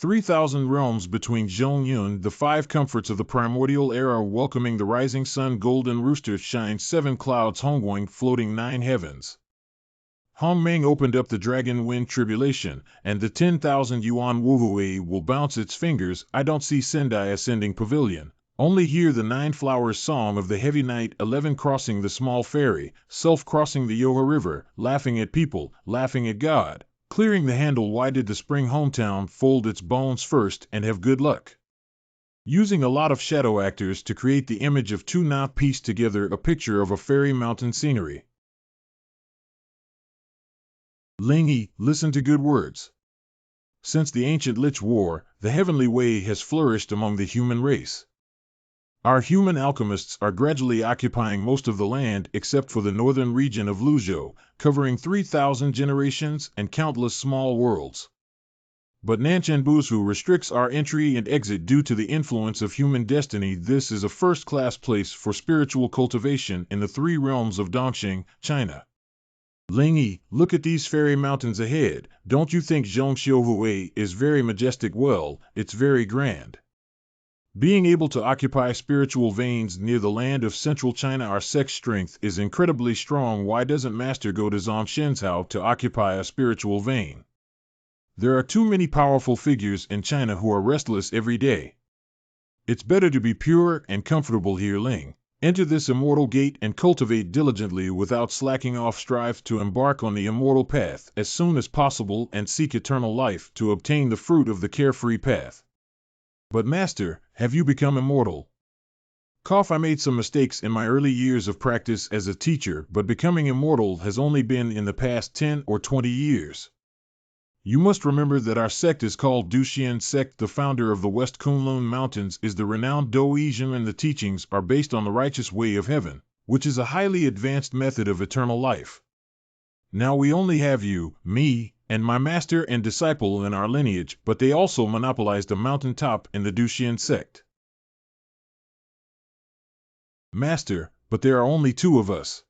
3,000 realms between Zhongyun, the 5 comforts of the primordial era welcoming the rising sun, golden rooster shines 7 clouds, Hongguang floating 9 heavens. Hongmeng opened up the dragon wind tribulation, and the 10,000 yuan Wuwei will bounce its fingers. I don't see Sendai ascending pavilion. Only hear the 9 flowers song of the heavy night, 11 crossing the small ferry, self crossing the Yoga River, laughing at people, laughing at God, clearing the handle. Why did the spring hometown fold its bones first and have good luck? Using a lot of shadow actors to create the image of 2 not pieced together a picture of a fairy mountain scenery. Lingyi, listen to good words. Since the ancient Lich War, the heavenly way has flourished among the human race. Our human alchemists are gradually occupying most of the land except for the northern region of Luzhou, covering 3,000 generations and countless small worlds. But Nanchen Baluzu restricts our entry and exit due to the influence of human destiny. This is a first-class place for spiritual cultivation in the 3 realms of Dongxing, China. Lingyi, look at these fairy mountains ahead. Don't you think Zhongxiuhui is very majestic? Well, it's very grand. Being able to occupy spiritual veins near the land of central China, our Sect strength is incredibly strong. Why doesn't Master go to Zhongxianzhao to occupy a spiritual vein? There are too many powerful figures in China who are restless every day. It's better to be pure and comfortable here. Ling, enter this immortal gate and cultivate diligently without slacking off. Strive to embark on the immortal path as soon as possible and seek eternal life to obtain the fruit of the carefree path. But Master, have you become immortal? I made some mistakes in my early years of practice as a teacher, but becoming immortal has only been in the past 10 or 20 years. You must remember that our sect is called Duxian Sect. The founder of the West Kunlun Mountains is the renowned Doizhen, and the teachings are based on the righteous way of heaven, which is a highly advanced method of eternal life. Now we only have you, me, and my master and disciple in our lineage, but they also monopolized a mountaintop in the Duxian sect. Master, but there are only 2 of us.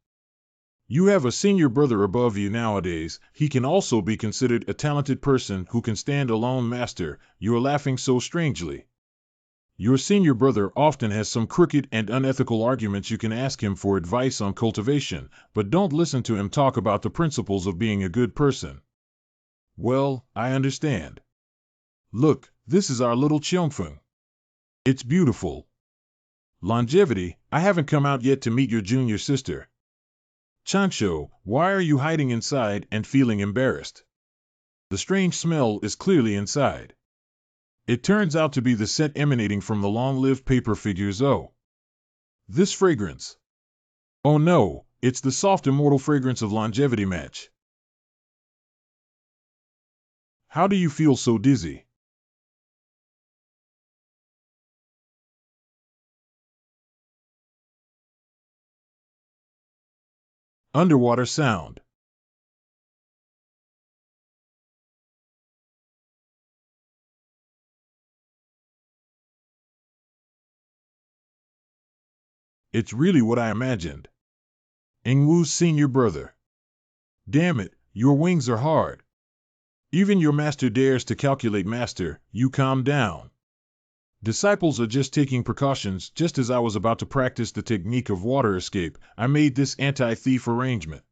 You have a senior brother above you nowadays. He can also be considered a talented person who can stand alone. Master, you are laughing so strangely. Your senior brother often has some crooked and unethical arguments. You can ask him for advice on cultivation, but don't listen to him talk about the principles of being a good person. Well, I understand. Look, this is our little Cheongfeng. It's beautiful. Longevity, I haven't come out yet to meet your junior sister. Chancho, why are you hiding inside and feeling embarrassed? The strange smell is clearly inside. It turns out to be the scent emanating from the long-lived paper figures. Oh, this fragrance. Oh no, it's the soft immortal fragrance of longevity match. How do you feel so dizzy? Underwater sound. It's really what I imagined. Ingwu's senior brother. Damn it, your wings are hard. Even your master dares to calculate. Master, you calm down. Disciples are just taking precautions. Just as I was about to practice the technique of water escape, I made this anti-thief arrangement.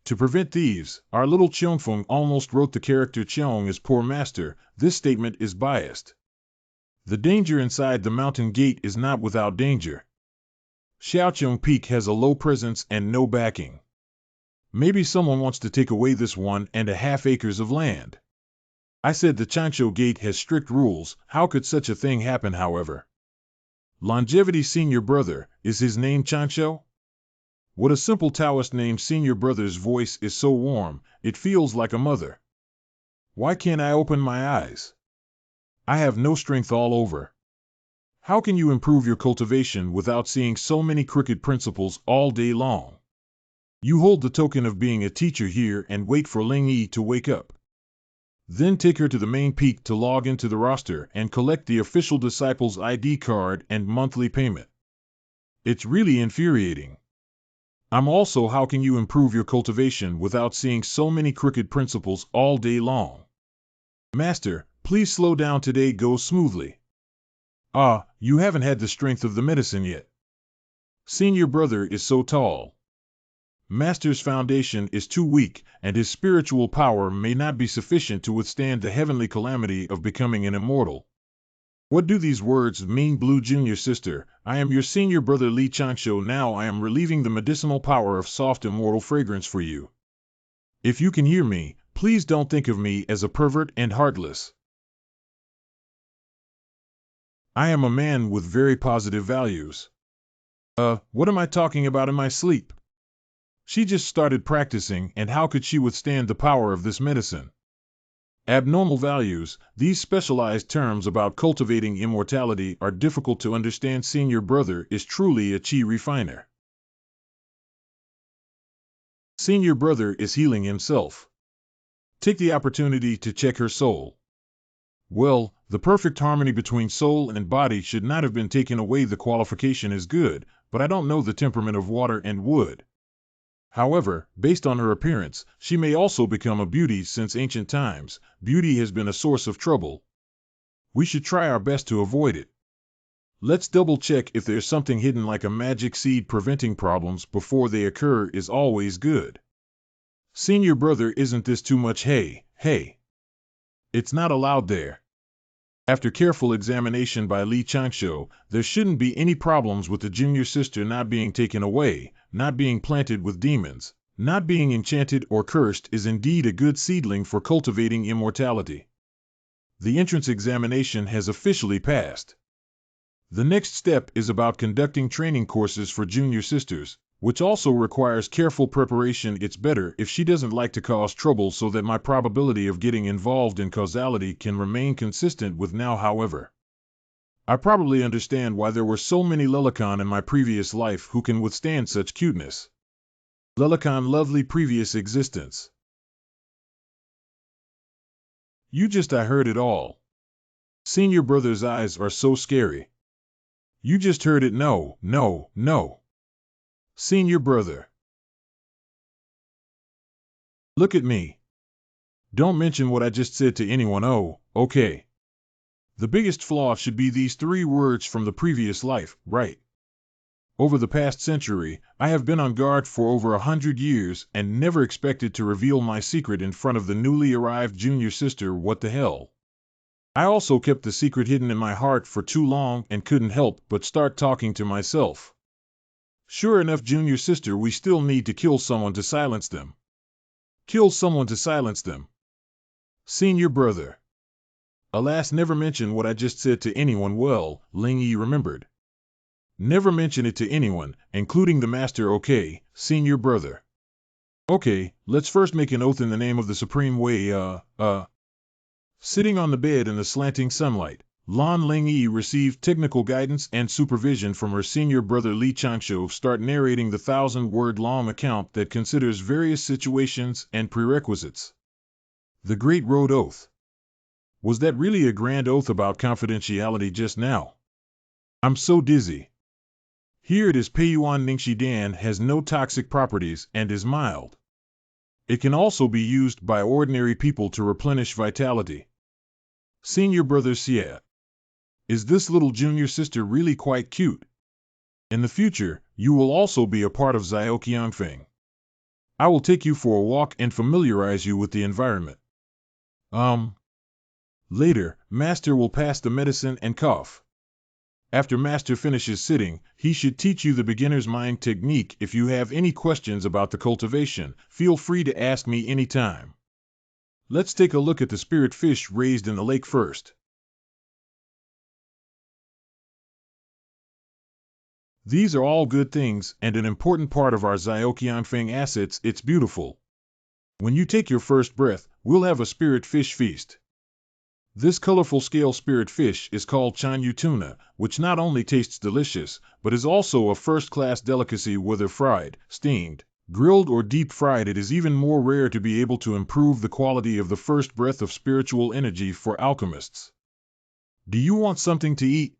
To prevent thieves, our little Cheongfeng almost wrote the character Cheong as poor master. This statement is biased. The danger inside the mountain gate is not without danger. Xiaoqiong Peak has a low presence and no backing. Maybe someone wants to take away this 1.5 acres of land. I said the Chancho Gate has strict rules. How could such a thing happen, however? Longevity senior brother, is his name Chancho? What a simple Taoist name. Senior brother's voice is so warm, it feels like a mother. Why can't I open my eyes? I have no strength all over. How can you improve your cultivation without seeing so many crooked principles all day long? You hold the token of being a teacher here and wait for Lingyi to wake up. Then take her to the main peak to log into the roster and collect the official disciple's ID card and monthly payment. It's really infuriating. How can you improve your cultivation without seeing so many crooked principles all day long? Master, please slow down, today goes smoothly. You haven't had the strength of the medicine yet. Senior brother is so tall. Master's foundation is too weak, and his spiritual power may not be sufficient to withstand the heavenly calamity of becoming an immortal. What do these words mean, Blue Junior Sister? I am your senior brother Li Changsho. Now I am relieving the medicinal power of soft immortal fragrance for you. If you can hear me, please don't think of me as a pervert and heartless. I am a man with very positive values. What am I talking about in my sleep? She just started practicing, and how could she withstand the power of this medicine? Abnormal values, these specialized terms about cultivating immortality, are difficult to understand. Senior brother is truly a chi refiner. Senior brother is healing himself. Take the opportunity to check her soul. Well, the perfect harmony between soul and body should not have been taken away. The qualification is good, but I don't know the temperament of water and wood. However, based on her appearance, she may also become a beauty. Since ancient times, beauty has been a source of trouble. We should try our best to avoid it. Let's double check if there's something hidden like a magic seed. Preventing problems before they occur is always good. Senior brother, isn't this too much? Hey. It's not allowed there. After careful examination by Li Changsho, there shouldn't be any problems with the junior sister not being taken away, not being planted with demons, not being enchanted or cursed. Is indeed a good seedling for cultivating immortality. The entrance examination has officially passed. The next step is about conducting training courses for junior sisters, which also requires careful preparation. It's better if she doesn't like to cause trouble so that my probability of getting involved in causality can remain consistent with now. However, I probably understand why there were so many Lelicon in my previous life who can withstand such cuteness. Lelicon, lovely previous existence. I heard it all. Senior brother's eyes are so scary. You just heard it. No. Senior brother. Look at me. Don't mention what I just said to anyone. Oh, okay. The biggest flaw should be these 3 words from the previous life, right? Over the past century, I have been on guard for over 100 years and never expected to reveal my secret in front of the newly arrived junior sister. What the hell? I also kept the secret hidden in my heart for too long and couldn't help but start talking to myself. Sure enough, junior sister, we still need to kill someone to silence them. Kill someone to silence them. Senior brother. Alas, never mention what I just said to anyone. Well, Ling Yi remembered. Never mention it to anyone, including the master. Okay, senior brother. Okay, let's first make an oath in the name of the supreme way. Sitting on the bed in the slanting sunlight, Lan Ling Yi received technical guidance and supervision from her senior brother Li Changsho. Start narrating the 1,000-word-long account that considers various situations and prerequisites. The Great Road Oath. Was that really a grand oath about confidentiality just now? I'm so dizzy. Here it is. Peiyuan Ningxi Dan has no toxic properties and is mild. It can also be used by ordinary people to replenish vitality. Senior brother Xie. Is this little junior sister really quite cute? In the future, you will also be a part of Zhaoqiangfeng. I will take you for a walk and familiarize you with the environment. Later, Master will pass the medicine and cough. After Master finishes sitting, he should teach you the beginner's mind technique. If you have any questions about the cultivation, feel free to ask me anytime. Let's take a look at the spirit fish raised in the lake first. These are all good things and an important part of our Zhaoqiangfeng assets. It's beautiful. When you take your first breath, we'll have a spirit fish feast. This colorful scale spirit fish is called Chanyu tuna, which not only tastes delicious, but is also a first-class delicacy. Whether fried, steamed, grilled, or deep-fried, it is even more rare to be able to improve the quality of the first breath of spiritual energy for alchemists. Do you want something to eat?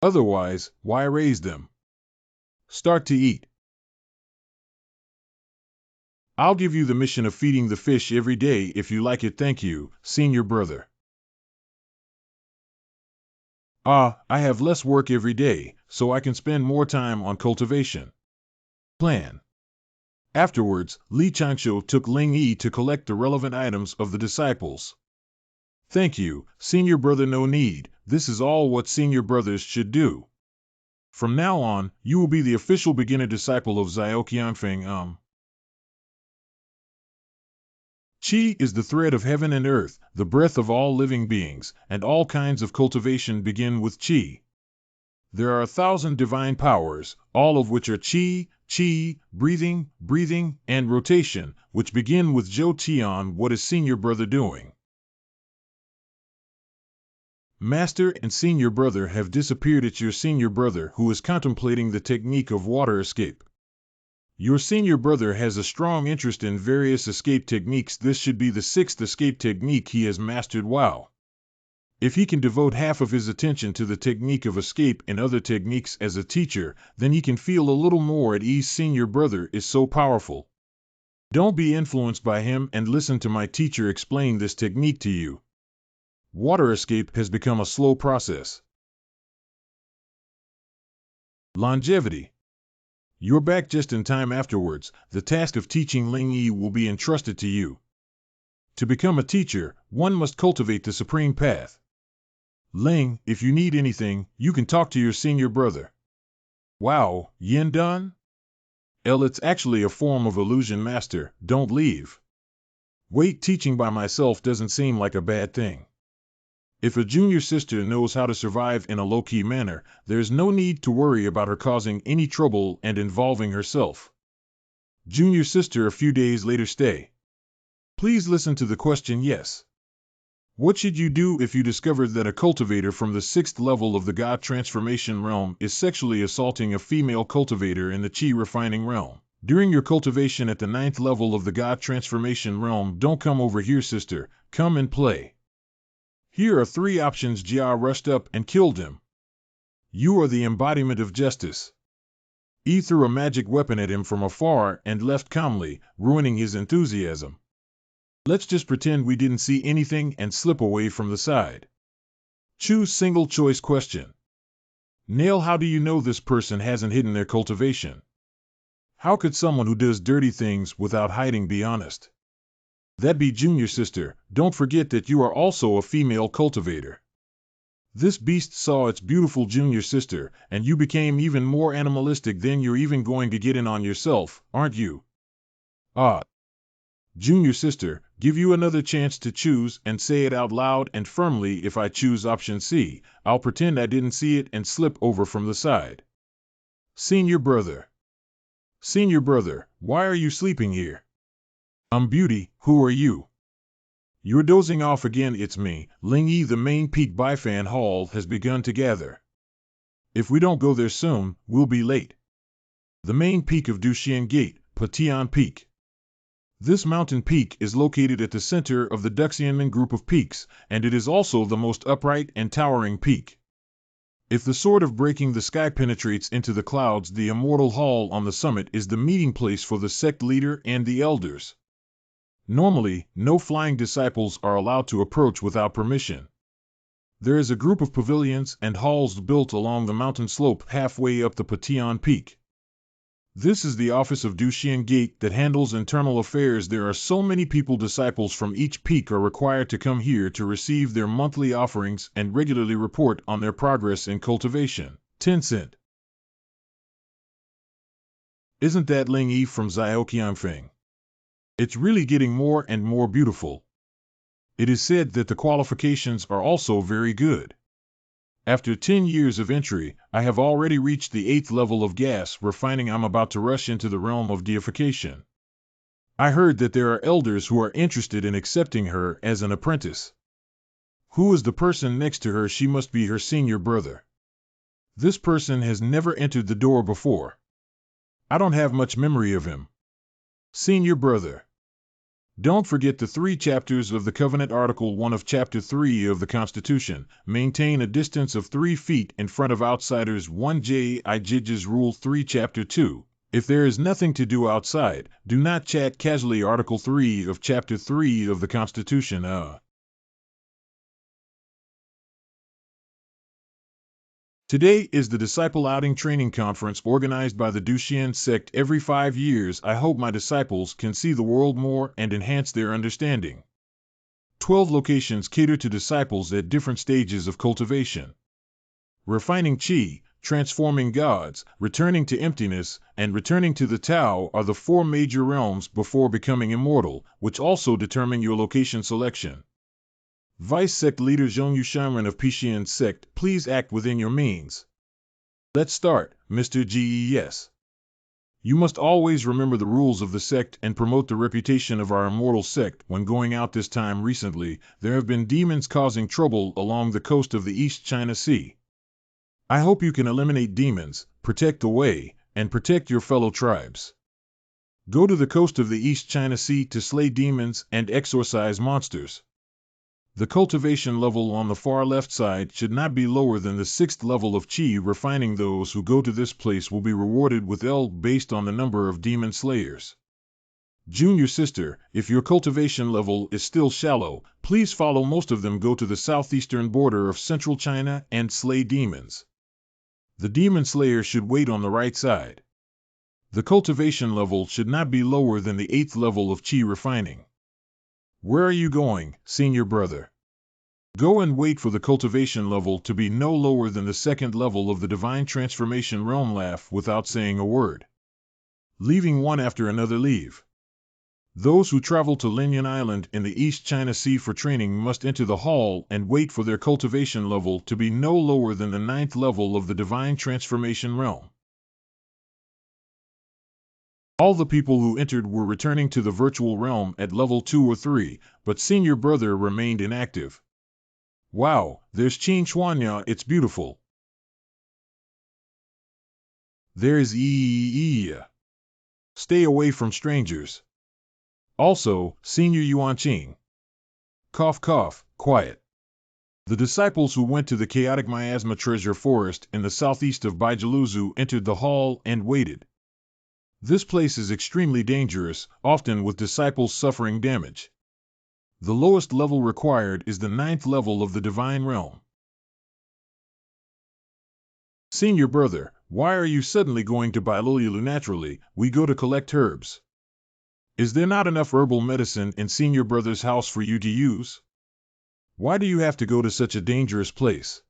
Otherwise, why raise them? Start to eat. I'll give you the mission of feeding the fish every day if you like it. Thank you, senior brother. Ah, I have less work every day, so I can spend more time on cultivation. Plan. Afterwards, Li Changshu took Ling Yi to collect the relevant items of the disciples. Thank you, senior brother. No need, this is all what senior brothers should do. From now on, you will be the official beginner disciple of Xiaoqiangfeng. Qi is the thread of heaven and earth, the breath of all living beings, and all kinds of cultivation begin with Qi. There are 1,000 divine powers, all of which are Qi, breathing, and rotation, which begin with Zhou Tian. What is senior brother doing? Master and senior brother have disappeared. It's your senior brother who is contemplating the technique of water escape. Your senior brother has a strong interest in various escape techniques. This should be the 6th escape technique he has mastered. Wow! If he can devote half of his attention to the technique of escape and other techniques as a teacher, then he can feel a little more at ease. Senior brother is so powerful. Don't be influenced by him and listen to my teacher explain this technique to you. Water escape has become a slow process. Longevity. You're back just in time. Afterwards, the task of teaching Ling Yi will be entrusted to you. To become a teacher, one must cultivate the supreme path. Ling, if you need anything, you can talk to your senior brother. Wow, Yin done? It's actually a form of illusion, master. Don't leave. Wait, teaching by myself doesn't seem like a bad thing. If a junior sister knows how to survive in a low-key manner, there's no need to worry about her causing any trouble and involving herself. Junior sister, a few days later. Stay. Please listen to the question. Yes. What should you do if you discovered that a cultivator from the 6th level of the God transformation realm is sexually assaulting a female cultivator in the Qi refining realm? During your cultivation at the 9th level of the God transformation realm, don't come over here, sister. Come and play. Here are 3 options. Jia rushed up and killed him. You are the embodiment of justice. Yi threw a magic weapon at him from afar and left calmly, ruining his enthusiasm. Let's just pretend we didn't see anything and slip away from the side. Choose single choice question. Nail, how do you know this person hasn't hidden their cultivation? How could someone who does dirty things without hiding be honest? That be junior sister. Don't forget that you are also a female cultivator. This beast saw its beautiful junior sister, and you became even more animalistic. Then you're even going to get in on yourself, aren't you? Ah. Junior sister, give you another chance to choose and say it out loud and firmly. If I choose option C, I'll pretend I didn't see it and slip over from the side. Senior brother. Senior brother, why are you sleeping here? Beauty, who are you? You're dozing off again. It's me, Ling Yi. The main peak Baifan Hall has begun to gather. If we don't go there soon, we'll be late. The main peak of Duxian Gate, Patian Peak. This mountain peak is located at the center of the Duxianmen group of peaks, and it is also the most upright and towering peak. If the sword of breaking the sky penetrates into the clouds, the immortal hall on the summit is the meeting place for the sect leader and the elders. Normally, no flying disciples are allowed to approach without permission. There is a group of pavilions and halls built along the mountain slope halfway up the Patian Peak. This is the office of Duxian Gate that handles internal affairs. There are so many people. Disciples from each peak are required to come here to receive their monthly offerings and regularly report on their progress in cultivation. 10 cent. Isn't that Ling Yi from Xiaoqiangfeng? It's really getting more and more beautiful. It is said that the qualifications are also very good. After 10 years of entry, I have already reached the 8th level of gas refining. I'm about to rush into the realm of deification. I heard that there are elders who are interested in accepting her as an apprentice. Who is the person next to her? She must be her senior brother. This person has never entered the door before. I don't have much memory of him. Senior brother. Don't forget the 3 chapters of the Covenant. Article 1 of Chapter 3 of the Constitution. Maintain a distance of 3 feet in front of outsiders. 1 J. I Jidges Rule 3 Chapter 2. If there is nothing to do outside, do not chat casually. Article 3 of Chapter 3 of the Constitution. Today is the Disciple Outing Training Conference organized by the Duxian Sect every 5 years. I hope my disciples can see the world more and enhance their understanding. 12 locations cater to disciples at different stages of cultivation. Refining Qi, transforming gods, returning to emptiness, and returning to the Tao are the 4 major realms before becoming immortal, which also determine your location selection. Vice Sect Leader Zhong Yushiren of Pixian Sect, please act within your means. Let's start, Mr. GES. You must always remember the rules of the sect and promote the reputation of our immortal sect. When going out this time recently, there have been demons causing trouble along the coast of the East China Sea. I hope you can eliminate demons, protect the way, and protect your fellow tribes. Go to the coast of the East China Sea to slay demons and exorcise monsters. The cultivation level on the far left side should not be lower than the 6th level of Qi. Refining those who go to this place will be rewarded with L based on the number of demon slayers. Junior sister, if your cultivation level is still shallow, please follow most of them. Go to the southeastern border of central China and slay demons. The demon slayer should wait on the right side. The cultivation level should not be lower than the 8th level of Qi refining. Where are you going, senior brother? Go and wait for the cultivation level to be no lower than the 2nd level of the divine transformation realm. Laugh without saying a word. Leaving one after another leave. Those who travel to Linyan Island in the East China Sea for training must enter the hall and wait for their cultivation level to be no lower than the 9th level of the divine transformation realm. All the people who entered were returning to the virtual realm at level 2 or 3, but senior brother remained inactive. Wow, there's Qing Chuanya, it's beautiful. There's Stay away from strangers. Also, senior Yuan Qing. Cough cough, quiet. The disciples who went to the chaotic miasma treasure forest in the southeast of Baluzu entered the hall and waited. This place is extremely dangerous, often with disciples suffering damage. The lowest level required is the 9th level of the divine realm. Senior brother, why are you suddenly going to Baluzu? Naturally, we go to collect herbs. Is there not enough herbal medicine in senior brother's house for you to use? Why do you have to go to such a dangerous place?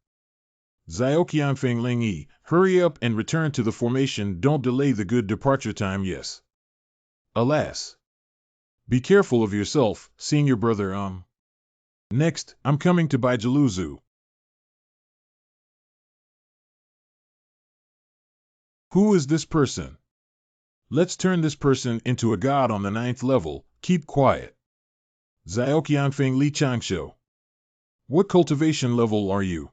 Zhaoqianfeng Lingyi, hurry up and return to the formation. Don't delay the good departure time. Yes. Alas. Be careful of yourself, senior brother. Next, I'm coming to Baluzu. Who is this person? Let's turn this person into a god on the 9th level. Keep quiet. Zhaoqianfeng Li Changshu. What cultivation level are you?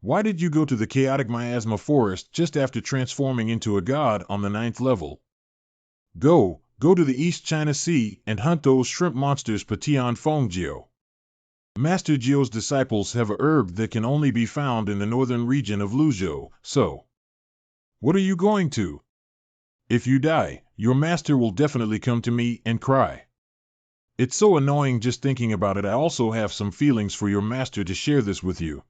Why did you go to the chaotic miasma forest just after transforming into a god on the 9th level? Go to the East China Sea and hunt those shrimp monsters. Patian Fengjio. Master Jio's disciples have a herb that can only be found in the northern region of Luzhou, so. What are you going to? If you die, your master will definitely come to me and cry. It's so annoying just thinking about it. I also have some feelings for your master to share this with you.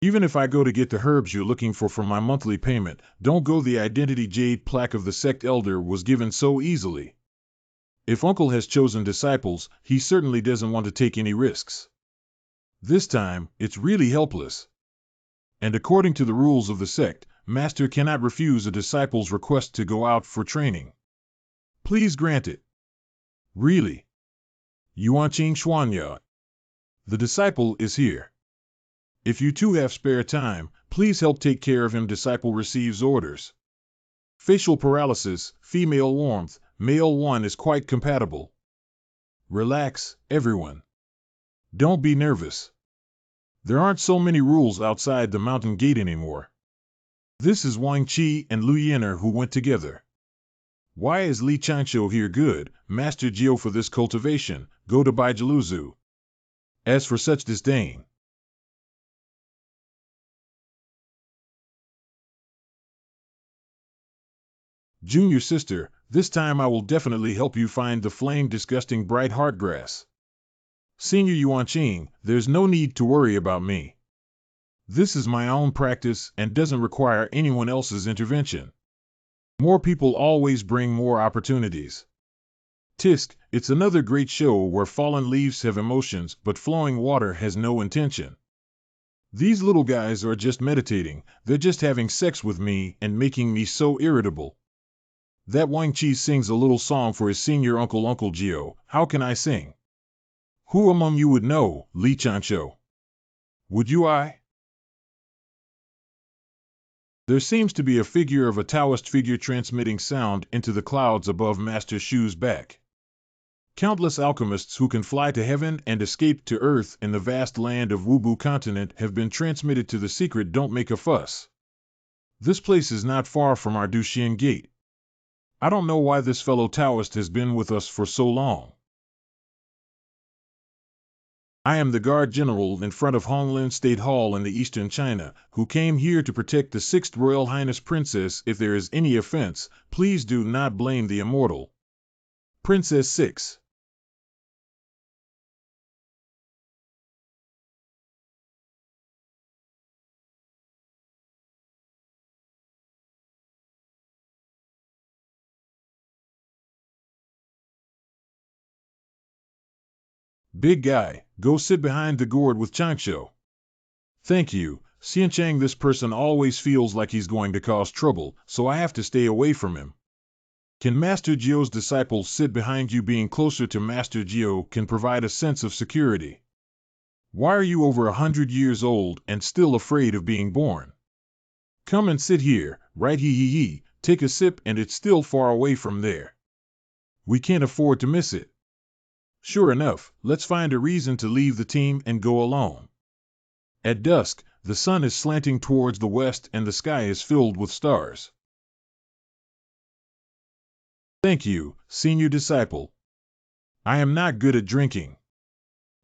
Even if I go to get the herbs you're looking for my monthly payment, don't go. The identity jade plaque of the sect elder was given so easily. If uncle has chosen disciples, he certainly doesn't want to take any risks. This time, it's really helpless. And according to the rules of the sect, master cannot refuse a disciple's request to go out for training. Please grant it. Really? Yuan Qing Xuanya. The disciple is here. If you two have spare time, please help take care of him. Disciple receives orders. Facial paralysis, female warmth, male 1 is quite compatible. Relax, everyone. Don't be nervous. There aren't so many rules outside the mountain gate anymore. This is Wang Qi and Lu Yener who went together. Why is Li Changshu here? Good, Master Jio, for this cultivation, go to Baluzu. As for such disdain, Junior sister, this time I will definitely help you find the flame disgusting bright heart grass. Senior Yuanqing, there's no need to worry about me. This is my own practice and doesn't require anyone else's intervention. More people always bring more opportunities. Tisk, it's another great show where fallen leaves have emotions but flowing water has no intention. These little guys are just meditating, they're just having sex with me and making me so irritable. That Wang Chi sings a little song for his senior uncle Uncle Gio, how can I sing? Who among you would know, Li Chancho? Would you I? There seems to be a figure of a Taoist figure transmitting sound into the clouds above Master Shu's back. Countless alchemists who can fly to heaven and escape to earth in the vast land of Wubu continent have been transmitted to the secret Don't Make a Fuss. This place is not far from our Duxian gate. I don't know why this fellow Taoist has been with us for so long. I am the guard general in front of Honglin State Hall in the eastern China, who came here to protect the 6th Royal Highness Princess. If there is any offense, please do not blame the immortal. Princess 6. Big guy, go sit behind the gourd with Changsho. Thank you, Xianchang. This person always feels like he's going to cause trouble, so I have to stay away from him. Can Master Jio's disciples sit behind you? Being closer to Master Jio can provide a sense of security. Why are you over 100 years old and still afraid of being born? Come and sit here, right? He, take a sip and it's still far away from there. We can't afford to miss it. Sure enough, let's find a reason to leave the team and go alone. At dusk, the sun is slanting towards the west and the sky is filled with stars. Thank you, senior disciple. I am not good at drinking.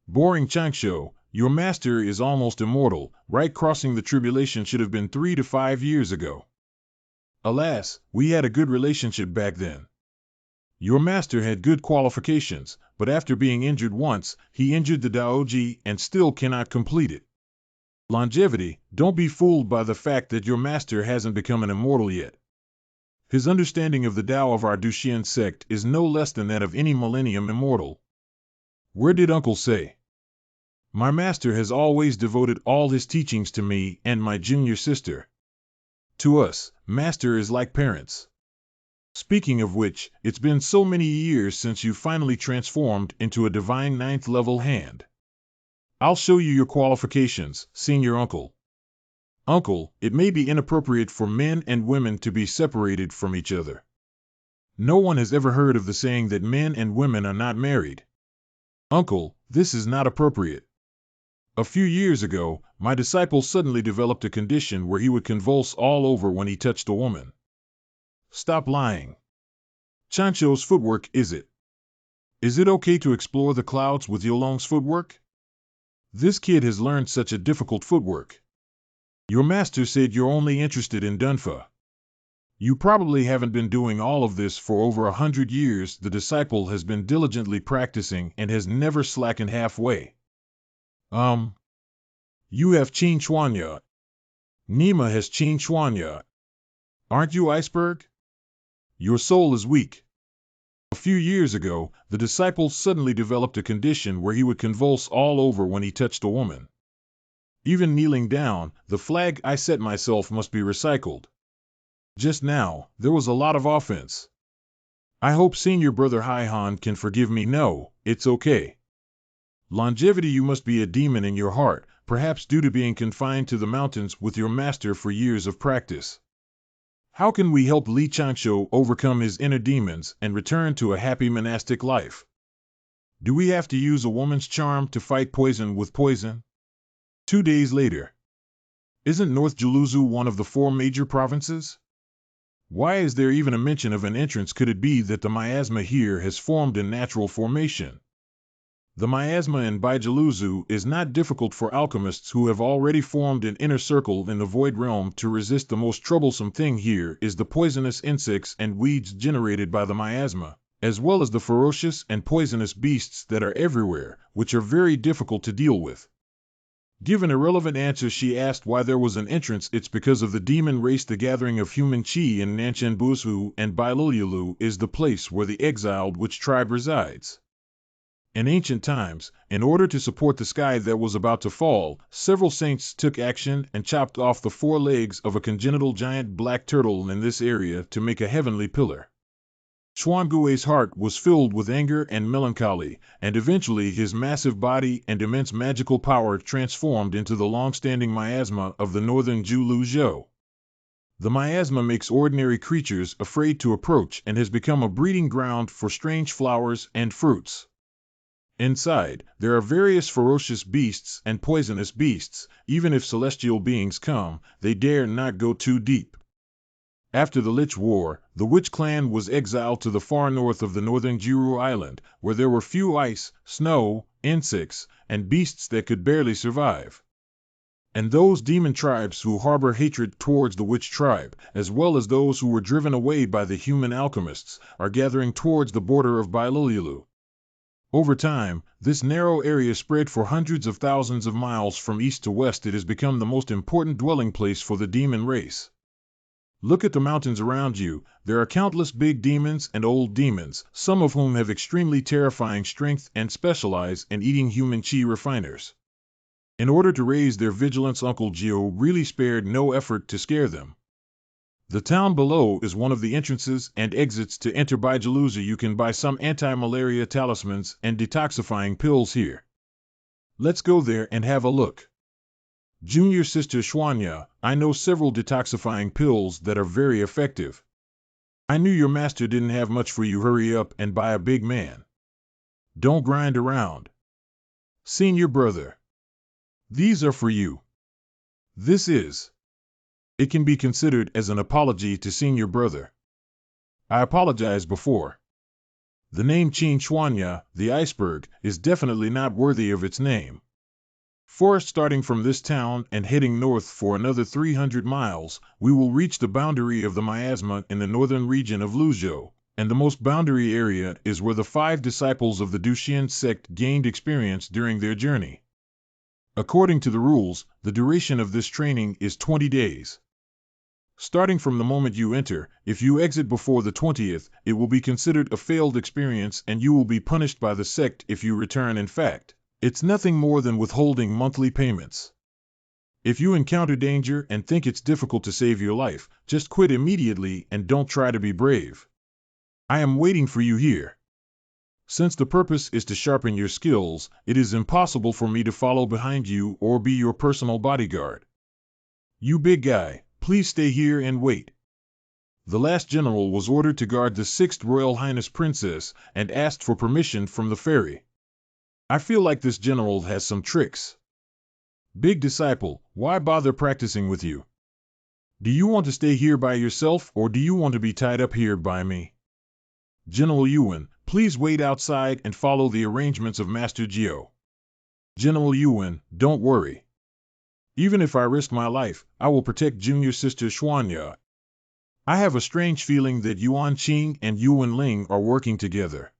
Boring Changsho, your master is almost immortal, right? Crossing the tribulation should have been 3 to 5 years ago. Alas, we had a good relationship back then. Your master had good qualifications, but after being injured once, he injured the Daoji and still cannot complete it. Longevity, don't be fooled by the fact that your master hasn't become an immortal yet. His understanding of the Tao of our Duxian sect is no less than that of any millennium immortal. Where did Uncle say? My master has always devoted all his teachings to me and my junior sister. To us, master is like parents. Speaking of which, it's been so many years since you finally transformed into a divine 9th level hand. I'll show you your qualifications, senior uncle. Uncle, it may be inappropriate for men and women to be separated from each other. No one has ever heard of the saying that men and women are not married. Uncle, this is not appropriate. A few years ago, my disciple suddenly developed a condition where he would convulse all over when he touched a woman. Stop lying. Chancho's footwork, is it? Is it okay to explore the clouds with Yolong's footwork? This kid has learned such a difficult footwork. Your master said you're only interested in Dunfa. You probably haven't been doing all of this for over 100 years. The disciple has been diligently practicing and has never slackened halfway. You have Qin Chuanya. Nima has Qin Chuanya. Aren't you Iceberg? Your soul is weak. A few years ago, the disciple suddenly developed a condition where he would convulse all over when he touched a woman. Even kneeling down, the flag I set myself must be recycled. Just now, there was a lot of offense. I hope senior brother Haihan can forgive me. No, it's okay. Longevity, you must be a demon in your heart, perhaps due to being confined to the mountains with your master for years of practice. How can we help Li Changsho overcome his inner demons and return to a happy monastic life? Do we have to use a woman's charm to fight poison with poison? 2 days later. Isn't North Baluzu one of the 4 major provinces? Why is there even a mention of an entrance? Could it be that the miasma here has formed in natural formation? The miasma in Baluzu is not difficult for alchemists who have already formed an inner circle in the void realm to resist. The most troublesome thing here is the poisonous insects and weeds generated by the miasma, as well as the ferocious and poisonous beasts that are everywhere, which are very difficult to deal with. Given irrelevant answer, she asked why there was an entrance. It's because of the demon race. The gathering of human chi in Nanchenbusu and Baluzu is the place where the exiled witch tribe resides. In ancient times, in order to support the sky that was about to fall, several saints took action and chopped off the 4 legs of a congenital giant black turtle in this area to make a heavenly pillar. Xuangui's heart was filled with anger and melancholy, and eventually his massive body and immense magical power transformed into the long-standing miasma of the northern Zhou. The miasma makes ordinary creatures afraid to approach and has become a breeding ground for strange flowers and fruits. Inside, there are various ferocious beasts and poisonous beasts. Even if celestial beings come, they dare not go too deep. After the Lich War, the Witch clan was exiled to the far north of the northern Jiru Island, where there were few ice, snow, insects, and beasts that could barely survive. And those demon tribes who harbor hatred towards the Witch tribe, as well as those who were driven away by the human alchemists, are gathering towards the border of Baluzu. Over time, this narrow area spread for hundreds of thousands of miles from east to west. It has become the most important dwelling place for the demon race. Look at the mountains around you. There are countless big demons and old demons, some of whom have extremely terrifying strength and specialize in eating human chi refiners. In order to raise their vigilance, Uncle Gio really spared no effort to scare them. The town below is one of the entrances and exits to enter Baluzu. You can buy some anti-malaria talismans and detoxifying pills here. Let's go there and have a look. Junior Sister Xuanya, I know several detoxifying pills that are very effective. I knew your master didn't have much for you. Hurry up and buy a big man. Don't grind around. Senior brother. These are for you. This is. It can be considered as an apology to senior brother. I apologized before. The name Qin Xuanya, the iceberg, is definitely not worthy of its name. Forest starting from this town and heading north for another 300 miles, we will reach the boundary of the miasma in the northern region of Luzhou, and the most boundary area is where the 5 disciples of the Duxian sect gained experience during their journey. According to the rules, the duration of this training is 20 days. Starting from the moment you enter, if you exit before the 20th, it will be considered a failed experience and you will be punished by the sect if you return. In fact, it's nothing more than withholding monthly payments. If you encounter danger and think it's difficult to save your life, just quit immediately and don't try to be brave. I am waiting for you here. Since the purpose is to sharpen your skills, it is impossible for me to follow behind you or be your personal bodyguard. You big guy, please stay here and wait. The last general was ordered to guard the 6th Royal Highness Princess and asked for permission from the fairy. I feel like this general has some tricks. Big disciple, why bother practicing with you? Do you want to stay here by yourself or do you want to be tied up here by me? General Yuan, please wait outside and follow the arrangements of Master Gio. General Yuan, don't worry. Even if I risk my life, I will protect Junior Sister Xuanya. I have a strange feeling that Yuan Qing and Yuan Ling are working together.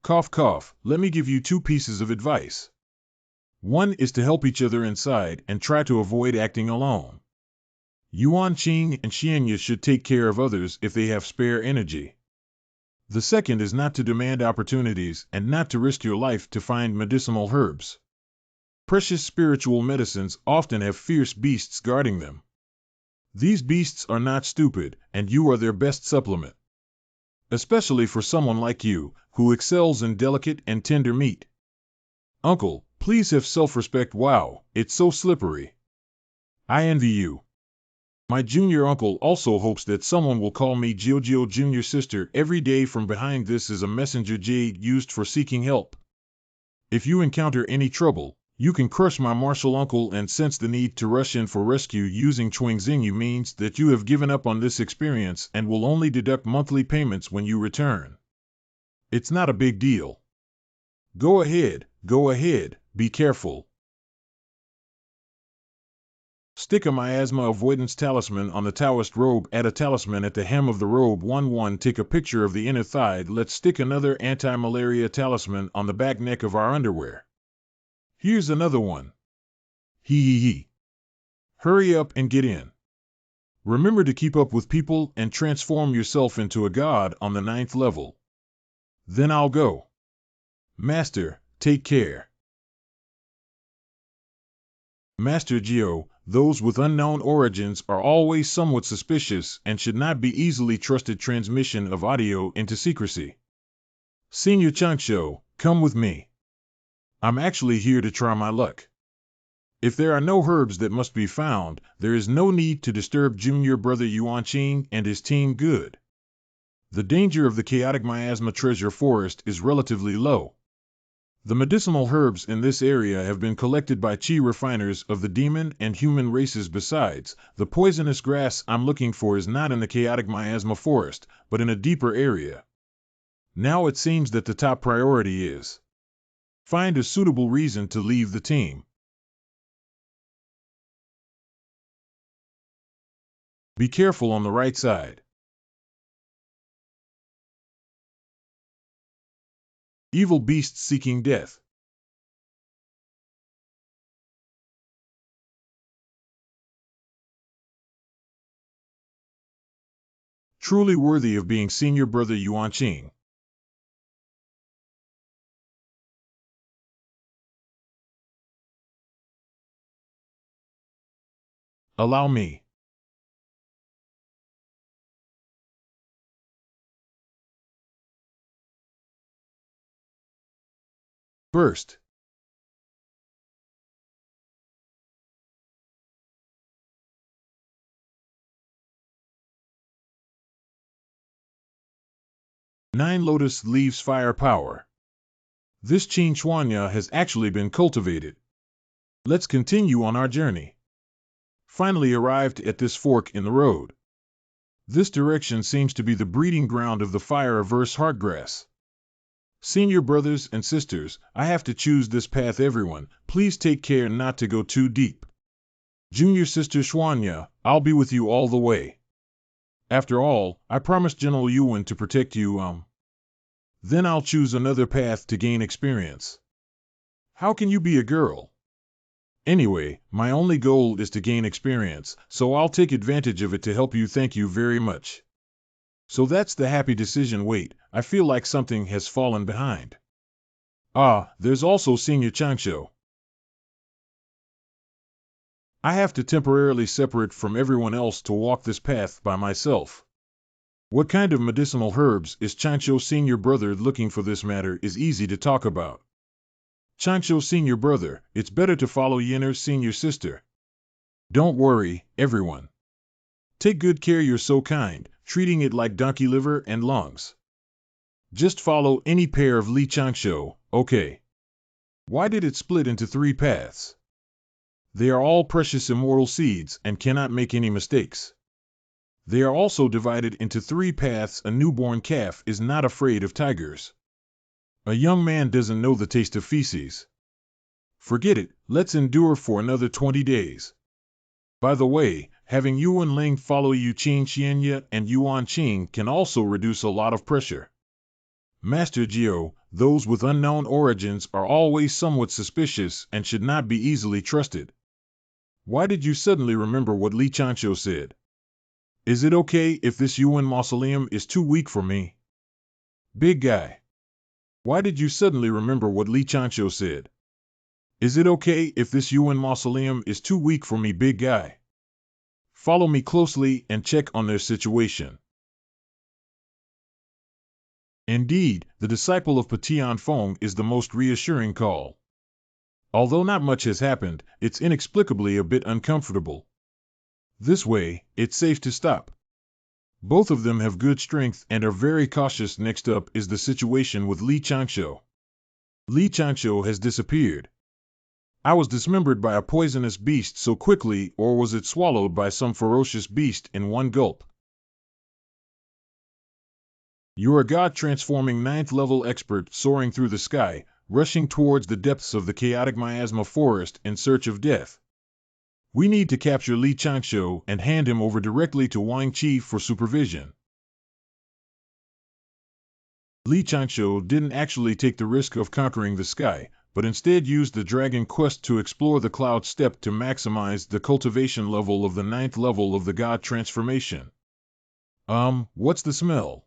Cough cough, let me give you 2 pieces of advice. One is to help each other inside and try to avoid acting alone. Yuan Qing and Xianya should take care of others if they have spare energy. The second is not to demand opportunities and not to risk your life to find medicinal herbs. Precious spiritual medicines often have fierce beasts guarding them. These beasts are not stupid, and you are their best supplement. Especially for someone like you, who excels in delicate and tender meat. Uncle, please have self-respect. Wow, it's so slippery. I envy you. My junior uncle also hopes that someone will call me Gio Junior Sister every day from behind. This is a messenger jade used for seeking help. If you encounter any trouble, you can crush my martial uncle and sense the need to rush in for rescue. Using Chuangxingyu means that you have given up on this experience and will only deduct monthly payments when you return. It's not a big deal. Go ahead, be careful. Stick a miasma avoidance talisman on the Taoist robe. Add a talisman at the hem of the robe. 1-1. Take a picture of the inner thigh. Let's stick another anti-malaria talisman on the back neck of our underwear. Here's another one. Hee. Hurry up and get in. Remember to keep up with people and transform yourself into a god on the 9th level. Then I'll go. Master, take care. Master Geo, those with unknown origins are always somewhat suspicious and should not be easily trusted. Transmission of audio into secrecy. Senior Changsho, come with me. I'm actually here to try my luck. If there are no herbs that must be found, there is no need to disturb junior brother Yuanqing and his team. Good. The danger of the chaotic miasma treasure forest is relatively low. The medicinal herbs in this area have been collected by chi refiners of the demon and human races. Besides, the poisonous grass I'm looking for is not in the chaotic miasma forest, but in a deeper area. Now it seems that the top priority is find a suitable reason to leave the team. Be careful on the right side. Evil beasts seeking death. Truly worthy of being senior brother Yuanqing. Allow me. Burst. Nine Lotus Leaves Fire Power. This Qing Chuanya has actually been cultivated. Let's continue on our journey. Finally arrived at this fork in the road. This direction seems to be the breeding ground of the fire-averse heartgrass. Senior brothers and sisters, I have to choose this path. Everyone, please take care not to go too deep. Junior sister Xuanya, I'll be with you all the way. After all, I promised General Yuan to protect you, Then I'll choose another path to gain experience. How can you be a girl? Anyway, my only goal is to gain experience, so I'll take advantage of it to help you. Thank you very much. So that's the happy decision. Wait, I feel like something has fallen behind. Ah, there's also Senior Changsho. I have to temporarily separate from everyone else to walk this path by myself. What kind of medicinal herbs is Changsho senior brother looking for? This matter is easy to talk about. Changsho senior brother, it's better to follow Yenner senior sister. Don't worry, everyone. Take good care, you're so kind, treating it like donkey liver and lungs. Just follow any pair of Li Changsho, okay? Why did it split into 3 paths? They are all precious immortal seeds and cannot make any mistakes. They are also divided into 3 paths. A newborn calf is not afraid of tigers. A young man doesn't know the taste of feces. Forget it, let's endure for another 20 days. By the way, having Yuan Ling follow Yu Qing Xianya and Yuan Qing can also reduce a lot of pressure. Master Geo, those with unknown origins are always somewhat suspicious and should not be easily trusted. Why did you suddenly remember what Li Changsho said? Is it okay if this Yuan mausoleum is too weak for me? Big guy. Why did you suddenly remember what Li Changsho said? Is it okay if this Yuan mausoleum is too weak for me? Big guy. Follow me closely and check on their situation. Indeed, the disciple of Patian Feng is the most reassuring call. Although not much has happened, it's inexplicably a bit uncomfortable. This way, it's safe to stop. Both of them have good strength and are very cautious. Next up is the situation with Li Changsho. Li Changsho has disappeared. I was dismembered by a poisonous beast so quickly, or was it swallowed by some ferocious beast in one gulp? You're a god transforming 9th level expert soaring through the sky. rushing towards the depths of the chaotic miasma forest in search of death. We need to capture Li Changshu and hand him over directly to Wang Qi for supervision. Li Changshu didn't actually take the risk of conquering the sky, but instead used the Dragon Quest to explore the Cloud Steppe to maximize the cultivation level of the 9th level of the God transformation. What's the smell?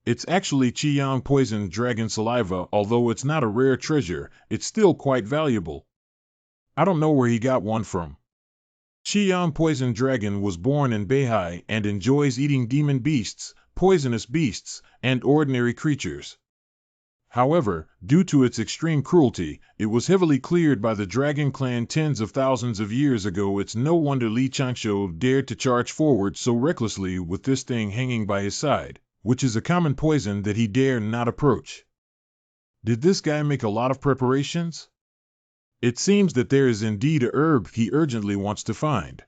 It's actually Qiyang poisoned dragon saliva. Although it's not a rare treasure, it's still quite valuable. I don't know where he got one from. Qiyang poisoned dragon was born in Beihai and enjoys eating demon beasts, poisonous beasts, and ordinary creatures. However, due to its extreme cruelty, it was heavily cleared by the Dragon Clan tens of thousands of years ago. It's no wonder Li Changshu dared to charge forward so recklessly with this thing hanging by his side, which is a common poison that he dare not approach. Did this guy make a lot of preparations? It seems that there is indeed a herb he urgently wants to find.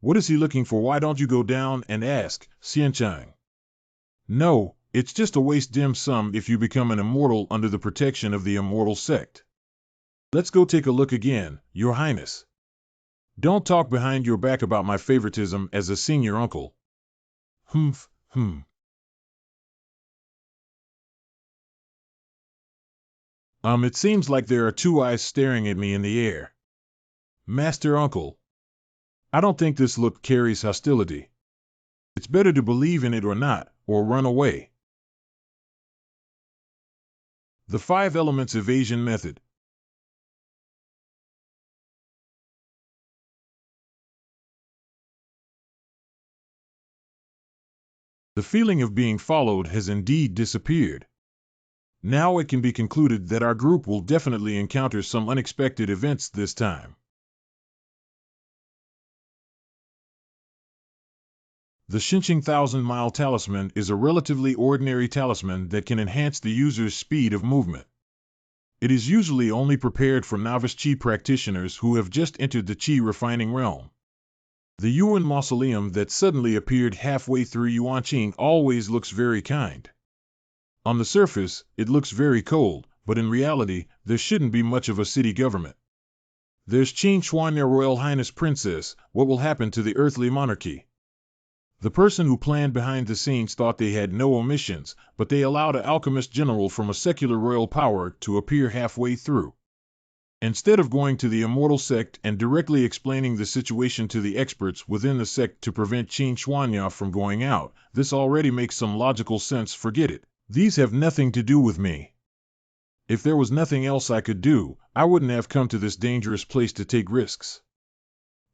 What is he looking for? Why don't you go down and ask, Xianchang? No, it's just a waste dim sum if you become an immortal under the protection of the immortal sect. Let's go take a look again, Your Highness. Don't talk behind your back about my favoritism as a senior uncle. It seems like there are two eyes staring at me in the air. Master Uncle. I don't think this look carries hostility. It's better to believe in it or not, or run away. The 5 elements evasion method. The feeling of being followed has indeed disappeared. Now it can be concluded that our group will definitely encounter some unexpected events this time. The Xinqing 1000-mile talisman is a relatively ordinary talisman that can enhance the user's speed of movement. It is usually only prepared for novice Qi practitioners who have just entered the Qi refining realm. The Yuan mausoleum that suddenly appeared halfway through Yuanqing always looks very kind. On the surface, it looks very cold, but in reality, there shouldn't be much of a city government. There's Qing Xuan, their Royal Highness Princess. What will happen to the earthly monarchy? The person who planned behind the scenes thought they had no omissions, but they allowed an alchemist general from a secular royal power to appear halfway through. Instead of going to the immortal sect and directly explaining the situation to the experts within the sect to prevent Qin Shuanya from going out, this already makes some logical sense. Forget it. These have nothing to do with me. If there was nothing else I could do, I wouldn't have come to this dangerous place to take risks.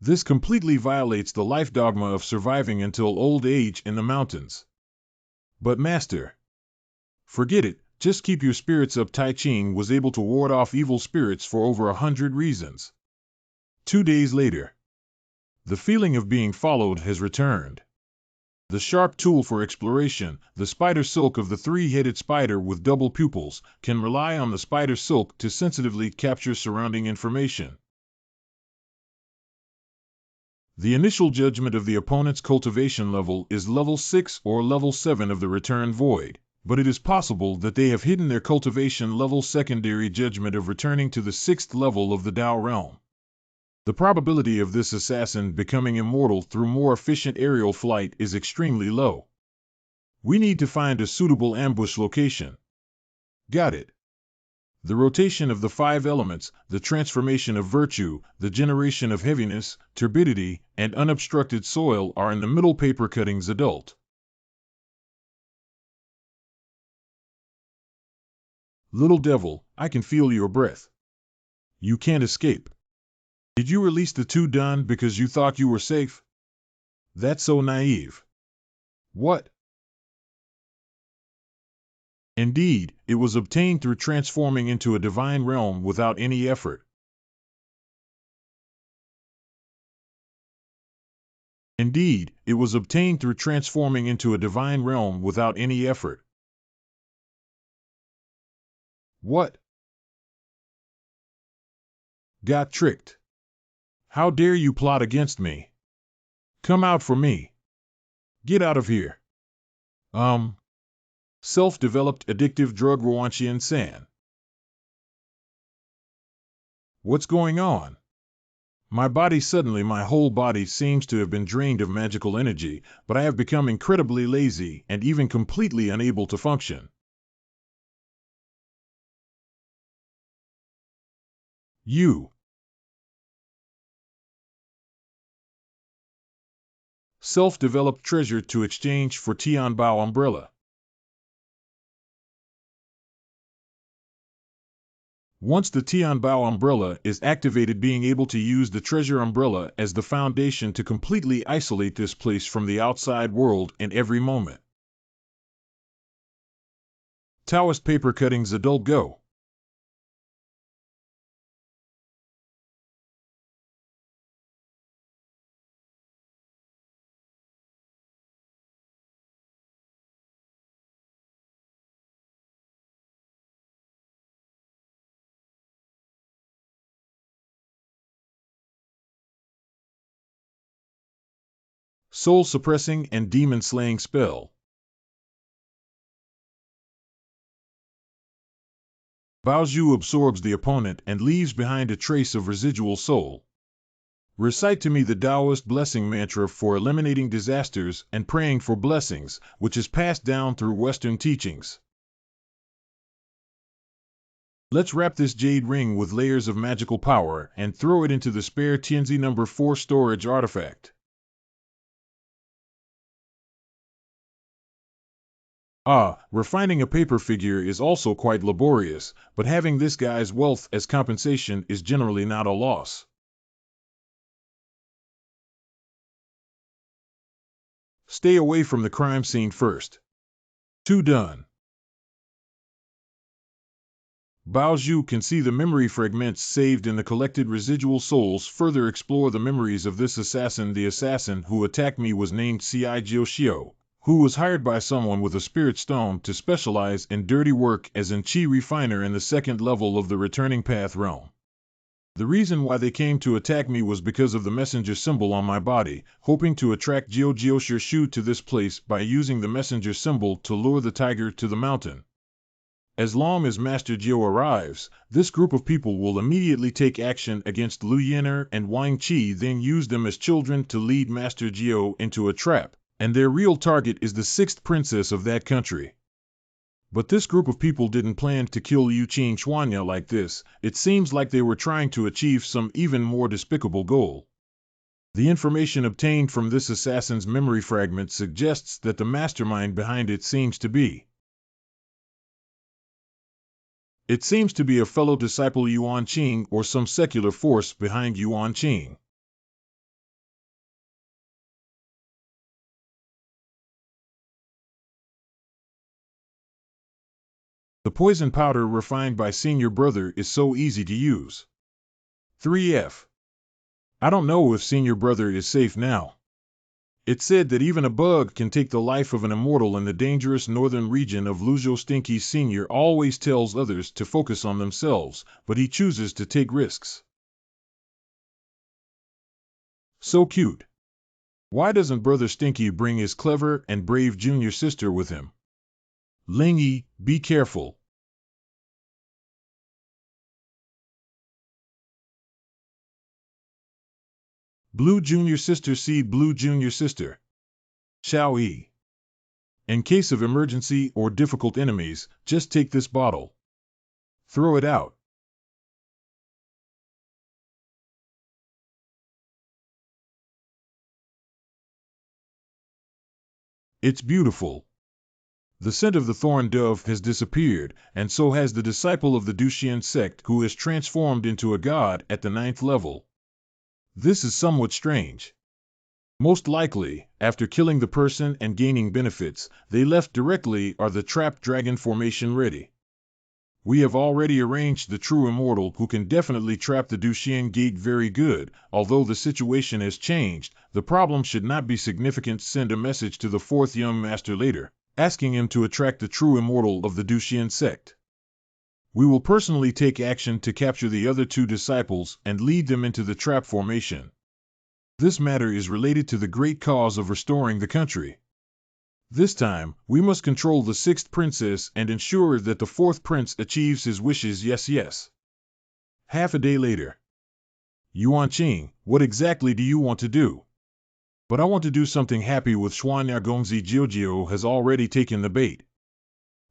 This completely violates the life dogma of surviving until old age in the mountains. But Master, forget it, just keep your spirits up. Tai Ching was able to ward off evil spirits for over 100 reasons. 2 days later, the feeling of being followed has returned. The sharp tool for exploration, the spider silk of the 3-headed spider with double pupils, can rely on the spider silk to sensitively capture surrounding information. The initial judgment of the opponent's cultivation level is level 6 or level 7 of the return void, but it is possible that they have hidden their cultivation level secondary judgment of returning to the 6th level of the Tao realm. The probability of this assassin becoming immortal through more efficient aerial flight is extremely low. We need to find a suitable ambush location. Got it. The rotation of the 5 elements, the transformation of virtue, the generation of heaviness, turbidity, and unobstructed soil are in the middle paper cuttings adult. Little devil, I can feel your breath. You can't escape. Did you release the 2 dun because you thought you were safe? That's so naive. What? Indeed, it was obtained through transforming into a divine realm without any effort. Indeed, it was obtained through transforming into a divine realm without any effort. What? Got tricked. How dare you plot against me? Come out for me. Get out of here. Self-developed addictive drug Ruanxian San. What's going on? My whole body seems to have been drained of magical energy, but I have become incredibly lazy and even completely unable to function. You. Self-developed treasure to exchange for Tianbao umbrella. Once the Tianbao umbrella is activated, being able to use the treasure umbrella as the foundation to completely isolate this place from the outside world in every moment. Taoist paper cuttings adult go. Soul suppressing and demon slaying spell. Baluzu absorbs the opponent and leaves behind a trace of residual soul. Recite to me the Taoist blessing mantra for eliminating disasters and praying for blessings, which is passed down through Western teachings. Let's wrap this jade ring with layers of magical power and throw it into the spare Tianzi number 4 storage artifact. Refining a paper figure is also quite laborious, but having this guy's wealth as compensation is generally not a loss. Stay away from the crime scene first. 2 done. Baluzu can see the memory fragments saved in the collected residual souls. Further explore the memories of this assassin. The assassin who attacked me was named Cai Jiuxiu, who was hired by someone with a spirit stone to specialize in dirty work as an chi refiner in the 2nd level of the returning path realm. The reason why they came to attack me was because of the messenger symbol on my body, hoping to attract Jiu Shu to this place by using the messenger symbol to lure the tiger to the mountain. As long as Master Jiu arrives, this group of people will immediately take action against Lu Yan'er and Wang Qi, then use them as children to lead Master Jiu into a trap, and their real target is the 6th princess of that country. But this group of people didn't plan to kill Yu Qing Xuanya like this. It seems like they were trying to achieve some even more despicable goal. The information obtained from this assassin's memory fragment suggests that the mastermind behind it seems to be a fellow disciple Yuan Qing or some secular force behind Yuan Qing. The poison powder refined by senior brother is so easy to use. 3F. I don't know if senior brother is safe now. It's said that even a bug can take the life of an immortal in the dangerous northern region of Luzhou. Stinky Senior always tells others to focus on themselves, but he chooses to take risks. So cute. Why doesn't Brother Stinky bring his clever and brave junior sister with him? Lingy, be careful. Blue junior sister, seed blue junior sister. Xiao Yi. In case of emergency or difficult enemies, just take this bottle. Throw it out. It's beautiful. The scent of the thorn dove has disappeared, and so has the disciple of the Duxian sect who is transformed into a god at the 9th level. This is somewhat strange. Most likely, after killing the person and gaining benefits, they left directly. Are the trapped dragon formation ready? We have already arranged the true immortal who can definitely trap the Duxian gate. Very good. Although the situation has changed, the problem should not be significant. Send a message to the 4th young master later, asking him to attract the true immortal of the Duxian sect. We will personally take action to capture the other 2 disciples and lead them into the trap formation. This matter is related to the great cause of restoring the country. This time, we must control the 6th princess and ensure that the 4th prince achieves his wishes. Yes. Half a day later. Yuan Qing, what exactly do you want to do? But I want to do something happy with Xuanya Gongzi Jiujio has already taken the bait.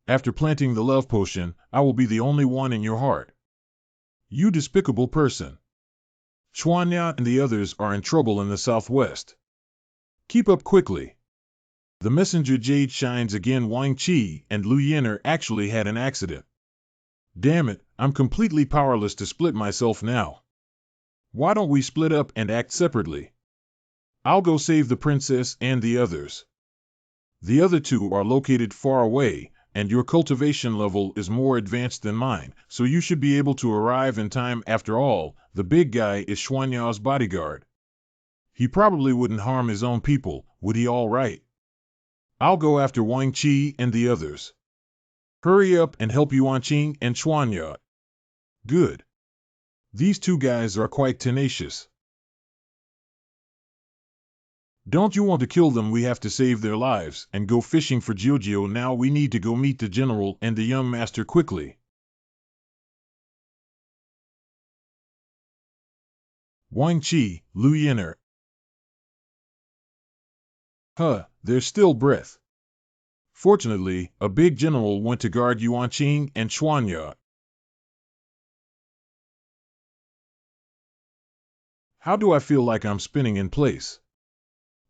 After planting the love potion, I will be the only one in your heart. You despicable person. Xuanya and the others are in trouble in the southwest. Keep up quickly. The messenger jade shines again. Wang Qi and Lu Yin'er actually had an accident. Damn it, I'm completely powerless to split myself now. Why don't we split up and act separately? I'll go save the princess and the others. The other two are located far away, and your cultivation level is more advanced than mine, so you should be able to arrive in time. After all, the big guy is Xuanya's bodyguard. He probably wouldn't harm his own people, would he? All right. I'll go after Wang Qi and the others. Hurry up and help Yuan Qing and Xuanya. Good. These two guys are quite tenacious. Don't you want to kill them? We have to save their lives and go fishing for Jiujio now. We need to go meet the general and the young master quickly. Wang Qi, Lu Yin'er. There's still breath. Fortunately, a big general went to guard Yuan Qing and Xuanya. How do I feel? Like I'm spinning in place.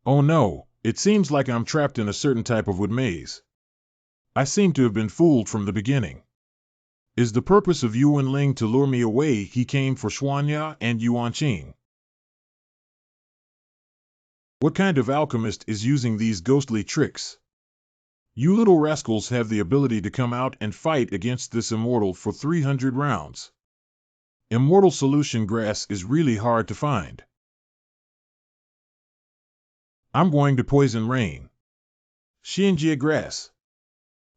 Oh no, it seems like I'm trapped in a certain type of wood maze. I seem to have been fooled from the beginning. Is the purpose of Yuan Ling to lure me away? He came for Xuanya and Yuan Qing. What kind of alchemist is using these ghostly tricks? You little rascals have the ability to come out and fight against this immortal for 300 rounds. Immortal solution grass is really hard to find. I'm going to poison rain. Xianjie grass.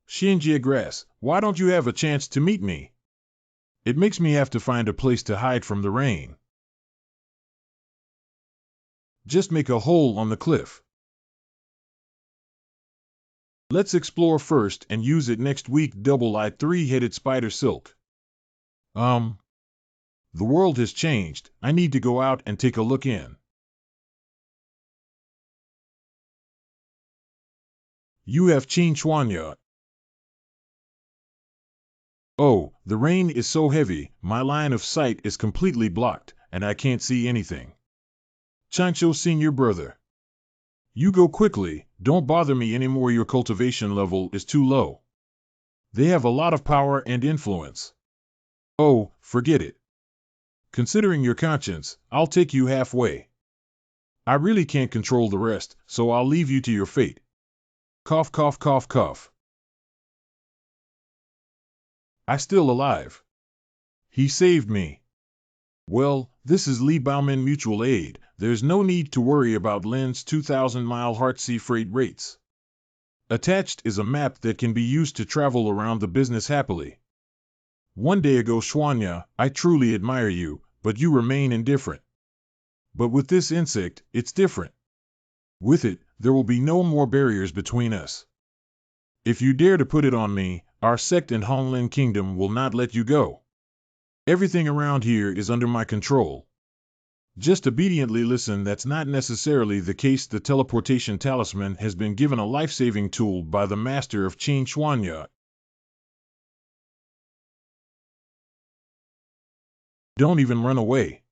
Xianjie grass, why don't you have a chance to meet me? It makes me have to find a place to hide from the rain. Just make a hole on the cliff. Let's explore first and use it next week. Double-eyed three-headed spider silk. The world has changed. I need to go out and take a look in. You have Qin Xuanya. Oh, the rain is so heavy, my line of sight is completely blocked, and I can't see anything. Chancho Senior Brother. You go quickly, don't bother me anymore. Your cultivation level is too low. They have a lot of power and influence. Oh, forget it. Considering your conscience, I'll take you halfway. I really can't control the rest, so I'll leave you to your fate. Cough, cough, cough, cough. I still alive. He saved me. Well, this is Li Baomin Mutual Aid. There's no need to worry about Lin's 2,000-mile heart sea freight rates. Attached is a map that can be used to travel around the business happily. One day ago, Xuanya, I truly admire you, but you remain indifferent. But with this insect, it's different. With it, there will be no more barriers between us. If you dare to put it on me, our sect and Honglin Kingdom will not let you go. Everything around here is under my control. Just obediently listen. That's not necessarily the case. The teleportation talisman has been given a life-saving tool by the master of Qin Xuanya. Don't even run away.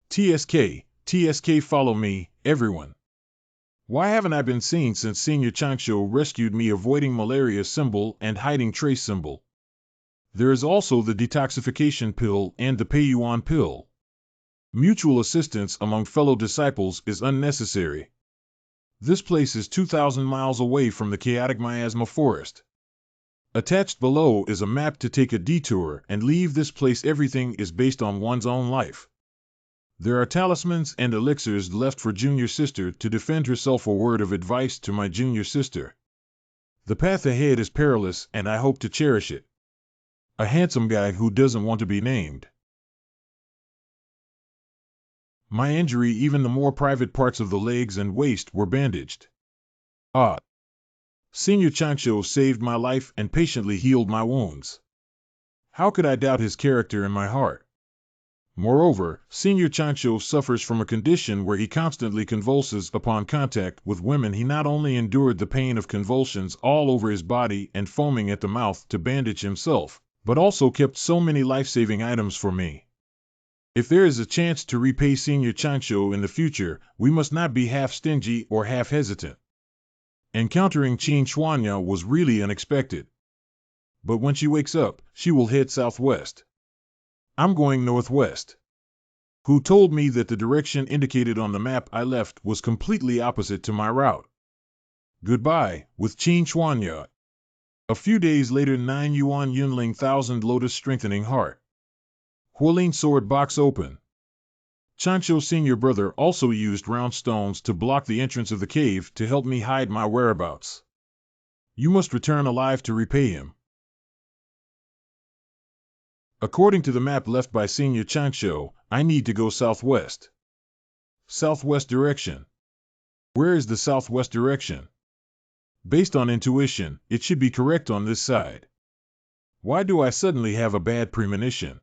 TSK, follow me, everyone. Why haven't I been seen since Senior Changsho rescued me? Avoiding malaria symbol and hiding trace symbol. There is also the detoxification pill and the Peiyuan pill. Mutual assistance among fellow disciples is unnecessary. This place is 2,000 miles away from the chaotic miasma forest. Attached below is a map to take a detour and leave this place. Everything is based on one's own life. There are talismans and elixirs left for junior sister to defend herself. A word of advice to my junior sister. The path ahead is perilous and I hope to cherish it. A handsome guy who doesn't want to be named. My injury, even the more private parts of the legs and waist, were bandaged. Senior Changsho saved my life and patiently healed my wounds. How could I doubt his character in my heart? Moreover, Senior Chancho suffers from a condition where he constantly convulses upon contact with women. He not only endured the pain of convulsions all over his body and foaming at the mouth to bandage himself, but also kept so many life-saving items for me. If there is a chance to repay Senior Chancho in the future, we must not be half stingy or half hesitant. Encountering Chin Chuanya was really unexpected. But when she wakes up, she will head southwest. I'm going northwest. Who told me that the direction indicated on the map I left was completely opposite to my route? Goodbye, with Chin Chuanya. A few days later, 9 Yuan Yunling 1000 Lotus Strengthening Heart. Huolin sword box open. Chancho Senior Brother also used round stones to block the entrance of the cave to help me hide my whereabouts. You must return alive to repay him. According to the map left by Senior Chancho, I need to go southwest. Southwest direction. Where is the southwest direction? Based on intuition, it should be correct on this side. Why do I suddenly have a bad premonition?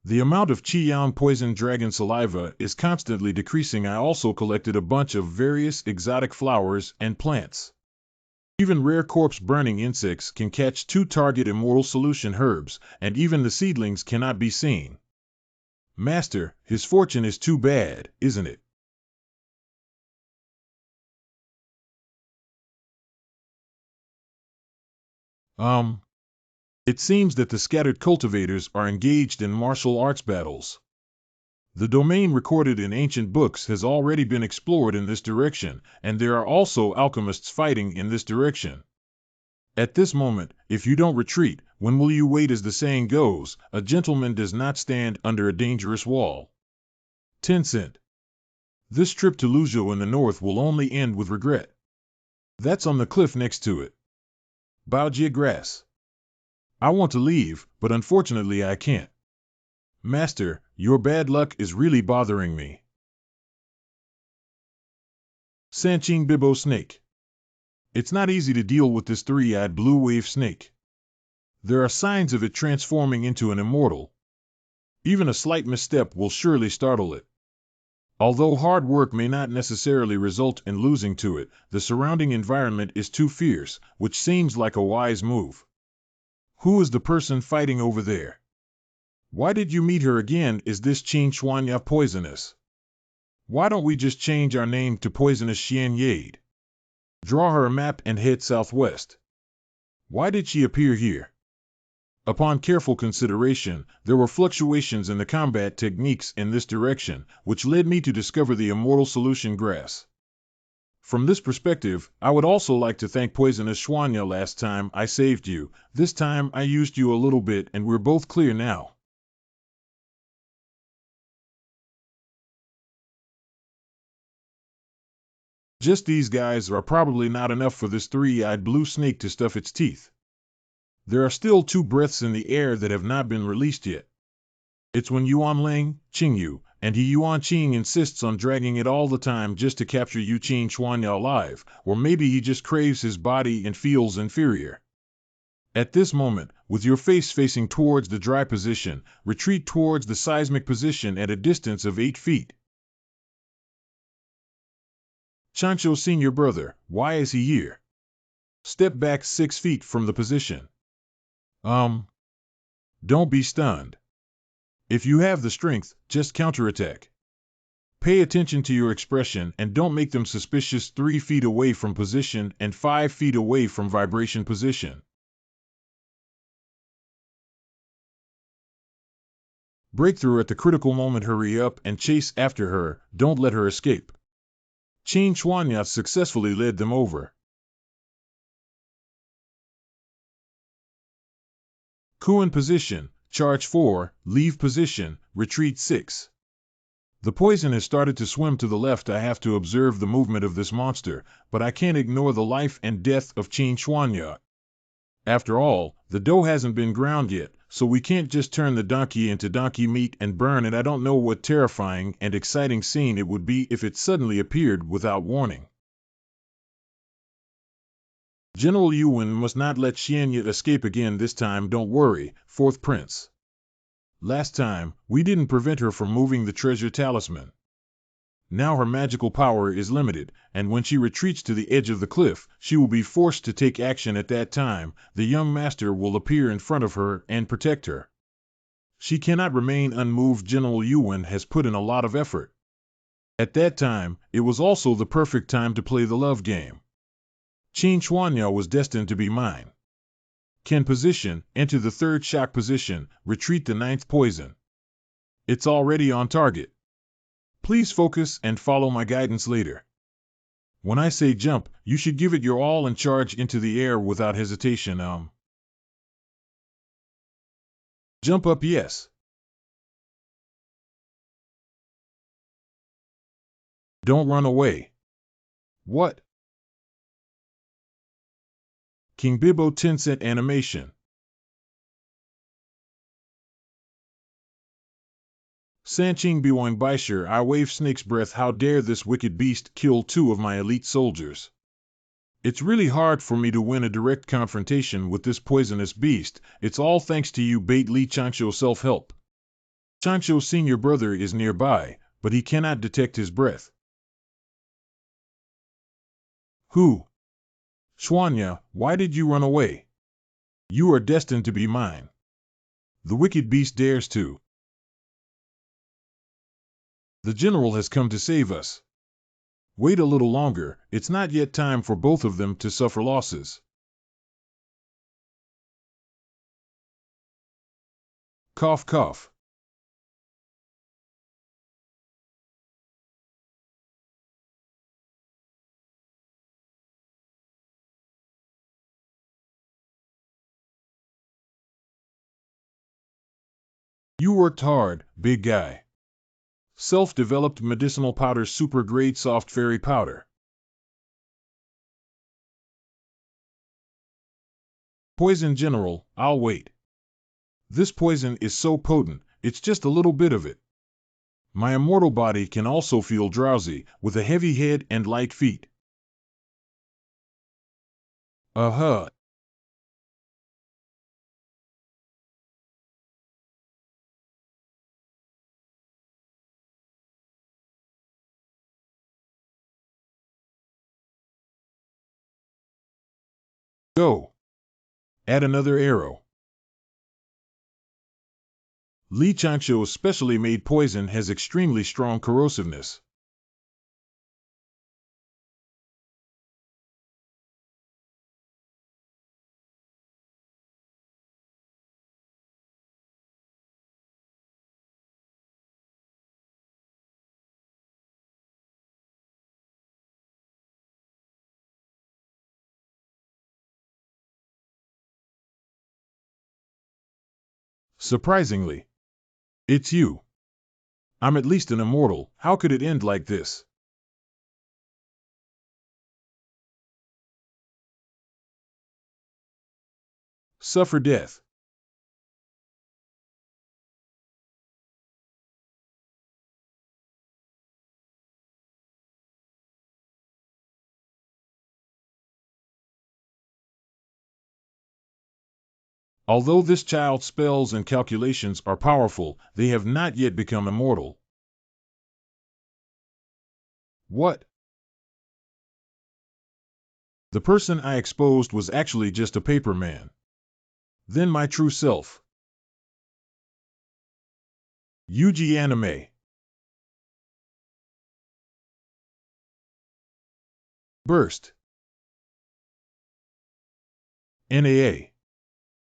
The amount of Qiyang poison dragon saliva is constantly decreasing. I also collected a bunch of various exotic flowers and plants. Even rare corpse-burning insects can catch 2 target immortal solution herbs, and even the seedlings cannot be seen. Master, his fortune is too bad, isn't it? It seems that the scattered cultivators are engaged in martial arts battles. The domain recorded in ancient books has already been explored in this direction, and there are also alchemists fighting in this direction. At this moment, if you don't retreat, when will you wait? As the saying goes, a gentleman does not stand under a dangerous wall. Tencent. This trip to Luzhou in the north will only end with regret. That's on the cliff next to it. Baojia grass. I want to leave, but unfortunately I can't. Master, your bad luck is really bothering me. Sanqing Bibo Snake. It's not easy to deal with this 3-eyed blue wave snake. There are signs of it transforming into an immortal. Even a slight misstep will surely startle it. Although hard work may not necessarily result in losing to it, the surrounding environment is too fierce, which seems like a wise move. Who is the person fighting over there? Why did you meet her again? Is this Qin Chuanya poisonous? Why don't we just change our name to Poisonous Xian Yade? Draw her a map and head southwest. Why did she appear here? Upon careful consideration, there were fluctuations in the combat techniques in this direction, which led me to discover the immortal solution grass. From this perspective, I would also like to thank Poisonous Xuanya. Last time I saved you, this time I used you a little bit and we're both clear now. Just these guys are probably not enough for this 3-eyed blue snake to stuff its teeth. There are still 2 breaths in the air that have not been released yet. It's when Yuan Ling, Qingyu, and he Yuan Qing insists on dragging it all the time just to capture Yu Qin Chuanya alive, or maybe he just craves his body and feels inferior. At this moment, with your face facing towards the dry position, retreat towards the seismic position at a distance of 8 feet. Chancho Senior Brother, why is he here? Step back 6 feet from the position. Don't be stunned. If you have the strength, just counterattack. Pay attention to your expression and don't make them suspicious. 3 feet away from position and 5 feet away from vibration position. Breakthrough at the critical moment. Hurry up and chase after her, don't let her escape. Qin Chuanya successfully led them over. Coup in position, charge 4, leave position, retreat 6. The poison has started to swim to the left. I have to observe the movement of this monster, but I can't ignore the life and death of Qin Chuanya. After all, the dough hasn't been ground yet, so we can't just turn the donkey into donkey meat and burn it. I don't know what terrifying and exciting scene it would be if it suddenly appeared without warning. General Yuan must not let Xianyat escape again this time, don't worry, fourth prince. Last time, we didn't prevent her from moving the treasure talisman. Now her magical power is limited, and when she retreats to the edge of the cliff, she will be forced to take action. At that time, the young master will appear in front of her and protect her. She cannot remain unmoved. General Yuan has put in a lot of effort. At that time, it was also the perfect time to play the love game. Qin Shuanya was destined to be mine. Can position, enter the third shock position, retreat the ninth poison. It's already on target. Please focus and follow my guidance later. When I say jump, you should give it your all and charge into the air without hesitation. Jump up, yes. Don't run away. What? King Bibo Tencent animation. Sanqing Biwang Baishir, I wave snake's breath. How dare this wicked beast kill 2 of my elite soldiers? It's really hard for me to win a direct confrontation with this poisonous beast. It's all thanks to you, Bait Li Chancho. Self-help. Chancho's senior brother is nearby, but he cannot detect his breath. Who? Shuanya, why did you run away? You are destined to be mine. The wicked beast dares to. The general has come to save us. Wait a little longer, it's not yet time for both of them to suffer losses. Cough, cough. You worked hard, big guy. Self-developed medicinal powder, super grade soft fairy powder. Poison general, I'll wait. This poison is so potent, it's just a little bit of it. My immortal body can also feel drowsy, with a heavy head and light feet. Uh-huh. Go. Add another arrow. Li Chancho's specially made poison has extremely strong corrosiveness. Surprisingly, it's you. I'm at least an immortal. How could it end like this? Suffer death. Although this child's spells and calculations are powerful, they have not yet become immortal. What? The person I exposed was actually just a paper man. Then my true self. Yuji Anime. Burst. NAA.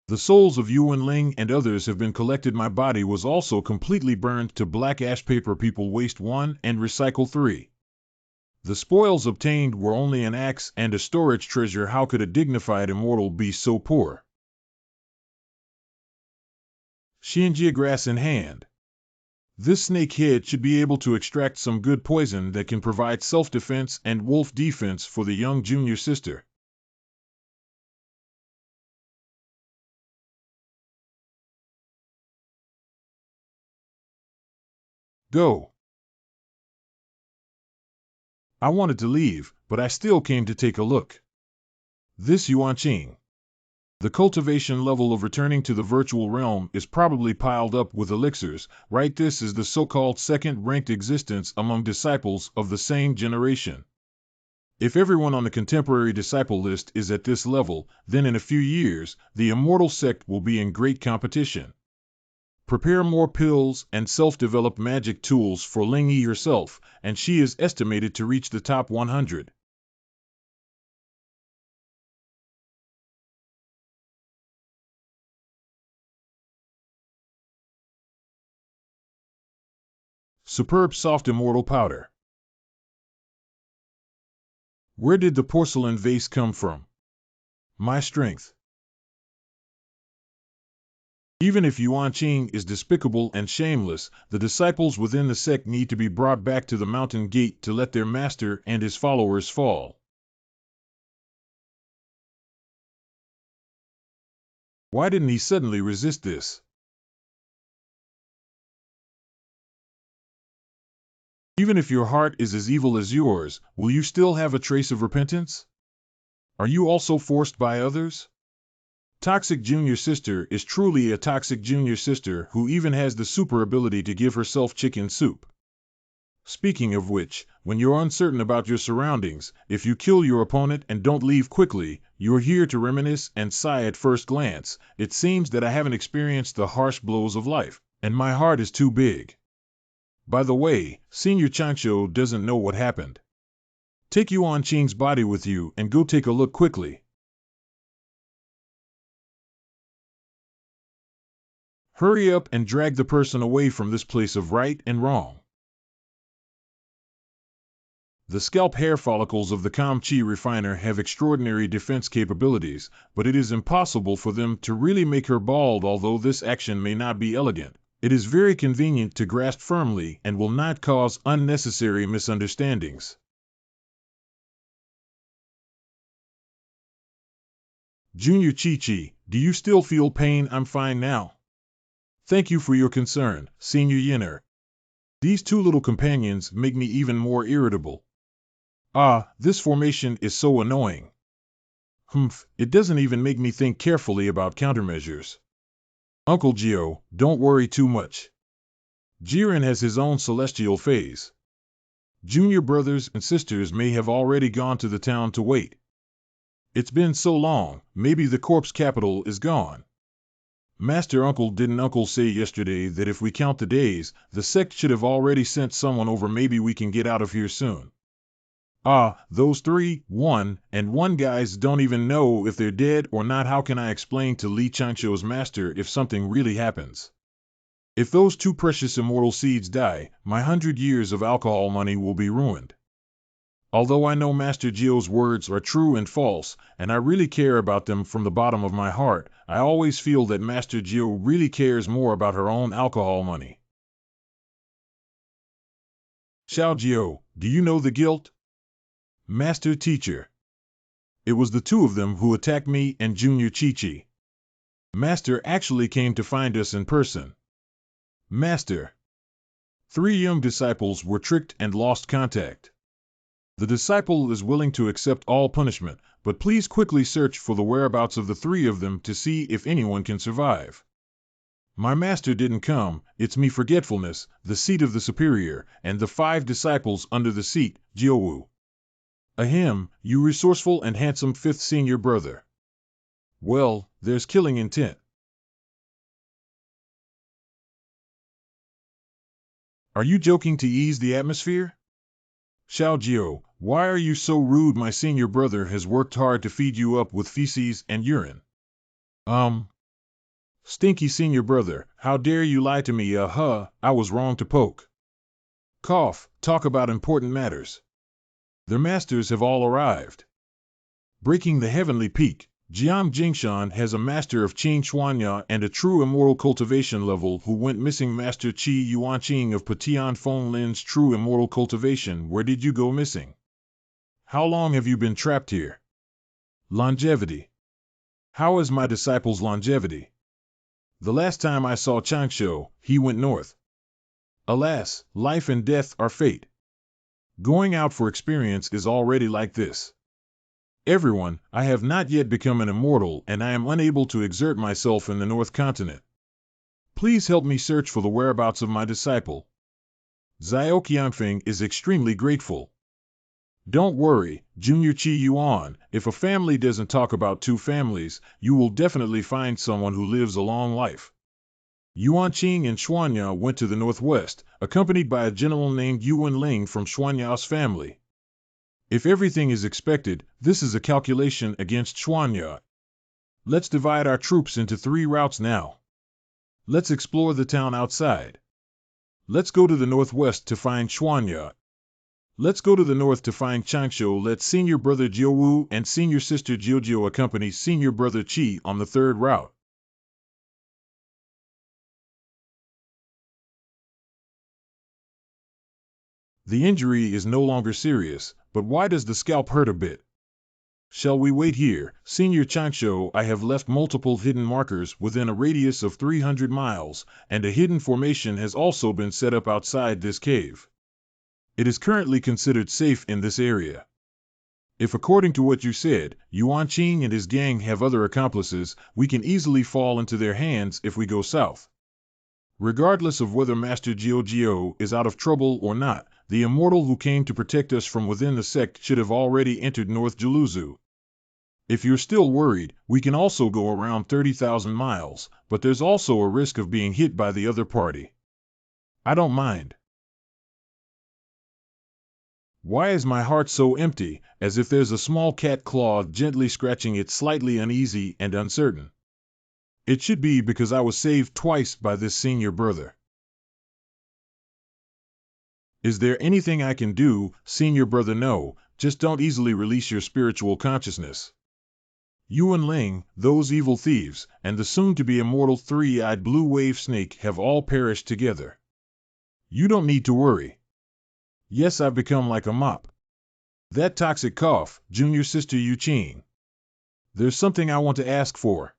The souls of Yuan Ling and others have been collected. My body was also completely burned to black ash. Paper people waste 1 and recycle 3. The spoils obtained were only an axe and a storage treasure. How could a dignified immortal be so poor? Shinjia grass in hand. This snake head should be able to extract some good poison that can provide self-defense and wolf defense for the young junior sister. Go. I wanted to leave, but I still came to take a look. This Yuanqing. The cultivation level of returning to the virtual realm is probably piled up with elixirs, right? This is the so-called second-ranked existence among disciples of the same generation. If everyone on the contemporary disciple list is at this level, then in a few years, the immortal sect will be in great competition. Prepare more pills and self-developed magic tools for Ling Yi herself, and she is estimated to reach the top 100. Superb soft immortal powder. Where did the porcelain vase come from? My strength. Even if Yuanqing is despicable and shameless, the disciples within the sect need to be brought back to the mountain gate to let their master and his followers fall. Why didn't he suddenly resist this? Even if your heart is as evil as yours, will you still have a trace of repentance? Are you also forced by others? Toxic junior sister is truly a toxic junior sister who even has the super ability to give herself chicken soup. Speaking of which, when you're uncertain about your surroundings, if you kill your opponent and don't leave quickly, you're here to reminisce and sigh at first glance. It seems that I haven't experienced the harsh blows of life, and my heart is too big. By the way, Senior Chancho doesn't know what happened. Take Yuanqing's body with you and go take a look quickly. Hurry up and drag the person away from this place of right and wrong. The scalp hair follicles of the Chi refiner have extraordinary defense capabilities, but it is impossible for them to really make her bald. Although this action may not be elegant, it is very convenient to grasp firmly and will not cause unnecessary misunderstandings. Junior Chi-Chi, do you still feel pain? I'm fine now. Thank you for your concern, Senior Yinner. These two little companions make me even more irritable. Ah, this formation is so annoying. It doesn't even make me think carefully about countermeasures. Uncle Gio, don't worry too much. Jiren has his own celestial phase. Junior brothers and sisters may have already gone to the town to wait. It's been so long, maybe the corpse capital is gone. Master Uncle, didn't Uncle say yesterday that if we count the days, the sect should have already sent someone over? Maybe we can get out of here soon. Ah, those 3, 1, and 1 guys don't even know if they're dead or not. How can I explain to Li Chancho's master if something really happens? If those 2 precious immortal seeds die, my 100 years of alcohol money will be ruined. Although I know Master Gio's words are true and false, and I really care about them from the bottom of my heart, I always feel that Master Gio really cares more about her own alcohol money. Xiao Gio, do you know the guilt? Master Teacher. It was the 2 of them who attacked me and Junior Chi-Chi. Master actually came to find us in person. Master. 3 young disciples were tricked and lost contact. The disciple is willing to accept all punishment, but please quickly search for the whereabouts of the 3 of them to see if anyone can survive. My master didn't come, it's me, forgetfulness, the seat of the superior, and the 5 disciples under the seat, Jiowu. Ahem, you resourceful and handsome 5th senior brother. Well, there's killing intent. Are you joking to ease the atmosphere? Xiao Jio, why are you so rude? My senior brother has worked hard to feed you up with feces and urine. Stinky senior brother, how dare you lie to me? I was wrong to poke. Cough, talk about important matters. Their masters have all arrived. Breaking the heavenly peak, Jiang Jingshan has a master of Qing Xuanya and a true immortal cultivation level who went missing. Master Qi Yuanqing of Patian Feng Lin's true immortal cultivation. Where did you go missing? How long have you been trapped here? Longevity. How is my disciple's longevity? The last time I saw Changsho, he went north. Alas, life and death are fate. Going out for experience is already like this. Everyone, I have not yet become an immortal and I am unable to exert myself in the North Continent. Please help me search for the whereabouts of my disciple. Xiaoqiangfeng is extremely grateful. Don't worry, Junior Qi Yuan, if a family doesn't talk about two families, you will definitely find someone who lives a long life. Yuan Qing and Xuanya went to the northwest, accompanied by a general named Yuan Ling from Xuanya's family. If everything is expected, this is a calculation against Xuanya. Let's divide our troops into 3 routes now. Let's explore the town outside. Let's go to the northwest to find Xuanya. Let's go to the north to find Changshu. Let senior brother Jiuwu and senior sister Jiujiu accompany senior brother Qi on the 3rd route. The injury is no longer serious, but why does the scalp hurt a bit? Shall we wait here, Senior Changshu? I have left multiple hidden markers within a radius of 300 miles, and a hidden formation has also been set up outside this cave. It is currently considered safe in this area. If according to what you said, Yuan Qing and his gang have other accomplices, we can easily fall into their hands if we go south. Regardless of whether Master Jiu is out of trouble or not, the immortal who came to protect us from within the sect should have already entered North Baluzu. If you're still worried, we can also go around 30,000 miles, but there's also a risk of being hit by the other party. I don't mind. Why is my heart so empty, as if there's a small cat claw gently scratching it, slightly uneasy and uncertain? It should be because I was saved twice by this senior brother. Is there anything I can do, senior brother? No, just don't easily release your spiritual consciousness. Yuan Ling, those evil thieves, and the soon-to-be immortal 3-eyed blue wave snake have all perished together. You don't need to worry. Yes, I've become like a mop. That toxic cough, junior sister Yu Qing. There's something I want to ask for.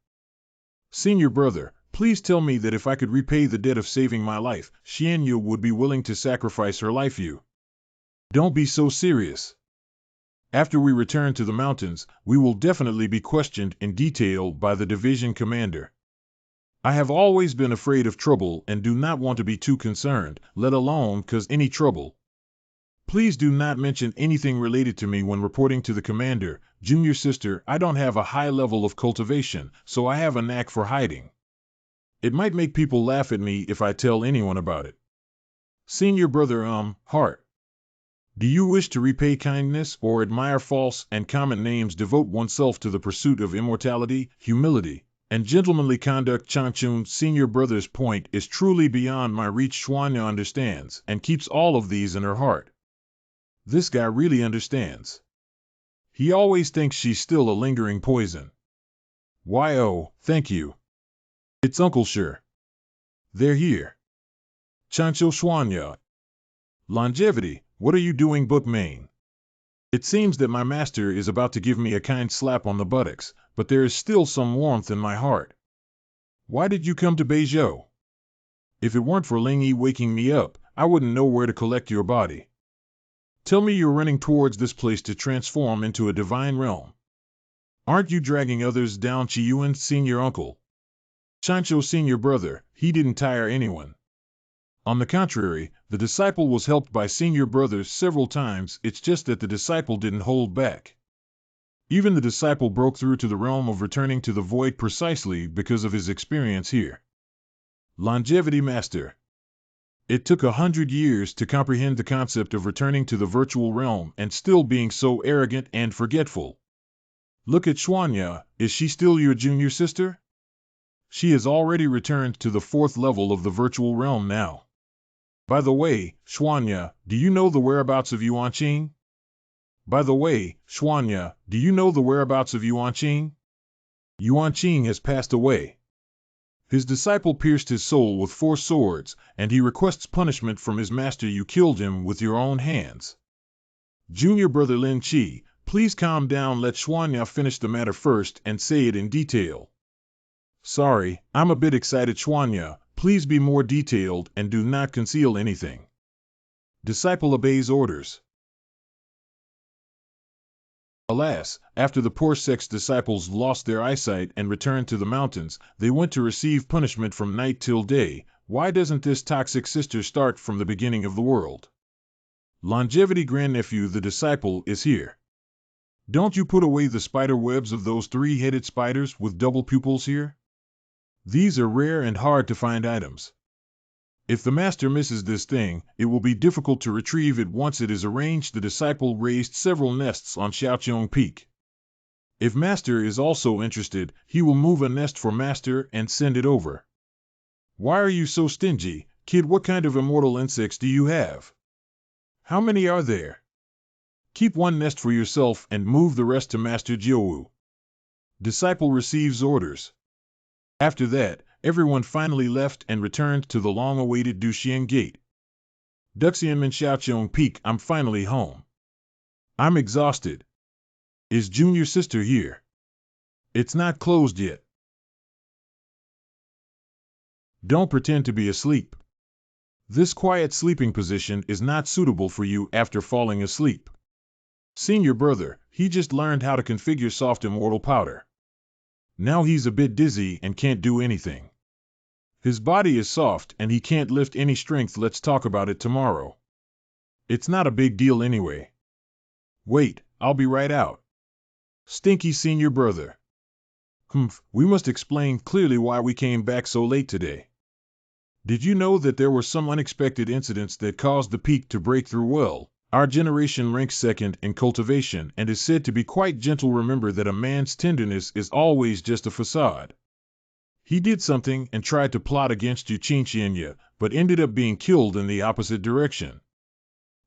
Senior brother, please tell me that if I could repay the debt of saving my life, Xianyu would be willing to sacrifice her life. You. Don't be so serious. After we return to the mountains, we will definitely be questioned in detail by the division commander. I have always been afraid of trouble and do not want to be too concerned, let alone cause any trouble. Please do not mention anything related to me when reporting to the commander. Junior sister, I don't have a high level of cultivation, so I have a knack for hiding. It might make people laugh at me if I tell anyone about it. Senior brother, heart. Do you wish to repay kindness or admire false and common names? Devote oneself to the pursuit of immortality, humility, and gentlemanly conduct. Changchun, senior brother's point is truly beyond my reach. Xuanya understands and keeps all of these in her heart. This guy really understands. He always thinks she's still a lingering poison. Why, oh, thank you. It's Uncle Sure. They're here. Chancho Xuanya. Longevity, what are you doing, Bookmane? It seems that my master is about to give me a kind slap on the buttocks, but there is still some warmth in my heart. Why did you come to Beizhou? If it weren't for Ling Yi waking me up, I wouldn't know where to collect your body. Tell me you're running towards this place to transform into a divine realm. Aren't you dragging others down? Qiyuan, senior uncle. Chancho, senior brother, he didn't tire anyone. On the contrary, the disciple was helped by senior brothers several times. It's just that the disciple didn't hold back. Even the disciple broke through to the realm of returning to the void precisely because of his experience here. Longevity master. It took 100 years to comprehend the concept of returning to the virtual realm and still being so arrogant and forgetful. Look at Xuanya, is she still your junior sister? She has already returned to the 4th level of the virtual realm now. By the way, Xuanya, do you know the whereabouts of Yuan Qing? By the way, Xuanya, do you know the whereabouts of Yuan Qing? Yuan Qing has passed away. His disciple pierced his soul with 4 swords, and he requests punishment from his master. You killed him with your own hands. Junior brother Lin Qi, please calm down. Let Xuanya finish the matter first and say it in detail. Sorry, I'm a bit excited. Xuanya, please be more detailed and do not conceal anything. Disciple obeys orders. Alas, after the poor Sect's disciples lost their eyesight and returned to the mountains, they went to receive punishment from night till day. Why doesn't this toxic sister start from the beginning of the world? Longevity grandnephew, the disciple, is here. Don't you put away the spider webs of those three-headed spiders with double pupils here? These are rare and hard to find items. If the master misses this thing, it will be difficult to retrieve it once it is arranged. The disciple raised several nests on Xiaoqiong Peak. If master is also interested, he will move a nest for master and send it over. Why are you so stingy, kid? What kind of immortal insects do you have? How many are there? Keep one nest for yourself and move the rest to Master Jiaowu. Disciple receives orders. After that, everyone finally left and returned to the long-awaited Duxian Gate. Duxianmen Xiaoqiong Peak, I'm finally home. I'm exhausted. Is junior sister here? It's not closed yet. Don't pretend to be asleep. This quiet sleeping position is not suitable for you after falling asleep. Senior brother, he just learned how to configure soft immortal powder. Now he's a bit dizzy and can't do anything. His body is soft and he can't lift any strength. Let's talk about it tomorrow. It's not a big deal anyway. Wait, I'll be right out. Stinky senior brother. We must explain clearly why we came back so late today. Did you know that there were some unexpected incidents that caused the peak to break through? Well, our generation ranks second in cultivation and is said to be quite gentle. Remember that a man's tenderness is always just a facade. He did something and tried to plot against you, Qinqianya, but ended up being killed in the opposite direction.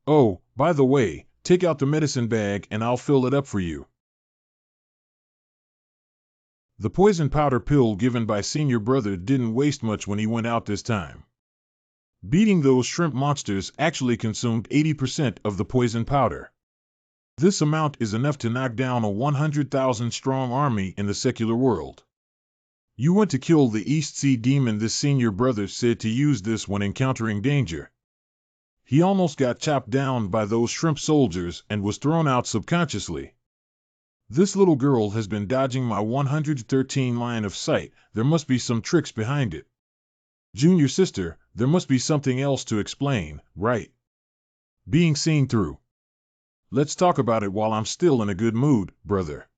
Oh, by the way, take out the medicine bag and I'll fill it up for you. The poison powder pill given by senior brother didn't waste much when he went out this time. Beating those shrimp monsters actually consumed 80% of the poison powder. This amount is enough to knock down a 100,000 strong army in the secular world. You want to kill the East Sea demon. This senior brother said to use this when encountering danger. He almost got chopped down by those shrimp soldiers and was thrown out subconsciously. This little girl has been dodging my 113 line of sight. There must be some tricks behind it. Junior sister, there must be something else to explain, right? Being seen through. Let's talk about it while I'm still in a good mood, brother.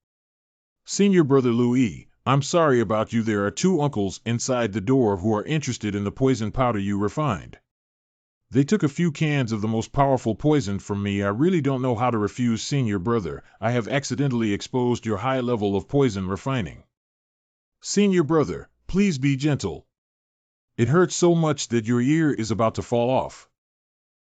Senior brother Louis, I'm sorry about you. There are two uncles inside the door who are interested in the poison powder you refined. They took a few cans of the most powerful poison from me. I really don't know how to refuse. Senior brother, I have accidentally exposed your high level of poison refining. Senior brother, please be gentle. It hurts so much that your ear is about to fall off.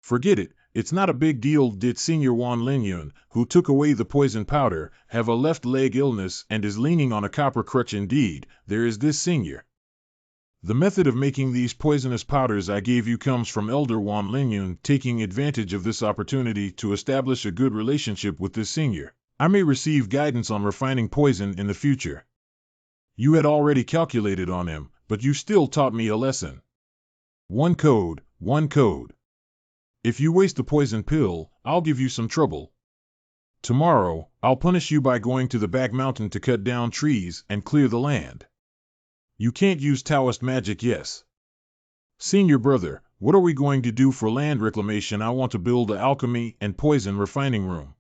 Forget it, it's not a big deal. Did Senior Wan Linyun, who took away the poison powder, have a left leg illness and is leaning on a copper crutch? Indeed, there is this senior. The method of making these poisonous powders I gave you comes from Elder Wan Linyun. Taking advantage of this opportunity to establish a good relationship with this senior, I may receive guidance on refining poison in the future. You had already calculated on him, but you still taught me a lesson. One code, one code. If you waste the poison pill, I'll give you some trouble. Tomorrow, I'll punish you by going to the back mountain to cut down trees and clear the land. You can't use Taoist magic, yes. Senior brother, what are we going to do for land reclamation? I want to build an alchemy and poison refining room.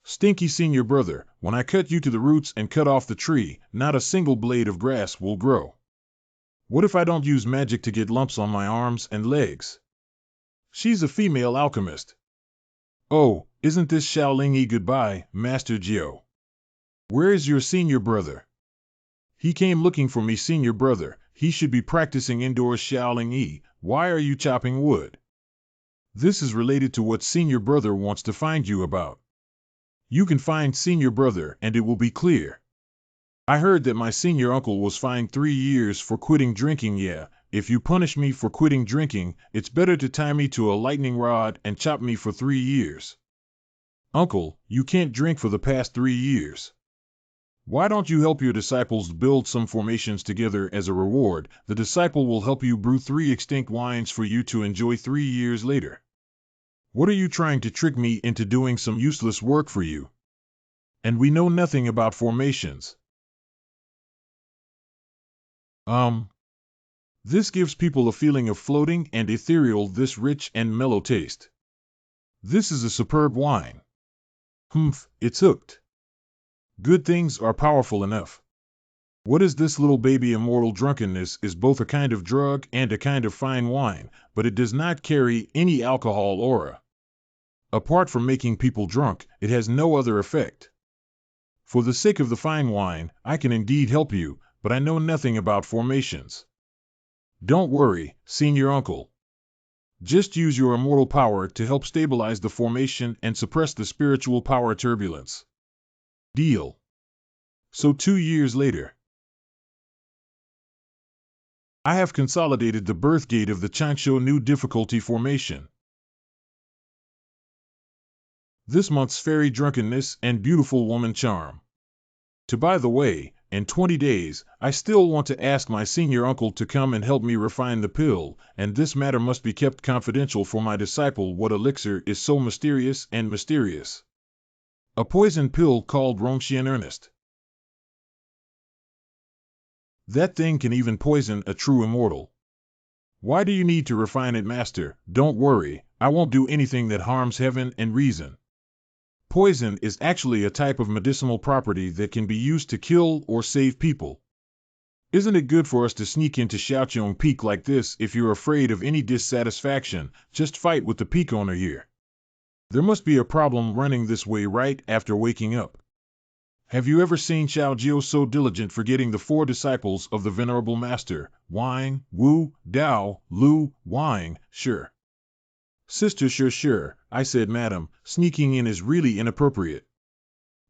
Stinky senior brother, when I cut you to the roots and cut off the tree, not a single blade of grass will grow. What if I don't use magic to get lumps on my arms and legs? She's a female alchemist. Oh, isn't this Shaoling Yi? Goodbye, Master Jiao. Where is your senior brother? He came looking for me. Senior brother, he should be practicing indoors. Shaoling Yi, why are you chopping wood? This is related to what senior brother wants to find you about. You can find senior brother and it will be clear. I heard that my senior uncle was fined 3 years for quitting drinking. Yeah, if you punish me for quitting drinking, it's better to tie me to a lightning rod and chop me for 3 years. Uncle, you can't drink for the past 3 years. Why don't you help your disciples build some formations together as a reward? The disciple will help you brew 3 extinct wines for you to enjoy 3 years later. What are you trying to trick me into doing some useless work for you? And we know nothing about formations. This gives people a feeling of floating and ethereal, this rich and mellow taste. This is a superb wine. It's hooked. Good things are powerful enough. What is this little baby? Immortal drunkenness is both a kind of drug and a kind of fine wine, but it does not carry any alcohol aura. Apart from making people drunk, it has no other effect. For the sake of the fine wine, I can indeed help you, but I know nothing about formations. Don't worry, senior uncle. Just use your immortal power to help stabilize the formation and suppress the spiritual power turbulence. Deal. So 2 years later, I have consolidated the birth gate of the Chancho New Difficulty formation. This month's fairy drunkenness and beautiful woman charm. By the way, in 20 days, I still want to ask my senior uncle to come and help me refine the pill, and this matter must be kept confidential for my disciple. What elixir is so mysterious and mysterious? A poison pill called Romshian Ernest. That thing can even poison a true immortal. Why do you need to refine it, master? Don't worry, I won't do anything that harms heaven and reason. Poison is actually a type of medicinal property that can be used to kill or save people. Isn't it good for us to sneak into Xiaoqiong Peak like this? If you're afraid of any dissatisfaction, just fight with the peak owner here. There must be a problem running this way right after waking up. Have you ever seen Xiao Jiao so diligent forgetting the 4 disciples of the Venerable Master? Wang, Wu, Dao, Lu, Wang, sure. Sister, sure, I said, madam, sneaking in is really inappropriate.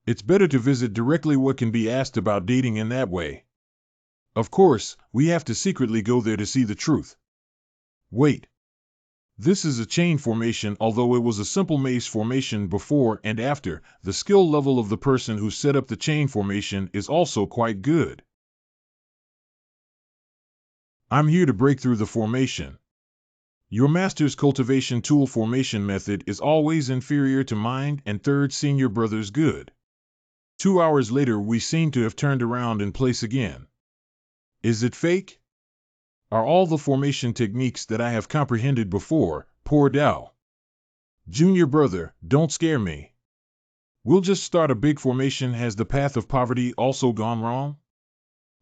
It's better to visit directly. What can be asked about dating in that way? Of course, we have to secretly go there to see the truth. Wait. This is a chain formation. Although it was a simple maze formation before and after, the skill level of the person who set up the chain formation is also quite good. I'm here to break through the formation. Your master's cultivation tool formation method is always inferior to mine and third senior brother's good. 2 hours later, we seem to have turned around in place again. Is it fake? Are all the formation techniques that I have comprehended before? Poor Dao. Junior brother, don't scare me. We'll just start a big formation. Has the path of poverty also gone wrong?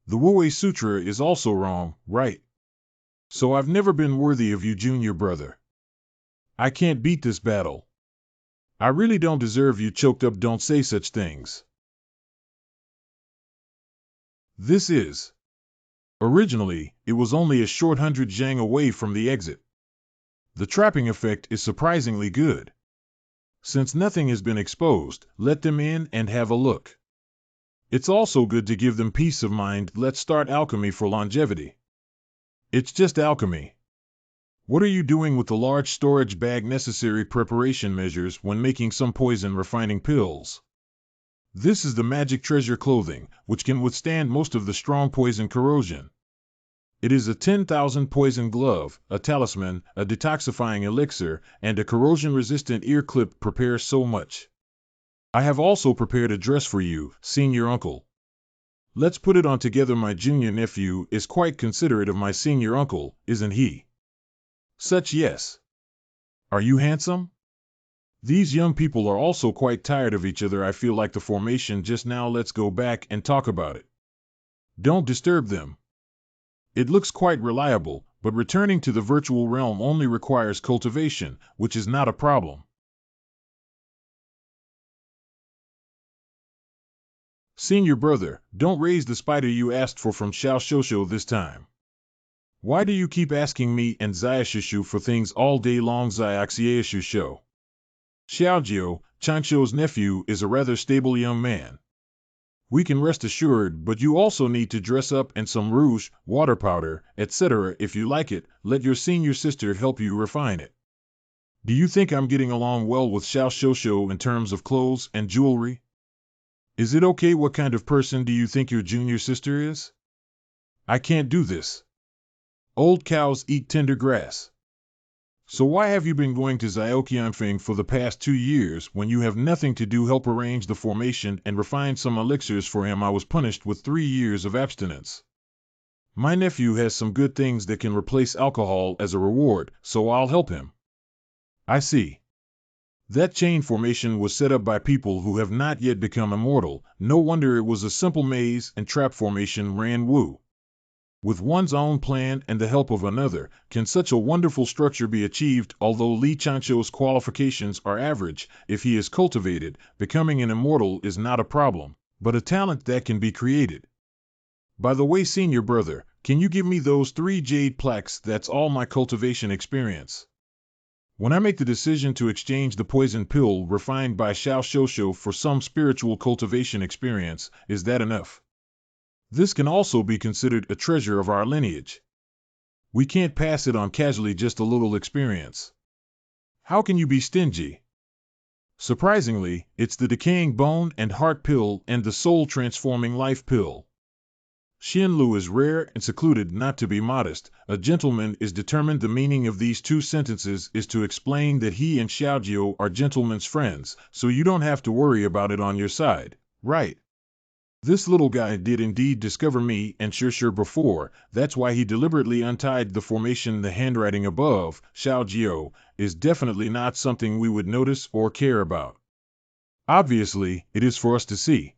The Wu-Wei Sutra is also wrong, right? So I've never been worthy of you, junior brother. I can't beat this battle. I really don't deserve you. Choked up, don't say such things. This is. Originally, it was only a short 100 zhang away from the exit. The trapping effect is surprisingly good. Since nothing has been exposed, let them in and have a look. It's also good to give them peace of mind. Let's start alchemy for longevity. It's just alchemy. What are you doing with the large storage bag? Necessary preparation measures when making some poison refining pills. This is the magic treasure clothing, which can withstand most of the strong poison corrosion. It is a 10,000 poison glove, a talisman, a detoxifying elixir, and a corrosion-resistant ear clip. Prepare so much. I have also prepared a dress for you, senior uncle. Let's put it on together. My junior nephew is quite considerate of my senior uncle, isn't he? Such yes. Are you handsome? These young people are also quite tired of each other. I feel like the formation just now. Let's go back and talk about it. Don't disturb them. It looks quite reliable, but returning to the virtual realm only requires cultivation, which is not a problem. Senior brother, don't raise the spider you asked for from Xiao Shosho this time. Why do you keep asking me and Xiaoshishu for things all day long? Xiaoxiaoshu. Xiaojiao, Chancho's nephew, is a rather stable young man. We can rest assured, but you also need to dress up and some rouge, water powder, etc. If you like it, let your senior sister help you refine it. Do you think I'm getting along well with Xiao Shosho in terms of clothes and jewelry? Is it okay? What kind of person do you think your junior sister is? I can't do this. Old cows eat tender grass. So why have you been going to Xiaoqianfeng for the past 2 years when you have nothing to do help arrange the formation and refine some elixirs for him? I was punished with 3 years of abstinence. My nephew has some good things that can replace alcohol as a reward, so I'll help him. I see. That chain formation was set up by people who have not yet become immortal. No wonder it was a simple maze and trap formation. Ran Wu. With one's own plan and the help of another, can such a wonderful structure be achieved? Although Li Chancho's qualifications are average, if he is cultivated, becoming an immortal is not a problem, but a talent that can be created. By the way, senior brother, can you give me those 3 jade plaques? That's all my cultivation experience. When I make the decision to exchange the poison pill refined by Xiao Shosho for some spiritual cultivation experience, is that enough? This can also be considered a treasure of our lineage. We can't pass it on casually, just a little experience. How can you be stingy? Surprisingly, it's the decaying bone and heart pill and the soul transforming life pill. Xianlu is rare and secluded, not to be modest. A gentleman is determined. The meaning of these 2 sentences is to explain that he and Xiaojiu are gentlemen's friends, so you don't have to worry about it on your side, right? This little guy did indeed discover me and Sure before, that's why he deliberately untied the formation. The handwriting above, Xiaojiu, is definitely not something we would notice or care about. Obviously, it is for us to see.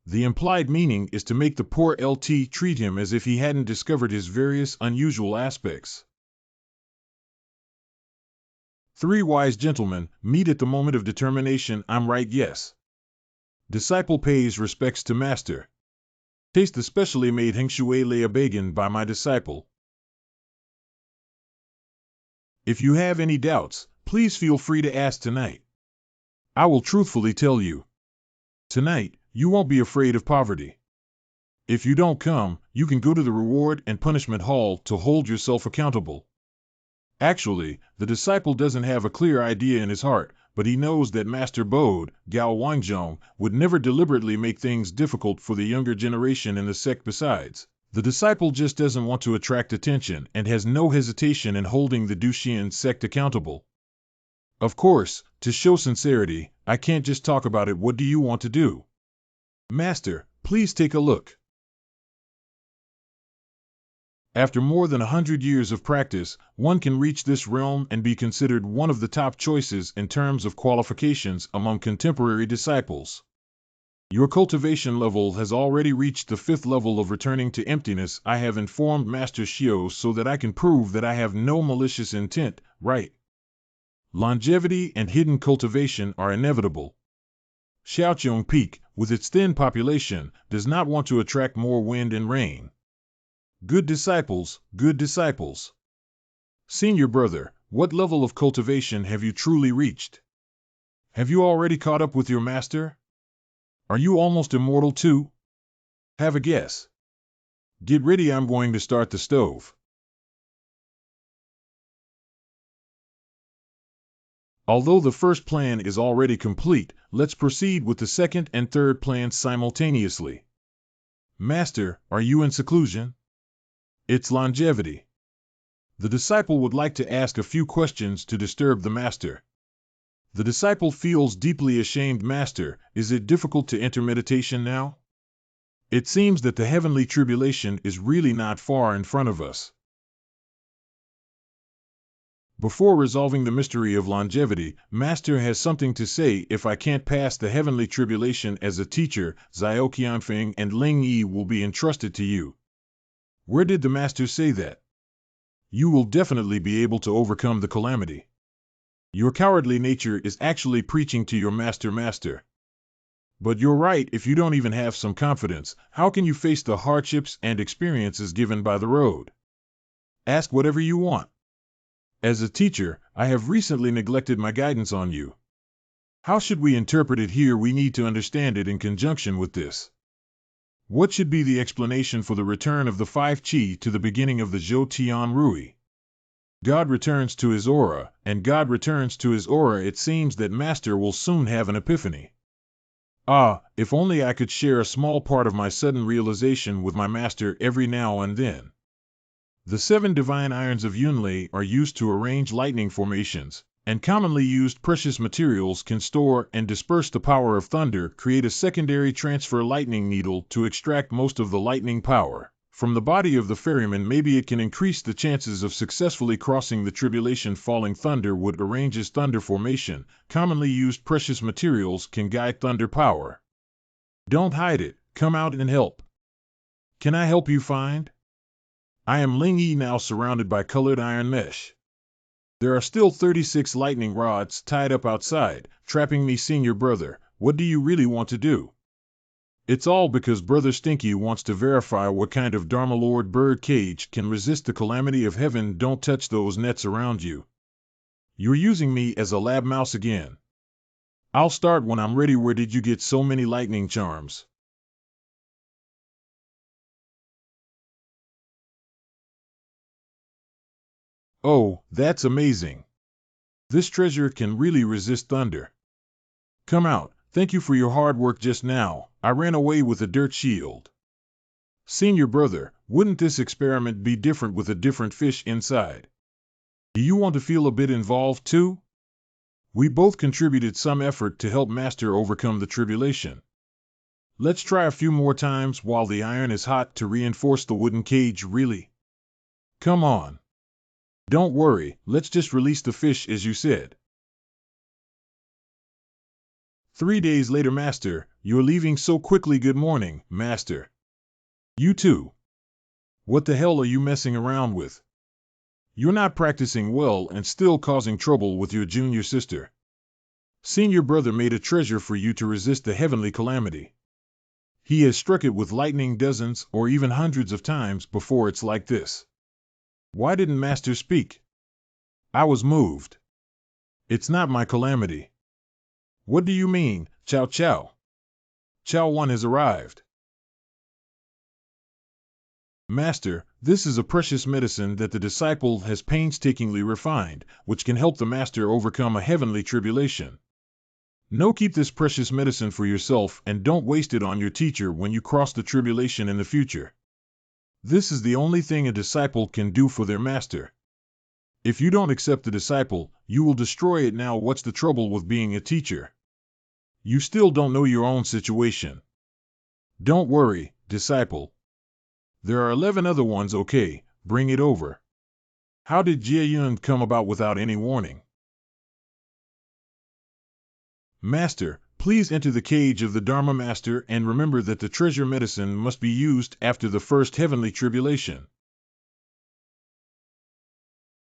The implied meaning is to make the poor LT treat him as if he hadn't discovered his various unusual aspects. 3 wise gentlemen meet at the moment of determination. I'm right, yes. Disciple pays respects to master. Taste the specially made Hengshui Lea Bacon by my disciple. If you have any doubts, please feel free to ask tonight. I will truthfully tell you. Tonight, you won't be afraid of poverty. If you don't come, you can go to the reward and punishment hall to hold yourself accountable. Actually, the disciple doesn't have a clear idea in his heart, but he knows that Master Bode, Gao Wangzhong, would never deliberately make things difficult for the younger generation in the sect. Besides, the disciple just doesn't want to attract attention and has no hesitation in holding the Duxian sect accountable. Of course, to show sincerity, I can't just talk about it. What do you want to do? Master, please take a look. After more than 100 years of practice, one can reach this realm and be considered one of the top choices in terms of qualifications among contemporary disciples. Your cultivation level has already reached the 5th level of returning to emptiness. I have informed Master Xiao so that I can prove that I have no malicious intent, right? Longevity and hidden cultivation are inevitable. Xiaoqiang Peak, with its thin population, does not want to attract more wind and rain. Good disciples, good disciples. Senior brother, what level of cultivation have you truly reached? Have you already caught up with your master? Are you almost immortal too? Have a guess. Get ready, I'm going to start the stove. Although the first plan is already complete, let's proceed with the second and third plans simultaneously. Master, are you in seclusion? It's longevity. The disciple would like to ask a few questions to disturb the master. The disciple feels deeply ashamed. Master, is it difficult to enter meditation now? It seems that the heavenly tribulation is really not far in front of us. Before resolving the mystery of longevity, Master has something to say. If I can't pass the heavenly tribulation as a teacher, Xiaoqianfeng and Ling Yi will be entrusted to you. Where did the Master say that? You will definitely be able to overcome the calamity. Your cowardly nature is actually preaching to your master. But you're right, if you don't even have some confidence, how can you face the hardships and experiences given by the road? Ask whatever you want. As a teacher, I have recently neglected my guidance on you. How should we interpret it here? We need to understand it in conjunction with this. What should be the explanation for the return of the 5 Qi to the beginning of the Zhou Tian Rui? God returns to his aura, and God returns to his aura. It seems that Master will soon have an epiphany. Ah, if only I could share a small part of my sudden realization with my Master every now and then. The 7 divine irons of Yunlei are used to arrange lightning formations, and commonly used precious materials can store and disperse the power of thunder, create a secondary transfer lightning needle to extract most of the lightning power from the body of the ferryman. Maybe it can increase the chances of successfully crossing the tribulation. Falling thunder would arranges thunder formation. Commonly used precious materials can guide thunder power. Don't hide it, come out and help. Can I help you find? I am Ling Yi, now surrounded by colored iron mesh. There are still 36 lightning rods tied up outside, trapping me. Senior brother, what do you really want to do? It's all because Brother Stinky wants to verify what kind of Dharma Lord bird cage can resist the calamity of heaven. Don't touch those nets around you. You're using me as a lab mouse again. I'll start when I'm ready. Where did you get so many lightning charms? Oh, that's amazing. This treasure can really resist thunder. Come out. Thank you for your hard work just now. I ran away with a dirt shield. Senior brother, wouldn't this experiment be different with a different fish inside? Do you want to feel a bit involved too? We both contributed some effort to help Master overcome the tribulation. Let's try a few more times while the iron is hot to reinforce the wooden cage. Really? Come on. Don't worry, let's just release the fish as you said. 3 days later. Master, you're leaving so quickly. Good morning, Master. You too. What the hell are you messing around with? You're not practicing well and still causing trouble with your junior sister. Senior brother made a treasure for you to resist the heavenly calamity. He has struck it with lightning dozens or even hundreds of times before. It's like this. Why didn't Master speak? I was moved. It's not my calamity. What do you mean, Chow Chow? Chow 1 has arrived. Master, this is a precious medicine that the disciple has painstakingly refined, which can help the Master overcome a heavenly tribulation. No, keep this precious medicine for yourself and don't waste it on your teacher when you cross the tribulation in the future. This is the only thing a disciple can do for their master. If you don't accept the disciple, you will destroy it. Now, what's the trouble with being a teacher? You still don't know your own situation. Don't worry, disciple. There are 11 other ones. Okay, bring it over. How did Jie Yun come about without any warning? Master, please enter the cage of the Dharma Master and remember that the treasure medicine must be used after the first heavenly tribulation.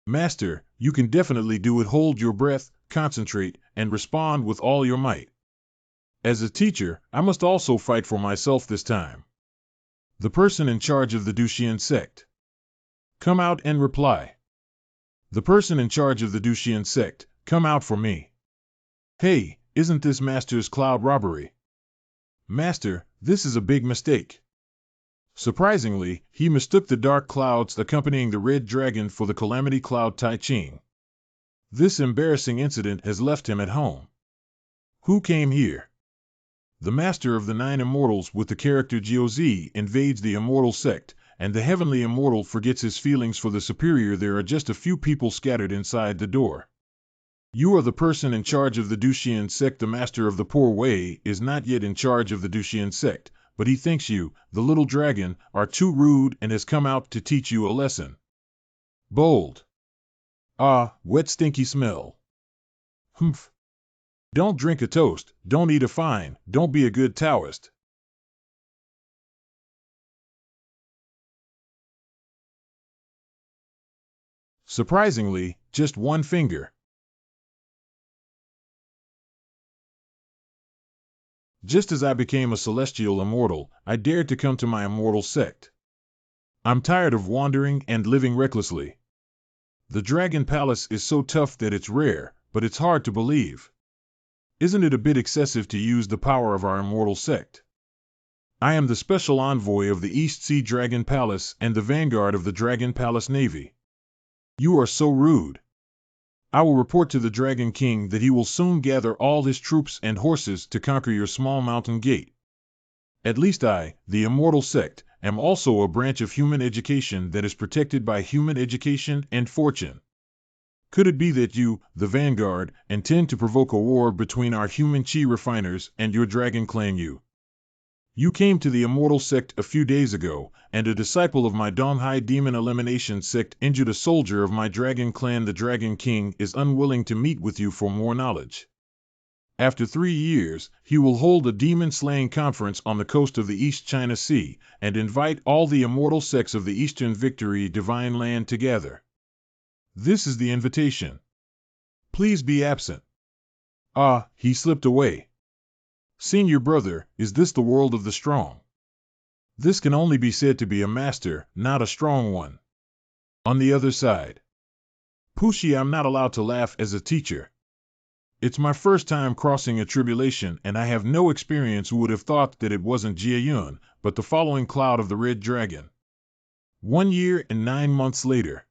Master, you can definitely do it. Hold your breath, concentrate, and respond with all your might. As a teacher, I must also fight for myself this time. The person in charge of the Duxian sect. Come out and reply. The person in charge of the Duxian sect, come out for me. Hey, isn't this Master's cloud robbery? Master, this is a big mistake. Surprisingly, he mistook the dark clouds accompanying the red dragon for the calamity cloud Tai Ching. This embarrassing incident has left him at home. Who came here? The Master of the 9 Immortals with the character Jiu-Zi invades the Immortal Sect, and the Heavenly Immortal forgets his feelings for the superior. There are just a few people scattered inside the door. You are the person in charge of the Duxian sect. The Master of the Poor Way is not yet in charge of the Duxian sect, but he thinks you, the little dragon, are too rude and has come out to teach you a lesson. Bold. Ah, wet stinky smell. Humph. Don't drink a toast, don't eat a fine, don't be a good Taoist. Surprisingly, just one finger. Just as I became a celestial immortal, I dared to come to my immortal sect. I'm tired of wandering and living recklessly. The Dragon Palace is so tough that it's rare, but it's hard to believe. Isn't it a bit excessive to use the power of our immortal sect? I am the special envoy of the East Sea Dragon Palace and the vanguard of the Dragon Palace Navy. You are so rude. I will report to the Dragon King that he will soon gather all his troops and horses to conquer your small mountain gate. At least I, the immortal sect, am also a branch of human education that is protected by human education and fortune. Could it be that you, the vanguard, intend to provoke a war between our human chi refiners and your dragon clan you? You came to the immortal sect a few days ago, and a disciple of my Donghai demon elimination sect injured a soldier of my dragon clan. The Dragon King is unwilling to meet with you for more knowledge. After 3 years, he will hold a demon-slaying conference on the coast of the East China Sea, and invite all the immortal sects of the Eastern Victory Divine Land together. This is the invitation. Please be absent. Ah, he slipped away. Senior brother, is this the world of the strong? This can only be said to be a master, not a strong one. On the other side. Pushi, I'm not allowed to laugh as a teacher. It's my first time crossing a tribulation, and I have no experience. Who would have thought that it wasn't Jiayun, but the following cloud of the Red Dragon? 1 year and 9 months later.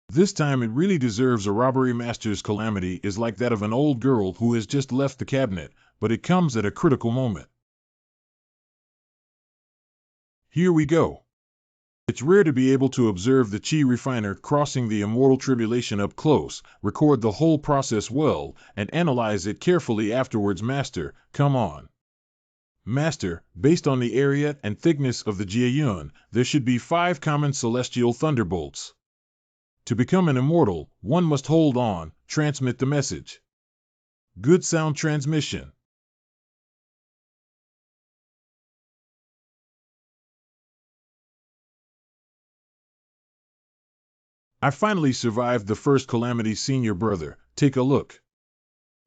This time it really deserves a robbery. Master's calamity is like that of an old girl who has just left the cabinet, but it comes at a critical moment. Here we go. It's rare to be able to observe the chi refiner crossing the immortal tribulation up close, record the whole process well, and analyze it carefully afterwards. Master, come on. Master, based on the area and thickness of the Jiayun, there should be 5 common celestial thunderbolts. To become an immortal, one must hold on, transmit the message. Good sound transmission. I finally survived the first calamity. Senior brother, take a look.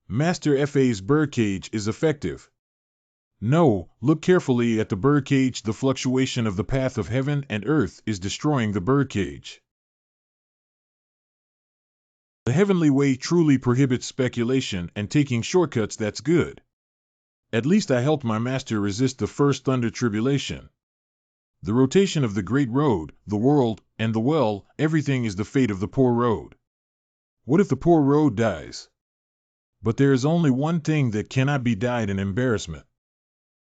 Master FA's birdcage is effective. No, look carefully at the birdcage. The fluctuation of the path of heaven and earth is destroying the birdcage. The heavenly way truly prohibits speculation and taking shortcuts. That's good. At least I helped my master resist the first thunder tribulation. The rotation of the great road, the world, and the well, everything is the fate of the poor road. What if the poor road dies? But there is only one thing that cannot be died: an embarrassment.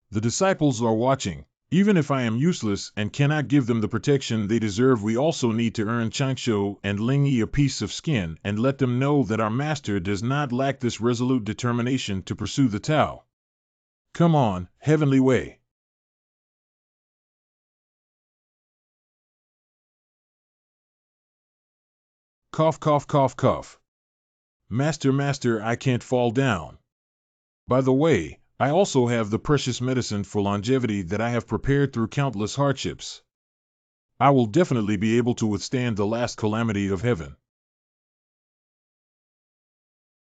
The disciples are watching. Even if I am useless and cannot give them the protection they deserve, we also need to earn Changsho and Lingyi a piece of skin and let them know that our master does not lack this resolute determination to pursue the Tao. Come on, heavenly way. Cough, cough, cough, cough. Master, I can't fall down. By the way, I also have the precious medicine for longevity that I have prepared through countless hardships. I will definitely be able to withstand the last calamity of heaven.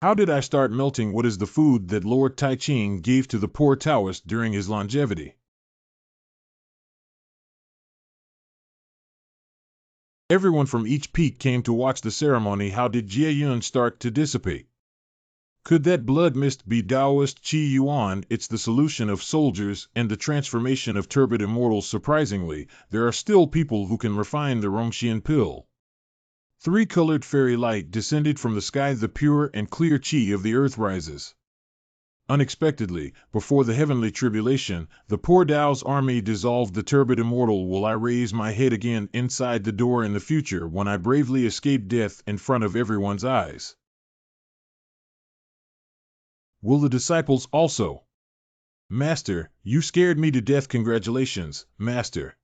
How did I start melting? What is the food that Lord Taiching gave to the poor Taoist during his longevity? Everyone from each peak came to watch the ceremony. How did Jiayun start to dissipate? Could that blood mist be Taoist Qi Yuan? It's the solution of soldiers and the transformation of turbid immortals. Surprisingly, there are still people who can refine the Rongxian pill. 3-colored fairy light descended from the sky. The pure and clear Qi of the earth rises. Unexpectedly, before the heavenly tribulation, the poor Tao's army dissolved. The turbid immortal. Will I raise my head again inside the door in the future when I bravely escape death in front of everyone's eyes? Will the disciples also? Master, you scared me to death. Congratulations, Master.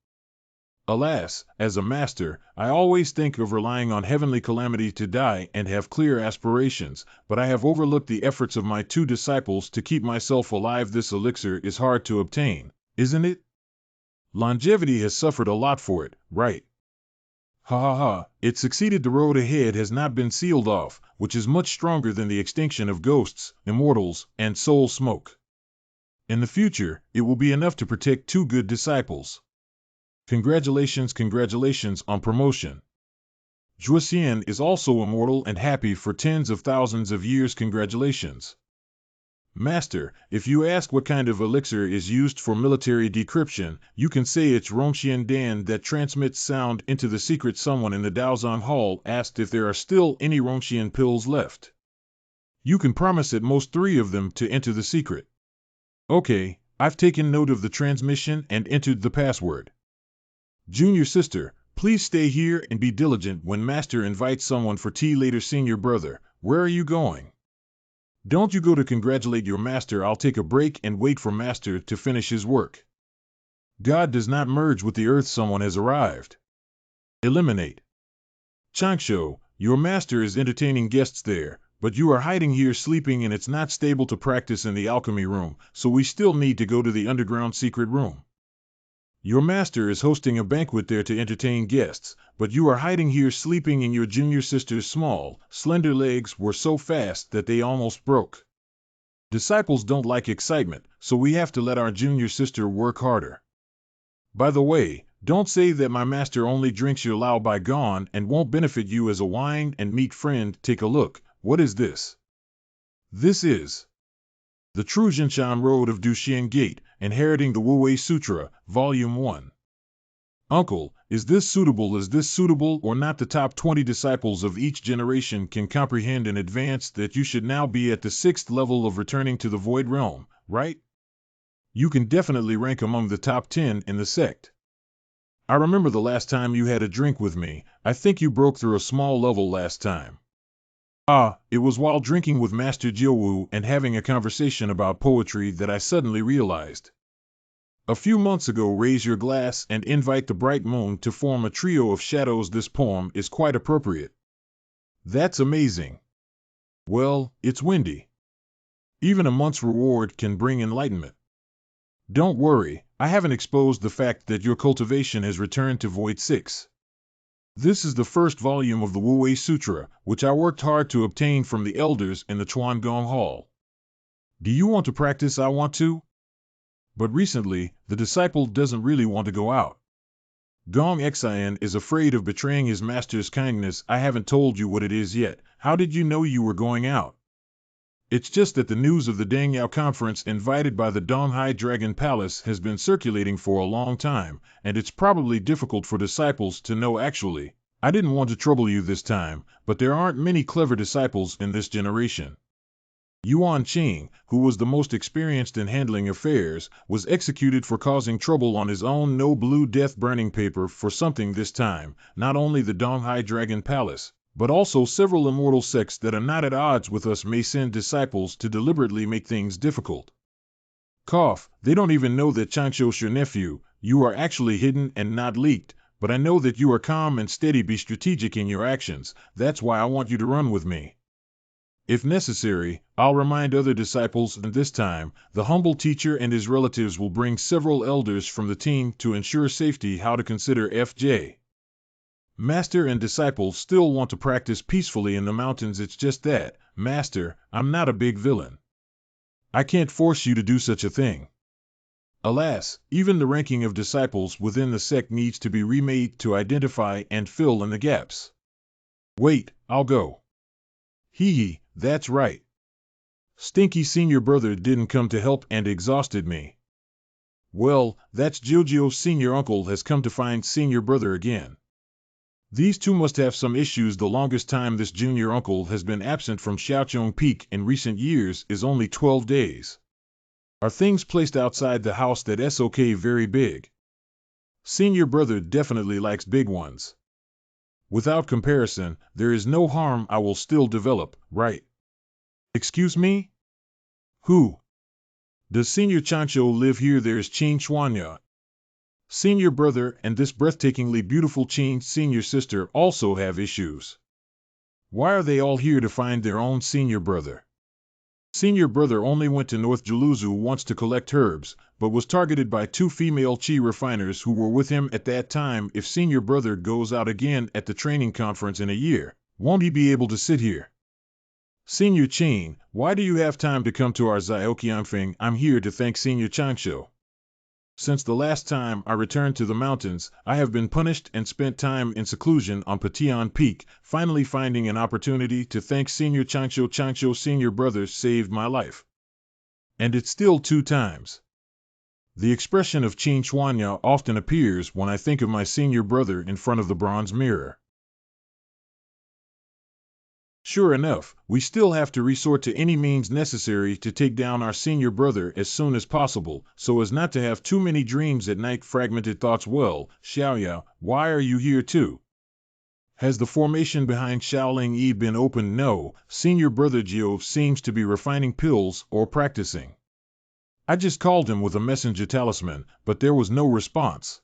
Alas, as a master, I always think of relying on heavenly calamity to die and have clear aspirations, but I have overlooked the efforts of my 2 disciples to keep myself alive. This elixir is hard to obtain, isn't it? Longevity has suffered a lot for it, right? Ha ha ha, it succeeded. The road ahead has not been sealed off, which is much stronger than the extinction of ghosts, immortals, and soul smoke. In the future, it will be enough to protect 2 good disciples. Congratulations on promotion. Zhuoxian is also immortal and happy for tens of thousands of years. Congratulations. Master, if you ask what kind of elixir is used for military decryption, you can say it's Rongxian Dan that transmits sound into the secret. Someone in the Daozong Hall asked if there are still any Rongxian pills left. You can promise at most 3 of them to enter the secret. Okay, I've taken note of the transmission and entered the password. Junior sister, please stay here and be diligent when master invites someone for tea later. Senior brother, where are you going? Don't you go to congratulate your master. I'll take a break and wait for master to finish his work. God does not merge with the earth. Someone has arrived. Eliminate. Changsho, your master is entertaining guests there, but you are hiding here sleeping and it's not stable to practice in the alchemy room, so we still need to go to the underground secret room. Your master is hosting a banquet there to entertain guests, but you are hiding here sleeping and your junior sister's small, slender legs were so fast that they almost broke. Disciples don't like excitement, so we have to let our junior sister work harder. By the way, don't say that my master only drinks your Lao Bai Gone and won't benefit you as a wine and meat friend. Take a look. What is this? This is the True Jinshan Road of Duxian Gate, Inheriting the Wu Wei Sutra, Volume 1. Uncle, is this suitable? Is this suitable or not? The top 20 disciples of each generation can comprehend in advance that you should now be at the 6th level of returning to the Void Realm, right? You can definitely rank among the top 10 in the sect. I remember the last time you had a drink with me. I think you broke through a small level last time. Ah, it was while drinking with Master Jiuwu and having a conversation about poetry that I suddenly realized. A few months ago, raise your glass and invite the bright moon to form a trio of shadows. This poem is quite appropriate. That's amazing. Well, it's windy. Even a month's reward can bring enlightenment. Don't worry, I haven't exposed the fact that your cultivation has returned to Void 6. This is the first volume of the Wu Wei Sutra, which I worked hard to obtain from the elders in the Chuangong Hall. Do you want to practice? I want to. But recently, the disciple doesn't really want to go out. Gong Xian is afraid of betraying his master's kindness. I haven't told you what it is yet. How did you know you were going out? It's just that the news of the Dangyao conference invited by the Donghai Dragon Palace has been circulating for a long time, and it's probably difficult for disciples to know. Actually, I didn't want to trouble you this time, but there aren't many clever disciples in this generation. Yuan Qing, who was the most experienced in handling affairs, was executed for causing trouble on his own. No blue death burning paper for something this time. Not only the Donghai Dragon Palace, but also several immortal sects that are not at odds with us may send disciples to deliberately make things difficult. Cough, they don't even know that Changsho's your nephew. You are actually hidden and not leaked, but I know that you are calm and steady. Be strategic in your actions. That's why I want you to run with me. If necessary, I'll remind other disciples, and this time, the humble teacher and his relatives will bring several elders from the team to ensure safety. How to consider FJ. Master and disciple still want to practice peacefully in the mountains. It's just that, Master, I'm not a big villain. I can't force you to do such a thing. Alas, even the ranking of disciples within the sect needs to be remade to identify and fill in the gaps. Wait, I'll go. Hee, that's right. Stinky senior brother didn't come to help and exhausted me. Well, that's Jojo's senior uncle has come to find senior brother again. These two must have some issues. The longest time this junior uncle has been absent from Xiaoqiong Peak in recent years is only 12 days. Are things placed outside the house? That's okay. Very big. Senior brother definitely likes big ones. Without comparison, there is no harm. I will still develop, right? Excuse me? Who? Does Senior Chancho live here? There's Qing Chuanya. Senior brother and this breathtakingly beautiful Qing senior sister also have issues. Why are they all here to find their own senior brother? Senior brother only went to North Baluzu once to collect herbs, but was targeted by 2 female chi refiners who were with him at that time. If senior brother goes out again at the training conference in a year, won't he be able to sit here? Senior Qing, why do you have time to come to our Zioqiangfeng? I'm here to thank Senior Changsho. Since the last time I returned to the mountains, I have been punished and spent time in seclusion on Patian Peak, finally finding an opportunity to thank Senior Changsho. Changsho senior brother saved my life. And it's still 2 times. The expression of Qing Chuanya often appears when I think of my senior brother in front of the bronze mirror. Sure enough, we still have to resort to any means necessary to take down our senior brother as soon as possible, so as not to have too many dreams at night. Fragmented thoughts. Well, Xiaoya, why are you here too? Has the formation behind Shaoling Yi been opened? No, senior brother Jiu seems to be refining pills or practicing. I just called him with a messenger talisman, but there was no response.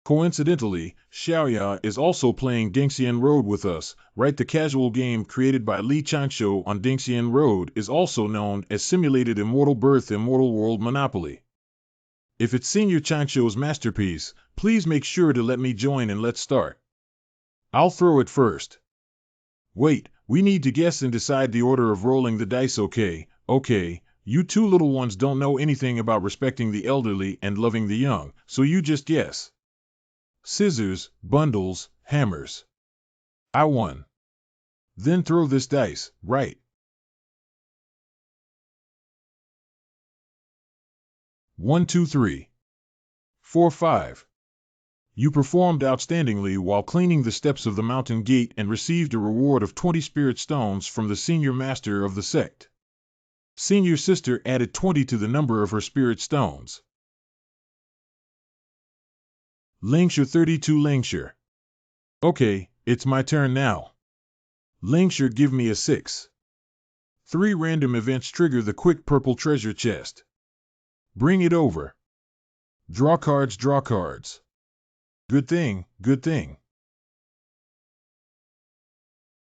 Coincidentally, Xiaoya is also playing Dingxian Road with us, right? The casual game created by Li Changshu on Dingxian Road is also known as Simulated Immortal Birth Immortal World Monopoly. If it's Senior Changshu's masterpiece, please make sure to let me join and let's start. I'll throw it first. Wait, we need to guess and decide the order of rolling the dice. Okay, you two little ones don't know anything about respecting the elderly and loving the young, so you just guess. Scissors, bundles, hammers. I won. Then throw this dice, right? 1, 2, 3, 4, 5. You performed outstandingly while cleaning the steps of the mountain gate and received a reward of 20 spirit stones from the senior master of the sect. Senior sister added 20 to the number of her spirit stones. Lingsher 32 Lingsher. Okay, it's my turn now. Lingsher, give me a 6. 3 random events trigger the quick purple treasure chest. Bring it over. Draw cards, draw cards. Good thing, good thing.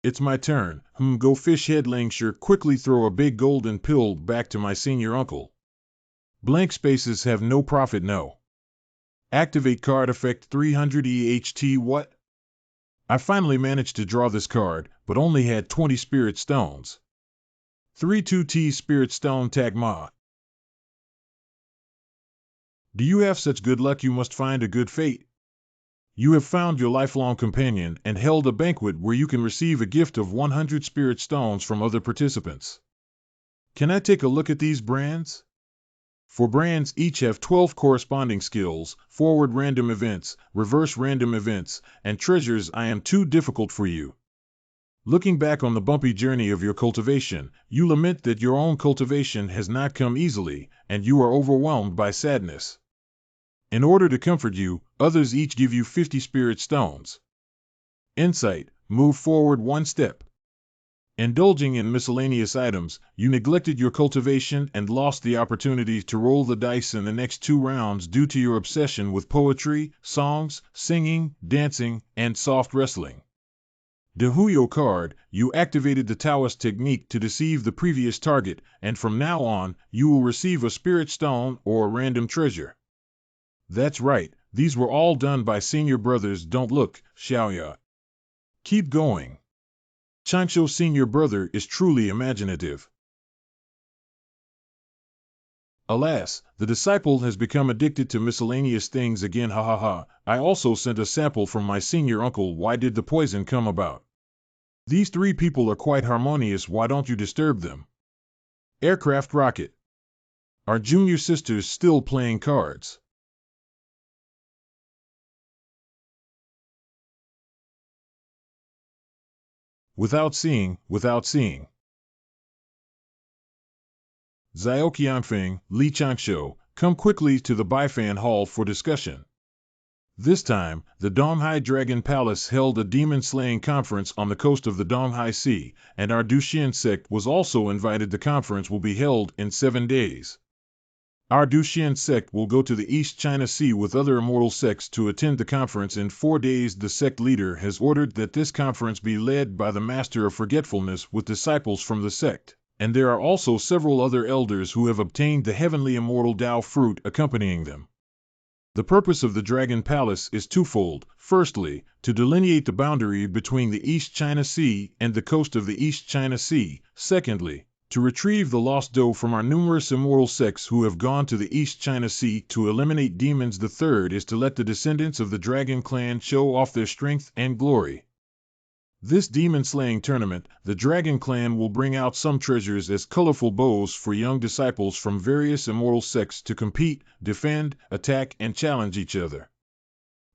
It's my turn. Go fish head. Lingsher, quickly throw a big golden pill back to my senior uncle. Blank spaces have no profit. No. Activate card effect 300 EHT. What? I finally managed to draw this card, but only had 20 spirit stones. 32T spirit stone. Tag Ma. Do you have such good luck? You must find a good fate. You have found your lifelong companion and held a banquet where you can receive a gift of 100 spirit stones from other participants. Can I take a look at these brands? For brands, each have 12 corresponding skills, forward random events, reverse random events, and treasures. I am too difficult for you. Looking back on the bumpy journey of your cultivation, you lament that your own cultivation has not come easily, and you are overwhelmed by sadness. In order to comfort you, others each give you 50 spirit stones. Insight, move forward 1 step. Indulging in miscellaneous items, you neglected your cultivation and lost the opportunity to roll the dice in the next 2 rounds due to your obsession with poetry, songs, singing, dancing, and soft wrestling. De Huyo card, you activated the Taoist technique to deceive the previous target, and from now on, you will receive a spirit stone or a random treasure. That's right, these were all done by senior brothers. Don't look, Xiaoya. Keep going. Changshu's senior brother is truly imaginative. Alas, the disciple has become addicted to miscellaneous things again. Ha ha ha. I also sent a sample from my senior uncle. Why did the poison come about? These 3 people are quite harmonious. Why don't you disturb them? Aircraft rocket. Are junior sisters still playing cards? Without seeing. Xiaoqianfeng, Li Changshu, come quickly to the Baifan Hall for discussion. This time, the Donghai Dragon Palace held a demon-slaying conference on the coast of the Donghai Sea, and our Duxian sect was also invited. The conference will be held in 7 days. Our Duxian sect will go to the East China Sea with other immortal sects to attend the conference in 4 days. The sect leader has ordered that this conference be led by the Master of Forgetfulness with disciples from the sect, and there are also several other elders who have obtained the heavenly immortal Tao fruit accompanying them. The purpose of the Dragon Palace is twofold. Firstly, to delineate the boundary between the East China Sea and the coast of the East China Sea. Secondly, to retrieve the lost dough from our numerous immortal sects who have gone to the East China Sea to eliminate demons. The third is to let the descendants of the Dragon Clan show off their strength and glory. This demon-slaying tournament, the Dragon Clan will bring out some treasures as colorful bows for young disciples from various immortal sects to compete, defend, attack, and challenge each other.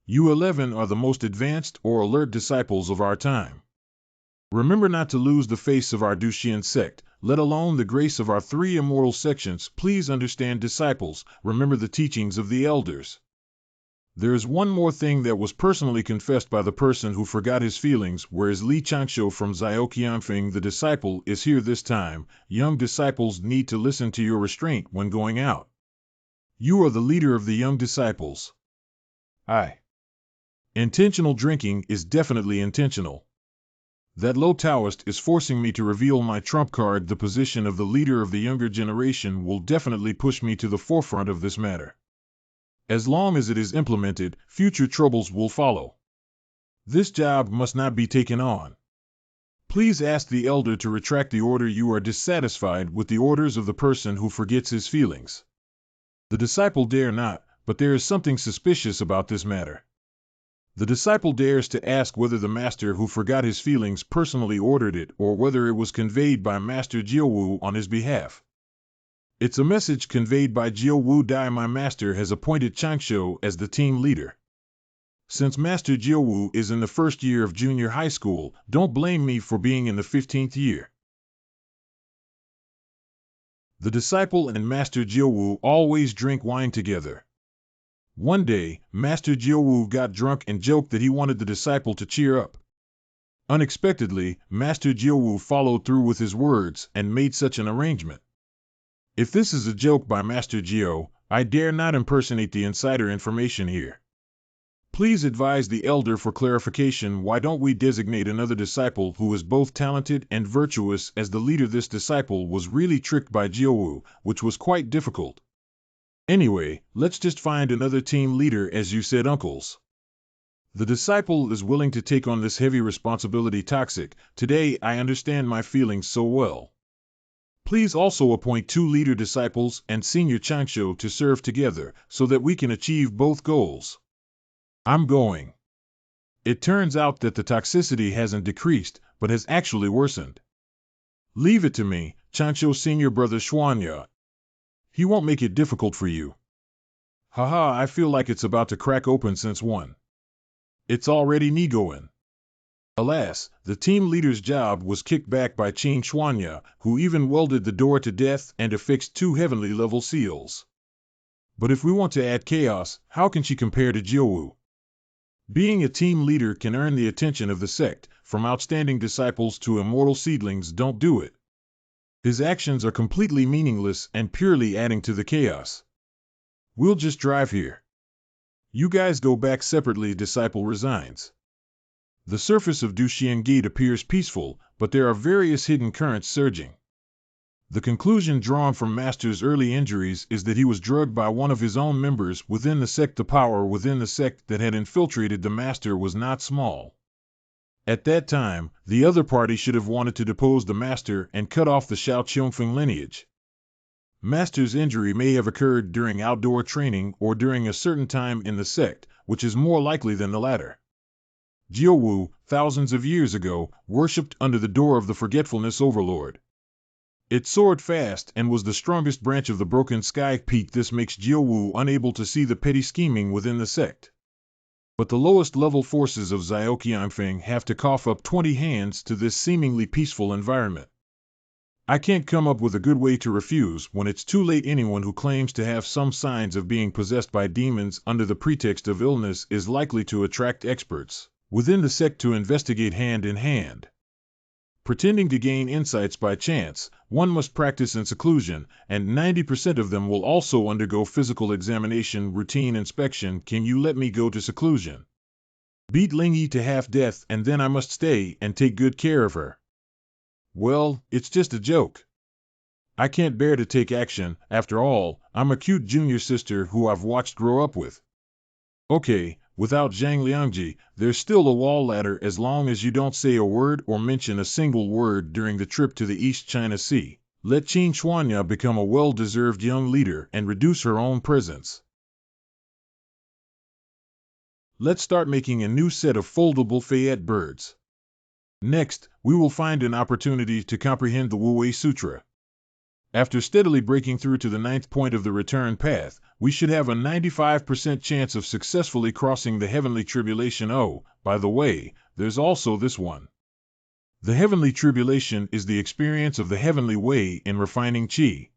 You 11 are the most advanced or alert disciples of our time. Remember not to lose the face of our Duxian sect, let alone the grace of our 3 immortal sections. Please understand, disciples, remember the teachings of the elders. There is one more thing that was personally confessed by the person who forgot his feelings, whereas Li Changsho from Zhaoqiangfeng, the disciple, is here this time. Young disciples need to listen to your restraint when going out. You are the leader of the young disciples. Intentional drinking is definitely intentional. That low Taoist is forcing me to reveal my trump card. The position of the leader of the younger generation will definitely push me to the forefront of this matter. As long as it is implemented, future troubles will follow. This job must not be taken on. Please ask the elder to retract the order. You are dissatisfied with the orders of the person who forgets his feelings. The disciple dare not, but there is something suspicious about this matter. The disciple dares to ask whether the master who forgot his feelings personally ordered it or whether it was conveyed by Master Jiaowu on his behalf. It's a message conveyed by Jiaowu Dai. My master has appointed Changsho as the team leader. Since Master Jiaowu is in the first year of junior high school, don't blame me for being in the 15th year. The disciple and Master Jiaowu always drink wine together. One day, Master Jiaowu got drunk and joked that he wanted the disciple to cheer up. Unexpectedly, Master Jiaowu followed through with his words and made such an arrangement. If this is a joke by Master Jiao, I dare not impersonate the insider information here. Please advise the elder for clarification. Why don't we designate another disciple who is both talented and virtuous as the leader? This disciple was really tricked by Jiaowu, which was quite difficult. Anyway, let's just find another team leader, as you said, uncles. The disciple is willing to take on this heavy responsibility. Toxic. Today I understand my feelings so well. Please also appoint 2 leader disciples and senior Changsho to serve together so that we can achieve both goals. I'm going. It turns out that the toxicity hasn't decreased, but has actually worsened. Leave it to me, Changsho senior brother Xuanya. He won't make it difficult for you. Haha, I feel like it's about to crack open since 1. It's already Nigoin. Alas, the team leader's job was kicked back by Qing Xuanya, who even welded the door to death and affixed 2 heavenly level seals. But if we want to add chaos, how can she compare to Jiaowu? Being a team leader can earn the attention of the sect, from outstanding disciples to immortal seedlings. Don't do it. His actions are completely meaningless and purely adding to the chaos. We'll just drive here. You guys go back separately. Disciple resigns. The surface of Duxian Gate appears peaceful, but there are various hidden currents surging. The conclusion drawn from Master's early injuries is that he was drugged by one of his own members within the sect. The power within the sect that had infiltrated the Master was not small. At that time, the other party should have wanted to depose the Master and cut off the Shao Qiongfeng lineage. Master's injury may have occurred during outdoor training or during a certain time in the sect, which is more likely than the latter. Jiaowu, thousands of years ago, worshipped under the door of the Forgetfulness Overlord. It soared fast and was the strongest branch of the broken sky peak. This makes Jiaowu unable to see the petty scheming within the sect. But the lowest level forces of Zhaoqiangfeng have to cough up 20 hands to this seemingly peaceful environment. I can't come up with a good way to refuse when it's too late. Anyone who claims to have some signs of being possessed by demons under the pretext of illness is likely to attract experts within the sect to investigate hand in hand. Pretending to gain insights by chance, one must practice in seclusion, and 90% of them will also undergo physical examination routine inspection. Can you let me go to seclusion? Beat Lingyi to half-death and then I must stay and take good care of her. Well, it's just a joke. I can't bear to take action. After all, I'm a cute junior sister who I've watched grow up with. Okay, without Zhang Liangji, there's still a wall ladder as long as you don't say a word or mention a single word during the trip to the East China Sea. Let Qing Xuanya become a well-deserved young leader and reduce her own presence. Let's start making a new set of foldable Fayette birds. Next, we will find an opportunity to comprehend the Wu Wei Sutra. After steadily breaking through to the 9th point of the return path, we should have a 95% chance of successfully crossing the heavenly tribulation. Oh, by the way, there's also this one. The heavenly tribulation is the experience of the heavenly way in refining chi.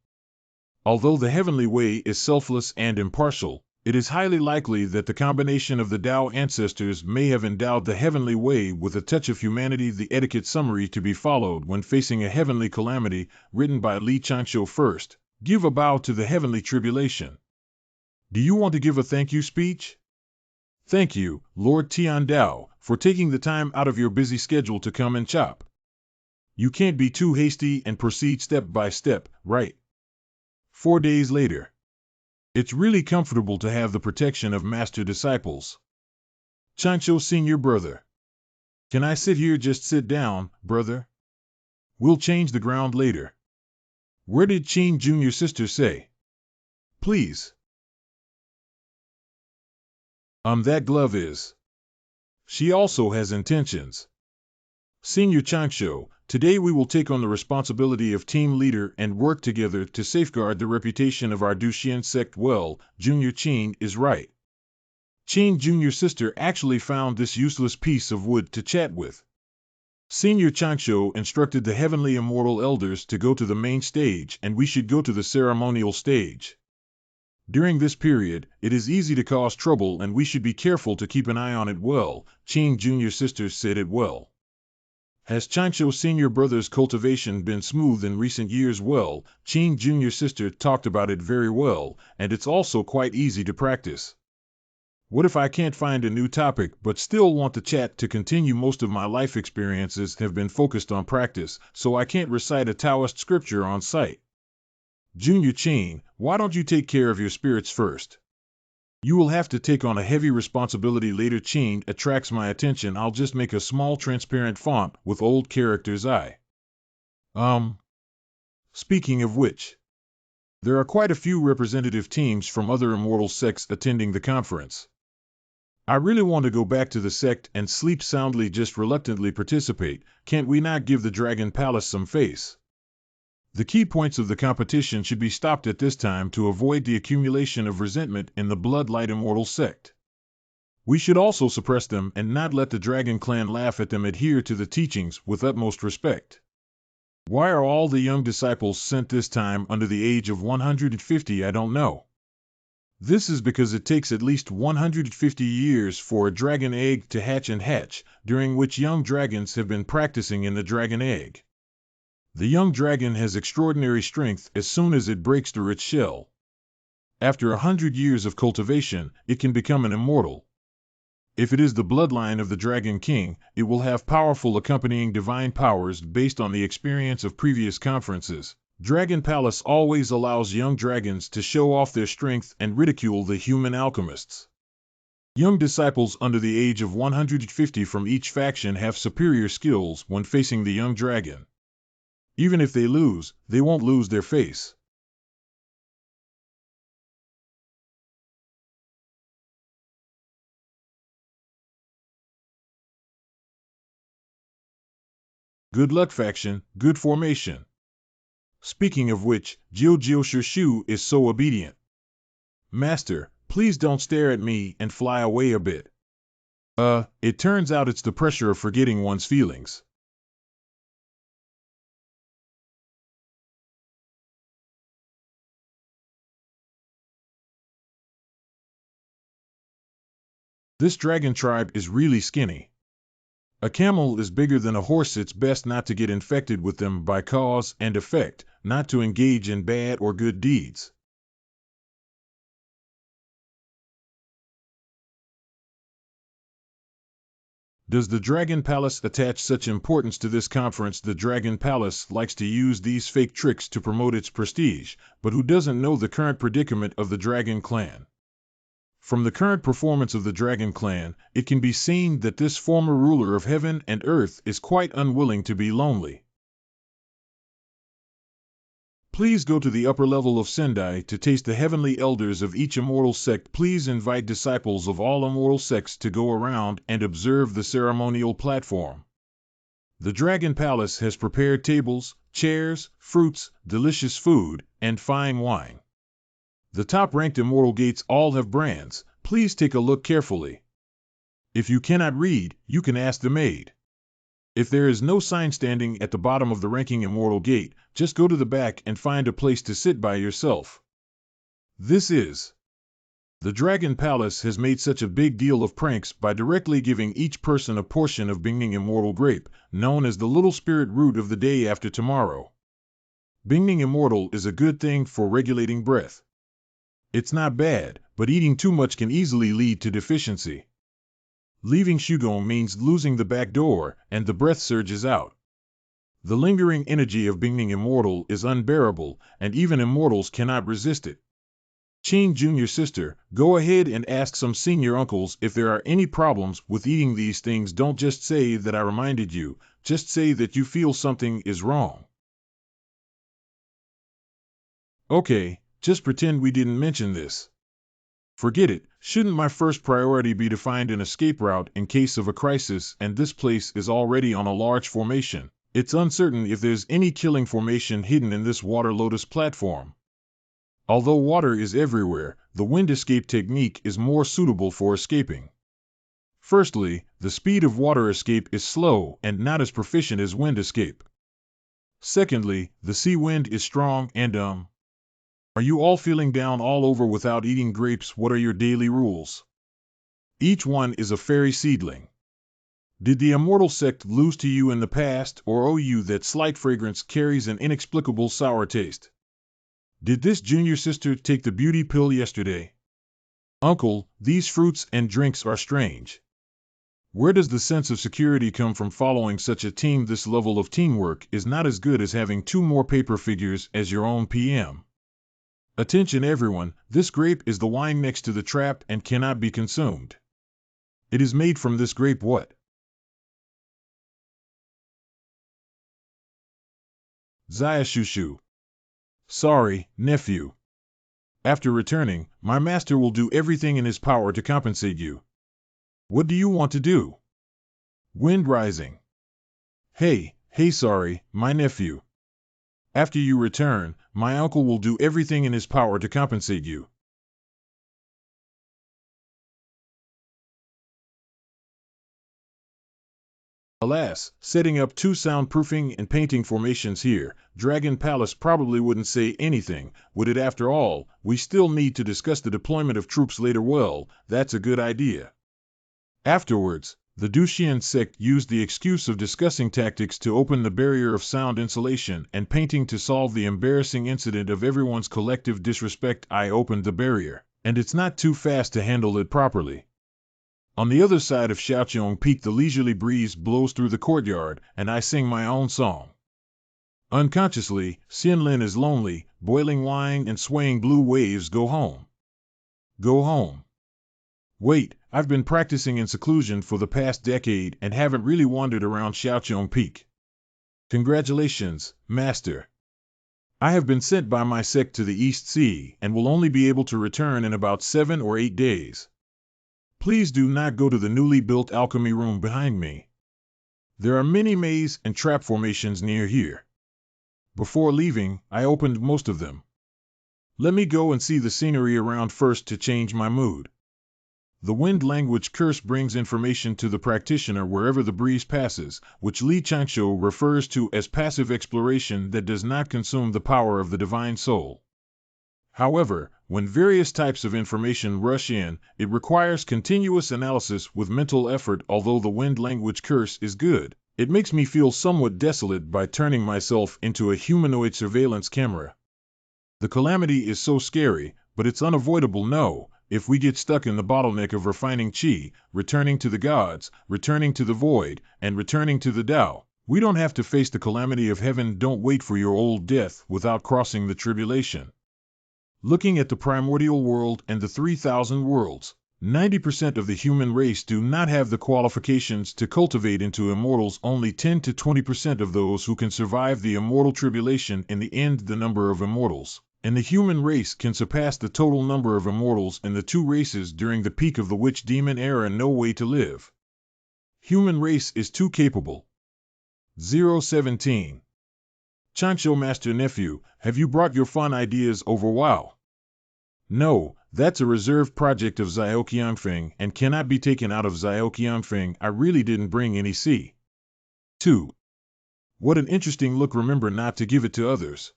Although the heavenly way is selfless and impartial, it is highly likely that the combination of the Tao ancestors may have endowed the heavenly way with a touch of humanity. The etiquette summary to be followed when facing a heavenly calamity, written by Li Chanqiu. First, give a bow to the heavenly tribulation. Do you want to give a thank you speech? Thank you, Lord Tian Dao, for taking the time out of your busy schedule to come and chop. You can't be too hasty and proceed step by step, right? 4 days later. It's really comfortable to have the protection of master disciples. Chancho Senior Brother. Can I sit here? Just sit down, brother. We'll change the ground later. Where did Chin Junior Sister say? Please. That glove is. She also has intentions. Senior Changsho, today we will take on the responsibility of team leader and work together to safeguard the reputation of our Duxian sect. Well, Junior Chin is right. Chin Junior Sister actually found this useless piece of wood to chat with. Senior Changsho instructed the heavenly immortal elders to go to the main stage and we should go to the ceremonial stage. During this period, it is easy to cause trouble and we should be careful to keep an eye on it. Well, Chin Junior Sister said it well. Has Chancho Senior Brother's cultivation been smooth in recent years? Well, Chin Junior Sister talked about it very well, and it's also quite easy to practice. What if I can't find a new topic but still want to chat to continue? Most of my life experiences have been focused on practice, so I can't recite a Taoist scripture on sight. Junior Chin, why don't you take care of your spirits first? You will have to take on a heavy responsibility later. Chin attracts my attention. I'll just make a small transparent font with old characters. Speaking of which, there are quite a few representative teams from other immortal sects attending the conference. I really want to go back to the sect and sleep soundly, just reluctantly participate. Can't we not give the Dragon Palace some face? The key points of the competition should be stopped at this time to avoid the accumulation of resentment in the Bloodlight Immortal sect. We should also suppress them and not let the Dragon Clan laugh at them. Adhere to the teachings with utmost respect. Why are all the young disciples sent this time under the age of 150? I don't know. This is because it takes at least 150 years for a dragon egg to hatch, during which young dragons have been practicing in the dragon egg. The young dragon has extraordinary strength as soon as it breaks through its shell. After 100 years of cultivation, it can become an immortal. If it is the bloodline of the Dragon King, it will have powerful accompanying divine powers based on the experience of previous conferences. Dragon Palace always allows young dragons to show off their strength and ridicule the human alchemists. Young disciples under the age of 150 from each faction have superior skills when facing the young dragon. Even if they lose, they won't lose their face. Good luck faction, good formation. Speaking of which, Jiu Shu is so obedient. Master, please don't stare at me and fly away a bit. It turns out it's the pressure of forgetting one's feelings. This dragon tribe is really skinny. A camel is bigger than a horse. It's best not to get infected with them by cause and effect, not to engage in bad or good deeds. Does the Dragon Palace attach such importance to this conference? The Dragon Palace likes to use these fake tricks to promote its prestige, but who doesn't know the current predicament of the Dragon Clan? From the current performance of the Dragon Clan, it can be seen that this former ruler of heaven and earth is quite unwilling to be lonely. Please go to the upper level of Sendai to taste the heavenly elders of each immortal sect. Please invite disciples of all immortal sects to go around and observe the ceremonial platform. The Dragon Palace has prepared tables, chairs, fruits, delicious food, and fine wine. The top-ranked immortal gates all have brands. Please take a look carefully. If you cannot read, you can ask the maid. If there is no sign standing at the bottom of the ranking immortal gate, just go to the back and find a place to sit by yourself. This is. The Dragon Palace has made such a big deal of pranks by directly giving each person a portion of Bingning Immortal Grape, known as the Little Spirit Root of the Day After Tomorrow. Bingning Immortal is a good thing for regulating breath. It's not bad, but eating too much can easily lead to deficiency. Leaving Shugong means losing the back door, and the breath surges out. The lingering energy of Bingning Immortal is unbearable, and even immortals cannot resist it. Chin Junior Sister, go ahead and ask some senior uncles if there are any problems with eating these things. Don't just say that I reminded you, just say that you feel something is wrong. Okay, just pretend we didn't mention this. Forget it, shouldn't my first priority be to find an escape route in case of a crisis, and this place is already on a large formation. It's uncertain if there's any killing formation hidden in this water lotus platform. Although water is everywhere, the wind escape technique is more suitable for escaping. Firstly, the speed of water escape is slow and not as proficient as wind escape. Secondly, the sea wind is strong and Are you all feeling down all over without eating grapes? What are your daily rules? Each one is a fairy seedling. Did the immortal sect lose to you in the past, or owe you that slight fragrance carries an inexplicable sour taste? Did this junior sister take the beauty pill yesterday? Uncle, these fruits and drinks are strange. Where does the sense of security come from following such a team? This level of teamwork is not as good as having 2 more paper figures as your own PM. Attention everyone, this grape is the wine next to the trap and cannot be consumed. It is made from this grape. What? Zayashushu. Sorry, nephew. After returning, my master will do everything in his power to compensate you. What do you want to do? Wind rising. Hey, sorry, my nephew. After you return, my uncle will do everything in his power to compensate you. Alas, setting up 2 soundproofing and painting formations here, Dragon Palace probably wouldn't say anything, would it? After all, we still need to discuss the deployment of troops later. Well, that's a good idea. Afterwards, the Dushian sect used the excuse of discussing tactics to open the barrier of sound insulation and painting to solve the embarrassing incident of everyone's collective disrespect. I opened the barrier, and it's not too fast to handle it properly. On the other side of Xiaoqiong Peak, the leisurely breeze blows through the courtyard, and I sing my own song. Unconsciously, Xianlin is lonely, boiling wine and swaying blue waves. Go home. Go home. Wait, I've been practicing in seclusion for the past decade and haven't really wandered around Xiaoqiong Peak. Congratulations, Master. I have been sent by my sect to the East Sea and will only be able to return in about 7 or 8 days. Please do not go to the newly built alchemy room behind me. There are many maze and trap formations near here. Before leaving, I opened most of them. Let me go and see the scenery around first to change my mood. The wind language curse brings information to the practitioner wherever the breeze passes, which Li Changsho refers to as passive exploration that does not consume the power of the divine soul. However, when various types of information rush in, it requires continuous analysis with mental effort. Although the wind language curse is good, it makes me feel somewhat desolate by turning myself into a humanoid surveillance camera. The calamity is so scary, but it's unavoidable. No, if we get stuck in the bottleneck of refining chi, returning to the gods, returning to the void, and returning to the Tao, we don't have to face the calamity of heaven. Don't wait for your old death without crossing the tribulation. Looking at the primordial world and the 3,000 worlds, 90% of the human race do not have the qualifications to cultivate into immortals. Only 10 to 20% of those who can survive the immortal tribulation. In the end, the number of immortals in the human race can surpass the total number of immortals in the 2 races during the peak of the witch demon era. No way to live. Human race is too capable. 017. Changsho Master Nephew, have you brought your fun ideas over? Wow. No, that's a reserved project of Xiaoqiangfeng and cannot be taken out of Xiaoqiangfeng. I really didn't bring any. See. 2. What an interesting look. Remember not to give it to others.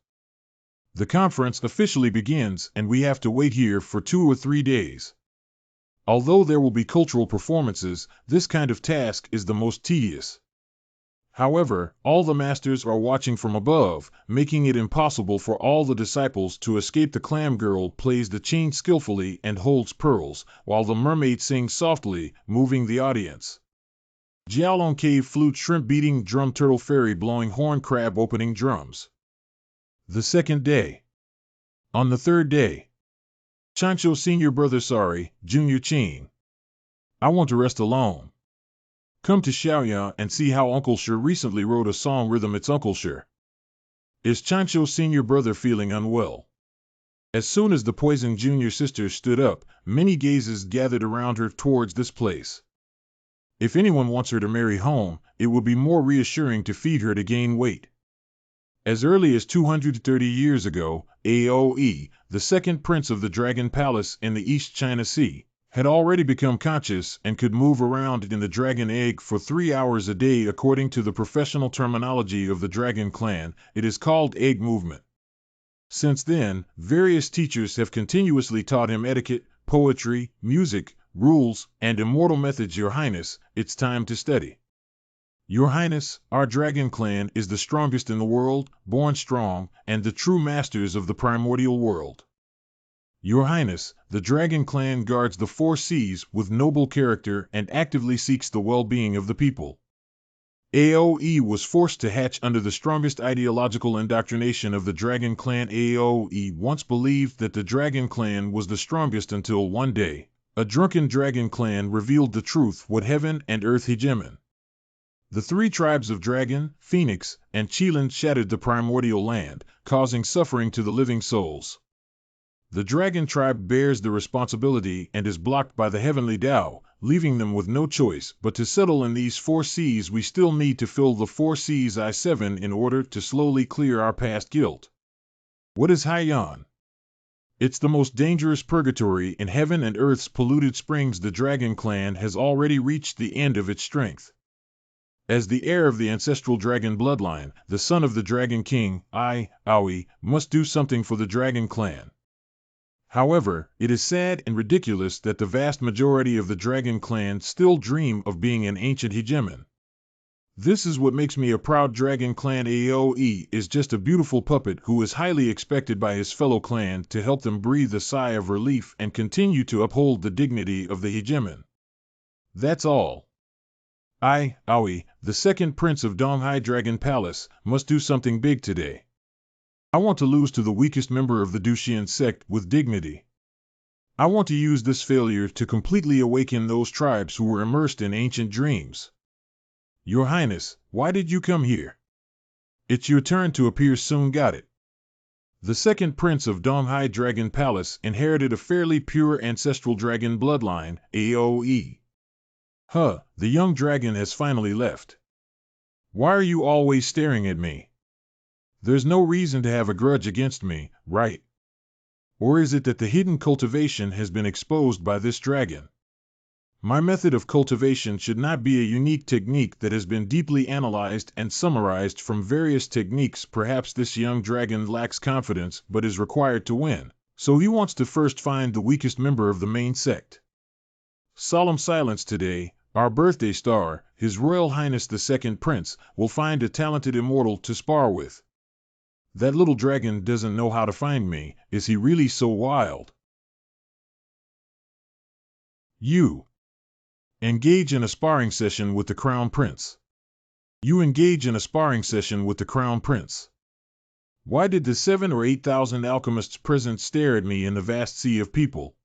The conference officially begins, and we have to wait here for 2 or 3 days. Although there will be cultural performances, this kind of task is the most tedious. However, all the masters are watching from above, making it impossible for all the disciples to escape. The clam girl plays the chain skillfully and holds pearls, while the mermaid sings softly, moving the audience. Jiaolong cave flute, shrimp beating drum, turtle fairy blowing horn, crab opening drums. The second day. On the third day. Chancho senior brother, sorry, junior Chin. I want to rest alone. Come to Xiaoyan and see how Uncle Shi recently wrote a song rhythm. It's Uncle Shi. Is Chancho senior brother feeling unwell? As soon as the poison junior sister stood up, many gazes gathered around her towards this place. If anyone wants her to marry home, it will be more reassuring to feed her to gain weight. As early as 230 years ago, Aoe, the second prince of the Dragon Palace in the East China Sea, had already become conscious and could move around in the dragon egg for 3 hours a day. According to the professional terminology of the dragon clan, it is called egg movement. Since then, various teachers have continuously taught him etiquette, poetry, music, rules, and immortal methods. Your Highness, it's time to study. Your Highness, our dragon clan is the strongest in the world, born strong, and the true masters of the primordial world. Your Highness, the Dragon Clan guards the 4 seas with noble character and actively seeks the well-being of the people. Aoe was forced to hatch under the strongest ideological indoctrination of the Dragon Clan. Aoe once believed that the Dragon Clan was the strongest until one day, a drunken Dragon Clan revealed the truth: what heaven and earth hegemon. The 3 tribes of Dragon, Phoenix, and Qilin shattered the primordial land, causing suffering to the living souls. The Dragon tribe bears the responsibility and is blocked by the heavenly Tao, leaving them with no choice but to settle in these 4 seas. We still need to fill the 4 seas I-7 in order to slowly clear our past guilt. What is Haiyan? It's the most dangerous purgatory in heaven and earth's polluted springs. The Dragon Clan has already reached the end of its strength. As the heir of the ancestral dragon bloodline, the son of the Dragon King, Aoi, must do something for the Dragon Clan. However, it is sad and ridiculous that the vast majority of the Dragon Clan still dream of being an ancient hegemon. This is what makes me a proud Dragon Clan. Aoe is just a beautiful puppet who is highly expected by his fellow clan to help them breathe a sigh of relief and continue to uphold the dignity of the hegemon. That's all. Aoi, the second prince of Donghai Dragon Palace, must do something big today. I want to lose to the weakest member of the Duxian sect with dignity. I want to use this failure to completely awaken those tribes who were immersed in ancient dreams. Your Highness, why did you come here? It's your turn to appear soon. Got it. The second prince of Donghai Dragon Palace inherited a fairly pure ancestral dragon bloodline, Aoe. The young dragon has finally left. Why are you always staring at me? There's no reason to have a grudge against me, right? Or is it that the hidden cultivation has been exposed by this dragon? My method of cultivation should not be a unique technique that has been deeply analyzed and summarized from various techniques. Perhaps this young dragon lacks confidence but is required to win, so he wants to first find the weakest member of the main sect. Solemn silence today. Our birthday star, His Royal Highness the Second Prince, will find a talented immortal to spar with. That little dragon doesn't know how to find me. Is he really so wild? You engage in a sparring session with the Crown Prince. You engage in a sparring session with the Crown Prince. Why did the 7,000 or 8,000 alchemists present stare at me in the vast sea of people?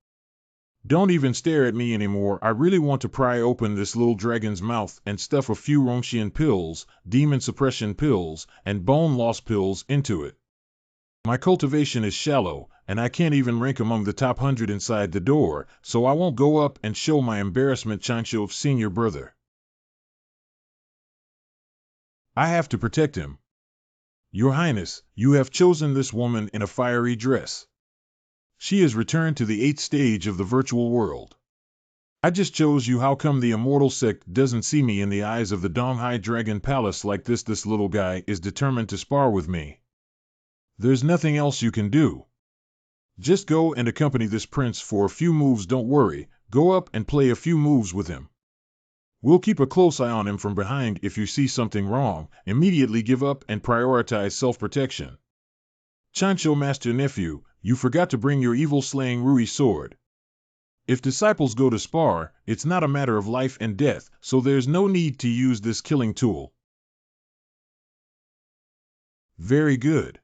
Don't even stare at me anymore. I really want to pry open this little dragon's mouth and stuff a few Rongshian pills, demon suppression pills, and bone loss pills into it. My cultivation is shallow, and I can't even rank among the top 100 inside the door, so I won't go up and show my embarrassment. Chancho senior brother. I have to protect him. Your Highness, you have chosen this woman in a fiery dress. She has returned to the 8th stage of the virtual world. I just chose you. How come the immortal sect doesn't see me in the eyes of the Donghai Dragon Palace like this? This little guy is determined to spar with me. There's nothing else you can do. Just go and accompany this prince for a few moves. Don't worry, go up and play a few moves with him. We'll keep a close eye on him from behind. If you see something wrong, immediately give up and prioritize self-protection. Chancho, master nephew, you forgot to bring your evil-slaying Rui sword. If disciples go to spar, it's not a matter of life and death, so there's no need to use this killing tool. Very good.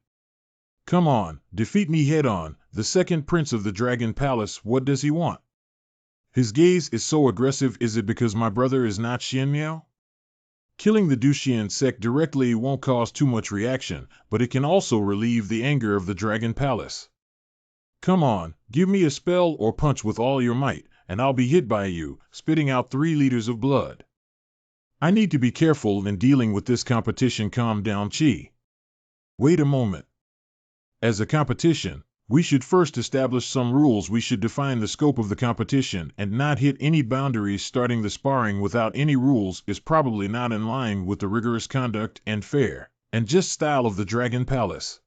Come on, defeat me head-on. The second prince of the Dragon Palace, what does he want? His gaze is so aggressive. Is it because my brother is not Xianmiao? Killing the Duxian sect directly won't cause too much reaction, but it can also relieve the anger of the Dragon Palace. Come on, give me a spell or punch with all your might, and I'll be hit by you, spitting out 3 liters of blood. I need to be careful in dealing with this competition. Calm down, Chi. Wait a moment. As a competition, we should first establish some rules. We should define the scope of the competition and not hit any boundaries. Starting the sparring without any rules is probably not in line with the rigorous conduct and fair and just style of the Dragon Palace.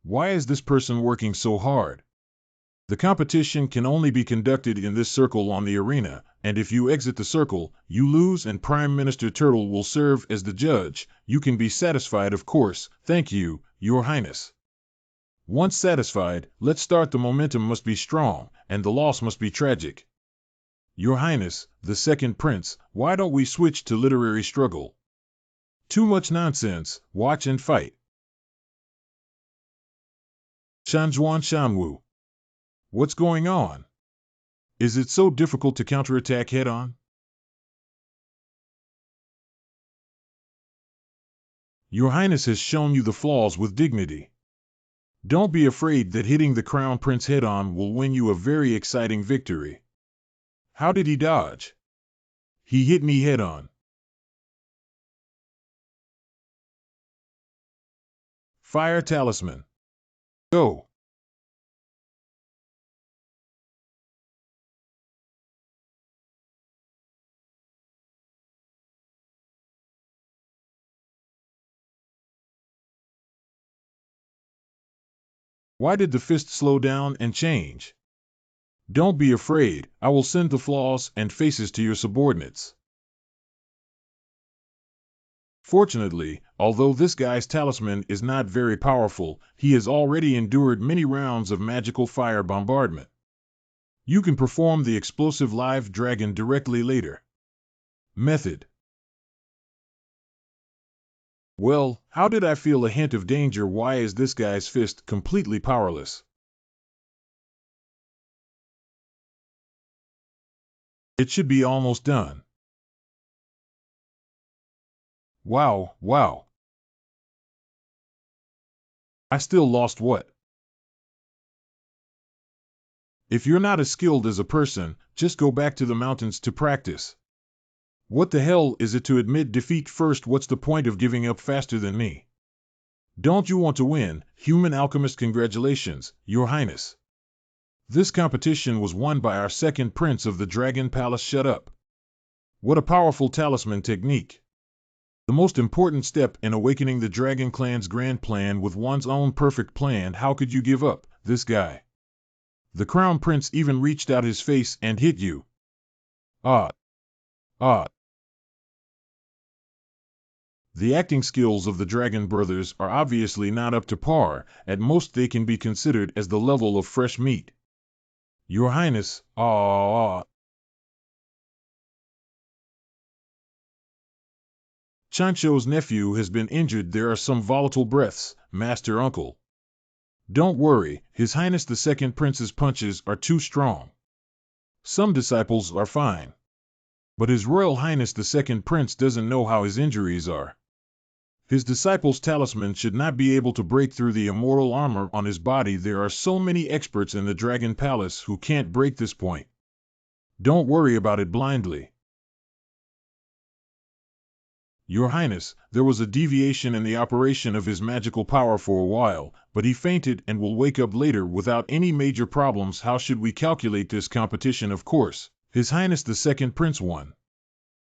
Why is this person working so hard? The competition can only be conducted in this circle on the arena, and if you exit the circle, you lose and Prime Minister Turtle will serve as the judge. You can be satisfied, of course. Thank you, Your Highness. Once satisfied, let's start. The momentum must be strong, and the loss must be tragic. Your Highness, the second prince, why don't we switch to literary struggle? Too much nonsense, watch and fight. Shanjuan Shanwu. What's going on? Is it so difficult to counterattack head-on? Your Highness has shown you the flaws with dignity. Don't be afraid that hitting the Crown Prince head-on will win you a very exciting victory. How did he dodge? He hit me head-on. Fire Talisman. Go. Why did the fist slow down and change? Don't be afraid, I will send the flaws and faces to your subordinates. Fortunately, although this guy's talisman is not very powerful, he has already endured many rounds of magical fire bombardment. You can perform the explosive live dragon directly later. Method. Well, how did I feel a hint of danger? Why is this guy's fist completely powerless? It should be almost done. Wow, wow. I still lost what? If you're not as skilled as a person, just go back to the mountains to practice. What the hell is it to admit defeat first? What's the point of giving up faster than me? Don't you want to win, human alchemist? Congratulations, Your Highness. This competition was won by our second prince of the Dragon Palace. Shut up. What a powerful talisman technique. The most important step in awakening the Dragon Clan's grand plan with one's own perfect plan. How could you give up, this guy? The Crown Prince even reached out his face and hit you. Ah. The acting skills of the Dragon Brothers are obviously not up to par. At most they can be considered as the level of fresh meat. Your Highness, Chancho's nephew has been injured. There are some volatile breaths, Master Uncle. Don't worry, His Highness the Second Prince's punches are too strong. Some disciples are fine. But His Royal Highness the Second Prince doesn't know how his injuries are. His disciple's talisman should not be able to break through the immortal armor on his body. There are so many experts in the Dragon Palace who can't break this point. Don't worry about it blindly. Your Highness, there was a deviation in the operation of his magical power for a while, but he fainted and will wake up later without any major problems. How should we calculate this competition? Of course, His Highness the Second Prince won.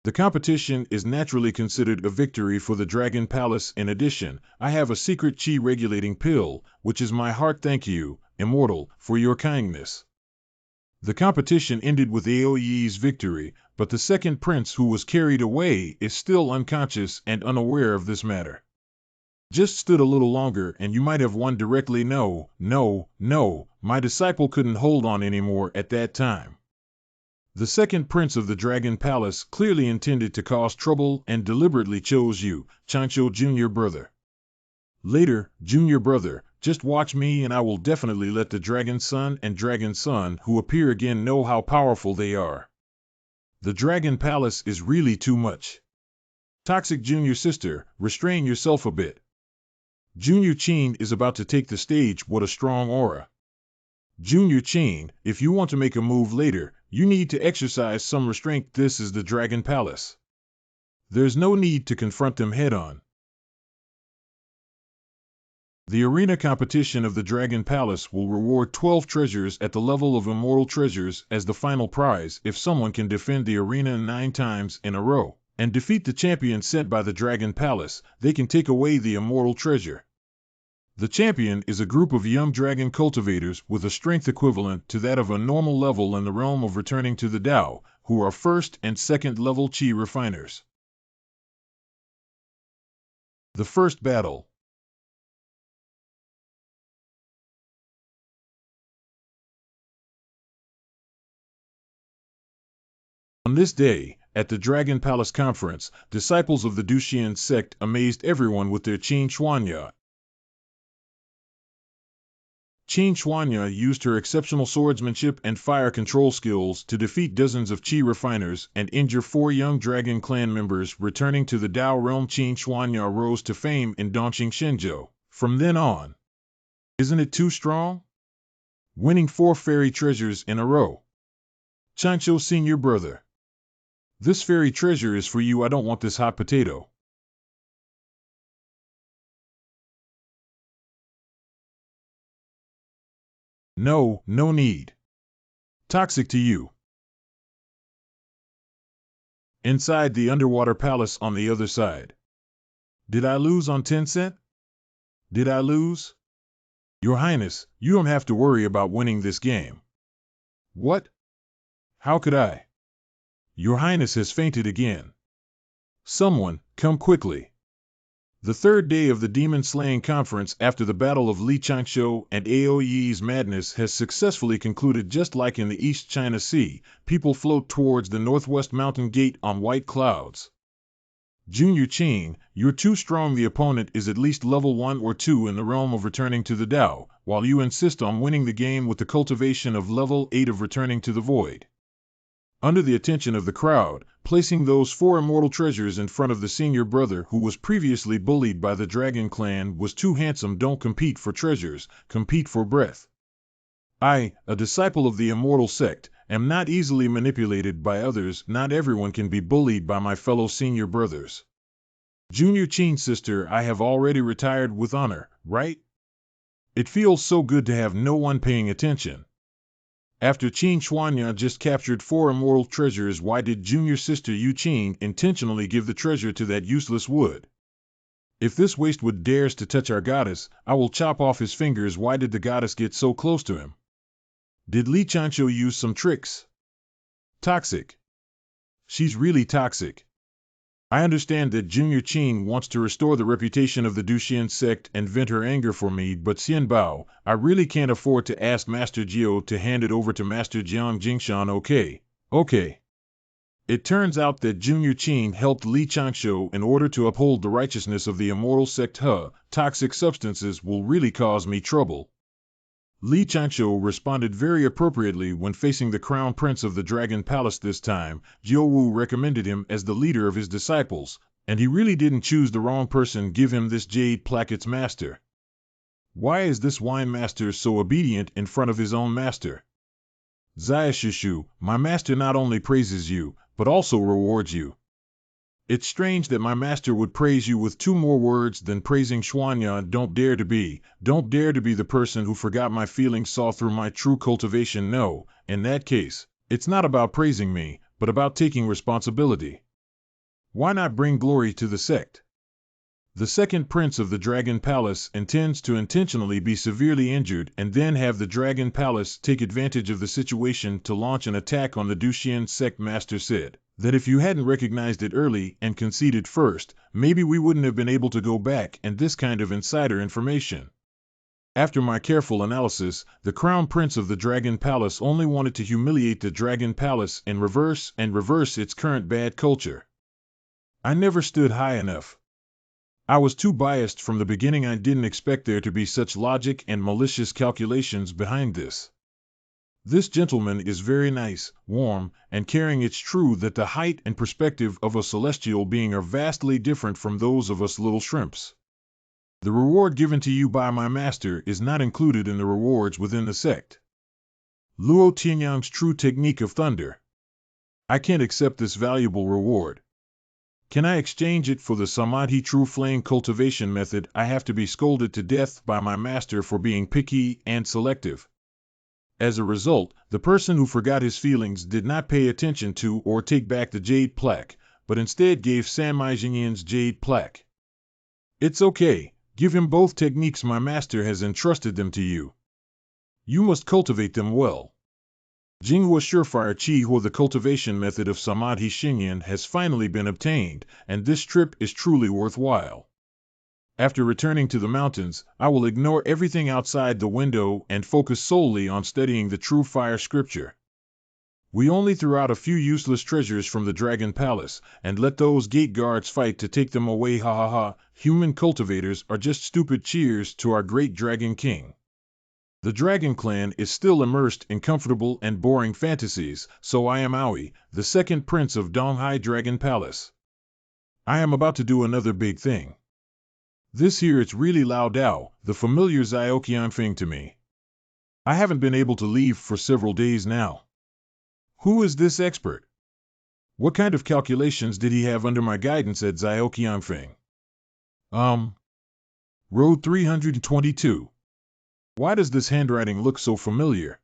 The competition is naturally considered a victory for the Dragon Palace. In addition, I have a secret chi regulating pill, which is my heart. Thank you, Immortal, for your kindness. The competition ended with Aoye's victory, but the second prince who was carried away is still unconscious and unaware of this matter. Just stood a little longer and you might have won directly. No, my disciple couldn't hold on anymore at that time. The second prince of the Dragon Palace clearly intended to cause trouble and deliberately chose you, Chancho Jr. Brother. Later, Junior Brother, just watch me and I will definitely let the Dragon Son and Dragon Son who appear again know how powerful they are. The Dragon Palace is really too much. Toxic Junior Sister, restrain yourself a bit. Junior Chin is about to take the stage. What a strong aura. Junior Chin, if you want to make a move later, you need to exercise some restraint. This is the Dragon Palace. There's no need to confront them head-on. The arena competition of the Dragon Palace will reward 12 treasures at the level of immortal treasures as the final prize if someone can defend the arena 9 times in a row and defeat the champion sent by the Dragon Palace. They can take away the immortal treasure. The champion is a group of young dragon cultivators with a strength equivalent to that of a normal level in the realm of returning to the Tao, who are first and second level chi refiners. The first battle. On this day, at the Dragon Palace Conference, disciples of the Duxian sect amazed everyone with their Qin Xuanya. Qin Xuanya used her exceptional swordsmanship and fire control skills to defeat dozens of chi refiners and injure 4 young dragon clan members. Returning to the Dao realm, Qin Xuanya rose to fame in Dongqing Shenzhou. From then on, isn't it too strong? Winning 4 fairy treasures in a row. Chancho Senior Brother. This fairy treasure is for you. I don't want this hot potato. No need. Toxic to you. Inside the underwater palace on the other side. Did I lose on Tencent? Did I lose? Your Highness, you don't have to worry about winning this game. What? How could I? Your Highness has fainted again. Someone, come quickly. The third day of the Demon Slaying Conference after the Battle of Li Changshou and Aoye's madness has successfully concluded. Just like in the East China Sea, people float towards the Northwest Mountain Gate on white clouds. Junior Qin, you're too strong. The opponent is at least level 1 or 2 in the realm of returning to the Tao, while you insist on winning the game with the cultivation of level 8 of returning to the void. Under the attention of the crowd, placing those 4 immortal treasures in front of the senior brother who was previously bullied by the Dragon Clan was too handsome. Don't compete for treasures, compete for breath. I, a disciple of the immortal sect, am not easily manipulated by others. Not everyone can be bullied by my fellow senior brothers. Junior Qin sister, I have already retired with honor, right? It feels so good to have no one paying attention. After Qin Xuanya just captured 4 immortal treasures, why did junior sister Yu Qin intentionally give the treasure to that useless wood? If this wastewood dares to touch our goddess, I will chop off his fingers. Why did the goddess get so close to him? Did Li Chancho use some tricks? Toxic. She's really toxic. I understand that Junior Qin wants to restore the reputation of the Duxian sect and vent her anger for me, but Xian Bao, I really can't afford to ask Master Jiao to hand it over to Master Jiang Jingshan. Okay. It turns out that Junior Qin helped Li Changshou in order to uphold the righteousness of the immortal sect. Toxic substances will really cause me trouble. Li Changshou responded very appropriately when facing the crown prince of the Dragon Palace this time. Jiao Wu recommended him as the leader of his disciples, and he really didn't choose the wrong person. Give him this jade plaquette's master. Why is this wine master so obedient in front of his own master? Zayashishu, my master not only praises you, but also rewards you. It's strange that my master would praise you with 2 more words than praising Xuanya. Don't dare to be the person who forgot my feelings, saw through my true cultivation. No, in that case, It's not about praising me, but about taking responsibility. Why not bring glory to the sect? The second prince of the Dragon Palace intends to intentionally be severely injured and then have the Dragon Palace take advantage of the situation to launch an attack on the Dushian Sect. Master said that if you hadn't recognized it early and conceded first, maybe we wouldn't have been able to go back and this kind of insider information. After my careful analysis, the Crown Prince of the Dragon Palace only wanted to humiliate the Dragon Palace in reverse and reverse its current bad culture. I never stood high enough. I was too biased from the beginning. I didn't expect there to be such logic and malicious calculations behind this. This gentleman is very nice, warm, and caring. It's true that the height and perspective of a celestial being are vastly different from those of us little shrimps. The reward given to you by my master is not included in the rewards within the sect. Luo Tianyang's true technique of thunder. I can't accept this valuable reward. Can I exchange it for the Samadhi true flame cultivation method? I have to be scolded to death by my master for being picky and selective. As a result, the person who forgot his feelings did not pay attention to or take back the jade plaque, but instead gave Sanmai Jingyan's jade plaque. It's okay, give him both techniques. My master has entrusted them to you. You must cultivate them well. Jinghua Surefire Chi Hua. The cultivation method of Samadhi Xingyan has finally been obtained, and this trip is truly worthwhile. After returning to the mountains, I will ignore everything outside the window and focus solely on studying the true fire scripture. We only threw out a few useless treasures from the Dragon Palace, and let those gate guards fight to take them away. Ha ha ha, human cultivators are just stupid cheers to our great Dragon King. The Dragon Clan is still immersed in comfortable and boring fantasies, so I am Aoi, the second prince of Donghai Dragon Palace. I am about to do another big thing. This here it's really Lao Dao, the familiar Zioqianfeng to me. I haven't been able to leave for several days now. Who is this expert? What kind of calculations did he have under my guidance at Zioqianfeng? Road 322. Why does this handwriting look so familiar?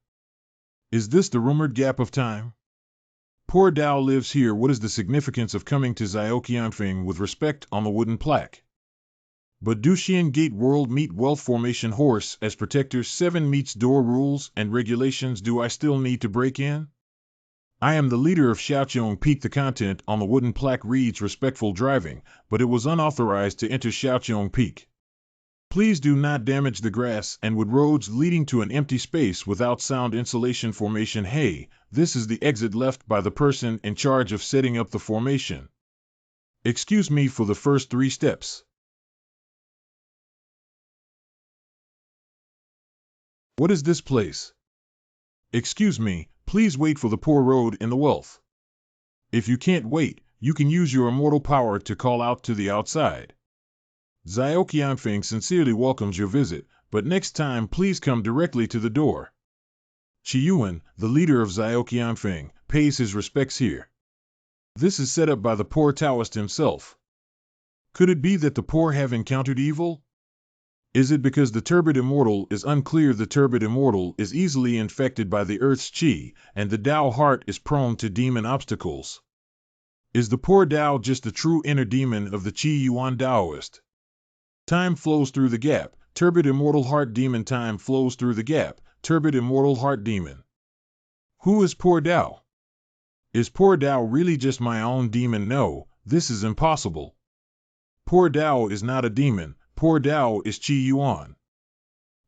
Is this the rumored gap of time? Poor Dao lives here. What is the significance of coming to Zioqianfeng with respect on the wooden plaque? But Dushian Gate World meet Wealth Formation Horse as protectors 7 meets door rules and regulations. Do I still need to break in? I am the leader of Xiaoqiong Peak. The content on the wooden plaque reads respectful driving, but it was unauthorized to enter Xiaoqiong Peak. Please do not damage the grass and wood roads leading to an empty space without sound insulation formation. Hey, this is the exit left by the person in charge of setting up the formation. Excuse me for the first 3 steps. What is this place? Excuse me, please wait for the poor road in the wealth. If you can't wait, you can use your immortal power to call out to the outside. Zioqianfeng sincerely welcomes your visit, but next time please come directly to the door. Qiyuan, the leader of Zioqianfeng, pays his respects here. This is set up by the poor Taoist himself. Could it be that the poor have encountered evil? Is it because the turbid immortal is unclear? The turbid immortal is easily infected by the earth's qi, and the Tao heart is prone to demon obstacles. Is the poor Tao just the true inner demon of the Qi Yuan Taoist? Time flows through the gap, turbid immortal heart demon. Time flows through the gap, turbid immortal heart demon. Who is poor Tao? Is poor Tao really just my own demon? No, this is impossible. Poor Tao is not a demon, poor Tao is Qi Yuan.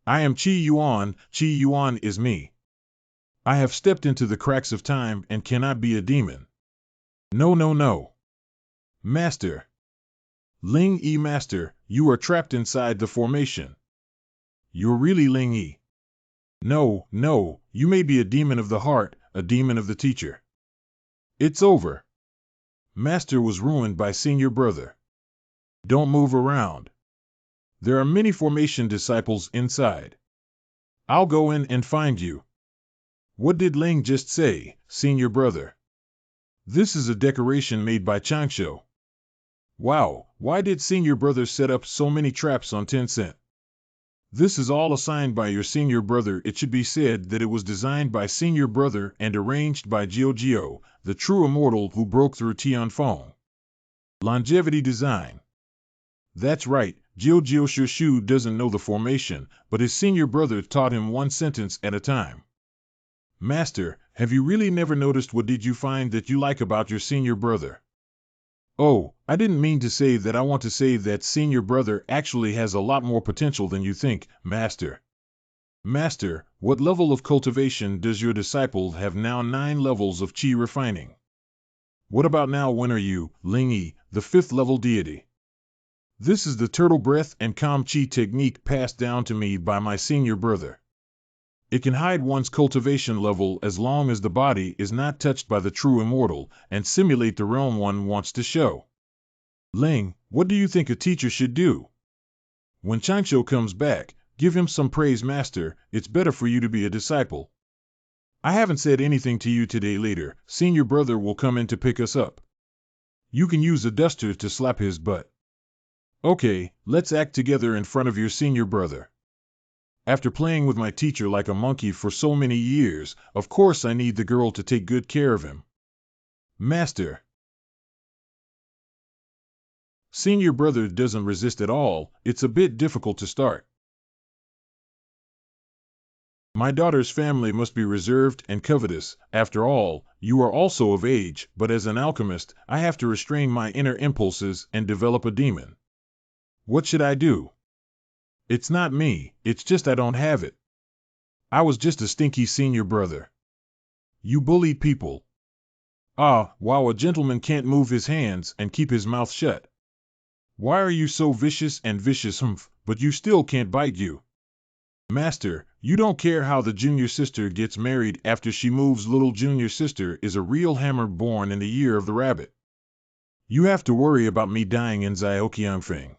I am Qi Yuan is me. I have stepped into the cracks of time and cannot be a demon. No, no, no. Master. Ling Yi Master, you are trapped inside the formation. You're really Ling Yi. No, no, you may be a demon of the heart, a demon of the teacher. It's over. Master was ruined by senior brother. Don't move around. There are many formation disciples inside. I'll go in and find you. What did Ling just say, senior brother? This is a decoration made by Changsho. Wow, why did senior brother set up so many traps on Tencent? This is all assigned by your senior brother. It should be said that it was designed by senior brother and arranged by Jiao, the true immortal who broke through Tianfeng. Longevity design. That's right, Jiao Shu doesn't know the formation, but his senior brother taught him one sentence at a time. Master, have you really never noticed? What did you find that you like about your senior brother? Oh, I didn't mean to say that. I want to say that senior brother actually has a lot more potential than you think, Master. Master, what level of cultivation does your disciple have now? 9 levels of chi refining. What about now? When are you, Ling-Yi, the 5th level deity? This is the turtle breath and calm chi technique passed down to me by my senior brother. It can hide one's cultivation level as long as the body is not touched by the true immortal, and simulate the realm one wants to show. Ling, what do you think a teacher should do? When Changsho comes back, give him some praise. Master, it's better for you to be a disciple. I haven't said anything to you today. Later, senior brother will come in to pick us up. You can use a duster to slap his butt. Okay, let's act together in front of your senior brother. After playing with my teacher like a monkey for so many years, of course I need the girl to take good care of him. Master. Senior brother doesn't resist at all. It's a bit difficult to start. My daughter's family must be reserved and covetous. After all, you are also of age, but as an alchemist, I have to restrain my inner impulses and develop a demon. What should I do? It's not me, it's just I don't have it. I was just a stinky senior brother. You bullied people. Ah, wow, a gentleman can't move his hands and keep his mouth shut. Why are you so vicious and vicious, but you still can't bite you? Master, you don't care how the junior sister gets married after she moves. Little junior sister is a real hammer born in the year of the rabbit. You have to worry about me dying in Zioqiangfeng.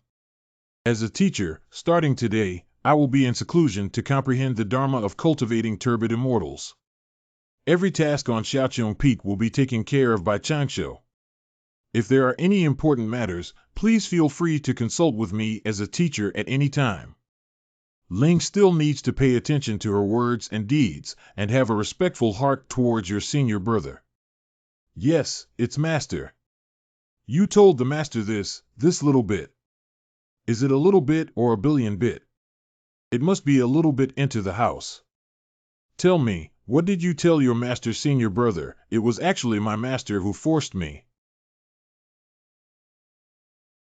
As a teacher, starting today, I will be in seclusion to comprehend the dharma of cultivating turbid immortals. Every task on Xiaoqiang Peak will be taken care of by Changsho. If there are any important matters, please feel free to consult with me as a teacher at any time. Ling still needs to pay attention to her words and deeds, and have a respectful heart towards your senior brother. Yes, it's Master. You told the Master this little bit. Is it a little bit or a billion bit? It must be a little bit into the house. Tell me, what did you tell your Master? Senior brother, it was actually my Master who forced me.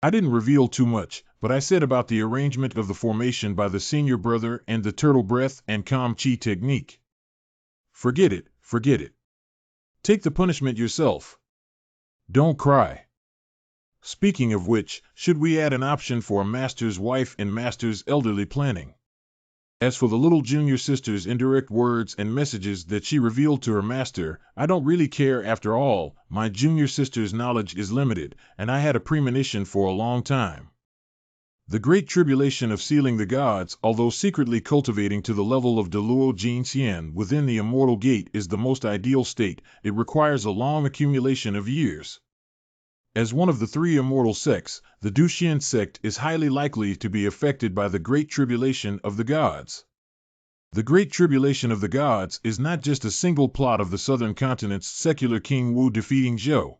I didn't reveal too much, but I said about the arrangement of the formation by the senior brother and the turtle breath and calm chi technique. Forget it, forget it. Take the punishment yourself. Don't cry. Speaking of which, should we add an option for a master's wife in master's elderly planning? As for the little junior sister's indirect words and messages that she revealed to her master, I don't really care. After all, my junior sister's knowledge is limited, and I had a premonition for a long time. The great tribulation of sealing the gods, although secretly cultivating to the level of Deluo Jin Xian within the immortal gate, is the most ideal state. It requires a long accumulation of years. As one of the 3 immortal sects, the Duxian sect is highly likely to be affected by the Great Tribulation of the Gods. The Great Tribulation of the Gods is not just a single plot of the southern continent's secular King Wu defeating Zhou.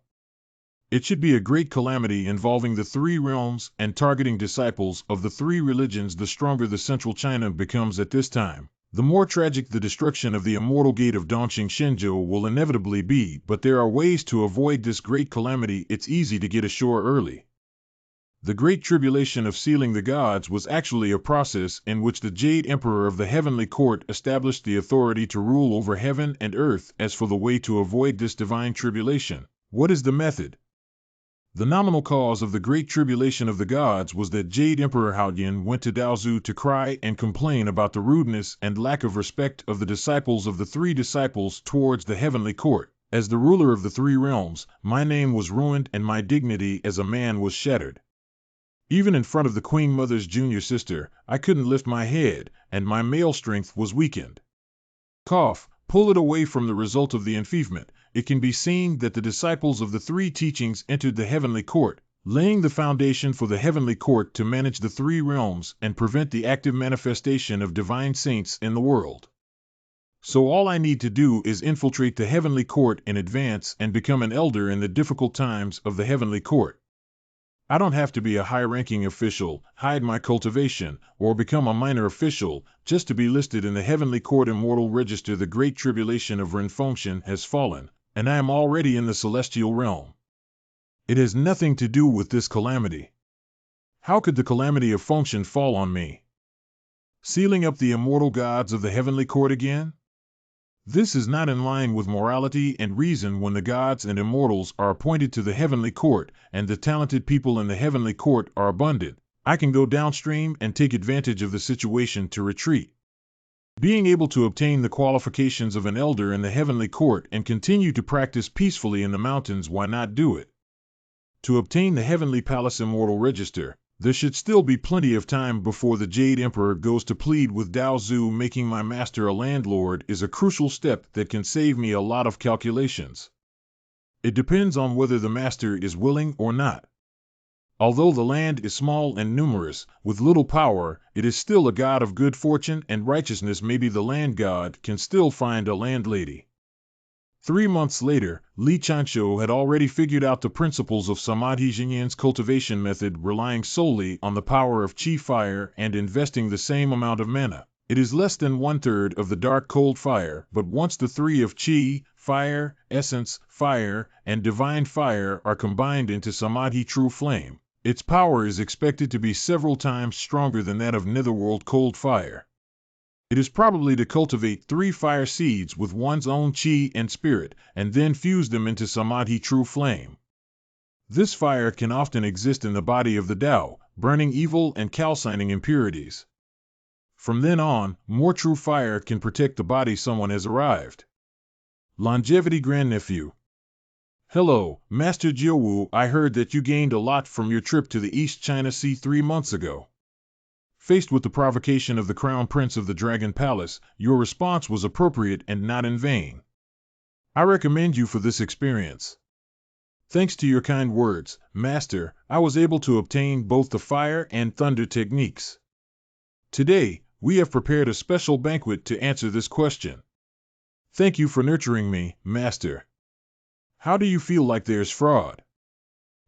It should be a great calamity involving the 3 realms and targeting disciples of the 3 religions. The stronger the central China becomes at this time, the more tragic the destruction of the immortal gate of Dongqing Shenzhou will inevitably be, but there are ways to avoid this great calamity. It's easy to get ashore early. The Great Tribulation of sealing the gods was actually a process in which the Jade Emperor of the Heavenly Court established the authority to rule over heaven and earth. As for the way to avoid this divine tribulation, what is the method? The nominal cause of the Great Tribulation of the Gods was that Jade Emperor Haoyan went to Daozu to cry and complain about the rudeness and lack of respect of the disciples of the 3 disciples towards the heavenly court. As the ruler of the 3 realms, my name was ruined and my dignity as a man was shattered. Even in front of the Queen Mother's junior sister, I couldn't lift my head, and my male strength was weakened. Cough. Pull it away from the result of the enfeeblement, it can be seen that the disciples of the 3 teachings entered the heavenly court, laying the foundation for the heavenly court to manage the three realms and prevent the active manifestation of divine saints in the world. So all I need to do is infiltrate the heavenly court in advance and become an elder in the difficult times of the heavenly court. I don't have to be a high-ranking official, hide my cultivation, or become a minor official, just to be listed in the heavenly court immortal register. The great tribulation of Renfunction has fallen, and I am already in the celestial realm. It has nothing to do with this calamity. How could the calamity of function fall on me? Sealing up the immortal gods of the heavenly court again? This is not in line with morality and reason when the gods and immortals are appointed to the heavenly court, and the talented people in the heavenly court are abundant. I can go downstream and take advantage of the situation to retreat. Being able to obtain the qualifications of an elder in the heavenly court and continue to practice peacefully in the mountains, why not do it? To obtain the heavenly palace immortal register, there should still be plenty of time before the Jade Emperor goes to plead with Baluzu. Making my master a landlord is a crucial step that can save me a lot of calculations. It depends on whether the master is willing or not. Although the land is small and numerous, with little power, it is still a god of good fortune and righteousness. Maybe the land god can still find a landlady. 3 months later, Li Chancho had already figured out the principles of Samadhi Jinyan's cultivation method, relying solely on the power of Qi fire and investing the same amount of mana. It is less than 1/3 of the dark cold fire, but once the three of Qi, fire, essence, fire, and divine fire are combined into Samadhi true flame, its power is expected to be several times stronger than that of netherworld cold fire. It is probably to cultivate 3 fire seeds with one's own Qi and spirit, and then fuse them into Samadhi true flame. This fire can often exist in the body of the Tao, burning evil and calcining impurities. From then on, more true fire can protect the body. Someone has arrived. Longevity grandnephew. Hello, Master Jiawu. I heard that you gained a lot from your trip to the East China Sea 3 months ago. Faced with the provocation of the Crown Prince of the Dragon Palace, your response was appropriate and not in vain. I recommend you for this experience. Thanks to your kind words, Master, I was able to obtain both the fire and thunder techniques. Today, we have prepared a special banquet to answer this question. Thank you for nurturing me, Master. How do you feel like there's fraud?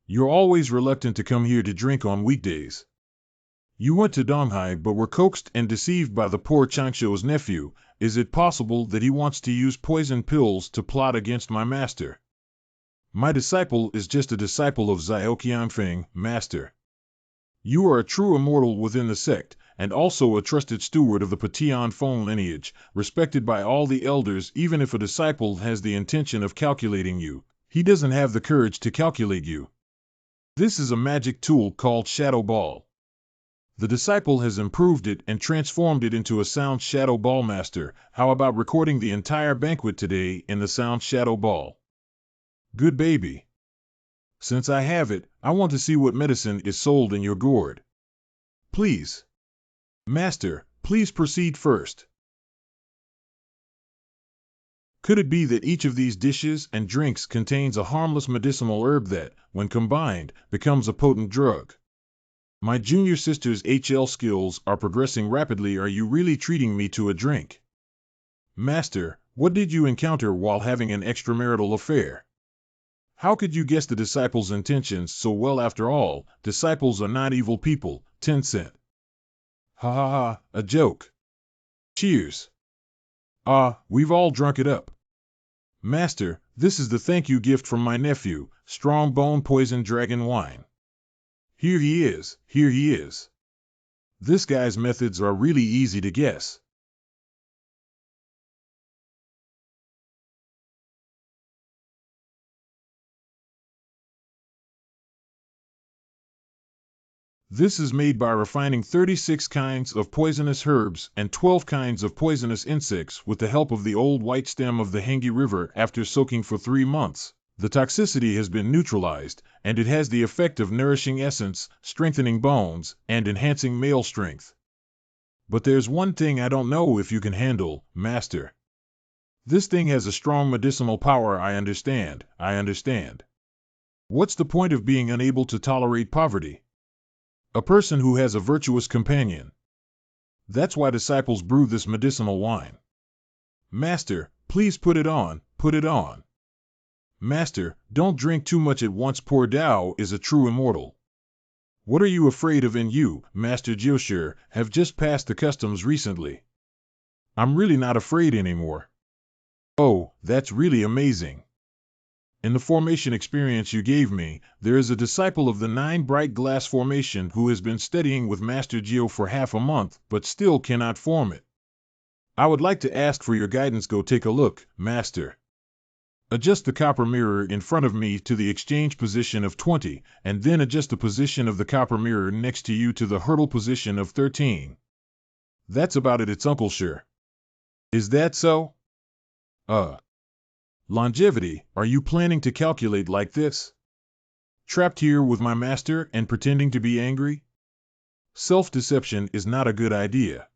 You're always reluctant to come here to drink on weekdays. You went to Donghai but were coaxed and deceived by the poor Changsho's nephew. Is it possible that he wants to use poison pills to plot against my master? My disciple is just a disciple of Xiaoqiangfeng, Master. You are a true immortal within the sect, and also a trusted steward of the Patian Feng lineage, respected by all the elders. Even if a disciple has the intention of calculating you, he doesn't have the courage to calculate you. This is a magic tool called Shadow Ball. The disciple has improved it and transformed it into a sound shadow ball. Master, how about recording the entire banquet today in the sound shadow ball? Good baby. Since I have it, I want to see what medicine is sold in your gourd. Please. Master, please proceed first. Could it be that each of these dishes and drinks contains a harmless medicinal herb that, when combined, becomes a potent drug? My junior sister's HL skills are progressing rapidly. Are you really treating me to a drink? Master, what did you encounter while having an extramarital affair? How could you guess the disciple's intentions so well? After all, disciples are not evil people. 10 cent. Ha ha ha, a joke. Cheers. We've all drunk it up. Master, this is the thank you gift from my nephew, strong bone poison dragon wine. Here he is, here he is. This guy's methods are really easy to guess. This is made by refining 36 kinds of poisonous herbs and 12 kinds of poisonous insects with the help of the old white stem of the Hengi River. After soaking for 3 months, the toxicity has been neutralized, and it has the effect of nourishing essence, strengthening bones, and enhancing male strength. But there's one thing I don't know if you can handle, Master. This thing has a strong medicinal power. I understand. What's the point of being unable to tolerate poverty? A person who has a virtuous companion. That's why disciples brew this medicinal wine. Master, please put it on, put it on. Master, don't drink too much at once. Poor Tao is a true immortal. What are you afraid of? And you, Master Jiushi, have just passed the customs recently. I'm really not afraid anymore. Oh, that's really amazing. In the formation experience you gave me, there is a disciple of the 9 bright glass formation who has been studying with Master Geo for half a month, but still cannot form it. I would like to ask for your guidance. Go take a look, Master. Adjust the copper mirror in front of me to the exchange position of 20, and then adjust the position of the copper mirror next to you to the hurdle position of 13. That's about it. It's Uncle Sure. Is that so? Longevity, are you planning to calculate like this? Trapped here with my master and pretending to be angry? Self-deception is not a good idea.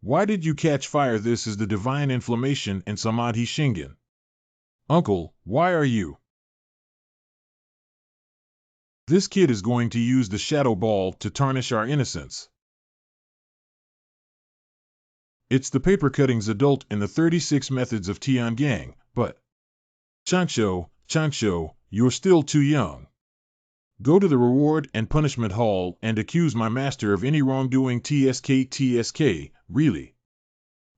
Why did you catch fire? This is the divine inflammation and Samadhi Shingen. Uncle, why are you? This kid is going to use the shadow ball to tarnish our innocence. It's the paper cuttings adult in the 36 methods of Tiangang, but Changsho, you're still too young. Go to the reward and punishment hall and accuse my master of any wrongdoing. TSK, really.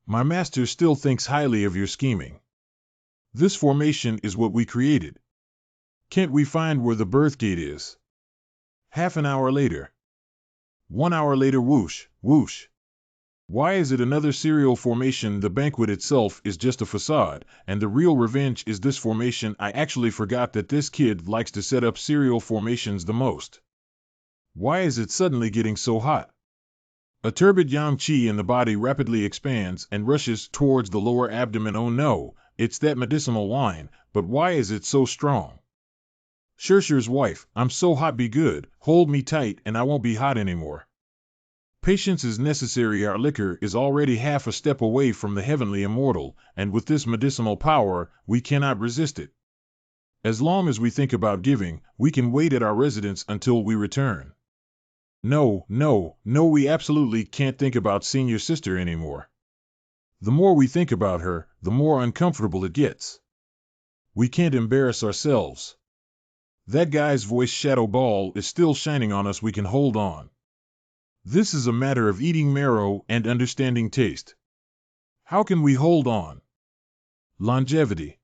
My master still thinks highly of your scheming. This formation is what we created. Can't we find where the birth gate is? Half an hour later. 1 hour later. Whoosh, whoosh. Why is it another serial formation? The banquet itself is just a facade, and the real revenge is this formation. I actually forgot that this kid likes to set up serial formations the most. Why is it suddenly getting so hot? A turbid yang qi in the body rapidly expands and rushes towards the lower abdomen. Oh no, it's that medicinal wine, but why is it so strong? Shurshu's wife, I'm so hot. Be good, hold me tight and I won't be hot anymore. Patience is necessary. Our liquor is already half a step away from the heavenly immortal, and with this medicinal power, we cannot resist it. As long as we think about giving, we can wait at our residence until we return. No, we absolutely can't think about seeing your sister anymore. The more we think about her, the more uncomfortable it gets. We can't embarrass ourselves. That guy's voice shadow ball is still shining on us. We can hold on. This is a matter of eating marrow and understanding taste. How can we hold on? Longevity.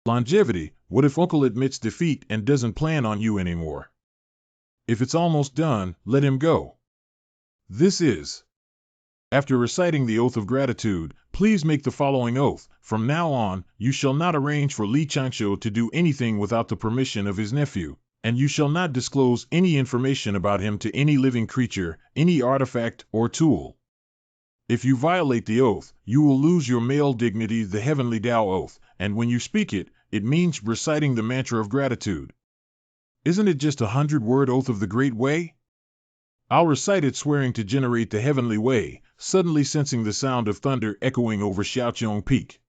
What if Uncle admits defeat and doesn't plan on you anymore? If it's almost done, let him go. This is. After reciting the oath of gratitude, please make the following oath. From now on, you shall not arrange for Li Changsho to do anything without the permission of his nephew, and you shall not disclose any information about him to any living creature, any artifact, or tool. If you violate the oath, you will lose your male dignity. The heavenly Tao oath, and when you speak it, it means reciting the mantra of gratitude. Isn't it just 100-word oath of the Great Way? I'll recite it swearing to generate the heavenly way, suddenly sensing the sound of thunder echoing over Xiaoqiong Peak.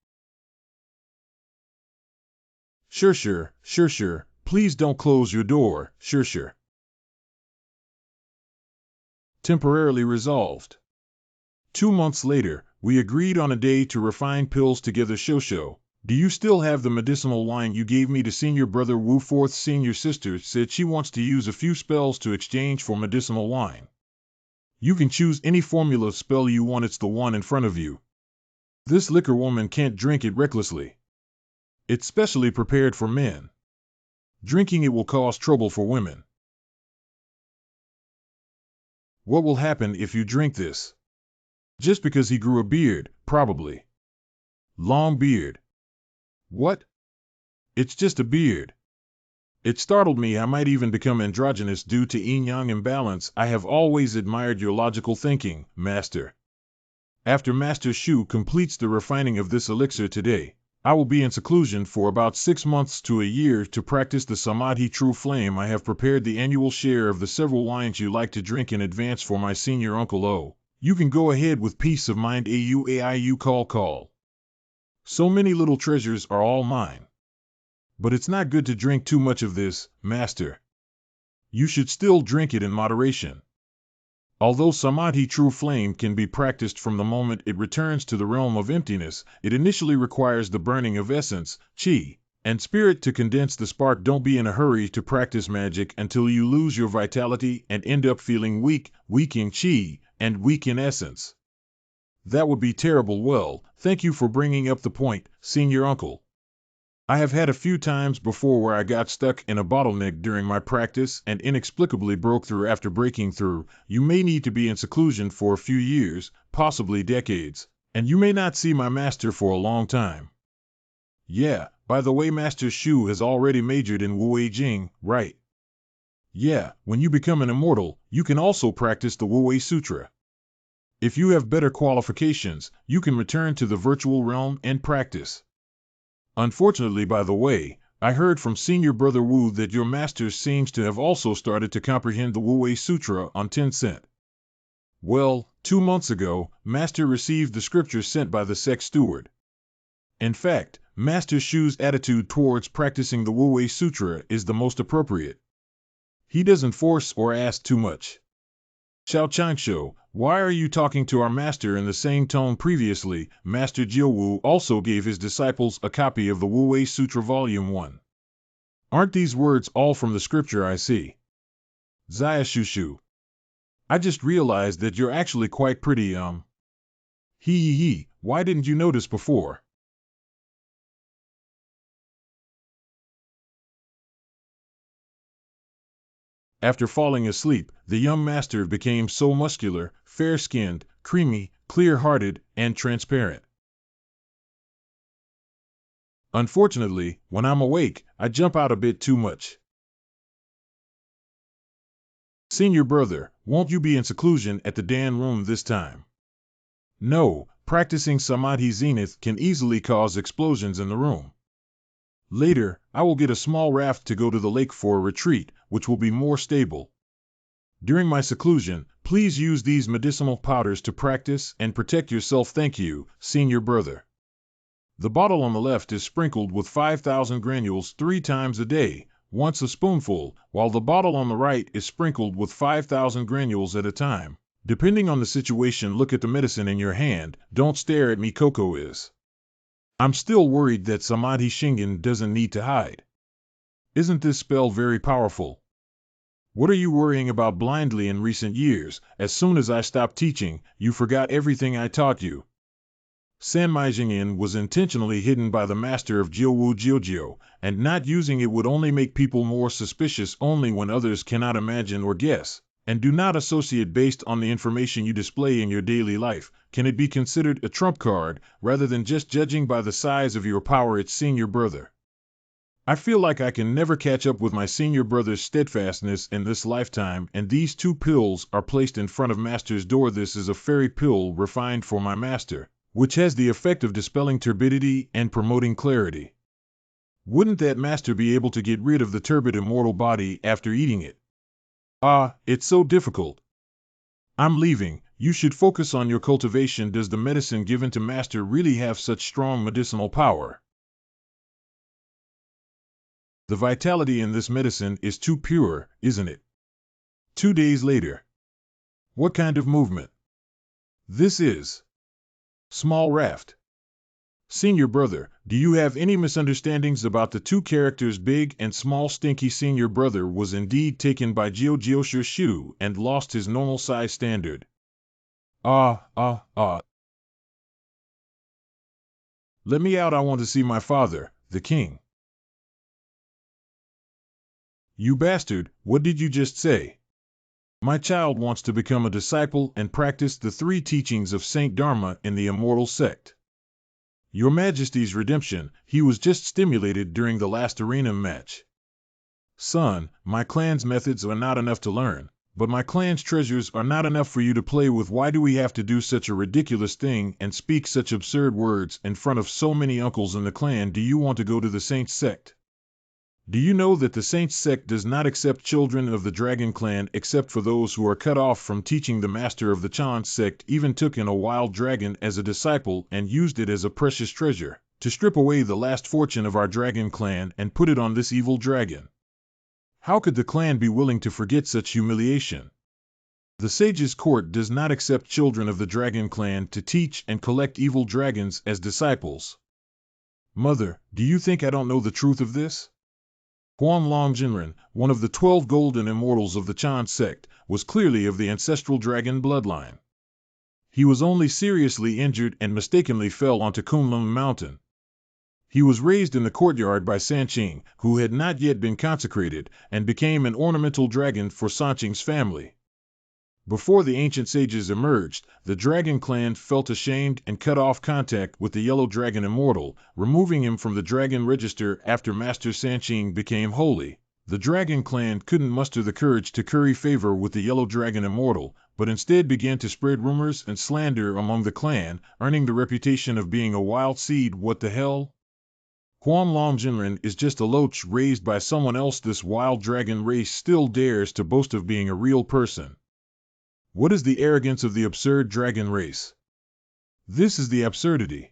Sure, please don't close your door, sure. Temporarily resolved. 2 months later, we agreed on a day to refine pills together. Shosho, do you still have the medicinal wine you gave me to senior brother Wu? Fourth senior sister said she wants to use a few spells to exchange for medicinal wine. You can choose any formula spell you want. It's the one in front of you. This liquor woman can't drink it recklessly. It's specially prepared for men. Drinking it will cause trouble for women. What will happen if you drink this? Just because he grew a beard, probably. Long beard. What? It's just a beard. It startled me. I might even become androgynous due to yin-yang imbalance. I have always admired your logical thinking, Master. After Master Shu completes the refining of this elixir today, I will be in seclusion for about 6 months to a year to practice the Samadhi True Flame. I have prepared the annual share of the several wines you like to drink in advance for my senior Uncle O. You can go ahead with peace of mind. AUAIU call. So many little treasures are all mine. But it's not good to drink too much of this, Master. You should still drink it in moderation. Although Samadhi true flame can be practiced from the moment it returns to the realm of emptiness, it initially requires the burning of essence, chi, and spirit to condense the spark. Don't be in a hurry to practice magic until you lose your vitality and end up feeling weak, weak in chi, and weak in essence. That would be terrible. Well, thank you for bringing up the point, senior uncle. I have had a few times before where I got stuck in a bottleneck during my practice and inexplicably broke through. After breaking through, you may need to be in seclusion for a few years, possibly decades, and you may not see my master for a long time. Yeah, by the way, Master Shu has already majored in Wu Jing, right? Yeah, when you become an immortal, you can also practice the Wu Sutra. If you have better qualifications, you can return to the virtual realm and practice. Unfortunately, by the way, I heard from Senior Brother Wu that your master seems to have also started to comprehend the Wu Sutra on Tencent. Well, 2 months ago, Master received the scripture sent by the Sect steward. In fact, Master Shu's attitude towards practicing the Wu Sutra is the most appropriate. He doesn't force or ask too much. Xiao Changshu, why are you talking to our master in the same tone? Previously, Master Jiaowu also gave his disciples a copy of the Wu Sutra Volume 1. Aren't these words all from the scripture? I see. Zayashushu. I just realized that you're actually quite pretty, Hee, why didn't you notice before? After falling asleep, the young master became so muscular, fair-skinned, creamy, clear-hearted, and transparent. Unfortunately, when I'm awake, I jump out a bit too much. Senior brother, won't you be in seclusion at the Dan room this time? No, practicing Samadhi Zenith can easily cause explosions in the room. Later, I will get a small raft to go to the lake for a retreat, which will be more stable. During my seclusion, please use these medicinal powders to practice and protect yourself. Thank you, senior brother. The bottle on the left is sprinkled with 5,000 granules 3 times a day, once a spoonful, while the bottle on the right is sprinkled with 5,000 granules at a time. Depending on the situation, look at the medicine in your hand. Don't stare at me. Coco is. I'm still worried that Samadhi Shingen doesn't need to hide. Isn't this spell very powerful? What are you worrying about blindly in recent years? As soon as I stopped teaching, you forgot everything I taught you. Sanmai Jingyin was intentionally hidden by the master of Jiuwu Jiujiu, and not using it would only make people more suspicious. Only when others cannot imagine or guess, and do not associate based on the information you display in your daily life, can it be considered a trump card, rather than just judging by the size of your power. It's senior brother. I feel like I can never catch up with my senior brother's steadfastness in this lifetime, and these 2 pills are placed in front of master's door. This is a fairy pill refined for my master, which has the effect of dispelling turbidity and promoting clarity. Wouldn't that master be able to get rid of the turbid immortal body after eating it? Ah, it's so difficult. I'm leaving. You should focus on your cultivation. Does the medicine given to master really have such strong medicinal power? The vitality in this medicine is too pure, isn't it? 2 days later. What kind of movement? This is small raft. Senior brother, do you have any misunderstandings about the 2 characters big and small? Stinky senior brother was indeed taken by Jiu Shu and lost his normal size standard. Let me out. I want to see my father, the king. You bastard, what did you just say? My child wants to become a disciple and practice the 3 teachings of Saint Dharma in the immortal sect. Your Majesty's redemption, he was just stimulated during the last arena match. Son, my clan's methods are not enough to learn, but my clan's treasures are not enough for you to play with. Why do we have to do such a ridiculous thing and speak such absurd words in front of so many uncles in the clan? Do you want to go to the Saint Sect? Do you know that the Saint Sect does not accept children of the Dragon Clan except for those who are cut off from teaching? The master of the Chan Sect even took in a wild dragon as a disciple and used it as a precious treasure. to strip away the last fortune of our dragon clan and put it on this evil dragon. How could the clan be willing to forget such humiliation? The sage's court does not accept children of the dragon clan to teach and collect evil dragons as disciples. Mother, do you think I don't know the truth of this? Huan Longjinren, one of the 12 golden immortals of the Chan sect, was clearly of the ancestral dragon bloodline. He was only seriously injured and mistakenly fell onto Kunlun Mountain. He was raised in the courtyard by Sanqing, who had not yet been consecrated, and became an ornamental dragon for Sanqing's family. Before the ancient sages emerged, the dragon clan felt ashamed and cut off contact with the yellow dragon immortal, removing him from the dragon register after Master Sanqing became holy. The dragon clan couldn't muster the courage to curry favor with the yellow dragon immortal, but instead began to spread rumors and slander among the clan, earning the reputation of being a wild seed. What the hell? Huan Longjinren is just a loach raised by someone else. This wild dragon race still dares to boast of being a real person. What is the arrogance of the absurd dragon race? This is the absurdity.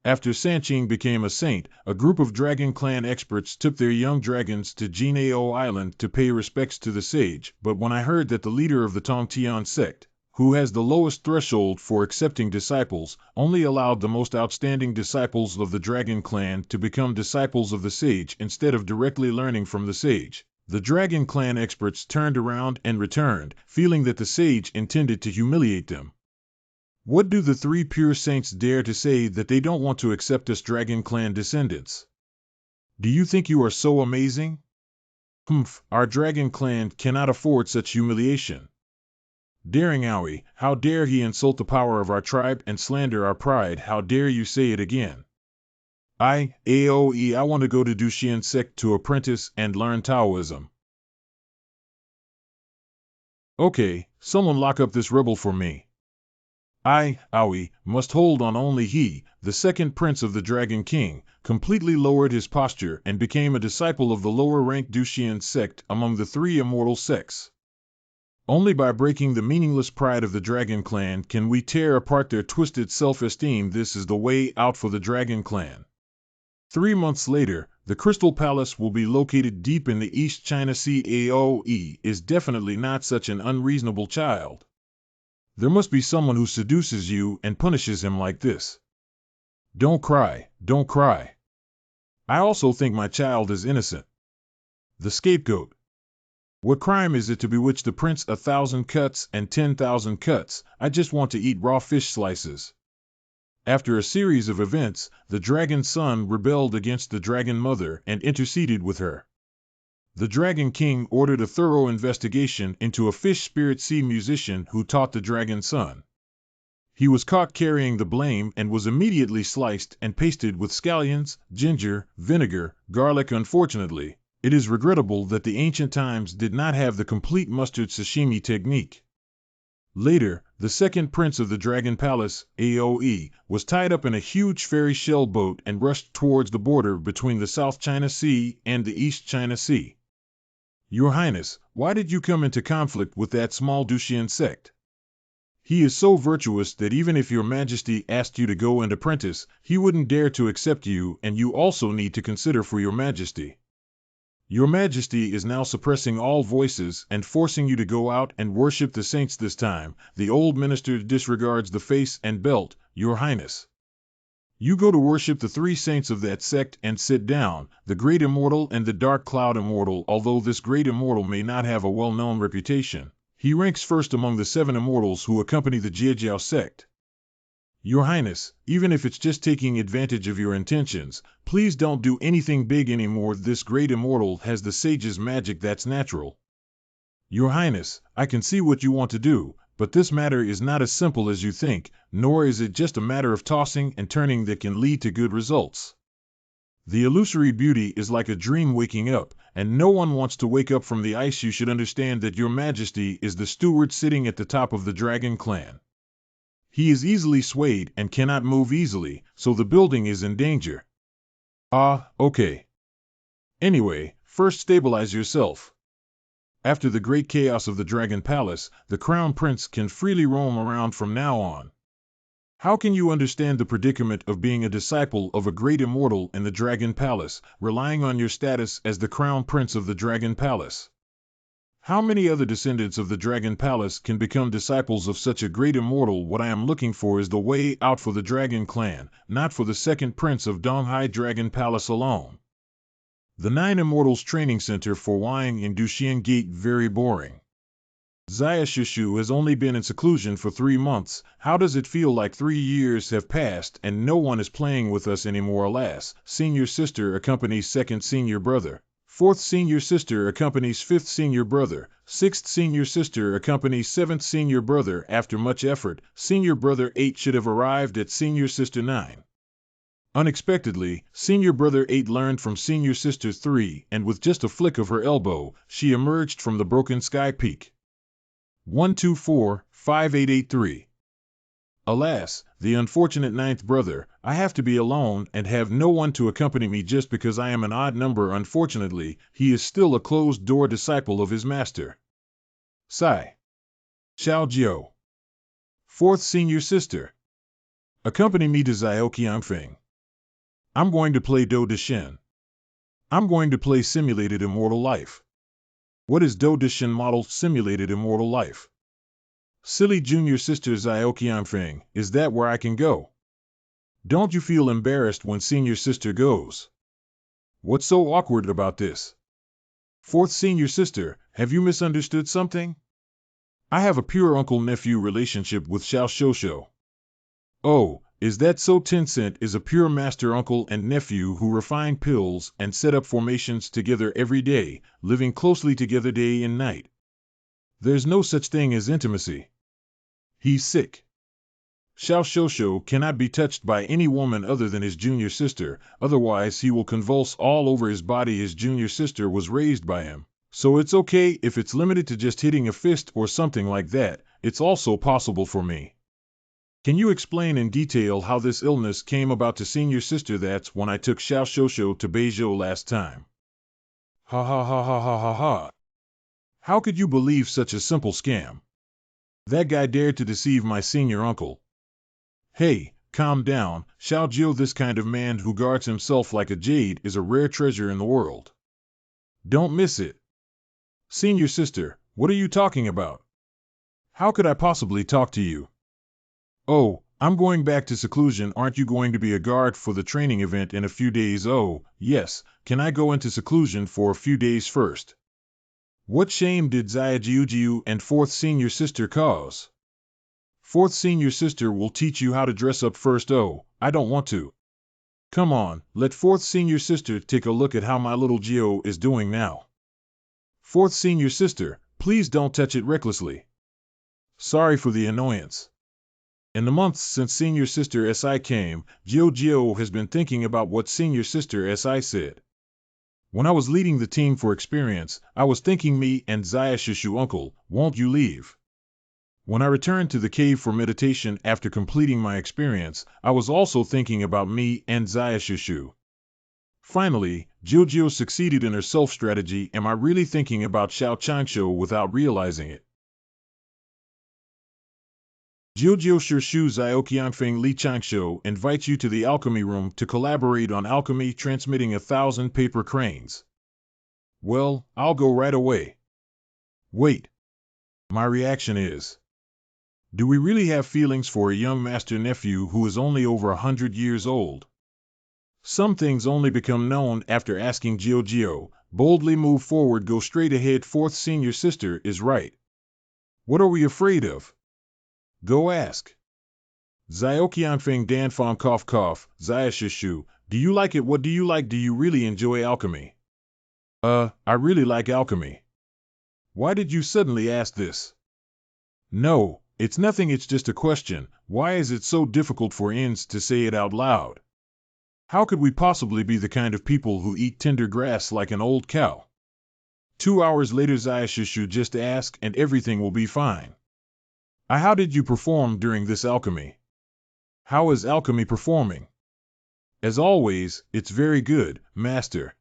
After Sanqing became a saint, a group of Dragon Clan experts took their young dragons to Jinao Island to pay respects to the sage, but when I heard that the leader of the Tongtian sect, who has the lowest threshold for accepting disciples, only allowed the most outstanding disciples of the Dragon Clan to become disciples of the sage instead of directly learning from the sage, the Dragon Clan experts turned around and returned, feeling that the sage intended to humiliate them. What do the 3 pure saints dare to say that they don't want to accept us Dragon Clan descendants? Do you think you are so amazing? Our Dragon Clan cannot afford such humiliation. Daring Aoi, how dare he insult the power of our tribe and slander our pride? How dare you say it again? Aoi, I want to go to Duxian sect to apprentice and learn Taoism. Okay, someone lock up this rebel for me. Aoi, must hold on. Only he, the second prince of the Dragon King, completely lowered his posture and became a disciple of the lower-ranked Duxian sect among the 3 immortal sects. Only by breaking the meaningless pride of the Dragon Clan can we tear apart their twisted self-esteem. This is the way out for the Dragon Clan. 3 months later, the Crystal Palace will be located deep in the East China Sea. Aoi is definitely not such an unreasonable child. There must be someone who seduces you and punishes him like this. Don't cry, don't cry. I also think my child is innocent. The scapegoat. What crime is it to bewitch the prince? 1,000 cuts and 10,000 cuts. I just want to eat raw fish slices. After a series of events, the dragon son rebelled against the dragon mother and interceded with her. The Dragon King ordered a thorough investigation into a fish spirit sea musician who taught the dragon son. He was caught carrying the blame and was immediately sliced and pasted with scallions, ginger, vinegar, garlic. Unfortunately, it is regrettable that the ancient times did not have the complete mustard sashimi technique. Later, the second prince of the Dragon Palace, Aoi, was tied up in a huge fairy shell boat and rushed towards the border between the South China Sea and the East China Sea. Your Highness, why did you come into conflict with that small Duxian sect? He is so virtuous that even if your Majesty asked you to go and apprentice, he wouldn't dare to accept you, and you also need to consider for your Majesty. Your Majesty is now suppressing all voices and forcing you to go out and worship the saints this time. The old minister disregards the face and belt, Your Highness. You go to worship the 3 saints of that sect and sit down, the Great Immortal and the Dark Cloud Immortal. Although this Great Immortal may not have a well-known reputation, he ranks first among the 7 immortals who accompany the Jiejiao sect. Your Highness, even if it's just taking advantage of your intentions, please don't do anything big anymore. This great immortal has the sage's magic that's natural. Your Highness, I can see what you want to do, but this matter is not as simple as you think, nor is it just a matter of tossing and turning that can lead to good results. The illusory beauty is like a dream waking up, and no one wants to wake up from the ice. You should understand that your Majesty is the steward sitting at the top of the Dragon Clan. He is easily swayed and cannot move easily, so the building is in danger. Okay. Anyway, first stabilize yourself. After the great chaos of the Dragon Palace, the Crown Prince can freely roam around from now on. How can you understand the predicament of being a disciple of a great immortal in the Dragon Palace, relying on your status as the crown prince of the Dragon Palace? How many other descendants of the Dragon Palace can become disciples of such a great immortal? What I am looking for is the way out for the Dragon Clan, not for the second prince of Donghai Dragon Palace alone. The 9 Immortals Training Center for Wang in Duxian Gate very boring. Xia Shishu has only been in seclusion for 3 months. How does it feel like 3 years have passed and no one is playing with us anymore? Alas, senior sister accompanies second senior brother. Fourth senior sister accompanies fifth senior brother. Sixth senior sister accompanies seventh senior brother. After much effort, senior brother 8 should have arrived at senior sister 9. Unexpectedly, senior brother 8 learned from senior sister 3, and with just a flick of her elbow, she emerged from the broken sky peak. 124-5883. Alas, the unfortunate 9th brother, I have to be alone and have no one to accompany me just because I am an odd number. Unfortunately, he is still a closed-door disciple of his master. Sai. Xiao Jiu. 4th senior sister. Accompany me to Xiaoqiangfeng. I'm going to play Do De Shen. I'm going to play Simulated Immortal Life. What is Do De Shen model Simulated Immortal Life? Silly junior sister Xiaoqiangfeng, is that where I can go? Don't you feel embarrassed when senior sister goes? What's so awkward about this? 4th senior sister, have you misunderstood something? I have a pure uncle-nephew relationship with Xiao Shosho. Oh, is that so? Tencent is a pure master uncle and nephew who refine pills and set up formations together every day, living closely together day and night. There's no such thing as intimacy. He's sick. Xiao Shosho cannot be touched by any woman other than his junior sister, otherwise he will convulse all over his body. His junior sister was raised by him, so it's okay if it's limited to just hitting a fist or something like that. It's also possible for me. Can you explain in detail how this illness came about to senior sister? That's when I took Xiao Shosho to Beizhou last time. Ha ha ha ha ha ha ha. How could you believe such a simple scam? That guy dared to deceive my senior uncle. Hey, calm down, Xiao Jiu. This kind of man who guards himself like a jade is a rare treasure in the world. Don't miss it. Senior sister, what are you talking about? How could I possibly talk to you? Oh, I'm going back to seclusion. Aren't you going to be a guard for the training event in a few days? Oh, yes, can I go into seclusion for a few days first? What shame did Xia Jiu and 4th senior sister cause? 4th senior sister will teach you how to dress up first. Oh, I don't want to. Come on, let 4th senior sister take a look at how my little Geo is doing now. 4th senior sister, please don't touch it recklessly. Sorry for the annoyance. In the months since senior sister Si came, Geo has been thinking about what senior sister Si said. When I was leading the team for experience, I was thinking me and Xia Shishu uncle, won't you leave? When I returned to the cave for meditation after completing my experience, I was also thinking about me and Xia Shishu. Finally, Jiu succeeded in her self-strategy. Am I really thinking about Xiao Changshu without realizing it? Jiu Shishu Xiaoqiangfeng Li Changshu invites you to the alchemy room to collaborate on alchemy, transmitting 1,000 paper cranes. Well, I'll go right away. Wait. My reaction is, do we really have feelings for a young master-nephew who is only over 100 years old? Some things only become known after asking. Jiu, boldly move forward, go straight ahead. 4th senior sister is right. What are we afraid of? Go ask. Xiaoqiangfeng Danfang cough cough, Xia Shishu, do you like it? What do you like? Do you really enjoy alchemy? I really like alchemy. Why did you suddenly ask this? No, it's nothing, it's just a question. Why is it so difficult for ins to say it out loud? How could we possibly be the kind of people who eat tender grass like an old cow? 2 hours later, Xia Shishu, just ask and everything will be fine. How did you perform during this alchemy? How is alchemy performing? As always, it's very good, Master.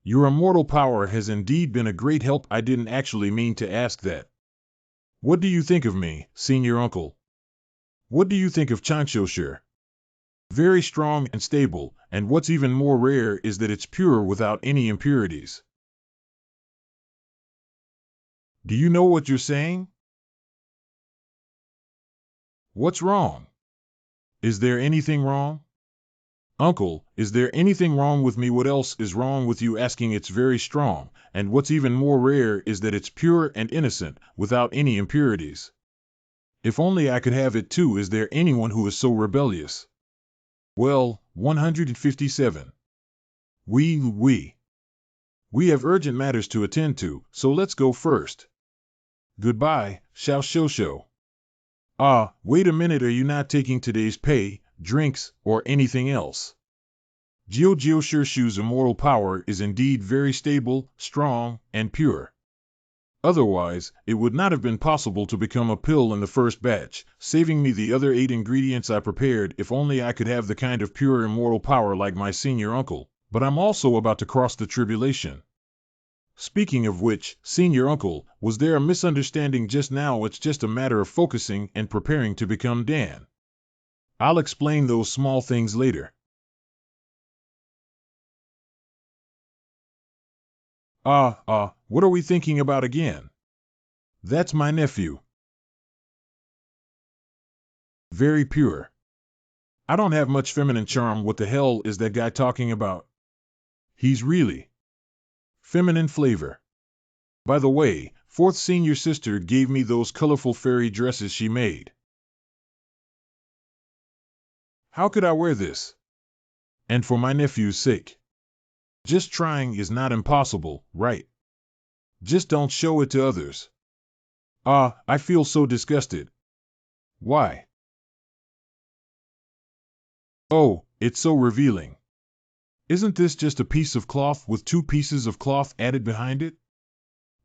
Your immortal power has indeed been a great help. I didn't actually mean to ask that. What do you think of me, senior uncle? What do you think of Chanchoshire? Very strong and stable, and what's even more rare is that it's pure without any impurities. Do you know what you're saying? What's wrong? Is there anything wrong? Uncle, is there anything wrong with me? What else is wrong with you asking? It's very strong, and what's even more rare is that it's pure and innocent, without any impurities. If only I could have it too. Is there anyone who is so rebellious? Well, 157. We have urgent matters to attend to, so let's go first. Goodbye, Xiao Shosho. Ah, wait a minute, are you not taking today's pay, drinks, or anything else? Jiu Shirshu's immortal power is indeed very stable, strong, and pure. Otherwise, it would not have been possible to become a pill in the first batch, saving me the other 8 ingredients I prepared. If only I could have the kind of pure immortal power like my senior uncle, but I'm also about to cross the tribulation. Speaking of which, senior uncle, was there a misunderstanding just now? It's just a matter of focusing and preparing to become Dan. I'll explain those small things later. What are we thinking about again? That's my nephew. Very pure. I don't have much feminine charm. What the hell is that guy talking about? He's really feminine flavor. By the way, 4th senior sister gave me those colorful fairy dresses she made. How could I wear this? And for my nephew's sake. Just trying is not impossible, right? Just don't show it to others. I feel so disgusted. Why? Oh, it's so revealing. Isn't this just a piece of cloth with 2 pieces of cloth added behind it?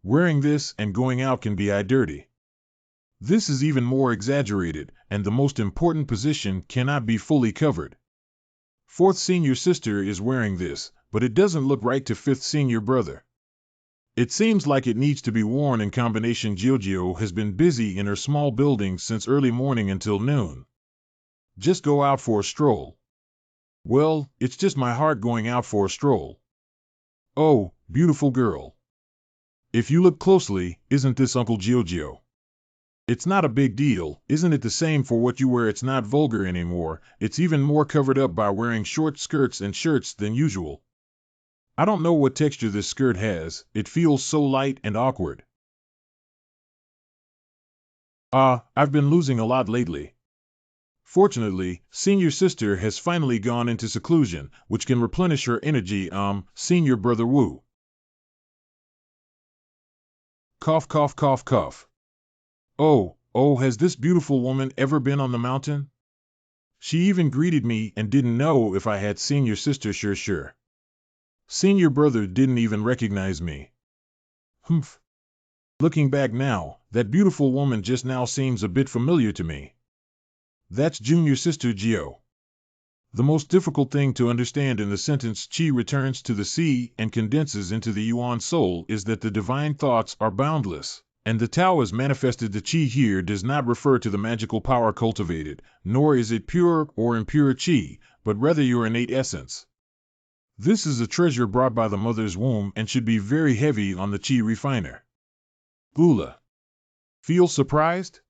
Wearing this and going out can be dirty. This is even more exaggerated, and the most important position cannot be fully covered. 4th senior sister is wearing this, but it doesn't look right to 5th senior brother. It seems like it needs to be worn in combination. Giorgio has been busy in her small building since early morning until noon. Just go out for a stroll. Well, it's just my heart going out for a stroll. Oh, beautiful girl. If you look closely, isn't this Uncle Giorgio? It's not a big deal, isn't it? The same for what you wear. It's not vulgar anymore. It's even more covered up by wearing short skirts and shirts than usual. I don't know what texture this skirt has. It feels so light and awkward. I've been losing a lot lately. Fortunately, senior sister has finally gone into seclusion, which can replenish her energy. Senior brother Wu. Cough, cough, cough, cough. Oh, has this beautiful woman ever been on the mountain? She even greeted me and didn't know if I had senior sister. Sure. Senior brother didn't even recognize me. Humph. Looking back now, that beautiful woman just now seems a bit familiar to me. That's junior sister Gio. The most difficult thing to understand in the sentence "Qi returns to the sea and condenses into the Yuan soul" is that the divine thoughts are boundless, and the Tao is manifested. The Qi here does not refer to the magical power cultivated, nor is it pure or impure Qi, but rather your innate essence. This is a treasure brought by the mother's womb and should be very heavy on the Qi refiner. Gula. Feel surprised?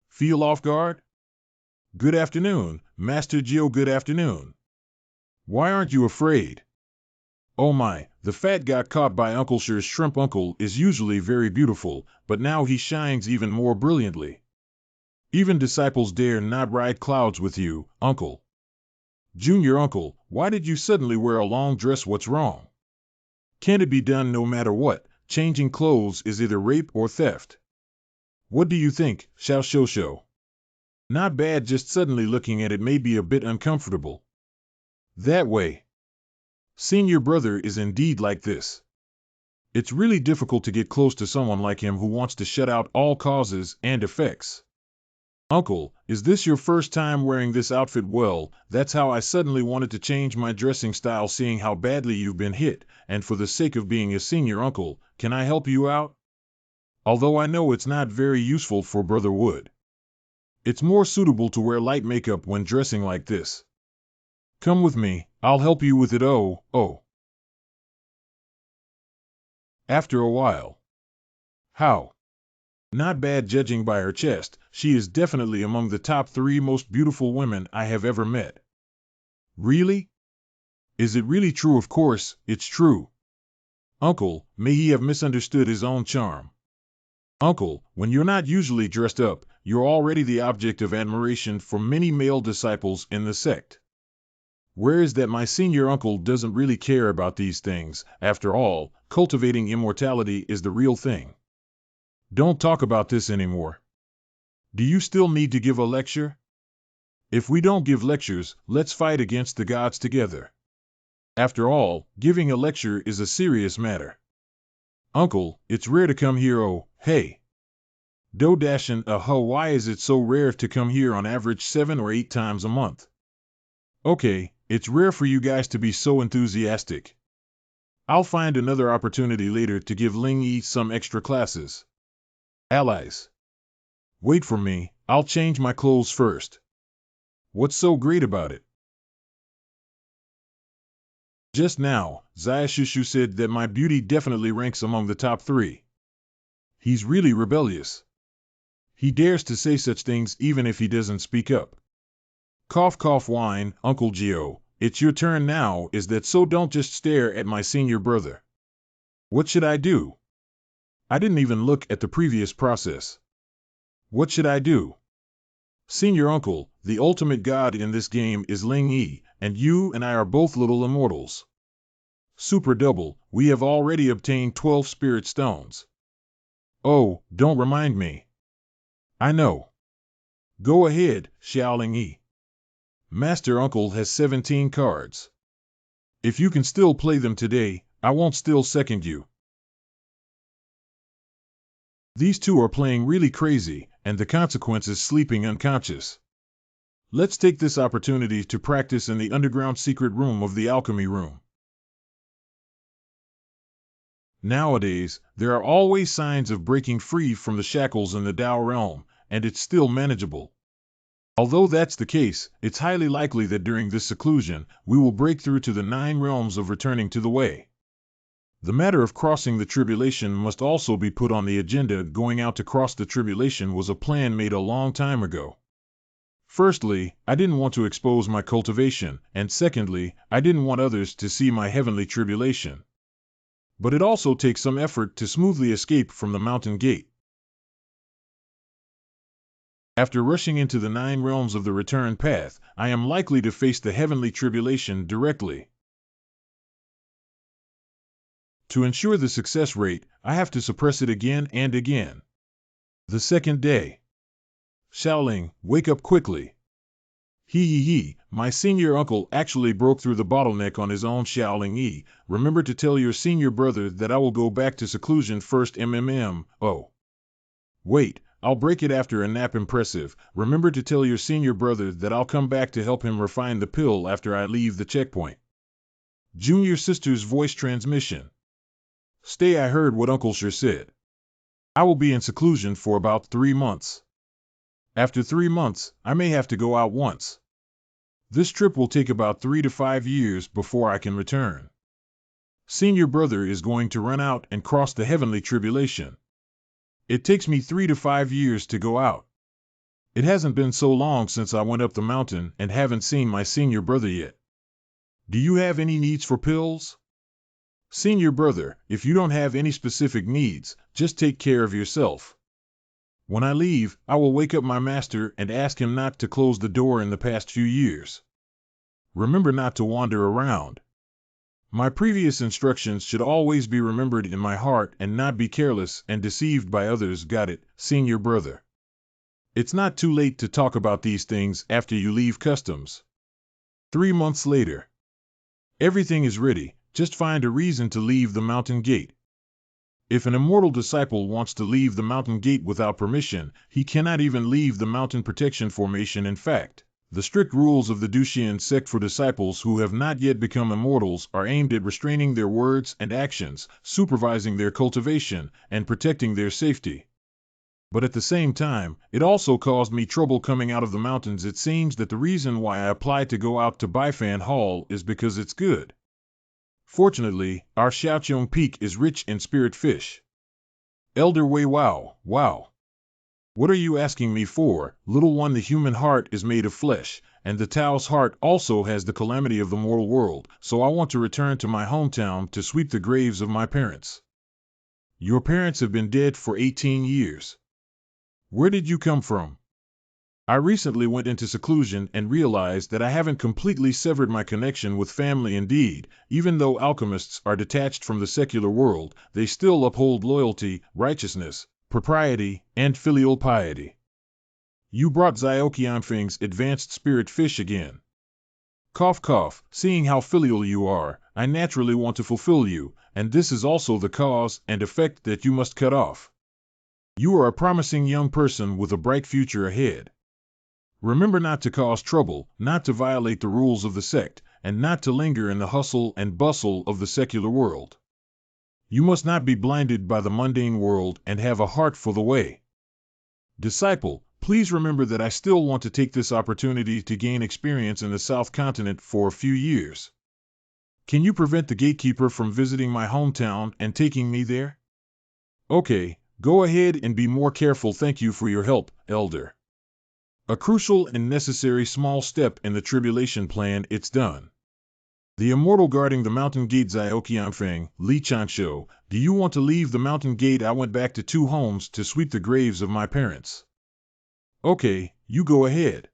Feel off guard? Good afternoon, Master Gio. Good afternoon. Why aren't you afraid? Oh my, the fat got caught by Uncle Sher's shrimp. Uncle is usually very beautiful, but now he shines even more brilliantly. Even disciples dare not ride clouds with you, Uncle. Junior uncle, why did you suddenly wear a long dress? What's wrong? Can't it be done no matter what? Changing clothes is either rape or theft. What do you think, Xiao Shosho? Not bad, just suddenly looking at it may be a bit uncomfortable. That way. Senior brother is indeed like this. It's really difficult to get close to someone like him who wants to shut out all causes and effects. Uncle, is this your first time wearing this outfit? Well, that's how I suddenly wanted to change my dressing style, seeing how badly you've been hit, and for the sake of being a senior uncle, can I help you out? Although I know it's not very useful for Brother Wood. It's more suitable to wear light makeup when dressing like this. Come with me, I'll help you with it. Oh. After a while. How? Not bad judging by her chest, she is definitely among the top 3 most beautiful women I have ever met. Really? Is it really true? Of course, it's true. Uncle, may he have misunderstood his own charm. Uncle, when you're not usually dressed up, you're already the object of admiration for many male disciples in the sect. Where is that my senior uncle doesn't really care about these things? After all, cultivating immortality is the real thing. Don't talk about this anymore. Do you still need to give a lecture? If we don't give lectures, let's fight against the gods together. After all, giving a lecture is a serious matter. Uncle, it's rare to come here. Oh, hey. Why is it so rare to come here on average 7 or 8 times a month? Okay, it's rare for you guys to be so enthusiastic. I'll find another opportunity later to give Ling Yi some extra classes. Allies. Wait for me, I'll change my clothes first. What's so great about it? Just now, Xiaoshushu said that my beauty definitely ranks among the top 3. He's really rebellious. He dares to say such things even if he doesn't speak up. Cough cough whine, Uncle Gio, it's your turn now, is that so? Don't just stare at my senior brother. What should I do? I didn't even look at the previous process. What should I do? Senior uncle, the ultimate god in this game is Ling Yi, and you and I are both little immortals. Super double, we have already obtained 12 spirit stones. Oh, don't remind me. I know. Go ahead, Xiao Ling Yi. Master Uncle has 17 cards. If you can still play them today, I won't still second you. These two are playing really crazy, and the consequence is sleeping unconscious. Let's take this opportunity to practice in the underground secret room of the alchemy room. Nowadays, there are always signs of breaking free from the shackles in the Tao realm, and it's still manageable. Although that's the case, it's highly likely that during this seclusion, we will break through to the 9 realms of returning to the way. The matter of crossing the tribulation must also be put on the agenda. Going out to cross the tribulation was a plan made a long time ago. Firstly, I didn't want to expose my cultivation, and secondly, I didn't want others to see my heavenly tribulation. But it also takes some effort to smoothly escape from the mountain gate. After rushing into the 9 realms of the return path, I am likely to face the heavenly tribulation directly. To ensure the success rate, I have to suppress it again and again. The second day. Xiaoling, wake up quickly. He, my senior uncle actually broke through the bottleneck on his own. Xiaoling Yi, remember to tell your senior brother that I will go back to seclusion first. Oh. Wait, I'll break it after a nap. Impressive, remember to tell your senior brother that I'll come back to help him refine the pill after I leave the checkpoint. Junior sister's voice transmission. Stay, I heard what Uncle sure said. I will be in seclusion for about 3 months. After 3 months, I may have to go out once. This trip will take about 3 to 5 years before I can return. Senior brother is going to run out and cross the heavenly tribulation. It takes me 3 to 5 years to go out. It hasn't been so long since I went up the mountain and haven't seen my senior brother yet. Do you have any needs for pills? Senior brother, if you don't have any specific needs, just take care of yourself. When I leave, I will wake up my master and ask him not to close the door in the past few years. Remember not to wander around. My previous instructions should always be remembered in my heart and not be careless and deceived by others. Got it, senior brother. It's not too late to talk about these things after you leave customs. 3 months later. Everything is ready. Just find a reason to leave the mountain gate. If an immortal disciple wants to leave the mountain gate without permission, he cannot even leave the mountain protection formation. In fact, the strict rules of the Duxian sect for disciples who have not yet become immortals are aimed at restraining their words and actions, supervising their cultivation, and protecting their safety. But at the same time, it also caused me trouble coming out of the mountains. It seems that the reason why I applied to go out to Baifan Hall is because it's good. Fortunately, our Xiaoqiong Peak is rich in spirit fish. Elder Wei, wow. What are you asking me for, little one? The human heart is made of flesh, and the Tao's heart also has the calamity of the mortal world, so I want to return to my hometown to sweep the graves of my parents. Your parents have been dead for 18 years. Where did you come from? I recently went into seclusion and realized that I haven't completely severed my connection with family. Indeed, even though alchemists are detached from the secular world, they still uphold loyalty, righteousness, propriety, and filial piety. You brought Xiaoqianfeng's advanced spirit fish again. Cough cough, seeing how filial you are, I naturally want to fulfill you, and this is also the cause and effect that you must cut off. You are a promising young person with a bright future ahead. Remember not to cause trouble, not to violate the rules of the sect, and not to linger in the hustle and bustle of the secular world. You must not be blinded by the mundane world and have a heart for the way. Disciple, please remember that I still want to take this opportunity to gain experience in the South Continent for a few years. Can you prevent the gatekeeper from visiting my hometown and taking me there? Okay, go ahead and be more careful. Thank you for your help, Elder. A crucial and necessary small step in the Tribulation plan. It's done. The immortal guarding the mountain gate. Xiaoqianfeng, Li Chanshu, do you want to leave the mountain gate? I went back to 2 homes to sweep the graves of my parents. Okay, you go ahead.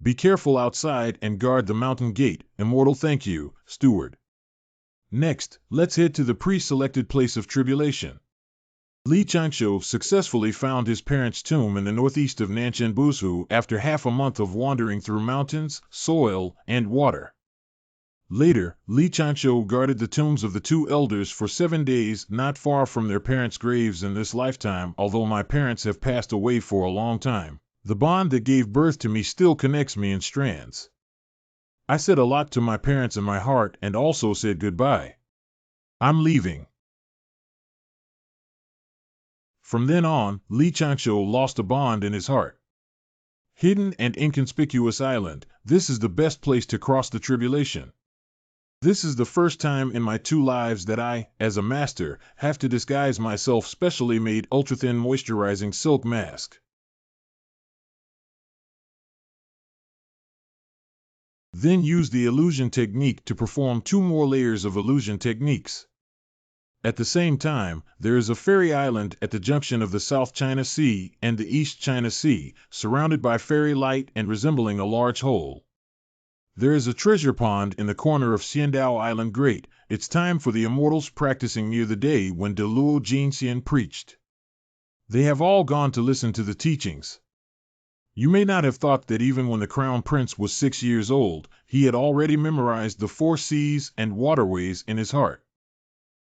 Be careful outside and guard the mountain gate. Immortal. Thank you, steward. Next, let's head to the pre-selected place of tribulation. Li Chanshu successfully found his parents' tomb in the northeast of Baluzu after half a month of wandering through mountains, soil, and water. Later, Li Chanshu guarded the tombs of the 2 elders for 7 days, not far from their parents' graves in this lifetime. Although my parents have passed away for a long time, the bond that gave birth to me still connects me in strands. I said a lot to my parents in my heart and also said goodbye. I'm leaving. From then on, Li Chanshu lost a bond in his heart. Hidden and inconspicuous island, this is the best place to cross the tribulation. This is the first time in my 2 lives that I, as a master, have to disguise myself. Specially made ultra-thin moisturizing silk mask. Then use the illusion technique to perform 2 more layers of illusion techniques. At the same time, there is a fairy island at the junction of the South China Sea and the East China Sea, surrounded by fairy light and resembling a large hole. There is a treasure pond in the corner of Xiandao Island. Great, it's time for the immortals practicing near the day when De Luo Jinxian preached. They have all gone to listen to the teachings. You may not have thought that even when the Crown Prince was 6 years old, he had already memorized the 4 seas and waterways in his heart.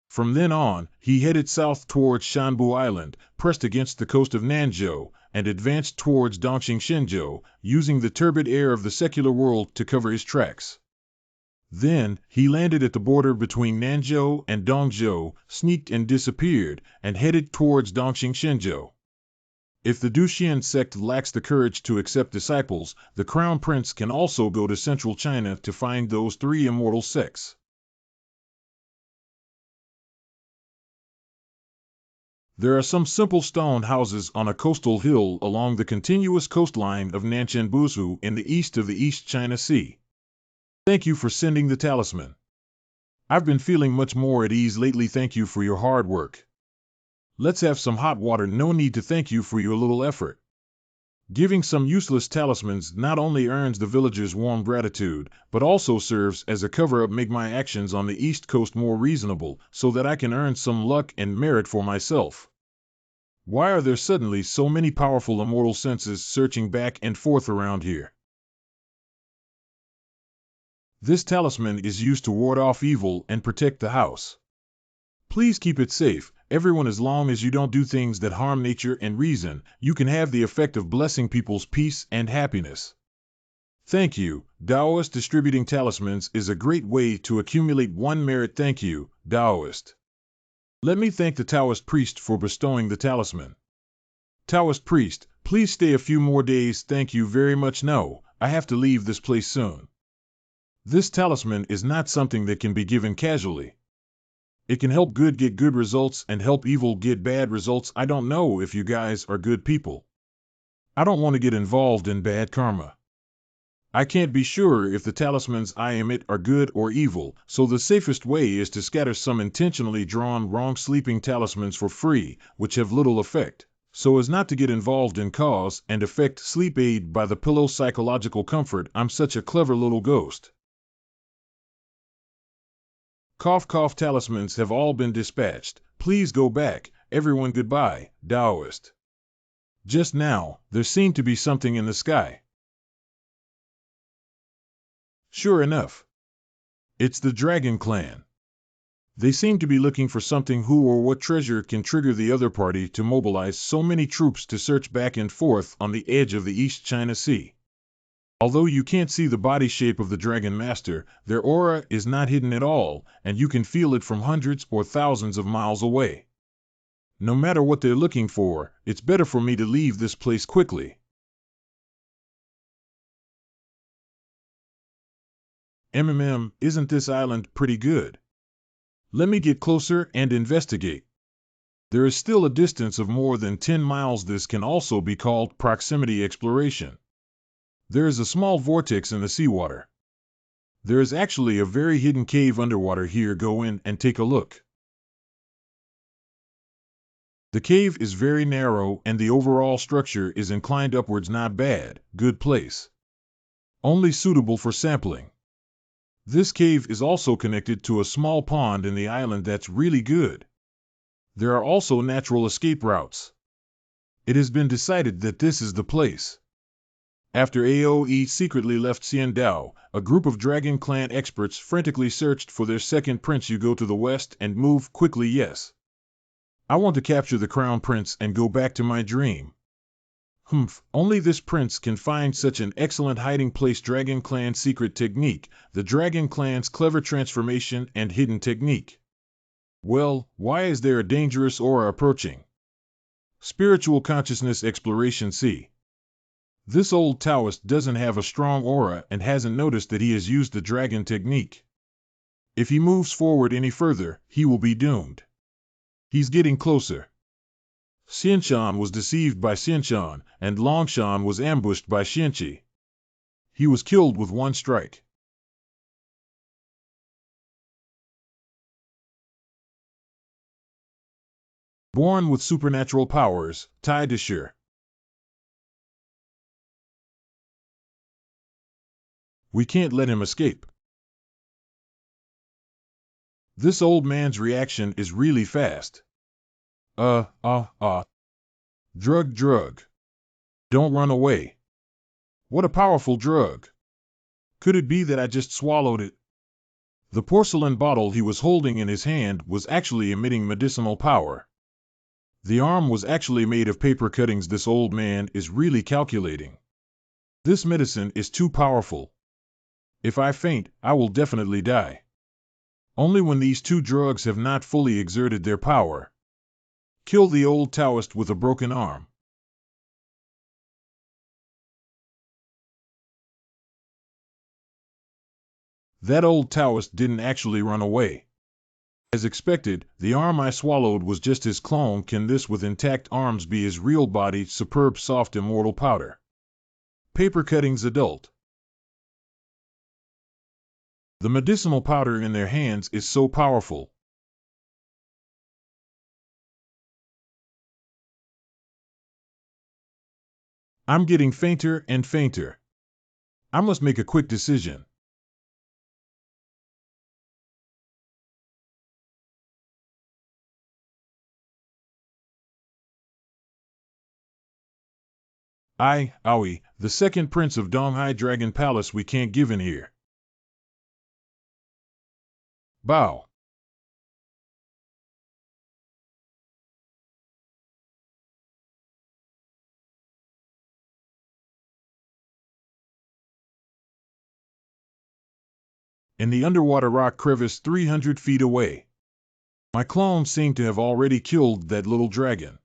From then on, he headed south towards Shanbu Island, pressed against the coast of Nanzhou, and advanced towards Dongqing Shenzhou, using the turbid air of the secular world to cover his tracks. Then, he landed at the border between Nanzhou and Dongzhou, sneaked and disappeared, and headed towards Dongqing Shenzhou. If the Duxian sect lacks the courage to accept disciples, the Crown Prince can also go to central China to find those 3 immortal sects. There are some simple stone houses on a coastal hill along the continuous coastline of Nanshan-Busu in the east of the East China Sea. Thank you for sending the talisman. I've been feeling much more at ease lately. Thank you for your hard work. Let's have some hot water. No need to thank you for your little effort. Giving some useless talismans not only earns the villagers' warm gratitude, but also serves as a cover-up. Make my actions on the East Coast more reasonable, so that I can earn some luck and merit for myself. Why are there suddenly so many powerful immortal senses searching back and forth around here? This talisman is used to ward off evil and protect the house. Please keep it safe, everyone. As long as you don't do things that harm nature and reason, you can have the effect of blessing people's peace and happiness. Thank you. Taoist distributing talismans is a great way to accumulate 1 merit. Thank you, Taoist. Let me thank the Taoist priest for bestowing the talisman. Taoist priest, please stay a few more days. Thank you very much. No, I have to leave this place soon. This talisman is not something that can be given casually. It can help good get good results and help evil get bad results. I don't know if you guys are good people. I don't want to get involved in bad karma. I can't be sure if the talismans I emit are good or evil, so the safest way is to scatter some intentionally drawn wrong sleeping talismans for free, which have little effect, so as not to get involved in cause and effect. Sleep aid by the pillow. Psychological comfort. I'm such a clever little ghost. Cough cough. Talismans have all been dispatched. Please go back. Everyone goodbye. Taoist. Just now, there seemed to be something in the sky. Sure enough. It's the Dragon Clan. They seem to be looking for something. Who or what treasure can trigger the other party to mobilize so many troops to search back and forth on the edge of the East China Sea. Although you can't see the body shape of the Dragon Master, their aura is not hidden at all, and you can feel it from hundreds or thousands of miles away. No matter what they're looking for, it's better for me to leave this place quickly. Isn't this island pretty good? Let me get closer and investigate. There is still a distance of more than 10 miles. This can also be called proximity exploration. There is a small vortex in the seawater. There is actually a very hidden cave underwater here. Go in and take a look. The cave is very narrow and the overall structure is inclined upwards. Not bad, good place. Only suitable for sampling. This cave is also connected to a small pond in the island. That's really good. There are also natural escape routes. It has been decided that this is the place. After AOE secretly left Xiandao, a group of Dragon Clan experts frantically searched for their second prince. You go to the west and move quickly. Yes. I want to capture the crown prince and go back to my dream. Only this prince can find such an excellent hiding place. Dragon Clan secret technique, the Dragon Clan's clever transformation and hidden technique. Well, why is there a dangerous aura approaching? Spiritual consciousness exploration. See. This old Taoist doesn't have a strong aura and hasn't noticed that he has used the dragon technique. If he moves forward any further, he will be doomed. He's getting closer. Xianshan was deceived by Xianshan, and Longshan was ambushed by Xianqi. He was killed with one strike. Born with supernatural powers, Tai Deshir. We can't let him escape. This old man's reaction is really fast. Drug. Don't run away. What a powerful drug. Could it be that I just swallowed it? The porcelain bottle he was holding in his hand was actually emitting medicinal power. The arm was actually made of paper cuttings. This old man is really calculating. This medicine is too powerful. If I faint, I will definitely die. Only when these two drugs have not fully exerted their power. Kill the old Taoist with a broken arm. That old Taoist didn't actually run away. As expected, the arm I swallowed was just his clone. Can this with intact arms be his real body? Superb soft immortal powder. Paper cuttings adult. The medicinal powder in their hands is so powerful. I'm getting fainter and fainter. I must make a quick decision. Aoi, the second prince of Donghai Dragon Palace. We can't give in here. Bow. In the underwater rock crevice 300 feet away. My clone seemed to have already killed that little dragon.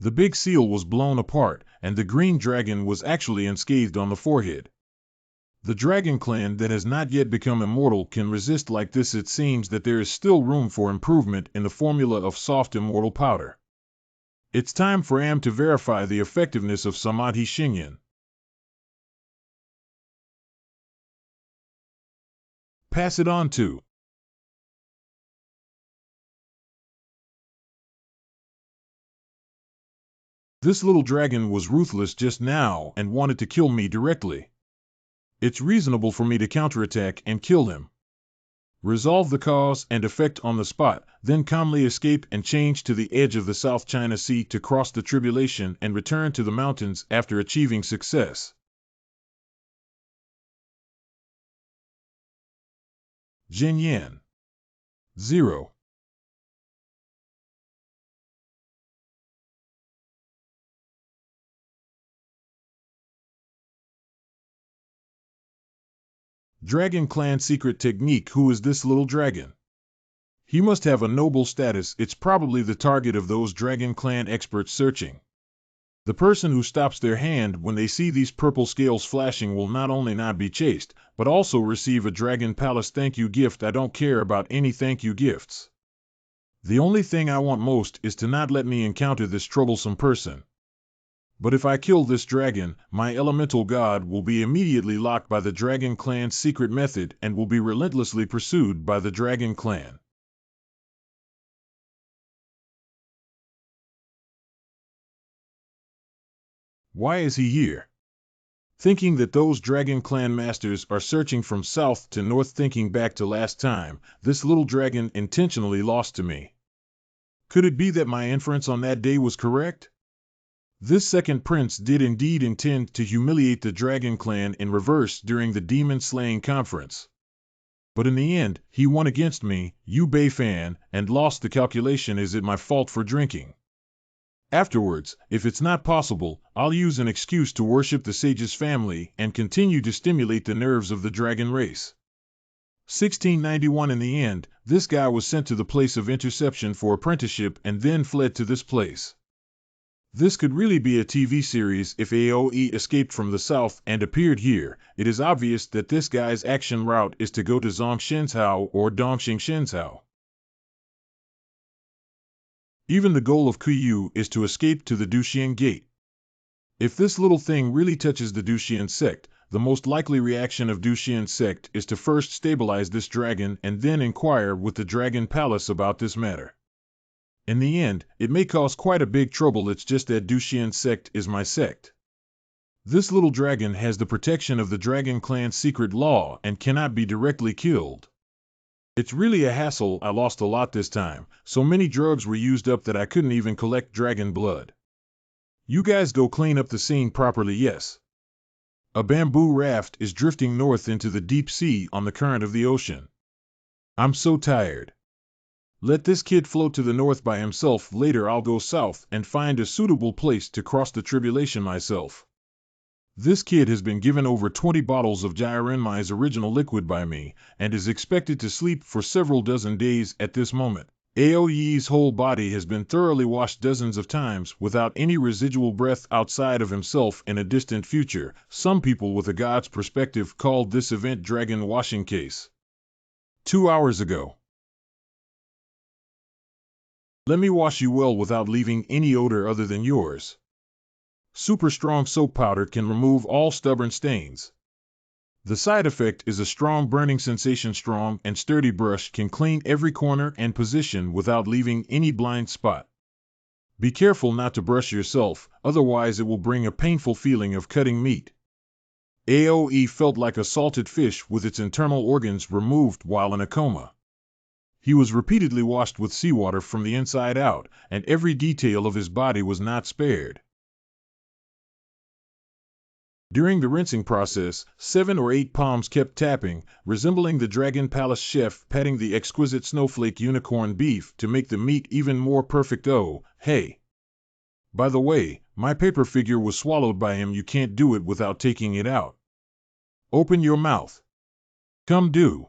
The big seal was blown apart, and the green dragon was actually unscathed on the forehead. The dragon clan that has not yet become immortal can resist like this. It seems that there is still room for improvement in the formula of soft immortal powder. It's time for AM to verify the effectiveness of Samadhi Shinyan. Pass it on to. This little dragon was ruthless just now and wanted to kill me directly. It's reasonable for me to counterattack and kill him. Resolve the cause and effect on the spot, then calmly escape and change to the edge of the South China Sea to cross the Tribulation and return to the mountains after achieving success. Jin Yan. 0. Dragon Clan secret technique. Who is this little dragon? He must have a noble status. It's probably the target of those Dragon Clan experts searching. The person who stops their hand when they see these purple scales flashing will not only not be chased, but also receive a Dragon Palace thank you gift. I don't care about any thank you gifts. The only thing I want most is to not let me encounter this troublesome person. But if I kill this dragon, my elemental god will be immediately locked by the Dragon Clan's secret method and will be relentlessly pursued by the Dragon Clan. Why is he here? Thinking that those Dragon Clan masters are searching from south to north. Thinking back to last time, this little dragon intentionally lost to me. Could it be that my inference on that day was correct? This second prince did indeed intend to humiliate the Dragon Clan in reverse during the demon-slaying conference. But in the end, he won against me, Yu Bei Fan, and lost the calculation. Is it my fault for drinking? Afterwards, if it's not possible, I'll use an excuse to worship the sage's family and continue to stimulate the nerves of the dragon race. 1691. In the end, this guy was sent to the place of interception for apprenticeship and then fled to this place. This could really be a TV series. If AOE escaped from the south and appeared here, it is obvious that this guy's action route is to go to Zhongshanshao or Dongxingshenzhao. Even the goal of Kuyu is to escape to the Duxian Gate. If this little thing really touches the Duxian Sect, the most likely reaction of Duxian Sect is to first stabilize this dragon and then inquire with the Dragon Palace about this matter. In the end, it may cause quite a big trouble. It's just that Duxian Sect is my sect. This little dragon has the protection of the Dragon Clan's secret law and cannot be directly killed. It's really a hassle. I lost a lot this time. So many drugs were used up that I couldn't even collect dragon blood. You guys go clean up the scene properly. Yes. A bamboo raft is drifting north into the deep sea on the current of the ocean. I'm so tired. Let this kid float to the north by himself. Later I'll go south and find a suitable place to cross the Tribulation myself. This kid has been given over 20 bottles of Jirenmai's original liquid by me, and is expected to sleep for several dozen days at this moment. Aoye's whole body has been thoroughly washed dozens of times without any residual breath outside of himself in a distant future. Some people with a god's perspective called this event Dragon Washing Case. 2 hours ago. Let me wash you well without leaving any odor other than yours. Super strong soap powder can remove all stubborn stains. The side effect is a strong burning sensation. Strong and sturdy brush can clean every corner and position without leaving any blind spot. Be careful not to brush yourself, otherwise it will bring a painful feeling of cutting meat. Aoe felt like a salted fish with its internal organs removed while in a coma. He was repeatedly washed with seawater from the inside out, and every detail of his body was not spared. During the rinsing process, 7 or 8 palms kept tapping, resembling the Dragon Palace chef patting the exquisite snowflake unicorn beef to make the meat even more perfect. Oh, hey. By the way, my paper figure was swallowed by him. You can't do it without taking it out. Open your mouth. Come do.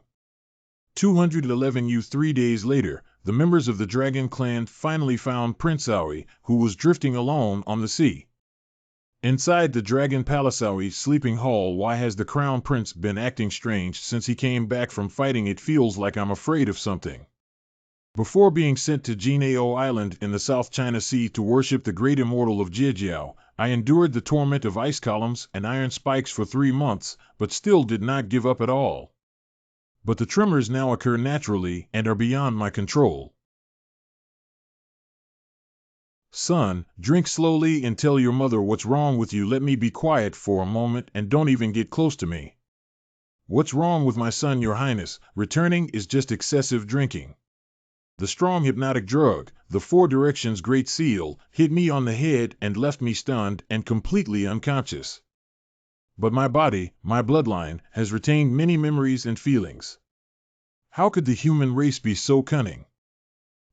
211 U. 3 days later, the members of the dragon clan finally found Prince Aoi, who was drifting alone on the sea. Inside the Dragon Palace Aoi's sleeping hall, why has the Crown Prince been acting strange since he came back from fighting? It feels like I'm afraid of something. Before being sent to Jinao Island in the South China Sea to worship the great immortal of Jiejiao, I endured the torment of ice columns and iron spikes for 3 months, but still did not give up at all. But the tremors now occur naturally and are beyond my control. Son, drink slowly and tell your mother what's wrong with you. Let me be quiet for a moment and don't even get close to me. What's wrong with my son, Your Highness? Returning is just excessive drinking. The strong hypnotic drug, the Four Directions Great Seal, hit me on the head and left me stunned and completely unconscious. But my body, my bloodline, has retained many memories and feelings. How could the human race be so cunning?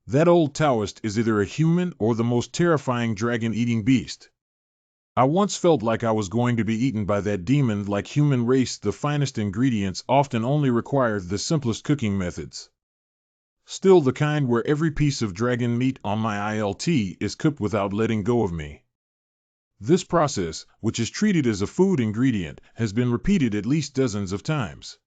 That old Taoist is either a human or the most terrifying dragon-eating beast. I once felt like I was going to be eaten by that demon-like human race. The finest ingredients often only require the simplest cooking methods. Still the kind where every piece of dragon meat on my ILT is cooked without letting go of me. This process, which is treated as a food ingredient, has been repeated at least dozens of times.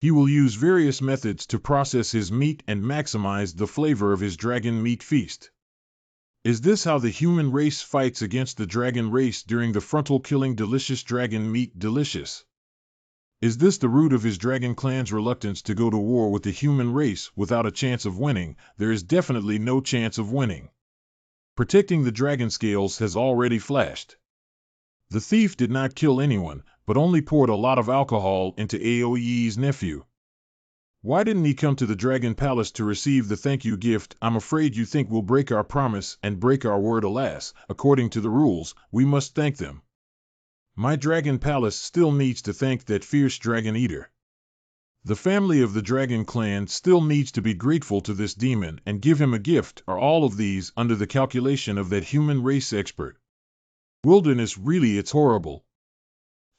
He will use various methods to process his meat and maximize the flavor of his dragon meat feast. Is this how the human race fights against the dragon race during the frontal killing? Delicious dragon meat, delicious. Is this the root of his dragon clan's reluctance to go to war with the human race without a chance of winning? There is definitely no chance of winning. Protecting the dragon scales has already flashed. The thief did not kill anyone, but only poured a lot of alcohol into Aoi's nephew. Why didn't he come to the Dragon Palace to receive the thank you gift? I'm afraid you think we'll break our promise and break our word. Alas, according to the rules, we must thank them. My Dragon Palace still needs to thank that fierce dragon eater. The family of the Dragon Clan still needs to be grateful to this demon and give him a gift. Are all of these under the calculation of that human race expert? Wilderness, really, it's horrible.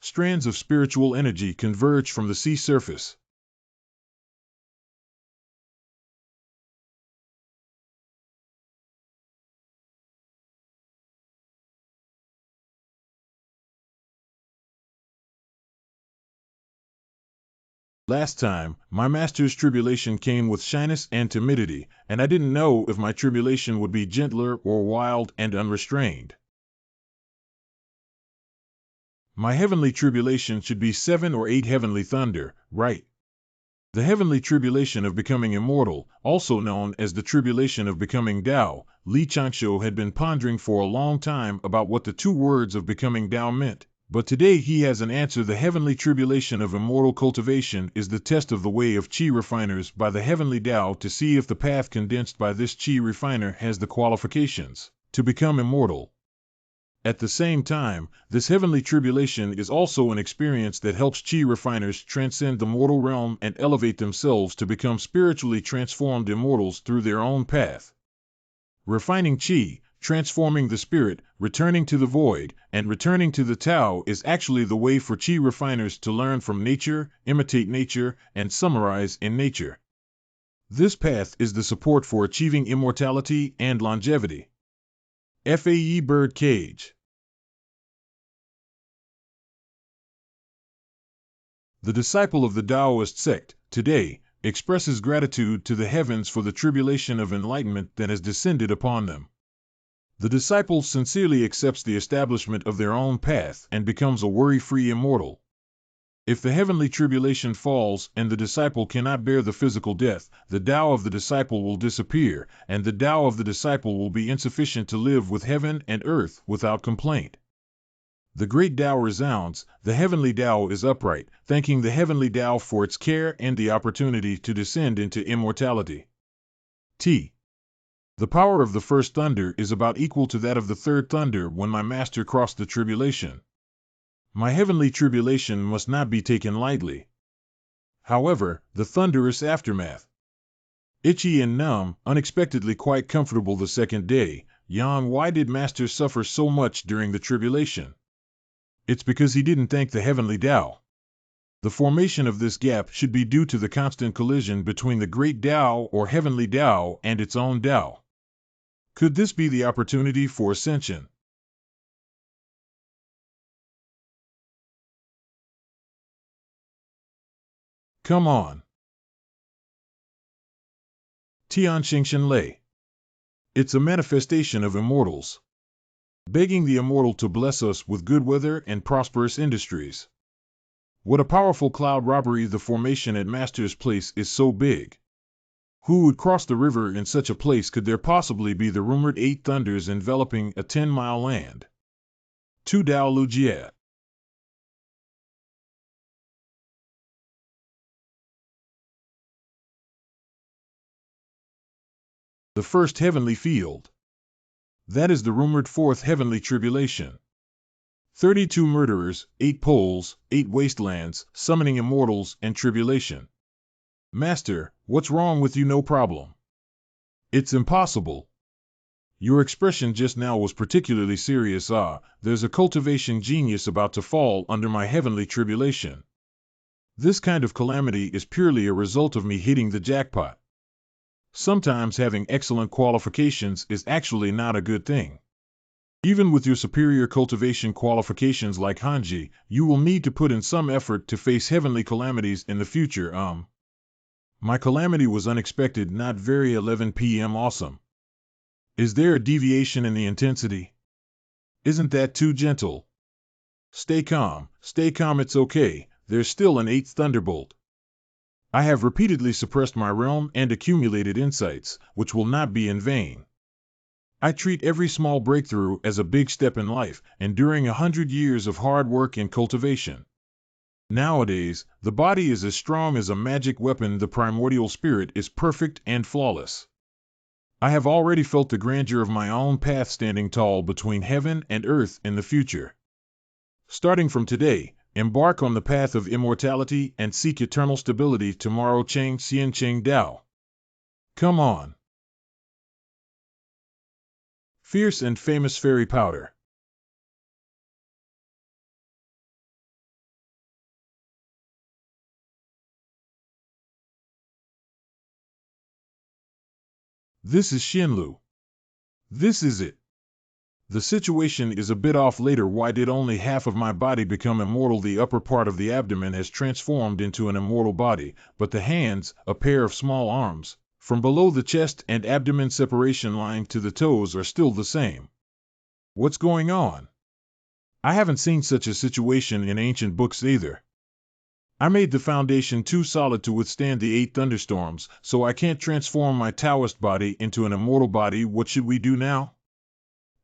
Strands of spiritual energy converge from the sea surface. Last time, my master's tribulation came with shyness and timidity, and I didn't know if my tribulation would be gentler or wild and unrestrained. My heavenly tribulation should be 7 or 8 heavenly thunder, right? The heavenly tribulation of becoming immortal, also known as the tribulation of becoming Tao. Li Changshu had been pondering for a long time about what the 2 words of becoming Tao meant, but today he has an answer. The heavenly tribulation of immortal cultivation is the test of the way of Qi refiners by the heavenly Tao to see if the path condensed by this Qi refiner has the qualifications to become immortal. At the same time, this heavenly tribulation is also an experience that helps Qi refiners transcend the mortal realm and elevate themselves to become spiritually transformed immortals through their own path. Refining Qi, transforming the spirit, returning to the void, and returning to the Tao is actually the way for Qi refiners to learn from nature, imitate nature, and summarize in nature. This path is the support for achieving immortality and longevity. FAE Bird Cage. The disciple of the Taoist sect, today, expresses gratitude to the heavens for the tribulation of enlightenment that has descended upon them. The disciple sincerely accepts the establishment of their own path and becomes a worry-free immortal. If the heavenly tribulation falls and the disciple cannot bear the physical death, the Tao of the disciple will disappear, and the Tao of the disciple will be insufficient to live with heaven and earth without complaint. The great Tao resounds, the heavenly Tao is upright, thanking the heavenly Tao for its care and the opportunity to descend into immortality. The power of the first thunder is about equal to that of the third thunder when my master crossed the tribulation. My heavenly tribulation must not be taken lightly. However, the thunderous aftermath. Itchy and numb, unexpectedly quite comfortable the second day. Yang, why did Master suffer so much during the tribulation? It's because he didn't thank the heavenly Tao. The formation of this gap should be due to the constant collision between the great Tao or heavenly Tao and its own Tao. Could this be the opportunity for ascension? Come on. Tianxing Lei. It's a manifestation of immortals, begging the immortal to bless us with good weather and prosperous industries. What a powerful cloud robbery! The formation at Master's place is so big. Who would cross the river in such a place? Could there possibly be the rumored 8 thunders enveloping a 10-mile land? Tu Dao Lu Jie. The first heavenly field. That is the rumored 4th heavenly tribulation. 32 murderers, 8 poles, 8 wastelands, summoning immortals, and tribulation. Master, what's wrong with you? No problem. It's impossible. Your expression just now was particularly serious. There's a cultivation genius about to fall under my heavenly tribulation. This kind of calamity is purely a result of me hitting the jackpot. Sometimes having excellent qualifications is actually not a good thing. Even with your superior cultivation qualifications like Hanji, you will need to put in some effort to face heavenly calamities in the future. My calamity was unexpected, not very 11 p.m. awesome. Is there a deviation in the intensity? Isn't that too gentle? Stay calm, it's okay, there's still an 8th thunderbolt. I have repeatedly suppressed my realm and accumulated insights, which will not be in vain. I treat every small breakthrough as a big step in life, enduring 100 years of hard work and cultivation. Nowadays, the body is as strong as a magic weapon. The primordial spirit is perfect and flawless. I have already felt the grandeur of my own path standing tall between heaven and earth in the future. Starting from today, embark on the path of immortality and seek eternal stability tomorrow. Cheng Xian Cheng Dao. Come on. Fierce and famous fairy powder. This is Xinlu. This is it. The situation is a bit off later. Why did only half of my body become immortal? The upper part of the abdomen has transformed into an immortal body, but the hands, a pair of small arms, from below the chest and abdomen separation line to the toes are still the same. What's going on? I haven't seen such a situation in ancient books either. I made the foundation too solid to withstand the 8 thunderstorms, so I can't transform my Taoist body into an immortal body. What should we do now?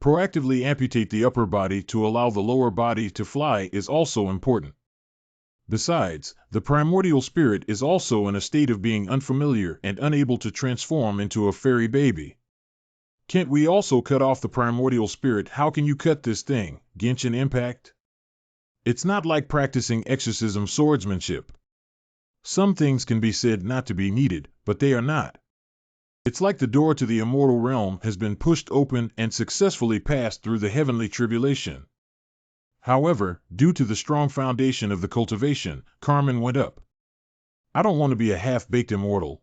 Proactively amputate the upper body to allow the lower body to fly is also important. Besides, the primordial spirit is also in a state of being unfamiliar and unable to transform into a fairy baby. Can't we also cut off the primordial spirit? How can you cut this thing? Genshin Impact? It's not like practicing exorcism swordsmanship. Some things can be said not to be needed, but they are not. It's like the door to the immortal realm has been pushed open and successfully passed through the heavenly tribulation. However, due to the strong foundation of the cultivation, Carmen went up. I don't want to be a half-baked immortal.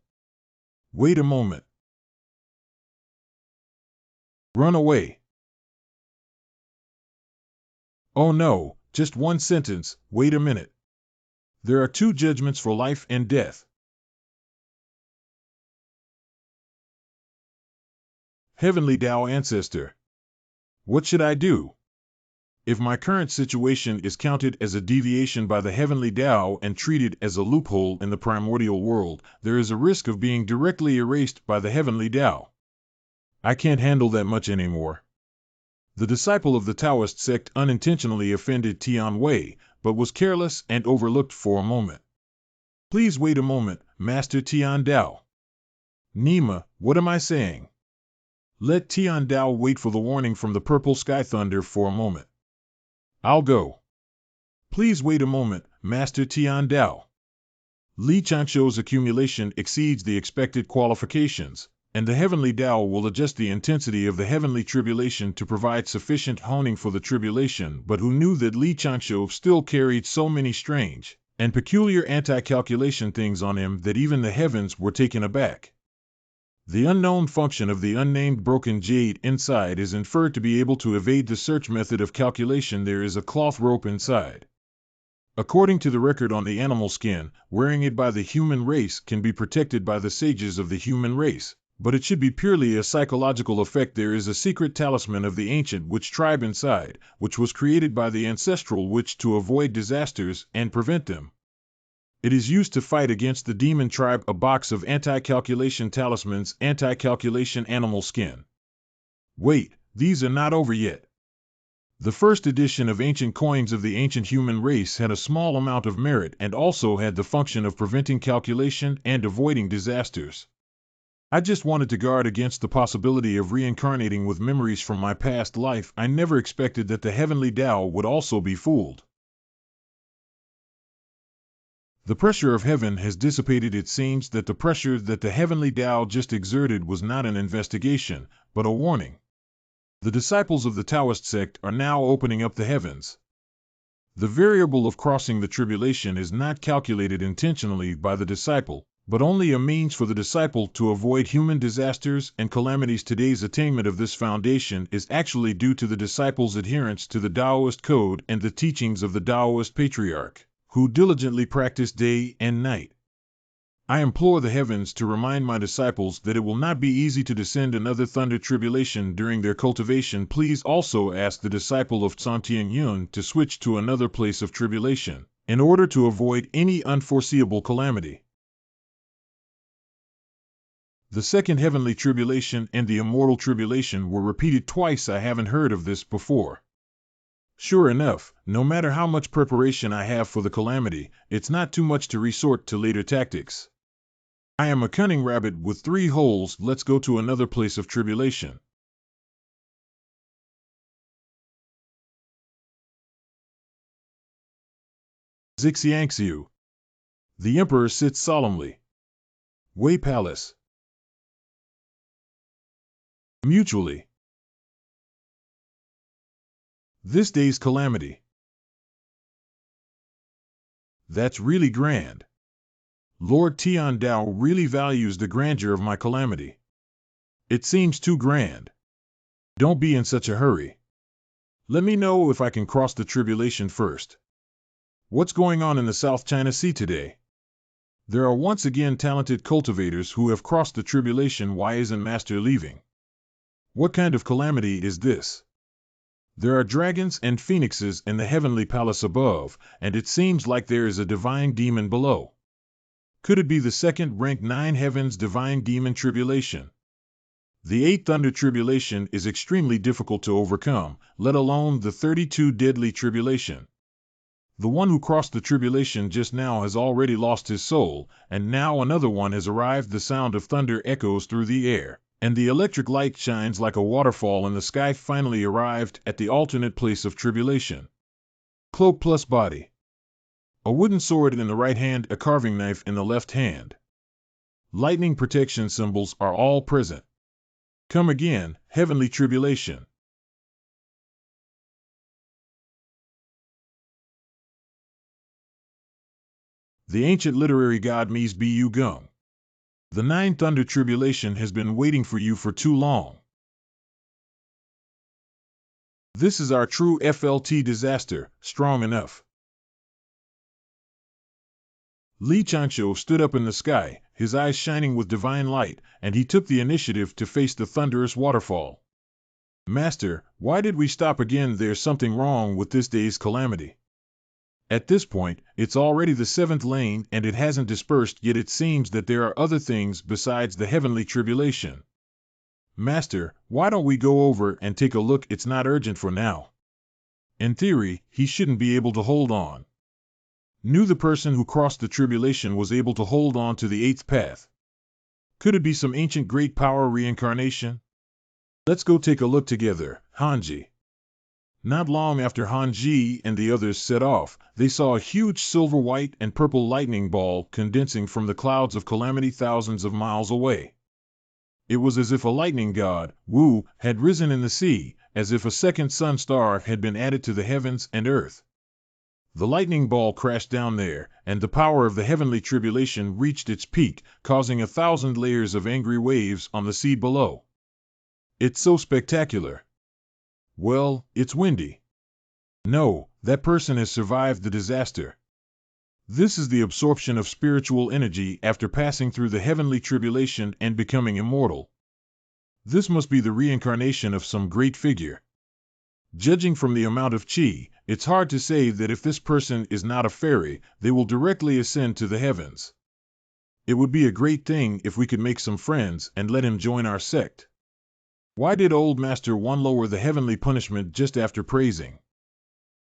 Wait a moment. Run away. Oh no, just one sentence. Wait a minute. There are 2 judgments for life and death. Heavenly Tao Ancestor. What should I do? If my current situation is counted as a deviation by the heavenly Tao and treated as a loophole in the primordial world, there is a risk of being directly erased by the heavenly Tao. I can't handle that much anymore. The disciple of the Taoist sect unintentionally offended Tian Wei, but was careless and overlooked for a moment. Please wait a moment, Master Tian Dao. Nima, what am I saying? Let Tian Dao wait for the warning from the purple sky thunder for a moment. I'll go. Please wait a moment, Master Tian Dao. Li Chanshou's accumulation exceeds the expected qualifications, and the heavenly Tao will adjust the intensity of the heavenly tribulation to provide sufficient honing for the tribulation. But who knew that Li Chanshou still carried so many strange and peculiar anti-calculation things on him that even the heavens were taken aback. The unknown function of the unnamed broken jade inside is inferred to be able to evade the search method of calculation. There is a cloth rope inside. According to the record on the animal skin, wearing it by the human race can be protected by the sages of the human race, but it should be purely a psychological effect. There is a secret talisman of the ancient witch tribe inside, which was created by the ancestral witch to avoid disasters and prevent them. It is used to fight against the demon tribe. A box of anti-calculation talismans, anti-calculation animal skin. Wait, these are not over yet. The first edition of ancient coins of the ancient human race had a small amount of merit and also had the function of preventing calculation and avoiding disasters. I just wanted to guard against the possibility of reincarnating with memories from my past life. I never expected that the heavenly Tao would also be fooled. The pressure of heaven has dissipated. It seems that the pressure that the heavenly Tao just exerted was not an investigation, but a warning. The disciples of the Taoist sect are now opening up the heavens. The variable of crossing the tribulation is not calculated intentionally by the disciple, but only a means for the disciple to avoid human disasters and calamities. Today's attainment of this foundation is actually due to the disciples' adherence to the Taoist code and the teachings of the Taoist patriarch, who diligently practice day and night. I implore the heavens to remind my disciples that it will not be easy to descend another thunder tribulation during their cultivation. Please also ask the disciple of Tsantian Yun to switch to another place of tribulation, in order to avoid any unforeseeable calamity. The second heavenly tribulation and the immortal tribulation were repeated twice. I haven't heard of this before. Sure enough, no matter how much preparation I have for the calamity, it's not too much to resort to later tactics. I am a cunning rabbit with 3 holes. Let's go to another place of tribulation. Xixiangxiu. The emperor sits solemnly. Wei Palace. Mutually. This day's calamity. That's really grand. Lord Tian Dao really values the grandeur of my calamity. It seems too grand. Don't be in such a hurry. Let me know if I can cross the tribulation first. What's going on in the South China Sea today? There are once again talented cultivators who have crossed the tribulation. Why isn't Master leaving? What kind of calamity is this? There are dragons and phoenixes in the heavenly palace above, and it seems like there is a divine demon below. Could it be the second rank 9 heavens divine demon tribulation? The 8th thunder tribulation is extremely difficult to overcome, let alone the 32 deadly tribulation. The one who crossed the tribulation just now has already lost his soul, and now another one has arrived. The sound of thunder echoes through the air, and the electric light shines like a waterfall in the sky. Finally arrived at the alternate place of tribulation. Cloak plus body. A wooden sword in the right hand, a carving knife in the left hand. Lightning protection symbols are all present. Come again, heavenly tribulation. The ancient literary god Mies Bu Gung. The 9 thunder tribulation has been waiting for you for too long. This is our true FLT disaster, strong enough. Li Chancho stood up in the sky, his eyes shining with divine light, and he took the initiative to face the thunderous waterfall. Master, why did we stop again? There's something wrong with this day's calamity. At this point, it's already the 7th lane and it hasn't dispersed yet. It seems that there are other things besides the heavenly tribulation. Master, why don't we go over and take a look? It's not urgent for now. In theory, he shouldn't be able to hold on. Knew the person who crossed the tribulation was able to hold on to the 8th path. Could it be some ancient great power reincarnation? Let's go take a look together, Hanji. Not long after Hanji and the others set off, they saw a huge silver, white, and purple lightning ball condensing from the clouds of calamity thousands of miles away. It was as if a lightning god, Wu, had risen in the sea, as if a second sun star had been added to the heavens and earth. The lightning ball crashed down there, and the power of the heavenly tribulation reached its peak, causing 1,000 layers of angry waves on the sea below. It's so spectacular. Well, it's windy. No, that person has survived the disaster. This is the absorption of spiritual energy after passing through the heavenly tribulation and becoming immortal. This must be the reincarnation of some great figure. Judging from the amount of chi, it's hard to say that if this person is not a fairy, they will directly ascend to the heavens. It would be a great thing if we could make some friends and let him join our sect. Why did old Master One lower the heavenly punishment just after praising?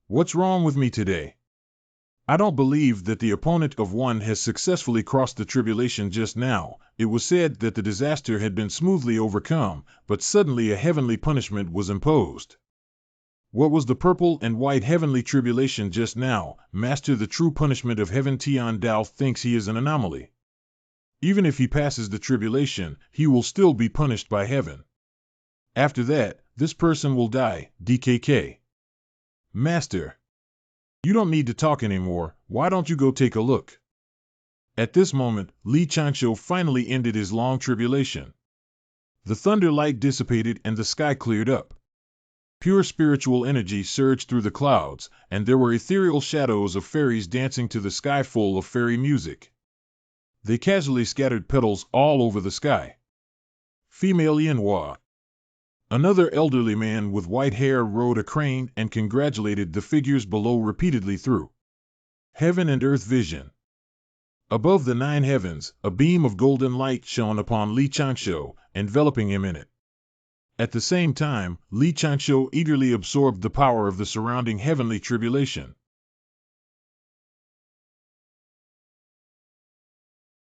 What's wrong with me today? I don't believe that the opponent of one has successfully crossed the tribulation just now. It was said that the disaster had been smoothly overcome, but suddenly a heavenly punishment was imposed. What was the purple and white heavenly tribulation just now? Master, the true punishment of heaven. Tian Dao thinks he is an anomaly. Even if he passes the tribulation, he will still be punished by heaven. After that, this person will die. DKK. Master, you don't need to talk anymore. Why don't you go take a look? At this moment, Li Chansho finally ended his long tribulation. The thunder light dissipated and the sky cleared up. Pure spiritual energy surged through the clouds, and there were ethereal shadows of fairies dancing to the sky full of fairy music. They casually scattered petals all over the sky. Female Yenhua. Another elderly man with white hair rode a crane and congratulated the figures below repeatedly through heaven and earth vision. Above the 9 heavens, a beam of golden light shone upon Li Chansho, enveloping him in it. At the same time, Li Chansho eagerly absorbed the power of the surrounding heavenly tribulation.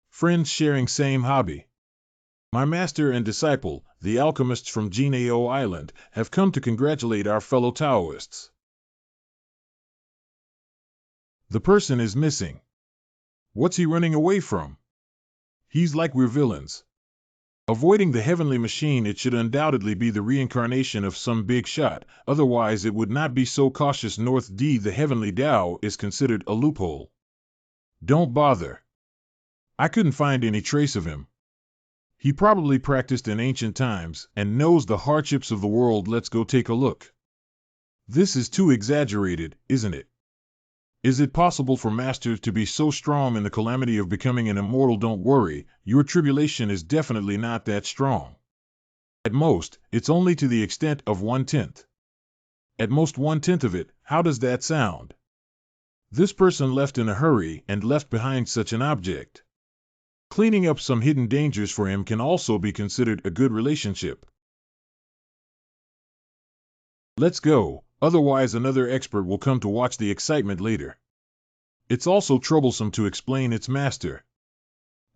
Friends sharing same hobby. My master and disciple, the alchemists from Jinao Island, have come to congratulate our fellow Taoists. The person is missing. What's he running away from? He's like we're villains. Avoiding the heavenly machine, it should undoubtedly be the reincarnation of some big shot, otherwise it would not be so cautious. North D. The heavenly Tao is considered a loophole. Don't bother. I couldn't find any trace of him. He probably practiced in ancient times and knows the hardships of the world. Let's go take a look. This is too exaggerated, isn't it? Is it possible for Master to be so strong in the calamity of becoming an immortal? Don't worry, your tribulation is definitely not that strong. At most, it's only to the extent of 1/10. At most 1/10 of it. How does that sound? This person left in a hurry and left behind such an object. Cleaning up some hidden dangers for him can also be considered a good relationship. Let's go, otherwise another expert will come to watch the excitement later. It's also troublesome to explain its master.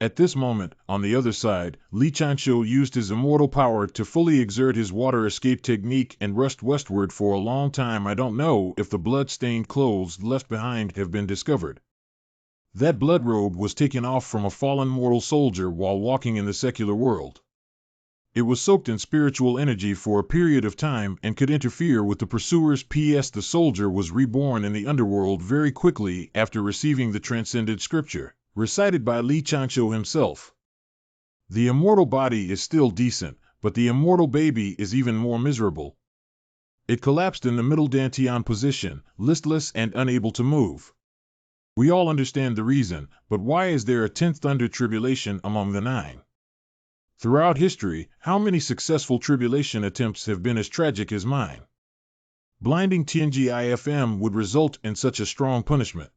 At this moment, on the other side, Li Chansho used his immortal power to fully exert his water escape technique and rushed westward for a long time. I don't know if the blood-stained clothes left behind have been discovered. That blood robe was taken off from a fallen mortal soldier while walking in the secular world. It was soaked in spiritual energy for a period of time and could interfere with the pursuers. P.S. The soldier was reborn in the underworld very quickly after receiving the transcended scripture, recited by Li Chansho himself. The immortal body is still decent, but the immortal baby is even more miserable. It collapsed in the middle dantian position, listless and unable to move. We all understand the reason, but why is there a 10th thunder tribulation among the 9? Throughout history, how many successful tribulation attempts have been as tragic as mine? Blinding Tianji IFM would result in such a strong punishment.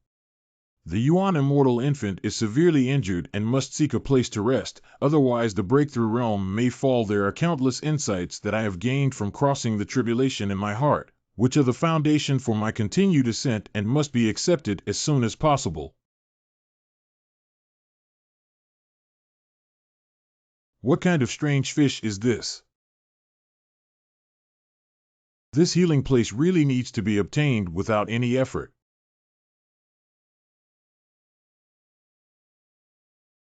The Yuan immortal infant is severely injured and must seek a place to rest, otherwise the breakthrough realm may fall. There are countless insights that I have gained from crossing the tribulation in my heart, which are the foundation for my continued ascent and must be accepted as soon as possible. What kind of strange fish is this? This healing place really needs to be obtained without any effort.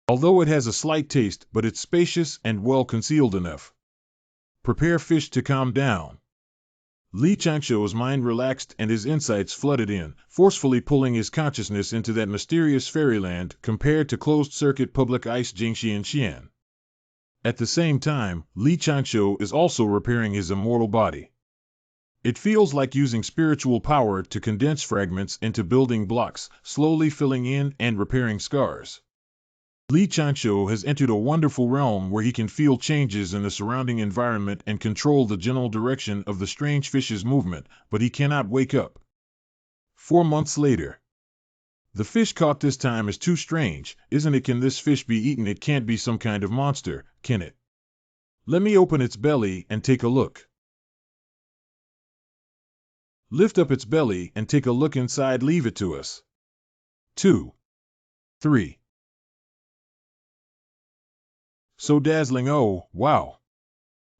Although it has a slight taste, but it's spacious and well concealed enough. Prepare fish to calm down. Li Changsho's mind relaxed and his insights flooded in, forcefully pulling his consciousness into that mysterious fairyland compared to closed-circuit public ice Jingxian Xian. At the same time, Li Changsho is also repairing his immortal body. It feels like using spiritual power to condense fragments into building blocks, slowly filling in and repairing scars. Li Changsho has entered a wonderful realm where he can feel changes in the surrounding environment and control the general direction of the strange fish's movement, but he cannot wake up. 4 months later. The fish caught this time is too strange, isn't it? Can this fish be eaten? It can't be some kind of monster, can it? Let me open its belly and take a look. Lift up its belly and take a look inside. Leave it to us. 2. 3. So dazzling, oh, wow.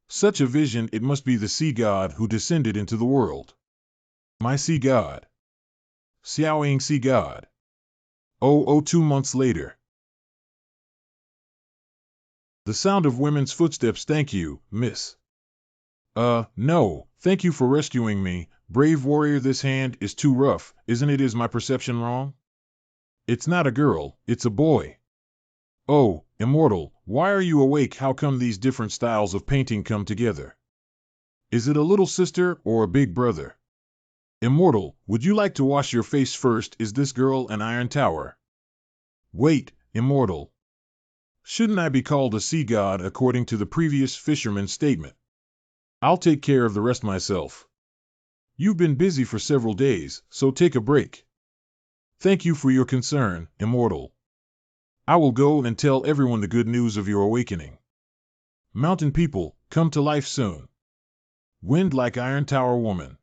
Such a vision, it must be the sea god who descended into the world. My sea god. Xiaoying sea god. 2 months later. The sound of women's footsteps. Thank you, miss. No, thank you for rescuing me, brave warrior. This hand is too rough, isn't it? Is my perception wrong? It's not a girl, it's a boy. Oh, immortal, why are you awake? How come these different styles of painting come together? Is it a little sister or a big brother? Immortal, would you like to wash your face first? Is this girl an iron tower? Wait, immortal. Shouldn't I be called a sea god according to the previous fisherman's statement? I'll take care of the rest myself. You've been busy for several days, so take a break. Thank you for your concern, immortal. I will go and tell everyone the good news of your awakening. Mountain people, come to life soon. Wind like iron tower woman.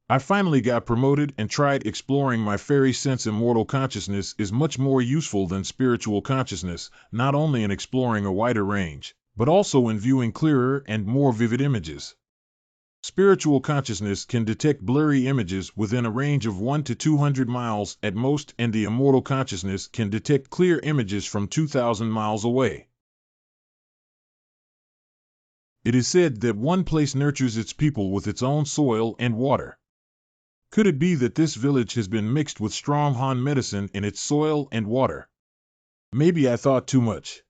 I finally got promoted and tried exploring my fairy sense. Immortal consciousness is much more useful than spiritual consciousness, not only in exploring a wider range, but also in viewing clearer and more vivid images. Spiritual consciousness can detect blurry images within a range of 100 to 200 miles at most, and the immortal consciousness can detect clear images from 2,000 miles away. It is said that one place nurtures its people with its own soil and water. Could it be that this village has been mixed with strong Han medicine in its soil and water? Maybe I thought too much.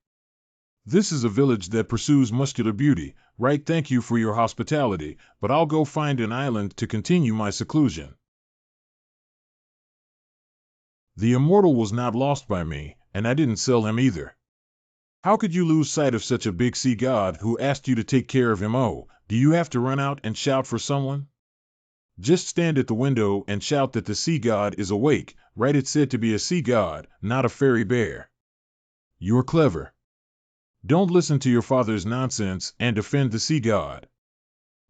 This is a village that pursues muscular beauty, right? Thank you for your hospitality, but I'll go find an island to continue my seclusion. The immortal was not lost by me, and I didn't sell him either. How could you lose sight of such a big sea god who asked you to take care of him? Oh, do you have to run out and shout for someone? Just stand at the window and shout that the sea god is awake, right? It's said to be a sea god, not a fairy bear. You're clever. Don't listen to your father's nonsense and defend the sea god.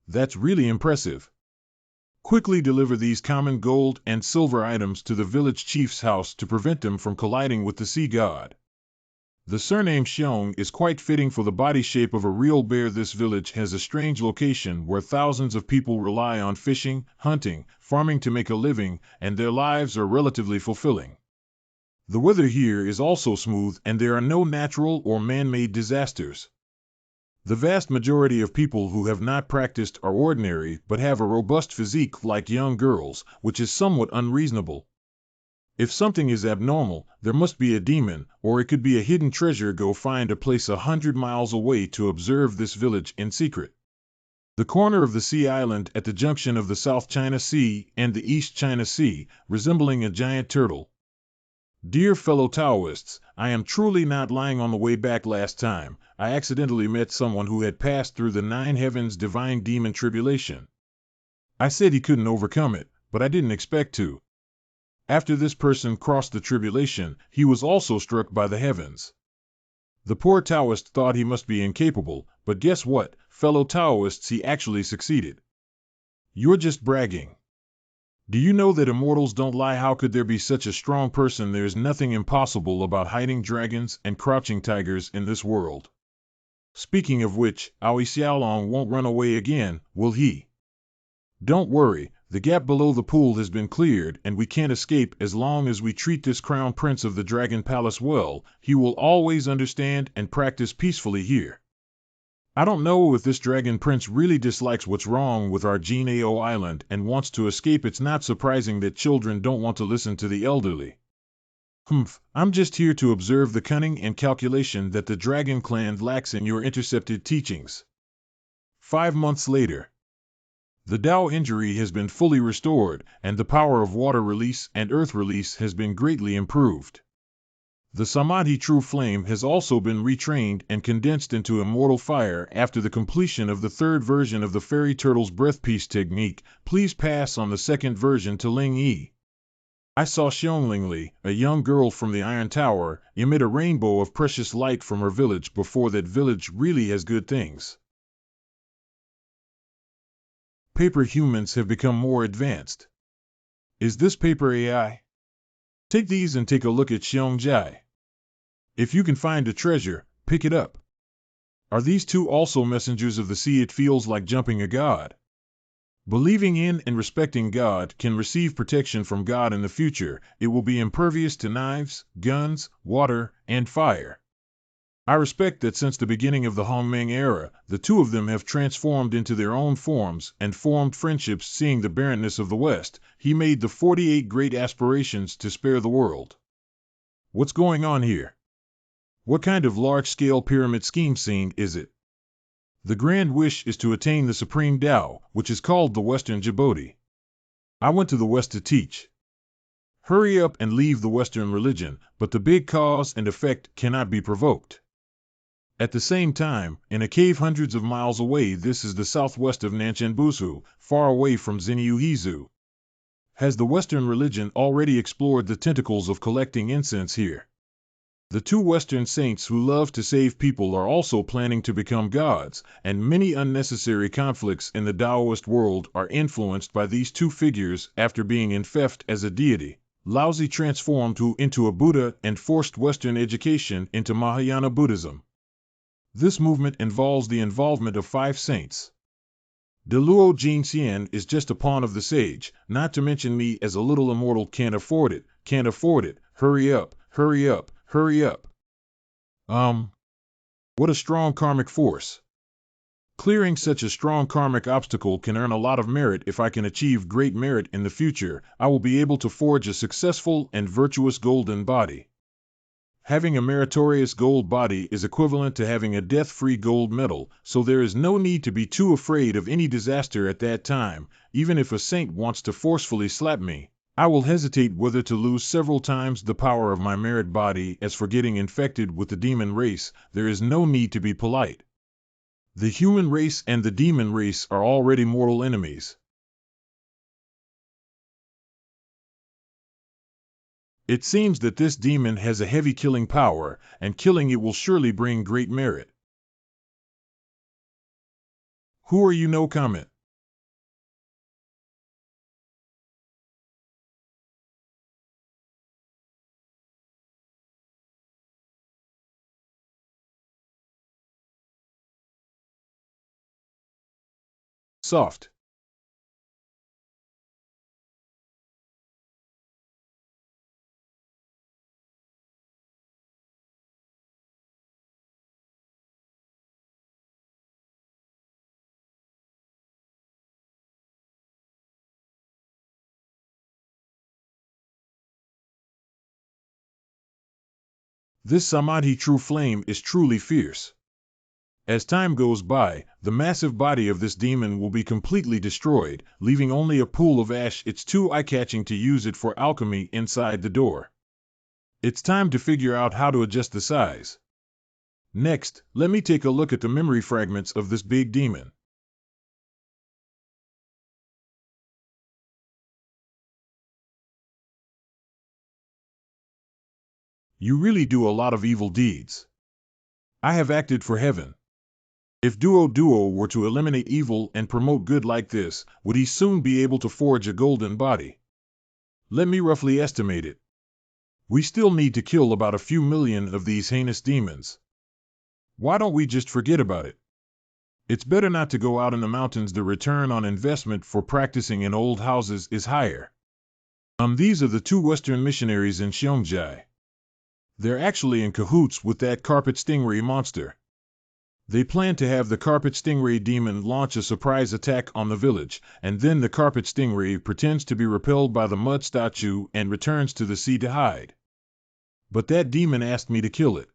That's really impressive. Quickly deliver these common gold and silver items to the village chief's house to prevent them from colliding with the sea god. The surname Xiong is quite fitting for the body shape of a real bear. This village has a strange location where thousands of people rely on fishing, hunting, farming to make a living, and their lives are relatively fulfilling. The weather here is also smooth, and there are no natural or man-made disasters. The vast majority of people who have not practiced are ordinary but have a robust physique like young girls, which is somewhat unreasonable. If something is abnormal, there must be a demon, or it could be a hidden treasure. Go find a place 100 miles away to observe this village in secret. The corner of the sea island at the junction of the South China Sea and the East China Sea, resembling a giant turtle. Dear fellow Taoists, I am truly not lying. On the way back last time, I accidentally met someone who had passed through the 9 heavens divine demon Tribulation. I said he couldn't overcome it, but I didn't expect to. After this person crossed the tribulation, he was also struck by the heavens. The poor Taoist thought he must be incapable, but guess what, fellow Taoists, he actually succeeded. You're just bragging. Do you know that immortals don't lie? How could there be such a strong person? There's nothing impossible about hiding dragons and crouching tigers in this world. Speaking of which, Aoi Xiaolong won't run away again, will he? Don't worry. The gap below the pool has been cleared, and we can't escape as long as we treat this crown prince of the Dragon Palace well. He will always understand and practice peacefully here. I don't know if this dragon prince really dislikes what's wrong with our Genao island and wants to escape. It's not surprising that children don't want to listen to the elderly. Humph, I'm just here to observe the cunning and calculation that the dragon clan lacks in your intercepted teachings. 5 months later. The Tao injury has been fully restored, and the power of water release and earth release has been greatly improved. The Samadhi true flame has also been retrained and condensed into immortal fire after the completion of the third version of the fairy turtle's breath piece technique. Please pass on the second version to Ling Yi. I saw Xiongling, a young girl from the Iron Tower, emit a rainbow of precious light from her village before that village really has good things. Paper humans have become more advanced. Is this paper AI? Take these and take a look at Xiong. If you can find a treasure, pick it up. Are these two also messengers of the sea? It feels like jumping a god. Believing in and respecting God can receive protection from God in the future. It will be impervious to knives, guns, water, and fire. I respect that since the beginning of the Hongmeng era, the two of them have transformed into their own forms and formed friendships. Seeing the barrenness of the West, he made the 48 great aspirations to spare the world. What's going on here? What kind of large-scale pyramid scheme scene is it? The grand wish is to attain the supreme Tao, which is called the Western Djibouti. I went to the West to teach. Hurry up and leave the Western religion, but the big cause and effect cannot be provoked. At the same time, in a cave hundreds of miles away, this is the southwest of Nanchenbusu, far away from Xinyuhizu. Has the Western religion already explored the tentacles of collecting incense here? The two Western saints who love to save people are also planning to become gods, and many unnecessary conflicts in the Taoist world are influenced by these two figures. After being infected as a deity, Laozi transformed into a Buddha and forced Western education into Mahayana Buddhism. This movement involves the involvement of 5 saints. Deluo Jingxian is just a pawn of the sage, not to mention me as a little immortal can't afford it, hurry up, hurry up. Hurry up. What a strong karmic force. Clearing such a strong karmic obstacle can earn a lot of merit. If I can achieve great merit in the future, I will be able to forge a successful and virtuous golden body. Having a meritorious gold body is equivalent to having a death-free gold medal, so there is no need to be too afraid of any disaster at that time. Even if a saint wants to forcefully slap me, I will hesitate whether to lose several times the power of my merit body. As for getting infected with the demon race, there is no need to be polite. The human race and the demon race are already mortal enemies. It seems that this demon has a heavy killing power, and killing it will surely bring great merit. Who are you? No comment. Soft. This Samadhi true flame is truly fierce. As time goes by, the massive body of this demon will be completely destroyed, leaving only a pool of ash. It's too eye-catching to use it for alchemy inside the door. It's time to figure out how to adjust the size. Next, let me take a look at the memory fragments of this big demon. You really do a lot of evil deeds. I have acted for heaven. If Duo were to eliminate evil and promote good like this, would he soon be able to forge a golden body? Let me roughly estimate it. We still need to kill about a few million of these heinous demons. Why don't we just forget about it? It's better not to go out in the mountains. The return on investment for practicing in old houses is higher. These are the 2 Western missionaries in Xiongji. They're actually in cahoots with that carpet stingray monster. They plan to have the carpet stingray demon launch a surprise attack on the village, and then the carpet stingray pretends to be repelled by the mud statue and returns to the sea to hide. But that demon asked me to kill it.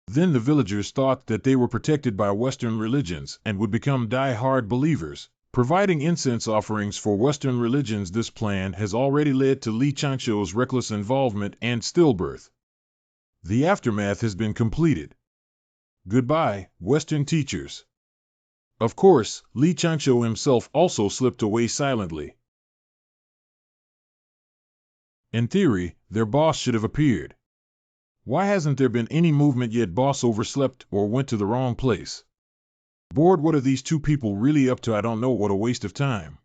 Then the villagers thought that they were protected by Western religions and would become die-hard believers, providing incense offerings for Western religions. This plan has already led to Li Changsho's reckless involvement and stillbirth. The aftermath has been completed. Goodbye, Western teachers. Of course, Li Changsho himself also slipped away silently. In theory, their boss should have appeared. Why hasn't there been any movement yet? Boss overslept or went to the wrong place. Bored. What are these two people really up to? I don't know. What a waste of time.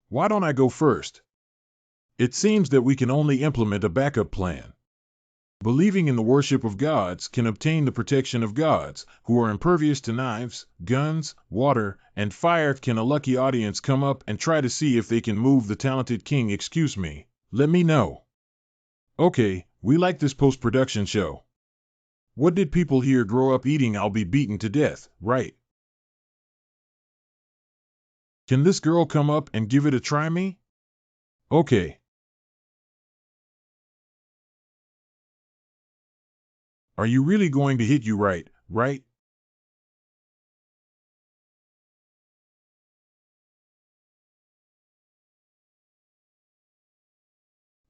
Why don't I go first? It seems that we can only implement a backup plan. Believing in the worship of gods can obtain the protection of gods, who are impervious to knives, guns, water, and fire. Can a lucky audience come up and try to see if they can move the talented king? Excuse me, let me know. Okay, we like this post-production show. What did people here grow up eating? I'll be beaten to death, right? Can this girl come up and give it a try me? Okay. Are you really going to hit you right?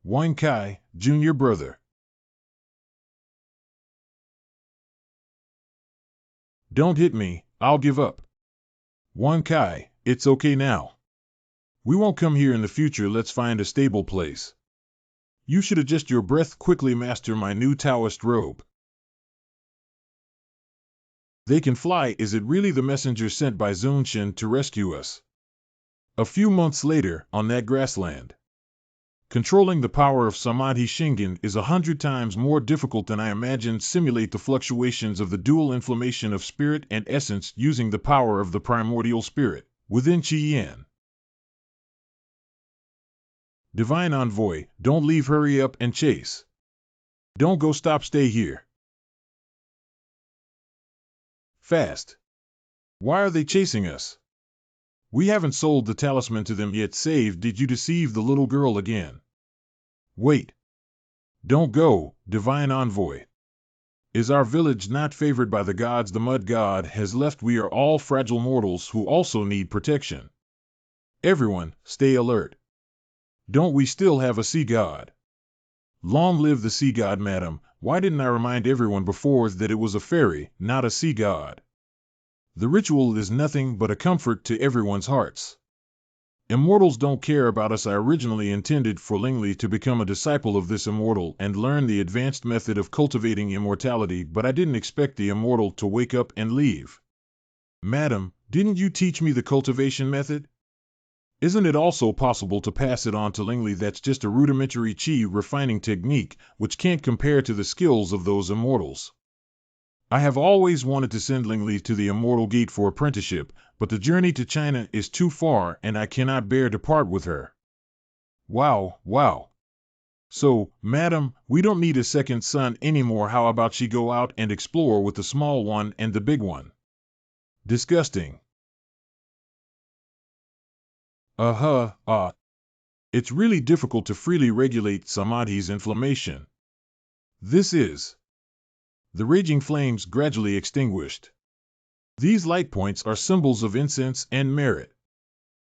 Wang Kai, junior brother. Don't hit me, I'll give up. Wang Kai, it's okay now. We won't come here in the future. Let's find a stable place. You should adjust your breath quickly. Master my new Taoist robe. They can fly. Is it really the messenger sent by Zunshin to rescue us? A few months later, on that grassland. Controlling the power of Samadhi Shingen is 100 times more difficult than I imagined. Simulate the fluctuations of the dual inflammation of spirit and essence using the power of the primordial spirit within Qi-Yan. Divine envoy, don't leave. Hurry up and chase. Don't go. Stop. Stay here. Fast. Why are they chasing us? We haven't sold the talisman to them yet. Save. Did you deceive the little girl again? Wait. Don't go, divine envoy. Is our village not favored by the gods? The mud god has left. We are all fragile mortals who also need protection. Everyone, stay alert. Don't we still have a sea god? Long live the sea god, madam. Why didn't I remind everyone before that it was a fairy, not a sea god? The ritual is nothing but a comfort to everyone's hearts. Immortals don't care about us. I originally intended for Lingli to become a disciple of this immortal and learn the advanced method of cultivating immortality, but I didn't expect the immortal to wake up and leave. Madam, didn't you teach me the cultivation method? Isn't it also possible to pass it on to Lingli? That's just a rudimentary chi refining technique, which can't compare to the skills of those immortals. I have always wanted to send Lingli to the Immortal Gate for apprenticeship, but the journey to China is too far and I cannot bear to part with her. Wow. So, madam, we don't need a second son anymore. How about she go out and explore with the small one and the big one? Disgusting. It's really difficult to freely regulate Samadhi's inflammation. This is. The raging flames gradually extinguished. These light points are symbols of incense and merit.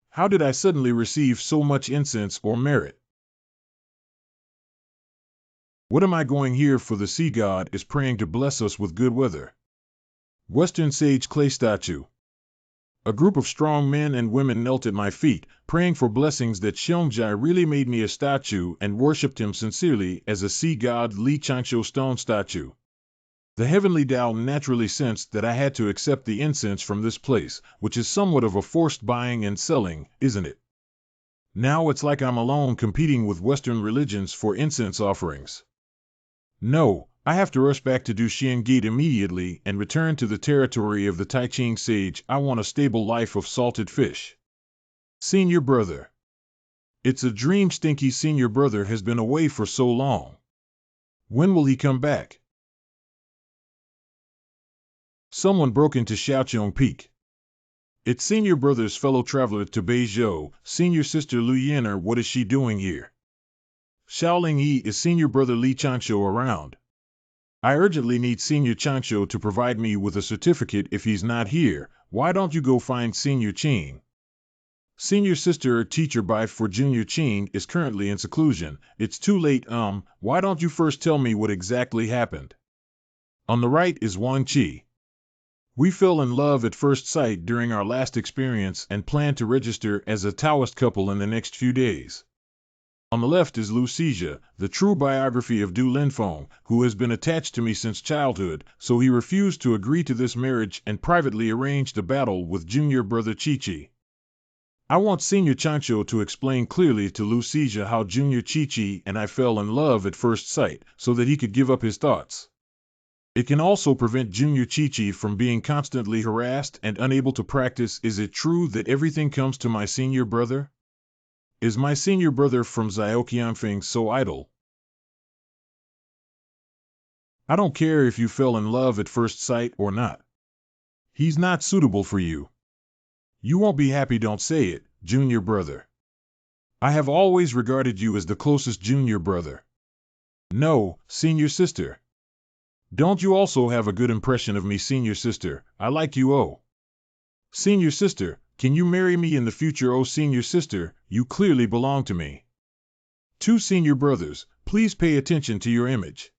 How did I suddenly receive so much incense or merit? What am I going here for? The sea god is praying to bless us with good weather. Western sage clay statue. A group of strong men and women knelt at my feet, praying for blessings. That Xiongzhai really made me a statue and worshipped him sincerely as a sea god. Li Changsho stone statue. The heavenly Tao naturally sensed that I had to accept the incense from this place, which is somewhat of a forced buying and selling, isn't it? Now it's like I'm alone competing with Western religions for incense offerings. No, I have to rush back to Duxian Gate immediately and return to the territory of the Taiching sage. I want a stable life of salted fish. Senior brother. It's a dream. Stinky senior brother has been away for so long. When will he come back? Someone broke into Xiaoqiong Peak. It's senior brother's fellow traveler to Beizhou, senior sister Lu Yinar. What is she doing here? Xiaoling Yi, is senior brother Li Chanshu around? I urgently need senior Chanshu to provide me with a certificate. If he's not here, why don't you go find senior Qing? Senior sister or teacher by for junior Qing is currently in seclusion. It's too late. Why don't you first tell me what exactly happened? On the right is Wang Qi. We fell in love at first sight during our last experience and plan to register as a Taoist couple in the next few days. On the left is Lu Xizhi, the true biography of Du Linfeng, who has been attached to me since childhood, so he refused to agree to this marriage and privately arranged a battle with junior brother Chi-Chi. I want senior Chanshu to explain clearly to Lu Xizhi how junior Chi-Chi and I fell in love at first sight, so that he could give up his thoughts. It can also prevent junior Chi-Chi from being constantly harassed and unable to practice. Is it true that everything comes to my senior brother? Is my senior brother from Xiaoqiangfeng so idle? I don't care if you fell in love at first sight or not. He's not suitable for you. You won't be happy. Don't say it, junior brother. I have always regarded you as the closest junior brother. No, senior sister. Don't you also have a good impression of me, senior sister? I like you. Oh, senior sister, can you marry me in the future? Oh, senior sister, you clearly belong to me. Two senior brothers, please pay attention to your image.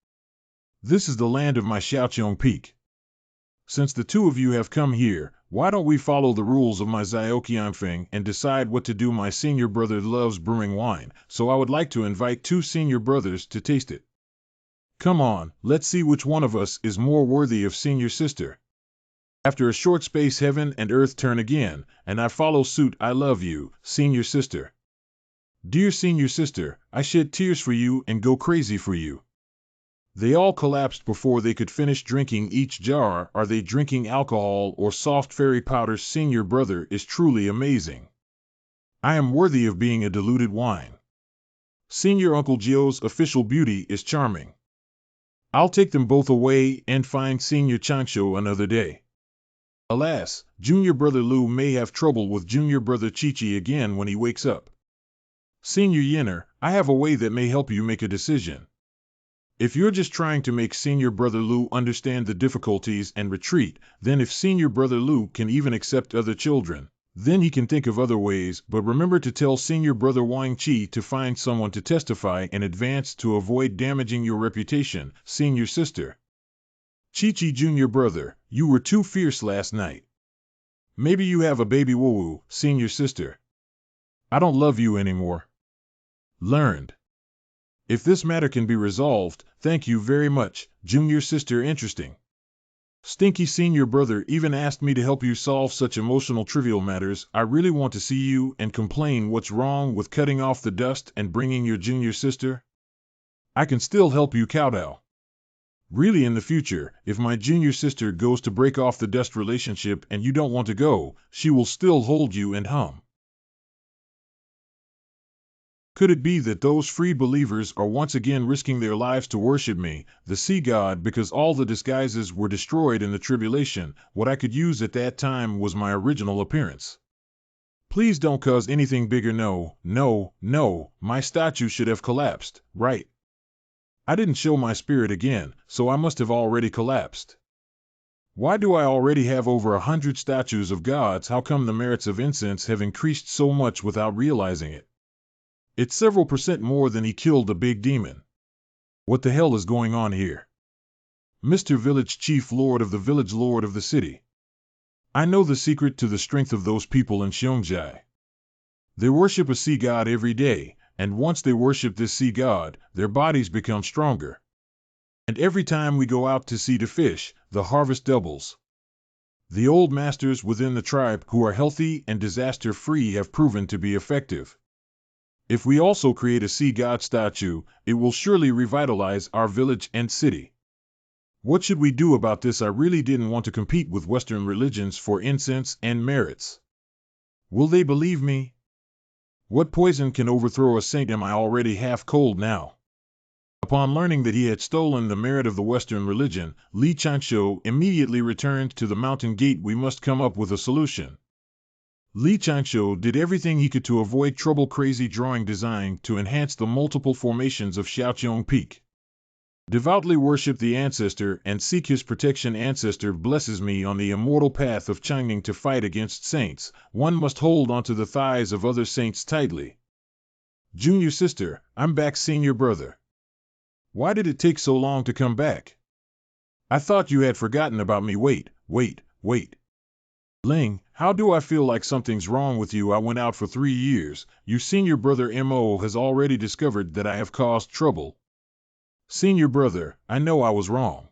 This is the land of my Xiaoqiong Peak. Since the two of you have come here, why don't we follow the rules of my Xiaoqiangfeng and decide what to do? My senior brother loves brewing wine, so I would like to invite two senior brothers to taste it. Come on, let's see which one of us is more worthy of senior sister. After a short space, heaven and earth turn again, and I follow suit. I love you, senior sister. Dear senior sister, I shed tears for you and go crazy for you. They all collapsed before they could finish drinking each jar. Are they drinking alcohol or soft fairy powder? Senior brother is truly amazing. I am worthy of being a diluted wine. Senior Uncle Gio's official beauty is charming. I'll take them both away and find senior Chanshu another day. Alas, junior brother Lu may have trouble with junior brother Chi-Chi again when he wakes up. Senior Yinar, I have a way that may help you make a decision. If you're just trying to make senior brother Lu understand the difficulties and retreat, then if senior brother Lu can even accept other children, then he can think of other ways. But remember to tell senior brother Wang Qi to find someone to testify in advance to avoid damaging your reputation, senior sister. Chi-Chi junior brother, you were too fierce last night. Maybe you have a baby woo-woo, senior sister. I don't love you anymore. Learned. If this matter can be resolved, thank you very much, junior sister. Interesting. Stinky senior brother even asked me to help you solve such emotional trivial matters. I really want to see you and complain. What's wrong with cutting off the dust and bringing your junior sister? I can still help you, kowtow. Really, in the future, if my junior sister goes to break off the dust relationship and you don't want to go, she will still hold you and hum. Could it be that those free believers are once again risking their lives to worship me, the sea god, because all the disguises were destroyed in the tribulation? What I could use at that time was my original appearance. Please don't cause anything bigger. No, no, no, my statue should have collapsed, right? I didn't show my spirit again, so I must have already collapsed. Why do I already have over 100 statues of gods? How come the merits of incense have increased so much without realizing it? It's several % more than he killed a big demon. What the hell is going on here? Mr. Village Chief, Lord of the Village, Lord of the City. I know the secret to the strength of those people in Xiongzhai. They worship a sea god every day, and once they worship this sea god, their bodies become stronger. And every time we go out to sea to fish, the harvest doubles. The old masters within the tribe who are healthy and disaster-free have proven to be effective. If we also create a sea god statue, it will surely revitalize our village and city. What should we do about this? I really didn't want to compete with Western religions for incense and merits. Will they believe me? What poison can overthrow a saint? Am I already half cold now? A Upon learning that he had stolen the merit of the Western religion, Li Chansho immediately returned to the mountain gate. We must come up with a solution. Li Chansho did everything he could to avoid trouble. Crazy drawing design to enhance the multiple formations of Xiaoqiong Peak. Devoutly worship the ancestor and seek his protection. Ancestor blesses me on the immortal path of Changning to fight against saints. One must hold onto the thighs of other saints tightly. Junior sister, I'm back. Senior brother. Why did it take so long to come back? I thought you had forgotten about me. Wait. Ling, how do I feel like something's wrong with you? I went out for 3 years. Your senior brother Mo has already discovered that I have caused trouble. Senior brother, I know I was wrong.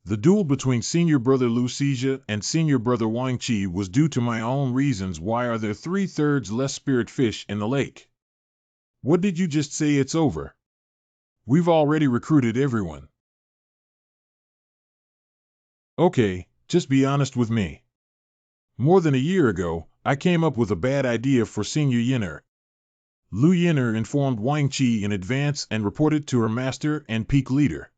The duel between senior brother Lu Xizhi and senior brother Wang Qi was due to my own reasons. Why are there 3/3 less spirit fish in the lake? What did you just say? It's over. We've already recruited everyone. Okay, just be honest with me. More than a year ago, I came up with a bad idea for Senior Yin'er. Lu Yin'er informed Wang Qi in advance and reported to her master and peak leader.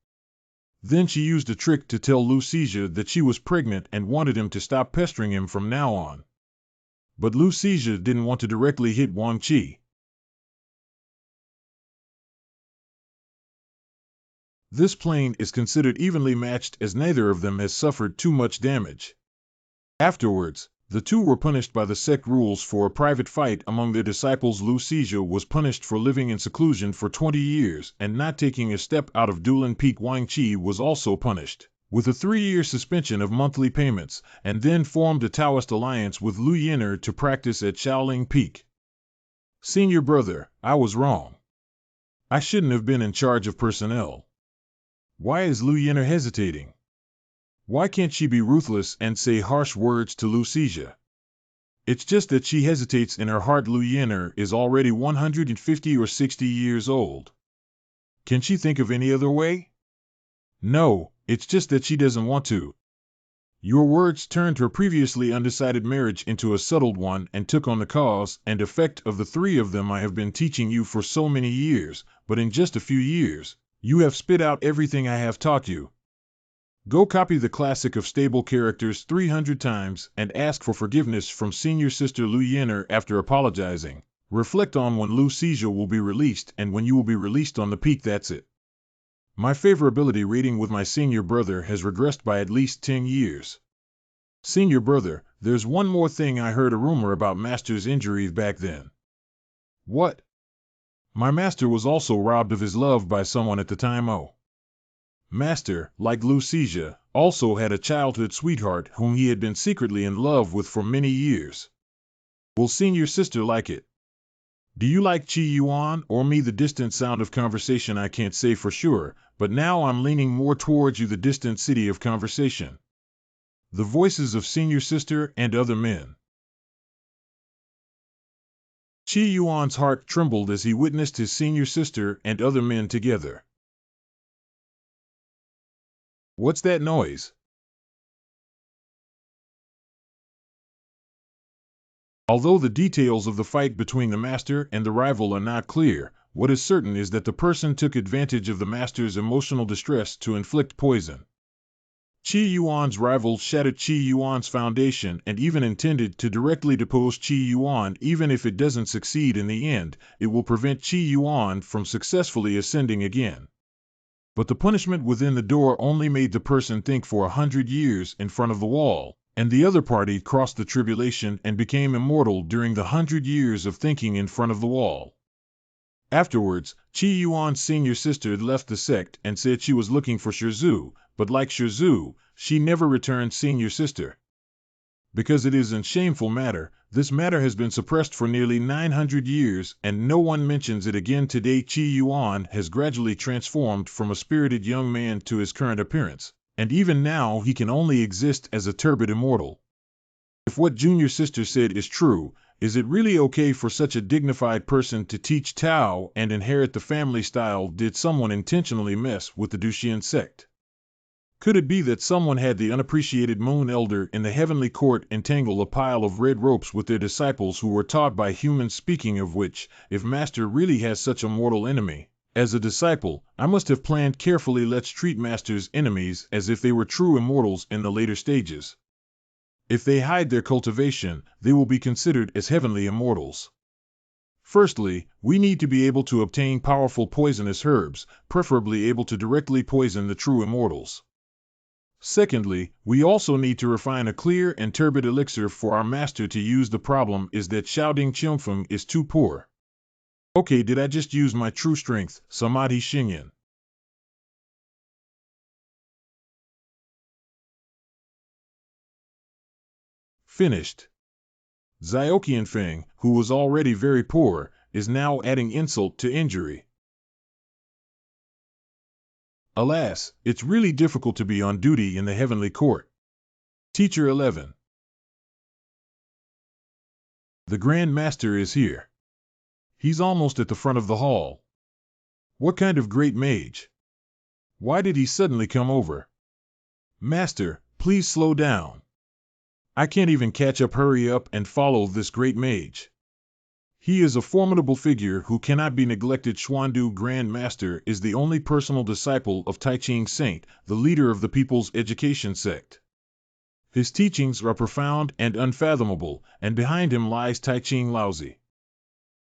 Then she used a trick to tell Lu Xizhi that she was pregnant and wanted him to stop pestering him from now on. But Lu Xizhi didn't want to directly hit Wang Qi. This plane is considered evenly matched as neither of them has suffered too much damage. Afterwards, the two were punished by the sect rules for a private fight among their disciples. Lu Xizhi was punished for living in seclusion for 20 years and not taking a step out of Dulan Peak. Wang Qi was also punished with a 3-year suspension of monthly payments, and then formed a Taoist alliance with Lu Yin'er to practice at Shaoling Peak. Senior brother, I was wrong. I shouldn't have been in charge of personnel. Why is Lu Yin'er hesitating? Why can't she be ruthless and say harsh words to Lu Xizhi? It's just that she hesitates in her heart. Lu Yin'er is already 150 or 60 years old. Can she think of any other way? No, it's just that she doesn't want to. Your words turned her previously undecided marriage into a settled one and took on the cause and effect of the 3 of them I have been teaching you for so many years, but in just a few years, you have spit out everything I have taught you. Go copy the classic of stable characters 300 times and ask for forgiveness from senior sister Lu Yin'er. After apologizing, reflect on when Lu Xizhi will be released and when you will be released on the peak. That's it. My favorability rating with my senior brother has regressed by at least 10 years. Senior brother, there's one more thing. I heard a rumor about Master's injury back then. What? My master was also robbed of his love by someone at the time. Oh. Master, like Lu Xizhi, also had a childhood sweetheart whom he had been secretly in love with for many years. Will senior sister like it? Do you like Qi Yuan or me? The distant sound of conversation. I can't say for sure, but now I'm leaning more towards you. The distant city of conversation. The voices of senior sister and other men. Qi Yuan's heart trembled as he witnessed his senior sister and other men together. What's that noise? Although the details of the fight between the master and the rival are not clear, what is certain is that the person took advantage of the master's emotional distress to inflict poison. Qi Yuan's rival shattered Qi Yuan's foundation and even intended to directly depose Qi Yuan. Even if it doesn't succeed in the end, it will prevent Qi Yuan from successfully ascending again. But the punishment within the door only made the person think for 100 years in front of the wall, and the other party crossed the tribulation and became immortal during the 100 years of thinking in front of the wall. Afterwards, Qi Yuan's senior sister left the sect and said she was looking for Shizu, but like Shizu, she never returned. Senior sister. Because it is a shameful matter, this matter has been suppressed for nearly 900 years and no one mentions it again. Today Qi Yuan has gradually transformed from a spirited young man to his current appearance, and even now he can only exist as a turbid immortal. If what junior sister said is true, is it really okay for such a dignified person to teach Tao and inherit the family style? Did someone intentionally mess with the Duxian sect? Could it be that someone had the unappreciated moon elder in the heavenly court entangle a pile of red ropes with their disciples who were taught by humans? Speaking of which, if master really has such a mortal enemy, As a disciple, I must have planned carefully. Let's treat Master's enemies as if they were true immortals in the later stages. If they hide their cultivation, they will be considered as heavenly immortals. Firstly, we need to be able to obtain powerful poisonous herbs, preferably able to directly poison the true immortals. Secondly, we also need to refine a clear and turbid elixir for our master to use. The problem is that Xiaoding Qingfeng is too poor. Okay, did I just use my true strength, Samadhi Xingyan? Finished. Xiaoqianfeng, who was already very poor, is now adding insult to injury. Alas, it's really difficult to be on duty in the heavenly court. Teacher 11. The grandmaster is here. He's almost at the front of the hall. What kind of great mage? Why did he suddenly come over? Master, please slow down. I can't even catch up. Hurry up and follow this great mage. He is a formidable figure who cannot be neglected. Xuandu Grand Master is the only personal disciple of Taiching Saint, the leader of the People's Education Sect. His teachings are profound and unfathomable, and behind him lies Taiching Laozi.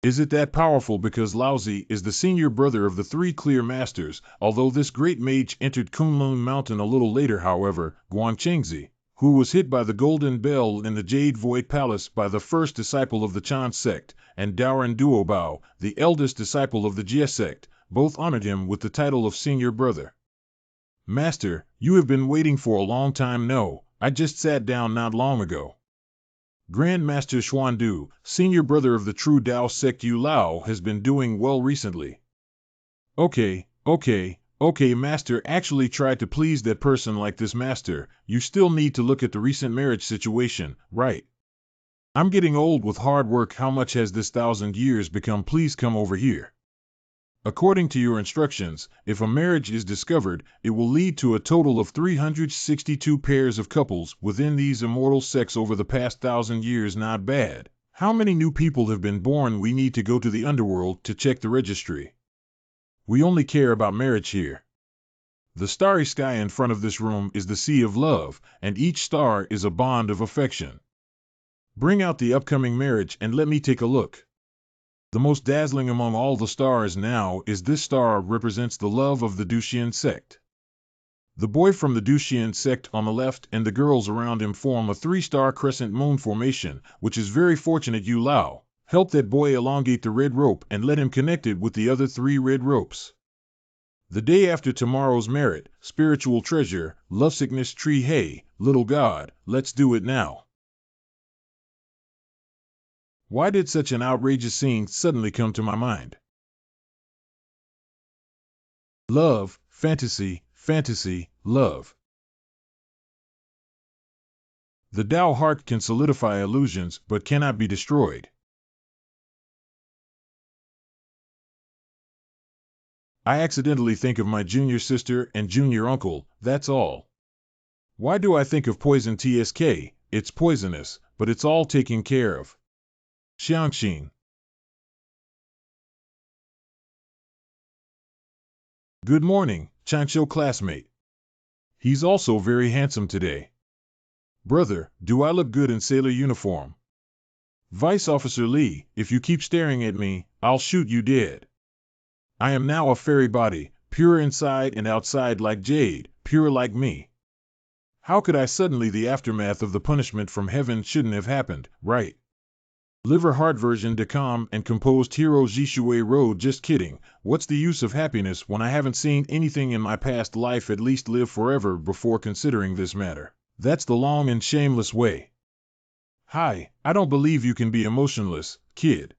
Is it that powerful? Because Laozi is the senior brother of the three clear masters. Although this great mage entered Kunlun Mountain a little later, however, Guangchengzi, who was hit by the golden bell in the Jade Void Palace by the first disciple of the Chan sect, and Daoran Duobao, the eldest disciple of the Jie sect, both honored him with the title of senior brother. Master, you have been waiting for a long time. No, I just sat down not long ago. Grandmaster Xuandu, senior brother of the true Dao sect Yu Lao, has been doing well recently. Okay, Master actually tried to please that person like this. Master, you still need to look at the recent marriage situation, right? I'm getting old with hard work. How much has this 1,000 years become? Please come over here. According to your instructions, if a marriage is discovered, it will lead to a total of 362 pairs of couples within these immortal sects over the past 1,000 years. Not bad. How many new people have been born? We need to go to the underworld to check the registry. We only care about marriage here. The starry sky in front of this room is the sea of love, and each star is a bond of affection. Bring out the upcoming marriage and let me take a look. The most dazzling among all the stars now is this star. Represents the love of the Duxian sect. The boy from the Duxian sect on the left and the girls around him form a 3-star crescent moon formation, which is very fortunate. Yu Lao, help that boy elongate the red rope and let him connect it with the other 3 red ropes. The day after tomorrow's merit, spiritual treasure, lovesickness tree. Hey, little god, let's do it now. Why did such an outrageous scene suddenly come to my mind? Love, fantasy, love. The Tao heart can solidify illusions but cannot be destroyed. I accidentally think of my junior sister and junior uncle, that's all. Why do I think of poison? TSK, it's poisonous, but it's all taken care of. Xiangxin. Good morning, Chancho classmate. He's also very handsome today. Brother, do I look good in sailor uniform? Vice Officer Lee, if you keep staring at me, I'll shoot you dead. I am now a fairy body, pure inside and outside like jade, pure like me. How could I suddenly? The aftermath of the punishment from heaven shouldn't have happened, right? Liver heart version de calm and composed hero Jishui Road. Just kidding, what's the use of happiness when I haven't seen anything in my past life? At least live forever before considering this matter. That's the long and shameless way. Hi, I don't believe you can be emotionless, kid.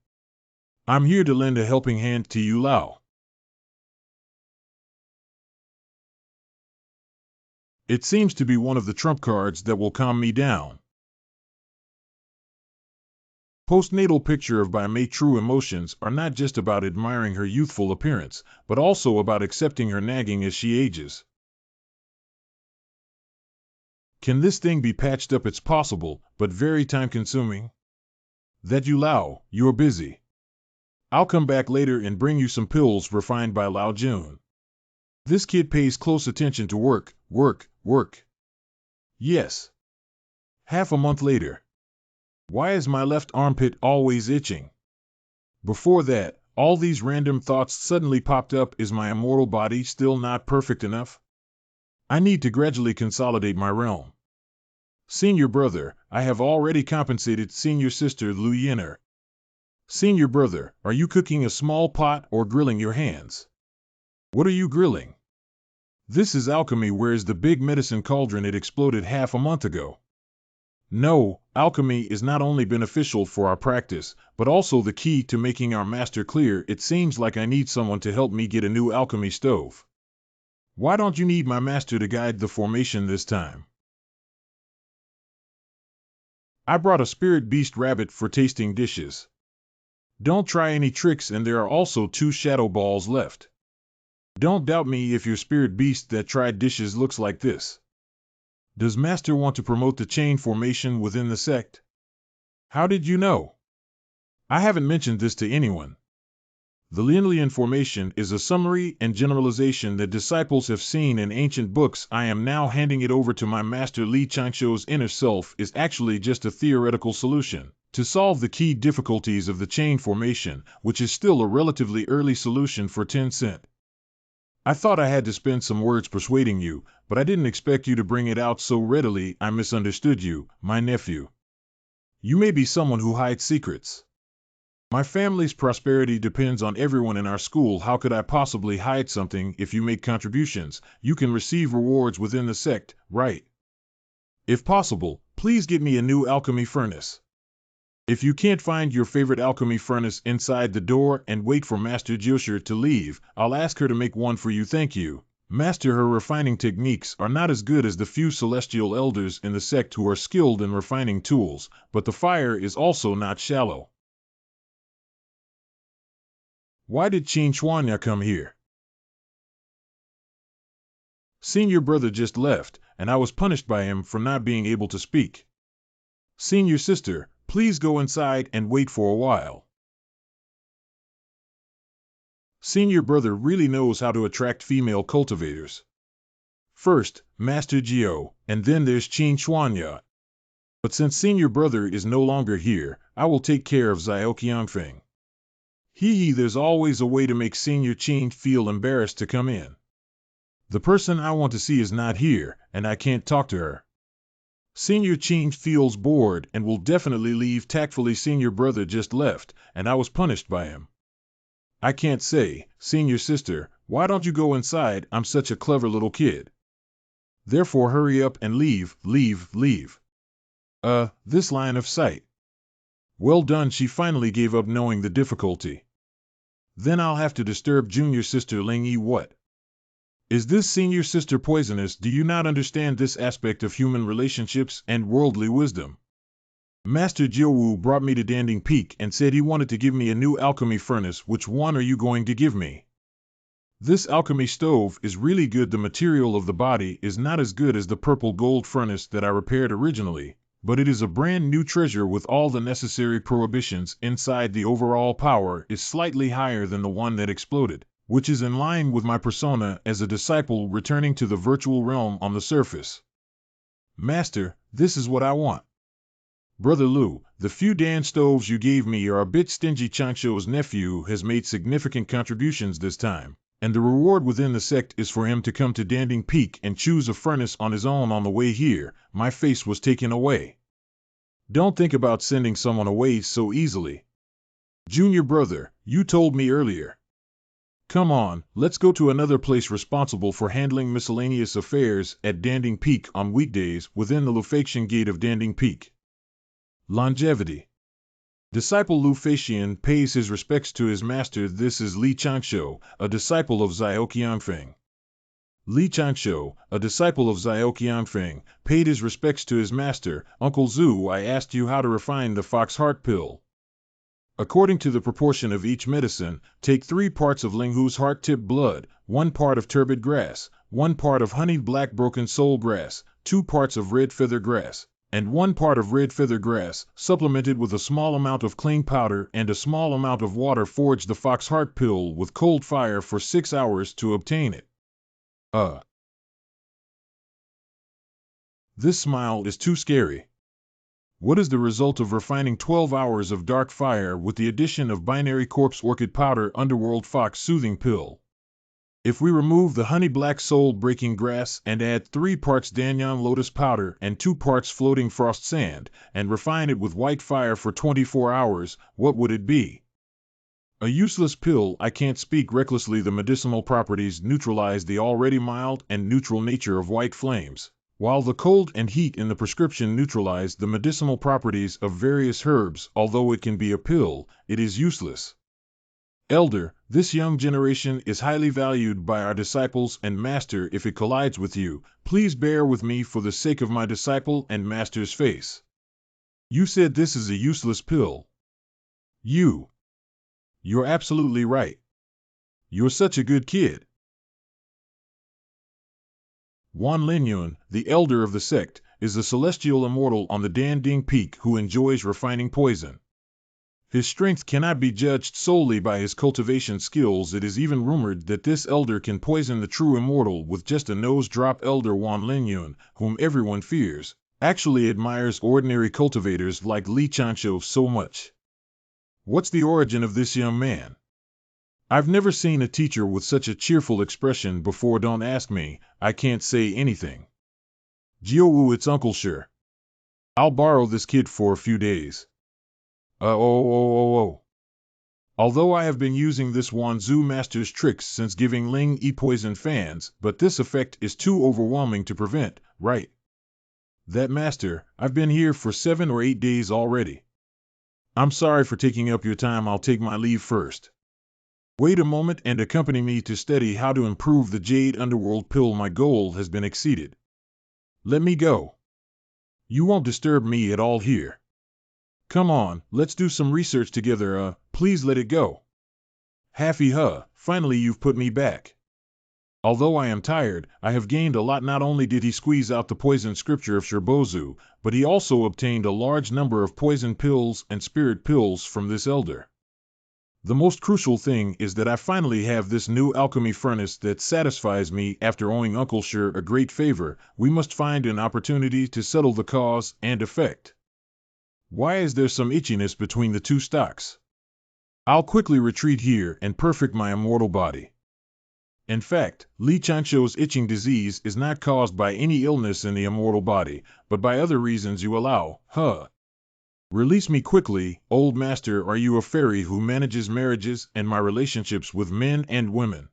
I'm here to lend a helping hand to Yu Lao. It seems to be one of the trump cards that will calm me down. Postnatal picture of Bai Mei. True emotions are not just about admiring her youthful appearance, but also about accepting her nagging as she ages. Can this thing be patched up? It's possible, but very time-consuming. That Yu Lao, you're busy. I'll come back later and bring you some pills refined by Lao Jun. This kid pays close attention to work, work, work. Yes. Half a month later. Why is my left armpit always itching? Before that, all these random thoughts suddenly popped up. Is my immortal body still not perfect enough? I need to gradually consolidate my realm. Senior brother, I have already compensated senior sister Lu Yin'er. Senior brother, are you cooking a small pot or grilling your hands? What are you grilling? This is alchemy. Where's the big medicine cauldron? It exploded half a month ago. No, alchemy is not only beneficial for our practice, but also the key to making our master clear. It seems like I need someone to help me get a new alchemy stove. Why don't you need my master to guide the formation this time? I brought a spirit beast rabbit for tasting dishes. Don't try any tricks, and there are also 2 shadow balls left. Don't doubt me if your spirit beast that tried dishes looks like this. Does Master want to promote the chain formation within the sect? How did you know? I haven't mentioned this to anyone. The Lianlian formation is a summary and generalization that disciples have seen in ancient books. I am now handing it over to my master. Li Changsho's inner self is actually just a theoretical solution to solve the key difficulties of the chain formation, which is still a relatively early solution for Tencent. I thought I had to spend some words persuading you, but I didn't expect you to bring it out so readily. I misunderstood you, my nephew. You may be someone who hides secrets. My family's prosperity depends on everyone in our school. How could I possibly hide something? If you make contributions, you can receive rewards within the sect, right? If possible, please get me a new alchemy furnace. If you can't find your favorite alchemy furnace inside the door and wait for Master Jiosher to leave, I'll ask her to make one for you. Thank you. Master, her refining techniques are not as good as the few celestial elders in the sect who are skilled in refining tools, but the fire is also not shallow. Why did Qin Chuanya come here? Senior brother just left, and I was punished by him for not being able to speak. Senior sister, please go inside and wait for a while. Senior brother really knows how to attract female cultivators. First, Master Jio, and then there's Qin Chuanya. But since senior brother is no longer here, I will take care of Xiaoqiangfeng. There's always a way to make Senior Qin feel embarrassed to come in. The person I want to see is not here, and I can't talk to her. Senior Qin feels bored and will definitely leave tactfully. Senior brother just left, and I was punished by him. I can't say, senior sister, why don't you go inside? I'm such a clever little kid. Therefore hurry up and leave. This line of sight. Well done. She finally gave up knowing the difficulty. Then I'll have to disturb junior sister Ling Yi. What? Is this senior sister poisonous? Do you not understand this aspect of human relationships and worldly wisdom? Master Jiaowu brought me to Danding Peak and said he wanted to give me a new alchemy furnace. Which one are you going to give me? This alchemy stove is really good. The material of the body is not as good as the purple gold furnace that I repaired originally, but it is a brand new treasure with all the necessary prohibitions inside. The overall power is slightly higher than the one that exploded, which is in line with my persona as a disciple returning to the virtual realm on the surface. Master, this is what I want. Brother Lu, the few Dan stoves you gave me are a bit stingy. Changsho's nephew has made significant contributions this time, and the reward within the sect is for him to come to Danding Peak and choose a furnace on his own. On the way here, my face was taken away. Don't think about sending someone away so easily. Junior brother, you told me earlier. Come on, let's go to another place responsible for handling miscellaneous affairs at Danding Peak on weekdays within the Lufaxian gate of Danding Peak. Longevity. Disciple Lu Feixian pays his respects to his master. This is Li Changsho, a disciple of Xiaoqiangfeng. Li Changsho, a disciple of Xiaoqiangfeng, paid his respects to his master. Uncle Zhu, I asked you how to refine the fox heart pill. According to the proportion of each medicine, take 3 parts of Linghu's heart-tip blood, 1 part of turbid grass, 1 part of honeyed black broken soul grass, 2 parts of red feather grass, and 1 part of red feather grass, supplemented with a small amount of cling powder and a small amount of water. Forge the fox heart pill with cold fire for 6 hours to obtain it. This smile is too scary. What is the result of refining 12 hours of dark fire with the addition of binary corpse orchid powder underworld fox soothing pill? If we remove the honey black soul breaking grass and add 3 parts Danyan lotus powder and 2 parts floating frost sand, and refine it with white fire for 24 hours, what would it be? A useless pill. I can't speak recklessly. The medicinal properties neutralize the already mild and neutral nature of white flames, while the cold and heat in the prescription neutralize the medicinal properties of various herbs. Although it can be a pill, it is useless. Elder, this young generation is highly valued by our disciples and master. If it collides with you, please bear with me for the sake of my disciple and master's face. You said this is a useless pill. You're absolutely right. You're such a good kid. Wan Linyun, the elder of the sect, is a celestial immortal on the Dan Ding Peak who enjoys refining poison. His strength cannot be judged solely by his cultivation skills. It is even rumored that this elder can poison the true immortal with just a nose drop. Elder Wan Linyun, whom everyone fears, actually admires ordinary cultivators like Li Chancho so much. What's the origin of this young man? I've never seen a teacher with such a cheerful expression before. Don't ask me, I can't say anything. Jiaowu, it's Uncle Sure. I'll borrow this kid for a few days. Although I have been using this Wanzhou master's tricks since giving Ling Yi poison fans, but this effect is too overwhelming to prevent, right? That master, I've been here for 7 or 8 days already. I'm sorry for taking up your time. I'll take my leave first. Wait a moment and accompany me to study how to improve the Jade Underworld pill. My goal has been exceeded. Let me go. You won't disturb me at all here. Come on, let's do some research together. Please let it go. Finally you've put me back. Although I am tired, I have gained a lot. Not only did he squeeze out the poison scripture of Baluzu, but he also obtained a large number of poison pills and spirit pills from this elder. The most crucial thing is that I finally have this new alchemy furnace that satisfies me. After owing Uncle Sure a great favor, we must find an opportunity to settle the cause and effect. Why is there some itchiness between the two stocks? I'll quickly retreat here and perfect my immortal body. In fact, Li Chancho's itching disease is not caused by any illness in the immortal body, but by other reasons you allow. Release me quickly, old master. Are you a fairy who manages marriages and my relationships with men and women?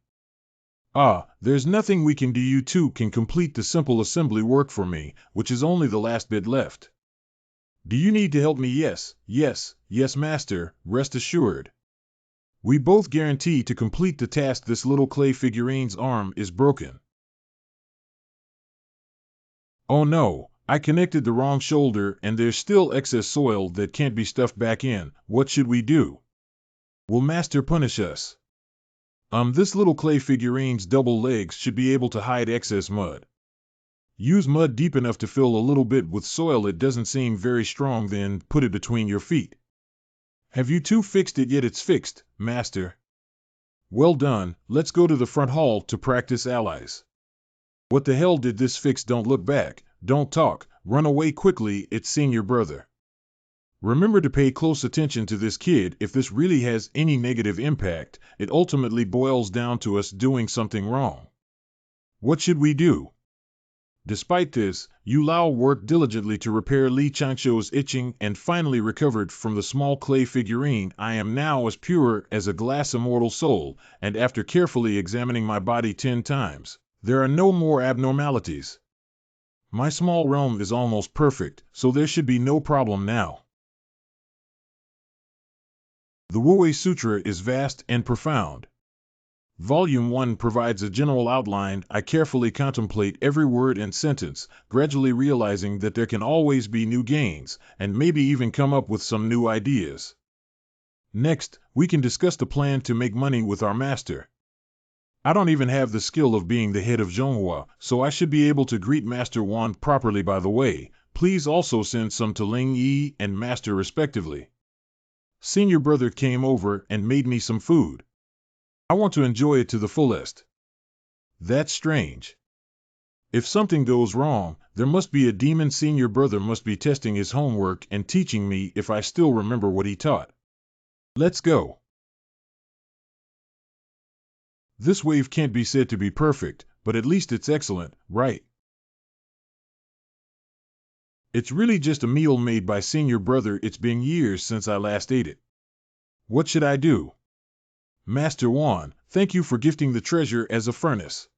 There's nothing we can do. You two can complete the simple assembly work for me, which is only the last bit left. Do you need to help me? Yes, master, rest assured. We both guarantee to complete the task. This little clay figurine's arm is broken. Oh no, I connected the wrong shoulder and there's still excess soil that can't be stuffed back in. What should we do? Will master punish us? This little clay figurine's double legs should be able to hide excess mud. Use mud deep enough to fill a little bit with soil. It doesn't seem very strong. Then put it between your feet. Have you two fixed it yet? It's fixed, master. Well done. Let's go to the front hall to practice allies. What the hell did this fix? Don't look back, don't talk, run away quickly. It's senior brother. Remember to pay close attention to this kid. If this really has any negative impact, it ultimately boils down to us doing something wrong. What should we do? Despite this, Yu Lao worked diligently to repair Li Chancho's itching and finally recovered from the small clay figurine. I am now as pure as a glass immortal soul, and after carefully examining my body 10 times, there are no more abnormalities. My small realm is almost perfect, so there should be no problem now. The Wu-Wei Sutra is vast and profound. Volume 1 provides a general outline. I carefully contemplate every word and sentence, gradually realizing that there can always be new gains, and maybe even come up with some new ideas. Next, we can discuss the plan to make money with our master. I don't even have the skill of being the head of MANHWA, so I should be able to greet Master Wan properly. By the way, Please also send some to Ling Yi and Master respectively. Senior brother came over and made me some food. I want to enjoy it to the fullest. That's strange. If something goes wrong, there must be a demon. Senior brother must be testing his homework and teaching me if I still remember what he taught. Let's go. This wave can't be said to be perfect, but at least it's excellent, right? It's really just a meal made by senior brother. It's been years since I last ate it. What should I do? Master Wan, thank you for gifting the treasure as a furnace.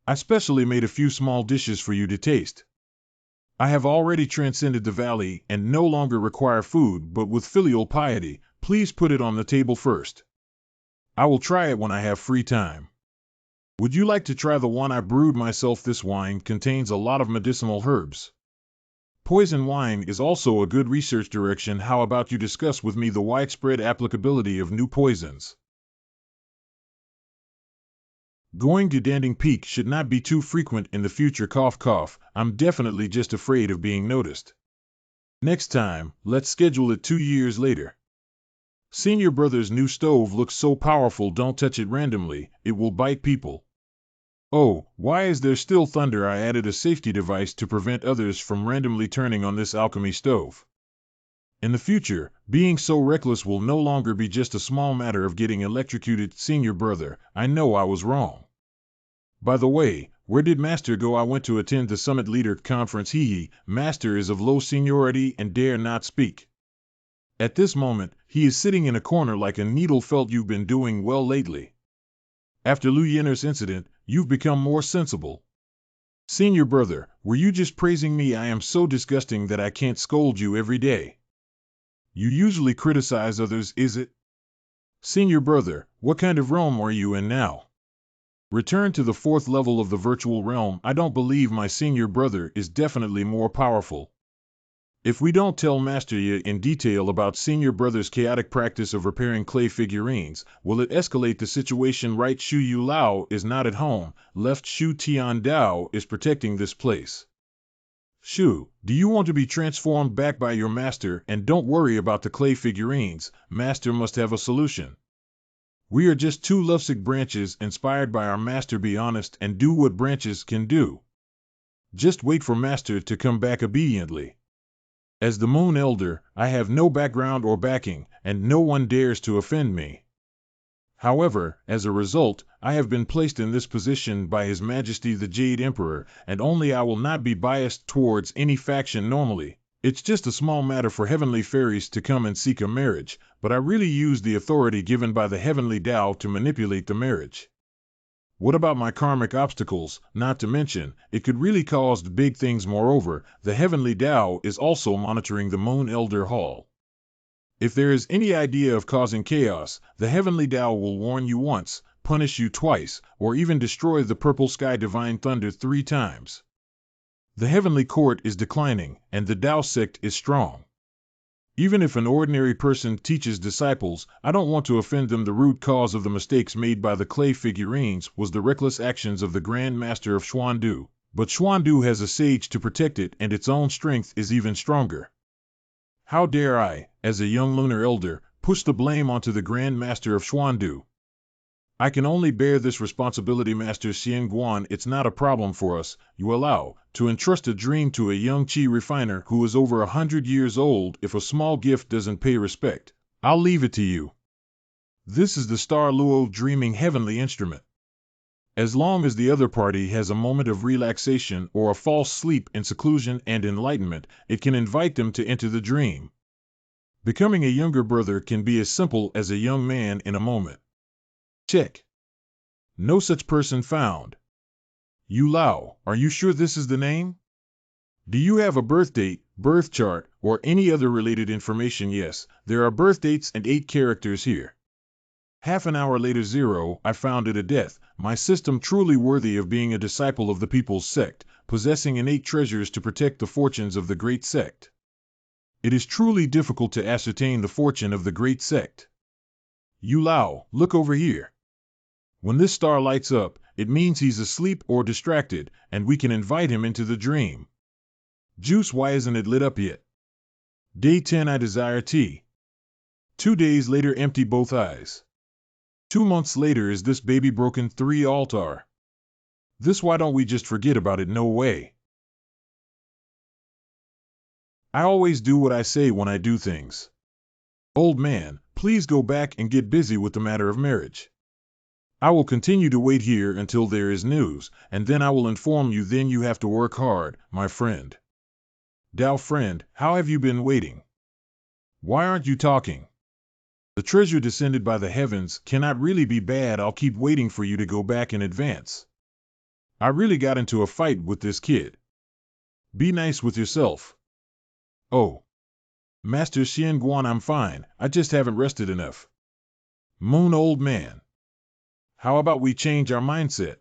I specially made a few small dishes for you to taste. I have already transcended the valley and no longer require food, but with filial piety, please put it on the table first. I will try it when I have free time. Would you like to try the one I brewed myself? This wine contains a lot of medicinal herbs. Poison wine is also a good research direction. How about you discuss with me the widespread applicability of new poisons? Going to Danding Peak should not be too frequent in the future. Cough cough, I'm definitely just afraid of being noticed. Next time, let's schedule it 2 years later. Senior brother's new stove looks so powerful. Don't touch it randomly, it will bite people. Oh, why is there still thunder? I added a safety device to prevent others from randomly turning on this alchemy stove. In the future, being so reckless will no longer be just a small matter of getting electrocuted. Senior brother, I know I was wrong. By the way, where did Master go? I went to attend the Summit Leader Conference. Master is of low seniority and dare not speak. At this moment, he is sitting in a corner like a needle. Felt you've been doing well lately. After Lu Yenner's incident, you've become more sensible. Senior brother, were you just praising me? I am so disgusting that I can't scold you every day. You usually criticize others, is it? Senior brother, what kind of realm are you in now? Return to the 4th level of the virtual realm. I don't believe my senior brother is definitely more powerful. If we don't tell Master Yi in detail about senior brother's chaotic practice of repairing clay figurines, will it escalate the situation? Right, Shu Yu Lao is not at home, left Shu Tian Dao is protecting this place. Shu, do you want to be transformed back by your master? And don't worry about the clay figurines, Master must have a solution. We are just 2 lovesick branches inspired by our master. Be honest and do what branches can do. Just wait for Master to come back obediently. As the Moon Elder, I have no background or backing, and no one dares to offend me. However, as a result, I have been placed in this position by His Majesty the Jade Emperor, and only I will not be biased towards any faction normally. It's just a small matter for heavenly fairies to come and seek a marriage, but I really use the authority given by the heavenly Tao to manipulate the marriage. What about my karmic obstacles? Not to mention, it could really cause big things. Moreover, the heavenly Tao is also monitoring the Moon Elder Hall. If there is any idea of causing chaos, the heavenly Tao will warn you once, punish you twice, or even destroy the purple sky divine thunder 3 times. The heavenly court is declining, and the Tao sect is strong. Even if an ordinary person teaches disciples, I don't want to offend them. The root cause of the mistakes made by the clay figurines was the reckless actions of the grandmaster of Xuandu, but Xuandu has a sage to protect it, and its own strength is even stronger. How dare I, as a young lunar elder, push the blame onto the grandmaster of Xuandu? I can only bear this responsibility. Master Xianguan, it's not a problem for us, you allow, to entrust a dream to a young chi refiner who is over 100 years old. If a small gift doesn't pay respect, I'll leave it to you. This is the Star Luo dreaming heavenly instrument. As long as the other party has a moment of relaxation or a false sleep in seclusion and enlightenment, it can invite them to enter the dream. Becoming a younger brother can be as simple as a young man in a moment. Check. No such person found. Yu Lao, are you sure this is the name? Do you have a birth date, birth chart, or any other related information? Yes, there are birth dates and 8 characters here. Half an hour later 0, I found it a death, my system truly worthy of being a disciple of the People's Sect, possessing innate treasures to protect the fortunes of the Great Sect. It is truly difficult to ascertain the fortune of the Great Sect. Yu Lao, look over here. When this star lights up, it means he's asleep or distracted, and we can invite him into the dream. Juice, why isn't it lit up yet? Day 10, I desire tea. 2 days later, empty both eyes. 2 months later, is this baby broken? 3, altar. This, why don't we just forget about it? No way. I always do what I say when I do things. Old man, please go back and get busy with the matter of marriage. I will continue to wait here until there is news, and then I will inform you. Then you have to work hard, my friend. Dao friend, how have you been waiting? Why aren't you talking? The treasure descended by the heavens cannot really be bad. I'll keep waiting for you to go back in advance. I really got into a fight with this kid. Be nice with yourself. Oh. Master Xian Guan, I'm fine, I just haven't rested enough. Moon, old man. How about we change our mindset?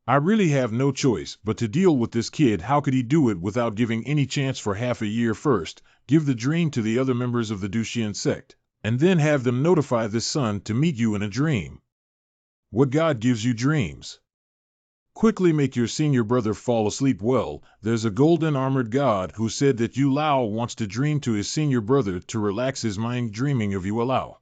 I really have no choice but to deal with this kid. How could he do it without giving any chance for half a year? First, give the dream to the other members of the Duxian sect, and then have them notify this son to meet you in a dream. What god gives you dreams? Quickly make your senior brother fall asleep. Well, there's a golden armored god who said that Yu Lao wants to dream to his senior brother to relax his mind. Dreaming of Yu Lao.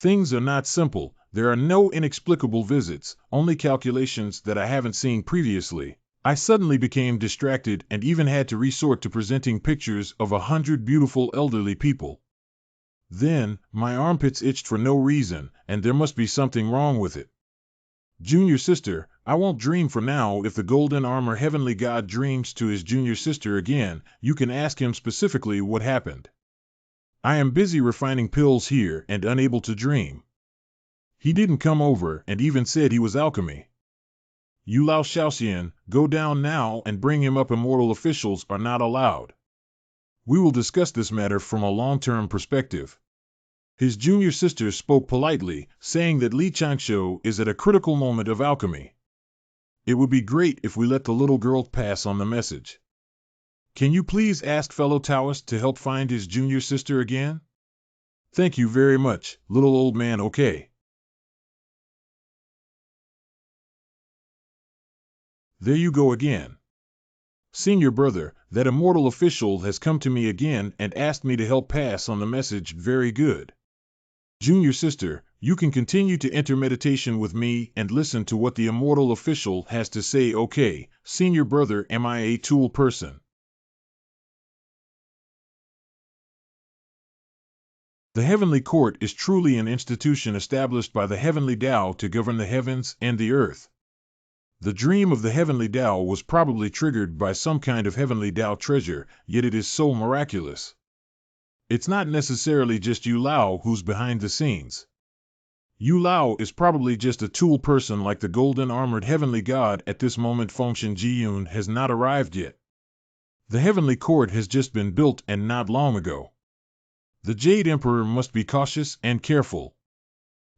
Things are not simple. There are no inexplicable visits, only calculations that I haven't seen previously. I suddenly became distracted and even had to resort to presenting pictures of 100 beautiful elderly people. Then, my armpits itched for no reason, and there must be something wrong with it. Junior sister, I won't dream for now. If the golden armor heavenly god dreams to his junior sister again, you can ask him specifically what happened. I am busy refining pills here and unable to dream. He didn't come over and even said he was alchemy. Yu Lao Shaoxian, go down now and bring him up. Immortal officials are not allowed. We will discuss this matter from a long-term perspective. His junior sister spoke politely, saying that Li Changshu is at a critical moment of alchemy. It would be great if we let the little girl pass on the message. Can you please ask fellow Taoist to help find his junior sister again? Thank you very much, little old man. Okay. There you go again. Senior brother, that immortal official has come to me again and asked me to help pass on the message. Very good. Junior sister, you can continue to enter meditation with me and listen to what the immortal official has to say. Okay, senior brother, am I a tool person? The heavenly court is truly an institution established by the heavenly Tao to govern the heavens and the earth. The dream of the heavenly Tao was probably triggered by some kind of heavenly Tao treasure, yet it is so miraculous. It's not necessarily just Yu Lao who's behind the scenes. Yu Lao is probably just a tool person like the golden armored heavenly god. At this moment, Fengshen Jiyun has not arrived yet. The heavenly court has just been built and not long ago. The Jade Emperor must be cautious and careful.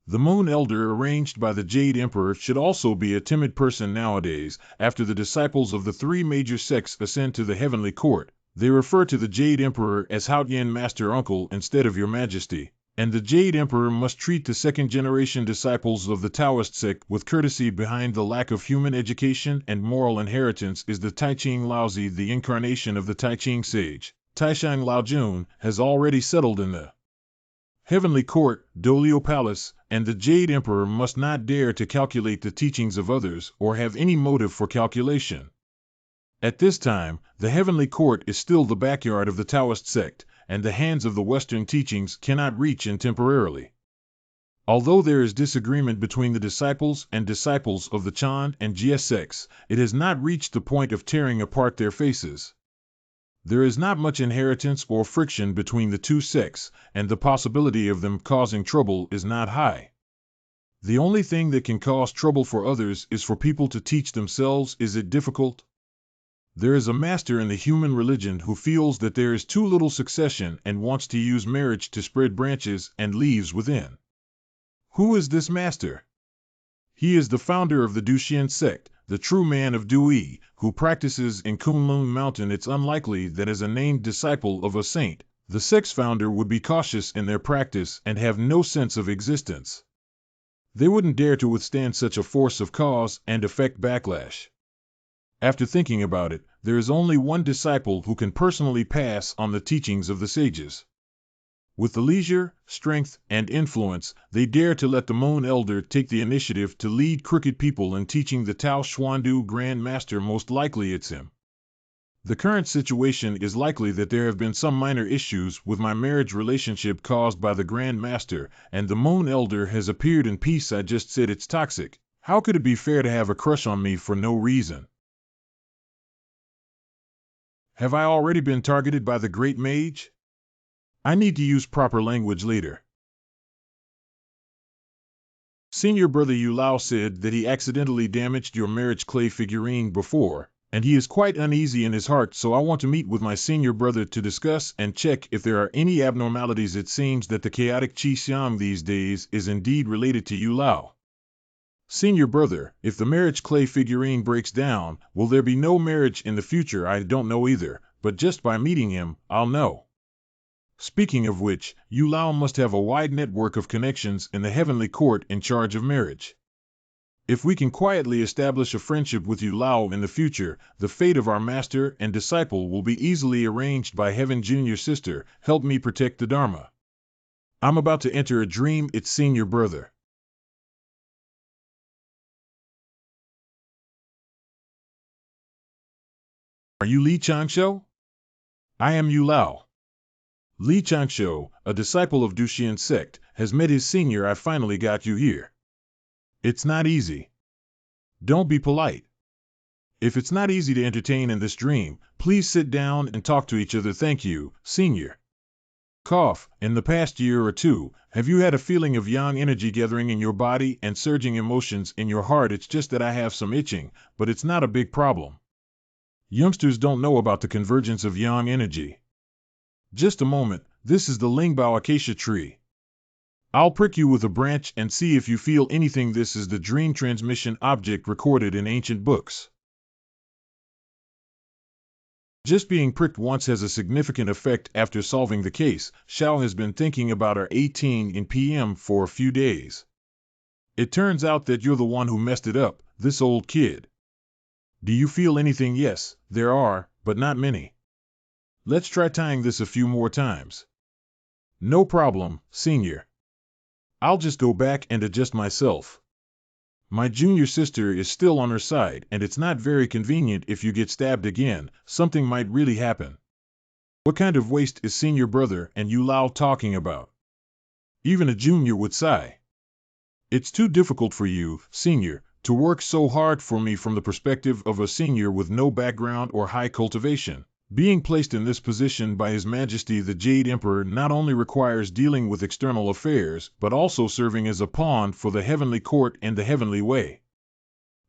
The Moon Elder arranged by the Jade Emperor should also be a timid person nowadays. After the disciples of the 3 major sects ascend to the heavenly court, they refer to the Jade Emperor as Haotian Master Uncle instead of Your Majesty, and the Jade Emperor must treat the second-generation disciples of the Taoist sect with courtesy. Behind the lack of human education and moral inheritance is the Taiching Laozi, the incarnation of the Taiching sage. Taishang Laojun has already settled in the heavenly court, Dolio Palace, and the Jade Emperor must not dare to calculate the teachings of others or have any motive for calculation. At this time, the heavenly court is still the backyard of the Taoist sect, and the hands of the Western teachings cannot reach in temporarily. Although there is disagreement between the disciples and disciples of the Chan and Jie sects, it has not reached the point of tearing apart their faces. There is not much inheritance or friction between the 2 sects, and the possibility of them causing trouble is not high. The only thing that can cause trouble for others is for people to teach themselves. Is it difficult? There is a master in the human religion who feels that there is too little succession and wants to use marriage to spread branches and leaves within. Who is this master? He is the founder of the Duxian sect, the true man of Dui, who practices in Kunlun Mountain. It's unlikely that as a named disciple of a saint, the sect's founder would be cautious in their practice and have no sense of existence. They wouldn't dare to withstand such a force of cause and effect backlash. After thinking about it, there is only one disciple who can personally pass on the teachings of the sages. With the leisure, strength, and influence, they dare to let the Moon Elder take the initiative to lead crooked people in teaching the Tao Xuandu Grand Master. Most likely it's him. The current situation is likely that there have been some minor issues with my marriage relationship caused by the Grand Master, and the Moon Elder has appeared in peace. I just said it's toxic. How could it be fair to have a crush on me for no reason? Have I already been targeted by the Great Mage? I need to use proper language later. Senior Brother Yulao said that he accidentally damaged your marriage clay figurine before, and he is quite uneasy in his heart, so I want to meet with my senior brother to discuss and check if there are any abnormalities. It seems that the chaotic Qi Xiang these days is indeed related to Yulao. Senior brother, if the marriage clay figurine breaks down, will there be no marriage in the future? I don't know either, but just by meeting him, I'll know. Speaking of which, Yulao must have a wide network of connections in the heavenly court in charge of marriage. If we can quietly establish a friendship with Yulao in the future, the fate of our master and disciple will be easily arranged by heaven. Junior sister, help me protect the Dharma. I'm about to enter a dream. It's senior brother. Are you Li Changsho? I am Yulao. Li Changsho, a disciple of Duxian Sect, has met his senior. I finally got you here. It's not easy. Don't be polite. If it's not easy to entertain in this dream, please sit down and talk to each other. Thank you, senior. Cough. In the past year or two, have you had a feeling of yang energy gathering in your body and surging emotions in your heart? It's just that I have some itching, but it's not a big problem. Youngsters don't know about the convergence of yang energy. Just a moment, this is the Lingbao acacia tree. I'll prick you with a branch and see if you feel anything. This is the dream transmission object recorded in ancient books. Just being pricked once has a significant effect. After solving the case, Xiao has been thinking about our 18 in PM for a few days. It turns out that you're the one who messed it up, this old kid. Do you feel anything? Yes, there are, but not many. Let's try tying this a few more times. No problem, senior. I'll just go back and adjust myself. My junior sister is still on her side, and it's not very convenient if you get stabbed again. Something might really happen. What kind of waste is senior brother and Yulao talking about? Even a junior would sigh. It's too difficult for you, senior, to work so hard for me. From the perspective of a senior with no background or high cultivation, being placed in this position by His Majesty the Jade Emperor not only requires dealing with external affairs, but also serving as a pawn for the heavenly court and the heavenly way.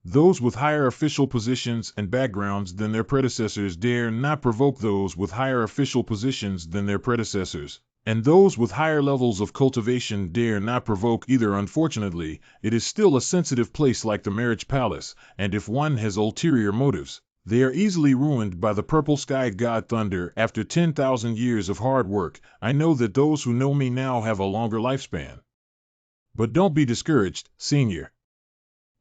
Those with higher official positions and backgrounds than their predecessors dare not provoke those with higher official positions than their predecessors, and those with higher levels of cultivation dare not provoke either. Unfortunately, it is still a sensitive place like the marriage palace, and if one has ulterior motives, they are easily ruined by the purple sky god thunder. After 10,000 years of hard work, I know that those who know me now have a longer lifespan. But don't be discouraged, senior.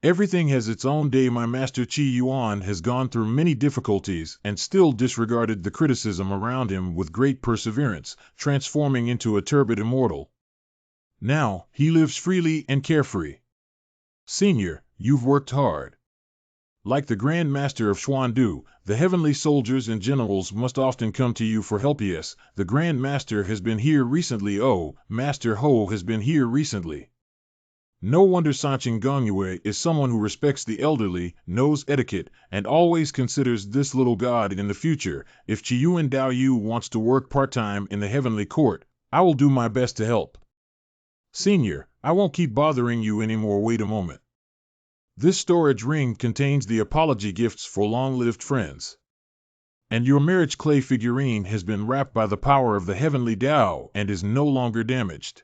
Everything has its own day. My master Qi Yuan has gone through many difficulties and still disregarded the criticism around him with great perseverance, transforming into a turbid immortal. Now, he lives freely and carefree. Senior, you've worked hard. Like the Grand Master of Xuandu, the heavenly soldiers and generals must often come to you for help. Yes, the Grand Master has been here recently. Oh, Master Ho has been here recently. No wonder Sanqing Gongyue is someone who respects the elderly, knows etiquette, and always considers this little god. In the future, if Qiyuan Daoyu wants to work part-time in the heavenly court, I will do my best to help. Senior, I won't keep bothering you anymore. Wait a moment. This storage ring contains the apology gifts for long-lived friends. And your marriage clay figurine has been wrapped by the power of the heavenly Tao and is no longer damaged.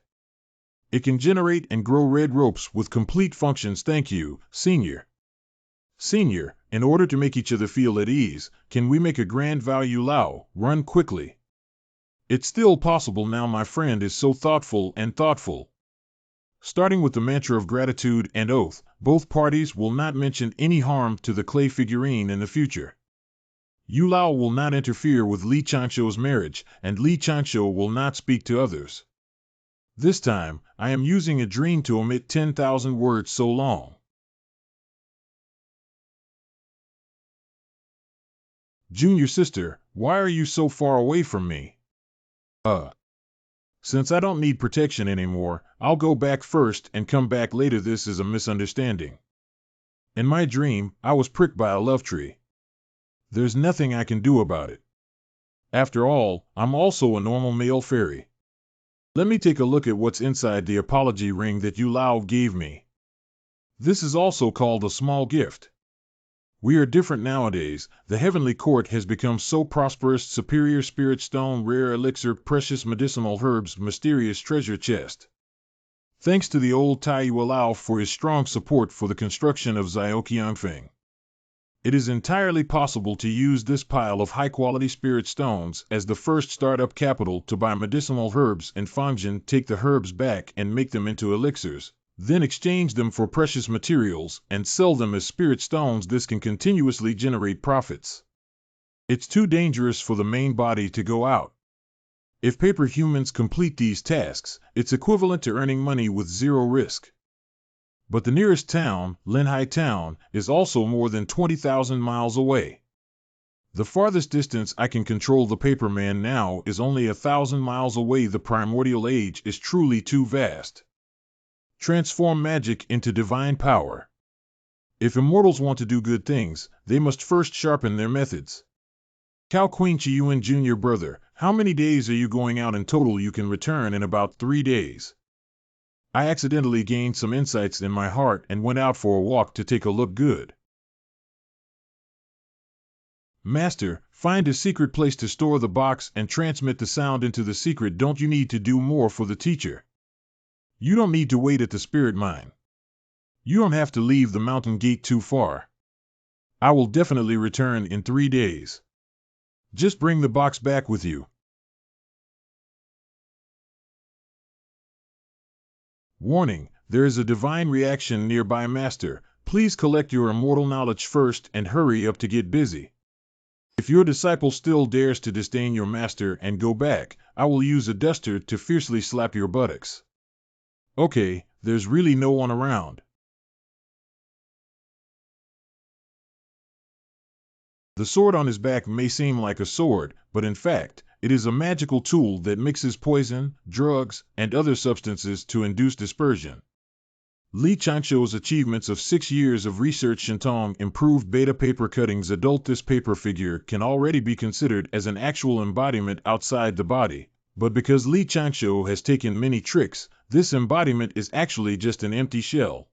It can generate and grow red ropes with complete functions. Thank you, senior. Senior, in order to make each other feel at ease, can we make a grand vow? Yulao, run quickly. It's still possible now. My friend is so thoughtful and thoughtful. Starting with the mantra of gratitude and oath, both parties will not mention any harm to the clay figurine in the future. Yu Lao will not interfere with Li Chancho's marriage, and Li Chancho will not speak to others. This time, I am using a dream to omit 10,000 words so long. Junior sister, why are you so far away from me? Since I don't need protection anymore, I'll go back first and come back later. This is a misunderstanding. In my dream, I was pricked by a love tree. There's nothing I can do about it. After all, I'm also a normal male fairy. Let me take a look at what's inside the apology ring that Yu Lao gave me. This is also called a small gift. We are different nowadays. The heavenly court has become so prosperous. Superior spirit stone, rare elixir, precious medicinal herbs, mysterious treasure chest. Thanks to the old Tai Yu Lao for his strong support for the construction of Zioqiangfeng. It is entirely possible to use this pile of high-quality spirit stones as the first startup capital to buy medicinal herbs in Fangjin, take the herbs back and make them into elixirs, then exchange them for precious materials and sell them as spirit stones. This can continuously generate profits. It's too dangerous for the main body to go out. If paper humans complete these tasks, it's equivalent to earning money with zero risk. But the nearest town, Linhai Town, is also more than 20,000 miles away. The farthest distance I can control the paperman now is only 1,000 miles away. The primordial age is truly too vast. Transform magic into divine power. If immortals want to do good things, they must first sharpen their methods. Cao Queen Chiyuan Jr. Brother, how many days are you going out in total? You can return in about 3 days. I accidentally gained some insights in my heart and went out for a walk to take a look good. Master, find a secret place to store the box and transmit the sound into the secret. Don't you need to do more for the teacher? You don't need to wait at the spirit mine. You don't have to leave the mountain gate too far. I will definitely return in 3 days. Just bring the box back with you. Warning, there is a divine reaction nearby. Master, please collect your immortal knowledge first and hurry up to get busy. If your disciple still dares to disdain your master and go back, I will use a duster to fiercely slap your buttocks. Okay, there's really no one around. The sword on his back may seem like a sword, but in fact, it is a magical tool that mixes poison, drugs, and other substances to induce dispersion. Li Chancho's achievements of 6 years of research Shintong improved beta paper cuttings adult. This paper figure can already be considered as an actual embodiment outside the body, but because Li Chancho has taken many tricks, this embodiment is actually just an empty shell.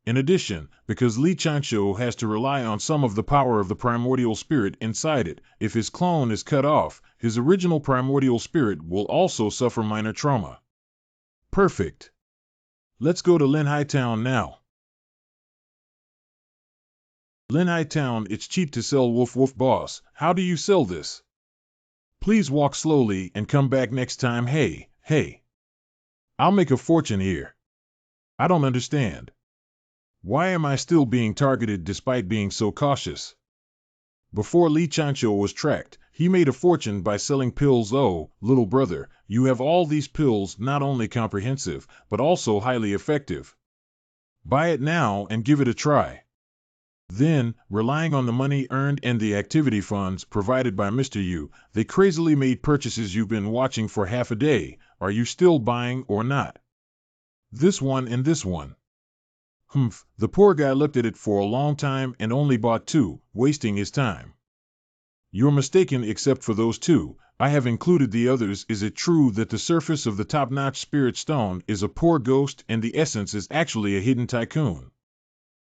In addition, because Li Chancho has to rely on some of the power of the primordial spirit inside it, if his clone is cut off, his original primordial spirit will also suffer minor trauma. Perfect. Let's go to Linhai Town now. Linhai Town, it's cheap to sell. Woof woof boss, how do you sell this? Please walk slowly and come back next time. Hey. I'll make a fortune here. I don't understand. Why am I still being targeted despite being so cautious? Before Li Chancho was tracked, he made a fortune by selling pills. Oh, little brother, you have all these pills, not only comprehensive, but also highly effective. Buy it now and give it a try. Then, relying on the money earned and the activity funds provided by Mr. Yu, they crazily made purchases. You've been watching for half a day. Are you still buying or not? This one and this one. The poor guy looked at it for a long time and only bought 2, wasting his time. You're mistaken. Except for those 2, I have included the others. Is it true that the surface of the top-notch spirit stone is a poor ghost and the essence is actually a hidden tycoon?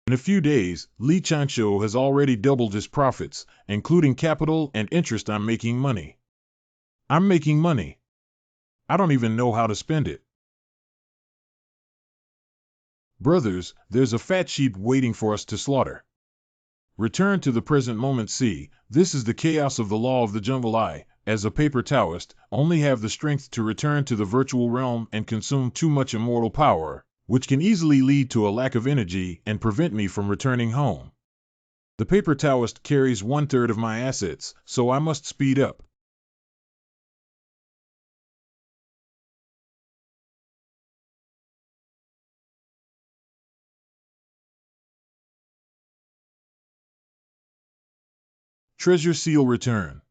In a few days, Li Chancho has already doubled his profits, including capital and interest. I'm making money. I don't even know how to spend it. Brothers, there's a fat sheep waiting for us to slaughter. Return to the present moment. See, this is the chaos of the law of the jungle. I, as a paper Taoist, only have the strength to return to the virtual realm and consume too much immortal power, which can easily lead to a lack of energy and prevent me from returning home. The paper Taoist carries 1/3 of my assets, so I must speed up. Treasure seal return.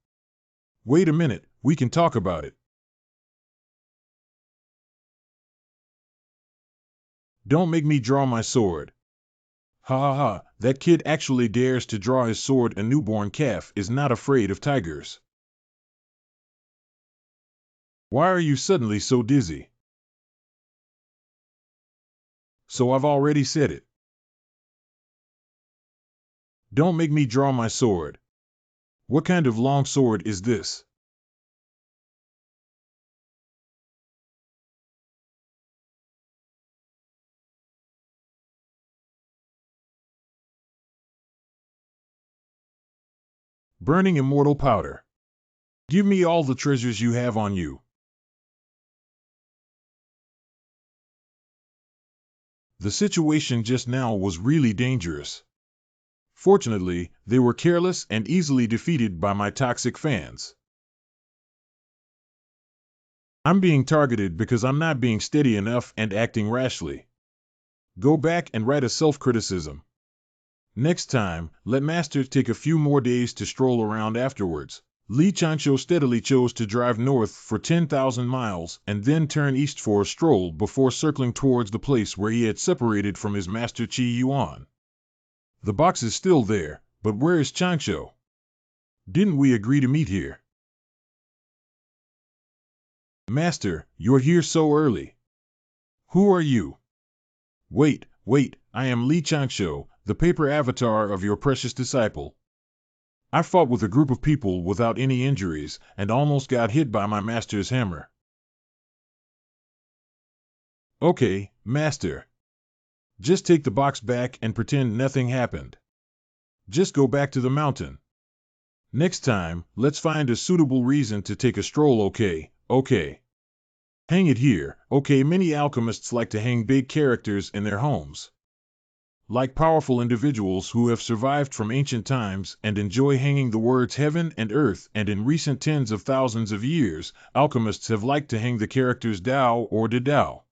Wait a minute, we can talk about it. Don't make me draw my sword. Ha ha ha, that kid actually dares to draw his sword. A newborn calf is not afraid of tigers. Why are you suddenly so dizzy? So I've already said it. Don't make me draw my sword. What kind of long sword is this? Burning immortal powder. Give me all the treasures you have on you. The situation just now was really dangerous. Fortunately, they were careless and easily defeated by my toxic fans. I'm being targeted because I'm not being steady enough and acting rashly. Go back and write a self-criticism. Next time, let Master take a few more days to stroll around afterwards. Li Chancho steadily chose to drive north for 10,000 miles and then turn east for a stroll before circling towards the place where he had separated from his master Qi Yuan. The box is still there, but where is Chancho? Didn't we agree to meet here? Master, you're here so early. Who are you? Wait, I am Li Chancho, the paper avatar of your precious disciple. I fought with a group of people without any injuries and almost got hit by my master's hammer. Okay, master. Just take the box back and pretend nothing happened. Just go back to the mountain. Next time, let's find a suitable reason to take a stroll, okay? Hang it here, okay? Many alchemists like to hang big characters in their homes. Like powerful individuals who have survived from ancient times and enjoy hanging the words heaven and earth, and in recent tens of thousands of years, alchemists have liked to hang the characters Dao or De Dao.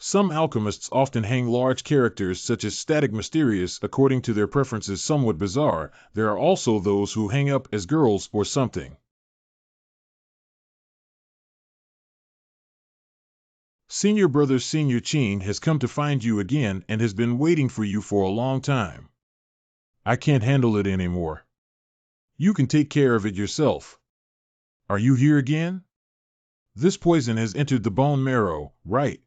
Some alchemists often hang large characters such as Static Mysterious according to their preferences. Somewhat bizarre, there are also those who hang up as girls or something. Senior brother Senior Qin has come to find you again and has been waiting for you for a long time. I can't handle it anymore. You can take care of it yourself. Are you here again? This poison has entered the bone marrow, right?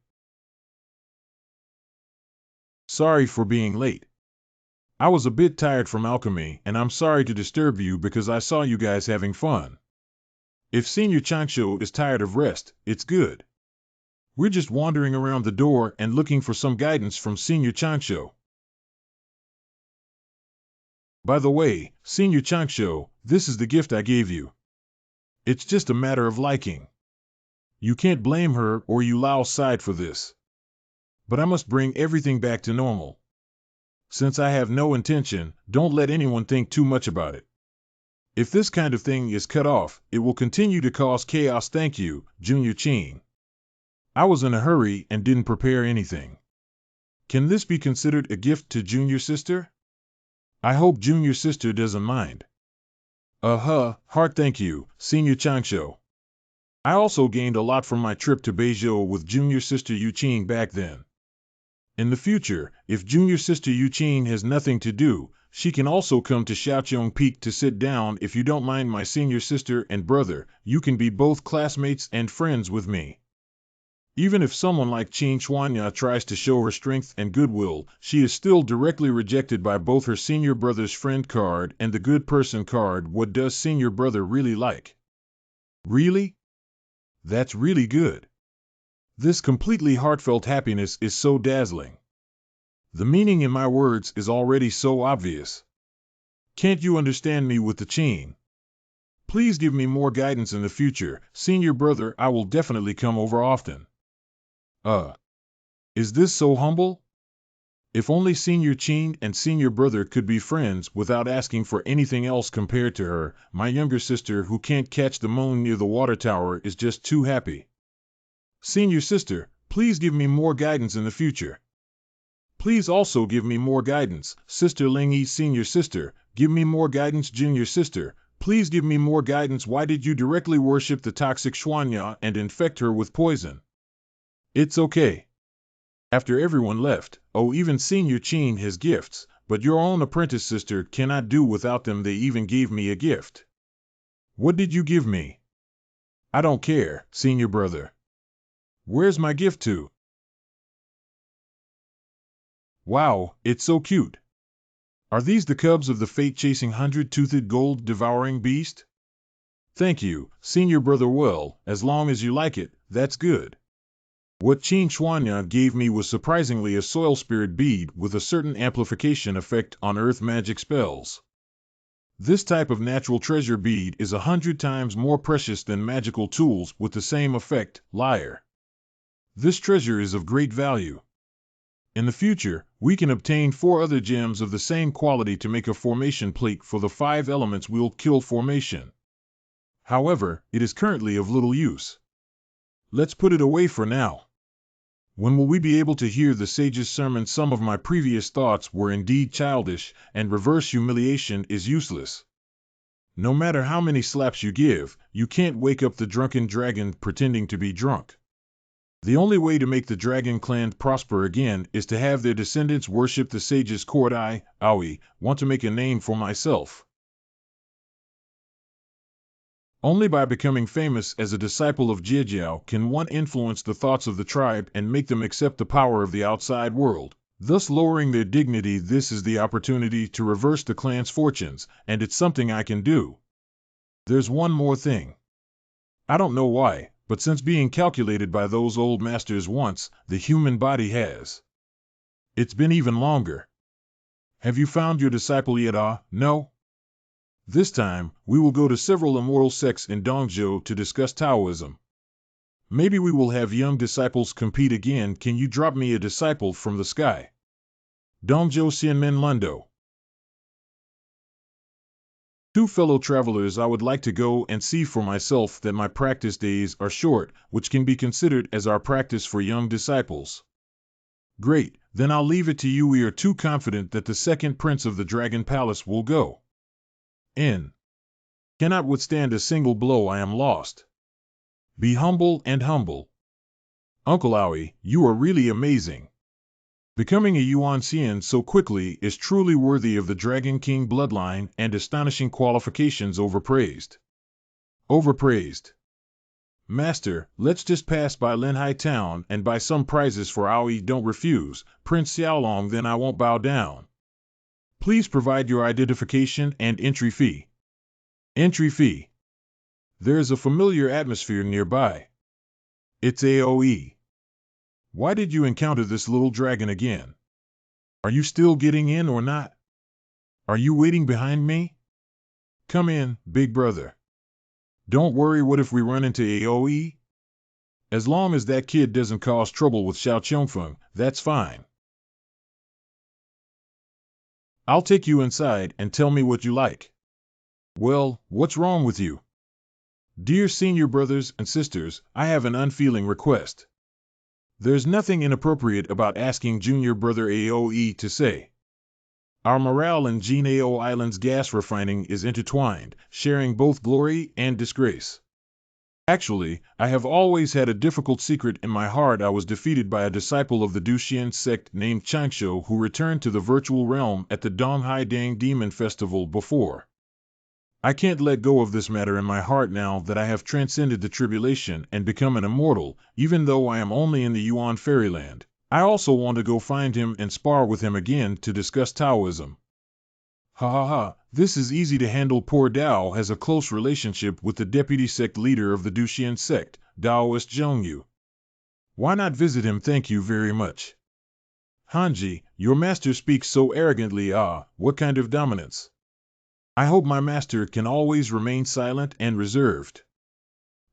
Sorry for being late. I was a bit tired from alchemy, and I'm sorry to disturb you because I saw you guys having fun. If Senior Chancho is tired of rest, it's good. We're just wandering around the door and looking for some guidance from Senior Chancho. By the way, Senior Chancho, this is the gift I gave you. It's just a matter of liking. You can't blame her or you Lao side for this. But I must bring everything back to normal. Since I have no intention, don't let anyone think too much about it. If this kind of thing is cut off, it will continue to cause chaos. Thank you, Junior Qin. I was in a hurry and didn't prepare anything. Can this be considered a gift to Junior Sister? I hope Junior Sister doesn't mind. Heart thank you, Senior Chancho. I also gained a lot from my trip to Beizhou with Junior Sister Yu Qin back then. In the future, if Junior Sister Yu Qin has nothing to do, she can also come to Xiaoqiong Peak to sit down. If you don't mind, my senior sister and brother, you can be both classmates and friends with me. Even if someone like Qin Chuanya tries to show her strength and goodwill, she is still directly rejected by both her senior brother's friend card and the good person card. What does senior brother really like? Really? That's really good. This completely heartfelt happiness is so dazzling. The meaning in my words is already so obvious. Can't you understand me with the Qin? Please give me more guidance in the future. Senior brother, I will definitely come over often. Is this so humble? If only Senior Chin and Senior brother could be friends without asking for anything else compared to her. My younger sister who can't catch the moon near the water tower is just too happy. Senior sister, please give me more guidance in the future. Please also give me more guidance. Sister Lingyi, senior sister, give me more guidance. Junior sister, please give me more guidance. Why did you directly worship the toxic Xuanya and infect her with poison? It's okay. After everyone left, even Senior Chin has gifts, but your own apprentice sister cannot do without them. They even gave me a gift. What did you give me? I don't care, senior brother. Where's my gift to? Wow, it's so cute. Are these the cubs of the fate-chasing hundred-toothed gold-devouring beast? Thank you, senior brother. Well, as long as you like it, that's good. What Qin Xuanya gave me was surprisingly a soil spirit bead with a certain amplification effect on earth magic spells. This type of natural treasure bead is 100 times more precious than magical tools with the same effect, liar. This treasure is of great value. In the future, we can obtain 4 other gems of the same quality to make a formation plate for the 5 elements we'll kill formation. However, it is currently of little use. Let's put it away for now. When will we be able to hear the sage's sermon? Some of my previous thoughts were indeed childish, and reverse humiliation is useless. No matter how many slaps you give, you can't wake up the drunken dragon pretending to be drunk. The only way to make the dragon clan prosper again is to have their descendants worship the sage's court. I want to make a name for myself. Only by becoming famous as a disciple of Jiejiao can one influence the thoughts of the tribe and make them accept the power of the outside world, thus lowering their dignity. This is the opportunity to reverse the clan's fortunes, and it's something I can do. There's one more thing. I don't know why, but since being calculated by those old masters once, the human body has. It's been even longer. Have you found your disciple yet? No? This time, we will go to several immortal sects in Dongzhou to discuss Taoism. Maybe we will have young disciples compete again. Can you drop me a disciple from the sky? Dongzhou Xianmen Lundo. 2 fellow travelers. I would like to go and see for myself that my practice days are short, which can be considered as our practice for young disciples. Great, then I'll leave it to you. We are too confident that the second prince of the Dragon Palace will go. Cannot withstand a single blow. I am lost. Be humble and humble. Uncle Aoi, you are really amazing. Becoming a Yuan Xian so quickly is truly worthy of the Dragon King bloodline, and astonishing qualifications. Overpraised. Overpraised. Master, let's just pass by Linhai Town and buy some prizes for Aoi. Don't refuse, Prince Xiaolong, then I won't bow down. Please provide your identification and entry fee. Entry fee. There is a familiar atmosphere nearby. It's AOE. Why did you encounter this little dragon again? Are you still getting in or not? Are you waiting behind me? Come in, big brother. Don't worry. What if we run into AOE? As long as that kid doesn't cause trouble with Xiao Qiongfeng, that's fine. I'll take you inside and tell me what you like. Well, what's wrong with you? Dear senior brothers and sisters, I have an unfeeling request. There's nothing inappropriate about asking junior brother AOE to say. Our morale in Jinao Island's gas refining is intertwined, sharing both glory and disgrace. Actually, I have always had a difficult secret in my heart. I was defeated by a disciple of the Duxian sect named Changsho who returned to the virtual realm at the Donghai Dang Demon Festival before. I can't let go of this matter in my heart now that I have transcended the tribulation and become an immortal, even though I am only in the Yuan fairyland. I also want to go find him and spar with him again to discuss Taoism. Ha ha ha, this is easy to handle. Poor Dao has a close relationship with the deputy sect leader of the Duxian sect, Daoist Zhongyu. Why not visit him? Thank you very much. Hanji, your master speaks so arrogantly. What kind of dominance? I hope my master can always remain silent and reserved.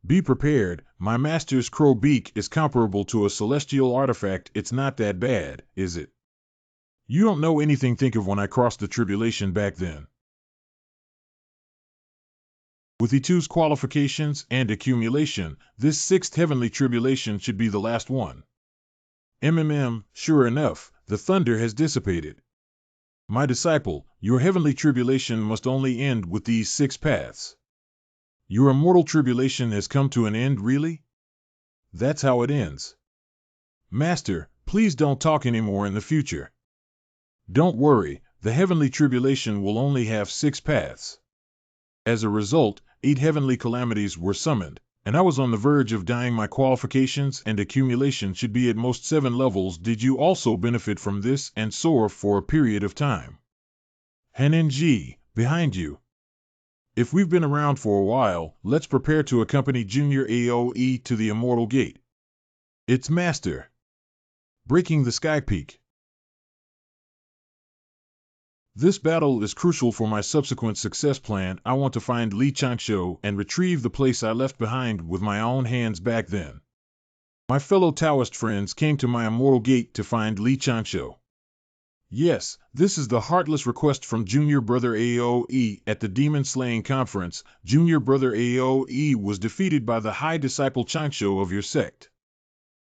Be prepared, my master's crow beak is comparable to a celestial artifact. It's not that bad, is it? You don't know anything. Think of when I crossed the tribulation back then. With E2's qualifications and accumulation, this sixth heavenly tribulation should be the last one. Sure enough, the thunder has dissipated. My disciple, your heavenly tribulation must only end with these 6 paths. Your immortal tribulation has come to an end, really? That's how it ends. Master, please don't talk anymore in the future. Don't worry, the heavenly tribulation will only have 6 paths. As a result, 8 heavenly calamities were summoned, and I was on the verge of dying. My qualifications and accumulation should be at most 7 levels. Did you also benefit from this and soar for a period of time? NG, behind you. If we've been around for a while, let's prepare to accompany Junior AOE to the Immortal Gate. It's Master. Breaking the Sky Peak. This battle is crucial for my subsequent success plan. I want to find Li Changsho and retrieve the place I left behind with my own hands back then. My fellow Taoist friends came to my Immortal Gate to find Li Changsho. Yes, this is the heartless request from Junior Brother AOE. At the Demon Slaying Conference, Junior Brother AOE was defeated by the High Disciple Changsho of your sect.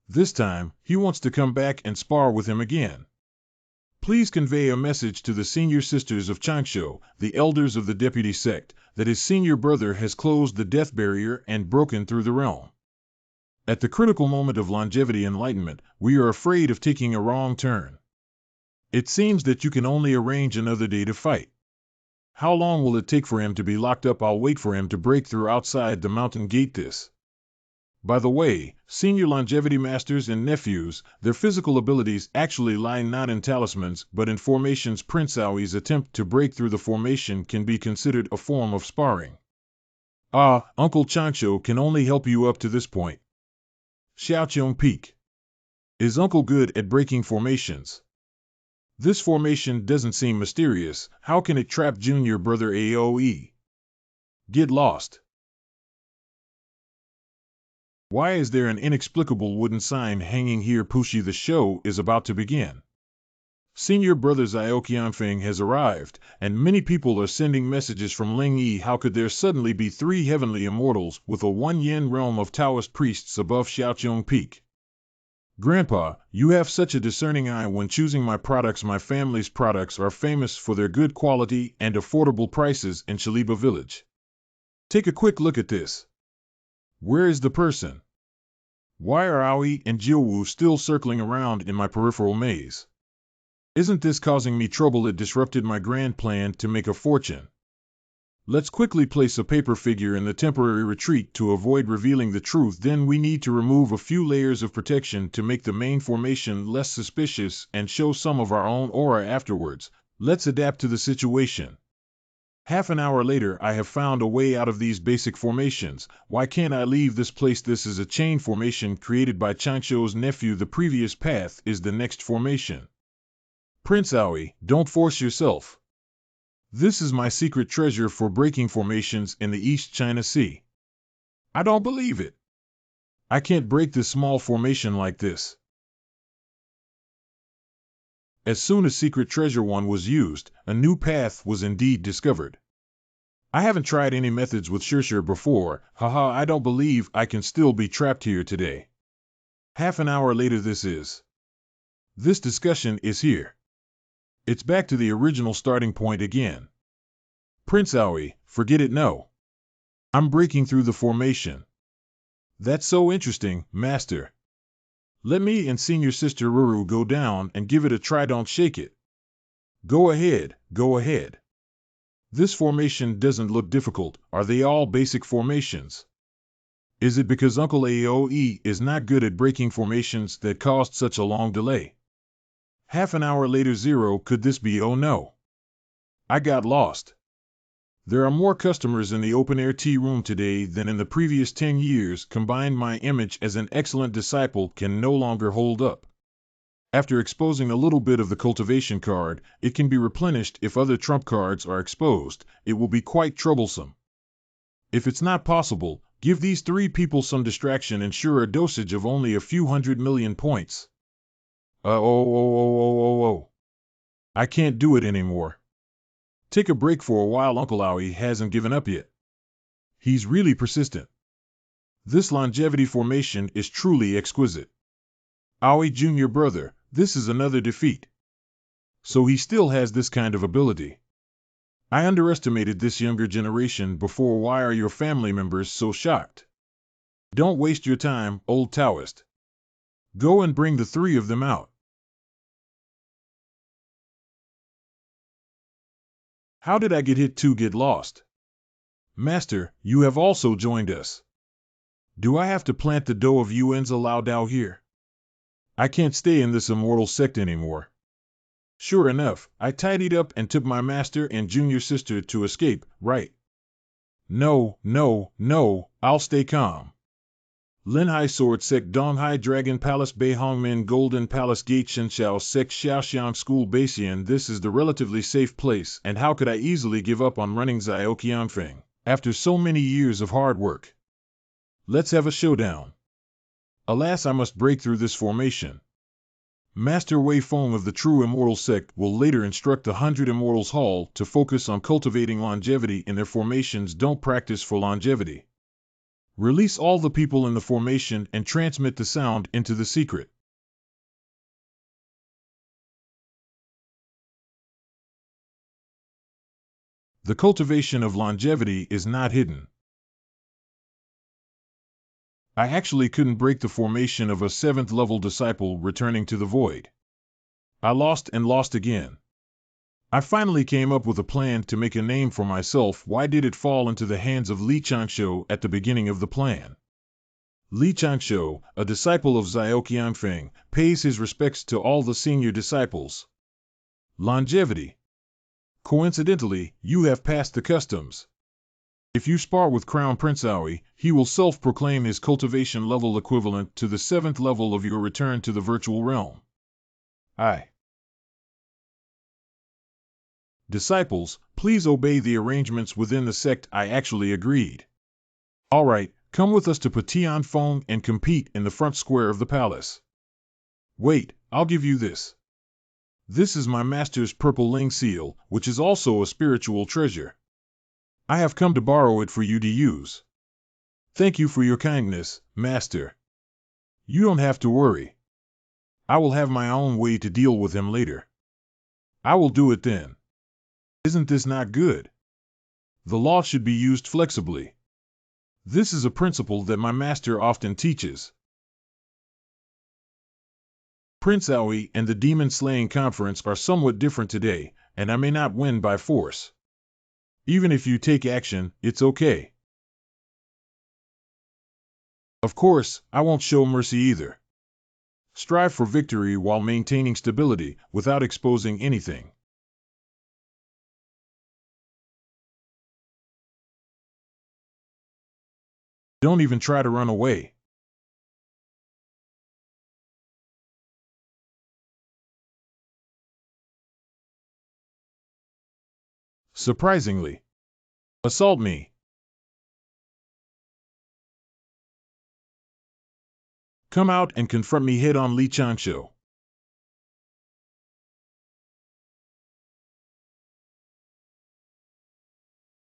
This time, he wants to come back and spar with him again. Please convey a message to the senior sisters of Changsho, the elders of the deputy sect, that his senior brother has closed the death barrier and broken through the realm. At the critical moment of longevity enlightenment, we are afraid of taking a wrong turn. It seems that you can only arrange another day to fight. How long will it take for him to be locked up? I'll wait for him to break through outside the mountain gate. By the way, senior longevity masters and nephews, their physical abilities actually lie not in talismans but in formations. Prince Aoi's attempt to break through the formation can be considered a form of sparring. Uncle Changsho can only help you up to this point. Xiaoqiong Peak. Is Uncle good at breaking formations? This formation doesn't seem mysterious. How can it trap Junior Brother AOE? Get lost. Why is there an inexplicable wooden sign hanging here? Pushi, the show is about to begin. Senior Brother Xiaoqianfeng has arrived, and many people are sending messages from Lingyi. How could there suddenly be 3 heavenly immortals with a 1-yen realm of Taoist priests above Xiaoqiong Peak? Grandpa, you have such a discerning eye when choosing my products. My family's products are famous for their good quality and affordable prices in Shaliba Village. Take a quick look at this. Where is the person? Why are Aoi and Jiuwu still circling around in my peripheral maze? Isn't this causing me trouble? It disrupted my grand plan to make a fortune. Let's quickly place a paper figure in the temporary retreat to avoid revealing the truth. Then we need to remove a few layers of protection to make the main formation less suspicious and show some of our own aura afterwards. Let's adapt to the situation. Half an hour later, I have found a way out of these basic formations. Why can't I leave this place? This is a chain formation created by Changsho's nephew. The previous path is the next formation. Prince Aoi, don't force yourself. This is my secret treasure for breaking formations in the East China Sea. I don't believe it. I can't break this small formation like this. As soon as Secret Treasure 1 was used, a new path was indeed discovered. I haven't tried any methods with Shirshir before. Haha, I don't believe I can still be trapped here today. Half an hour later, this discussion is here. It's back to the original starting point again. Prince Aoi, forget it. No. I'm breaking through the formation. That's so interesting, Master. Let me and Senior Sister Ruru go down and give it a try. Don't shake it. Go ahead, go ahead. This formation doesn't look difficult. Are they all basic formations? Is it because Uncle AOE is not good at breaking formations that caused such a long delay? Half an hour later, 0. Could this be? Oh no. I got lost. There are more customers in the open-air tea room today than in the previous 10 years combined. My image as an excellent disciple can no longer hold up. After exposing a little bit of the cultivation card, it can be replenished if other trump cards are exposed. It will be quite troublesome. If it's not possible, give these 3 people some distraction and ensure a dosage of only a few 100 million points. I can't do it anymore. Take a break for a while. Uncle Owie hasn't given up yet. He's really persistent. This longevity formation is truly exquisite. Owie Jr. brother, this is another defeat. So he still has this kind of ability. I underestimated this younger generation before. Why are your family members so shocked? Don't waste your time, old Taoist. Go and bring the 3 of them out. How did I get hit to get lost? Master, you have also joined us. Do I have to plant the dough of Yuanza Lao Dao here? I can't stay in this immortal sect anymore. Sure enough, I tidied up and took my master and junior sister to escape, right? No, I'll stay calm. Linhai Sword Sect Donghai Dragon Palace Beihongmen Golden Palace Gate Shenshao Sect Xiaoxiang School Basian. This is the relatively safe place, and how could I easily give up on running Zhaoqianfeng after so many years of hard work? Let's have a showdown. Alas, I must break through this formation. Master Wei Feng of the True Immortal Sect will later instruct the 100 Immortals Hall to focus on cultivating longevity in their formations. Don't practice for longevity. Release all the people in the formation and transmit the sound into the secret. The cultivation of longevity is not hidden. I actually couldn't break the formation of a 7th level disciple returning to the void. I lost and lost again. I finally came up with a plan to make a name for myself. Why did it fall into the hands of Li Changshu at the beginning of the plan? Li Changshu, a disciple of Zhaoqianfeng, pays his respects to all the senior disciples. Longevity. Coincidentally, you have passed the customs. If you spar with Crown Prince Owie, he will self-proclaim his cultivation level equivalent to the 7th level of your return to the virtual realm. Disciples, please obey the arrangements within the sect. I actually agreed. Alright, come with us to Patianfeng and compete in the front square of the palace. Wait, I'll give you this. This is my master's purple Ling seal, which is also a spiritual treasure. I have come to borrow it for you to use. Thank you for your kindness, Master. You don't have to worry. I will have my own way to deal with him later. I will do it then. Isn't this not good? The law should be used flexibly. This is a principle that my master often teaches. Prince Owie and the Demon Slaying Conference are somewhat different today, and I may not win by force. Even if you take action, it's okay. Of course, I won't show mercy either. Strive for victory while maintaining stability, without exposing anything. Don't even try to run away. Surprisingly. Assault me. Come out and confront me head-on, Li Changshu.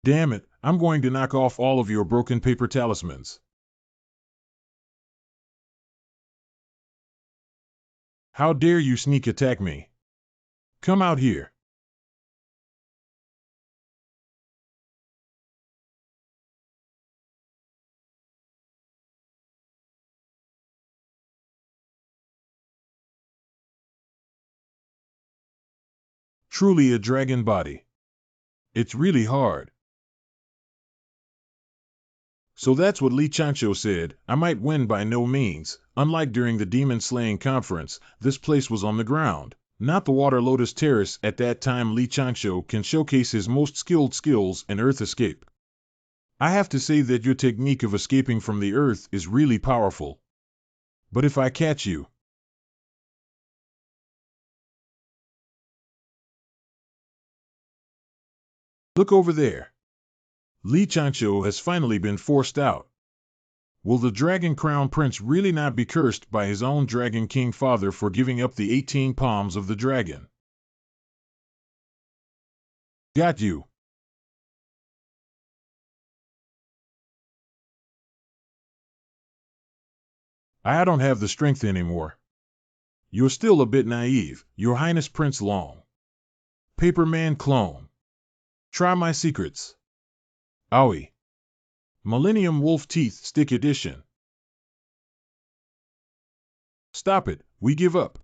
Damn it, I'm going to knock off all of your broken paper talismans. How dare you sneak attack me? Come out here. Truly a dragon body. It's really hard. So that's what Li Changshu said. I might win by no means. Unlike during the Demon Slaying Conference, this place was on the ground, not the Water Lotus Terrace. At that time, Li Changshu can showcase his most skilled skills in Earth escape. I have to say that your technique of escaping from the Earth is really powerful. But if I catch you, Look over there. Li Changshu has finally been forced out. Will the Dragon Crown Prince really not be cursed by his own Dragon King father for giving up the 18 palms of the dragon? Got you. I don't have the strength anymore. You're still a bit naive, Your Highness Prince Long. Paperman clone. Try my secrets. Owie. Millennium Wolf Teeth Stick Edition. Stop it, we give up.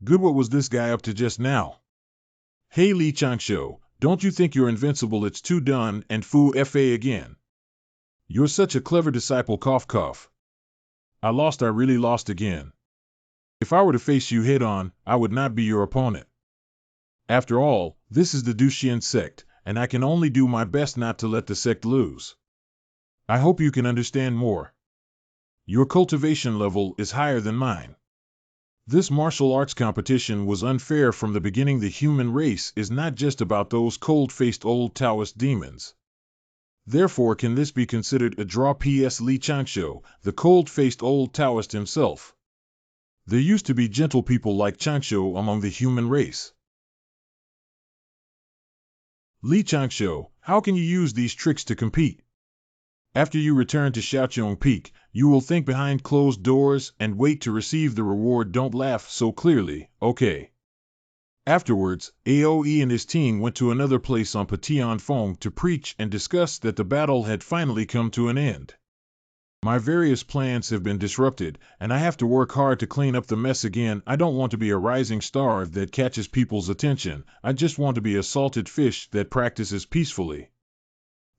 Good, what was this guy up to just now? Hey Li Changshu, don't you think you're invincible? It's too done and foo fa again. You're such a clever disciple, cough cough. I really lost again. If I were to face you head on, I would not be your opponent. After all, this is the Duxian Sect, and I can only do my best not to let the sect lose. I hope you can understand more. Your cultivation level is higher than mine. This martial arts competition was unfair from the beginning. The human race is not just about those cold-faced old Taoist demons. Therefore, can this be considered a draw? P.S. Li Changshu, the cold-faced old Taoist himself. There used to be gentle people like Changshu among the human race. Li Changshu, how can you use these tricks to compete? After you return to Shaoqiong Peak, you will think behind closed doors and wait to receive the reward. Don't laugh so clearly, okay? Afterwards, Aoe and his team went to another place on Petit Fong to preach and discuss that the battle had finally come to an end. My various plans have been disrupted, and I have to work hard to clean up the mess again. I don't want to be a rising star that catches people's attention. I just want to be a salted fish that practices peacefully.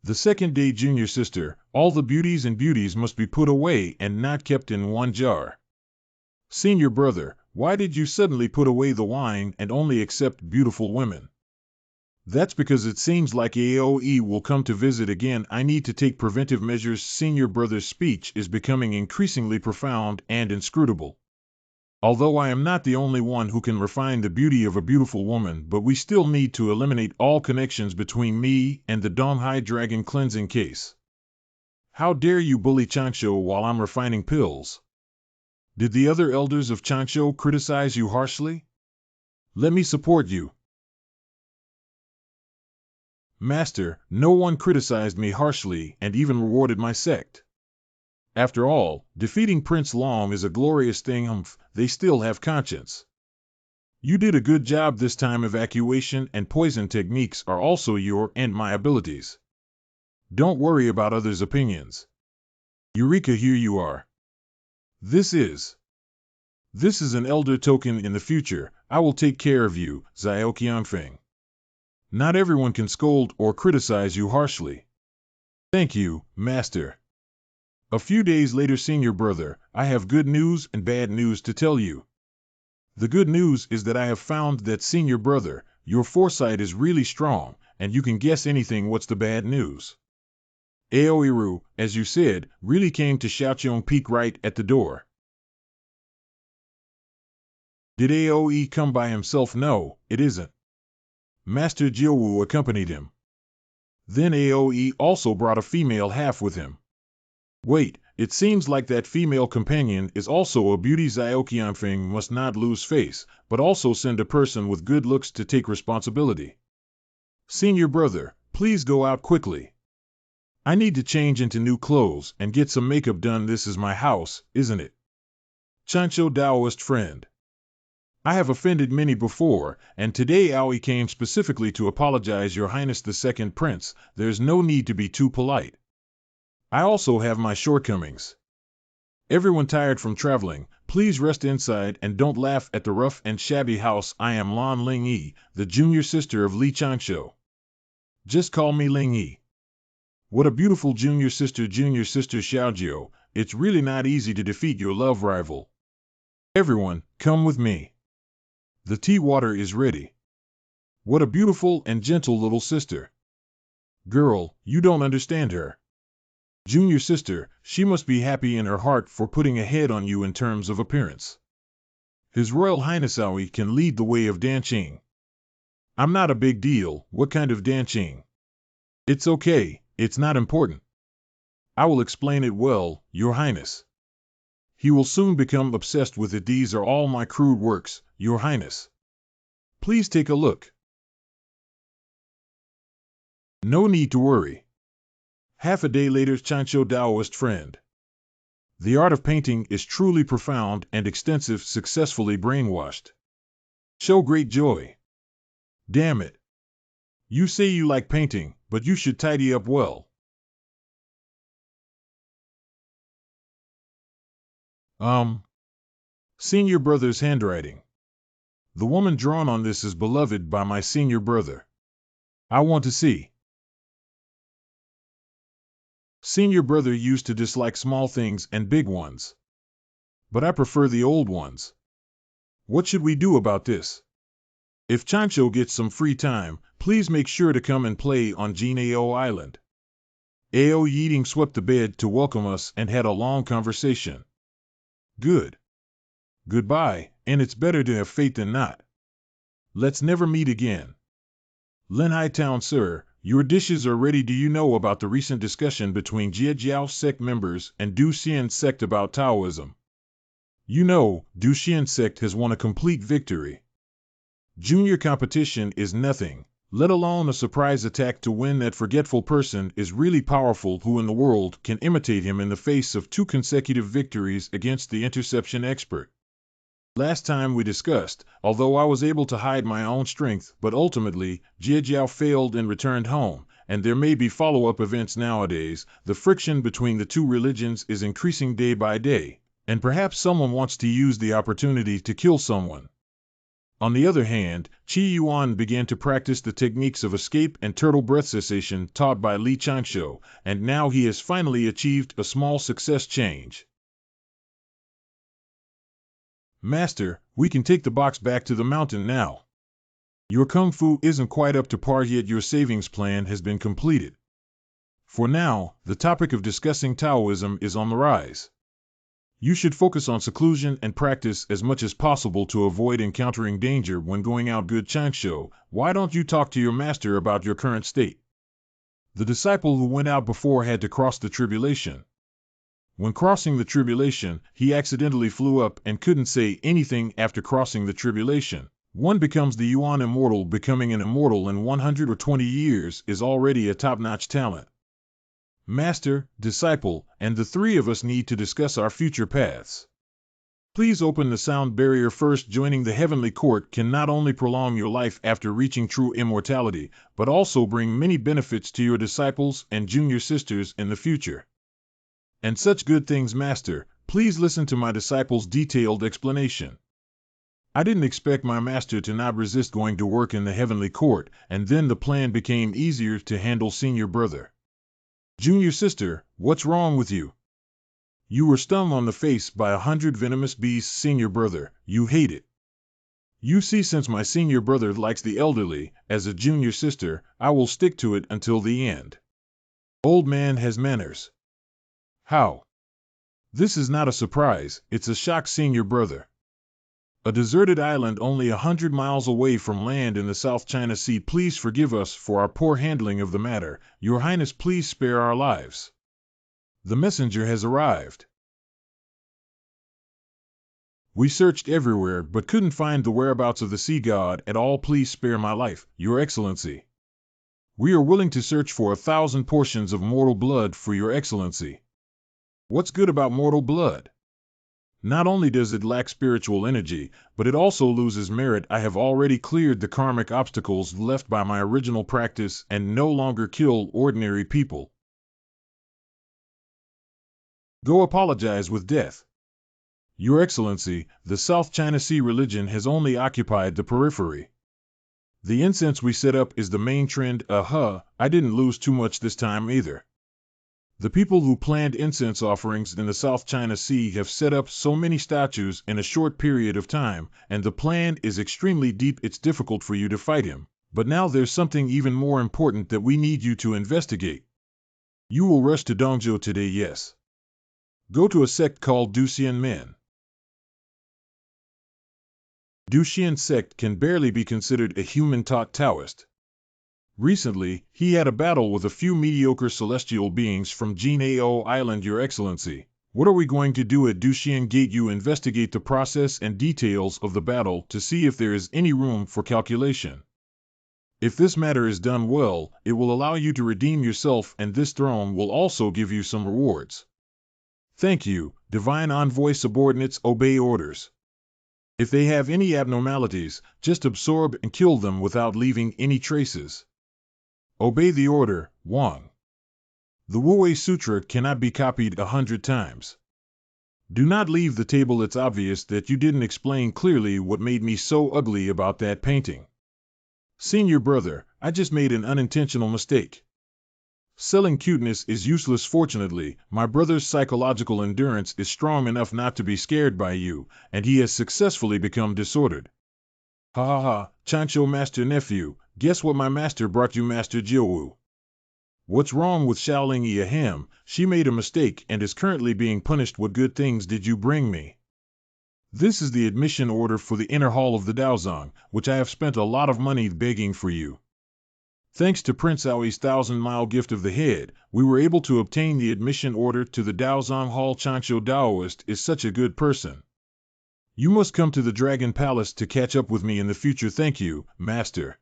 The second day, junior sister, all the beauties and beauties must be put away and not kept in one jar. Senior brother, why did you suddenly put away the wine and only accept beautiful women? That's because it seems like Aoe will come to visit again. I need to take preventive measures. Senior brother's speech is becoming increasingly profound and inscrutable. Although I am not the only one who can refine the beauty of a beautiful woman, but we still need to eliminate all connections between me and the Donghai Dragon cleansing case. How dare you bully Changshu while I'm refining pills? Did the other elders of Changshu criticize you harshly? Let me support you. Master, no one criticized me harshly and even rewarded my sect. After all, defeating Prince Long is a glorious thing. They still have conscience. You did a good job this time. Evacuation and poison techniques are also your and my abilities. Don't worry about others' opinions. Eureka, here you are. This is an elder token. In the future, I will take care of you, Xiao Qianfeng. Not everyone can scold or criticize you harshly. Thank you, Master. A few days later, senior brother, I have good news and bad news to tell you. The good news is that I have found that, senior brother, your foresight is really strong, and you can guess anything. What's the bad news? Aoiru, as you said, really came to Shaoqiong Peak right at the door. Did Aoe come by himself? No, it isn't. Master Jiuwu accompanied him. Then Aoe also brought a female half with him. Wait, it seems like that female companion is also a beauty. Xiao Qianfeng must not lose face, but also send a person with good looks to take responsibility. Senior brother, please go out quickly. I need to change into new clothes and get some makeup done. This is my house, isn't it? Changshu Daoist friend. I have offended many before, and today Aoi came specifically to apologize. Your Highness the Second Prince, there's no need to be too polite. I also have my shortcomings. Everyone tired from traveling, please rest inside and don't laugh at the rough and shabby house. I am Lan Lingyi, the junior sister of Li Changshu. Just call me Lingyi. What a beautiful junior sister Xiaojiu. It's really not easy to defeat your love rival. Everyone, come with me. The tea water is ready. What a beautiful and gentle little sister. Girl, you don't understand her. Junior sister, she must be happy in her heart for putting ahead on you in terms of appearance. His Royal Highness Aoi can lead the way of dancing. I'm not a big deal. What kind of dancing? It's okay, it's not important. I will explain it well, Your Highness. He will soon become obsessed with it. These are all my crude works, Your Highness. Please take a look. No need to worry. Half a day later, Chancho Daoist friend. The art of painting is truly profound and extensive, successfully brainwashed. Show great joy. Damn it. You say you like painting, but you should tidy up well. Senior brother's handwriting. The woman drawn on this is beloved by my senior brother. I want to see. Senior brother used to dislike small things and big ones. But I prefer the old ones. What should we do about this? If Chancho gets some free time, please make sure to come and play on Jinao Island. Ao Yeating swept the bed to welcome us and had a long conversation. Good. Goodbye, and it's better to have faith than not. Let's never meet again. Lin Hightown, sir, your dishes are ready. Do you know about the recent discussion between Jiejiao Sect members and Du Xian Sect about Taoism? You know, Du Xian Sect has won a complete victory. Junior competition is nothing, let alone a surprise attack to win. That forgetful person is really powerful. Who in the world can imitate him in the face of 2 consecutive victories against the interception expert? Last time we discussed, although I was able to hide my own strength, but ultimately, Jiejiao failed and returned home, and there may be follow-up events nowadays. The friction between the 2 religions is increasing day by day, and perhaps someone wants to use the opportunity to kill someone. On the other hand, Qi Yuan began to practice the techniques of escape and turtle breath cessation taught by Li Chanshou, and now he has finally achieved a small success change. Master, we can take the box back to the mountain now. Your kung fu isn't quite up to par yet. Your savings plan has been completed. For now, the topic of discussing Taoism is on the rise. You should focus on seclusion and practice as much as possible to avoid encountering danger when going out. Good Chanshou, why don't you talk to your master about your current state? The disciple who went out before had to cross the tribulation. When crossing the tribulation, he accidentally flew up and couldn't say anything. After crossing the tribulation, one becomes the Yuan immortal. Becoming an immortal in 120 years is already a top-notch talent. Master, disciple, and the 3 of us need to discuss our future paths. Please open the sound barrier first. Joining the heavenly court can not only prolong your life after reaching true immortality, but also bring many benefits to your disciples and junior sisters in the future. And such good things, Master. Please listen to my disciple's detailed explanation. I didn't expect my master to not resist going to work in the heavenly court, and then the plan became easier to handle. Senior brother. Junior sister, what's wrong with you? You were stung on the face by 100 venomous bees. Senior brother, you hate it. You see, since my senior brother likes the elderly, as a junior sister, I will stick to it until the end. Old man has manners. How? This is not a surprise, it's a shock. Senior brother. A deserted island only 100 miles away from land in the South China Sea. Please forgive us for our poor handling of the matter. Your Highness, please spare our lives. The messenger has arrived. We searched everywhere but couldn't find the whereabouts of the sea god at all. Please spare my life, Your Excellency. We are willing to search for 1,000 portions of mortal blood for Your Excellency. What's good about mortal blood? Not only does it lack spiritual energy, but it also loses merit. I have already cleared the karmic obstacles left by my original practice and no longer kill ordinary people. Go apologize with death. Your Excellency, the South China Sea religion has only occupied the periphery. The incense we set up is the main trend. I didn't lose too much this time either. The people who planned incense offerings in the South China Sea have set up so many statues in a short period of time, and the plan is extremely deep. It's difficult for you to fight him. But now there's something even more important that we need you to investigate. You will rush to Dongzhou today, yes. Go to a sect called Du Xian Men. Du Xian sect can barely be considered a human-taught Taoist. Recently, he had a battle with a few mediocre celestial beings from Jinao Island, Your Excellency. What are we going to do at Duxian Gate? You investigate the process and details of the battle to see if there is any room for calculation. If this matter is done well, it will allow you to redeem yourself, and this throne will also give you some rewards. Thank you, Divine Envoy. Subordinates, obey orders. If they have any abnormalities, just absorb and kill them without leaving any traces. Obey the order, Wang. The Wu-Wei Sutra cannot be copied 100 times. Do not leave the table. It's obvious that you didn't explain clearly what made me so ugly about that painting. Senior brother, I just made an unintentional mistake. Selling cuteness is useless. Fortunately, my brother's psychological endurance is strong enough not to be scared by you, and he has successfully become disordered. Ha ha ha, Chancho Master Nephew, guess what my master brought you, Master Jiaowu? What's wrong with Shaoling Yi? Ahem, she made a mistake and is currently being punished. What good things did you bring me? This is the admission order for the inner hall of the Daozang, which I have spent a lot of money begging for you. Thanks to Prince Aoi's 1,000-mile gift of the head, we were able to obtain the admission order to the Daozang Hall. Chancho Daoist is such a good person. You must come to the Dragon Palace to catch up with me in the future. Thank you, Master.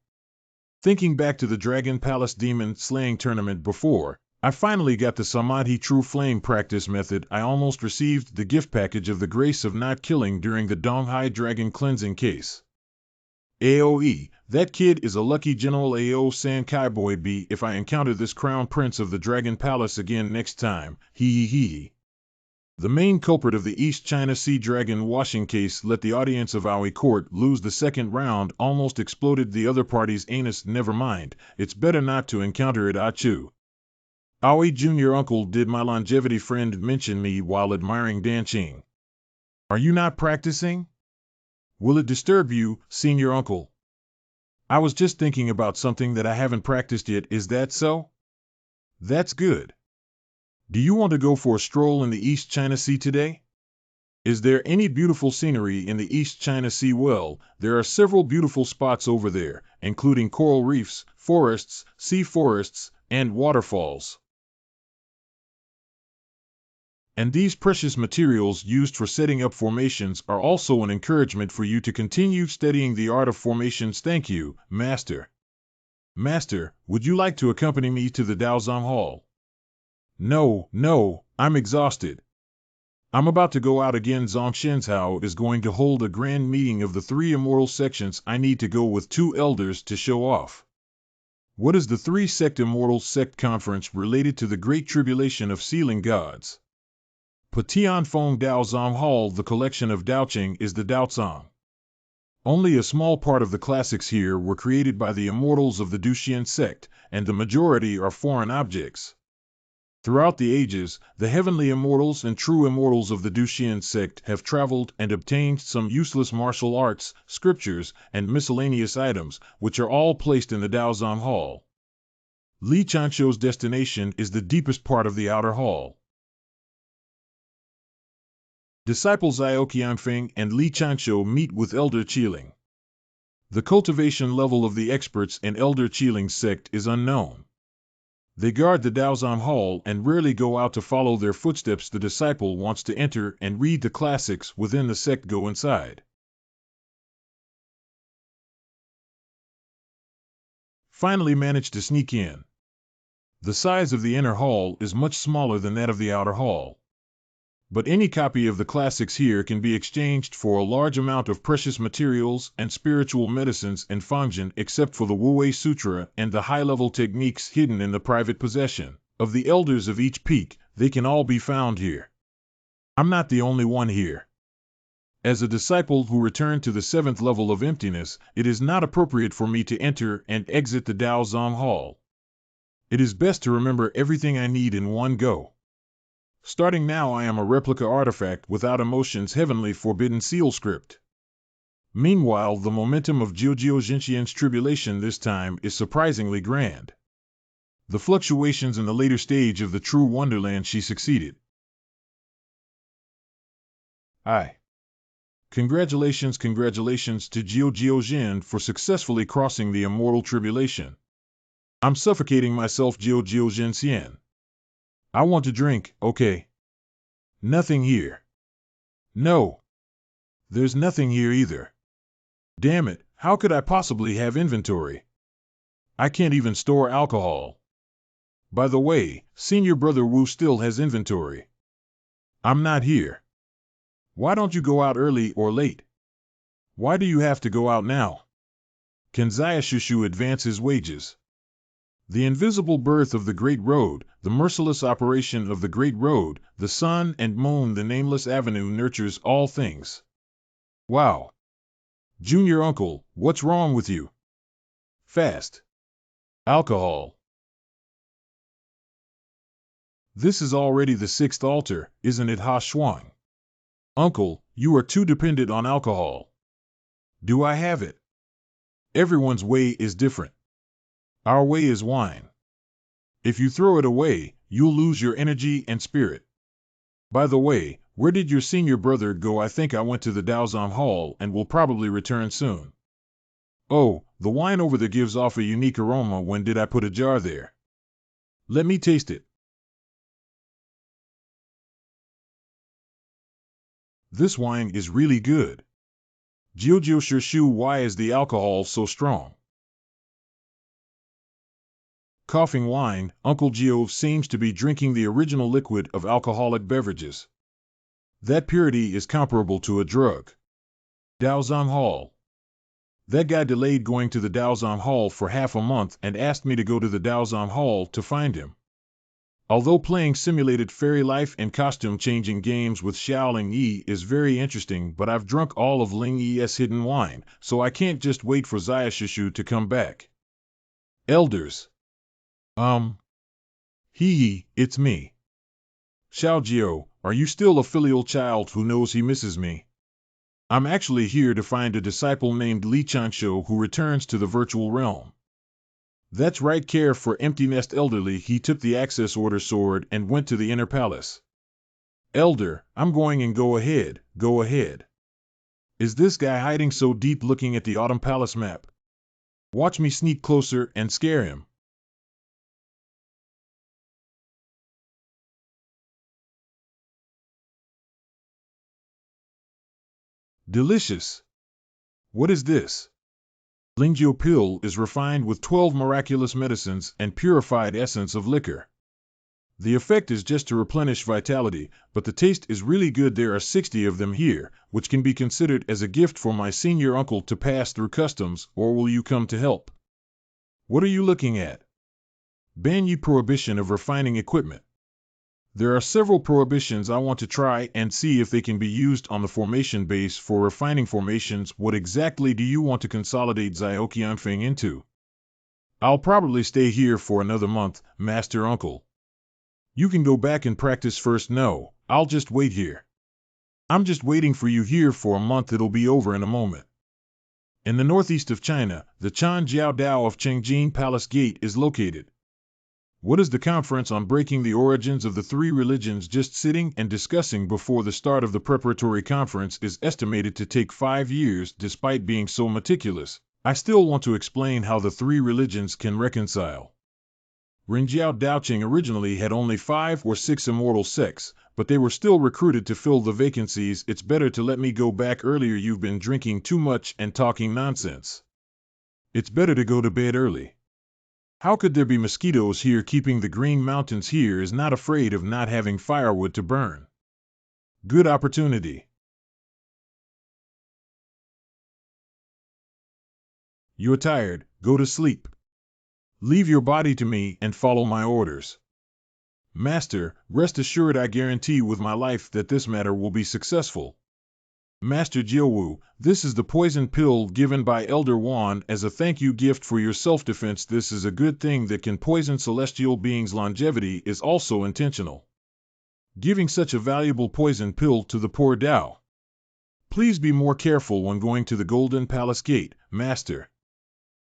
Thinking back to the Dragon Palace Demon Slaying Tournament before, I finally got the Samadhi True Flame practice method. I almost received the gift package of the grace of not killing during the Donghai Dragon Cleansing case. AOE, that kid is a lucky General AO San Kai Boy B. If I encounter this Crown Prince of the Dragon Palace again next time, hee. The main culprit of the East China Sea Dragon washing case let the audience of Aoi Court lose the second round, almost exploded the other party's anus. Never mind, it's better not to encounter it. Achu. Aoi Jr. Uncle, did my longevity friend mention me while admiring Danqing? Are you not practicing? Will it disturb you, Senior Uncle? I was just thinking about something that I haven't practiced yet. Is that so? That's good. Do you want to go for a stroll in the East China Sea today? Is there any beautiful scenery in the East China Sea? Well, there are several beautiful spots over there, including coral reefs, forests, sea forests, and waterfalls. And these precious materials used for setting up formations are also an encouragement for you to continue studying the art of formations. Thank you, Master. Master, would you like to accompany me to the Daozang Hall? No, I'm exhausted. I'm about to go out again. Zhongshenhao is going to hold a grand meeting of the 3 immortal sections. I need to go with 2 elders to show off. What is the 3 Sect Immortal Sect Conference related to the Great Tribulation of Sealing Gods? Patianfeng Daozang Hall. The collection of Daoqing is the Daozang. Only a small part of the classics here were created by the immortals of the Duxian sect, and the majority are foreign objects. Throughout the ages, the heavenly immortals and true immortals of the Duxian sect have traveled and obtained some useless martial arts, scriptures, and miscellaneous items, which are all placed in the Daozang Hall. Li Chancho's destination is the deepest part of the outer hall. Disciples Ioqiangfeng and Li Chancho meet with Elder Qiling. The cultivation level of the experts in Elder Qiling's sect is unknown. They guard the Daozang Hall and rarely go out to follow their footsteps. The disciple wants to enter and read the classics within the sect. Go inside. Finally managed to sneak in. The size of the inner hall is much smaller than that of the outer hall. But any copy of the classics here can be exchanged for a large amount of precious materials and spiritual medicines in Fangzhen, except for the Wu-Wei Sutra and the high-level techniques hidden in the private possession of the elders of each peak. They can all be found here. I'm not the only one here. As a disciple who returned to the 7th level of emptiness, it is not appropriate for me to enter and exit the Daozang Hall. It is best to remember everything I need in one go. Starting now, I am a replica artifact without emotions. Heavenly Forbidden Seal Script. Meanwhile, the momentum of Jiujiu Jinxian's tribulation this time is surprisingly grand. The fluctuations in the later stage of the true wonderland. She succeeded. Congratulations to Jiujiu Jin for successfully crossing the immortal tribulation. I'm suffocating myself, Jiu Jiu Jinxian. I want to drink, okay? Nothing here. No. There's nothing here either. Damn it, how could I possibly have inventory? I can't even store alcohol. By the way, Senior Brother Wu still has inventory. I'm not here. Why don't you go out early or late? Why do you have to go out now? Can Zayashushu advance his wages? The invisible birth of the Great Road, the merciless operation of the Great Road, the sun and moon, the nameless avenue nurtures all things. Wow. Junior uncle, what's wrong with you? Fast. Alcohol. This is already the 6th altar, isn't it, Ha Shuang? Uncle, you are too dependent on alcohol. Do I have it? Everyone's way is different. Our way is wine. If you throw it away, you'll lose your energy and spirit. By the way, where did your senior brother go? I think I went to the Daozang Hall and will probably return soon. Oh, the wine over there gives off a unique aroma. When did I put a jar there? Let me taste it. This wine is really good. Jiujiu Shu, why is the alcohol so strong? Coughing wine, Uncle Gio seems to be drinking the original liquid of alcoholic beverages. That purity is comparable to a drug. Daozang Hall. That guy delayed going to the Daozang Hall for half a month and asked me to go to the Daozang Hall to find him. Although playing simulated fairy life and costume-changing games with Xiaoling Yi is very interesting, but I've drunk all of Ling Yi's hidden wine, so I can't just wait for Zayashushu to come back. Elders. Hee, it's me. Xiaojiu, are you still a filial child who knows he misses me? I'm actually here to find a disciple named Li Chansho who returns to the virtual realm. That's right, care for Empty Nest Elderly. He took the access order sword and went to the inner palace. Elder, I'm going and go ahead, go ahead. Is this guy hiding so deep looking at the Autumn Palace map? Watch me sneak closer and scare him. Delicious. What is this? Lingjiu pill is refined with 12 miraculous medicines and purified essence of liquor. The effect is just to replenish vitality, but the taste is really good. There are 60 of them here, which can be considered as a gift for my senior uncle to pass through customs, or will you come to help? What are you looking at? Banyi prohibition of refining equipment. There are several prohibitions I want to try and see if they can be used on the formation base for refining formations. What exactly do you want to consolidate Zioqianfeng into? I'll probably stay here for another month, Master Uncle. You can go back and practice first. No, I'll just wait here. I'm just waiting for you here for a month. It'll be over in a moment. In the northeast of China, the Chanjiao Dao of Chengjin Palace Gate is located. What is the conference on breaking the origins of the 3 religions just sitting and discussing before the start of the preparatory conference is estimated to take 5 years. Despite being so meticulous, I still want to explain how the 3 religions can reconcile. Rinjiao Daoqing originally had only 5 or 6 immortal sects, but they were still recruited to fill the vacancies. It's better to let me go back earlier. You've been drinking too much and talking nonsense. It's better to go to bed early. How could there be mosquitoes here? Keeping the Green Mountains here is not afraid of not having firewood to burn. Good opportunity. You're tired, go to sleep. Leave your body to me and follow my orders. Master, rest assured I guarantee with my life that this matter will be successful. Master Jiuwu, this is the poison pill given by Elder Wan as a thank you gift for your self-defense. This is a good thing that can poison celestial beings. Longevity is also intentional. Giving such a valuable poison pill to the poor Dao. Please be more careful when going to the Golden Palace Gate, Master.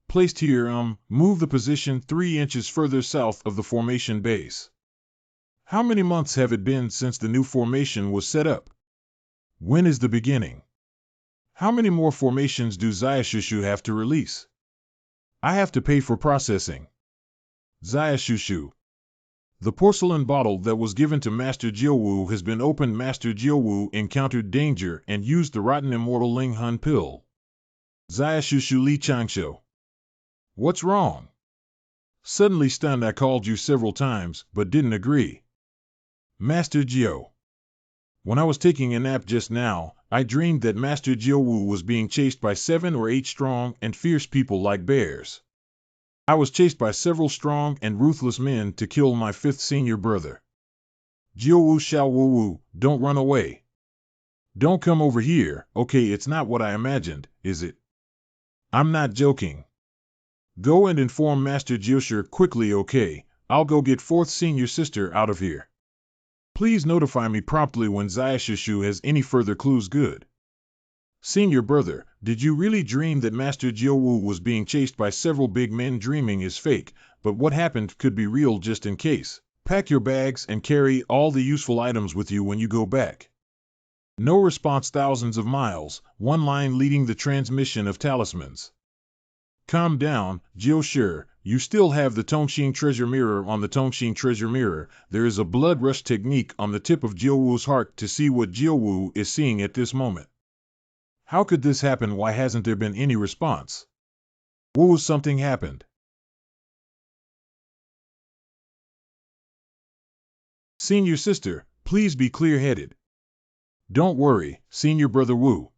Placed here, move the position 3 inches further south of the formation base. How many months have it been since the new formation was set up? When is the beginning? How many more formations do Zayashushu have to release? I have to pay for processing. Xiaoshushu. The porcelain bottle that was given to Master Jiuwu has been opened. Master Jiuwu encountered danger and used the rotten immortal Ling Hun pill. Xiaoshushu Li Changshu. What's wrong? Suddenly stunned, I called you several times, but didn't agree. Master Jiu. When I was taking a nap just now, I dreamed that Master Jiuwu was being chased by 7 or 8 strong and fierce people like bears. I was chased by several strong and ruthless men to kill my 5th senior brother. Jiuwu Xiaowu, don't run away. Don't come over here. Okay, it's not what I imagined, is it? I'm not joking. Go and inform Master Jiushi quickly, okay? I'll go get 4th senior sister out of here. Please notify me promptly when Xiaoshushu has any further clues. Good. Senior brother, did you really dream that Master Jiuwu was being chased by several big men? Dreaming is fake, but what happened could be real. Just in case, pack your bags and carry all the useful items with you when you go back. No response. Thousands of miles, one line leading the transmission of talismans. Calm down, Jiushi. You still have the Tongxing treasure mirror. On the Tongxing treasure mirror, there is a blood rush technique on the tip of Jiuwu's heart to see what Jiuwu is seeing at this moment. How could this happen? Why hasn't there been any response? Whoa, something happened. Senior sister, please be clear-headed. Don't worry, senior brother Wu.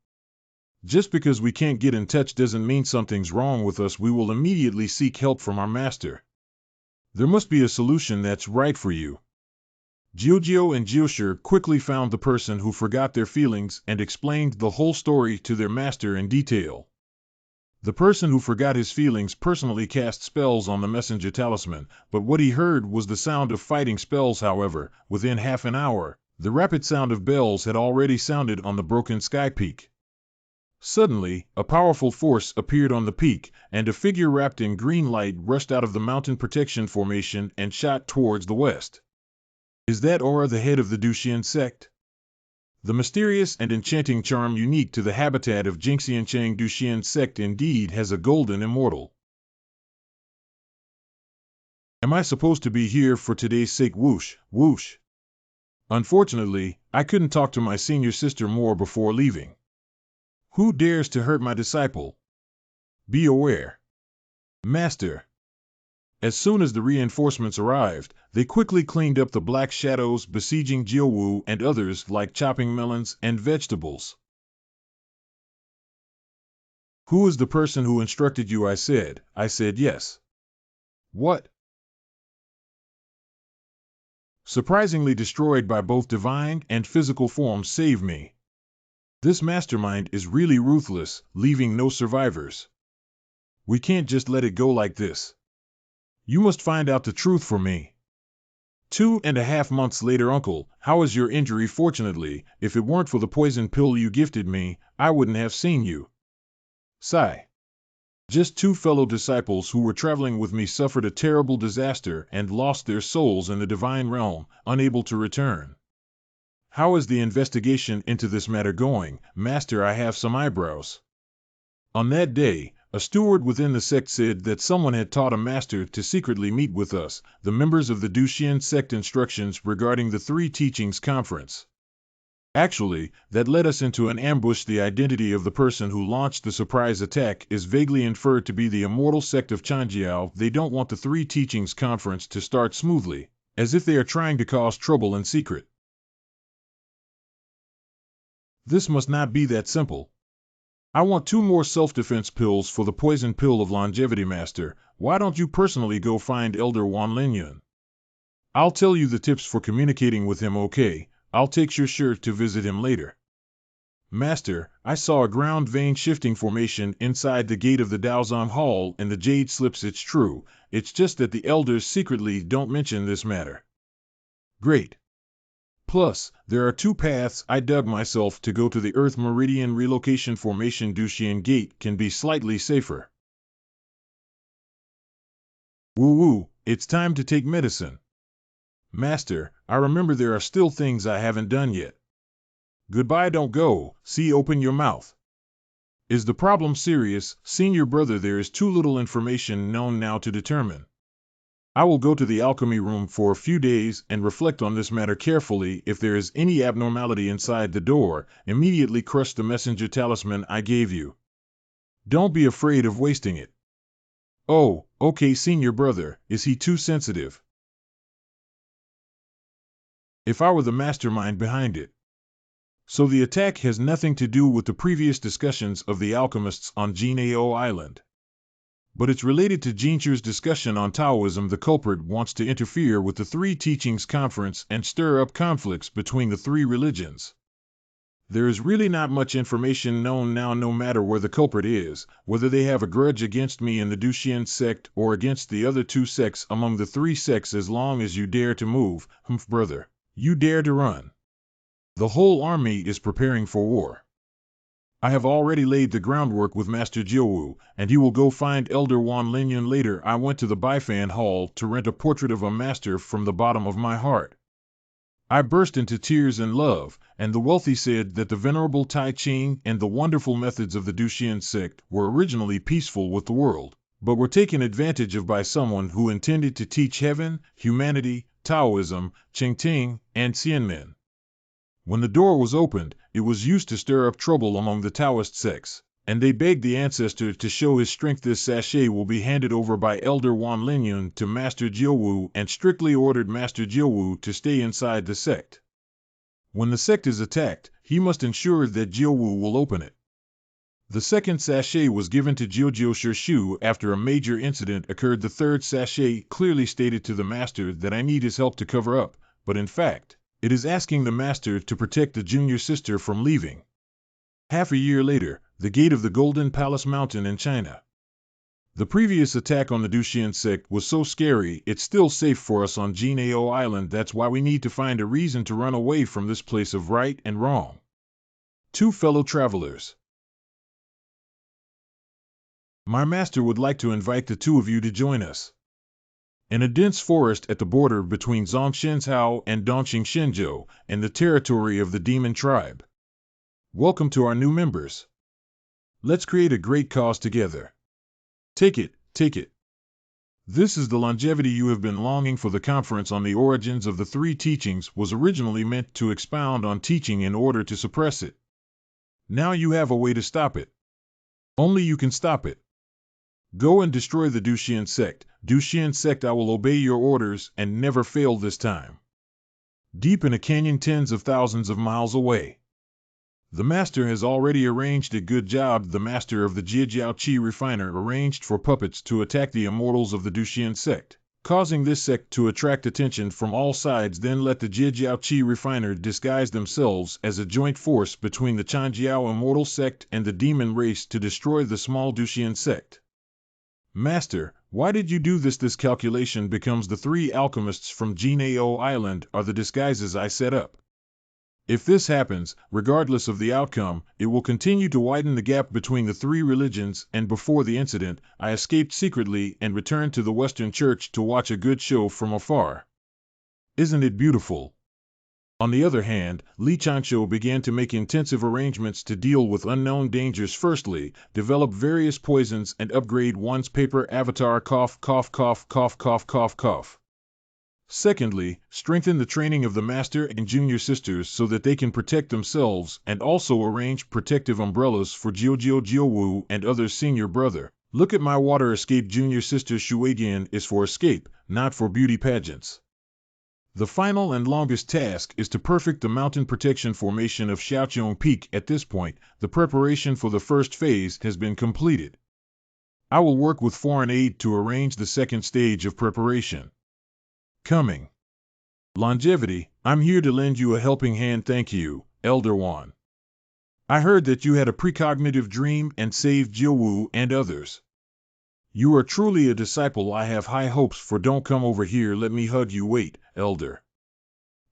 Just because we can't get in touch doesn't mean something's wrong with us. We will immediately seek help from our master. There must be a solution that's right for you. Jiujio and Jiushi quickly found the person who forgot their feelings and explained the whole story to their master in detail. The person who forgot his feelings personally cast spells on the messenger talisman, but what he heard was the sound of fighting spells. However, within half an hour, the rapid sound of bells had already sounded on the broken sky peak. Suddenly, a powerful force appeared on the peak, and a figure wrapped in green light rushed out of the mountain protection formation and shot towards the west. Is that aura the head of the Duxian sect? The mysterious and enchanting charm unique to the habitat of Jingxianchang Duxian sect indeed has a golden immortal. Am I supposed to be here for today's sake? Whoosh, whoosh. Unfortunately, I couldn't talk to my senior sister more before leaving. Who dares to hurt my disciple? Be aware. Master. As soon as the reinforcements arrived, they quickly cleaned up the black shadows besieging Jiuwu and others like chopping melons and vegetables. Who is the person who instructed you? I said yes. What? Surprisingly destroyed by both divine and physical forms. Save me. This mastermind is really ruthless, leaving no survivors. We can't just let it go like this. You must find out the truth for me. 2.5 months later. Uncle, how is your injury? Fortunately, if it weren't for the poison pill you gifted me, I wouldn't have seen you. Sigh. Just 2 fellow disciples who were traveling with me suffered a terrible disaster and lost their souls in the divine realm, unable to return. How is the investigation into this matter going, Master? I have some eyebrows. On that day, a steward within the sect said that someone had taught a master to secretly meet with us, the members of the Duxian sect, instructions regarding the 3 teachings conference. Actually, that led us into an ambush. The identity of the person who launched the surprise attack is vaguely inferred to be the immortal sect of Changjiao. They don't want the 3 teachings conference to start smoothly, as if they are trying to cause trouble in secret. This must not be that simple. I want 2 more self-defense pills for the poison pill of longevity. Master, why don't you personally go find Elder Wan Linyun? I'll tell you the tips for communicating with him. Okay, I'll take Xiushi to visit him later. Master, I saw a ground vein shifting formation inside the gate of the Daozong Hall in the Jade Slips. It's true, it's just that the elders secretly don't mention this matter. Great. Plus, there are 2 paths I dug myself to go to the Earth Meridian relocation formation. Duxian Gate can be slightly safer. Woo-woo, it's time to take medicine. Master, I remember there are still things I haven't done yet. Goodbye. Don't go. See, open your mouth. Is the problem serious, senior brother? There is too little information known now to determine. I will go to the alchemy room for a few days and reflect on this matter carefully. If there is any abnormality inside the door, immediately crush the messenger talisman I gave you. Don't be afraid of wasting it. Oh, okay, senior brother, is he too sensitive? If I were the mastermind behind it. So the attack has nothing to do with the previous discussions of the alchemists on Jinao Island. But it's related to Jinchu's discussion on Taoism. The culprit wants to interfere with the Three Teachings Conference and stir up conflicts between the three religions. There is really not much information known now. No matter where the culprit is, whether they have a grudge against me and the Duxian sect or against the other two sects among the three sects, as long as you dare to move, brother, you dare to run. The whole army is preparing for war. I have already laid the groundwork with Master Jiuwu, and he will go find Elder Wan Lingyun later. I went to the Baifan Hall to rent a portrait of a master from the bottom of my heart. I burst into tears and love, and the wealthy said that the venerable Tai Ching and the wonderful methods of the Duxian sect were originally peaceful with the world, but were taken advantage of by someone who intended to teach heaven, humanity, Taoism, Qingting, and Xianmen. When the door was opened, it was used to stir up trouble among the Taoist sects, and they begged the ancestor to show his strength. This sachet will be handed over by Elder Wan Lingyun to Master Jiuwu, and strictly ordered Master Jiuwu to stay inside the sect. When the sect is attacked, he must ensure that Jiuwu will open it. The second sachet was given to Jiujiu Shishu after a major incident occurred. The third sachet clearly stated to the master that I need his help to cover up, but in fact, it is asking the master to protect the junior sister from leaving. Half a year later, the gate of the Golden Palace Mountain in China. The previous attack on the Duxian sect was so scary. It's still safe for us on Jinao Island. That's why we need to find a reason to run away from this place of right and wrong. Two fellow travelers. My master would like to invite the two of you to join us. In a dense forest at the border between Zhongshanzhou and Dongqing Shenzhou, in the territory of the demon tribe. Welcome to our new members. Let's create a great cause together. Take it, take it. This is the longevity you have been longing for. The conference on the origins of the three teachings was originally meant to expound on teaching in order to suppress it. Now you have a way to stop it. Only you can stop it. Go and destroy the Duxian sect. Duxian sect, I will obey your orders and never fail this time. Deep in a canyon tens of thousands of miles away. The master has already arranged a good job. The master of the Jiajiao Qi refiner arranged for puppets to attack the immortals of the Duxian sect, causing this sect to attract attention from all sides. Then let the Jiajiao Qi refiner disguise themselves as a joint force between the Changjiao immortal sect and the demon race to destroy the small Duxian sect. Master, why did you do this? This calculation becomes the three alchemists from Jinao Island are the disguises I set up. If this happens, regardless of the outcome, it will continue to widen the gap between the three religions. And before the incident, I escaped secretly and returned to the Western Church to watch a good show from afar. Isn't it beautiful? On the other hand, Li Chancho began to make intensive arrangements to deal with unknown dangers. Firstly, develop various poisons and upgrade one's paper avatar. Cough, cough, cough, cough, cough, cough, cough. Secondly, strengthen the training of the master and junior sisters so that they can protect themselves, and also arrange protective umbrellas for Jiuwu and others. Senior brother, look at my water escape. Junior sister Shuadian is for escape, not for beauty pageants. The final and longest task is to perfect the mountain protection formation of Xiaoqiong Peak. At this point, the preparation for the first phase has been completed. I will work with foreign aid to arrange the second stage of preparation. Coming. Longevity, I'm here to lend you a helping hand. Thank you, Elder Wan. I heard that you had a precognitive dream and saved Jiuwu and others. You are truly a disciple I have high hopes for. Don't come over here, let me hug you. Wait, Elder.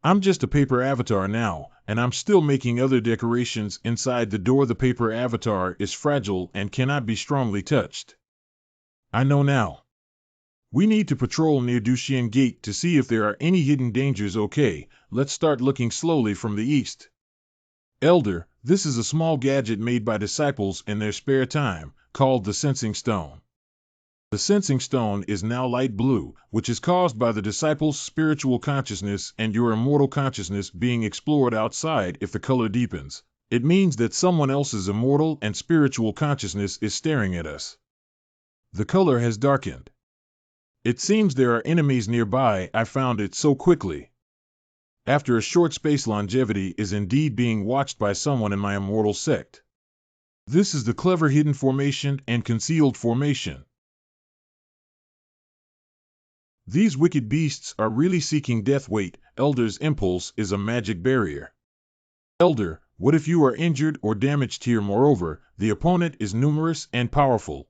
I'm just a paper avatar now, and I'm still making other decorations inside the door. The paper avatar is fragile and cannot be strongly touched. I know now. We need to patrol near Duxian Gate to see if there are any hidden dangers. Okay, let's start looking slowly from the east. Elder, this is a small gadget made by disciples in their spare time, called the Sensing Stone. The sensing stone is now light blue, which is caused by the disciple's spiritual consciousness and your immortal consciousness being explored outside. If the color deepens, it means that someone else's immortal and spiritual consciousness is staring at us. The color has darkened. It seems there are enemies nearby. I found it so quickly. After a short space, longevity is indeed being watched by someone in my immortal sect. This is the clever hidden formation and concealed formation. These wicked beasts are really seeking death. Wait, Elder's impulse is a magic barrier. Elder, what if you are injured or damaged here? Moreover, the opponent is numerous and powerful.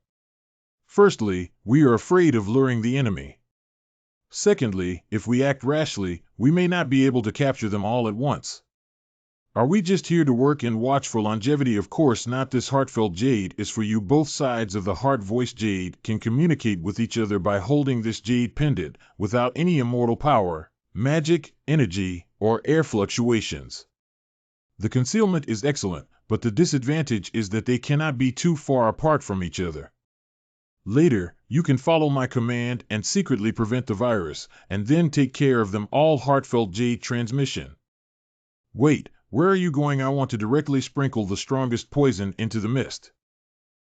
Firstly, we are afraid of luring the enemy. Secondly, if we act rashly, we may not be able to capture them all at once. Are we just here to work and watch for longevity? Of course not. This heartfelt jade is for you. Both sides of the heart voice jade can communicate with each other by holding this jade pendant without any immortal power, magic, energy, or air fluctuations. The concealment is excellent, but the disadvantage is that they cannot be too far apart from each other. Later, you can follow my command and secretly prevent the virus, and then take care of them all. Heartfelt jade transmission. Wait, where are you going? I want to directly sprinkle the strongest poison into the mist.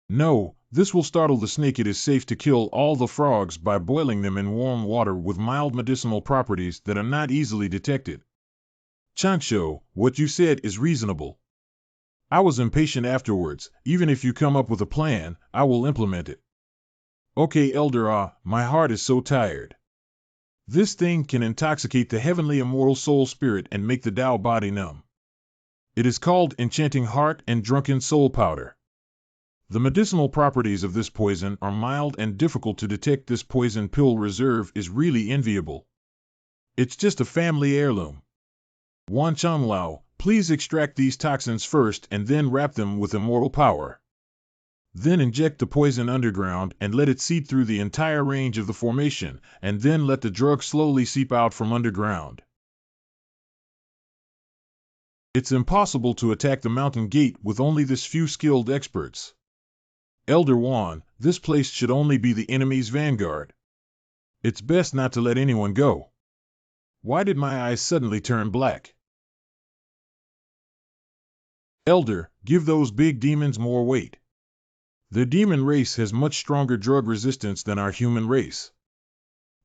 No, this will startle the snake. It is safe to kill all the frogs by boiling them in warm water with mild medicinal properties that are not easily detected. Chancho, what you said is reasonable. I was impatient afterwards. Even if you come up with a plan, I will implement it. Okay, Elder, my heart is so tired. This thing can intoxicate the heavenly immortal soul spirit and make the Tao body numb. It is called enchanting heart and drunken soul powder. The medicinal properties of this poison are mild and difficult to detect. This poison pill reserve is really enviable. It's just a family heirloom. Wan Changlao, please extract these toxins first and then wrap them with immortal power. Then inject the poison underground and let it seep through the entire range of the formation, and then let the drug slowly seep out from underground. It's impossible to attack the mountain gate with only this few skilled experts. Elder Wan, this place should only be the enemy's vanguard. It's best not to let anyone go. Why did my eyes suddenly turn black? Elder, give those big demons more weight. The demon race has much stronger drug resistance than our human race.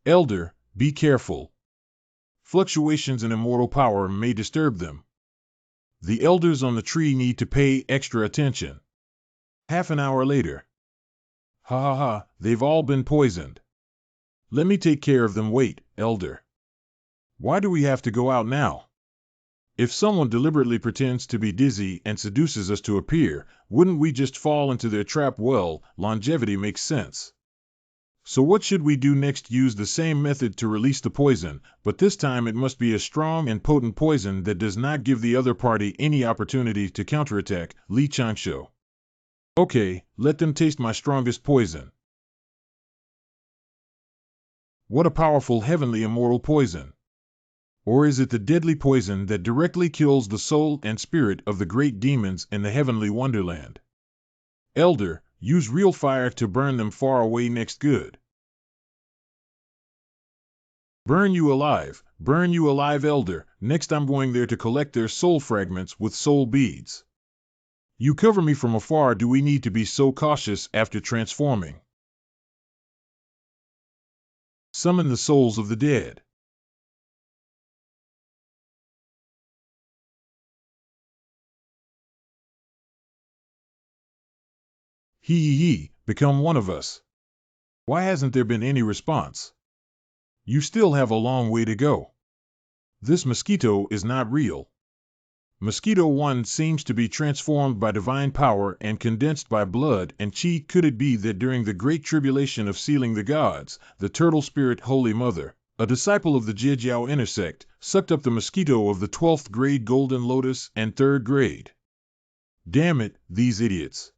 Elder, be careful. Fluctuations in immortal power may disturb them. The elders on the tree need to pay extra attention. Half an hour later. Ha ha ha, they've all been poisoned. Let me take care of them. Wait, Elder. Why do we have to go out now? If someone deliberately pretends to be dizzy and seduces us to appear, wouldn't we just fall into their trap? Well, longevity makes sense. So what should we do next? Use the same method to release the poison, but this time it must be a strong and potent poison that does not give the other party any opportunity to counterattack. Li Changsho. Okay, let them taste my strongest poison. What a powerful heavenly immortal poison! Or is it the deadly poison that directly kills the soul and spirit of the great demons in the heavenly wonderland? Elder, use real fire to burn them far away. Next. Good. Burn you alive, Elder. Next I'm going there to collect their soul fragments with soul beads. You cover me from afar. Do we need to be so cautious after transforming? Summon the souls of the dead. He, become one of us. Why hasn't there been any response? You still have a long way to go. This mosquito is not real. Mosquito 1 seems to be transformed by divine power and condensed by blood and chi. Could it be that during the great tribulation of sealing the gods, the turtle spirit Holy Mother, a disciple of the Jijiao inner sect, sucked up the mosquito of the 12th grade Golden Lotus and 3rd grade? Damn it, these idiots.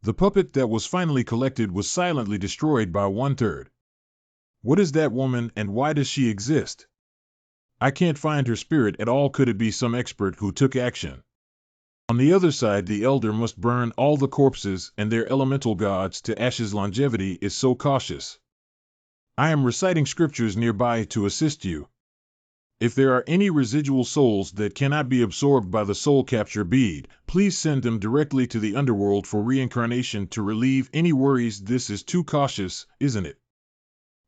The puppet that was finally collected was silently destroyed by 1/3. What is that woman and why does she exist? I can't find her spirit at all. Could it be some expert who took action? On the other side, the elder must burn all the corpses and their elemental gods to ashes. Longevity is so cautious. I am reciting scriptures nearby to assist you. If there are any residual souls that cannot be absorbed by the soul capture bead, please send them directly to the underworld for reincarnation to relieve any worries. This is too cautious, isn't it?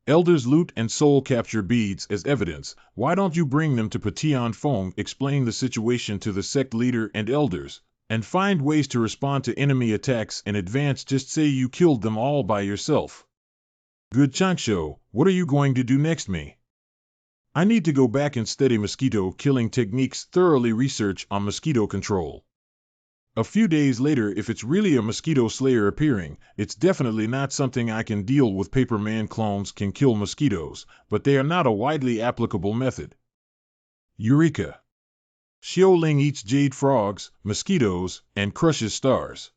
Elders loot and soul capture beads as evidence. Why don't you bring them to Petit Fong, explain the situation to the sect leader and elders, and find ways to respond to enemy attacks in advance? Just say you killed them all by yourself. Good Chancho, what are you going to do next, me? I need to go back and study mosquito killing techniques, thoroughly research on mosquito control. A few days later, if it's really a mosquito slayer appearing, it's definitely not something I can deal with. Paperman clones can kill mosquitoes, but they are not a widely applicable method. Eureka! Xiao Ling eats jade frogs, mosquitoes, and crushes stars.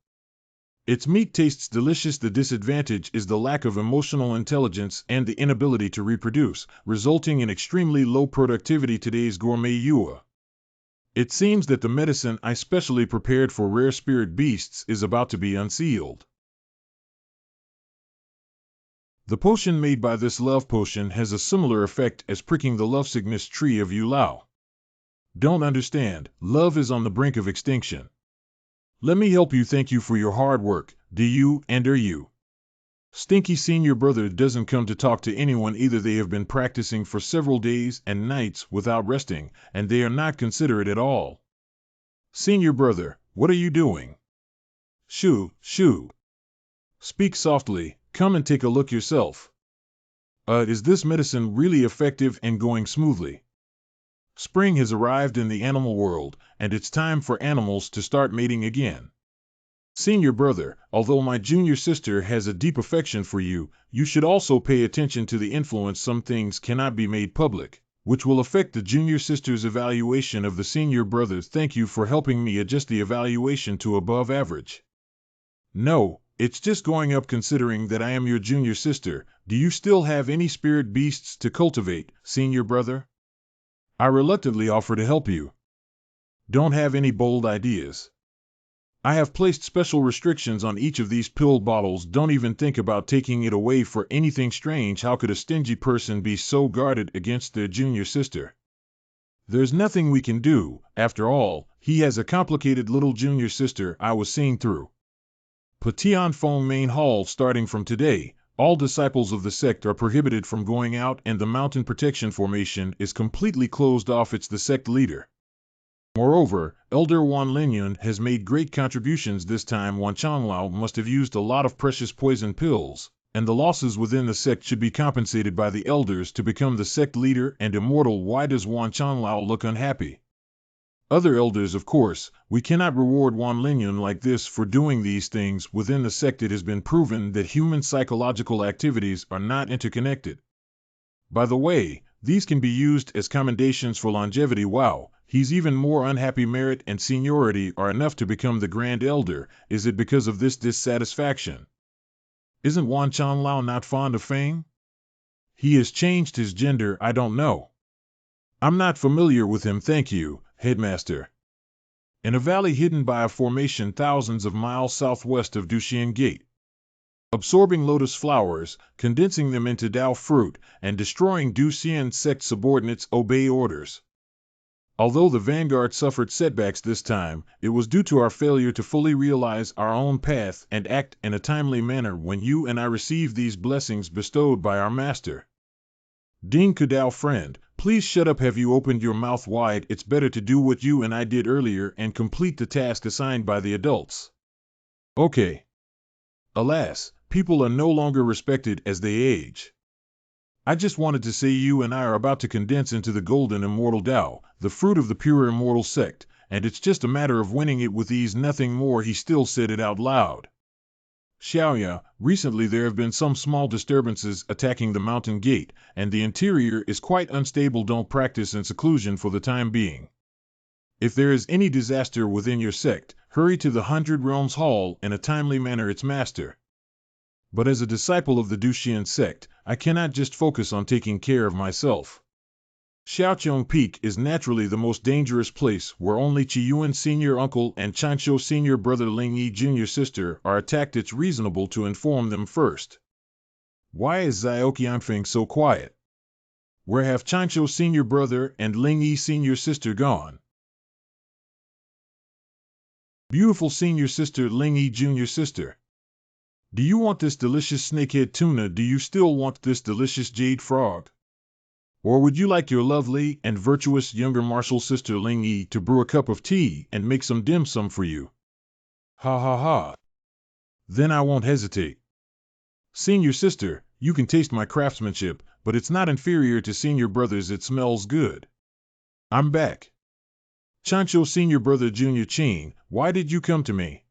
Its meat tastes delicious. The disadvantage is the lack of emotional intelligence and the inability to reproduce, resulting in extremely low productivity. Today's gourmet Yua. It seems that the medicine I specially prepared for rare spirit beasts is about to be unsealed. The potion made by this love potion has a similar effect as pricking the lovesickness tree of Yu Lao. Don't understand, love is on the brink of extinction. Let me help you. Thank you for your hard work. Do you and are you? Stinky senior brother doesn't come to talk to anyone either. They have been practicing for several days and nights without resting, and they are not considerate at all. Senior brother, what are you doing? Shoo, shoo. Speak softly, come and take a look yourself. Is this medicine really effective and going smoothly? Spring has arrived in the animal world, and it's time for animals to start mating again. Senior brother, although my junior sister has a deep affection for you, you should also pay attention to the influence. Some things cannot be made public, which will affect the junior sister's evaluation of the senior brother. Thank you for helping me adjust the evaluation to above average. No, it's just going up. Considering that I am your junior sister, do you still have any spirit beasts to cultivate, senior brother? I reluctantly offer to help you. Don't have any bold ideas. I have placed special restrictions on each of these pill bottles. Don't even think about taking it away for anything strange. How could a stingy person be so guarded against their junior sister? There's nothing we can do. After all, he has a complicated little junior sister I was seeing through. Petit Fong Main Hall. Starting from today, all disciples of the sect are prohibited from going out, and the mountain protection formation is completely closed off. It's the sect leader. Moreover, Elder Wan Linyun has made great contributions this time. Wan Changlao must have used a lot of precious poison pills, and the losses within the sect should be compensated by the elders to become the sect leader and immortal. Why does Wan Changlao look unhappy? Other elders, of course. We cannot reward Wan Linyun like this for doing these things. Within the sect it has been proven that human psychological activities are not interconnected. By the way, these can be used as commendations for longevity. Wow, he's even more unhappy. Merit and seniority are enough to become the Grand Elder. Is it because of this dissatisfaction? Isn't Wan Changlao not fond of fame? He has changed his gender. I don't know. I'm not familiar with him. Thank you, Headmaster. In a valley hidden by a formation thousands of miles southwest of Duxian Gate. Absorbing lotus flowers, condensing them into Dao fruit, and destroying Duxian sect subordinates. Obey orders. Although the vanguard suffered setbacks this time, it was due to our failure to fully realize our own path and act in a timely manner when you and I received these blessings bestowed by our master. Ding Kudao friend, please shut up. Have you opened your mouth wide? It's better to do what you and I did earlier and complete the task assigned by the adults. Okay. Alas, people are no longer respected as they age. I just wanted to say you and I are about to condense into the golden immortal Tao, the fruit of the pure immortal sect, and it's just a matter of winning it with ease, nothing more. He still said it out loud. Xiaoya, recently there have been some small disturbances attacking the mountain gate, and the interior is quite unstable. Don't practice in seclusion for the time being. If there is any disaster within your sect, hurry to the 100 Realms Hall in a timely manner. Its master. But as a disciple of the Duxian sect, I cannot just focus on taking care of myself. Xiaoqiang Peak is naturally the most dangerous place, where only Qiyuan senior uncle and Chanqiu senior brother Lingyi junior sister are attacked. It's reasonable to inform them first. Why is Xiaoqiangfeng so quiet? Where have Chanqiu senior brother and Lingyi senior sister gone? Beautiful senior sister Lingyi junior sister. Do you want this delicious snakehead tuna? Do you still want this delicious jade frog? Or would you like your lovely and virtuous younger martial sister Lingyi to brew a cup of tea and make some dim sum for you? Ha ha ha. Then I won't hesitate. Senior sister, you can taste my craftsmanship, but it's not inferior to senior brother's. It smells good. I'm back. Chanqiu senior brother Junior Qing, why did you come to me?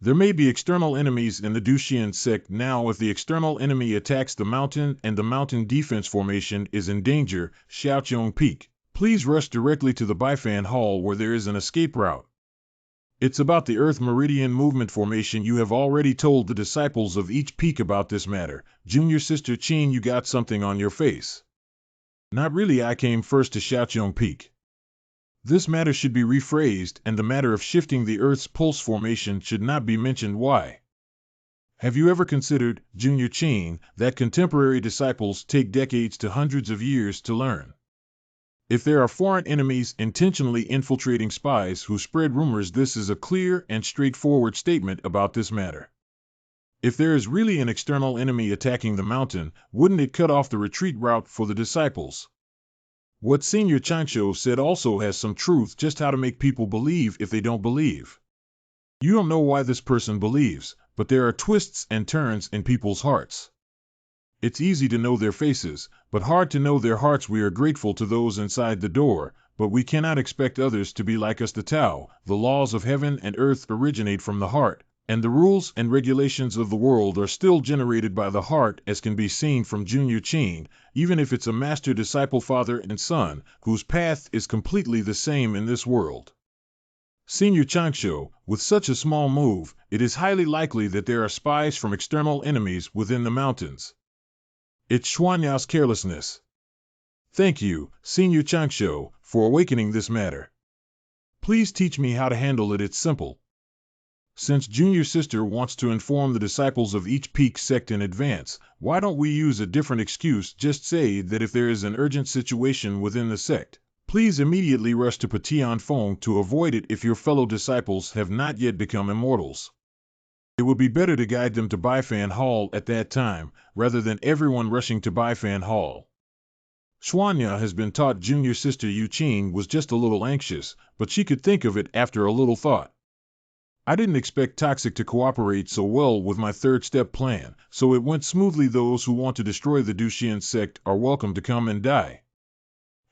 There may be external enemies in the Duxian sect now. If the external enemy attacks the mountain and the mountain defense formation is in danger, Xiaoqiang Peak, please rush directly to the Baifan Hall where there is an escape route. It's about the Earth Meridian Movement Formation. You have already told the disciples of each peak about this matter. Junior sister Qing, you got something on your face. Not really. I came first to Xiaoqiang Peak. This matter should be rephrased, and the matter of shifting the Earth's pulse formation should not be mentioned. Why? Have you ever considered, Junior Qing, that contemporary disciples take decades to hundreds of years to learn? If there are foreign enemies intentionally infiltrating spies who spread rumors, this is a clear and straightforward statement about this matter. If there is really an external enemy attacking the mountain, wouldn't it cut off the retreat route for the disciples? What Senior Chanqiu said also has some truth. Just how to make people believe if they don't believe. You don't know why this person believes, but there are twists and turns in people's hearts. It's easy to know their faces, but hard to know their hearts. We are grateful to those inside the door, but we cannot expect others to be like us. The Tao, the laws of heaven and earth originate from the heart, and the rules and regulations of the world are still generated by the heart, as can be seen from Junior Qing, even if it's a master disciple, father and son, whose path is completely the same in this world. Senior Chanqiu, with such a small move, it is highly likely that there are spies from external enemies within the mountains. It's Xuanyao's carelessness. Thank you, Senior Chanqiu, for awakening this matter. Please teach me how to handle it. It's simple. Since Junior Sister wants to inform the disciples of each peak sect in advance, why don't we use a different excuse? Just say that if there is an urgent situation within the sect, please immediately rush to Patianfeng to avoid it if your fellow disciples have not yet become immortals. It would be better to guide them to Baifan Hall at that time, rather than everyone rushing to Baifan Hall. Xuanya has been taught. Junior Sister Yu Qing was just a little anxious, but she could think of it after a little thought. I didn't expect Toxic to cooperate so well with my third-step plan, so it went smoothly. Those who want to destroy the Duxian sect are welcome to come and die.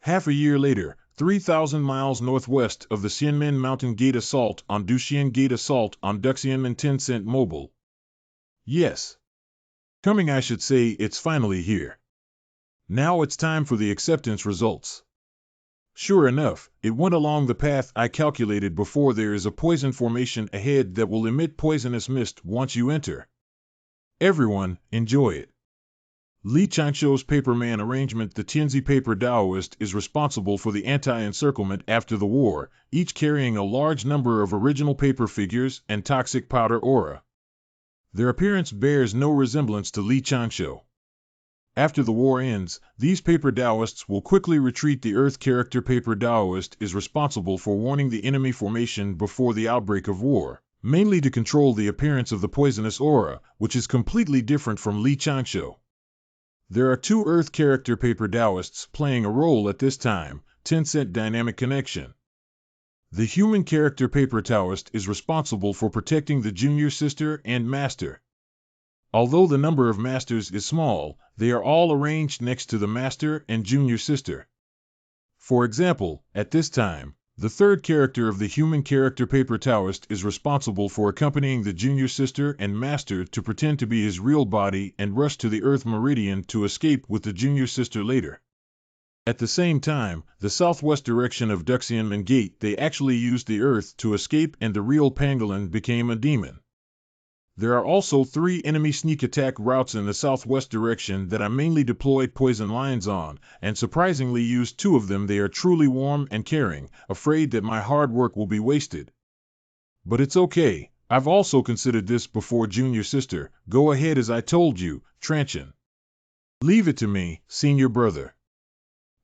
Half a year later, 3,000 miles northwest of the Xianmen Mountain Gate assault on Duxian Gate assault on Duxianmen Tencent Mobile. Yes. Coming, I should say. It's finally here. Now it's time for the acceptance results. Sure enough, it went along the path I calculated before. There is a poison formation ahead that will emit poisonous mist once you enter. Everyone, enjoy it. Li Chanqiu's Paperman arrangement. The Tianzi paper Taoist is responsible for the anti-encirclement after the war, each carrying a large number of original paper figures and toxic powder aura. Their appearance bears no resemblance to Li Chanqiu. After the war ends, these paper Taoists will quickly retreat. The Earth character paper Taoist is responsible for warning the enemy formation before the outbreak of war, mainly to control the appearance of the poisonous aura, which is completely different from Li Chanqiu. There are two Earth character paper Taoists playing a role at this time. Tencent Dynamic Connection. The human character paper Taoist is responsible for protecting the junior sister and master. Although the number of masters is small, they are all arranged next to the master and junior sister. For example, at this time, the third character of the human character paper Taoist is responsible for accompanying the junior sister and master to pretend to be his real body and rush to the Earth Meridian to escape with the junior sister later. At the same time, the southwest direction of Duxianmen Gate, they actually used the Earth to escape, and the real pangolin became a demon. There are also 3 enemy sneak attack routes in the southwest direction that I mainly deployed poison lines on, and surprisingly used 2 of them. They are truly warm and caring, afraid that my hard work will be wasted. But it's okay. I've also considered this before, junior sister. Go ahead as I told you, Tranchin. Leave it to me, senior brother.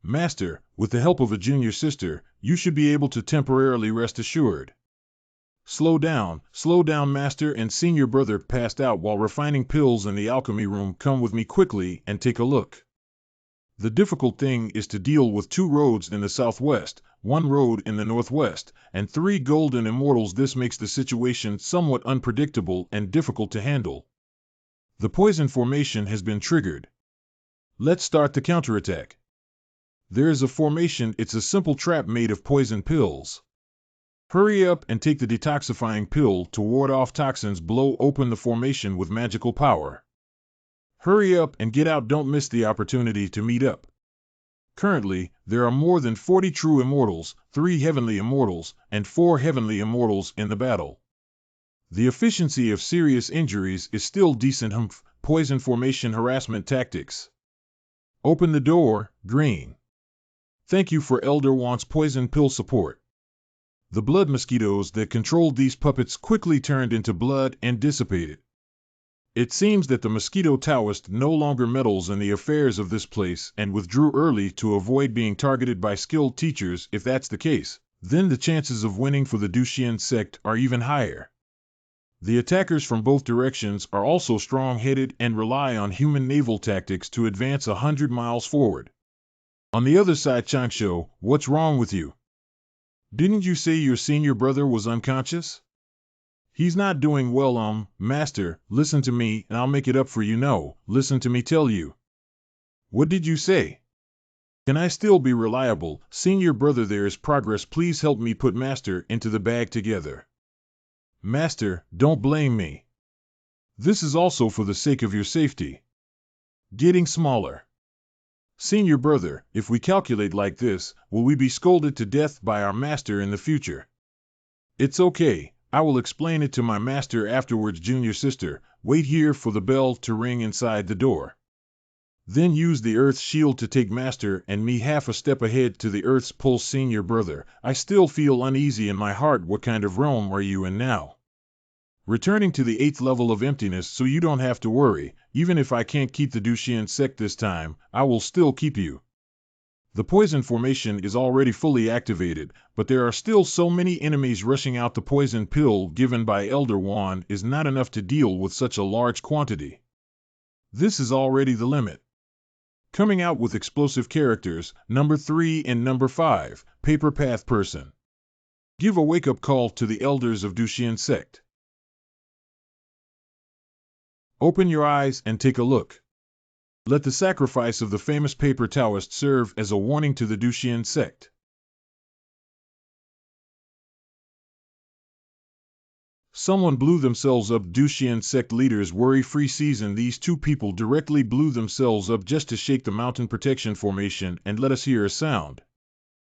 Master, with the help of a junior sister, you should be able to temporarily rest assured. Slow down, master and senior brother passed out while refining pills in the alchemy room. Come with me quickly and take a look. The difficult thing is to deal with 2 roads in the southwest, 1 road in the northwest, and 3 golden immortals. This makes the situation somewhat unpredictable and difficult to handle. The poison formation has been triggered. Let's start the counterattack. There is a formation. It's a simple trap made of poison pills. Hurry up and take the detoxifying pill to ward off toxins. Blow open the formation with magical power. Hurry up and get out. Don't miss the opportunity to meet up. Currently, there are more than 40 true immortals, 3 heavenly immortals, and 4 heavenly immortals in the battle. The efficiency of serious injuries is still decent. Poison formation harassment tactics. Open the door, green. Thank you for Elder Want's poison pill support. The blood mosquitoes that controlled these puppets quickly turned into blood and dissipated. It seems that the mosquito Taoist no longer meddles in the affairs of this place and withdrew early to avoid being targeted by skilled teachers. If that's the case, then the chances of winning for the Duxian sect are even higher. The attackers from both directions are also strong-headed and rely on human naval tactics to advance 100 miles forward. On the other side, Changsho, what's wrong with you? Didn't you say your senior brother was unconscious? He's not doing well, master. Listen to me and I'll make it up for you. No, listen to me tell you. What did you say? Can I still be reliable? Senior brother, there is progress. Please help me put master into the bag together. Master, don't blame me. This is also for the sake of your safety. Getting smaller. Senior brother, if we calculate like this, will we be scolded to death by our master in the future? It's okay. I will explain it to my master afterwards. Junior sister, wait here for the bell to ring inside the door. Then use the earth shield to take master and me half a step ahead to the earth's pulse. Senior brother, I still feel uneasy in my heart. What kind of realm are you in now? Returning to the 8th level of emptiness, so you don't have to worry. Even if I can't keep the Duxian sect this time, I will still keep you. The poison formation is already fully activated, but there are still so many enemies rushing out. The poison pill given by Elder Wan is not enough to deal with such a large quantity. This is already the limit. Coming out with explosive characters, number 3 and number 5, Paper Path Person. Give a wake-up call to the elders of Duxian sect. Open your eyes and take a look. Let the sacrifice of the famous paper Taoist serve as a warning to the Duxian sect. Someone blew themselves up. Duxian sect leaders worry-free season. These 2 people directly blew themselves up just to shake the mountain protection formation and let us hear a sound.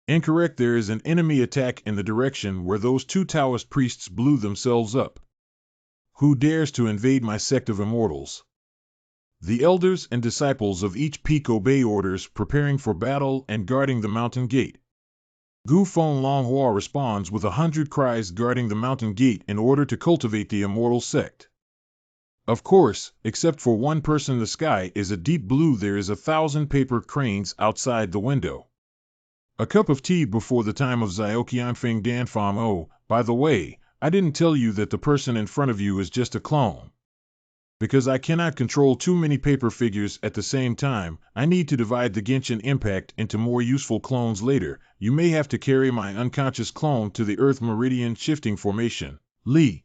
Incorrect. There is an enemy attack in the direction where those 2 Taoist priests blew themselves up. Who dares to invade my sect of immortals? The elders and disciples of each peak obey orders, preparing for battle and guarding the mountain gate. Gu Feng Longhua responds with 100 cries, guarding the mountain gate in order to cultivate the immortal sect. Of course, except for one person, the sky is a deep blue. There is 1,000 paper cranes outside the window. A cup of tea before the time of Xiaoqianfeng Danfam. Oh, by the way, I didn't tell you that the person in front of you is just a clone. Because I cannot control too many paper figures at the same time, I need to divide the Genshin impact into more useful clones later. You may have to carry my unconscious clone to the Earth Meridian Shifting Formation. Li.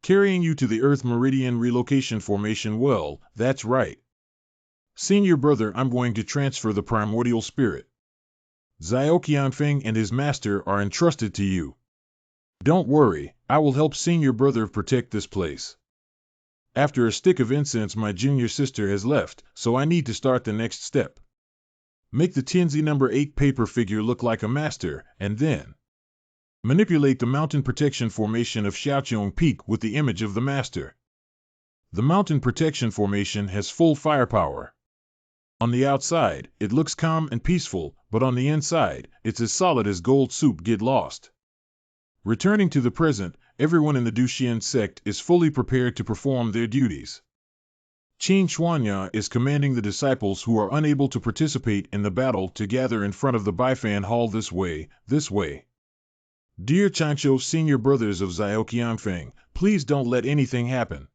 Carrying you to the Earth Meridian Relocation Formation. Well, that's right. Senior brother, I'm going to transfer the primordial spirit. Xiaoqianfeng and his master are entrusted to you. Don't worry, I will help senior brother protect this place. After a stick of incense, my junior sister has left, so I need to start the next step. Make the Tianzi number 8 paper figure look like a master, and then manipulate the mountain protection formation of Xiaoqiang Peak with the image of the master. The mountain protection formation has full firepower. On the outside, it looks calm and peaceful, but on the inside, it's as solid as gold soup. Get lost. Returning to the present, everyone in the Duxian sect is fully prepared to perform their duties. Qin Shuanya is commanding the disciples who are unable to participate in the battle to gather in front of the Baifan Hall this way, this way. Dear Chancho senior brothers of Xiaoqiangfeng, please don't let anything happen.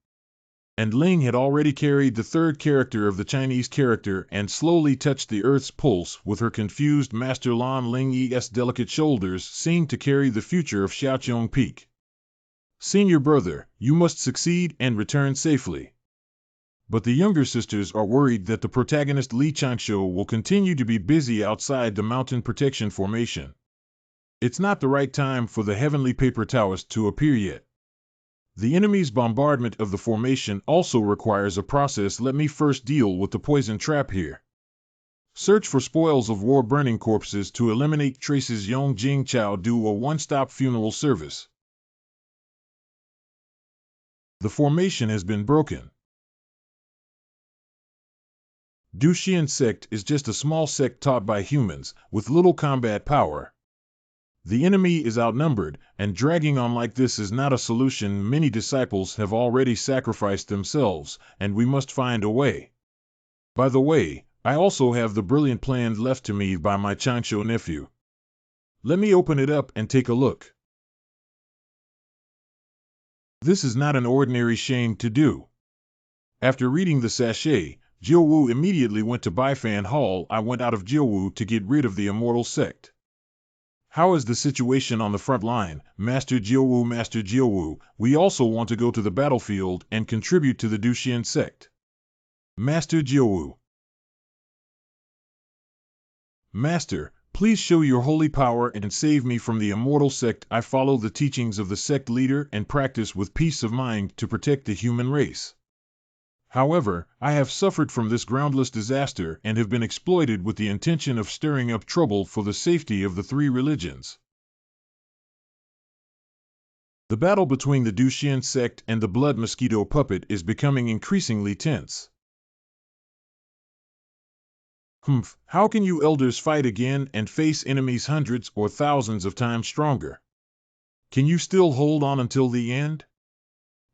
And Ling had already carried the third character of the Chinese character and slowly touched the earth's pulse with her confused Master Lan Ling's delicate shoulders seemed to carry the future of Xiaoqiang Peak. Senior brother, you must succeed and return safely. But the younger sisters are worried that the protagonist Li Chancho will continue to be busy outside the mountain protection formation. It's not the right time for the heavenly paper Taoist to appear yet. The enemy's bombardment of the formation also requires a process. Let me first deal with the poison trap here. Search for spoils of war, burning corpses to eliminate traces. Yong Jing Chao do a one-stop funeral service. The formation has been broken. Duxian sect is just a small sect taught by humans, with little combat power. The enemy is outnumbered, and dragging on like this is not a solution. Many disciples have already sacrificed themselves, and we must find a way. By the way, I also have the brilliant plan left to me by my Chancho nephew. Let me open it up and take a look. This is not an ordinary shame to do. After reading the sachet, Jiuwu immediately went to Baifan Hall. I went out of Jiuwu to get rid of the immortal sect. How is the situation on the front line, Master Jiuwu? Master Jiuwu, we also want to go to the battlefield and contribute to the Duxian sect. Master Jiuwu. Master, please show your holy power and save me from the immortal sect. I follow the teachings of the sect leader and practice with peace of mind to protect the human race. However, I have suffered from this groundless disaster and have been exploited with the intention of stirring up trouble for the safety of the three religions. The battle between the Duxian sect and the blood mosquito puppet is becoming increasingly tense. How can you elders fight again and face enemies hundreds or thousands of times stronger? Can you still hold on until the end?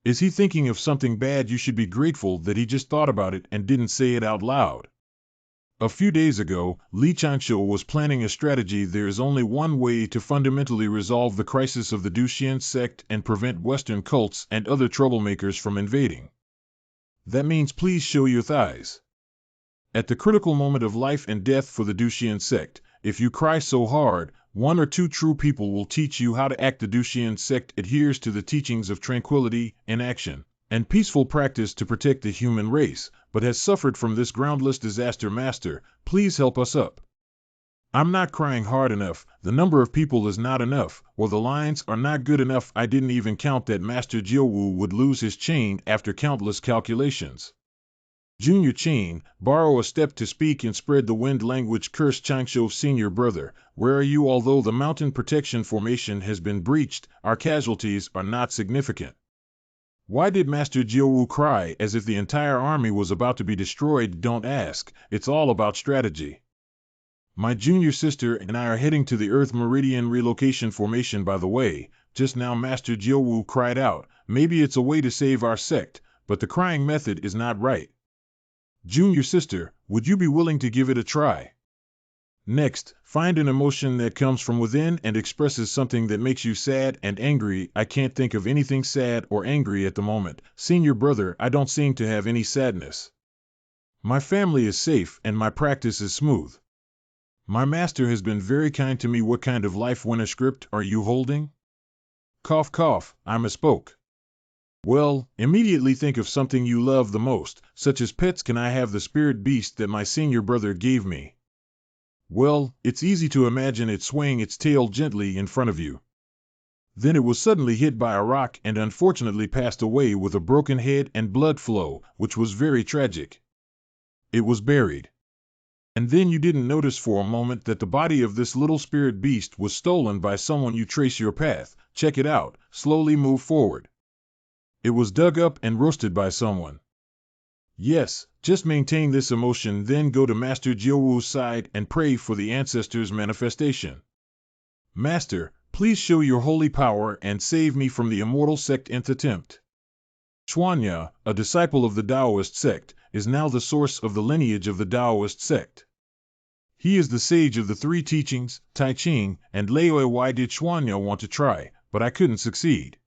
Is he thinking of something bad? You should be grateful that he just thought about it and didn't say it out loud. A few days ago, Li Chancho was planning a strategy. There is only one way to fundamentally resolve the crisis of the Duxian sect and prevent Western cults and other troublemakers from invading. That means please show your thighs. At the critical moment of life and death for the Duxian sect, if you cry so hard, one or two true people will teach you how to act. The Duxian sect adheres to the teachings of tranquility, inaction, and peaceful practice to protect the human race, but has suffered from this groundless disaster. Master, please help us up. I'm not crying hard enough, the number of people is not enough, or the lines are not good enough. I didn't even count that Master Jiuwu would lose his chain after countless calculations. Junior Chain, borrow a step to speak and spread the wind language. Curse Changsho senior brother, where are you? Although the mountain protection formation has been breached, our casualties are not significant. Why did Master Jiuwu cry as if the entire army was about to be destroyed? Don't ask, it's all about strategy. My junior sister and I are heading to the Earth Meridian relocation formation. By the way, just now Master Jiuwu cried out, maybe it's a way to save our sect, but the crying method is not right. Junior sister, would you be willing to give it a try? Next, find an emotion that comes from within and expresses something that makes you sad and angry. I can't think of anything sad or angry at the moment. Senior brother, I don't seem to have any sadness. My family is safe and my practice is smooth. My master has been very kind to me. What kind of life winner script are you holding? Cough cough, I misspoke. Well, immediately think of something you love the most, such as pets. Can I have the spirit beast that my senior brother gave me? Well, it's easy to imagine it swaying its tail gently in front of you. Then it was suddenly hit by a rock and unfortunately passed away with a broken head and blood flow, which was very tragic. It was buried. And then you didn't notice for a moment that the body of this little spirit beast was stolen by someone. You trace your path, check it out, slowly move forward. It was dug up and roasted by someone. Yes, just maintain this emotion, then go to Master Jiowu's side and pray for the ancestors' manifestation. Master, please show your holy power and save me from the immortal sect nth attempt. Xuanya, a disciple of the Taoist sect, is now the source of the lineage of the Taoist sect. He is the sage of the three teachings, Tai Ching, and Laoe. Why did Xuanya want to try, but I couldn't succeed?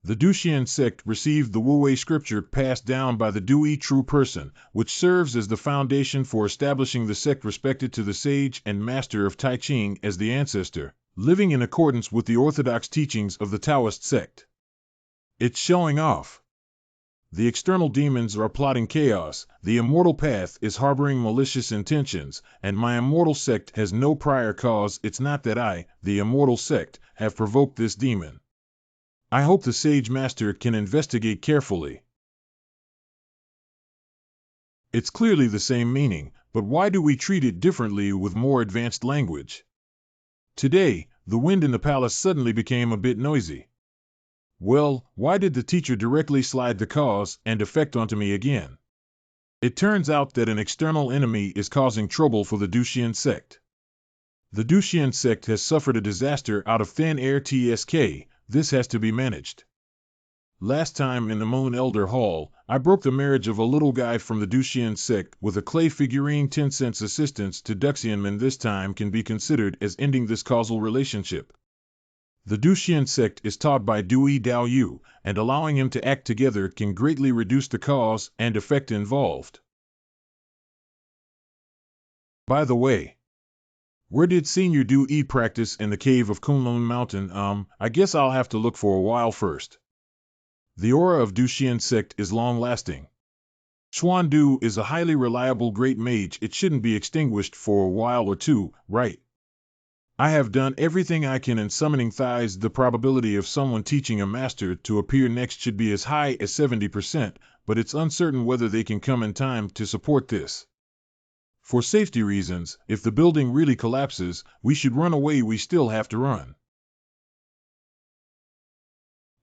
The Duxian sect received the Wu-Wei scripture passed down by the Dui true person, which serves as the foundation for establishing the sect respected to the sage and master of Tai Ching as the ancestor, living in accordance with the orthodox teachings of the Taoist sect. It's showing off. The external demons are plotting chaos, the immortal path is harboring malicious intentions, and my immortal sect has no prior cause. It's not that I, the immortal sect, have provoked this demon. I hope the sage master can investigate carefully. It's clearly the same meaning, but why do we treat it differently with more advanced language? Today, the wind in the palace suddenly became a bit noisy. Well, why did the teacher directly slide the cause and effect onto me again? It turns out that an external enemy is causing trouble for the Duxian sect. The Duxian sect has suffered a disaster out of thin air. TSK, this has to be managed. Last time in the Moon Elder Hall, I broke the marriage of a little guy from the Duxian sect with a clay figurine 10 cents assistance to Duxianman. This time can be considered as ending this causal relationship. The Duxian sect is taught by Dui Dao Yu, and allowing him to act together can greatly reduce the cause and effect involved. By the way, where did Senior Dui practice? In the cave of Kunlun Mountain? I guess I'll have to look for a while first. The aura of Duxian sect is long-lasting. Xuan Du is a highly reliable great mage. It shouldn't be extinguished for a while or two, right? I have done everything I can in summoning thighs. The probability of someone teaching a master to appear next should be as high as 70%, but it's uncertain whether they can come in time to support this. For safety reasons, if the building really collapses, we should run away. We still have to run.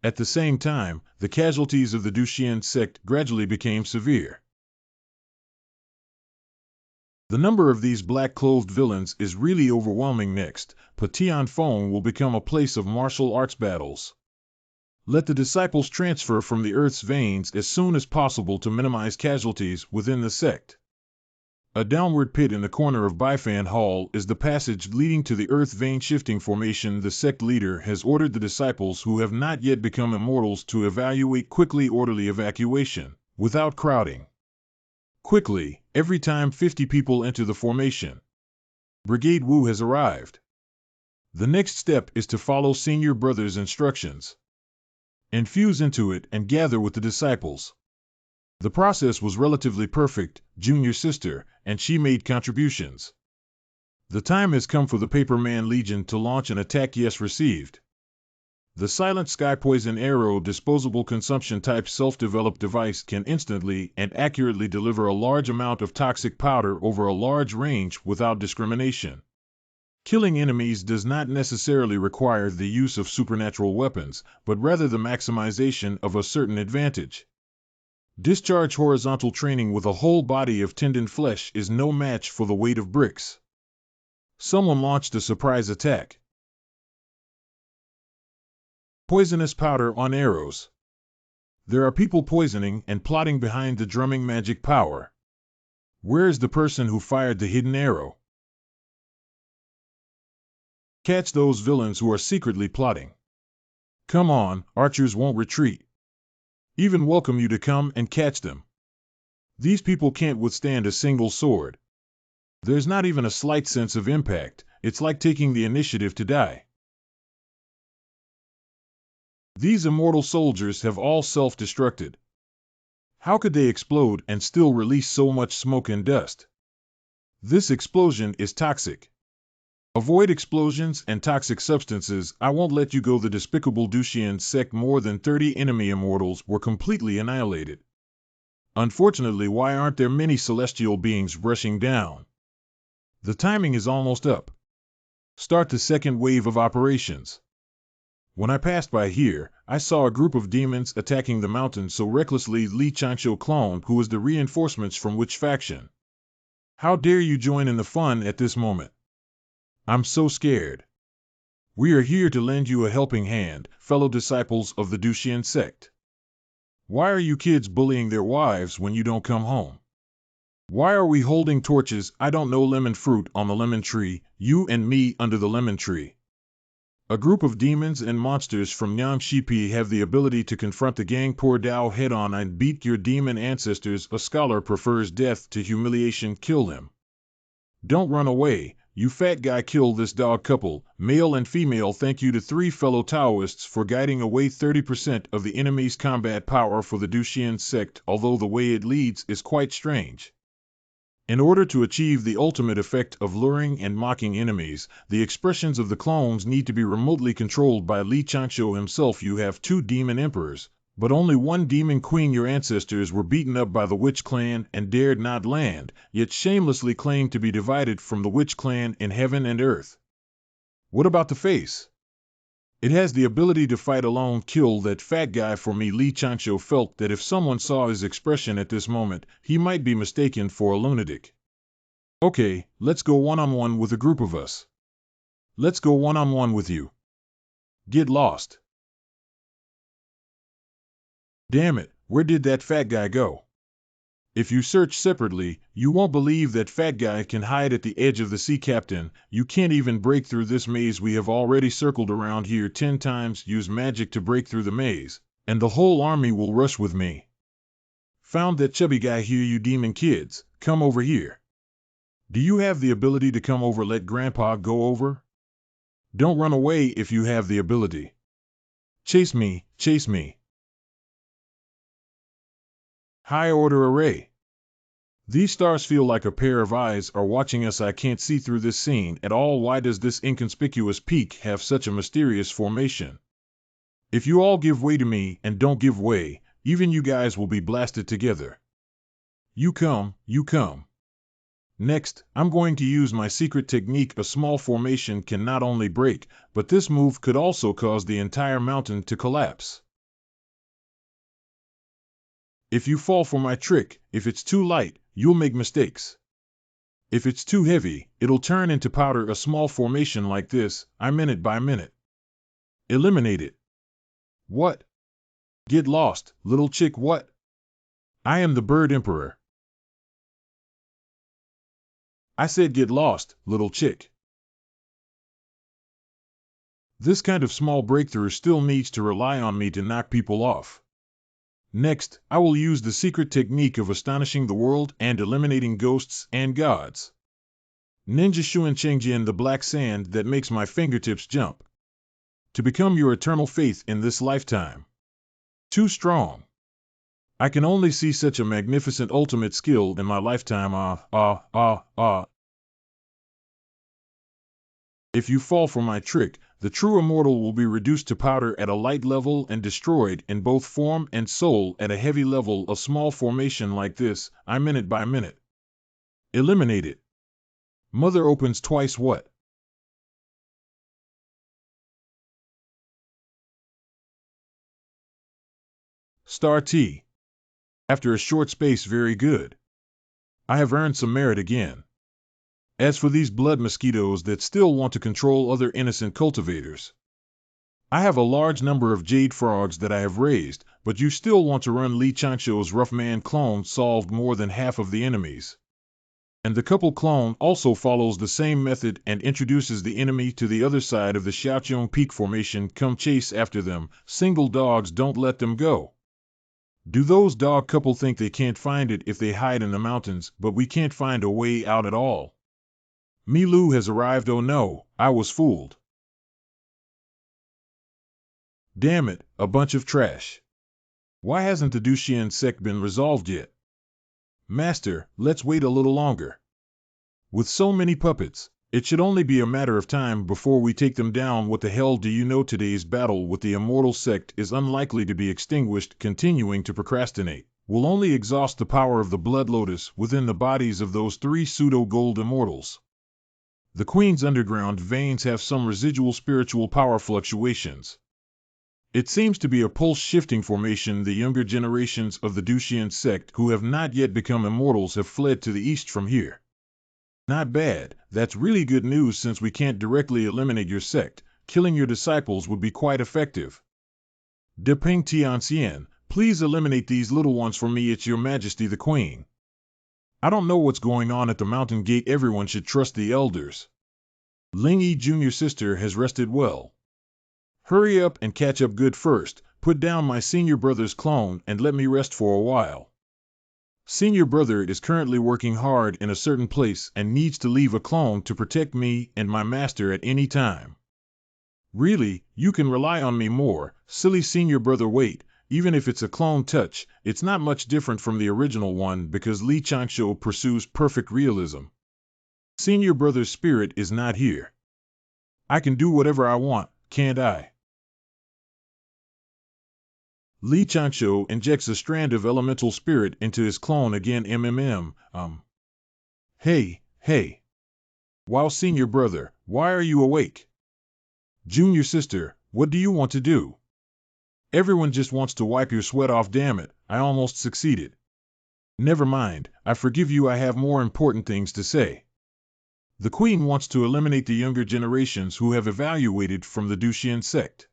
At the same time, the casualties of the Duxian sect gradually became severe. The number of these black-clothed villains is really overwhelming. Next, Patianfeng will become a place of martial arts battles. Let the disciples transfer from the earth's veins as soon as possible to minimize casualties within the sect. A downward pit in the corner of Baifan Hall is the passage leading to the earth vein shifting formation. The sect leader has ordered the disciples who have not yet become immortals to evaluate quickly orderly evacuation, without crowding. Quickly, every time 50 people enter the formation. Brigade Wu has arrived. The next step is to follow Senior Brother's instructions. Infuse into it and gather with the disciples. The process was relatively perfect, Junior Sister, and she made contributions. The time has come for the Paperman Legion to launch an attack. Yes, received. The Silent Sky Poison Arrow disposable consumption type self-developed device can instantly and accurately deliver a large amount of toxic powder over a large range without discrimination. Killing enemies does not necessarily require the use of supernatural weapons, but rather the maximization of a certain advantage. Discharge horizontal training with a whole body of tendon flesh is no match for the weight of bricks. Someone launched a surprise attack. Poisonous powder on arrows. There are people poisoning and plotting behind the drumming magic power. Where is the person who fired the hidden arrow? Catch those villains who are secretly plotting. Come on, archers won't retreat. Even welcome you to come and catch them. These people can't withstand a single sword. There's not even a slight sense of impact. It's like taking the initiative to die. These immortal soldiers have all self-destructed. How could they explode and still release so much smoke and dust? This explosion is toxic. Avoid explosions and toxic substances. I won't let you go. The despicable Duxian sect. More than 30 enemy immortals were completely annihilated. Unfortunately, why aren't there many celestial beings rushing down? The timing is almost up. Start the second wave of operations. When I passed by here, I saw a group of demons attacking the mountain so recklessly. Li Chancho clone, who is the reinforcements from which faction? How dare you join in the fun at this moment? I'm so scared. We are here to lend you a helping hand, fellow disciples of the Duxian sect. Why are you kids bullying their wives when you don't come home? Why are we holding torches, I don't know, lemon fruit on the lemon tree, you and me under the lemon tree? A group of demons and monsters from Nyam Shipi have the ability to confront the gang Poor Dao head-on and beat your demon ancestors. A scholar prefers death to humiliation. Kill them. Don't run away, you fat guy. Kill this dog couple, male and female. Thank you to 3 fellow Taoists for guiding away 30% of the enemy's combat power for the Duxian sect, although the way it leads is quite strange. In order to achieve the ultimate effect of luring and mocking enemies, the expressions of the clones need to be remotely controlled by Li Chancho himself. You have 2 demon emperors, but only 1 demon queen. Your ancestors were beaten up by the witch clan and dared not land, yet shamelessly claimed to be divided from the witch clan in heaven and earth. What about the face? It has the ability to fight alone. Kill that fat guy for me. Li Chancho felt that if someone saw his expression at this moment, he might be mistaken for a lunatic. Okay, let's go one-on-one with a group of us. Let's go one-on-one with you. Get lost. Damn it, where did that fat guy go? If you search separately, you won't believe that fat guy can hide at the edge of the sea. Captain, you can't even break through this maze. We have already circled around here 10 times. Use magic to break through the maze, and the whole army will rush with me. Found that chubby guy here. You demon kids, come over here. Do you have the ability to come over? Let Grandpa go over? Don't run away if you have the ability. Chase me, chase me. High order array. These stars feel like a pair of eyes are watching us. I can't see through this scene at all. Why does this inconspicuous peak have such a mysterious formation? If you all give way to me and don't give way, even you guys will be blasted together. You come, you come. Next, I'm going to use my secret technique. A small formation can not only break, but this move could also cause the entire mountain to collapse. If you fall for my trick, if it's too light, you'll make mistakes. If it's too heavy, it'll turn into powder. A small formation like this, I minute by minute. Eliminate it. What? Get lost, little chick. What? I am the Bird Emperor. I said get lost, little chick. This kind of small breakthrough still needs to rely on me to knock people off. Next, I will use the secret technique of astonishing the world and eliminating ghosts and gods. Ninja Shuan Chengjin, the black sand that makes my fingertips jump. To become your eternal faith in this lifetime. Too strong. I can only see such a magnificent ultimate skill in my lifetime. If you fall for my trick, the true immortal will be reduced to powder at a light level and destroyed in both form and soul at a heavy level. A small formation like this, I minute by minute. Eliminate it. Mother opens twice. What? Star T. After a short space. Very good. I have earned some merit again. As for these blood mosquitoes that still want to control other innocent cultivators, I have a large number of jade frogs that I have raised, but you still want to run. Li Chancho's rough man clone solved more than half of the enemies. And the couple clone also follows the same method and introduces the enemy to the other side of the Xiaoqiong Peak formation. Come chase after them, single dogs, don't let them go. Do those dog couple think they can't find it if they hide in the mountains, but we can't find a way out at all? Milu has arrived. Oh no, I was fooled. Damn it, a bunch of trash. Why hasn't the Duxian sect been resolved yet? Master, let's wait a little longer. With so many puppets, it should only be a matter of time before we take them down. What the hell do you know? Today's battle with the immortal sect is unlikely to be extinguished. Continuing to procrastinate will only exhaust the power of the blood lotus within the bodies of those 3 pseudo-gold immortals. The Queen's underground veins have some residual spiritual power fluctuations. It seems to be a pulse-shifting formation. The younger generations of the Duxian sect who have not yet become immortals have fled to the east from here. Not bad. That's really good news since we can't directly eliminate your sect. Killing your disciples would be quite effective. De Ping Tianxian, please eliminate these little ones for me. It's your majesty the queen. I don't know what's going on at the mountain gate. Everyone should trust the elders. Ling Yi junior sister has rested well. Hurry up and catch up good first. Put down my senior brother's clone and let me rest for a while. Senior brother is currently working hard in a certain place and needs to leave a clone to protect me and my master at any time. Really, you can rely on me more. Silly senior brother, wait. Even if it's a clone touch, it's not much different from the original one because Li Changshu pursues perfect realism. Senior brother's spirit is not here. I can do whatever I want, can't I? Li Changshu injects a strand of elemental spirit into his clone again. Hey. Wow, senior brother, why are you awake? Junior sister, what do you want to do? Everyone just wants to wipe your sweat off. Damn it, I almost succeeded. Never mind, I forgive you. I have more important things to say. The queen wants to eliminate the younger generations who have evaluated from the Duxian sect.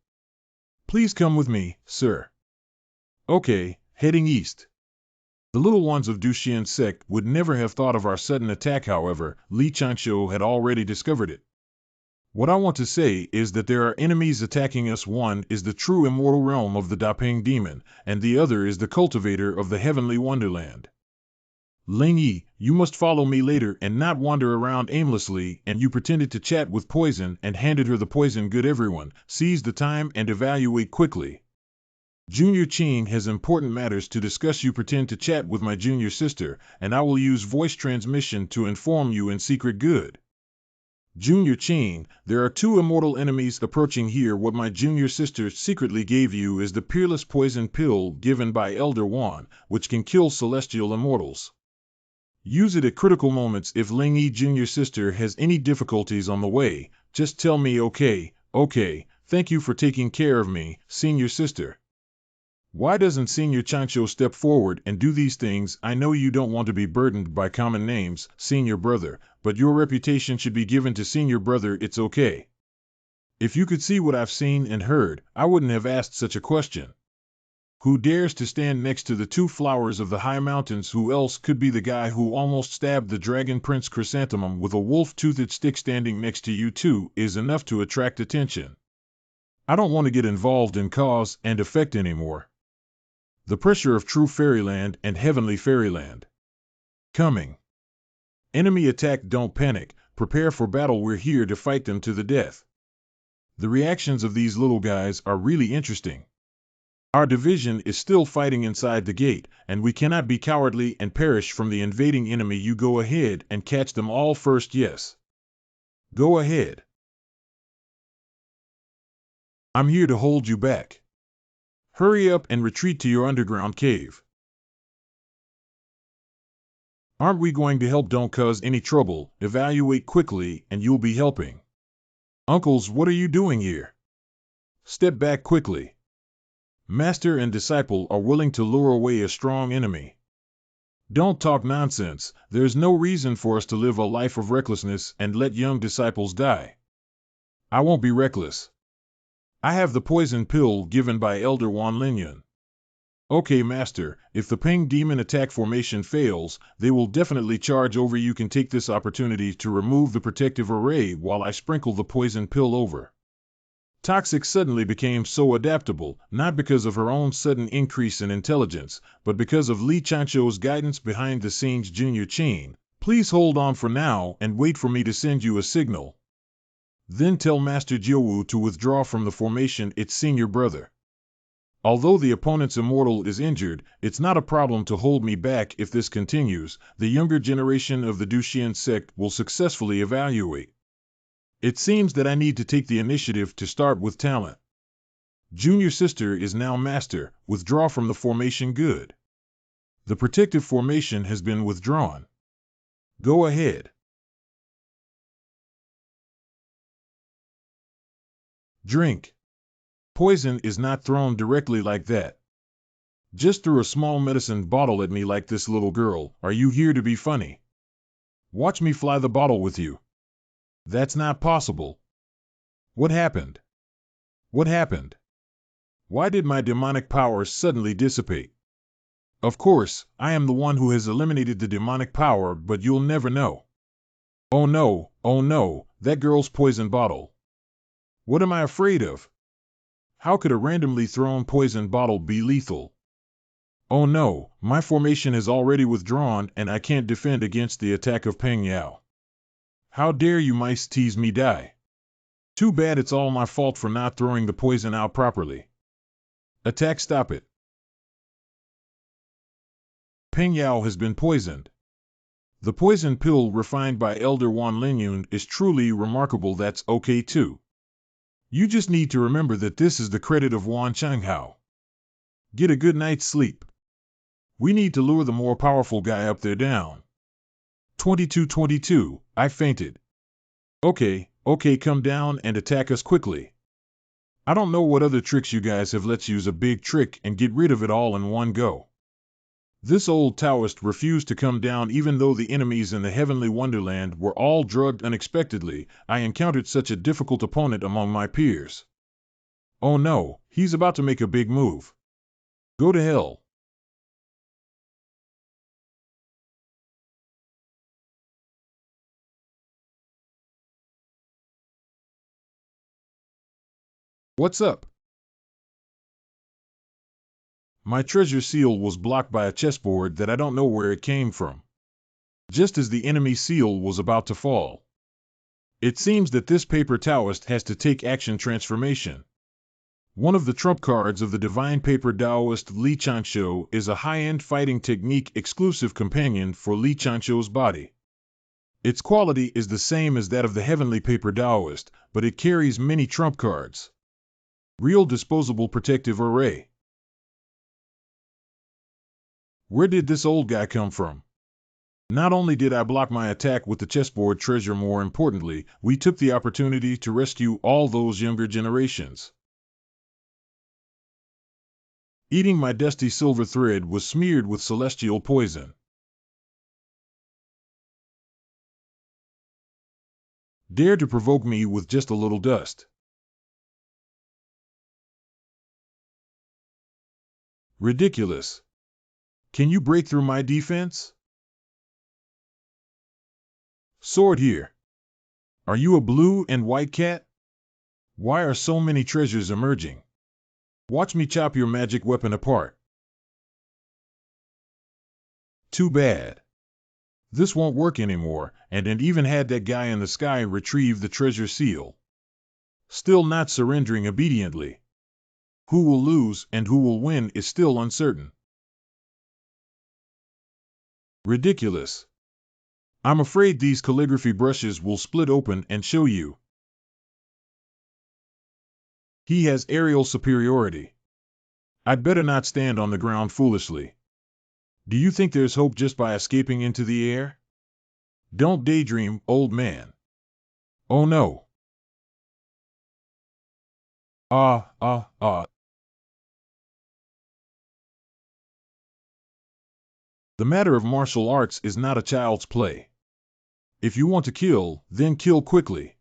Please come with me, sir. Okay, heading east. The little ones of Duxian sect would never have thought of our sudden attack. However, Li Changshu had already discovered it. What I want to say is that there are enemies attacking us. One is the true immortal realm of the Daping demon, and the other is the cultivator of the heavenly wonderland. Ling Yi, you must follow me later and not wander around aimlessly. And you pretended to chat with Poison and handed her the poison. Good. Everyone, seize the time and evaluate quickly. Junior Qing has important matters to discuss. You pretend to chat with my junior sister, and I will use voice transmission to inform you in secret. Good. Junior Qing, there are two immortal enemies approaching here. What my junior sister secretly gave you is the peerless poison pill given by Elder Wan, which can kill celestial immortals. Use it at critical moments. If Ling Yi junior sister has any difficulties on the way, just tell me. Okay, thank you for taking care of me, senior sister. Why doesn't Senior Changshu step forward and do these things? I know you don't want to be burdened by common names, senior brother, but your reputation should be given to senior brother. It's okay. If you could see what I've seen and heard, I wouldn't have asked such a question. Who dares to stand next to the two flowers of the high mountains? Who else could be the guy who almost stabbed the dragon prince Chrysanthemum with a wolf-toothed stick? Standing next to you two is enough to attract attention. I don't want to get involved in cause and effect anymore. The pressure of true fairyland and heavenly fairyland. Coming. Enemy attack. Don't panic. Prepare for battle. We're here to fight them to the death. The reactions of these little guys are really interesting. Our division is still fighting inside the gate, and we cannot be cowardly and perish from the invading enemy. You go ahead and catch them all first. Yes. Go ahead. I'm here to hold you back. Hurry up and retreat to your underground cave. Aren't we going to help? Don't cause any trouble. Evaluate quickly and you'll be helping. Uncles, what are you doing here? Step back quickly. Master and disciple are willing to lure away a strong enemy. Don't talk nonsense. There's no reason for us to live a life of recklessness and let young disciples die. I won't be reckless. I have the poison pill given by Elder Wan Linyun. Okay, Master, if the Ping Demon attack formation fails, they will definitely charge over. You can take this opportunity to remove the protective array while I sprinkle the poison pill over. Toxic suddenly became so adaptable, not because of her own sudden increase in intelligence, but because of Li Changshu's guidance behind the scenes. Junior Qing, please hold on for now and wait for me to send you a signal. Then tell Master Jiuwu to withdraw from the formation. It's senior brother. Although the opponent's immortal is injured, it's not a problem to hold me back. If this continues, the younger generation of the Duxian sect will successfully evaluate. It seems that I need to take the initiative to start with talent. Junior sister is now master. Withdraw from the formation. Good. The protective formation has been withdrawn. Go ahead. Drink. Poison is not thrown directly like that. Just threw a small medicine bottle at me like this little girl. Are you here to be funny? Watch me fly the bottle with you. That's not possible. What happened? What happened? Why did my demonic powers suddenly dissipate? Of course, I am the one who has eliminated the demonic power, but you'll never know. Oh no, that girl's poison bottle. What am I afraid of? How could a randomly thrown poison bottle be lethal? Oh no, my formation is already withdrawn and I can't defend against the attack of Peng Yao. How dare you mice tease me die? Too bad it's all my fault for not throwing the poison out properly. Attack, stop it. Peng Yao has been poisoned. The poison pill refined by Elder Wan Linyun is truly remarkable. That's okay too. You just need to remember that this is the credit of Wan Changhao. Get a good night's sleep. We need to lure the more powerful guy up there down. 2222, I fainted. Okay, come down and attack us quickly. I don't know what other tricks you guys have. Let's use a big trick and get rid of it all in one go. This old Taoist refused to come down even though the enemies in the heavenly wonderland were all drugged unexpectedly. I encountered such a difficult opponent among my peers. Oh no, he's about to make a big move. Go to hell. What's up? My treasure seal was blocked by a chessboard that I don't know where it came from. Just as the enemy seal was about to fall. It seems that this paper Taoist has to take action transformation. One of the trump cards of the divine paper Taoist Li Chanshou is a high-end fighting technique exclusive companion for Li Chanshou's body. Its quality is the same as that of the heavenly paper Taoist, but it carries many trump cards. Real disposable protective array. Where did this old guy come from? Not only did I block my attack with the chessboard treasure, more importantly, we took the opportunity to rescue all those younger generations. Eating my dusty silver thread was smeared with celestial poison. Dare to provoke me with just a little dust. Ridiculous. Can you break through my defense? Sword here. Are you a blue and white cat? Why are so many treasures emerging? Watch me chop your magic weapon apart. Too bad. This won't work anymore, and it even had that guy in the sky retrieve the treasure seal. Still not surrendering obediently. Who will lose and who will win is still uncertain. Ridiculous. I'm afraid these calligraphy brushes will split open and show you. He has aerial superiority. I'd better not stand on the ground foolishly. Do you think there's hope just by escaping into the air? Don't daydream, old man. Oh no. The matter of martial arts is not a child's play. If you want to kill, then kill quickly.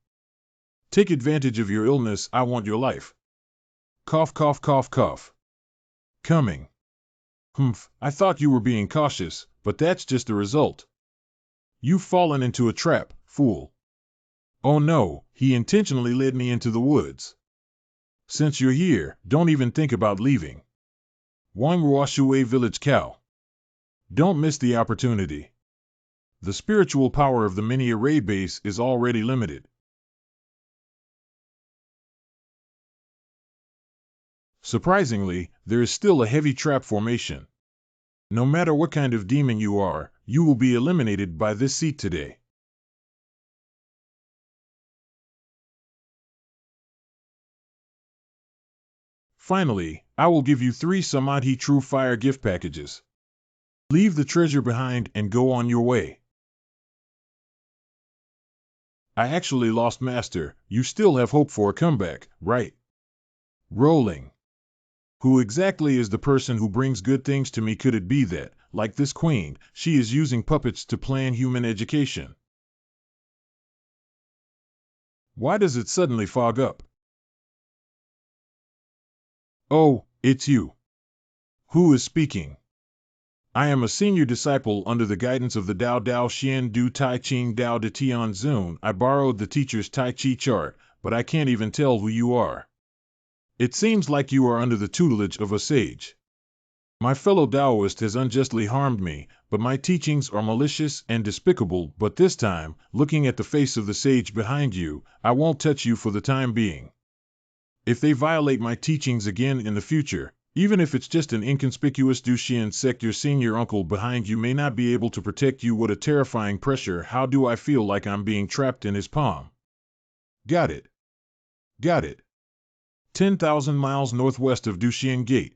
Take advantage of your illness. I want your life. Cough, cough, cough, cough. Coming. Humph, I thought you were being cautious, but that's just the result. You've fallen into a trap, fool. Oh no, he intentionally led me into the woods. Since you're here, don't even think about leaving. Wangruoshui Village Cow. Don't miss the opportunity. The spiritual power of the mini-array base is already limited. Surprisingly, there is still a heavy trap formation. No matter what kind of demon you are, you will be eliminated by this seat today. Finally, I will give you 3 Samadhi True Fire gift packages. Leave the treasure behind and go on your way. I actually lost Master. You still have hope for a comeback, right? Rolling. Who exactly is the person who brings good things to me? Could it be that, like this queen, she is using puppets to plan human education? Why does it suddenly fog up? Oh, it's you. Who is speaking? I am a senior disciple under the guidance of the Dao Dao Xian Du Tai Ching Dao De Tian Zun. I borrowed the teacher's Tai Chi chart, but I can't even tell who you are. It seems like you are under the tutelage of a sage. My fellow Taoist has unjustly harmed me, but my teachings are malicious and despicable. But this time, looking at the face of the sage behind you, I won't touch you for the time being. If they violate my teachings again in the future, even if it's just an inconspicuous Duxian Sect, your senior uncle behind you may not be able to protect you. What a terrifying pressure. How do I feel like I'm being trapped in his palm? Got it. Got it. 10,000 miles northwest of Duxian Gate.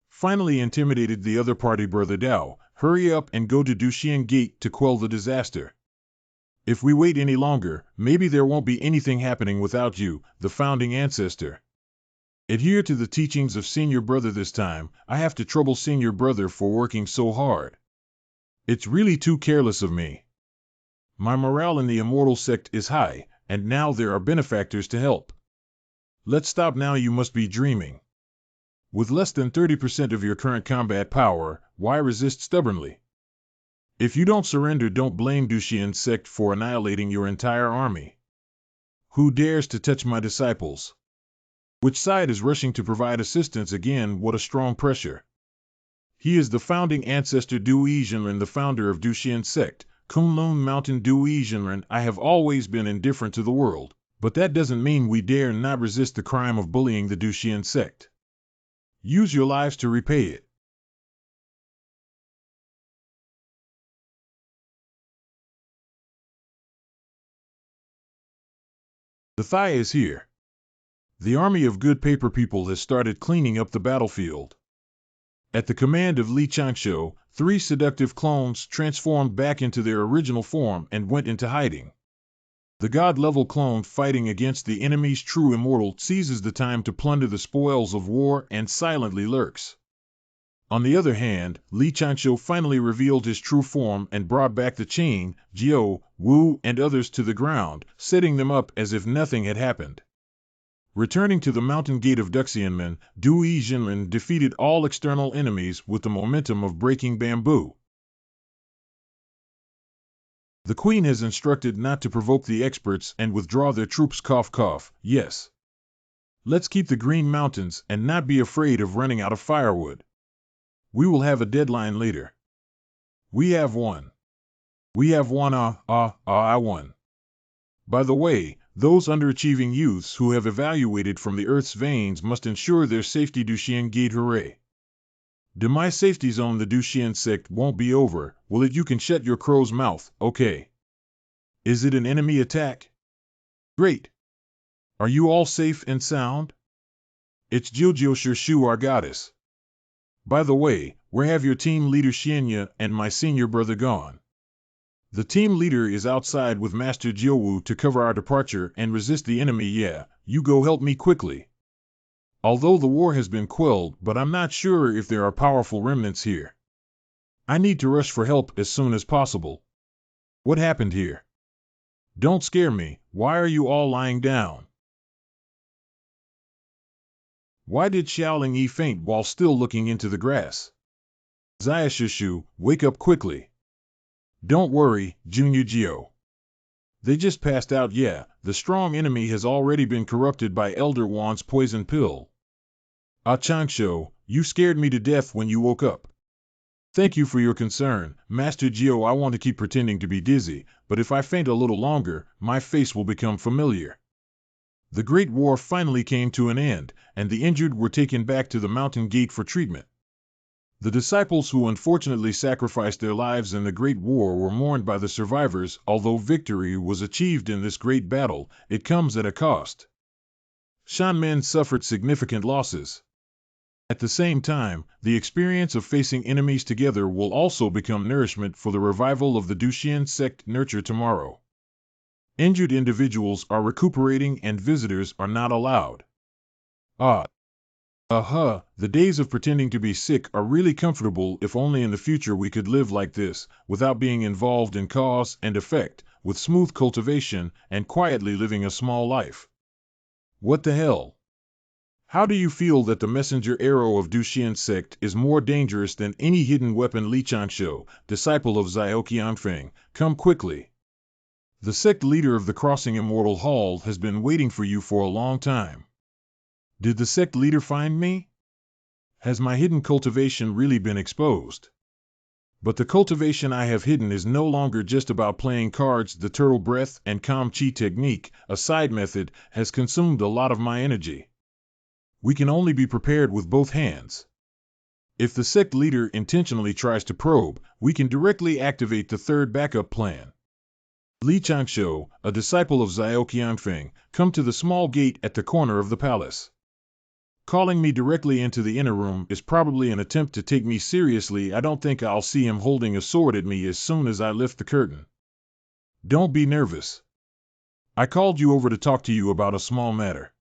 Finally intimidated the other party. Brother Dao, hurry up and go to Duxian Gate to quell the disaster. If we wait any longer, maybe there won't be anything happening without you, the founding ancestor. Adhere to the teachings of senior brother this time. I have to trouble senior brother for working so hard. It's really too careless of me. My morale in the immortal sect is high, and now there are benefactors to help. Let's stop now. You must be dreaming. With less than 30% of your current combat power, why resist stubbornly? If you don't surrender, don't blame Duxian Sect for annihilating your entire army. Who dares to touch my disciples? Which side is rushing to provide assistance again? What a strong pressure. He is the founding ancestor Dui Zhenren, the founder of Duxian Sect, Kunlun Mountain Dui Zhenren. I have always been indifferent to the world, but that doesn't mean we dare not resist the crime of bullying the Duxian Sect. Use your lives to repay it. The Thai is here. The army of good paper people has started cleaning up the battlefield. At the command of Li Changshu, 3 seductive clones transformed back into their original form and went into hiding. The god-level clone fighting against the enemy's true immortal seizes the time to plunder the spoils of war and silently lurks. On the other hand, Li Changshu finally revealed his true form and brought back the Qing, Jiu, Wu, and others to the ground, setting them up as if nothing had happened. Returning to the mountain gate of Duxianmen, Dui Zhenren defeated all external enemies with the momentum of breaking bamboo. The queen has instructed not to provoke the experts and withdraw their troops. Cough cough, yes. Let's keep the Green Mountains and not be afraid of running out of firewood. We will have a deadline later. We have one. We have one. I won. By the way, those underachieving youths who have evaluated from the Earth's veins must ensure their safety. Duxian Gate, hooray. To my safety zone. The Duxian Sect won't be over, will it? You can shut your crow's mouth, okay. Is it an enemy attack? Great. Are you all safe and sound? It's Jiujiu Shu, our goddess. By the way, where have your team leader Xianya and my senior brother gone? The team leader is outside with Master Jiuwu to cover our departure and resist the enemy. Yeah, you go help me quickly. Although the war has been quelled, but I'm not sure if there are powerful remnants here. I need to rush for help as soon as possible. What happened here? Don't scare me. Why are you all lying down? Why did Xiaoling Yi faint while still looking into the grass? Zayashushu, wake up quickly. Don't worry, Junior Gio. They just passed out. Yeah, the strong enemy has already been corrupted by Elder Wan's poison pill. Changshu, you scared me to death when you woke up. Thank you for your concern, Master Gio. I want to keep pretending to be dizzy, but if I faint a little longer, my face will become familiar. The Great War finally came to an end, and the injured were taken back to the mountain gate for treatment. The disciples who unfortunately sacrificed their lives in the Great War were mourned by the survivors. Although victory was achieved in this great battle, it comes at a cost. Shan men suffered significant losses. At the same time, the experience of facing enemies together will also become nourishment for the revival of the Duxian Sect. Nurture tomorrow. Injured individuals are recuperating and visitors are not allowed. Ah, the days of pretending to be sick are really comfortable if only in the future we could live like this, without being involved in cause and effect, with smooth cultivation, and quietly living a small life. What the hell? How do you feel that the messenger arrow of Duxian Sect is more dangerous than any hidden weapon? Li Changsho, disciple of Xiaoqiangfeng, come quickly. The sect leader of the Crossing Immortal Hall has been waiting for you for a long time. Did the sect leader find me? Has my hidden cultivation really been exposed? But the cultivation I have hidden is no longer just about playing cards. The turtle breath and calm chi technique, a side method, has consumed a lot of my energy. We can only be prepared with both hands. If the sect leader intentionally tries to probe, we can directly activate the third backup plan. Li Changsho, a disciple of Xiaoqiangfeng, come to the small gate at the corner of the palace. Calling me directly into the inner room is probably an attempt to take me seriously. I don't think I'll see him holding a sword at me as soon as I lift the curtain. Don't be nervous. I called you over to talk to you about a small matter.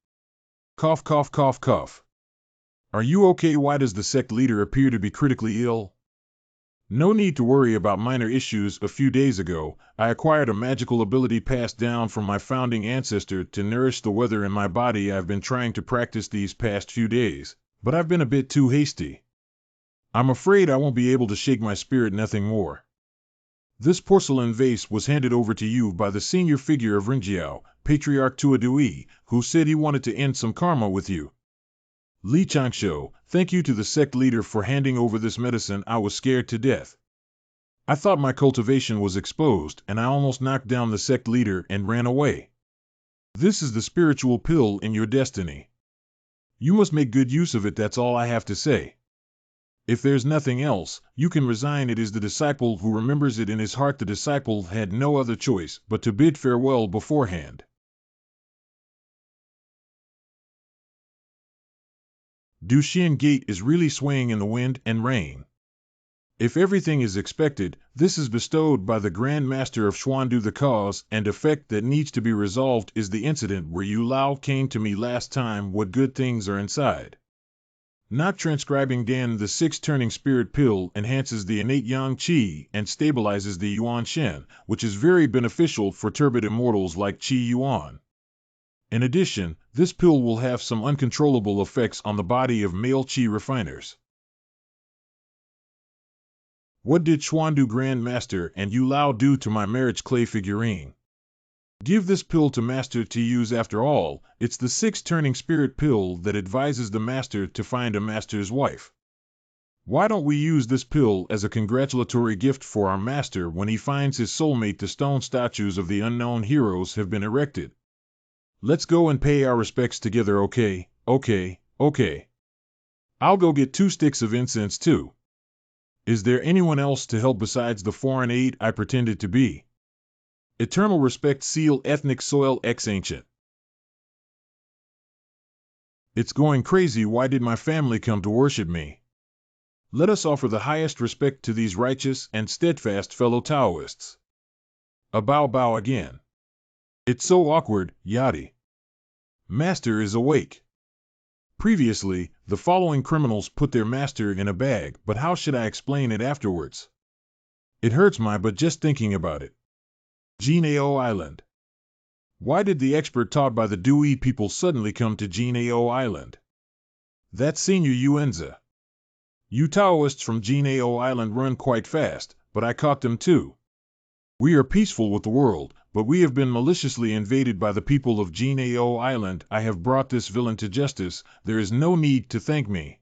Cough, cough, cough, cough. Are you okay? Why does the sect leader appear to be critically ill? No need to worry about minor issues. A few days ago, I acquired a magical ability passed down from my founding ancestor to nourish the weather in my body. I've been trying to practice these past few days, but I've been a bit too hasty. I'm afraid I won't be able to shake my spirit. Nothing more. This porcelain vase was handed over to you by the senior figure of Rinjiao, Patriarch Tuadui, who said he wanted to end some karma with you. Li Changsho, thank you to the sect leader for handing over this medicine. I was scared to death. I thought my cultivation was exposed, and I almost knocked down the sect leader and ran away. This is the spiritual pill in your destiny. You must make good use of it. That's all I have to say. If there's nothing else, you can resign. It is the disciple who remembers it in his heart. The disciple had no other choice but to bid farewell beforehand. Duxian Gate is really swaying in the wind and rain. If everything is expected, this is bestowed by the grandmaster of Xuandu. The cause and effect that needs to be resolved is the incident where Yu Lao came to me last time. What good things are inside? Not transcribing Dan. The 6 turning spirit pill enhances the innate yang qi and stabilizes the yuan shen, which is very beneficial for turbid immortals like Qi Yuan. In addition, this pill will have some uncontrollable effects on the body of male Qi refiners. What did Xuandu Grandmaster and Yu Lao do to my marriage clay figurine? Give this pill to Master to use. After all, it's the 6 turning spirit pill that advises the Master to find a Master's wife. Why don't we use this pill as a congratulatory gift for our Master when he finds his soulmate? The stone statues of the unknown heroes have been erected. Let's go and pay our respects together. Okay. I'll go get 2 sticks of incense too. Is there anyone else to help besides the foreign aid I pretended to be? Eternal respect. Seal. Ethnic soil. Ex-ancient. It's going crazy. Why did my family come to worship me? Let us offer the highest respect to these righteous and steadfast fellow Taoists. A bow again. It's so awkward, Yadi. Master is awake. Previously, the following criminals put their master in a bag, but how should I explain it afterwards? It hurts my butt just thinking about it. Jinao Island. Why did the expert taught by the Dewey people suddenly come to Jinao Island? That's Senior Yuenza. You Taoists from Jinao Island run quite fast, but I caught them too. We are peaceful with the world, but we have been maliciously invaded by the people of Jinao Island. I have brought this villain to justice. There is no need to thank me.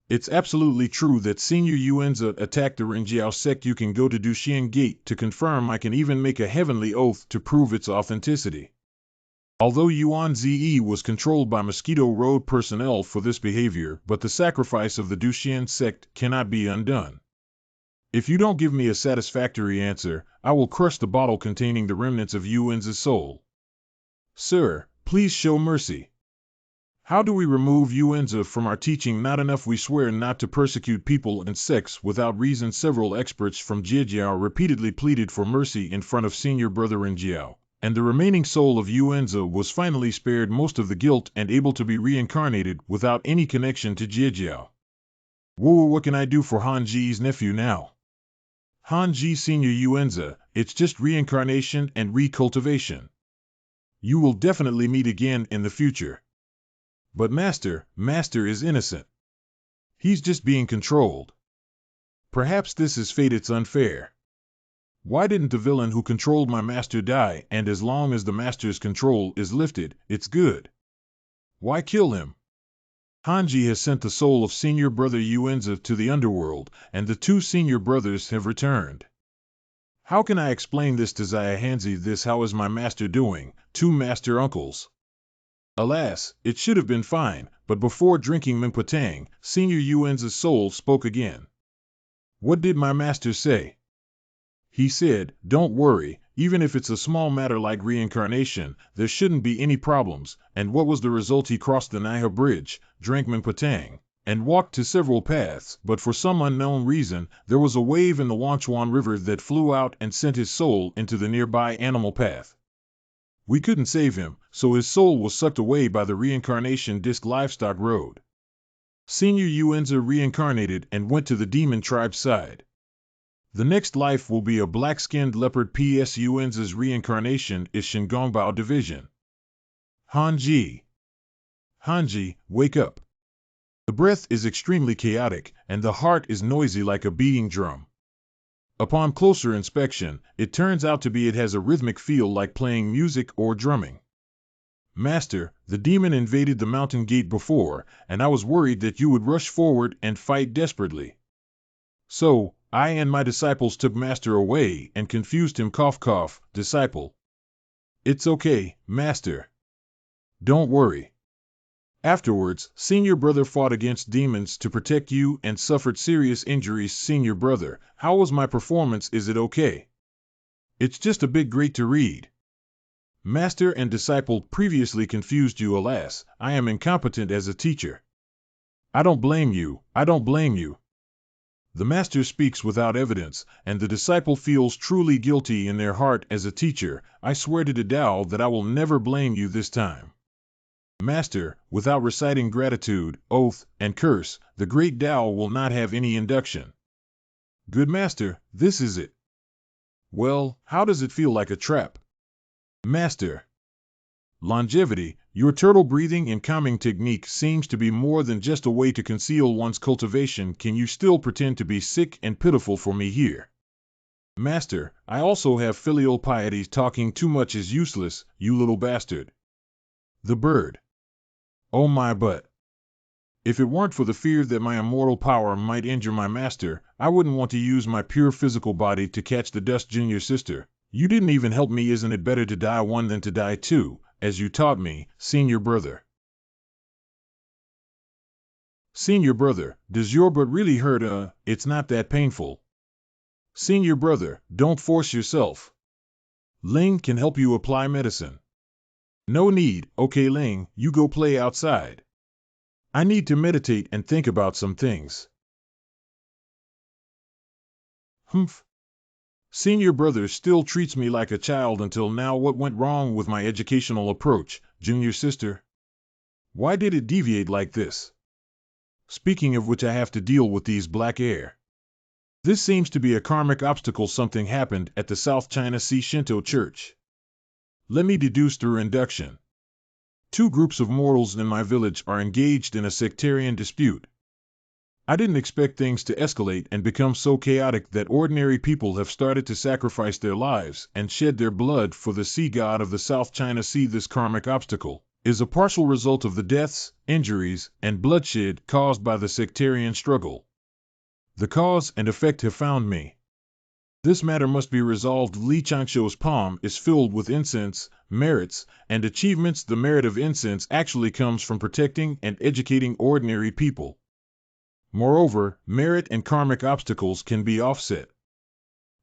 It's absolutely true that Senior Yuenza attacked the Rinjiao sect. You can go to Duxian Gate to confirm. I can even make a heavenly oath to prove its authenticity. Although Yuan Ze was controlled by Mosquito Road personnel for this behavior, but the sacrifice of the Duxian sect cannot be undone. If you don't give me a satisfactory answer, I will crush the bottle containing the remnants of Yuenza's soul. Sir, please show mercy. How do we remove Yuenza from our teaching? Not enough. We swear not to persecute people and sects without reason. Several experts from Jiejiao repeatedly pleaded for mercy in front of Senior Brother Rinjiao. and the remaining soul of Yuanzi was finally spared most of the guilt and able to be reincarnated without any connection to Jiejiao. Whoa, what can I do for Hanji's nephew now? Hanji Senior Yuanzi, it's just reincarnation and recultivation. You will definitely meet again in the future. But Master is innocent. He's just being controlled. Perhaps this is fate, it's unfair. Why didn't the villain who controlled my master die, and as long as the master's control is lifted, it's good? Why kill him? Hanji has sent the soul of senior brother Yuanzi to the underworld, and the two senior brothers have returned. How can I explain this to Zaya Hanzi? This, how is my master doing? Two master uncles. Alas, it should have been fine, but before drinking Minpatang, senior Yuanzi's soul spoke again. What did my master say? He said, don't worry, even if it's a small matter like reincarnation, there shouldn't be any problems. And what was the result? He crossed the Naiha Bridge, drank Minpatang, and walked to several paths, but for some unknown reason, there was a wave in the Wanchuan River that flew out and sent his soul into the nearby animal path. We couldn't save him, so his soul was sucked away by the reincarnation disc livestock road. Senior Yuanzi reincarnated and went to the demon tribe's side. The next life will be a black-skinned leopard. P.S. Yuanzi's reincarnation is Shingongbao division. Hanji, wake up. The breath is extremely chaotic, and the heart is noisy like a beating drum. Upon closer inspection, it turns out to be it has a rhythmic feel like playing music or drumming. Master, the demon invaded the mountain gate before, and I was worried that you would rush forward and fight desperately. So, I and my disciples took Master away and confused him. Cough cough, disciple. It's okay, Master. Don't worry. Afterwards, senior brother fought against demons to protect you and suffered serious injuries. Senior brother, how was my performance? Is it okay? It's just a bit great to read. Master and disciple previously confused you. Alas, I am incompetent as a teacher. I don't blame you. The master speaks without evidence, and the disciple feels truly guilty in their heart. As a teacher, I swear to the Tao that I will never blame you this time. Master, without reciting gratitude, oath, and curse, the great Tao will not have any induction. Good Master, this is it. Well, how does it feel? Like a trap? Master. Longevity, your turtle breathing and calming technique seems to be more than just a way to conceal one's cultivation. Can you still pretend to be sick and pitiful for me here? Master, I also have filial piety. Talking too much is useless, you little bastard. The bird. Oh my butt. If it weren't for the fear that my immortal power might injure my master, I wouldn't want to use my pure physical body to catch the dust. Junior sister, you didn't even help me. Isn't it better to die one than to die two, as you taught me, senior brother? Senior brother, does your butt really hurt? It's not that painful. Senior brother, don't force yourself. Ling can help you apply medicine. No need. Okay Ling, you go play outside. I need to meditate and think about some things. Humph. Senior brother still treats me like a child until now. What went wrong with my educational approach, junior sister? Why did it deviate like this? Speaking of which, I have to deal with these black air. This seems to be a karmic obstacle. Something happened at the South China Sea Shinto Church. Let me deduce through induction. Two groups of mortals in my village are engaged in a sectarian dispute. I didn't expect things to escalate and become so chaotic that ordinary people have started to sacrifice their lives and shed their blood for the sea god of the South China Sea. This karmic obstacle is a partial result of the deaths, injuries, and bloodshed caused by the sectarian struggle. The cause and effect have found me. This matter must be resolved. Li Changsho's palm is filled with incense, merits, and achievements. The merit of incense actually comes from protecting and educating ordinary people. Moreover, merit and karmic obstacles can be offset.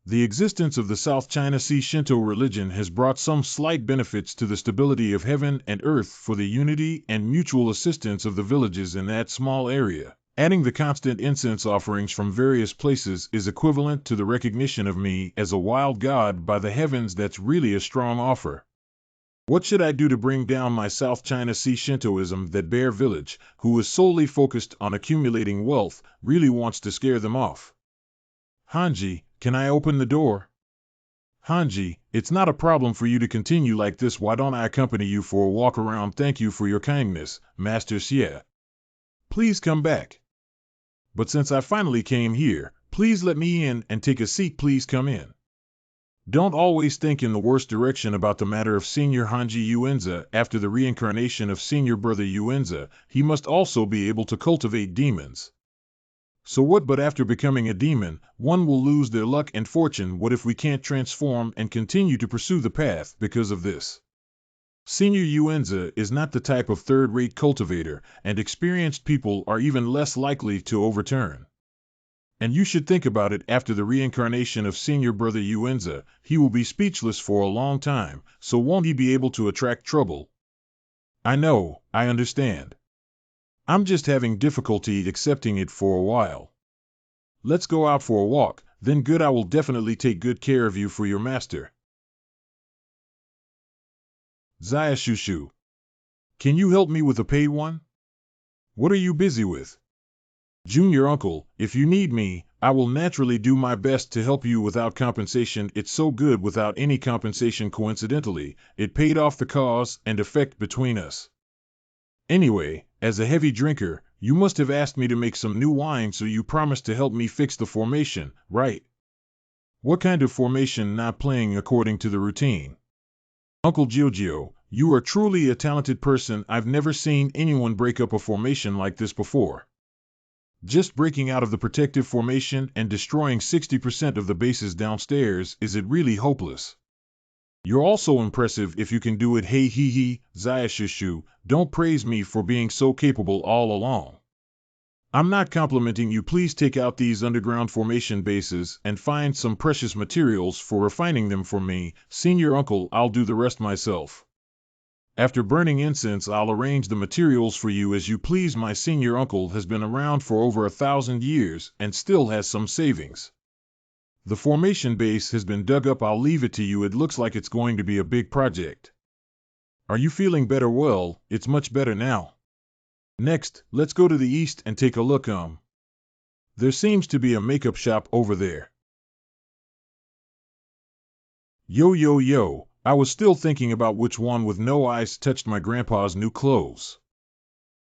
The existence of the South China Sea Shinto religion has brought some slight benefits to the stability of heaven and earth for the unity and mutual assistance of the villages in that small area. Adding the constant incense offerings from various places is equivalent to the recognition of me as a wild god by the heavens. That's really a strong offer. What should I do to bring down my South China Sea Shintoism? That bear village, who is solely focused on accumulating wealth, really wants to scare them off. Hanji, can I open the door? Hanji, it's not a problem for you to continue like this. Why don't I accompany you for a walk around? Thank you for your kindness, Master Xie. Please come back. But since I finally came here, please let me in and take a seat. Please come in. Don't always think in the worst direction about the matter of Senior Hanji Yuenza. After the reincarnation of Senior Brother Yuenza, he must also be able to cultivate demons. So what? But after becoming a demon, one will lose their luck and fortune. What if we can't transform and continue to pursue the path because of this? Senior Yuenza is not the type of third-rate cultivator, and experienced people are even less likely to overturn. And you should think about it. After the reincarnation of Senior Brother Yuenza, he will be speechless for a long time, so won't he be able to attract trouble? I know, I understand. I'm just having difficulty accepting it for a while. Let's go out for a walk, then good. I will definitely take good care of you for your master. Zayashushu. Can you help me with a paid one? What are you busy with? Junior uncle, if you need me, I will naturally do my best to help you without compensation. It's so good without any compensation. Coincidentally, it paid off the cause and effect between us. Anyway, as a heavy drinker, you must have asked me to make some new wine, so you promised to help me fix the formation, right? What kind of formation? Not playing according to the routine. Uncle Giorgio, you are truly a talented person. I've never seen anyone break up a formation like this before. Just breaking out of the protective formation and destroying 60% of the bases downstairs, is it really hopeless? You're also impressive if you can do it. Hey hee hee, Zayashushu, don't praise me for being so capable all along. I'm not complimenting you. Please take out these underground formation bases and find some precious materials for refining them for me. Senior uncle, I'll do the rest myself. After burning incense, I'll arrange the materials for you as you please. My senior uncle has been around for over 1,000 years and still has some savings. The formation base has been dug up. I'll leave it to you. It looks like it's going to be a big project. Are you feeling better? Well, it's much better now. Next, let's go to the east and take a look. There seems to be a makeup shop over there. Yo, I was still thinking about which one with no eyes touched my grandpa's new clothes.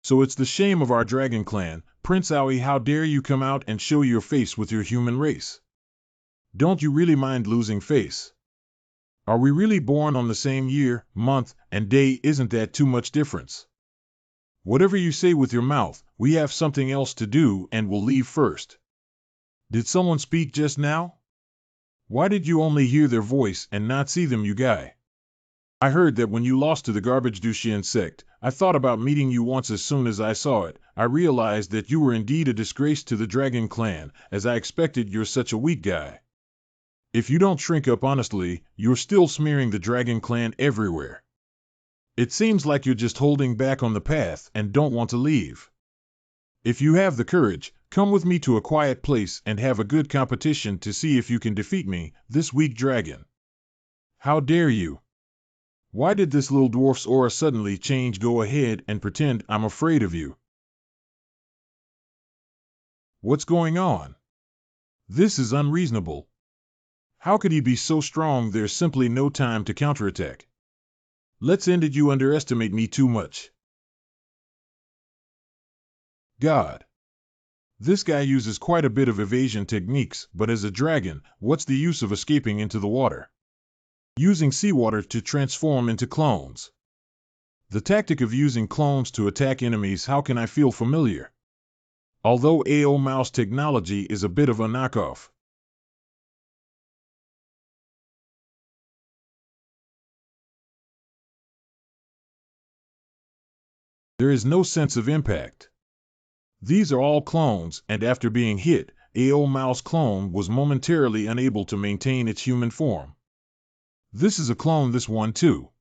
So it's the shame of our dragon clan. Prince Aoi, how dare you come out and show your face with your human race? Don't you really mind losing face? Are we really born on the same year, month, and day? Isn't that too much difference? Whatever you say with your mouth, we have something else to do and will leave first. Did someone speak just now? Why did you only hear their voice and not see them, you guy? I heard that when you lost to the garbage Dushian sect, I thought about meeting you once. As soon as I saw it, I realized that you were indeed a disgrace to the dragon clan, as I expected. You're such a weak guy. If you don't shrink up honestly, you're still smearing the dragon clan everywhere. It seems like you're just holding back on the path and don't want to leave. If you have the courage, come with me to a quiet place and have a good competition to see if you can defeat me, this weak dragon. How dare you? Why did this little dwarf's aura suddenly change? Go ahead and pretend I'm afraid of you. What's going on? This is unreasonable. How could he be so strong? There's simply no time to counterattack. Let's end it. You underestimate me too much. God. This guy uses quite a bit of evasion techniques, but as a dragon, what's the use of escaping into the water? Using seawater to transform into clones. The tactic of using clones to attack enemies, how can I feel familiar? Although AO mouse technology is a bit of a knockoff. There is no sense of impact. These are all clones, and after being hit, AO mouse clone was momentarily unable to maintain its human form. This is a clone, this one too.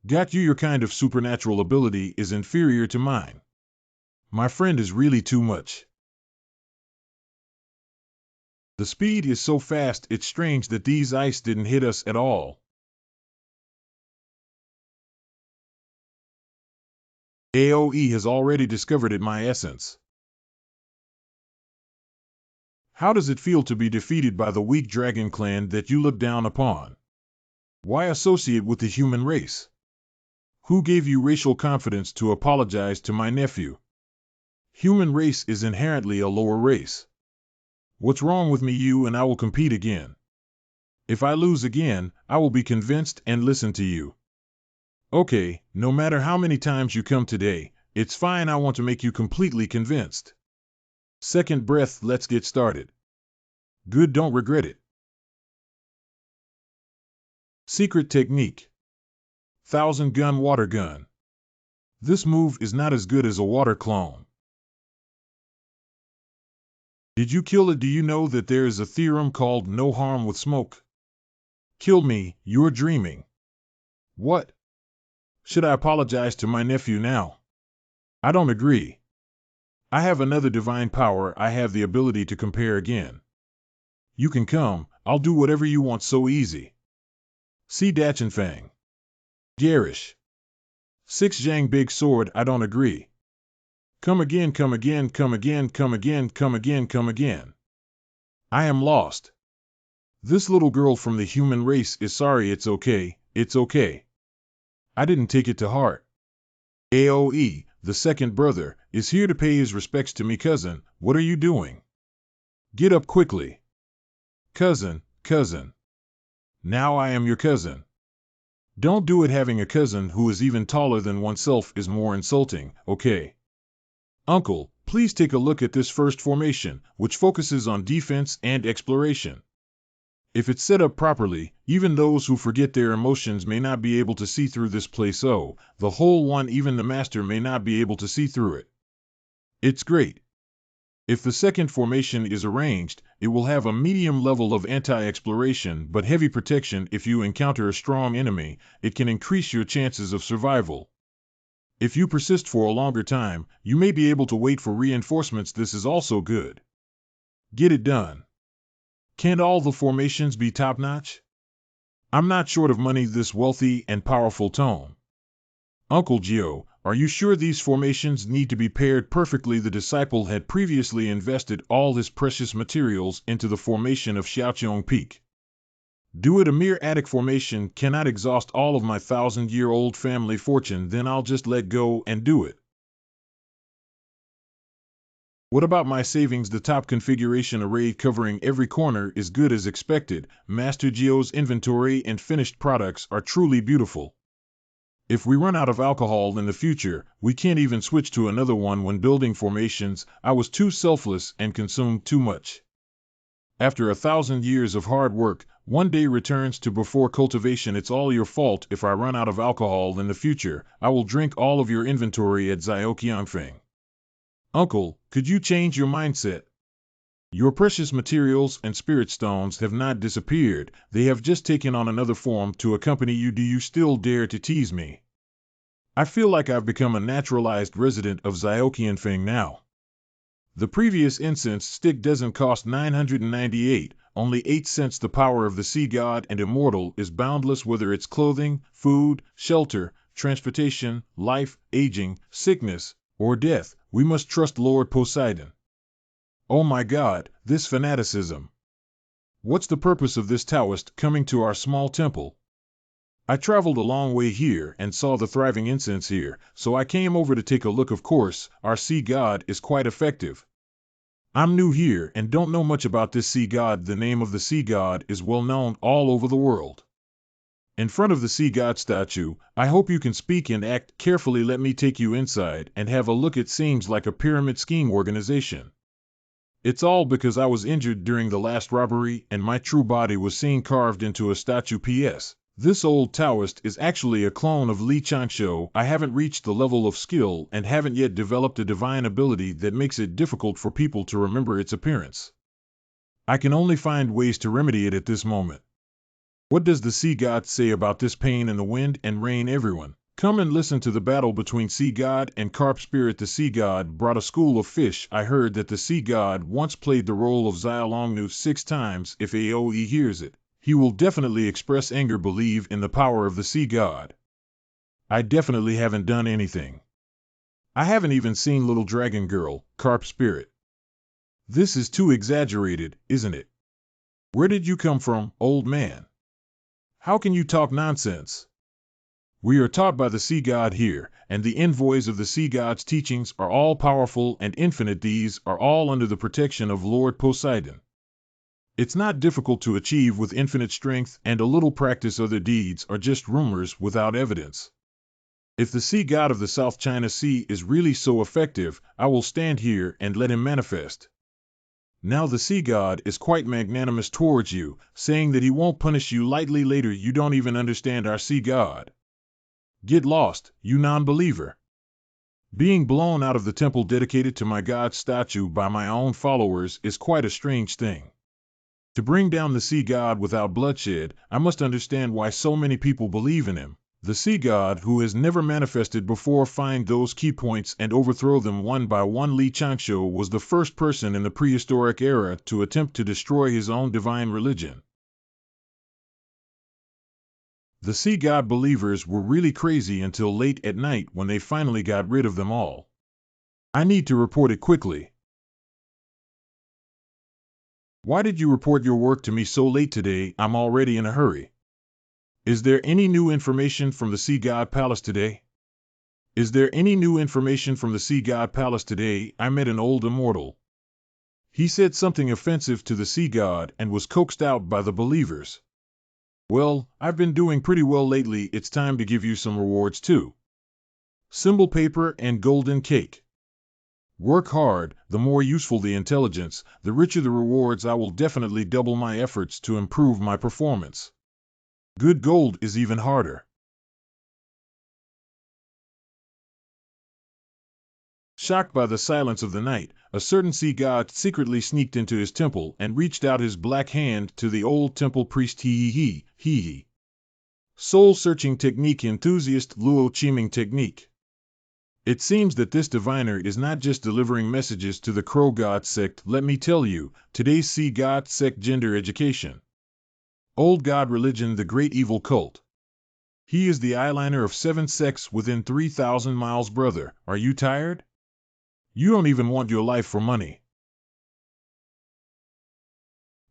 Got you. Your kind of supernatural ability is inferior to mine. My friend is really too much. The speed is so fast it's strange that these ice didn't hit us at all. AOE has already discovered it, my essence. How does it feel to be defeated by the weak dragon clan that you look down upon? Why associate with the human race? Who gave you racial confidence to apologize to my nephew? Human race is inherently a lower race. What's wrong with me, you, and I will compete again. If I lose again, I will be convinced and listen to you. Okay, no matter how many times you come today, it's fine, I want to make you completely convinced. Second breath, let's get started. Good, don't regret it. Secret technique. 1,000-gun water gun. This move is not as good as a water clone. Did you kill it? Do you know that there is a theorem called no harm with smoke? Kill me, you're dreaming. What? Should I apologize to my nephew now? I don't agree. I have another divine power. I have the ability to compare again. You can come, I'll do whatever you want, so easy. See Dachenfang. Garish. 6 Zhang big sword, I don't agree. Come again, come again, come again, come again, come again, come again. I am lost. This little girl from the human race is sorry, it's okay, it's okay. I didn't take it to heart. AOE, the second brother, is here to pay his respects to me. Cousin, what are you doing? Get up quickly. Cousin, cousin. Now I am your cousin. Don't do it. Having a cousin who is even taller than oneself is more insulting, okay? Uncle, please take a look at this first formation, which focuses on defense and exploration. If it's set up properly, even those who forget their emotions may not be able to see through this place. Oh, the whole one, even the master may not be able to see through it. It's great. If the second formation is arranged, it will have a medium level of anti-exploration but heavy protection. If you encounter a strong enemy, it can increase your chances of survival. If you persist for a longer time, you may be able to wait for reinforcements. This is also good. Get it done. Can't all the formations be top-notch? I'm not short of money. This wealthy and powerful tone. Uncle Gio, are you sure these formations need to be paired perfectly? The disciple had previously invested all his precious materials into the formation of Xiaoqiong Peak. Do it. A mere attic formation cannot exhaust all of my 1,000-year-old family fortune. Then I'll just let go and do it. What about my savings? The top configuration array covering every corner is good as expected. Master Gio's inventory and finished products are truly beautiful. If we run out of alcohol in the future, we can't even switch to another one. When building formations, I was too selfless and consumed too much. After 1,000 years of hard work, one day returns to before cultivation. It's all your fault. If I run out of alcohol in the future, I will drink all of your inventory at Zioqiangfeng. Uncle, could you change your mindset? Your precious materials and spirit stones have not disappeared, they have just taken on another form to accompany you. Do you still dare to tease me? I feel like I've become a naturalized resident of Zioqiangfeng now. The previous incense stick doesn't cost 998, only 8 cents. The power of the sea god and immortal is boundless. Whether it's clothing, food, shelter, transportation, life, aging, sickness, or death, we must trust Lord Poseidon. Oh my God, this fanaticism. What's the purpose of this Taoist coming to our small temple? I traveled a long way here and saw the thriving incense here, so I came over to take a look. Of course, our sea god is quite effective. I'm new here and don't know much about this sea god. The name of the sea god is well known all over the world. In front of the sea god statue, I hope you can speak and act carefully. Let me take you inside and have a look. It seems like a pyramid scheme organization. It's all because I was injured during the last robbery and my true body was seen carved into a statue. P.S. This old Taoist is actually a clone of Li Chanshou. I haven't reached the level of skill and haven't yet developed a divine ability that makes it difficult for people to remember its appearance. I can only find ways to remedy it at this moment. What does the sea god say about this pain in the wind and rain? Everyone, Come and listen to the battle between Sea God and Carp Spirit. The Sea God brought a school of fish. I heard that the Sea God once played the role of Xiaolongnu 6 times. If AOE hears it, he will definitely express anger. Believe in the power of the Sea God. I definitely haven't done anything. I haven't even seen Little Dragon Girl, Carp Spirit. This is too exaggerated, isn't it? Where did you come from, old man? How can you talk nonsense? We are taught by the Sea God here, and the envoys of the Sea God's teachings are all powerful and infinite. These are all under the protection of Lord Poseidon. It's not difficult to achieve with infinite strength and a little practice. Other deeds are just rumors without evidence. If the Sea God of the South China Sea is really so effective, I will stand here and let him manifest. Now the Sea God is quite magnanimous towards you, saying that he won't punish you lightly later. You don't even understand our Sea God. Get lost, you non-believer. Being blown out of the temple dedicated to my God's statue by my own followers is quite a strange thing. To bring down the Sea God without bloodshed, I must understand why so many people believe in him. The Sea God, who has never manifested before, find those key points and overthrow them one by one. Li Changshu was the first person in the prehistoric era to attempt to destroy his own divine religion. The Sea God believers were really crazy until late at night when they finally got rid of them all. I need to report it quickly. Why did you report your work to me so late today? I'm already in a hurry. Is there any new information from the Sea God Palace today? Is there any new information from the Sea God Palace today? I met an old immortal. He said something offensive to the Sea God and was coaxed out by the believers. Well, I've been doing pretty well lately. It's time to give you some rewards too. Symbol paper and golden cake. Work hard, the more useful the intelligence, the richer the rewards. I will definitely double my efforts to improve my performance. Good gold is even harder. Shocked by the silence of the night, a certain Sea God secretly sneaked into his temple and reached out his black hand to the old temple priest. Hee. Soul-searching technique enthusiast, Luo Chiming technique. It seems that this diviner is not just delivering messages to the Crow God Sect. Let me tell you, today's Sea God Sect gender education. Old God religion, the great evil cult. He is the eyeliner of 7 sects within 3,000 miles. Brother, are you tired? You don't even want your life for money.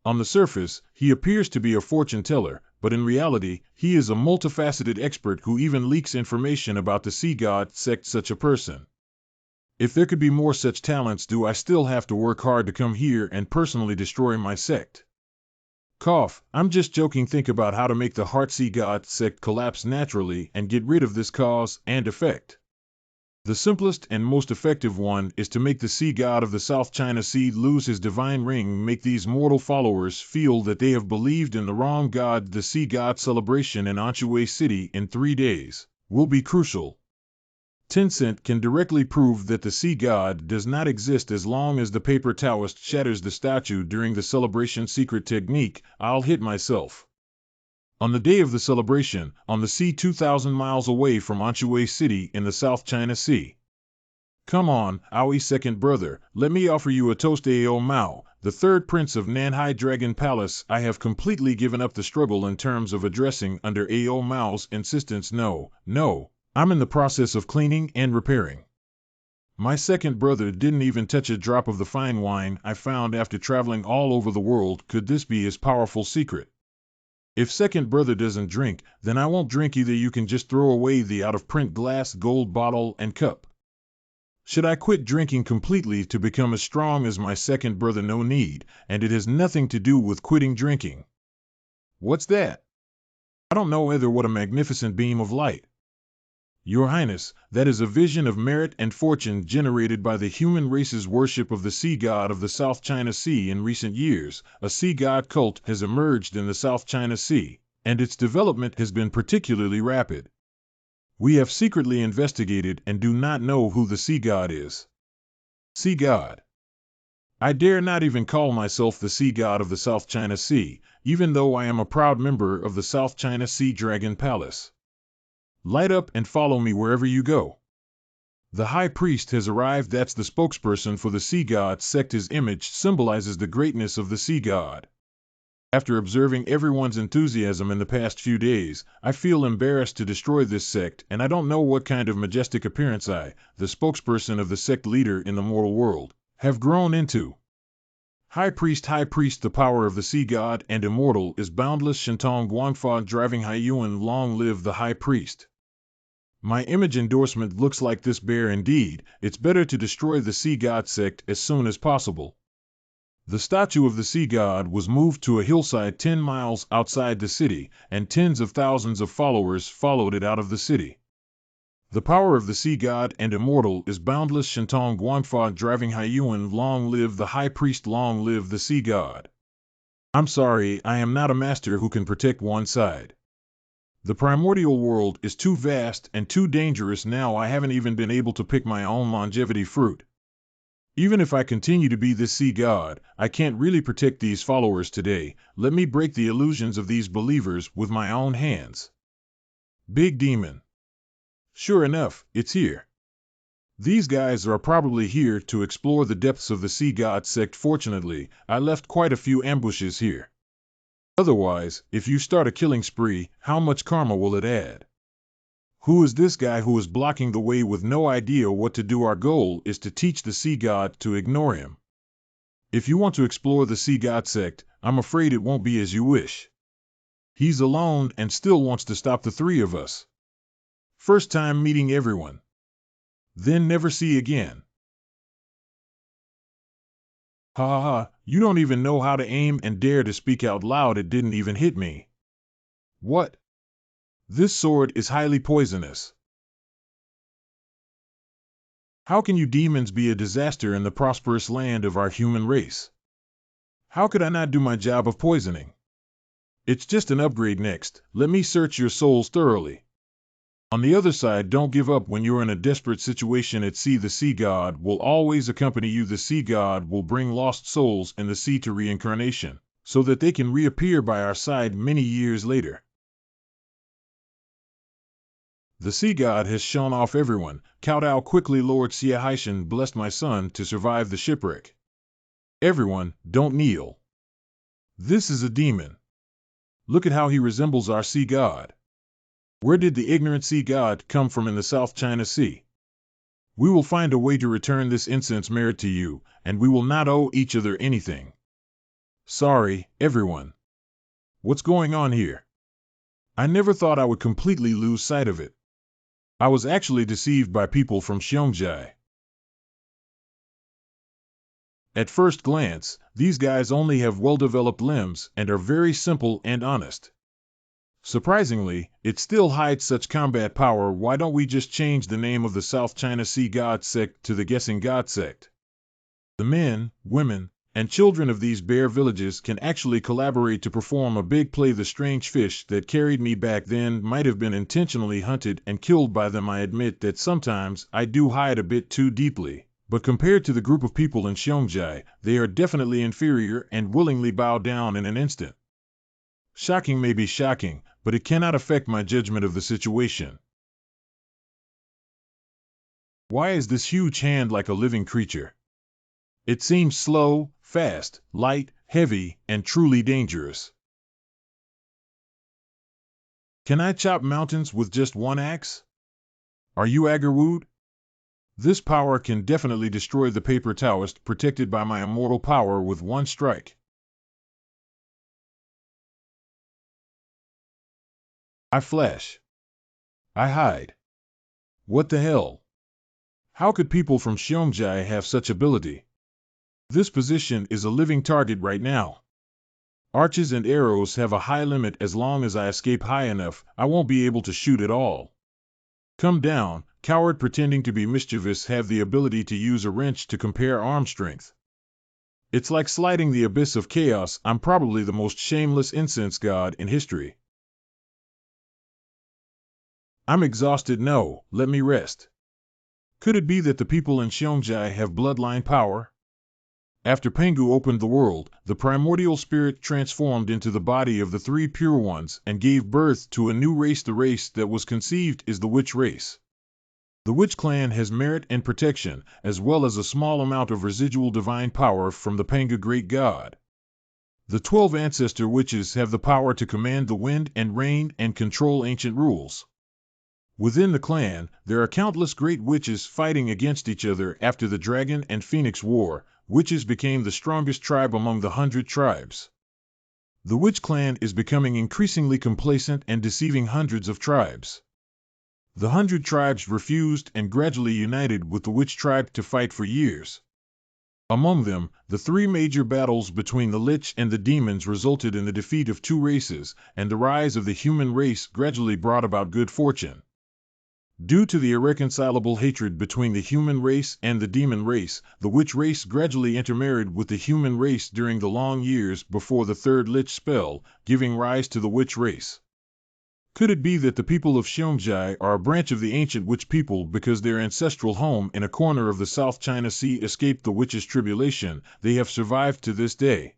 On the surface, he appears to be a fortune teller, but in reality, he is a multifaceted expert who even leaks information about the Sea God Sect. Such a person. If there could be more such talents, do I still have to work hard to come here and personally destroy my sect? Cough, I'm just joking. Think about how to make the Heart Sea God Sect collapse naturally and get rid of this cause and effect. The simplest and most effective one is to make the Sea God of the South China Sea lose his divine ring. Make these mortal followers feel that they have believed in the wrong God. The Sea God celebration in Anhui City in 3 days will be crucial. Tencent can directly prove that the Sea God does not exist as long as the paper Taoist shatters the statue during the celebration. Secret technique, I'll hit myself. On the day of the celebration, on the sea 2,000 miles away from Anhui City in the South China Sea. Come on, Aoi second brother, let me offer you a toast. Ao Mao, the third prince of Nanhai Dragon Palace. I have completely given up the struggle in terms of addressing under Ao Mao's insistence. No, I'm in the process of cleaning and repairing. My second brother didn't even touch a drop of the fine wine I found after traveling all over the world. Could this be his powerful secret? If second brother doesn't drink, then I won't drink either. You can just throw away the out-of-print glass, gold bottle, and cup. Should I quit drinking completely to become as strong as my second brother? No need, and it has nothing to do with quitting drinking. What's that? I don't know either. What a magnificent beam of light. Your Highness, that is a vision of merit and fortune generated by the human race's worship of the Sea God of the South China Sea. In recent years, a Sea God cult has emerged in the South China Sea, and its development has been particularly rapid. We have secretly investigated and do not know who the Sea God is. Sea God. I dare not even call myself the Sea God of the South China Sea, even though I am a proud member of the South China Sea Dragon Palace. Light up and follow me wherever you go. The high priest has arrived. That's the spokesperson for the sea god sect. His image symbolizes the greatness of the sea god. After observing everyone's enthusiasm in the past few days, I feel embarrassed to destroy this sect, and I don't know what kind of majestic appearance I, the spokesperson of the sect leader in the mortal world, have grown into. High priest, the power of the sea god and immortal is boundless. Shintong Guangfa driving Haiyuan, long live the high priest. My image endorsement looks like this bear indeed. It's better to destroy the sea god sect as soon as possible. The statue of the sea god was moved to a hillside 10 miles outside the city, and tens of thousands of followers followed it out of the city. The power of the sea god and immortal is boundless. Shintong Guangfa driving Haiyuan, long live the high priest, long live the sea god. I'm sorry, I am not a master who can protect one side. The primordial world is too vast and too dangerous now. I haven't even been able to pick my own longevity fruit. Even if I continue to be this sea god, I can't really protect these followers today. Let me break the illusions of these believers with my own hands. Big demon. Sure enough, it's here. These guys are probably here to explore the depths of the sea god sect. Fortunately, I left quite a few ambushes here. Otherwise, if you start a killing spree, how much karma will it add? Who is this guy who is blocking the way with no idea what to do? Our goal is to teach the sea god to ignore him. If you want to explore the sea god sect, I'm afraid it won't be as you wish. He's alone and still wants to stop the three of us. First time meeting everyone. Then never see again. Ha ha ha, you don't even know how to aim and dare to speak out loud. It didn't even hit me. What? This sword is highly poisonous. How can you demons be a disaster in the prosperous land of our human race? How could I not do my job of poisoning? It's just an upgrade. Next, let me search your souls thoroughly. On the other side, don't give up when you're in a desperate situation at sea. The sea god will always accompany you. The sea god will bring lost souls in the sea to reincarnation, so that they can reappear by our side many years later. The sea god has shown off everyone. Kowtow quickly. Lord Siahaishan blessed my son to survive the shipwreck. Everyone, don't kneel. This is a demon. Look at how he resembles our sea god. Where did the ignorant sea god come from in the South China Sea? We will find a way to return this incense merit to you, and we will not owe each other anything. Sorry, everyone. What's going on here? I never thought I would completely lose sight of it. I was actually deceived by people from Xiongji. At first glance, these guys only have well-developed limbs and are very simple and honest. Surprisingly, it still hides such combat power. Why don't we just change the name of the South China Sea God Sect to the Guessing God Sect? The men, women, and children of these bear villages can actually collaborate to perform a big play. The strange fish that carried me back then might have been intentionally hunted and killed by them. I admit that sometimes I do hide a bit too deeply, but compared to the group of people in Xiongji, they are definitely inferior and willingly bow down in an instant. Shocking may be shocking, but it cannot affect my judgment of the situation. Why is this huge hand like a living creature? It seems slow, fast, light, heavy, and truly dangerous. Can I chop mountains with just one axe? Are you Agarwood? This power can definitely destroy the paper Taoist protected by my immortal power with one strike. I flash. I hide. What the hell? How could people from Xiongji have such ability? This position is a living target right now. Arches and arrows have a high limit. As long as I escape high enough, I won't be able to shoot at all. Come down, coward. Pretending to be mischievous. Have the ability to use a wrench to compare arm strength. It's like sliding the abyss of chaos. I'm probably the most shameless incense god in history. I'm exhausted. No, let me rest. Could it be that the people in Xiongji have bloodline power? After Pengu opened the world, the primordial spirit transformed into the body of the three pure ones and gave birth to a new race. The race that was conceived is the witch race. The witch clan has merit and protection, as well as a small amount of residual divine power from the Pengu great god. The 12 ancestor witches have the power to command the wind and rain and control ancient rules. Within the clan, there are countless great witches fighting against each other. After the Dragon and Phoenix War, witches became the strongest tribe among the 100 tribes. The witch clan is becoming increasingly complacent and deceiving hundreds of tribes. The 100 tribes refused and gradually united with the witch tribe to fight for years. Among them, the 3 major battles between the Lich and the demons resulted in the defeat of 2 races, and the rise of the human race gradually brought about good fortune. Due to the irreconcilable hatred between the human race and the demon race, the witch race gradually intermarried with the human race during the long years before the 3rd Lich spell, giving rise to the witch race. Could it be that the people of Xiongji are a branch of the ancient witch people because their ancestral home in a corner of the South China Sea escaped the witches' tribulation? They have survived to this day.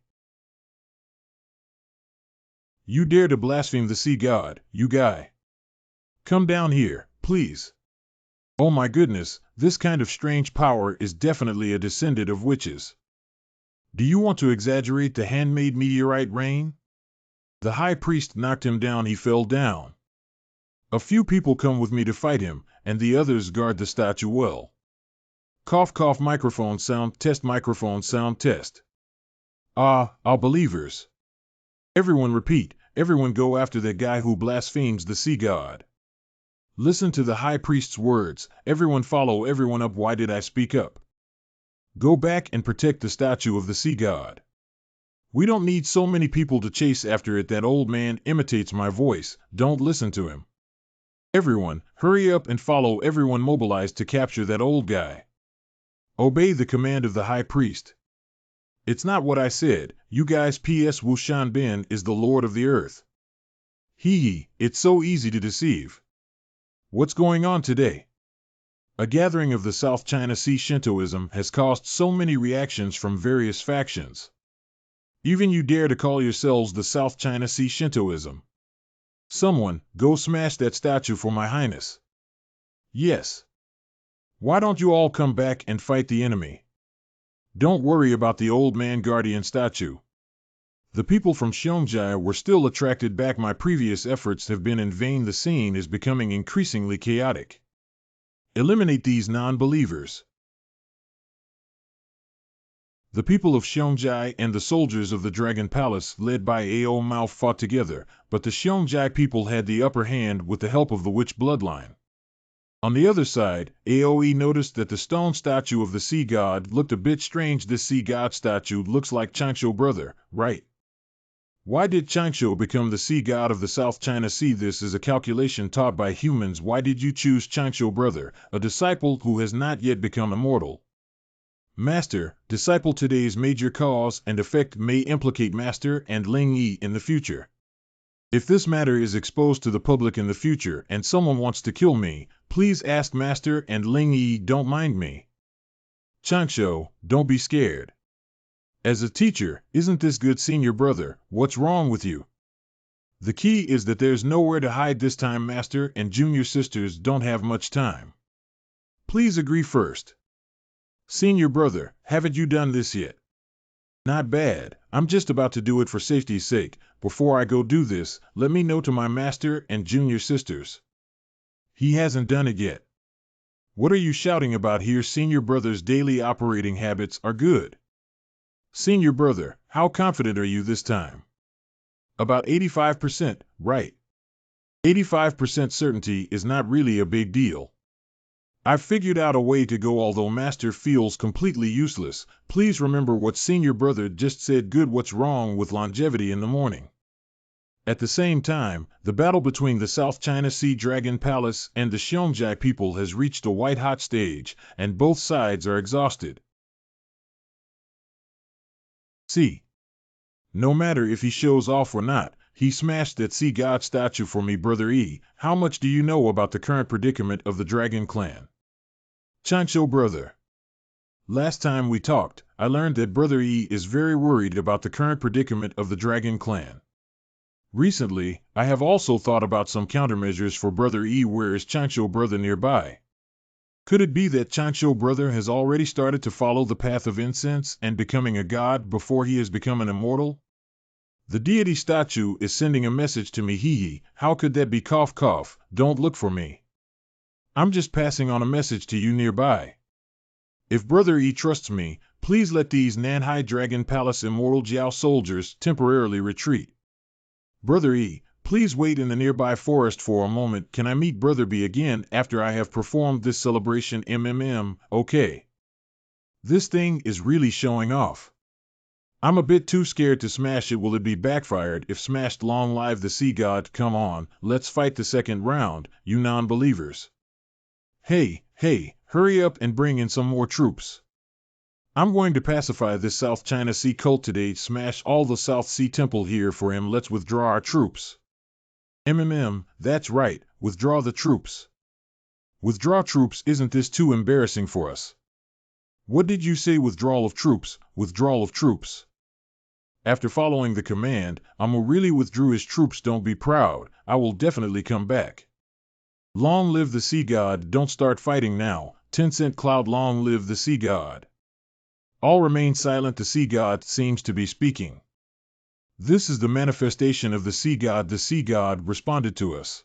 You dare to blaspheme the sea god, you guy. Come down here, please. Oh my goodness, this kind of strange power is definitely a descendant of witches. Do you want to exaggerate the handmade meteorite rain? The high priest knocked him down. He fell down. A few people come with me to fight him, and the others guard the statue well. Cough cough. Microphone sound test. Microphone sound test. Ah, believers. Everyone repeat, everyone go after that guy who blasphemes the sea god. Listen to the high priest's words, everyone follow everyone up. Why did I speak up? Go back and protect the statue of the sea god. We don't need so many people to chase after it. That old man imitates my voice, don't listen to him. Everyone, hurry up and follow. Everyone mobilized to capture that old guy. Obey the command of the high priest. It's not what I said, you guys. P.S. Wu Shanbin is the lord of the earth. It's so easy to deceive. What's going on today? A gathering of the South China Sea Shintoism has caused so many reactions from various factions. Even you dare to call yourselves the South China Sea Shintoism. Someone, go smash that statue for my highness. Yes. Why don't you all come back and fight the enemy? Don't worry about the old man guardian statue. The people from Xiongji were still attracted back. My previous efforts have been in vain. The scene is becoming increasingly chaotic. Eliminate these non-believers. The people of Xiongji and the soldiers of the Dragon Palace led by Ao Mao fought together, but the Xiongji people had the upper hand with the help of the witch bloodline. On the other side, Aoe noticed that the stone statue of the sea god looked a bit strange. This sea god statue looks like Changsho brother, right? Why did Changsho become the sea god of the South China Sea? This is a calculation taught by humans. Why did you choose Changsho brother, a disciple who has not yet become immortal? Master, disciple. Today's major cause and effect may implicate Master and Ling Yi in the future. If this matter is exposed to the public in the future and someone wants to kill me, please ask Master and Ling Yi. Don't mind me. Changsho, don't be scared. As a teacher, isn't this good? Senior brother, what's wrong with you? The key is that there's nowhere to hide this time. Master and junior sisters don't have much time. Please agree first. Senior brother, haven't you done this yet? Not bad, I'm just about to do it for safety's sake. Before I go do this, let me know to my master and junior sisters. He hasn't done it yet. What are you shouting about here? Senior brother's daily operating habits are good. Senior brother, how confident are you this time? About 85%, right? 85% certainty is not really a big deal. I've figured out a way to go. Although Master feels completely useless, please remember what Senior brother just said. Good. What's wrong with longevity in the morning? At the same time, the battle between the South China Sea Dragon Palace and the Xiongji people has reached a white-hot stage, and both sides are exhausted. See? No matter if he shows off or not, he smashed that sea god statue for me. Brother E, how much do you know about the current predicament of the Dragon Clan? Changsho brother. Last time we talked, I learned that Brother E is very worried about the current predicament of the Dragon Clan. Recently, I have also thought about some countermeasures for Brother E. Where is Chancho Brother nearby? Could it be that Chancho Brother has already started to follow the path of incense and becoming a god before he has become an immortal? The deity statue is sending a message to me. Hee. How could that be? Cough cough, don't look for me. I'm just passing on a message to you nearby. If Brother E trusts me, please let these Nanhai Dragon Palace Immortal Jiao soldiers temporarily retreat. Brother E, please wait in the nearby forest for a moment. Can I meet Brother B again after I have performed this celebration? Okay. This thing is really showing off. I'm a bit too scared to smash it. Will it be backfired if smashed? Long live the sea god. Come on, let's fight the second round, you non-believers. Hey, hurry up and bring in some more troops. I'm going to pacify this South China Sea cult today. Smash all the South Sea Temple here for him. Let's withdraw our troops. That's right, withdraw the troops. Withdraw troops. Isn't this too embarrassing for us? What did you say? Withdrawal of troops, withdrawal of troops. After following the command, Amu really withdrew his troops. Don't be proud, I will definitely come back. Long live the sea god. Don't start fighting now. 10-cent cloud. Long live the sea god. All remain silent. The sea god seems to be speaking. This is the manifestation of the sea god. The sea god responded to us.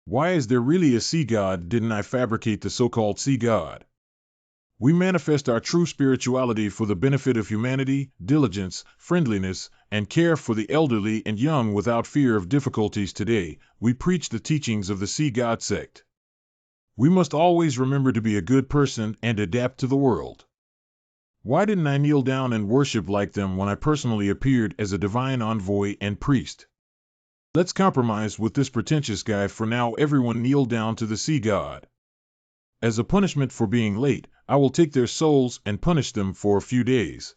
Why is there really a sea god? Didn't I fabricate the so-called sea god? We manifest our true spirituality for the benefit of humanity, diligence, friendliness, and care for the elderly and young without fear of difficulties. Today, we preach the teachings of the Sea God Sect. We must always remember to be a good person and adapt to the world. Why didn't I kneel down and worship like them when I personally appeared as a divine envoy and priest? Let's compromise with this pretentious guy for now. Everyone kneel down to the Sea God. As a punishment for being late, I will take their souls and punish them for a few days.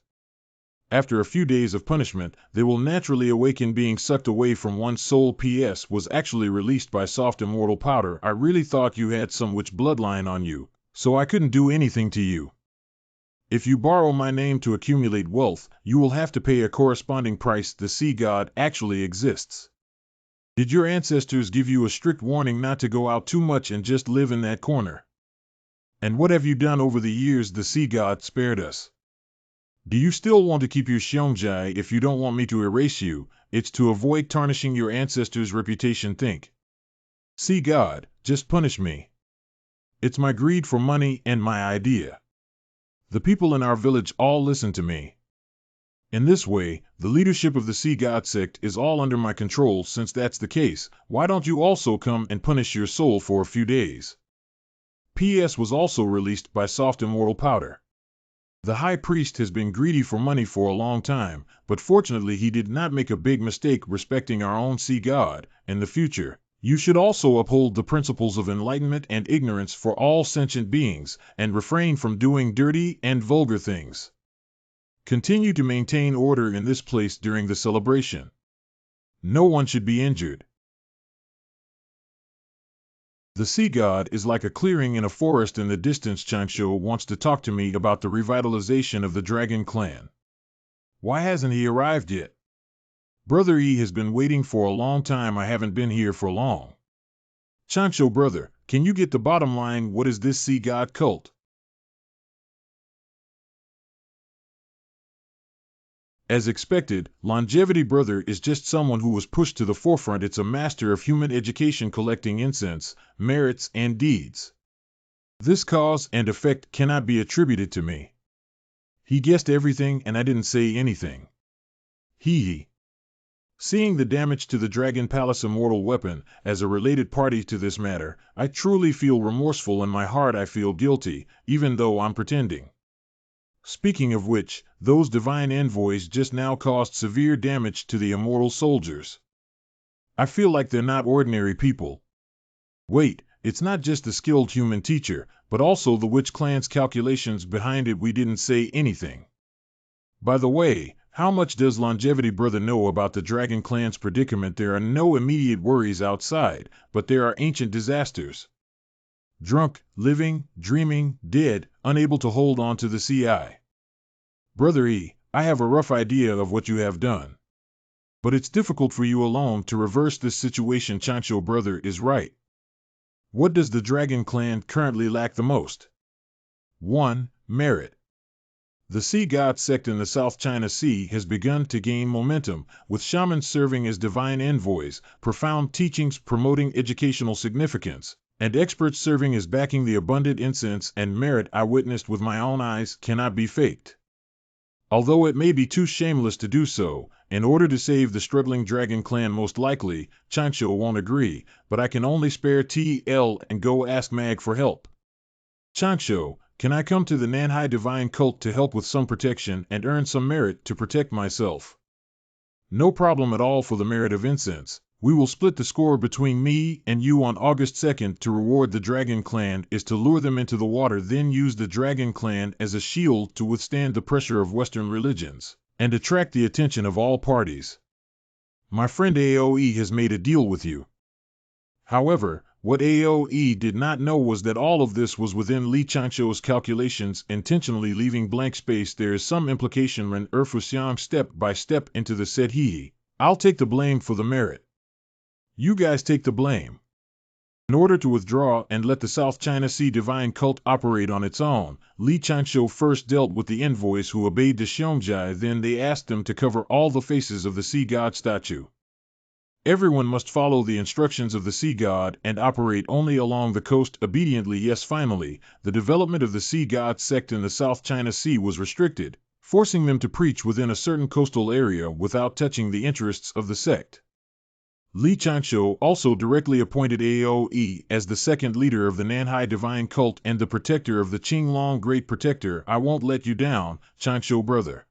After a few days of punishment, they will naturally awaken. Being sucked away from one's soul. P.S. was actually released by soft immortal powder. I really thought you had some witch bloodline on you, so I couldn't do anything to you. If you borrow my name to accumulate wealth, you will have to pay a corresponding price. The sea god actually exists. Did your ancestors give you a strict warning not to go out too much and just live in that corner? And what have you done over the years? The sea god spared us. Do you still want to keep your Xiongzhai? If you don't want me to erase you, it's to avoid tarnishing your ancestors' reputation. Think. Sea god, just punish me. It's my greed for money and my idea. The people in our village all listen to me. In this way, the leadership of the Sea God Sect is all under my control. Since that's the case, why don't you also come and punish your soul for a few days? P.S. was also released by soft immortal powder. The high priest has been greedy for money for a long time, but fortunately he did not make a big mistake respecting our own sea god. In the future, you should also uphold the principles of enlightenment and ignorance for all sentient beings, and refrain from doing dirty and vulgar things. Continue to maintain order in this place during the celebration. No one should be injured. The sea god is like a clearing in a forest in the distance. Chancho wants to talk to me about the revitalization of the Dragon Clan. Why hasn't he arrived yet? Brother E has been waiting for a long time. I haven't been here for long. Chancho brother, can you get the bottom line? What is this sea god cult? As expected, Longevity Brother is just someone who was pushed to the forefront. It's a master of human education, collecting incense, merits, and deeds. This cause and effect cannot be attributed to me. He guessed everything and I didn't say anything. Hee. Seeing the damage to the Dragon Palace immortal weapon, as a related party to this matter, I truly feel remorseful. In my heart I feel guilty, even though I'm pretending. Speaking of which, those divine envoys just now caused severe damage to the immortal soldiers. I feel like they're not ordinary people. Wait, it's not just the skilled human teacher, but also the witch clan's calculations behind it. We didn't say anything. By the way, how much does Longevity Brother know about the Dragon Clan's predicament? There are no immediate worries outside, but there are ancient disasters. Drunk, living, dreaming, dead, unable to hold on to the CI. Brother E, I have a rough idea of what you have done. But it's difficult for you alone to reverse this situation. Chancho brother is right. What does the Dragon Clan currently lack the most? 1. Merit. The Sea God sect in the South China Sea has begun to gain momentum, with shamans serving as divine envoys, profound teachings promoting educational significance, and experts serving as backing. The abundant incense and merit I witnessed with my own eyes cannot be faked. Although it may be too shameless to do so, in order to save the struggling Dragon Clan most likely, Chancho won't agree, but I can only spare TL and go ask Mag for help. Chancho, can I come to the Nanhai Divine Cult to help with some protection and earn some merit to protect myself? No problem at all for the merit of incense. We will split the score between me and you on August 2nd. To reward the Dragon Clan is to lure them into the water, then use the Dragon Clan as a shield to withstand the pressure of Western religions and attract the attention of all parties. My friend AOE has made a deal with you. However, what AOE did not know was that all of this was within Li Chancho's calculations, intentionally leaving blank space. There is some implication when Fuxiang step by step into the said he. I'll take the blame for the merit. You guys take the blame. In order to withdraw and let the South China Sea Divine Cult operate on its own, Li Chancho first dealt with the envoys who obeyed the Xiongzhai, then they asked them to cover all the faces of the Sea God statue. Everyone must follow the instructions of the Sea God and operate only along the coast obediently. Yes, finally, the development of the Sea God sect in the South China Sea was restricted, forcing them to preach within a certain coastal area without touching the interests of the sect. Li Chancho also directly appointed AOE as the second leader of the Nanhai Divine Cult and the protector of the Qinglong Great Protector. I won't let you down, Chancho brother.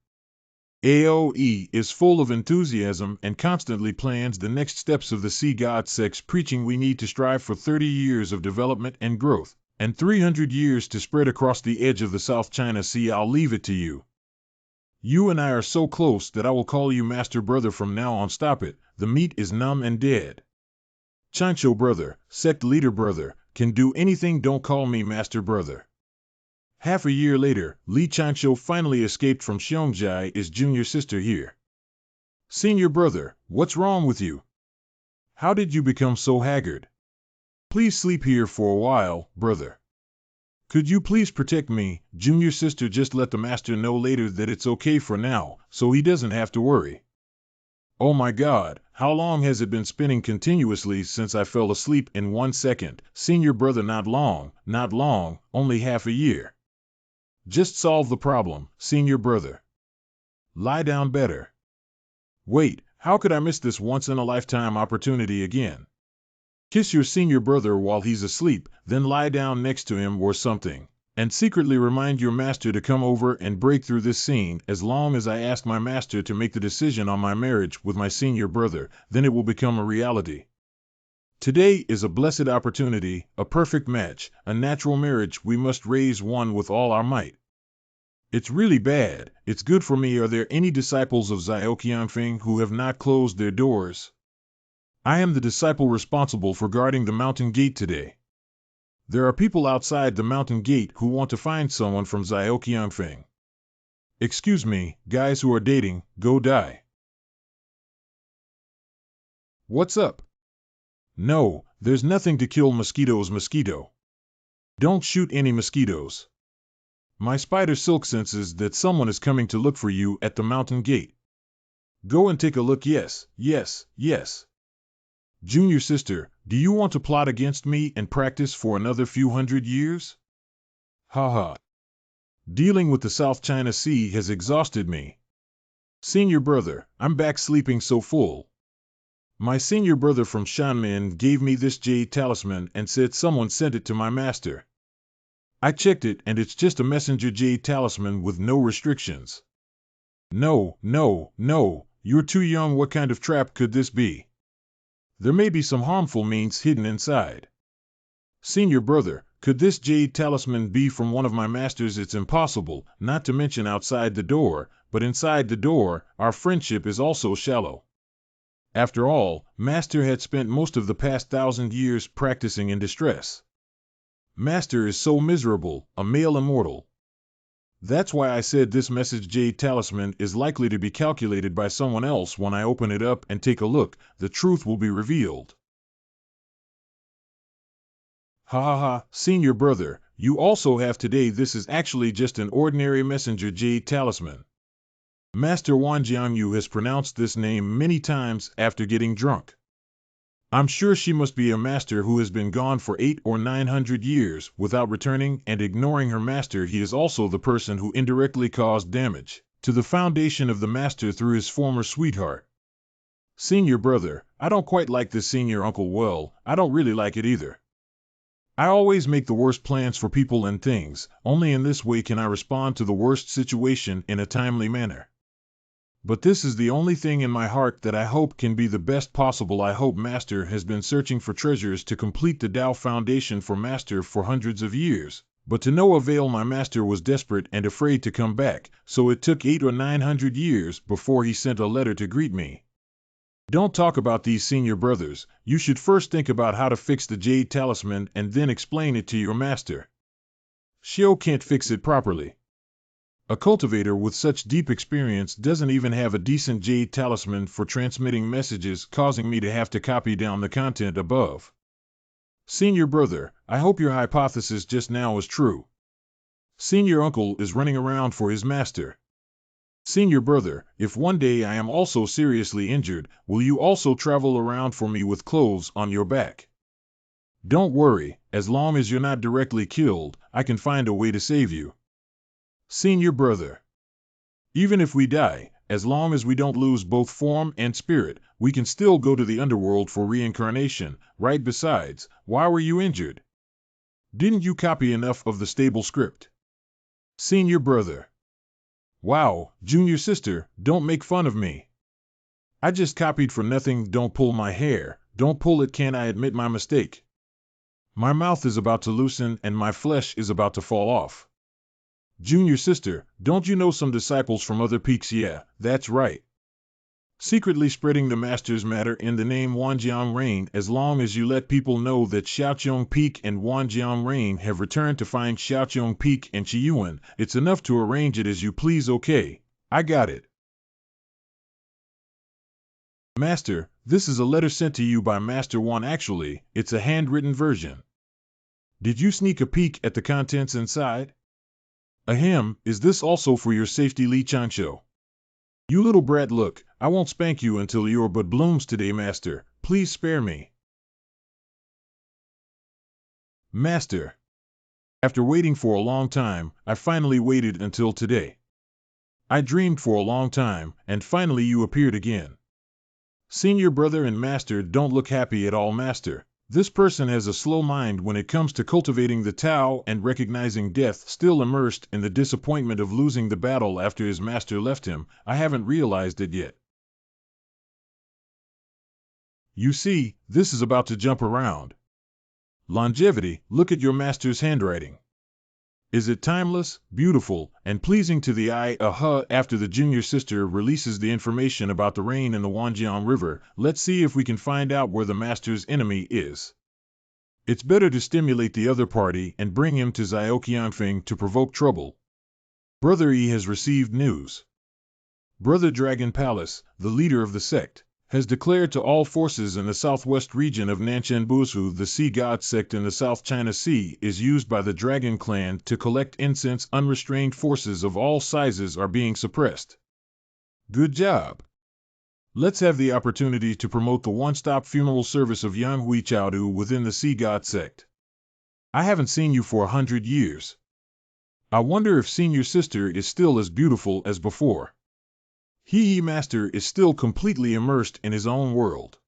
AOE is full of enthusiasm and constantly plans the next steps of the Sea God sect's preaching. We need to strive for 30 years of development and growth, and 300 years to spread across the edge of the South China Sea. I'll leave it to you. You and I are so close that I will call you Master Brother from now on. Stop it, the meat is numb and dead. Chancho brother, sect leader brother, can do anything, don't call me Master Brother. Half a year later, Li Chancho finally escaped from Xiongzhai. Is junior sister here? Senior brother, what's wrong with you? How did you become so haggard? Please sleep here for a while, brother. Could you please protect me? Junior sister, just let the master know later that it's okay for now, so he doesn't have to worry. Oh my God, how long has it been spinning continuously since I fell asleep in 1 second? Senior brother, not long, only half a year. Just solve the problem, senior brother. Lie down better. Wait, how could I miss this once-in-a-lifetime opportunity again? Kiss your senior brother while he's asleep, then lie down next to him or something, and secretly remind your master to come over and break through this scene. As long as I ask my master to make the decision on my marriage with my senior brother, then it will become a reality. Today is a blessed opportunity, a perfect match, a natural marriage. We must raise one with all our might. It's really bad, it's good for me. Are there any disciples of Xiaoqiangfeng who have not closed their doors? I am the disciple responsible for guarding the mountain gate today. There are people outside the mountain gate who want to find someone from Xiaoqiangfeng. Excuse me, guys who are dating, go die. What's up? No, there's nothing to kill mosquitoes. Mosquito. Don't shoot any mosquitoes. My spider silk senses that someone is coming to look for you at the mountain gate. Go and take a look. Yes, yes, yes. Junior sister, do you want to plot against me and practice for another few hundred years? Haha. Dealing with the South China Sea has exhausted me. Senior brother, I'm back sleeping so full. My senior brother from Shanmin gave me this jade talisman and said someone sent it to my master. I checked it and it's just a messenger jade talisman with no restrictions. No, you're too young. What kind of trap could this be? There may be some harmful means hidden inside. Senior brother, could this jade talisman be from one of my masters? It's impossible, not to mention outside the door, but inside the door, our friendship is also shallow. After all, Master had spent most of the past 1,000 years practicing in distress. Master is so miserable, a male immortal. That's why I said this message jade talisman is likely to be calculated by someone else. When I open it up and take a look, the truth will be revealed. Ha ha ha, senior brother, you also have today. This is actually just an ordinary messenger jade talisman. Master Wanjianyu has pronounced this name many times after getting drunk. I'm sure she must be a master who has been gone for 800 or 900 years without returning and ignoring her master. He is also the person who indirectly caused damage to the foundation of the master through his former sweetheart. Senior brother, I don't quite like this senior uncle. Well, I don't really like it either. I always make the worst plans for people and things. Only in this way can I respond to the worst situation in a timely manner. But this is the only thing in my heart that I hope can be the best possible. I hope Master has been searching for treasures to complete the Tao Foundation for Master for hundreds of years, but to no avail. My Master was desperate and afraid to come back, so it took 800 or 900 years before he sent a letter to greet me. Don't talk about these senior brothers. You should first think about how to fix the jade talisman and then explain it to your master. Xiao can't fix it properly. A cultivator with such deep experience doesn't even have a decent jade talisman for transmitting messages, causing me to have to copy down the content above. Senior brother, I hope your hypothesis just now is true. Senior uncle is running around for his master. Senior brother, if one day I am also seriously injured, will you also travel around for me with clothes on your back? Don't worry, as long as you're not directly killed, I can find a way to save you. Senior brother, even if we die, as long as we don't lose both form and spirit, we can still go to the underworld for reincarnation, right? Besides, why were you injured? Didn't you copy enough of the stable script? Senior brother, wow, junior sister, don't make fun of me. I just copied for nothing. Don't pull my hair, don't pull it. Can I admit my mistake? My mouth is about to loosen and my flesh is about to fall off. Junior sister, don't you know some disciples from other peaks? Yeah, that's right. Secretly spreading the master's matter in the name Wanjiang Rain. As long as you let people know that Xiaoqiong Peak and Wanjiang Rain have returned to find Xiaoqiong Peak and Qiyuan, it's enough to arrange it as you please. Okay, I got it. Master, this is a letter sent to you by Master Wan. Actually, it's a handwritten version. Did you sneak a peek at the contents inside? Ahem, is this also for your safety, Li Chancho? You little brat, look, I won't spank you until you're but blooms today, master. Please spare me. Master. After waiting for a long time, I finally waited until today. I dreamed for a long time, and finally you appeared again. Senior brother and master don't look happy at all, master. This person has a slow mind when it comes to cultivating the Tao and recognizing death. Still immersed in the disappointment of losing the battle after his master left him, I haven't realized it yet. You see, this is about to jump around. Longevity, look at your master's handwriting. Is it timeless, beautiful, and pleasing to the eye? After the junior sister releases the information about the rain in the Wanjiang River, let's see if we can find out where the master's enemy is. It's better to stimulate the other party and bring him to Xiaoqiangfeng to provoke trouble. Brother E has received news. Brother Dragon Palace, the leader of the sect, has declared to all forces in the southwest region of Nanshan Baluzu the Sea God sect in the South China Sea is used by the Dragon clan to collect incense. Unrestrained forces of all sizes are being suppressed. Good job. Let's have the opportunity to promote the one-stop funeral service of Yang Hui Chaodu within the Sea God sect. I haven't seen you for 100 years. I wonder if senior sister is still as beautiful as before. He master is still completely immersed in his own world.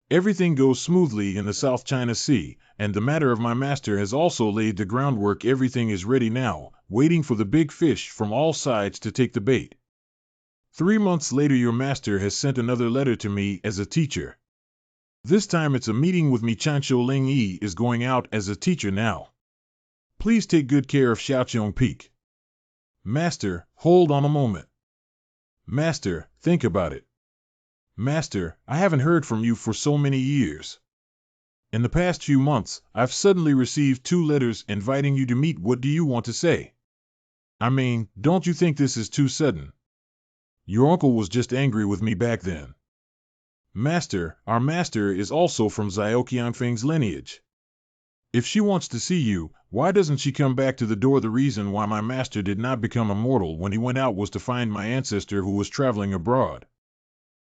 Everything goes smoothly in the South China Sea, and the matter of my master has also laid the groundwork. Everything is ready now, waiting for the big fish from all sides to take the bait. 3 months later, your master has sent another letter to me as a teacher. This time it's a meeting with me. Chancho Ling Yi is going out as a teacher now. Please take good care of Xiaoqiong Peak. Master, hold on a moment. Master, think about it. Master, I haven't heard from you for so many years. In the past few months, I've suddenly received 2 letters inviting you to meet. What do you want to say? I mean, don't you think this is too sudden? Your uncle was just angry with me back then. Master, our master is also from Xiaoqiangfeng's lineage. If she wants to see you, why doesn't she come back to the door? The reason why my master did not become immortal when he went out was to find my ancestor who was traveling abroad.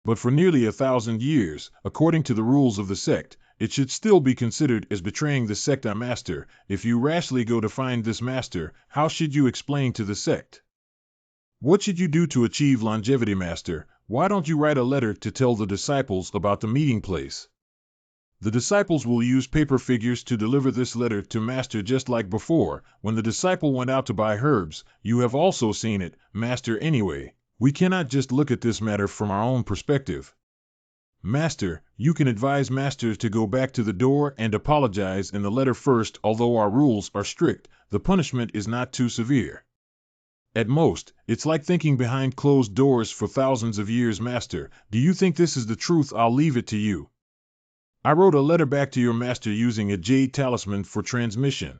But for nearly 1,000 years, according to the rules of the sect, it should still be considered as betraying the sect. Master, if you rashly go to find this master, how should you explain to the sect? What should you do to achieve longevity? Master, why don't you write a letter to tell the disciples about the meeting place? The disciples will use paper figures to deliver this letter to Master, just like before, when the disciple went out to buy herbs. You have also seen it, Master. Anyway, we cannot just look at this matter from our own perspective. Master, you can advise Master to go back to the door and apologize in the letter first. Although our rules are strict, the punishment is not too severe. At most, it's like thinking behind closed doors for thousands of years. Master, do you think this is the truth? I'll leave it to you. I wrote a letter back to your master using a jade talisman for transmission.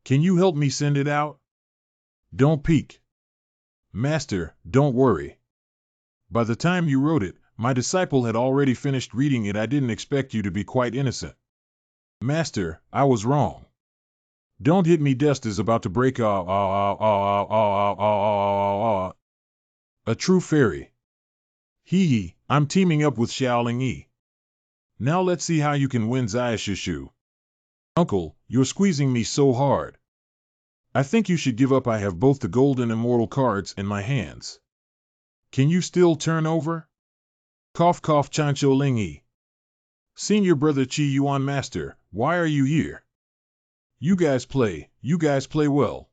Can you help me send it out? Don't peek. Master, don't worry. By the time you wrote it, my disciple had already finished reading it. I didn't expect you to be quite innocent. Master, I was wrong. Don't hit me. Dust is about to break. A true fairy. Hee, I'm teaming up with Xiaoling Yi. Now let's see how you can win Xiaoshushu. Uncle, you're squeezing me so hard. I think you should give up. I have both the golden immortal cards in my hands. Can you still turn over? Cough cough. Chancho Ling Yi. Senior brother Qi Yuan. Master, why are you here? You guys play well.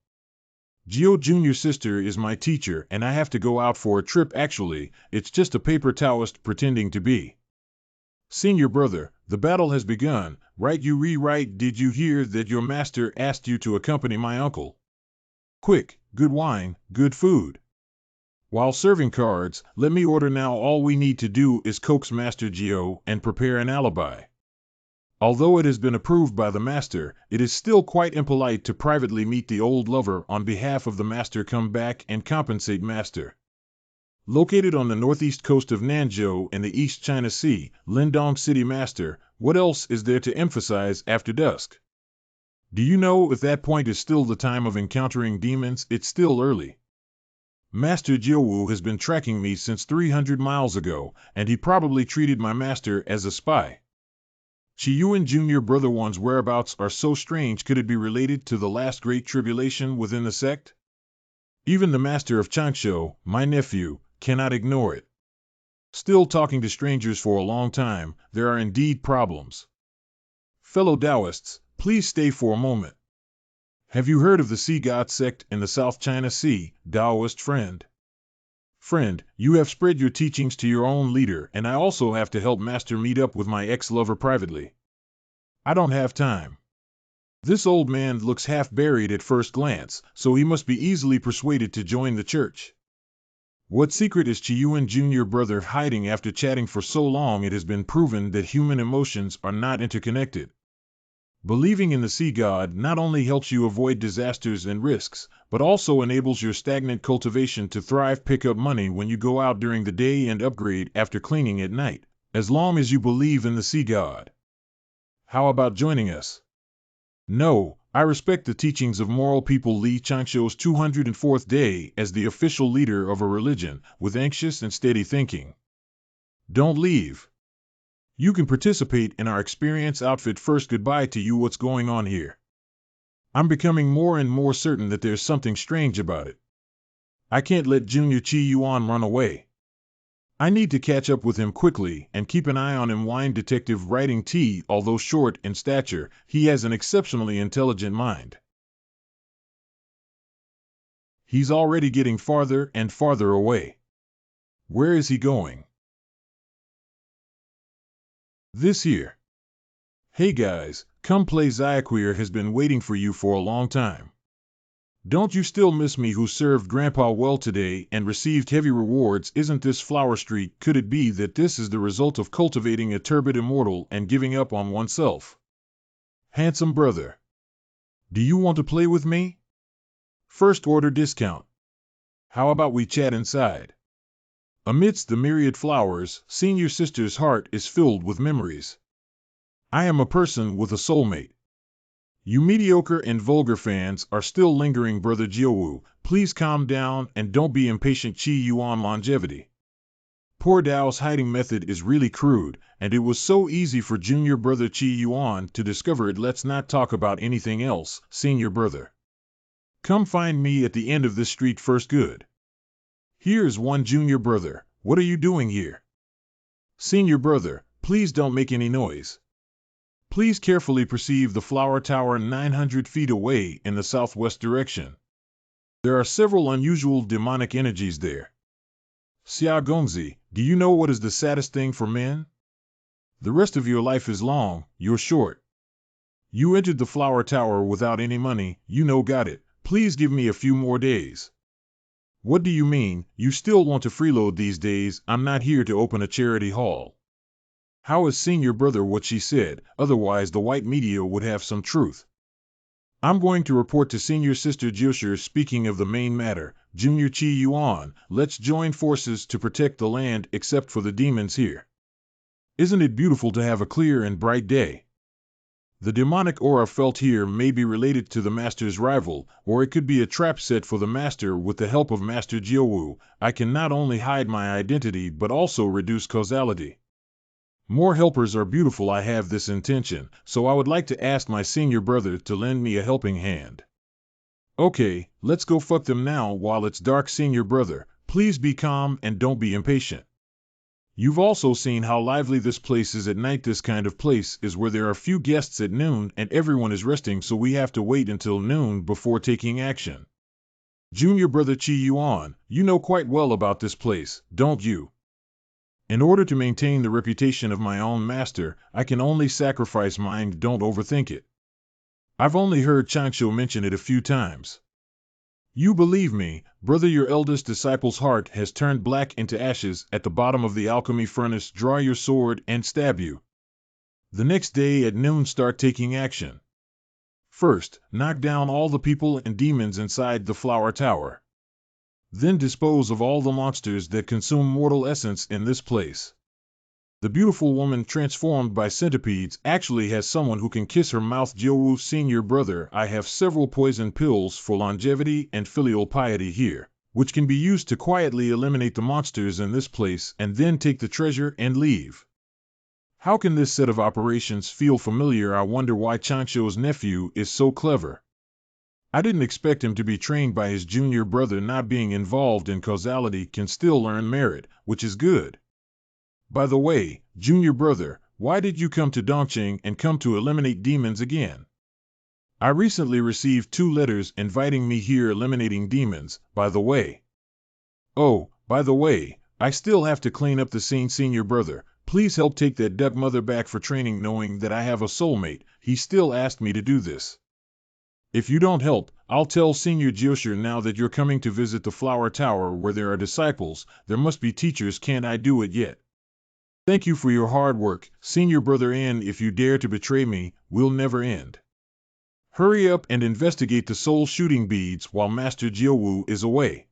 Gio Junior sister is my teacher and I have to go out for a trip. Actually, it's just a paper Taoist pretending to be. Senior brother, the battle has begun, right? You rewrite. Did you hear that your master asked you to accompany my uncle? Quick, good wine, good food. While serving cards, let me order now. All we need to do is coax Master Gio and prepare an alibi. Although it has been approved by the master, it is still quite impolite to privately meet the old lover on behalf of the master. Come back and compensate master. Located on the northeast coast of Nanzhou in the East China Sea, Lindong City. Master, what else is there to emphasize after dusk? Do you know if that point is still the time of encountering demons? It's still early. Master Jiuwu has been tracking me since 300 miles ago, and he probably treated my master as a spy. Qiyuan Junior brother one's whereabouts are so strange. Could it be related to the last great tribulation within the sect? Even the master of Changshu, my nephew, cannot ignore it. Still talking to strangers for a long time, there are indeed problems. Fellow Taoists, please stay for a moment. Have you heard of the Sea God sect in the South China Sea, Taoist friend? Friend, you have spread your teachings to your own leader, and I also have to help Master meet up with my ex-lover privately. I don't have time. This old man looks half buried at first glance, so he must be easily persuaded to join the church. What secret is Qiyuan Junior brother hiding? After chatting for so long, it has been proven that human emotions are not interconnected. Believing in the sea god not only helps you avoid disasters and risks, but also enables your stagnant cultivation to thrive. Pick up money when you go out during the day and upgrade after cleaning at night, as long as you believe in the sea god. How about joining us? No, I respect the teachings of moral people. Li Changshu's 204th day as the official leader of a religion, with anxious and steady thinking. Don't leave. You can participate in our experience outfit first. Goodbye to you. What's going on here? I'm becoming more and more certain that there's something strange about it. I can't let Junior Qi Yuan run away. I need to catch up with him quickly and keep an eye on him. Wine detective writing T. Although short in stature, he has an exceptionally intelligent mind. He's already getting farther and farther away. Where is he going? This here. Hey guys, come play. Xiaoqueer has been waiting for you for a long time. Don't you still miss me who served Grandpa well today and received heavy rewards? Isn't this Flower Street? Could it be that this is the result of cultivating a turbid immortal and giving up on oneself? Handsome brother, do you want to play with me? First order discount. How about we chat inside? Amidst the myriad flowers, senior sister's heart is filled with memories. I am a person with a soulmate. You mediocre and vulgar fans are still lingering, Brother Jiaowu. Please calm down and don't be impatient. Qi Yuan longevity. Poor Dao's hiding method is really crude, and it was so easy for junior brother Qi Yuan to discover it. Let's not talk about anything else, senior brother. Come find me at the end of this street first. Good. Here's one, junior brother. What are you doing here? Senior brother, please don't make any noise. Please carefully perceive the flower tower 900 feet away in the southwest direction. There are several unusual demonic energies there. Xia Gongzi, do you know what is the saddest thing for men? The rest of your life is long, you're short. You entered the flower tower without any money, you know, got it. Please give me a few more days. What do you mean, you still want to freeload these days? I'm not here to open a charity hall. How is senior brother what she said? Otherwise the white media would have some truth. I'm going to report to senior sister Jiushi. Speaking of the main matter, junior Qi Yuan, let's join forces to protect the land except for the demons here. Isn't it beautiful to have a clear and bright day? The demonic aura felt here may be related to the master's rival, or it could be a trap set for the master. With the help of Master Jiaowu, I can not only hide my identity but also reduce causality. More helpers are beautiful. I have this intention, so I would like to ask my senior brother to lend me a helping hand. Okay, let's go fuck them now while it's dark. Senior brother, please be calm and don't be impatient. You've also seen how lively this place is at night. This kind of place is where there are few guests at noon and everyone is resting, so we have to wait until noon before taking action. Junior brother Qi Yuan, you know quite well about this place, don't you? In order to maintain the reputation of my own master, I can only sacrifice mine. Don't overthink it. I've only heard Changshu mention it a few times. You believe me, brother, your eldest disciple's heart has turned black into ashes at the bottom of the alchemy furnace. Draw your sword and stab you. The next day at noon start taking action. First, knock down all the people and demons inside the flower tower. Then dispose of all the monsters that consume mortal essence in this place. The beautiful woman transformed by centipedes actually has someone who can kiss her mouth. Jiaowu, senior brother, I have several poison pills for longevity and filial piety here, which can be used to quietly eliminate the monsters in this place and then take the treasure and leave. How can this set of operations feel familiar? I wonder why Changshu's nephew is so clever. I didn't expect him to be trained by his junior brother. Not being involved in causality can still learn merit, which is good. By the way, junior brother, why did you come to Dongqing and come to eliminate demons again? I recently received 2 letters inviting me here. Eliminating demons, by the way. Oh, by the way, I still have to clean up the scene. Senior brother, please help take that duck mother back for training. Knowing that I have a soulmate, he still asked me to do this. If you don't help, I'll tell Senior Jiushi. Now that you're coming to visit the flower tower where there are disciples, there must be teachers. Can't I do it yet? Thank you for your hard work, senior brother, and if you dare to betray me, we'll never end. Hurry up and investigate the soul shooting beads while Master Jiaowu is away.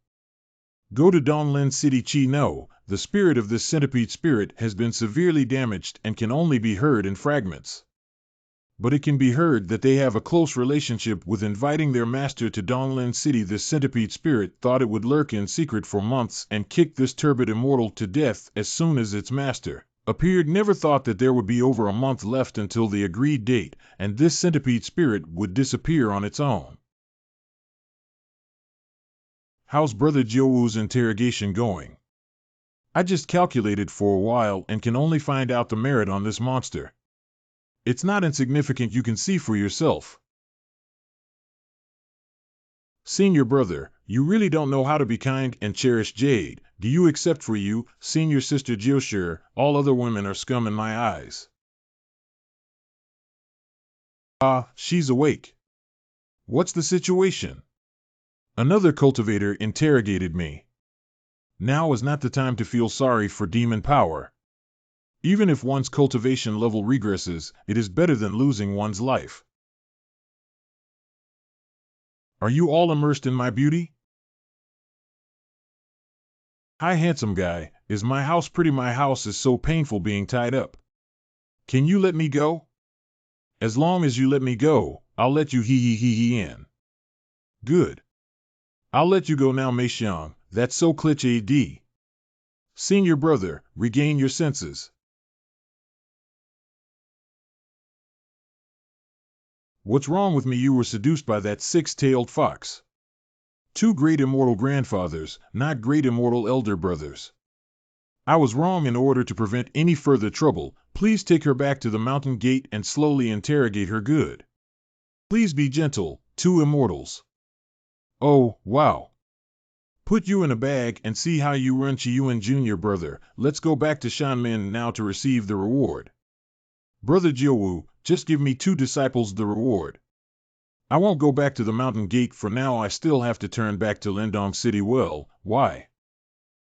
Go to Donglin City. Qi no, the spirit of this centipede spirit has been severely damaged and can only be heard in fragments. But it can be heard that they have a close relationship with inviting their master to Donglin City. This centipede spirit thought it would lurk in secret for months and kick this turbid immortal to death as soon as its master appeared. Never thought that there would be over a month left until the agreed date, and this centipede spirit would disappear on its own. How's Brother Jiaowu's interrogation going? I just calculated for a while and can only find out the merit on this monster. It's not insignificant, you can see for yourself. Senior brother, you really don't know how to be kind and cherish Jade, do you? Except for you, senior sister Jiushi, all other women are scum in my eyes. Ah, she's awake. What's the situation? Another cultivator interrogated me. Now is not the time to feel sorry for demon power. Even if one's cultivation level regresses, it is better than losing one's life. Are you all immersed in my beauty? Hi, handsome guy, is my house pretty? My house is so painful being tied up. Can you let me go? As long as you let me go, I'll let you he in. Good. I'll let you go now, Meixiang, that's so cliché ad. Senior brother, regain your senses. What's wrong with me? You were seduced by that six-tailed fox. Two great immortal grandfathers, not great immortal elder brothers. I was wrong. In order to prevent any further trouble, please take her back to the mountain gate and slowly interrogate her. Good. Please be gentle, two immortals. Oh, wow. Put you in a bag and see how you run. Chiyuan Jr. Brother, let's go back to Shanmin now to receive the reward. Brother Jiuwu, just give me 2 disciples the reward. I won't go back to the mountain gate for now. I still have to turn back to Lindong City. Well, why?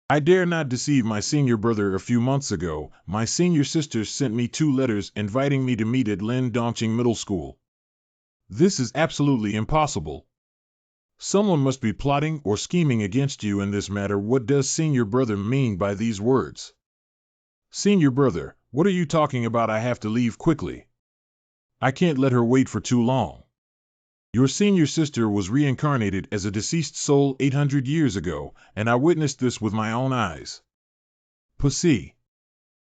I dare not deceive my senior brother. A few months ago, my senior sister sent me 2 letters inviting me to meet at Lin Dongqing Middle School. This is absolutely impossible. Someone must be plotting or scheming against you in this matter. What does senior brother mean by these words? Senior brother, what are you talking about? I have to leave quickly. I can't let her wait for too long. Your senior sister was reincarnated as a deceased soul 800 years ago, and I witnessed this with my own eyes. Pussy.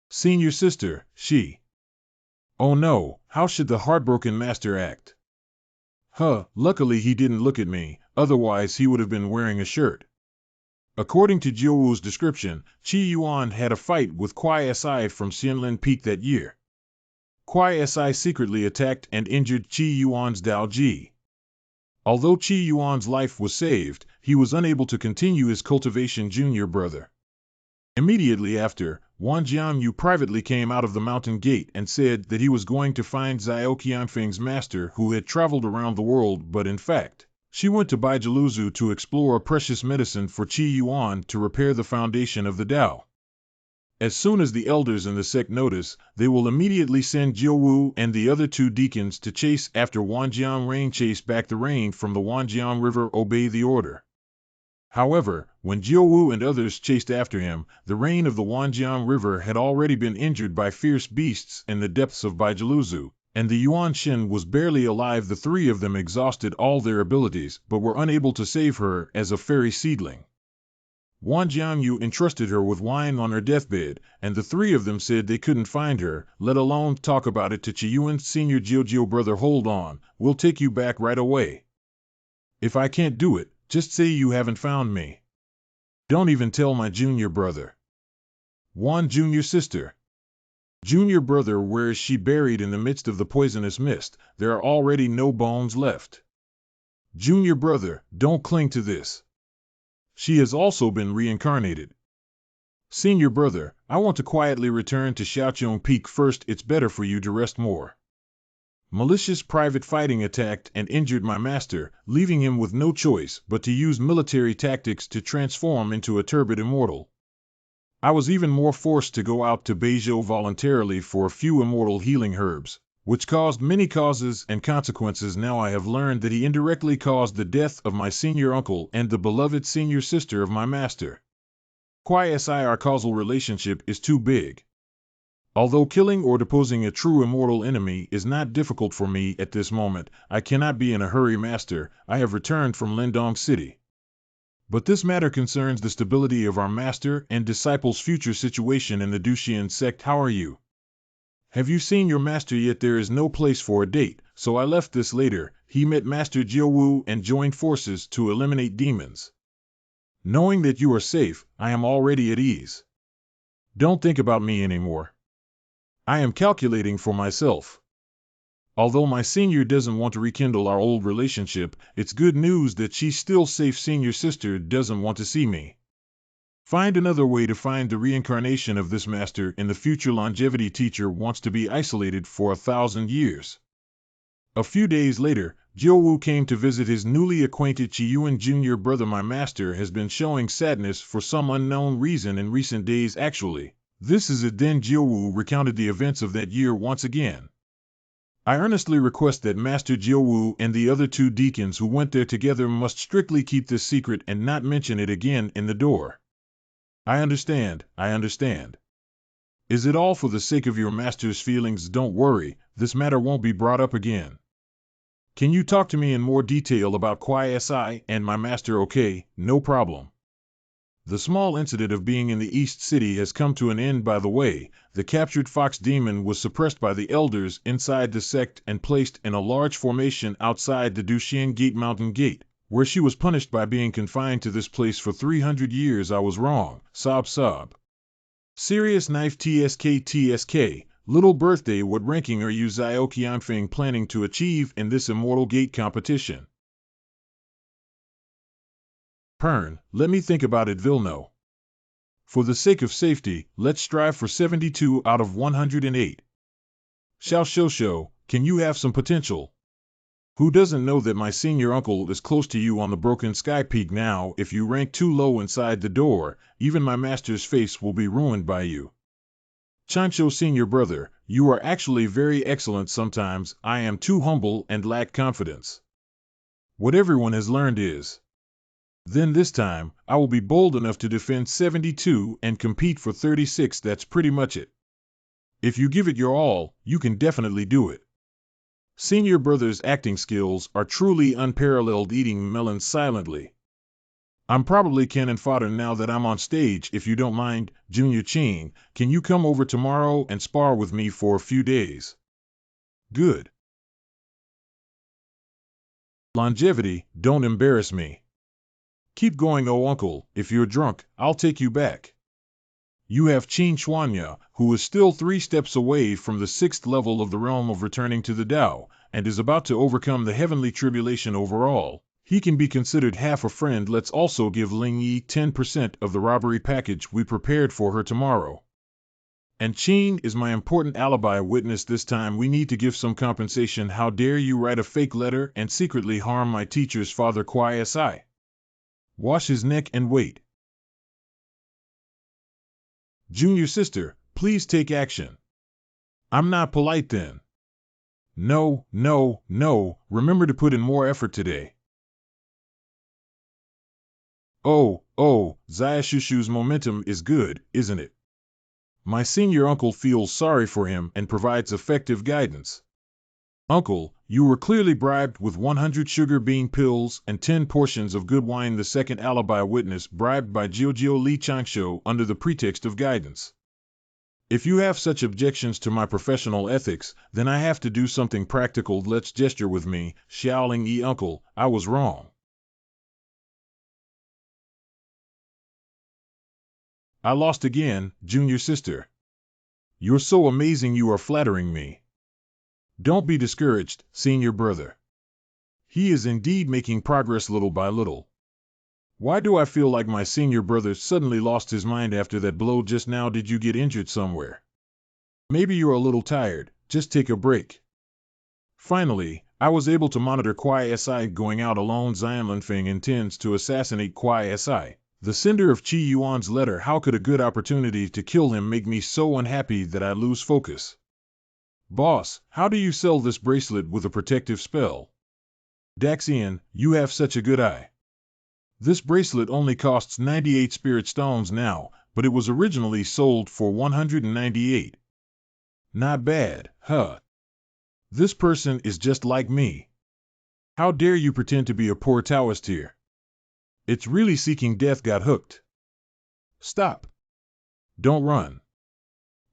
Senior sister, she. Oh no, how should the heartbroken master act? Luckily he didn't look at me, otherwise he would have been wearing a shirt. According to Jiuwu's description, Qi Yuan had a fight with Kuai Si from Xianlin Peak that year. Kuai Si secretly attacked and injured Qi Yuan's Dao Ji. Although Qi Yuan's life was saved, he was unable to continue his cultivation. Junior brother. Immediately after, Wang Jianyu privately came out of the mountain gate and said that he was going to find Xiao Qianfeng's master, who had traveled around the world, but in fact, she went to Baluzu to explore a precious medicine for Qi Yuan to repair the foundation of the Tao. As soon as the elders in the sect notice, they will immediately send Jiuwu and the other 2 deacons to chase after Wanjiang Rain. Chase back the rain from the Wanjiang River. Obey the order. However, when Jiuwu and others chased after him, the rain of the Wanjiang River had already been injured by fierce beasts in the depths of Baluzu, and the Yuan Shin was barely alive. The 3 of them exhausted all their abilities, but were unable to save her as a fairy seedling. Wang Jianyu entrusted her with wine on her deathbed, and the 3 of them said they couldn't find her, let alone talk about it to Chiyuan. Senior Jiujiu brother, hold on, we'll take you back right away. If I can't do it, just say you haven't found me. Don't even tell my junior brother. Wan junior sister. Junior brother, where is she? Buried in the midst of the poisonous mist, there are already no bones left. Junior brother, don't cling to this. She has also been reincarnated. Senior brother, I want to quietly return to Xiaoqiong Peak first. It's better for you to rest more. Malicious private fighting attacked and injured my master, leaving him with no choice but to use military tactics to transform into a turbid immortal. I was even more forced to go out to Beizhou voluntarily for a few immortal healing herbs, which caused many causes and consequences. Now I have learned that he indirectly caused the death of my senior uncle and the beloved senior sister of my master. Kuai Si, our causal relationship is too big. Although killing or deposing a true immortal enemy is not difficult for me at this moment, I cannot be in a hurry. Master, I have returned from Lindong City. But this matter concerns the stability of our master and disciples' future situation in the Duxian sect. How are you? Have you seen your master yet? There is no place for a date, so I left this later. He met Master Jiuwu and joined forces to eliminate demons. Knowing that you are safe, I am already at ease. Don't think about me anymore. I am calculating for myself. Although my senior doesn't want to rekindle our old relationship, it's good news that she's still safe. Senior sister doesn't want to see me. Find another way to find the reincarnation of this master in the future. Longevity teacher wants to be isolated for 1,000 years. A few days later, Jiu came to visit his newly acquainted Chiyuan Jr. brother. My master has been showing sadness for some unknown reason in recent days actually. This is it. Then Jiu recounted the events of that year once again. I earnestly request that Master Jiu and the other two deacons who went there together must strictly keep this secret and not mention it again in the door. I understand. Is it all for the sake of your master's feelings? Don't worry, this matter won't be brought up again. Can you talk to me in more detail about Kwai and my master? Okay, no problem. The small incident of being in the East City has come to an end. By the way, the captured fox demon was suppressed by the elders inside the sect and placed in a large formation outside the Duxian Gate Mountain Gate, where she was punished by being confined to this place for 300 years. I was wrong. Sob. Serious knife. TSK. Little birthday. What ranking are you Zioqianfeng planning to achieve in this immortal gate competition? Pern, let me think about it. Vilno. For the sake of safety, let's strive for 72 out of 108. Xiao, can you have some potential? Who doesn't know that my senior uncle is close to you on the Broken Sky Peak now? If you rank too low inside the door, even my master's face will be ruined by you. Chancho, senior brother, you are actually very excellent. Sometimes I am too humble and lack confidence. What everyone has learned is, then this time, I will be bold enough to defend 72 and compete for 36. That's pretty much it. If you give it your all, you can definitely do it. Senior brother's acting skills are truly unparalleled. Eating melons silently. I'm probably cannon fodder now that I'm on stage. If you don't mind, Junior Ching, can you come over tomorrow and spar with me for a few days? Good. Longevity, don't embarrass me. Keep going. Oh uncle, if you're drunk, I'll take you back. You have Qin Shuanya, who is still 3 steps away from the 6th level of the realm of returning to the Tao, and is about to overcome the heavenly tribulation overall. He can be considered half a friend. Let's also give Ling Yi 10% of the robbery package we prepared for her tomorrow. And Qin is my important alibi witness. This time we need to give some compensation. How dare you write a fake letter and secretly harm my teacher's father Kwai Si? Wash his neck and wait. Junior sister, please take action. I'm not polite then. No. Remember to put in more effort today. Oh, Zayashushu's momentum is good, isn't it? My senior uncle feels sorry for him and provides effective guidance. Uncle, you were clearly bribed with 100 sugar bean pills and 10 portions of good wine. The second alibi witness bribed by Jiujio Li Changsho under the pretext of guidance. If you have such objections to my professional ethics, then I have to do something practical. Let's gesture with me. Xiaoling Yi uncle, I was wrong. I lost again, junior sister. You're so amazing. You are flattering me. Don't be discouraged, senior brother. He is indeed making progress little by little. Why do I feel like my senior brother suddenly lost his mind after that blow just now? Did you get injured somewhere? Maybe you're a little tired. Just take a break. Finally, I was able to monitor Kwai Si going out alone. Xianlanfeng intends to assassinate Kwai Si, the sender of Qi Yuan's letter. How could a good opportunity to kill him make me so unhappy that I lose focus? Boss, how do you sell this bracelet with a protective spell? Daxian, you have such a good eye. This bracelet only costs 98 spirit stones now, but it was originally sold for 198. Not bad, huh? This person is just like me. How dare you pretend to be a poor Taoist here? It's really seeking death. Got hooked. Stop. Don't run.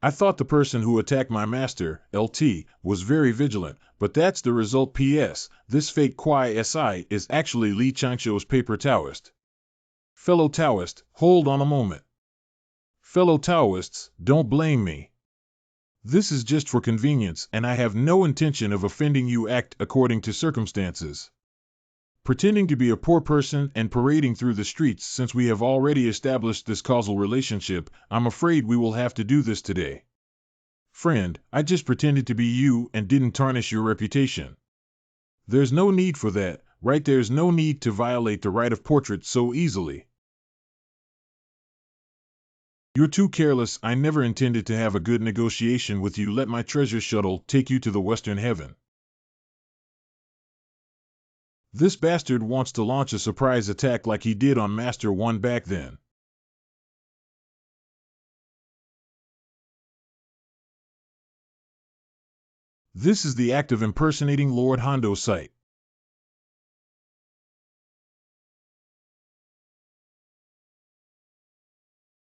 I thought the person who attacked my master, LT, was very vigilant, but that's the result. P.S. This fake Kwai Si is actually Li Changsho's paper Taoist. Fellow Taoist, hold on a moment. Fellow Taoists, don't blame me. This is just for convenience, and I have no intention of offending you. Act according to circumstances. Pretending to be a poor person and parading through the streets. Since we have already established this causal relationship, I'm afraid we will have to do this today. Friend, I just pretended to be you and didn't tarnish your reputation. There's no need for that, right? There's no need to violate the right of portrait so easily. You're too careless. I never intended to have a good negotiation with you. Let my treasure shuttle take you to the western heaven. This bastard wants to launch a surprise attack like he did on Master 1 back then. This is the act of impersonating Lord Hondo Sight.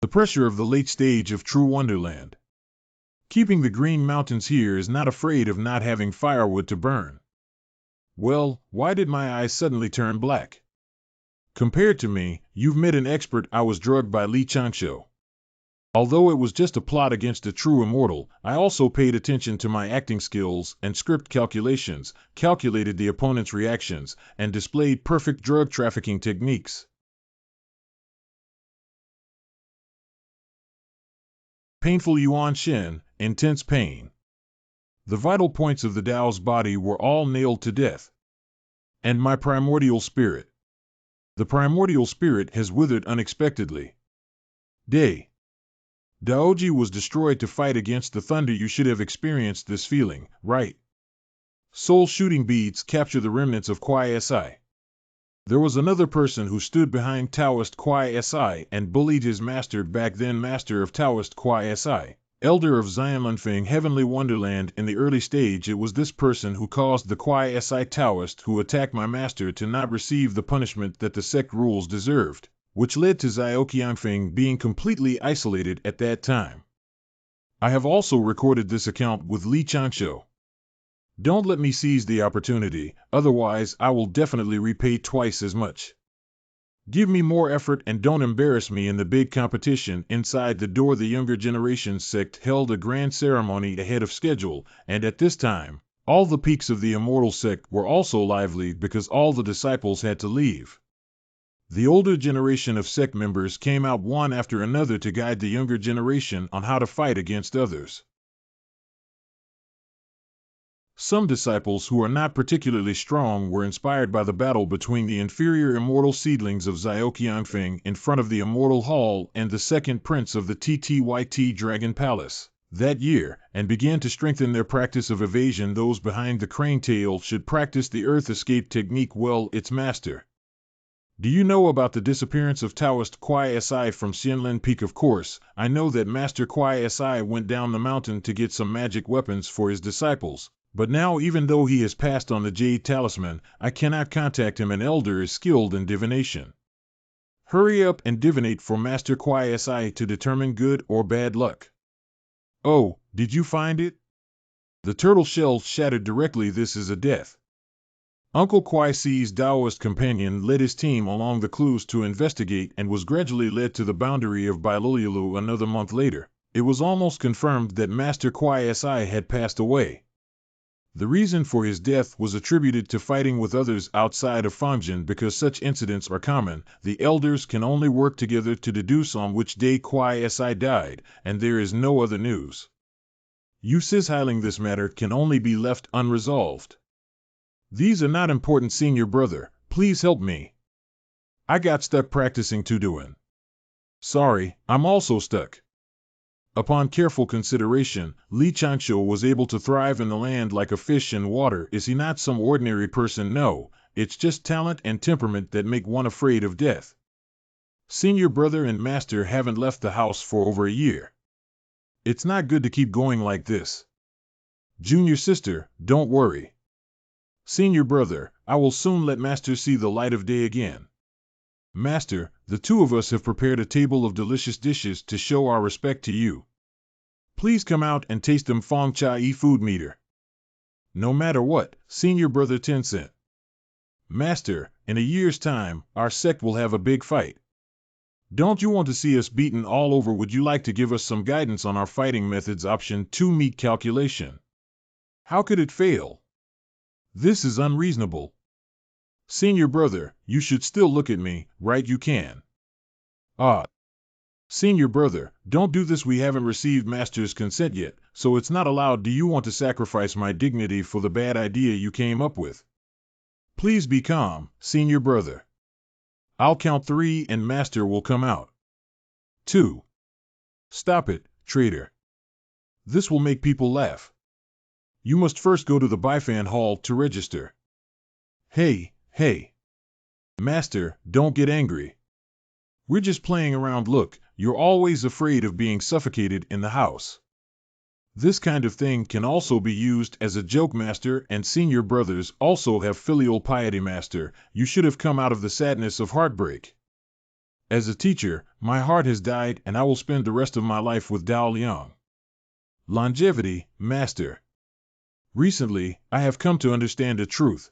The pressure of the late stage of true wonderland. Keeping the Green Mountains here is not afraid of not having firewood to burn. Well, why did my eyes suddenly turn black? Compared to me, you've met an expert. I was drugged by Li Changsho. Although it was just a plot against a true immortal, I also paid attention to my acting skills and script calculations, calculated the opponent's reactions, and displayed perfect drug trafficking techniques. Painful Yuan Shen, intense pain. The vital points of the Tao's body were all nailed to death. And my primordial spirit. The primordial spirit has withered unexpectedly. Day. Daoji was destroyed to fight against the thunder. You should have experienced this feeling, right? Soul shooting beads capture the remnants of Kwai Si. There was another person who stood behind Taoist Kwai Si and bullied his master back then, master of Taoist Kwai Si, elder of Xianlunfeng Heavenly Wonderland. In the early stage, it was this person who caused the Kwai Si Taoist who attacked my master to not receive the punishment that the sect rules deserved, which led to Xiaoqiangfeng being completely isolated at that time. I have also recorded this account with Li Changsho. Don't let me seize the opportunity, otherwise I will definitely repay twice as much. Give me more effort and don't embarrass me in the big competition. Inside the door, the younger generation sect held a grand ceremony ahead of schedule, and at this time, all the peaks of the immortal sect were also lively because all the disciples had to leave. The older generation of sect members came out one after another to guide the younger generation on how to fight against others. Some disciples who are not particularly strong were inspired by the battle between the inferior immortal seedlings of Xiaoqiangfeng in front of the Immortal Hall and the second prince of the TTYT Dragon Palace that year, and began to strengthen their practice of evasion. Those behind the crane tail should practice the earth escape technique well. Its master. Do you know about the disappearance of Taoist Kwai Si from Xianlin Peak? Of course, I know that Master Kwai Si went down the mountain to get some magic weapons for his disciples, but now even though he has passed on the Jade Talisman, I cannot contact him. An elder is skilled in divination. Hurry up and divinate for Master Kwai Si to determine good or bad luck. Oh, did you find it? The turtle shell shattered directly. This is a death. Uncle Kwai Si's Taoist companion led his team along the clues to investigate and was gradually led to the boundary of Baluzu. Another month later, it was almost confirmed that Master Kwai Si had passed away. The reason for his death was attributed to fighting with others outside of Fangjin. Because such incidents are common, the elders can only work together to deduce on which day Kwai Si died, and there is no other news. You sizzling this matter can only be left unresolved. These are not important, senior brother. Please help me. I got stuck practicing to doing. Sorry, I'm also stuck. Upon careful consideration, Li Changsho was able to thrive in the land like a fish in water. Is he not some ordinary person? No, it's just talent and temperament that make one afraid of death. Senior brother and master haven't left the house for over a year. It's not good to keep going like this. Junior sister, don't worry. Senior brother, I will soon let master see the light of day again. Master, the two of us have prepared a table of delicious dishes to show our respect to you. Please come out and taste them. Fong Chai food meter. No matter what, senior brother Tencent. Master, in a year's time, our sect will have a big fight. Don't you want to see us beaten all over? Would you like to give us some guidance on our fighting methods? Option 2, meat calculation. How could it fail? This is unreasonable. Senior brother, you should still look at me, right? You can. Senior brother, don't do this. We haven't received master's consent yet, so it's not allowed. Do you want to sacrifice my dignity for the bad idea you came up with? Please be calm, senior brother. I'll count 3 and master will come out. 2. Stop it, traitor. This will make people laugh. You must first go to the Bifan Hall to register. Hey, hey. Master, don't get angry. We're just playing around. Look, you're always afraid of being suffocated in the house. This kind of thing can also be used as a joke, master, and senior brothers also have filial piety, master. You should have come out of the sadness of heartbreak. As a teacher, my heart has died and I will spend the rest of my life with Dao Liang. Longevity, master. Recently, I have come to understand the truth.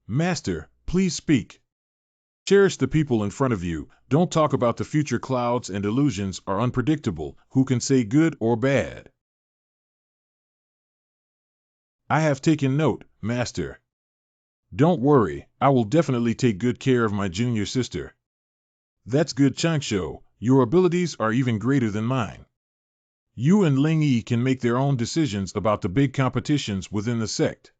Master, please speak. Cherish the people in front of you. Don't talk about the future. Clouds and illusions are unpredictable. Who can say good or bad? I have taken note, master. Don't worry, I will definitely take good care of my junior sister. That's good, Changsho. Your abilities are even greater than mine. You and Ling Yi can make their own decisions about the big competitions within the sect.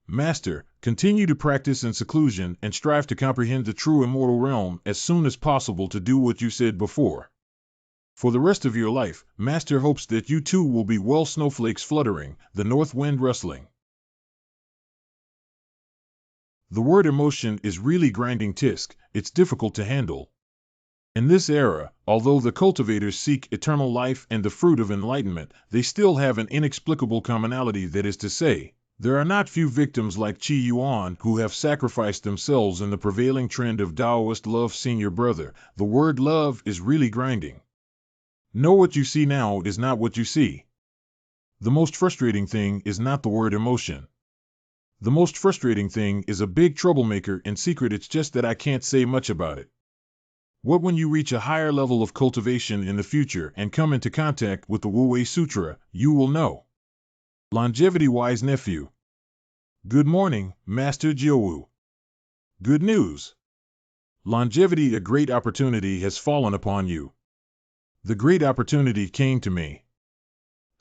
Master, continue to practice in seclusion and strive to comprehend the true immortal realm as soon as possible to do what you said before. For the rest of your life, Master hopes that you too will be well, snowflakes fluttering, the north wind rustling. The word emotion is really grinding tisk. It's difficult to handle. In this era, although the cultivators seek eternal life and the fruit of enlightenment, they still have an inexplicable commonality, that is to say, there are not few victims like Qi Yuan who have sacrificed themselves in the prevailing trend of Taoist love. Senior brother, the word love is really grinding. Know what you see now is not what you see. The most frustrating thing is not the word emotion. The most frustrating thing is a big troublemaker in secret. It's just that I can't say much about it. What when you reach a higher level of cultivation in the future and come into contact with the Wu Wei Sutra, you will know. Longevity wise nephew. Good morning, Master Jiuwu. Good news. Longevity, a great opportunity has fallen upon you. The great opportunity came to me.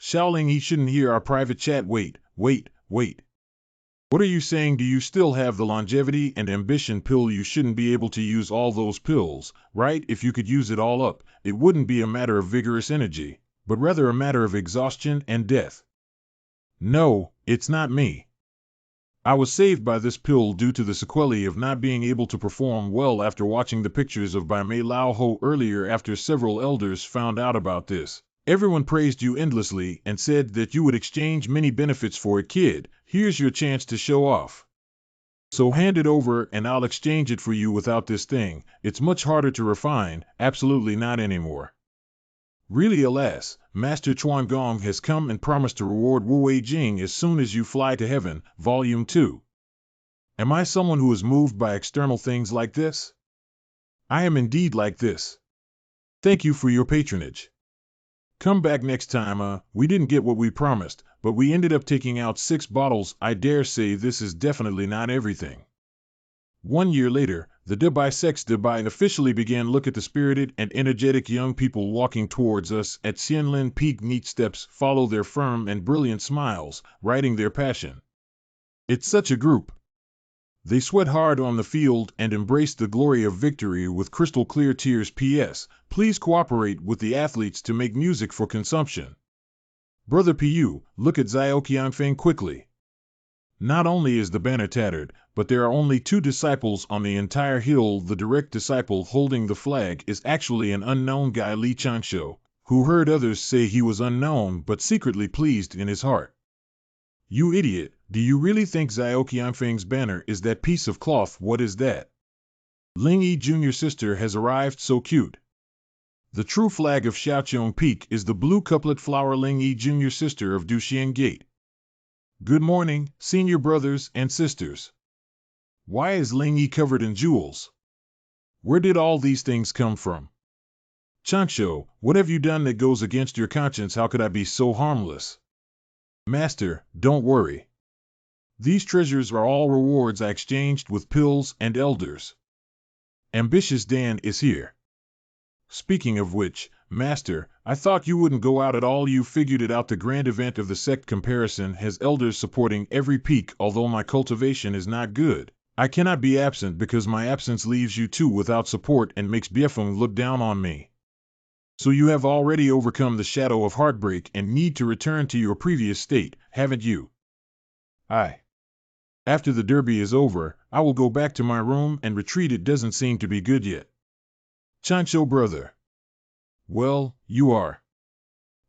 Shaoling, he shouldn't hear our private chat. Wait. What are you saying? Do you still have the longevity and ambition pill? You shouldn't be able to use all those pills, right? If you could use it all up, it wouldn't be a matter of vigorous energy, but rather a matter of exhaustion and death. No, it's not me. I was saved by this pill due to the sequelae of not being able to perform well after watching the pictures of Bai Mei Lao Ho earlier. After several elders found out about this, everyone praised you endlessly and said that you would exchange many benefits for it. Kid, here's your chance to show off. So hand it over and I'll exchange it for you. Without this thing, it's much harder to refine. Absolutely not anymore. Really, alas, Master Chuan Gong has come and promised to reward Wu Wei Jing as soon as you fly to heaven. Volume 2. Am I someone who is moved by external things like this? I am indeed like this. Thank you for your patronage. Come back next time. We didn't get what we promised, but we ended up taking out 6 bottles. I dare say this is definitely not everything. 1 year later, the Dubai Sect Dubai officially began. Look at the spirited and energetic young people walking towards us at Xianlin Peak. Neat steps follow their firm and brilliant smiles, riding their passion. It's such a group. They sweat hard on the field and embrace the glory of victory with crystal clear tears. P.S. Please cooperate with the athletes to make music for consumption. Brother Pu, look at Xiao Qiangfeng quickly. Not only is the banner tattered, but there are only 2 disciples on the entire hill. The direct disciple holding the flag is actually an unknown guy, Li Changsho, who heard others say he was unknown but secretly pleased in his heart. You idiot, do you really think Xiao Qiangfeng's banner is that piece of cloth? What is that? Ling Yi junior sister has arrived, so cute. The true flag of Xiaoqiong Peak is the blue couplet flower. Ling Yi junior sister of Duxian Gate. Good morning, senior brothers and sisters. Why is Ling Yi covered in jewels? Where did all these things come from? Changsho, what have you done that goes against your conscience? How could I be so harmless? Master, don't worry. These treasures are all rewards I exchanged with pills and elders. Ambitious Dan is here. Speaking of which, Master, I thought you wouldn't go out at all. You figured it out. The grand event of the sect comparison has elders supporting every peak. Although my cultivation is not good, I cannot be absent because my absence leaves you too without support and makes Biefeng look down on me. So you have already overcome the shadow of heartbreak and need to return to your previous state, haven't you? Aye. After the derby is over, I will go back to my room and retreat. It doesn't seem to be good yet. Chancho brother. Well, you are.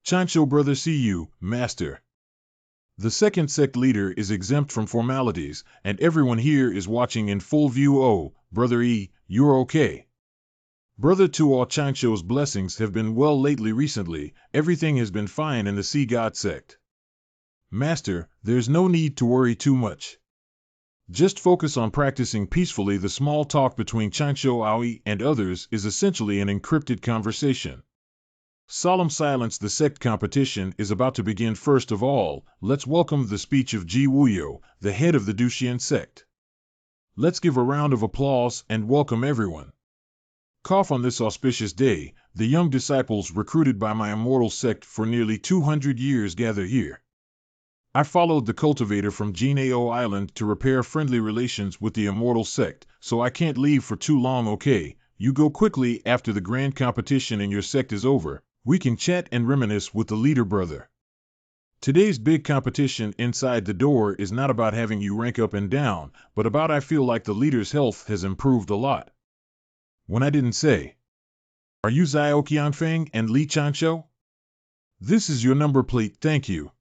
Chancho brother, see you, master. The second sect leader is exempt from formalities, and everyone here is watching in full view. Oh, brother E, you're okay. Brother, to all Chancho's blessings have been well lately. Recently, everything has been fine in the Sea God sect. Master, there's no need to worry too much. Just focus on practicing peacefully. The small talk between Chancho Aoi and others is essentially an encrypted conversation. Solemn silence. The sect competition is about to begin. First of all, let's welcome the speech of Ji Wuyo, the head of the Duxian sect. Let's give a round of applause and welcome everyone. Cough. On this auspicious day, the young disciples recruited by my immortal sect for nearly 200 years gather here. I followed the cultivator from Jinao Island to repair friendly relations with the immortal sect, so I can't leave for too long. Okay, you go quickly. After the grand competition in your sect is over, we can chat and reminisce with the leader brother. Today's big competition inside the door is not about having you rank up and down, but about I feel like the leader's health has improved a lot. When I didn't say. Are you Zhao Qianfeng and Li Chancho? This is your number plate, thank you.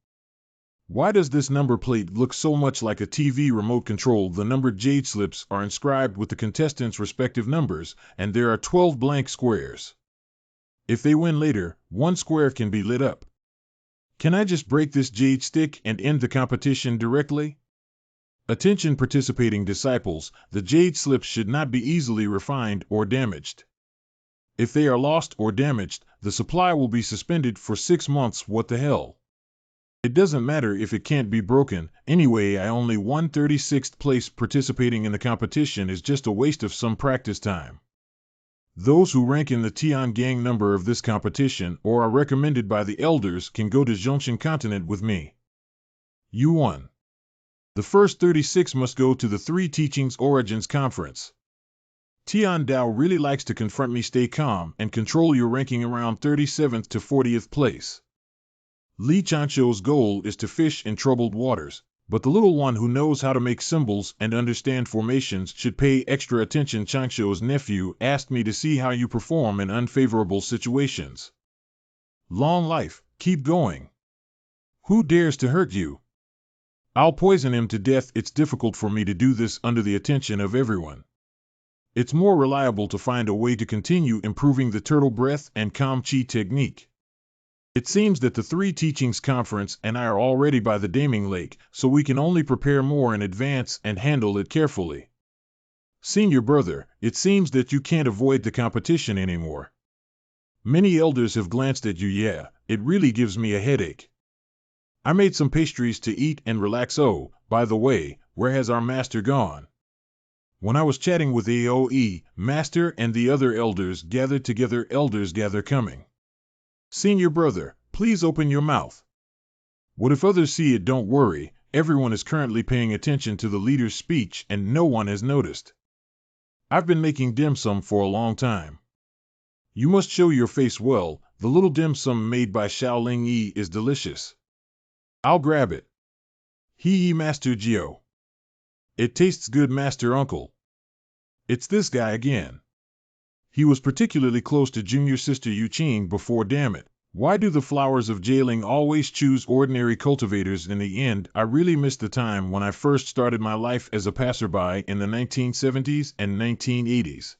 Why does this number plate look so much like a TV remote control? The numbered jade slips are inscribed with the contestants' respective numbers, and there are 12 blank squares. If they win later, one square can be lit up. Can I just break this jade stick and end the competition directly? Attention participating disciples, the jade slips should not be easily refined or damaged. If they are lost or damaged, the supply will be suspended for 6 months. What the hell? It doesn't matter if it can't be broken. Anyway, I only won 36th place. Participating in the competition is just a waste of some practice time. Those who rank in the Tian Gang number of this competition or are recommended by the elders can go to Zhongshan continent with me. You won. The first 36 must go to the Three Teachings Origins Conference. Tian Dao really likes to confront me. Stay calm and control your ranking around 37th to 40th place. Li Chancho's goal is to fish in troubled waters, but the little one who knows how to make symbols and understand formations should pay extra attention. Chancho's nephew asked me to see how you perform in unfavorable situations. Long life, keep going. Who dares to hurt you? I'll poison him to death. It's difficult for me to do this under the attention of everyone. It's more reliable to find a way to continue improving the turtle breath and calm chi technique. It seems that the Three Teachings Conference and I are already by the Daming Lake, so we can only prepare more in advance and handle it carefully. Senior brother, it seems that you can't avoid the competition anymore. Many elders have glanced at you. Yeah, it really gives me a headache. I made some pastries to eat and relax. Oh, by the way, where has our master gone? When I was chatting with AOE, master and the other elders gathered together. Elders gather coming. Senior brother, please open your mouth. What if others see it? Don't worry, everyone is currently paying attention to the leader's speech and no one has noticed. I've been making dim sum for a long time. You must show your face well. The little dim sum made by Xiaoling Yi is delicious. I'll grab it. Hee Master Gio. It tastes good, Master Uncle. It's this guy again. He was particularly close to junior sister Yuqing before. Damn it. Why do the flowers of Jailing always choose ordinary cultivators in the end? I really miss the time when I first started my life as a passerby in the 1970s and 1980s.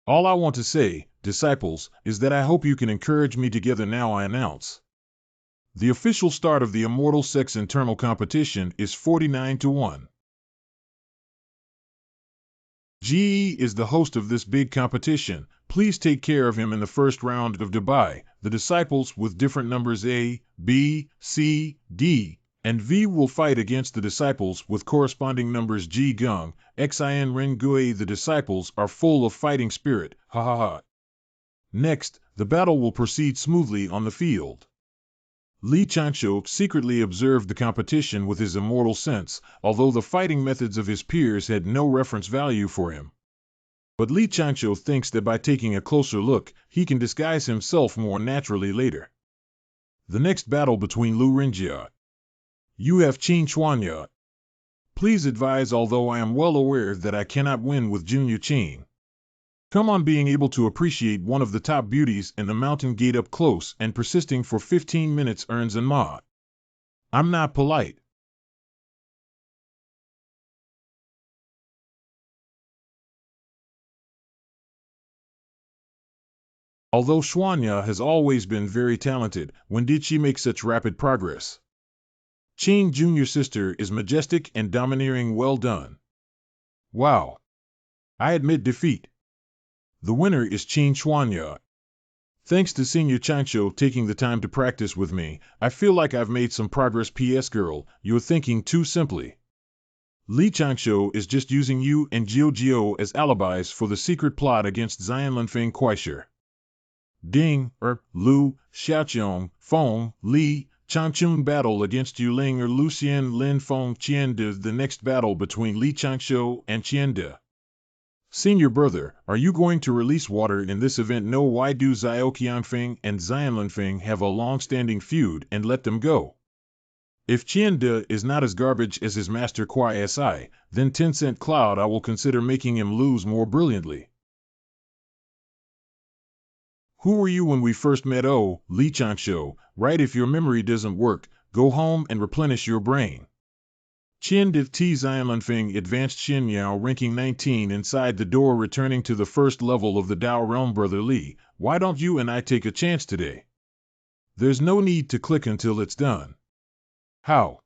All I want to say, disciples, is that I hope you can encourage me together. Now I announce. The official start of the Immortal Sect's internal competition is 49-1. GE is the host of this big competition. Please take care of him in the first round of Dubai. The disciples with different numbers A, B, C, D, and V will fight against the disciples with corresponding numbers G, Gung, Xin, Ren, Gui. The disciples are full of fighting spirit. Ha ha ha. Next, the battle will proceed smoothly on the field. Li Chanqiu secretly observed the competition with his immortal sense, although the fighting methods of his peers had no reference value for him. But Li Chanqiu thinks that by taking a closer look, he can disguise himself more naturally later. The next battle between Lu Renjia. You have Qin Chuanya. Please advise, although I am well aware that I cannot win with Junior Qin. Come on, being able to appreciate one of the top beauties in the mountain gate up close and persisting for 15 minutes earns an MA. I'm not polite. Although Xuanya has always been very talented, when did she make such rapid progress? Qin Junior sister is majestic and domineering. Well done. Wow. I admit defeat. The winner is Qin Xuanya. Thanks to Senior Chanqiu taking the time to practice with me, I feel like I've made some progress. PS girl, you're thinking too simply. Li Chanqiu is just using you and Jiu Jiu as alibis for the secret plot against Xian Linfeng Kuaisher. Ding, Lu, Xiaoqiong, Feng, Li, Chanchun battle against Yuling Lucien Lin Feng Qiande. The next battle between Li Chanqiu and Qiande. Senior brother, are you going to release water in this event? No. Why do Xiao Qianfeng and Xian Linfeng have a long-standing feud and let them go? If Qiande is not as garbage as his master Kuai Si, then Tencent Cloud I will consider making him lose more brilliantly. Who were you when we first met? Oh, Li Chanqiu, right? If your memory doesn't work, go home and replenish your brain. Qiande T Xianlunfeng advanced Xinyao ranking 19 inside the door, returning to the first level of the Dao realm. Brother Li, why don't you and I take a chance today? There's no need to click until it's done. How?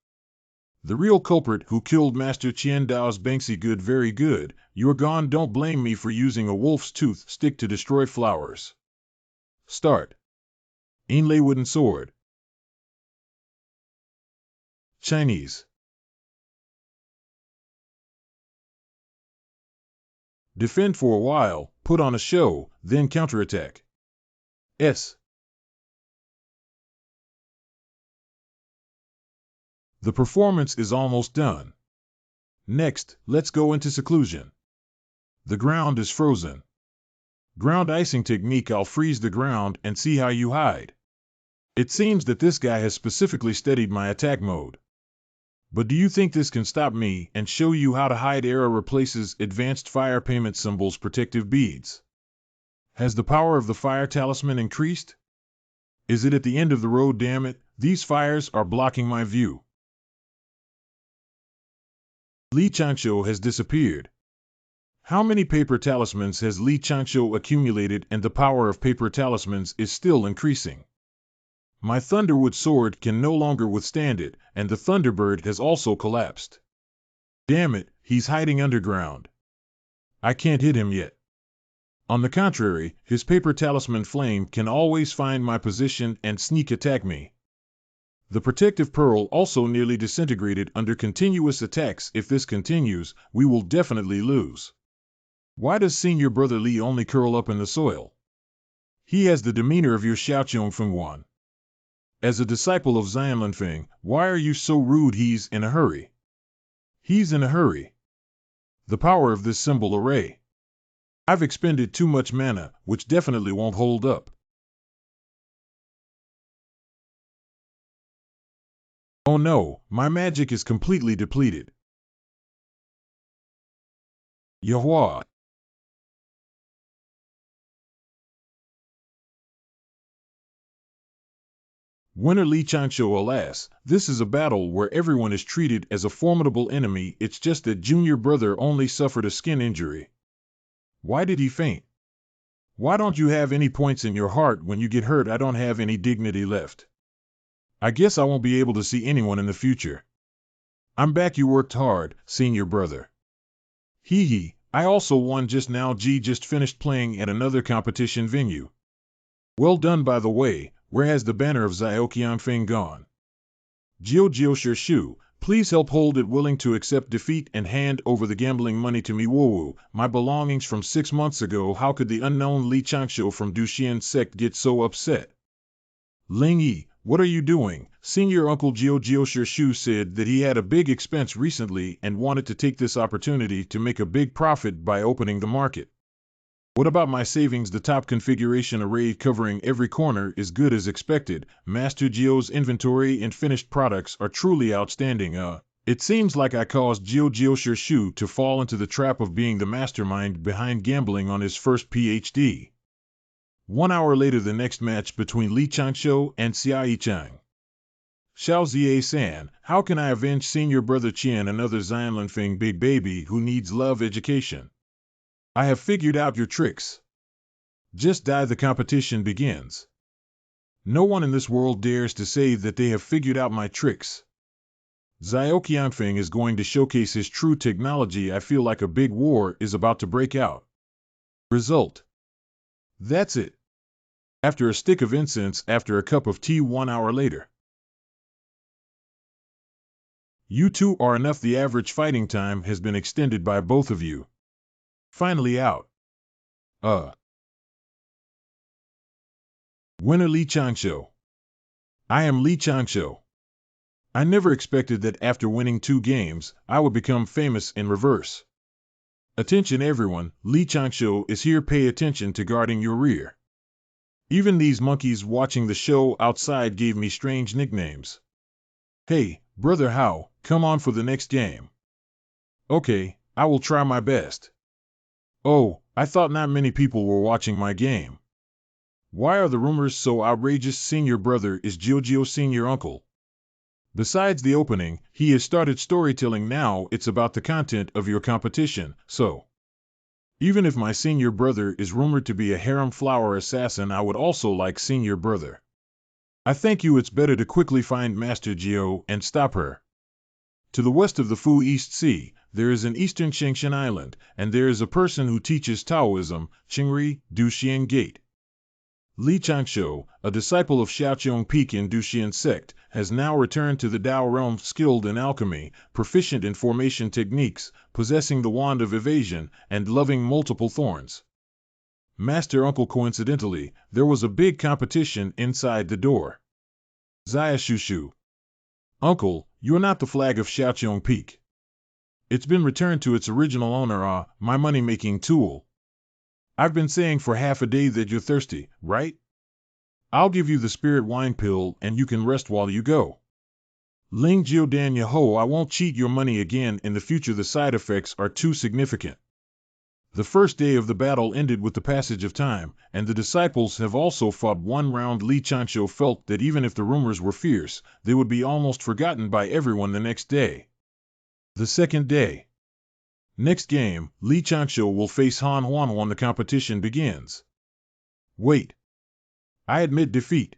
The real culprit who killed Master Qian Dao's Banksy. Good, very good. You're gone. Don't blame me for using a wolf's tooth stick to destroy flowers. Start. Inlay wooden sword. Chinese. Defend for a while, put on a show, then counterattack. S. The performance is almost done. Next, let's go into seclusion. The ground is frozen. Ground icing technique. I'll freeze the ground and see how you hide. It seems that this guy has specifically studied my attack mode. But do you think this can stop me and show you how to hide? Era replaces advanced fire payment symbols, protective beads. Has the power of the fire talisman increased? Is it at the end of the road? Damn it, these fires are blocking my view. Li Chanqiu has disappeared. How many paper talismans has Li Chanqiu accumulated? And the power of paper talismans is still increasing. My Thunderwood sword can no longer withstand it, and the Thunderbird has also collapsed. Damn it, he's hiding underground. I can't hit him yet. On the contrary, his paper talisman flame can always find my position and sneak attack me. The protective pearl also nearly disintegrated under continuous attacks. If this continues, we will definitely lose. Why does Senior Brother Li only curl up in the soil? He has the demeanor of your Xiaoqiong Fengwan. As a disciple of Xian Linfeng, why are you so rude? He's in a hurry. He's in a hurry. The power of this symbol array. I've expended too much mana, which definitely won't hold up. Oh no, my magic is completely depleted. Yahua. Winner Li Chanqiu. Alas, this is a battle where everyone is treated as a formidable enemy. It's just that Junior Brother only suffered a skin injury. Why did he faint? Why don't you have any points in your heart? When you get hurt, I don't have any dignity left. I guess I won't be able to see anyone in the future. I'm back. You worked hard, Senior Brother. Hee hee, I also won just now. G just finished playing at another competition venue. Well done, by the way. Where has the banner of Xiao Qianfeng gone? Jiu Jiu Shu, Please help hold it, willing to accept defeat and hand over the gambling money to me. Woo, my belongings from 6 months ago. How could the unknown Li Changshu from Duxian Sect get so upset? Ling Yi, what are you doing? Senior Uncle Jiao Shu said that he had a big expense recently and wanted to take this opportunity to make a big profit by opening the market. What about my savings? The top configuration array covering every corner is good as expected. Master Jiao's inventory and finished products are truly outstanding. It seems like I caused Jiao Shu to fall into the trap of being the mastermind behind gambling on his first PhD. 1 hour later, the next match between Li Changshu and Xia Yichang. Xiao Zia-san, how can I avenge senior brother Qian, another Xianlanfeng big baby who needs love education? I have figured out your tricks. Just die. The competition begins. No one in this world dares to say that they have figured out my tricks. Xiao Qianfeng is going to showcase his true technology. I feel like a big war is about to break out. Result. That's it. After a stick of incense, after a cup of tea 1 hour later. You two are enough. The average fighting time has been extended by both of you. Finally out. Winner Li Changshu. I am Li Changshu. I never expected that after winning 2 games, I would become famous in reverse. Attention everyone, Li Changshu is here. Pay attention to guarding your rear. Even these monkeys watching the show outside gave me strange nicknames. Hey, brother Hao, come on for the next game. Okay, I will try my best. Oh, I thought not many people were watching my game. Why are the rumors so outrageous? Senior brother is Jiao senior uncle. Besides the opening, he has started storytelling. Now it's about the content of your competition, so. Even if my senior brother is rumored to be a harem flower assassin, I would also like senior brother. I thank you. It's better to quickly find Master Jiao and stop her. To the west of the Fu East Sea, there is an eastern Shengshan Island, and there is a person who teaches Taoism, Qingri, Duxian Gate. Li Changshu, a disciple of Shaoqiong Peak in Duxian Sect, has now returned to the Dao realm, skilled in alchemy, proficient in formation techniques, possessing the wand of evasion, and loving multiple thorns. Master Uncle, coincidentally, there was a big competition inside the door. Xia Shushu. Uncle, you're not the flag of Shaoqiong Peak. It's been returned to its original owner, my money-making tool. I've been saying for half a day that you're thirsty, right? I'll give you the spirit wine pill and you can rest while you go. Ling Jiao Dan Yaho, I won't cheat your money again in the future. The side effects are too significant. The first day of the battle ended with the passage of time, and the disciples have also fought 1 round. Li Changshu felt that even if the rumors were fierce, they would be almost forgotten by everyone the next day. The second day. Next game, Li Changshu will face Han Huan when the competition begins. Wait. I admit defeat.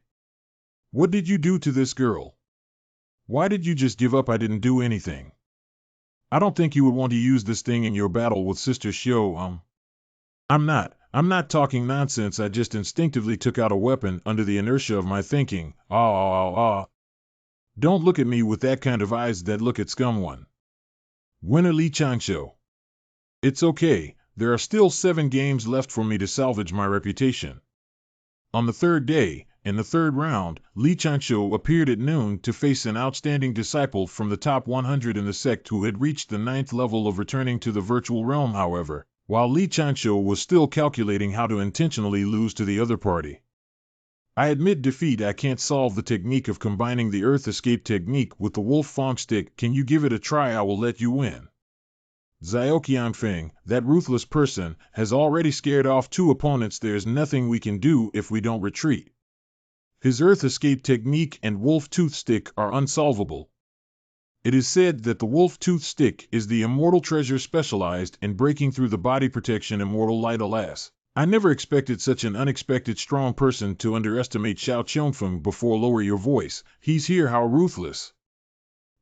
What did you do to this girl? Why did you just give up? I didn't do anything. I don't think you would want to use this thing in your battle with Sister Xiao. I'm not talking nonsense. I just instinctively took out a weapon under the inertia of my thinking. Don't look at me with that kind of eyes that look at scum one. Winner Li Changshu. It's okay, there are still 7 games left for me to salvage my reputation. On the third day, in the third round, Li Changshu appeared at noon to face an outstanding disciple from the top 100 in the sect who had reached the 9th level of returning to the virtual realm. However, while Li Changshu was still calculating how to intentionally lose to the other party. I admit defeat. I can't solve the technique of combining the Earth Escape technique with the Wolf Fong stick. Can you give it a try? I will let you win. Xiao Qianfeng, that ruthless person, has already scared off 2 opponents. There's nothing we can do if we don't retreat. His Earth Escape technique and Wolf Tooth Stick are unsolvable. It is said that the Wolf Tooth Stick is the immortal treasure specialized in breaking through the body protection immortal light. Alas, I never expected such an unexpected strong person to underestimate Xiao Qiongfeng. Before lower your voice, he's here. How ruthless.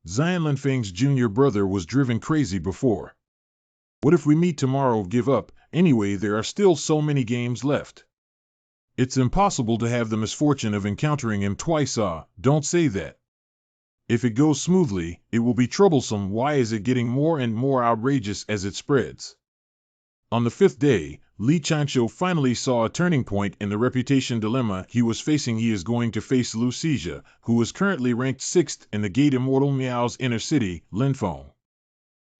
Xianlanfeng's junior brother was driven crazy before. What if we meet tomorrow? Give up. Anyway, there are still so many games left. It's impossible to have the misfortune of encountering him twice. Don't say that. If it goes smoothly, it will be troublesome. Why is it getting more and more outrageous as it spreads? On the 5th day, Li Chancho finally saw a turning point in the reputation dilemma he was facing. He is going to face Lu Xizhi, who is currently ranked 6th in the Gate Immortal Miao's inner city, Linfeng.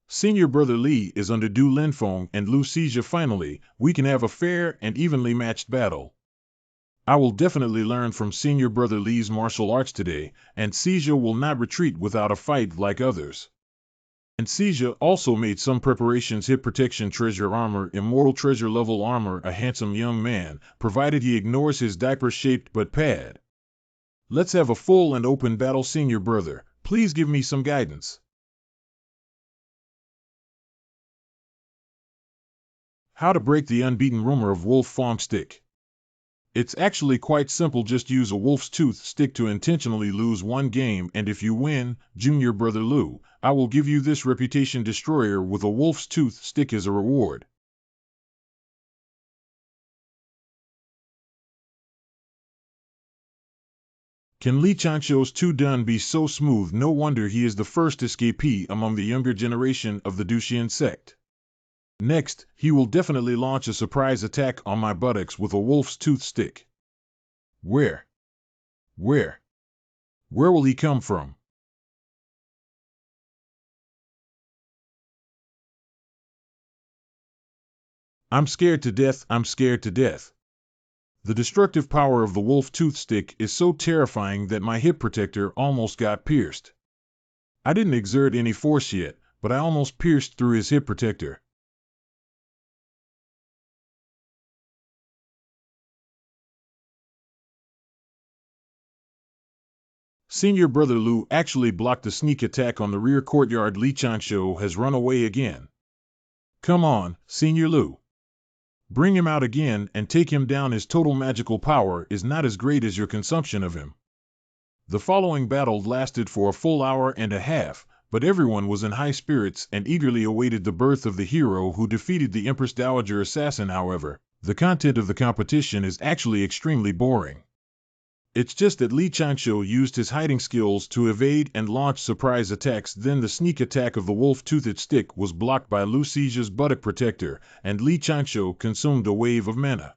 Senior brother Li is under Du Linfeng and Lu Xizhi. Finally, we can have a fair and evenly matched battle. I will definitely learn from senior brother Li's martial arts today, and Xizhi will not retreat without a fight like others. And Xizhi also made some preparations: hip protection, treasure armor, immortal treasure level armor, a handsome young man, provided he ignores his diaper-shaped butt pad. Let's have a full and open battle. Senior brother, please give me some guidance. How to break the unbeaten rumor of wolf form stick. It's actually quite simple. Just use a wolf's tooth stick to intentionally lose one game, and if you win, Junior Brother Lu, I will give you this reputation destroyer with a wolf's tooth stick as a reward. Can Li Chancho's done be so smooth? No wonder he is the first escapee among the younger generation of the Duxian sect. Next, he will definitely launch a surprise attack on my buttocks with a wolf's tooth stick. Where will he come from? I'm scared to death. I'm scared to death. The destructive power of the wolf tooth stick is so terrifying that my hip protector almost got pierced. I didn't exert any force yet, but I almost pierced through his hip protector. Senior brother Lu actually blocked a sneak attack on the rear courtyard. Li Chancho has run away again. Come on, Senior Lu. Bring him out again and take him down. His total magical power is not as great as your consumption of him. The following battle lasted for a full hour and a half, but everyone was in high spirits and eagerly awaited the birth of the hero who defeated the Empress Dowager assassin. However, the content of the competition is actually extremely boring. It's just that Li Chancho used his hiding skills to evade and launch surprise attacks. Then the sneak attack of the wolf-toothed stick was blocked by Lu Xizhi's buttock protector, and Li Chancho consumed a wave of mana.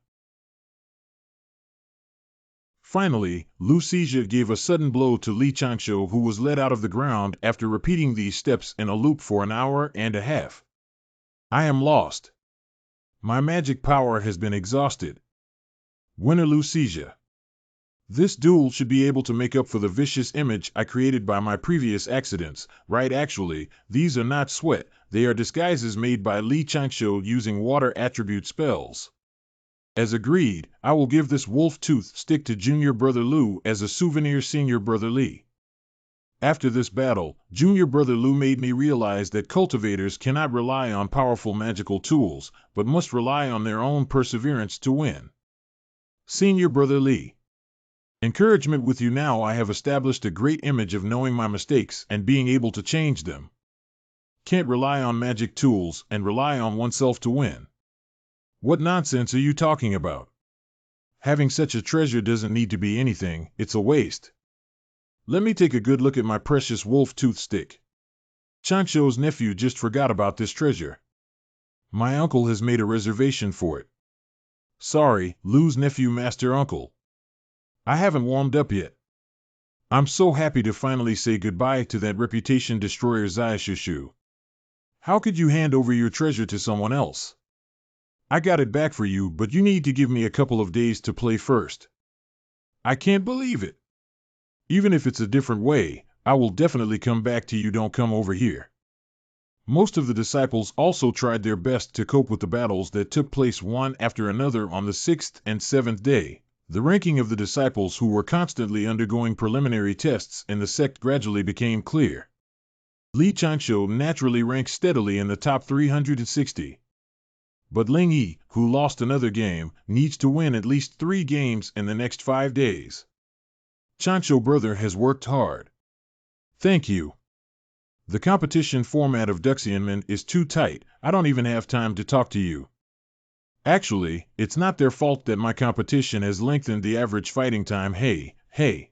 Finally, Lu Xizhi gave a sudden blow to Li Chancho, who was led out of the ground after repeating these steps in a loop for an hour and a half. I am lost. My magic power has been exhausted. Winner Lu Xizhi. This duel should be able to make up for the vicious image I created by my previous accidents, right? Actually, these are not sweat, they are disguises made by Li Chancho using water attribute spells. As agreed, I will give this wolf tooth stick to Junior Brother Lu as a souvenir. Senior Brother Li. After this battle, Junior Brother Lu made me realize that cultivators cannot rely on powerful magical tools, but must rely on their own perseverance to win. Senior Brother Li. Encouragement with you now. I have established a great image of knowing my mistakes and being able to change them. Can't rely on magic tools and rely on oneself to win. What nonsense are you talking about? Having such a treasure doesn't need to be anything, it's a waste. Let me take a good look at my precious wolf tooth stick. Chancho's nephew just forgot about this treasure. My uncle has made a reservation for it. Sorry, Lu's nephew, Master Uncle. I haven't warmed up yet. I'm so happy to finally say goodbye to that reputation destroyer Zaishushu. How could you hand over your treasure to someone else? I got it back for you, but you need to give me a couple of days to play first. I can't believe it. Even if it's a different way, I will definitely come back to you. Don't come over here. Most of the disciples also tried their best to cope with the battles that took place one after another on the 6th and 7th day. The ranking of the disciples who were constantly undergoing preliminary tests in the sect gradually became clear. Li Chancho naturally ranked steadily in the top 360. But Ling Yi, who lost another game, needs to win at least 3 games in the next 5 days. Chancho brother has worked hard. Thank you. The competition format of Duxianmen is too tight. I don't even have time to talk to you. Actually, it's not their fault that my competition has lengthened the average fighting time. Hey.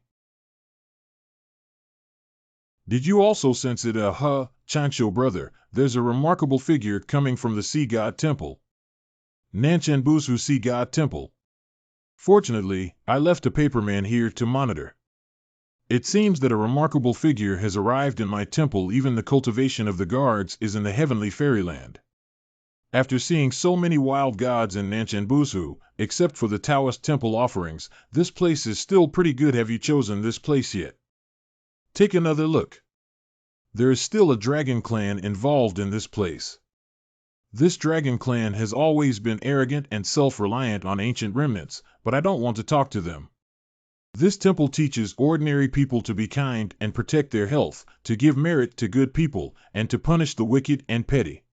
Did you also sense it? Chancho brother, there's a remarkable figure coming from the Sea God Temple. Nanchenbusu Sea God Temple. Fortunately, I left a paperman here to monitor. It seems that a remarkable figure has arrived in my temple. Even the cultivation of the guards is in the heavenly fairyland. After seeing so many wild gods in Nanchenbusu, except for the Taoist temple offerings, this place is still pretty good. Have you chosen this place yet? Take another look. There is still a dragon clan involved in this place. This dragon clan has always been arrogant and self-reliant on ancient remnants, but I don't want to talk to them. This temple teaches ordinary people to be kind and protect their health, to give merit to good people, and to punish the wicked and petty.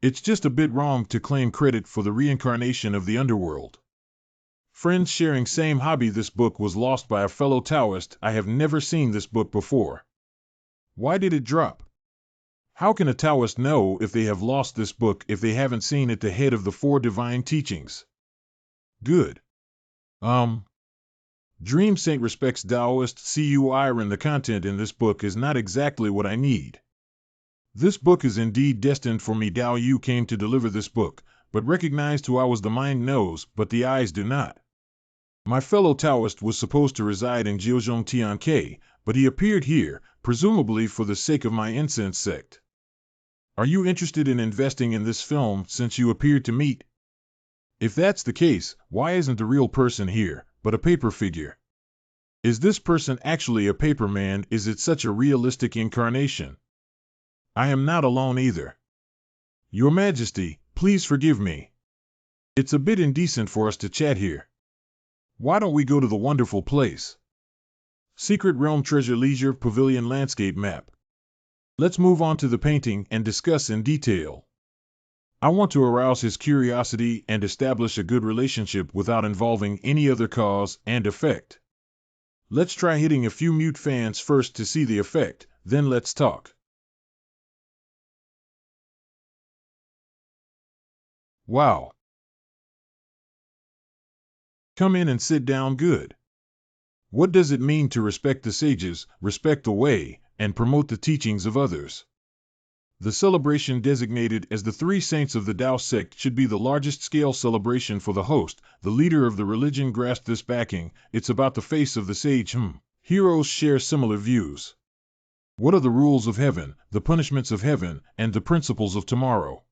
It's just a bit wrong to claim credit for the reincarnation of the underworld. Friends sharing same hobby. This book was lost by a fellow Taoist. I have never seen this book before. Why did it drop? How can a Taoist know if they have lost this book if they haven't seen it? The head of the four divine teachings. Good. Dream Saint respects Taoist Cuiren. The content in this book is not exactly what I need. This book is indeed destined for me. Dao Yu came to deliver this book, but recognized who I was. The mind knows, but the eyes do not. My fellow Taoist was supposed to reside in Jiuzhong Tiankei, but he appeared here, presumably for the sake of my incense sect. Are you interested in investing in this film since you appeared to meet? If that's the case, why isn't the real person here, but a paper figure? Is this person actually a paperman? Is it such a realistic incarnation? I am not alone either. Your Majesty, please forgive me. It's a bit indecent for us to chat here. Why don't we go to the wonderful place? Secret Realm Treasure Leisure Pavilion Landscape Map. Let's move on to the painting and discuss in detail. I want to arouse his curiosity and establish a good relationship without involving any other cause and effect. Let's try hitting a few mute fans first to see the effect, then let's talk. Wow. Come in and sit down. Good. What does it mean to respect the sages, respect the way, and promote the teachings of others? The celebration designated as the Three Saints of the Tao Sect should be the largest scale celebration for the host. The leader of the religion grasped this backing. It's about the face of the sage. Heroes share similar views. What are the rules of heaven, the punishments of heaven, and the principles of tomorrow?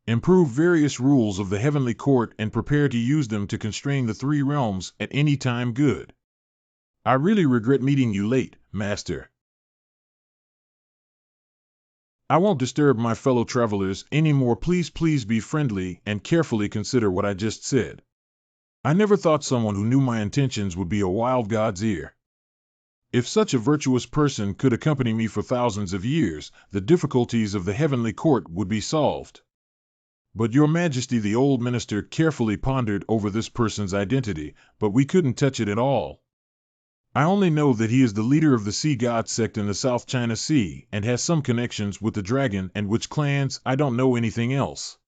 Improve various rules of the heavenly court and prepare to use them to constrain the three realms at any time. Good. I really regret meeting you late, Master. I won't disturb my fellow travelers anymore. Please be friendly and carefully consider what I just said. I never thought someone who knew my intentions would be a wild god's ear. If such a virtuous person could accompany me for thousands of years, the difficulties of the heavenly court would be solved. But Your Majesty, the old minister carefully pondered over this person's identity, but we couldn't touch it at all. I only know that he is the leader of the Sea God sect in the South China Sea and has some connections with the dragon and witch clans. I don't know anything else.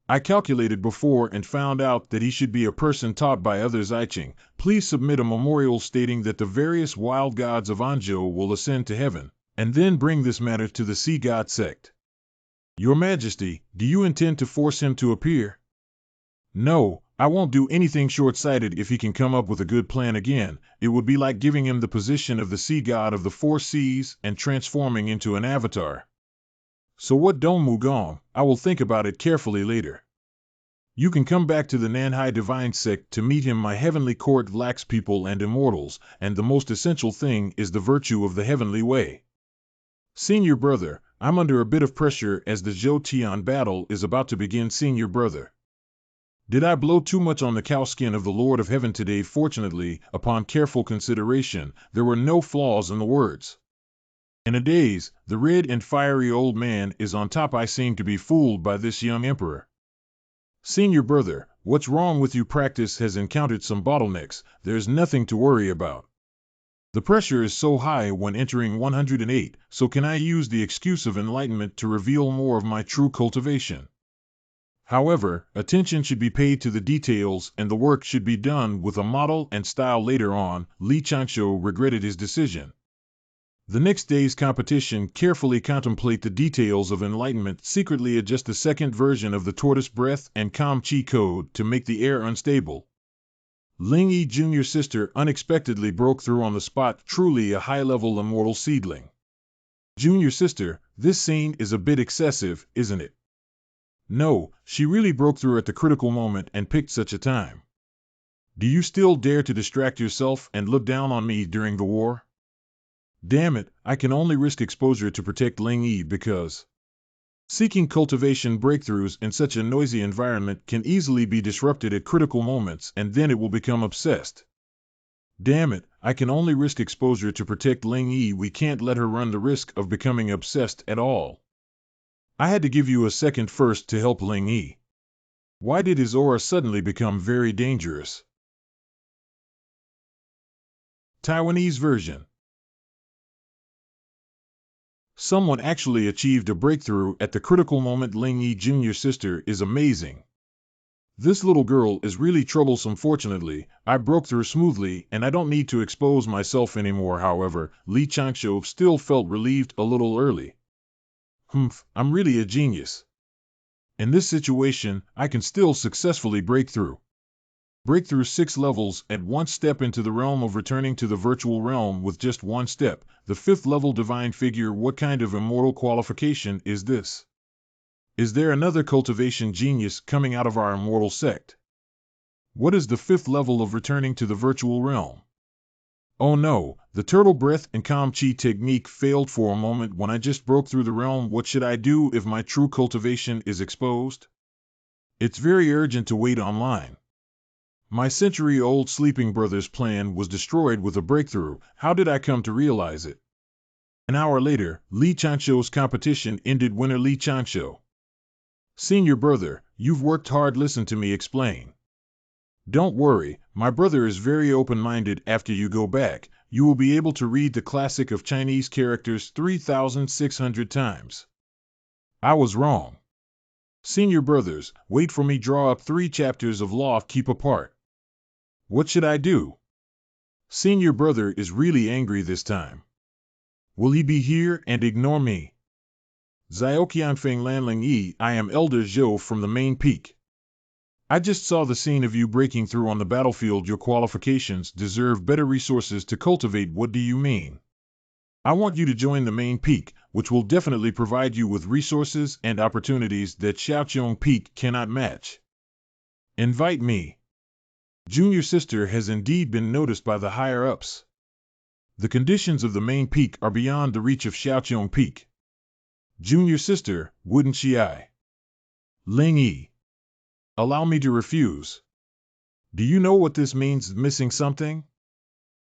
I calculated before and found out that he should be a person taught by others. I Ching, please submit a memorial stating that the various wild gods of Anzhou will ascend to heaven, and then bring this matter to the Sea God sect. Your Majesty, do you intend to force him to appear? No, I won't do anything short-sighted. If he can come up with a good plan again, it would be like giving him the position of the sea god of the four seas and transforming into an avatar. So what, Dong Mugong? I will think about it carefully later. You can come back to the Nanhai Divine Sect to meet him. My heavenly court lacks people and immortals, and the most essential thing is the virtue of the heavenly way. Senior brother, I'm under a bit of pressure as the Zhou Tian battle is about to begin. Senior brother. Did I blow too much on the cow skin of the Lord of Heaven today? Fortunately, upon careful consideration, there were no flaws in the words. In a daze, the red and fiery old man is on top. I seem to be fooled by this young emperor. Senior brother, what's wrong with you? Practice has encountered some bottlenecks. There's nothing to worry about. The pressure is so high when entering 108, so can I use the excuse of enlightenment to reveal more of my true cultivation? However, attention should be paid to the details and the work should be done with a model and style. Later on, Li Changshu regretted his decision. The next day's competition carefully contemplate the details of enlightenment, secretly adjust the second version of the tortoise breath and calm chi code to make the air unstable. Ling Yi Jr.'s sister unexpectedly broke through on the spot, truly a high-level immortal seedling. Junior sister, this scene is a bit excessive, isn't it? No, she really broke through at the critical moment and picked such a time. Do you still dare to distract yourself and look down on me during the war? Damn it, I can only risk exposure to protect Ling Yi because seeking cultivation breakthroughs in such a noisy environment can easily be disrupted at critical moments, and then it will become obsessed. Damn it, I can only risk exposure to protect Ling Yi. We can't let her run the risk of becoming obsessed at all. I had to give you a second first to help Ling Yi. Why did his aura suddenly become very dangerous? Taiwanese version. Someone actually achieved a breakthrough at the critical moment. Ling Yi Jr.'s sister is amazing. This little girl is really troublesome. Fortunately, I broke through smoothly and I don't need to expose myself anymore. However, Li Changshu still felt relieved a little early. I'm really a genius. In this situation, I can still successfully break through. Break through 6 levels at one step into the realm of returning to the virtual realm with just one step. The 5th level divine figure. What kind of immortal qualification is this? Is there another cultivation genius coming out of our immortal sect? What is the 5th level of returning to the virtual realm? Oh no, the turtle breath and calm chi technique failed for a moment when I just broke through the realm. What should I do if my true cultivation is exposed? It's very urgent to wait online. My century-old sleeping brother's plan was destroyed with a breakthrough. How did I come to realize it? An hour later, Li Changshu's competition ended. Winner Li Changshu. Senior brother, you've worked hard. Listen to me explain. Don't worry, my brother is very open-minded. After you go back, you will be able to read the classic of Chinese characters 3,600 times. I was wrong. Senior brothers, wait for me. Draw up 3 chapters of law. Keep apart. What should I do? Senior brother is really angry this time. Will he be here and ignore me? Zioqianfeng Lanling Yi, I am Elder Zhou from the main peak. I just saw the scene of you breaking through on the battlefield. Your qualifications deserve better resources to cultivate. What do you mean? I want you to join the main peak, which will definitely provide you with resources and opportunities that Xiaoqiang Peak cannot match. Invite me. Junior sister has indeed been noticed by the higher-ups. The conditions of the main peak are beyond the reach of Xiaoqiang Peak. Junior sister, wouldn't she? Ling Yi. Allow me to refuse. Do you know what this means? Missing something?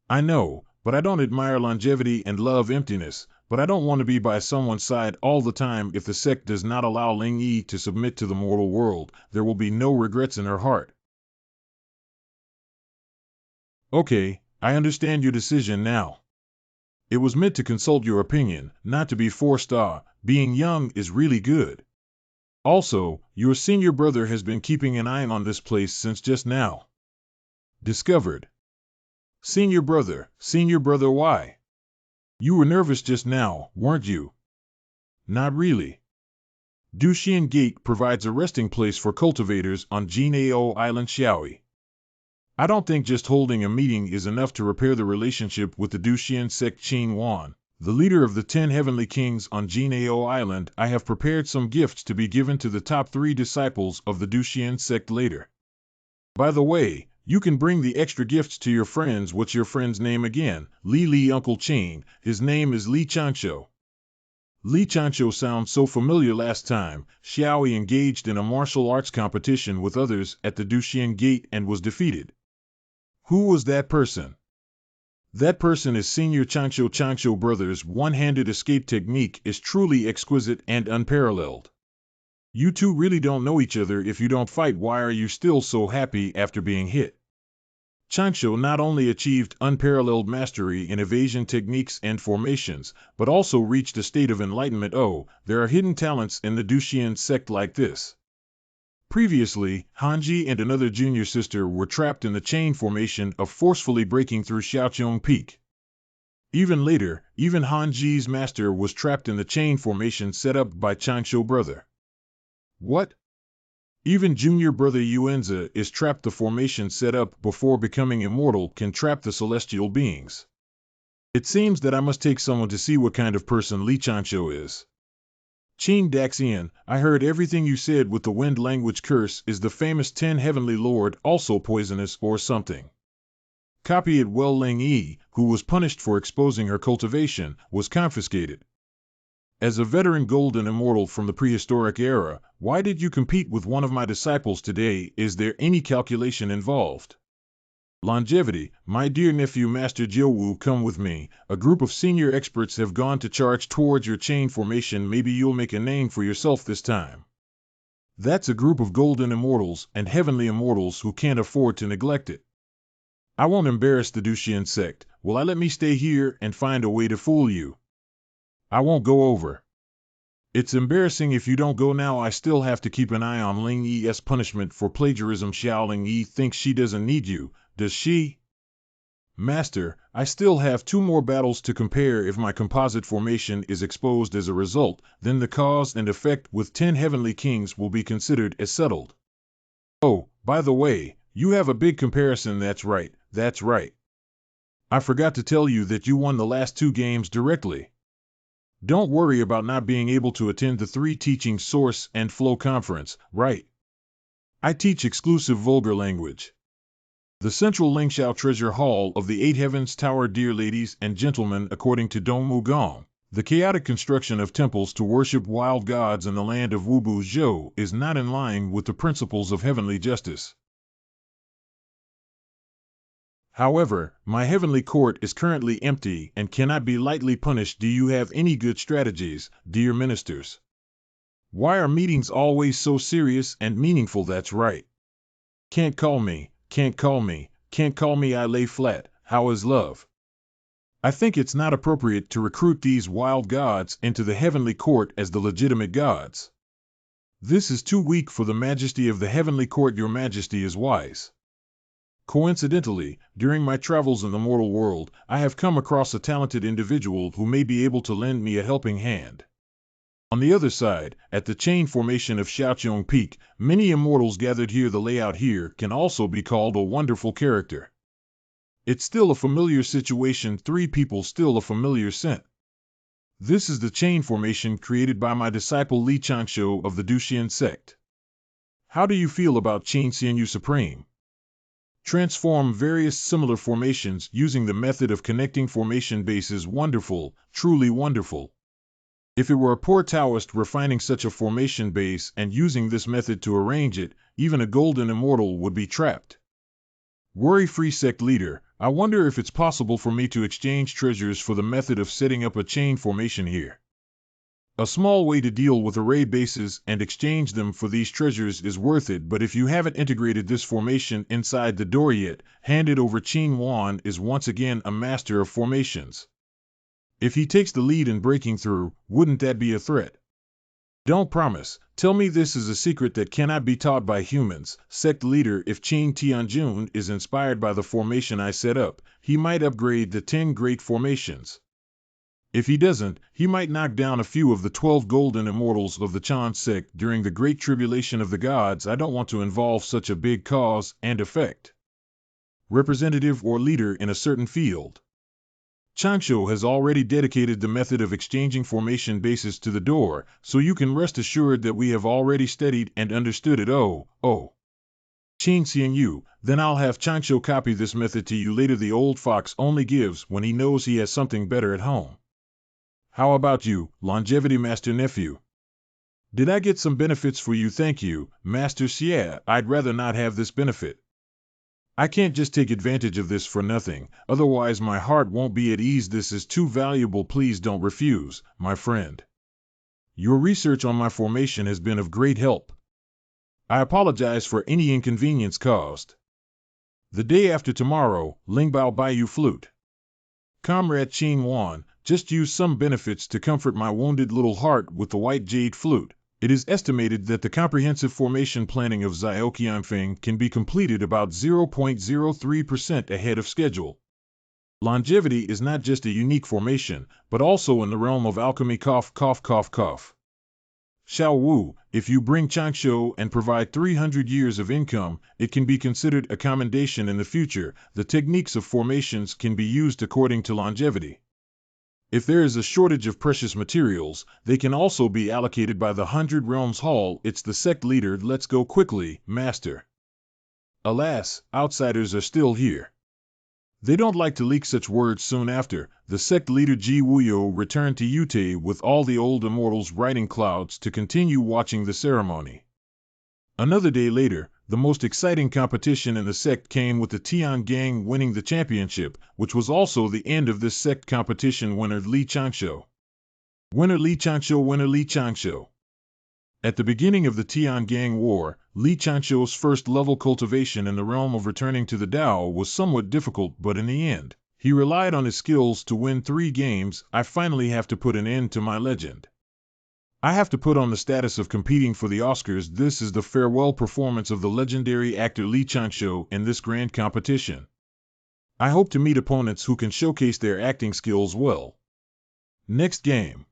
I know, but I don't admire longevity and love emptiness, but I don't want to be by someone's side all the time. If the sect does not allow Ling Yi to submit to the mortal world, there will be no regrets in her heart. Okay, I understand your decision now. It was meant to consult your opinion, not to be forced. Being young is really good. Also, your senior brother has been keeping an eye on this place since just now. Discovered. Senior brother, why? You were nervous just now, weren't you? Not really. Duxian Gate provides a resting place for cultivators on Jinao Island Xiaoi. I don't think just holding a meeting is enough to repair the relationship with the Duxian Sect. Qin Wan, the leader of the 10 Heavenly Kings on Jinao Island. I have prepared some gifts to be given to the top 3 disciples of the Duxian Sect later. By the way, you can bring the extra gifts to your friends. What's your friend's name again? Li Uncle Qin. His name is Li Changshu. Li Changshu sounds so familiar. Last time, Xiaoi engaged in a martial arts competition with others at the Duxian Gate and was defeated. Who was that person? That person is Senior Changshu. Changshu brothers' one-handed escape technique is truly exquisite and unparalleled. You two really don't know each other. If you don't fight, why are you still so happy after being hit? Changshu not only achieved unparalleled mastery in evasion techniques and formations, but also reached a state of enlightenment. Oh, there are hidden talents in the Duxian sect like this. Previously, Hanji and another junior sister were trapped in the chain formation of forcefully breaking through Xiaoqiang Peak. Even later, even Hanji's master was trapped in the chain formation set up by Changsho brother. What? Even junior brother Yuenza is trapped. The formation set up before becoming immortal can trap the celestial beings. It seems that I must take someone to see what kind of person Li Changsho is. Qing Daxian, I heard everything you said with the wind language. Curse is the famous 10 heavenly lord also poisonous or something? Copy it. Well, Ling Yi, who was punished for exposing her cultivation, was confiscated. As a veteran golden immortal from the prehistoric era, why did you compete with one of my disciples today? Is there any calculation involved? Longevity, my dear nephew Master Jiuwu, come with me. A group of senior experts have gone to charge towards your chain formation. Maybe you'll make a name for yourself this time. That's a group of golden immortals and heavenly immortals who can't afford to neglect it. I won't embarrass the Dushian sect. Will I let me stay here and find a way to fool you? I won't go over. It's embarrassing if you don't go now. I still have to keep an eye on Ling Yi's punishment for plagiarism. Xiao Ling Yi thinks she doesn't need you, does she? Master, I still have 2 more battles to compare. If my composite formation is exposed as a result, then the cause and effect with 10 heavenly kings will be considered as settled. Oh, by the way, you have a big comparison. That's right, that's right. I forgot to tell you that you won the last 2 games directly. Don't worry about not being able to attend the 3 teaching source and flow conference, right? I teach exclusive vulgar language. The central Lingxiao treasure hall of the 8 heavens tower. Dear ladies and gentlemen, according to Dongmu Gong, the chaotic construction of temples to worship wild gods in the land of Wubu Zhou is not in line with the principles of heavenly justice. However, my heavenly court is currently empty and cannot be lightly punished. Do you have any good strategies, dear ministers? Why are meetings always so serious and meaningful? That's right. Can't call me, can't call me, can't call me. I lay flat. How is love? I think it's not appropriate to recruit these wild gods into the heavenly court as the legitimate gods. This is too weak for the majesty of the heavenly court. Your majesty is wise. Coincidentally, during my travels in the mortal world, I have come across a talented individual who may be able to lend me a helping hand. On the other side, at the chain formation of Xiaoqiong Peak, many immortals gathered here. The layout here can also be called a wonderful character. It's still a familiar situation. 3 people, still a familiar scent. This is the chain formation created by my disciple Li Changsho of the Dushian sect. How do you feel about Chain Xianyu Supreme? Transform various similar formations using the method of connecting formation bases. Wonderful, truly wonderful. If it were a poor Taoist refining such a formation base and using this method to arrange it, even a golden immortal would be trapped. Worry-free sect leader, I wonder if it's possible for me to exchange treasures for the method of setting up a chain formation here. A small way to deal with array bases and exchange them for these treasures is worth it, but if you haven't integrated this formation inside the door yet, hand it over. Qin Wan is once again a master of formations. If he takes the lead in breaking through, wouldn't that be a threat? Don't promise. Tell me this is a secret that cannot be taught by humans. Sect leader, if Qin Tianjun is inspired by the formation I set up, he might upgrade the 10 great formations. If he doesn't, he might knock down a few of the 12 golden immortals of the Chan sect during the great tribulation of the gods. I don't want to involve such a big cause and effect. Representative or leader in a certain field. Changsho has already dedicated the method of exchanging formation bases to the door, so you can rest assured that we have already studied and understood it. Oh. Qin Xianyu, then I'll have Changsho copy this method to you later. The old fox only gives when he knows he has something better at home. How about you, longevity master nephew? Did I get some benefits for you? Thank you, Master Xie. I'd rather not have this benefit. I can't just take advantage of this for nothing, otherwise my heart won't be at ease. This is too valuable. Please don't refuse, my friend. Your research on my formation has been of great help. I apologize for any inconvenience caused. The day after tomorrow, Lingbao Baiyu flute. Comrade Qin Wan, just use some benefits to comfort my wounded little heart with the white jade flute. It is estimated that the comprehensive formation planning of Zhaoqianfeng can be completed about 0.03% ahead of schedule. Longevity is not just a unique formation, but also in the realm of alchemy. Cough, cough, cough, cough. Xiao Wu, if you bring Changshu and provide 300 years of income, it can be considered a commendation in the future. The techniques of formations can be used according to longevity. If there is a shortage of precious materials, they can also be allocated by the 100 Realms Hall. It's the sect leader. Let's go quickly, Master. Alas, outsiders are still here. They don't like to leak such words. Soon after, the sect leader Ji Wuyo returned to Yute with all the old immortals riding clouds to continue watching the ceremony. Another day later, the most exciting competition in the sect came with the Tian gang winning the championship, which was also the end of this sect competition. Winner Li Changshu. Winner Li Changshu. Winner Li Changshu. At the beginning of the Tian Gang War, Li Changshu's first level cultivation in the realm of returning to the Dao was somewhat difficult, but in the end, he relied on his skills to win 3 games. I finally have to put an end to my legend. I have to put on the status of competing for the Oscars. This is the farewell performance of the legendary actor Li Changshu in this grand competition. I hope to meet opponents who can showcase their acting skills well. Next game.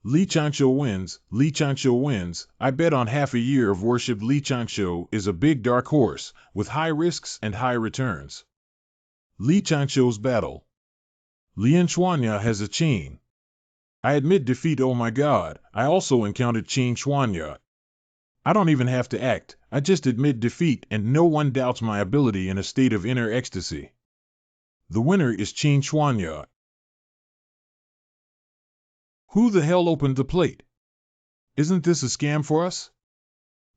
Li Changshu wins. Li Changshu wins. I bet on half a year of worship. Li Changshu is a big dark horse, with high risks and high returns. Li Changshu's battle. Lian Xuanya has a chain. I admit defeat. Oh my god, I also encountered Qin Xuanya. I don't even have to act, I just admit defeat and no one doubts my ability in a state of inner ecstasy. The winner is Qin Xuanya. Who the hell opened the plate? Isn't this a scam for us?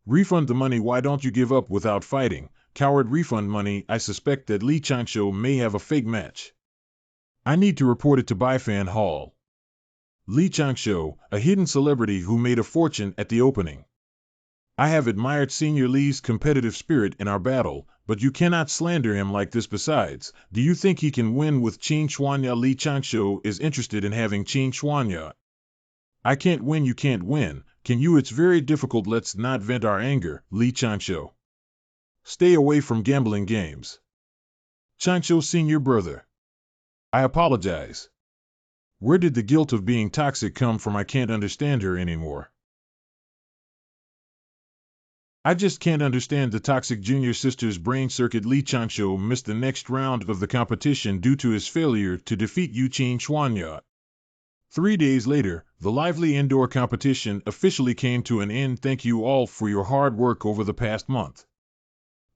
Refund the money. Why don't you give up without fighting? Coward, refund money. I suspect that Li Changshu may have a fake match. I need to report it to Baifan Hall. Li Changshu, a hidden celebrity who made a fortune at the opening. I have admired Senior Li's competitive spirit in our battle, but you cannot slander him like this. Besides, do you think he can win with Qin Xuanya? Li Changshu is interested in having Qin Xuanya. I can't win. You can't win, can you? It's very difficult. Let's not vent our anger, Li Changshu. Stay away from gambling games. Changshu, senior brother. I apologize. Where did the guilt of being toxic come from? I can't understand her anymore. I just can't understand the toxic junior sister's brain circuit. Li Changshu missed the next round of the competition due to his failure to defeat Qin Xuanya. 3 days later, the lively indoor competition officially came to an end. Thank you all for your hard work over the past month.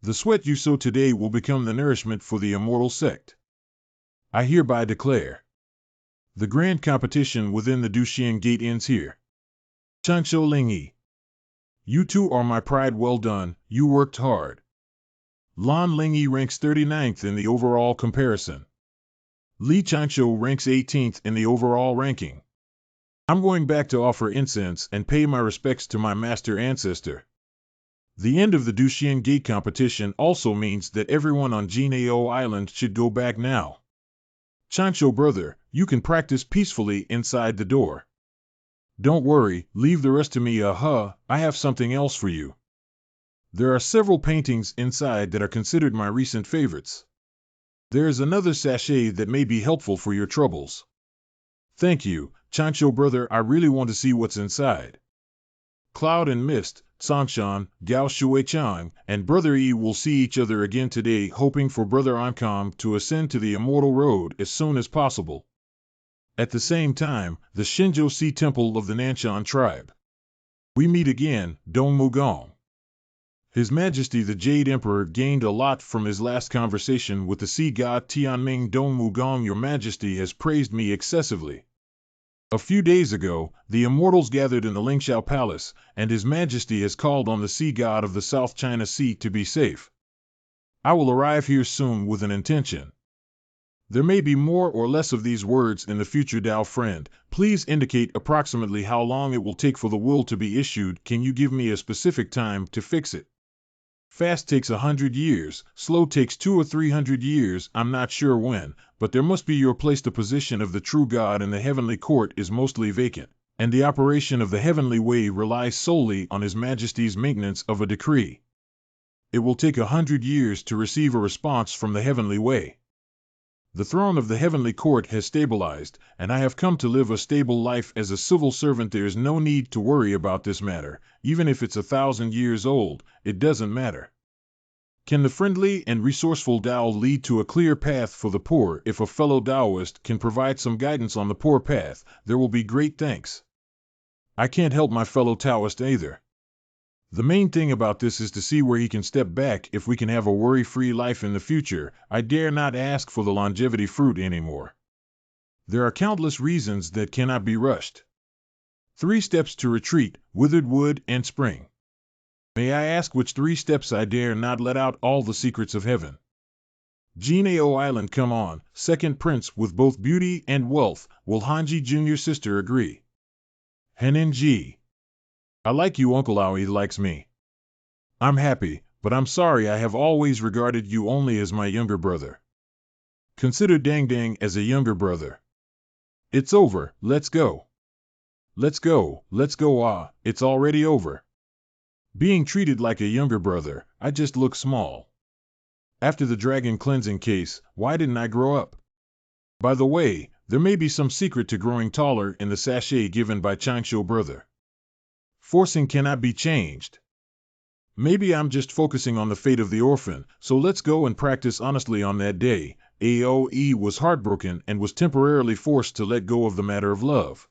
The sweat you sow today will become the nourishment for the immortal sect. I hereby declare. The grand competition within the Duxian Gate ends here. Changshu Lingyi. You two are my pride. Well done, you worked hard. Lan Lingyi ranks 39th in the overall comparison. Li Changshu ranks 18th in the overall ranking. I'm going back to offer incense and pay my respects to my master ancestor. The end of the Duxian Gate competition also means that everyone on Jinao Island should go back now. Changshu brother, you can practice peacefully inside the door. Don't worry, leave the rest to me. I have something else for you. There are several paintings inside that are considered my recent favorites. There is another sachet that may be helpful for your troubles. Thank you, Changshu brother. I really want to see what's inside. Cloud and Mist, Songshan, Gao Shuichang, and Brother Yi will see each other again today, hoping for Brother Ankam to ascend to the Immortal Road as soon as possible. At the same time, the Shinjo Sea Temple of the Nanshan tribe. We meet again, Dong Mugong. His Majesty the Jade Emperor gained a lot from his last conversation with the sea god Tianming. Dong Mugong, your Majesty has praised me excessively. A few days ago, the immortals gathered in the Lingxiao Palace, and His Majesty has called on the sea god of the South China Sea to be safe. I will arrive here soon with an intention. There may be more or less of these words in the future. Dao friend, please indicate approximately how long it will take for the will to be issued. Can you give me a specific time to fix it? Fast takes 100 years, slow takes 200 or 300 years, I'm not sure when, but there must be your place. The position of the true God in the heavenly court is mostly vacant, and the operation of the heavenly way relies solely on His Majesty's maintenance of a decree. It will take 100 years to receive a response from the heavenly way. The throne of the heavenly court has stabilized, and I have come to live a stable life as a civil servant. There is no need to worry about this matter, even if it's 1,000 years old, it doesn't matter. Can the friendly and resourceful Tao lead to a clear path for the poor? If a fellow Taoist can provide some guidance on the poor path, there will be great thanks. I can't help my fellow Taoist either. The main thing about this is to see where he can step back if we can have a worry-free life in the future. I dare not ask for the longevity fruit anymore. There are countless reasons that cannot be rushed. 3 steps to retreat: withered wood and spring. May I ask which 3 steps? I dare not let out all the secrets of heaven. Jinao Island, come on, second prince with both beauty and wealth. Will Hanji junior sister agree? Henin-ji. I like you, Uncle Aoi likes me. I'm happy, but I'm sorry I have always regarded you only as my younger brother. Consider Dang Dang as a younger brother. It's over, let's go. Let's go, it's already over. Being treated like a younger brother, I just look small. After the dragon cleansing case, why didn't I grow up? By the way, there may be some secret to growing taller in the sachet given by Changsho brother. Forcing cannot be changed. Maybe I'm just focusing on the fate of the orphan, so let's go and practice honestly. On that day, Aoi was heartbroken and was temporarily forced to let go of the matter of love.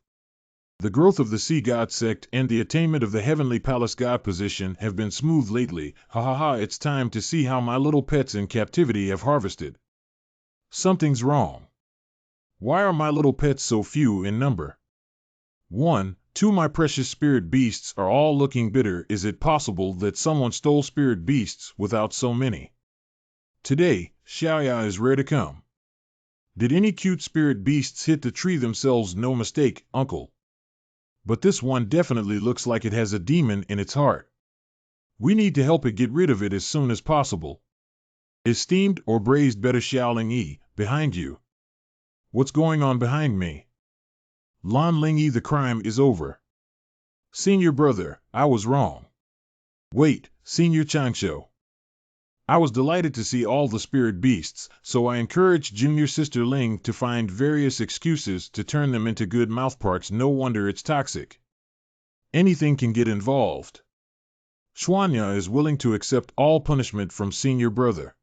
The growth of the Sea God Sect and the attainment of the Heavenly Palace God position have been smooth lately. Ha ha ha, it's time to see how my little pets in captivity have harvested. Something's wrong. Why are my little pets so few in number? 1, 2, my precious spirit beasts are all looking bitter. Is it possible that someone stole spirit beasts without so many? Today, Xiaoya is rare to come. Did any cute spirit beasts hit the tree themselves? No mistake, uncle. But this one definitely looks like it has a demon in its heart. We need to help it get rid of it as soon as possible. Is steamed or braised better? Xiaoling Yi, behind you. What's going on behind me? Lan Lingyi, the crime is over. Senior brother, I was wrong. Wait, Senior Changsho. I was delighted to see all the spirit beasts, so I encouraged junior sister Ling to find various excuses to turn them into good mouthparts. No wonder it's toxic. Anything can get involved. Xuanya is willing to accept all punishment from senior brother.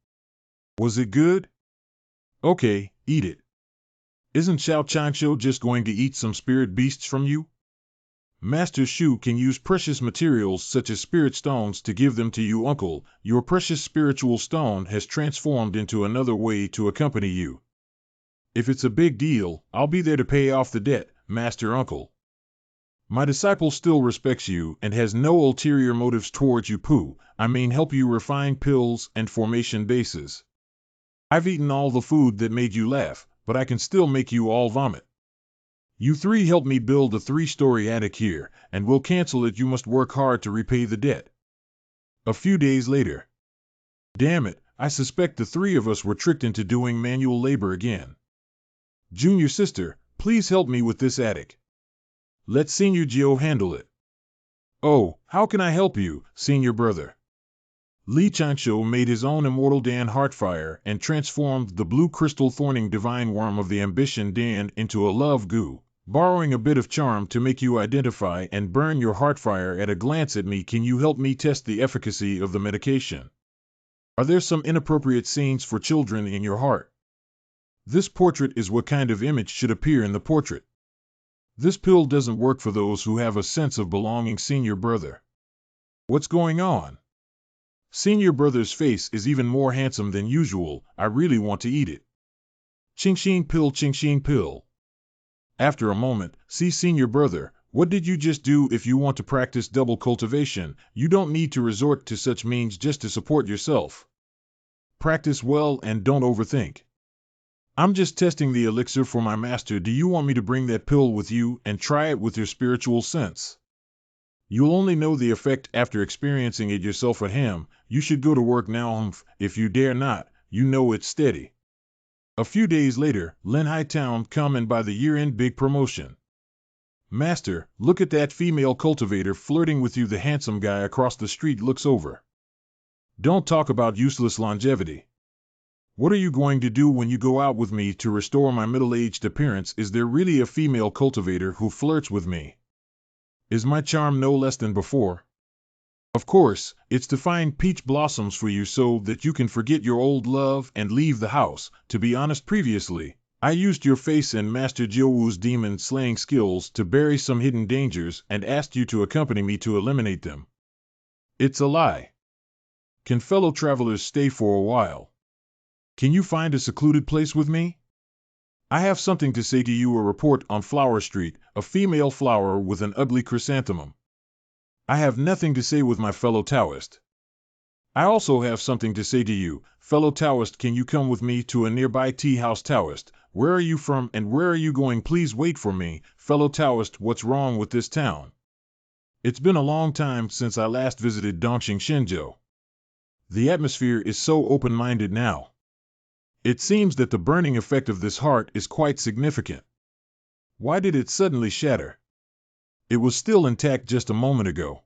Was it good? Okay, eat it. Isn't Xiao Changsho just going to eat some spirit beasts from you? Master Shu can use precious materials such as spirit stones to give them to you, uncle. Your precious spiritual stone has transformed into another way to accompany you. If it's a big deal, I'll be there to pay off the debt, master uncle. My disciple still respects you and has no ulterior motives towards you. Pooh, I mean help you refine pills and formation bases. I've eaten all the food that made you laugh, but I can still make you all vomit. You 3 helped me build a 3-story attic here, and we'll cancel it. You must work hard to repay the debt. A few days later. Damn it, I suspect the 3 of us were tricked into doing manual labor again. Junior sister, please help me with this attic. Let Senior Gio handle it. Oh, how can I help you, senior brother? Li Changsho made his own immortal Dan Heartfire and transformed the blue crystal thorning divine worm of the ambition Dan into a love goo, borrowing a bit of charm to make you identify and burn your heartfire at a glance at me. Can you help me test the efficacy of the medication? Are there some inappropriate scenes for children in your heart? This portrait is what kind of image should appear in the portrait. This pill doesn't work for those who have a sense of belonging. Senior brother. What's going on? Senior brother's face is even more handsome than usual. I really want to eat it. Ching-shing pill. After a moment, see senior brother, what did you just do? If you want to practice double cultivation, you don't need to resort to such means just to support yourself. Practice well and don't overthink. I'm just testing the elixir for my master. Do you want me to bring that pill with you and try it with your spiritual sense? You'll only know the effect after experiencing it yourself. At him, you should go to work now. If you dare not, you know it's steady. A few days later, Linhai Town come and by the year-end big promotion. Master, look at that female cultivator flirting with you. The handsome guy across the street looks over. Don't talk about useless longevity. What are you going to do when you go out with me to restore my middle-aged appearance? Is there really a female cultivator who flirts with me? Is my charm no less than before? Of course, it's to find peach blossoms for you so that you can forget your old love and leave the house. To be honest, previously, I used your face and Master Jiowu's demon-slaying skills to bury some hidden dangers and asked you to accompany me to eliminate them. It's a lie. Can fellow travelers stay for a while? Can you find a secluded place with me? I have something to say to you. A report on Flower Street, a female flower with an ugly chrysanthemum. I have nothing to say with my fellow Taoist. I also have something to say to you, fellow Taoist. Can you come with me to a nearby tea house? Taoist, where are you from and where are you going? Please wait for me, fellow Taoist. What's wrong with this town? It's been a long time since I last visited Dongqing Shenzhou. The atmosphere is so open-minded now. It seems that the burning effect of this heart is quite significant. Why did it suddenly shatter? It was still intact just a moment ago.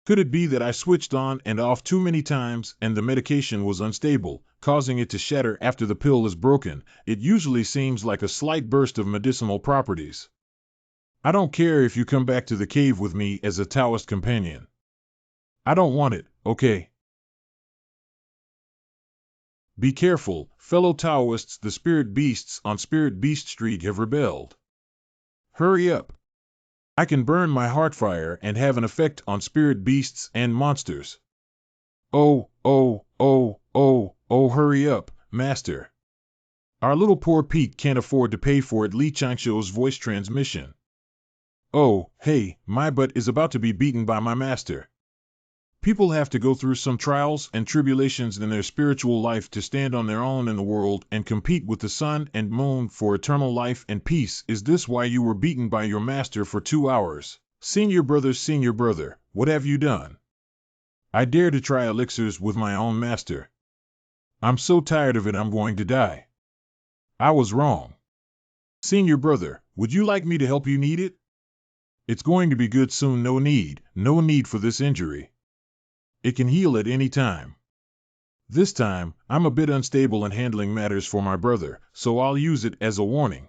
Could it be that I switched on and off too many times and the medication was unstable, causing it to shatter after the pill is broken? It usually seems like a slight burst of medicinal properties. I don't care if you come back to the cave with me as a Taoist companion. I don't want it, okay? Be careful, fellow Taoists. The spirit beasts on Spirit Beast Street have rebelled. Hurry up. I can burn my heart fire and have an effect on spirit beasts and monsters. Oh, hurry up, master. Our little poor Pete can't afford to pay for it. Li Changshou's voice transmission. Oh, hey, my butt is about to be beaten by my master. People have to go through some trials and tribulations in their spiritual life to stand on their own in the world and compete with the sun and moon for eternal life and peace. Is this why you were beaten by your master for 2 hours? Senior brother, what have you done? I dare to try elixirs with my own master. I'm so tired of it, I'm going to die. I was wrong. Senior brother, would you like me to help you? Need it? It's going to be good soon. No need for this injury. It can heal at any time. This time, I'm a bit unstable in handling matters for my brother, so I'll use it as a warning.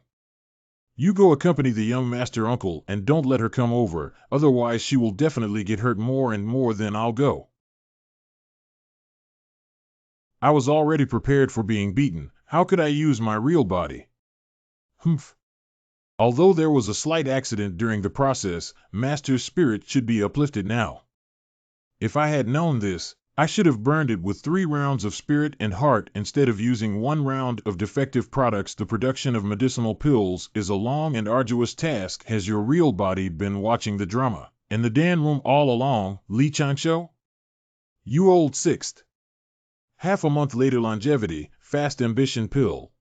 You go accompany the young master uncle and don't let her come over, otherwise she will definitely get hurt more and more than I'll go. I was already prepared for being beaten. How could I use my real body? Humph. Although there was a slight accident during the process, Master's spirit should be uplifted now. If I had known this, I should have burned it with 3 rounds of spirit and heart instead of using 1 round of defective products. The production of medicinal pills is a long and arduous task. Has your real body been watching the drama in the Dan room all along, Li Changshou? You old sixth. Half a month later. Longevity, fast ambition pill.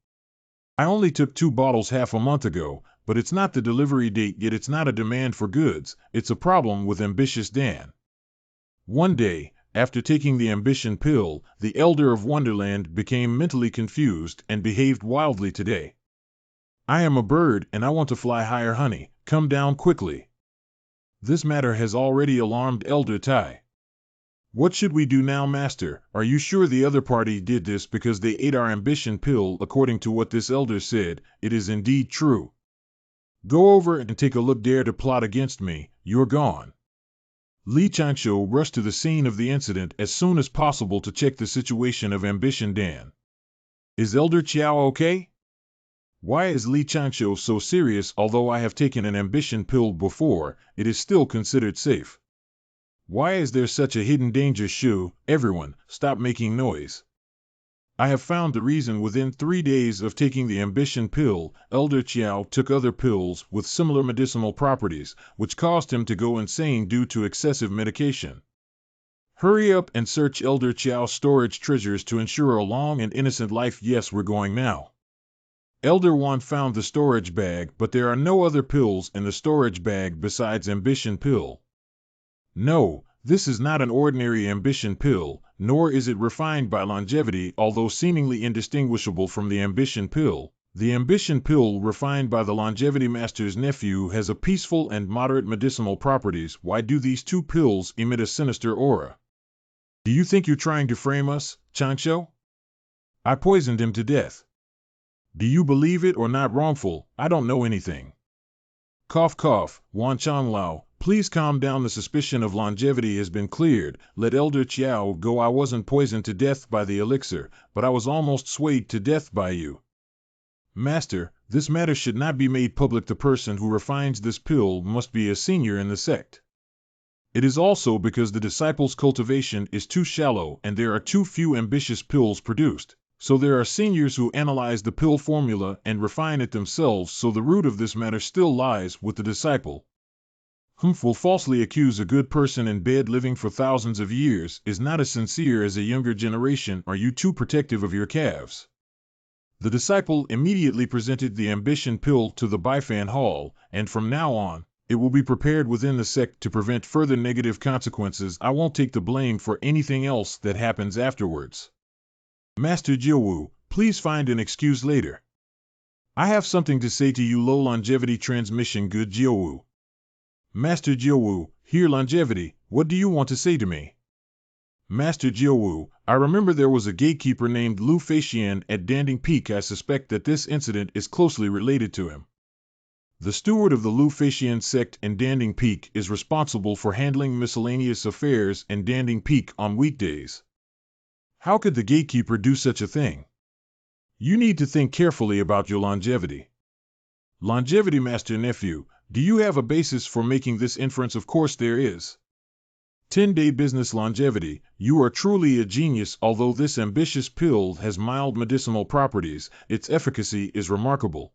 I only took 2 bottles half a month ago, but it's not the delivery date yet. It's not a demand for goods, it's a problem with ambitious Dan. One day, after taking the ambition pill, the Elder of Wonderland became mentally confused and behaved wildly today. I am a bird and I want to fly higher. Honey, come down quickly. This matter has already alarmed Elder Tai. What should we do now, Master? Are you sure the other party did this because they ate our ambition pill? According to what this elder said, it is indeed true. Go over and take a look. Dare to plot against me, you're gone. Li Changshou rushed to the scene of the incident as soon as possible to check the situation of Ambition Dan. Is Elder Chiao okay? Why is Li Changshou so serious? Although I have taken an ambition pill before, it is still considered safe. Why is there such a hidden danger? Shoo, everyone, stop making noise. I have found the reason. Within 3 days of taking the ambition pill, Elder Chiao took other pills with similar medicinal properties, which caused him to go insane due to excessive medication. Hurry up and search Elder Chiao's storage treasures to ensure a long and innocent life. Yes, we're going now. Elder Wan found the storage bag, but there are no other pills in the storage bag besides ambition pill. No, this is not an ordinary ambition pill, nor is it refined by longevity. Although seemingly indistinguishable from the ambition pill, the ambition pill refined by the longevity master's nephew has a peaceful and moderate medicinal properties. Why do these 2 pills emit a sinister aura? Do you think you're trying to frame us, Changshou? I poisoned him to death. Do you believe it or not? Wrongful, I don't know anything. Cough cough, Wan Lao, please calm down. The suspicion of longevity has been cleared. Let Elder Chiao go. I wasn't poisoned to death by the elixir, but I was almost swayed to death by you. Master, this matter should not be made public. The person who refines this pill must be a senior in the sect. It is also because the disciple's cultivation is too shallow and there are too few ambitious pills produced. So there are seniors who analyze the pill formula and refine it themselves, so the root of this matter still lies with the disciple. Whom will falsely accuse a good person in bed living for thousands of years is not as sincere as a younger generation. Are you too protective of your calves? The disciple immediately presented the ambition pill to the Bifan Hall, and from now on, it will be prepared within the sect to prevent further negative consequences. I won't take the blame for anything else that happens afterwards. Master Jiawu, please find an excuse later. I have something to say to you. Low longevity transmission. Good Jiawu. Master Jiawu, here longevity, what do you want to say to me? Master Jiawu, I remember there was a gatekeeper named Lu Feixian at Danding Peak. I suspect that this incident is closely related to him. The steward of the Lu Feixian sect in Danding Peak is responsible for handling miscellaneous affairs in Danding Peak on weekdays. How could the gatekeeper do such a thing? You need to think carefully about your longevity. Longevity, Master Nephew, do you have a basis for making this inference? Of course there is. 10-day business longevity, you are truly a genius. Although this ambitious pill has mild medicinal properties, its efficacy is remarkable.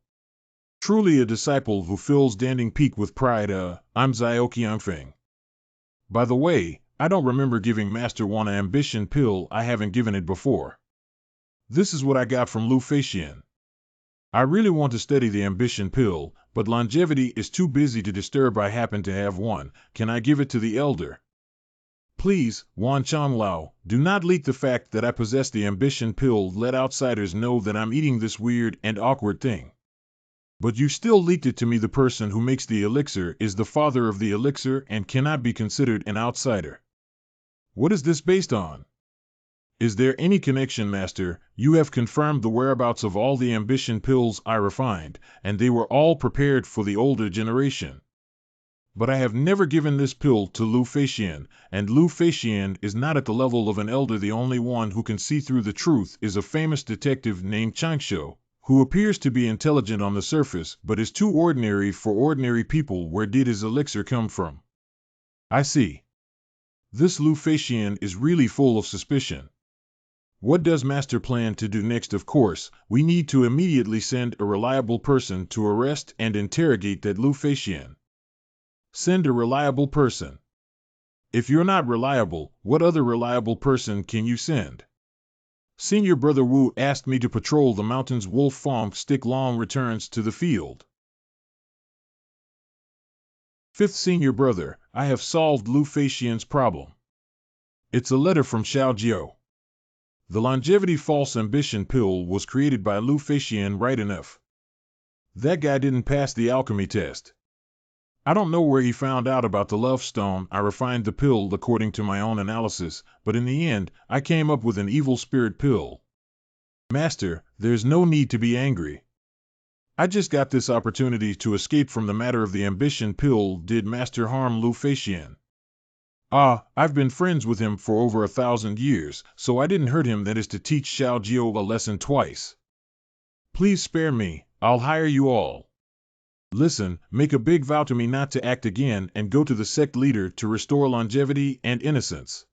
Truly a disciple who fills Danding Peak with pride. I'm Zioqiangfeng. By the way, I don't remember giving Master Wan an ambition pill. I haven't given it before. This is what I got from Lu Feixian. I really want to study the ambition pill, but longevity is too busy to disturb. I happen to have one. Can I give it to the elder? Please, Wan Lao, do not leak the fact that I possess the ambition pill. Let outsiders know that I'm eating this weird and awkward thing. But you still leaked it to me. The person who makes the elixir is the father of the elixir and cannot be considered an outsider. What is this based on? Is there any connection, Master? You have confirmed the whereabouts of all the ambition pills I refined, and they were all prepared for the older generation. But I have never given this pill to Lu Feixian, and Lu Feixian is not at the level of an elder. The only one who can see through the truth is a famous detective named Changshu, who appears to be intelligent on the surface but is too ordinary for ordinary people. Where did his elixir come from? I see. This Lu Feixian is really full of suspicion. What does Master plan to do next? Of course, we need to immediately send a reliable person to arrest and interrogate that Lu Feixian. Send a reliable person. If you're not reliable, what other reliable person can you send? Senior Brother Wu asked me to patrol the mountains. Wolf Fong Stick Long returns to the field. Fifth Senior Brother, I have solved Lu Feixian's problem. It's a letter from Xiao Jiao. The longevity false ambition pill was created by Lu Feixian, right enough. That guy didn't pass the alchemy test. I don't know where he found out about the love stone. I refined the pill according to my own analysis, but in the end, I came up with an evil spirit pill. Master, there's no need to be angry. I just got this opportunity to escape from the matter of the ambition pill. Did Master harm Lu Feixian? I've been friends with him for over 1,000 years, so I didn't hurt him. That is to teach Xiao Jiao a lesson twice. Please spare me, I'll hire you all. Listen, make a big vow to me not to act again and go to the sect leader to restore longevity and innocence.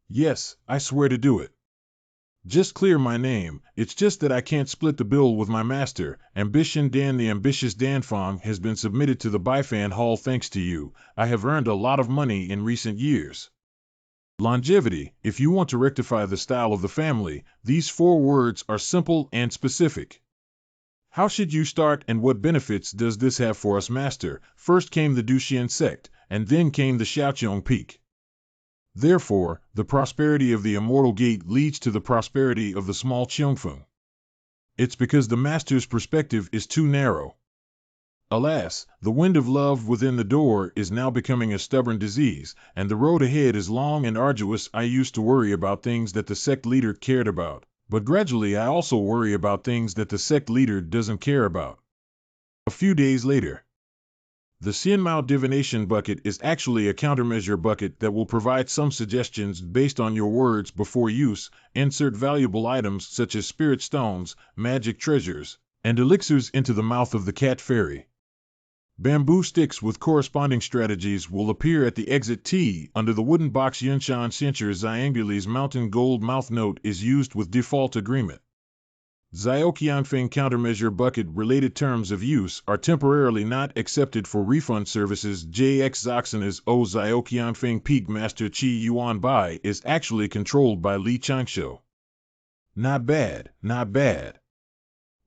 Yes, I swear to do it. Just clear my name. It's just that I can't split the bill with my master. Ambition Dan. The ambitious Danfang has been submitted to the Bifan Hall. Thanks to you, I have earned a lot of money in recent years. Longevity, if you want to rectify the style of the family, these 4 words are simple and specific. How should you start and what benefits does this have for us, Master? First came the Duxian sect, and then came the Xiaoqiang Peak. Therefore, the prosperity of the Immortal Gate leads to the prosperity of the small Qiongfeng. It's because the Master's perspective is too narrow. Alas, the wind of love within the door is now becoming a stubborn disease, and the road ahead is long and arduous. I used to worry about things that the sect leader cared about, But gradually I also worry about things that the sect leader doesn't care about. A few days later, the Xianmao divination bucket is actually a countermeasure bucket that will provide some suggestions based on your words before use. Insert valuable items such as spirit stones, magic treasures, and elixirs into the mouth of the cat fairy. Bamboo sticks with corresponding strategies will appear at the exit T under the wooden box. Yunshan Cincher Xianguli's mountain gold mouth note is used with default agreement. Zioqianfeng countermeasure bucket related terms of use are temporarily not accepted for refund services. JX Zoxana's O Zioqianfeng Peak Master Qi Yuan Bai is actually controlled by Li Changsho. Not bad, not bad.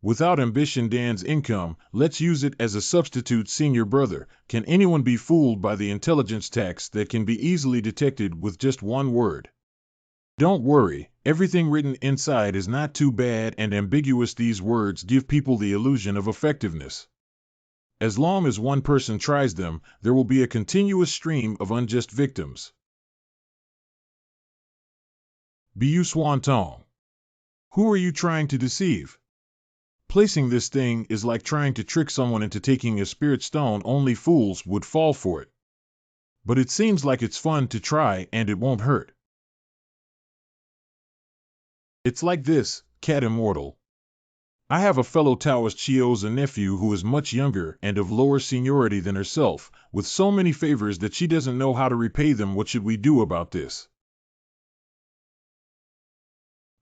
Without ambition Dan's income, let's use it as a substitute. Senior brother, can anyone be fooled by the intelligence tax that can be easily detected with just one word? Don't worry, everything written inside is not too bad and ambiguous. These words give people the illusion of effectiveness. As long as one person tries them, there will be a continuous stream of unjust victims. Biu Swan-Tong. Who are you trying to deceive? Placing this thing is like trying to trick someone into taking a spirit stone. Only fools would fall for it. But it seems like it's fun to try and it won't hurt. It's like this, Cat Immortal. I have a fellow Taoist. She owes a nephew who is much younger and of lower seniority than herself, with so many favors that she doesn't know how to repay them. What should we do about this?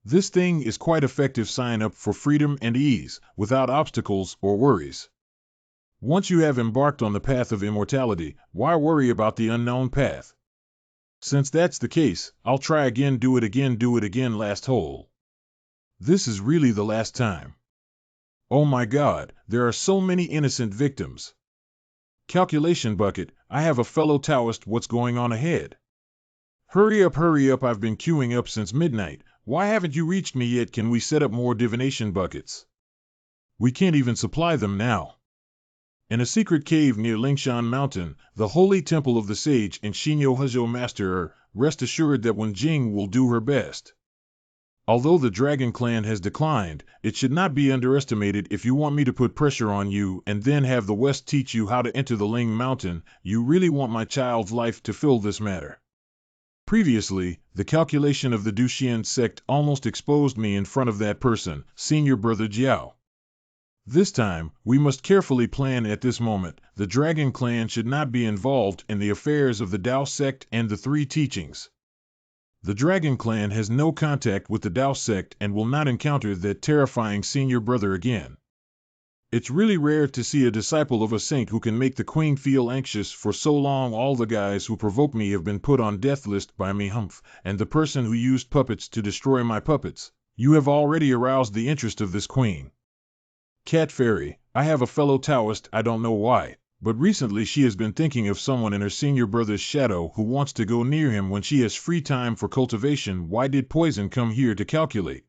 This thing is quite effective. Sign up for freedom and ease, without obstacles or worries. Once you have embarked on the path of immortality, why worry about the unknown path? Since that's the case, I'll try again. Do it again. Last hole. This is really the last time. Oh my God, there are so many innocent victims. Calculation bucket, I have a fellow Taoist. What's going on ahead? Hurry up, I've been queuing up since midnight. Why haven't you reached me yet? Can we set up more divination buckets? We can't even supply them now. In a secret cave near Lingshan Mountain, the holy temple of the sage and Shinyo Huzhou Master, rest assured that Wen Jing will do her best. Although the Dragon Clan has declined, it should not be underestimated. If you want me to put pressure on you and then have the West teach you how to enter the Ling Mountain, you really want my child's life to fill this matter. Previously, the calculation of the Duxian sect almost exposed me in front of that person, Senior Brother Jiao. This time, we must carefully plan. At this moment, the Dragon Clan should not be involved in the affairs of the Dao sect and the three teachings. The Dragon Clan has no contact with the Dao sect and will not encounter that terrifying Senior Brother again. It's really rare to see a disciple of a saint who can make the queen feel anxious. For so long all the guys who provoke me have been put on death list by me, and the person who used puppets to destroy my puppets. You have already aroused the interest of this queen. Cat Fairy, I have a fellow Taoist. I don't know why, but recently she has been thinking of someone in her senior brother's shadow who wants to go near him when she has free time for cultivation. Why did Poison come here to calculate?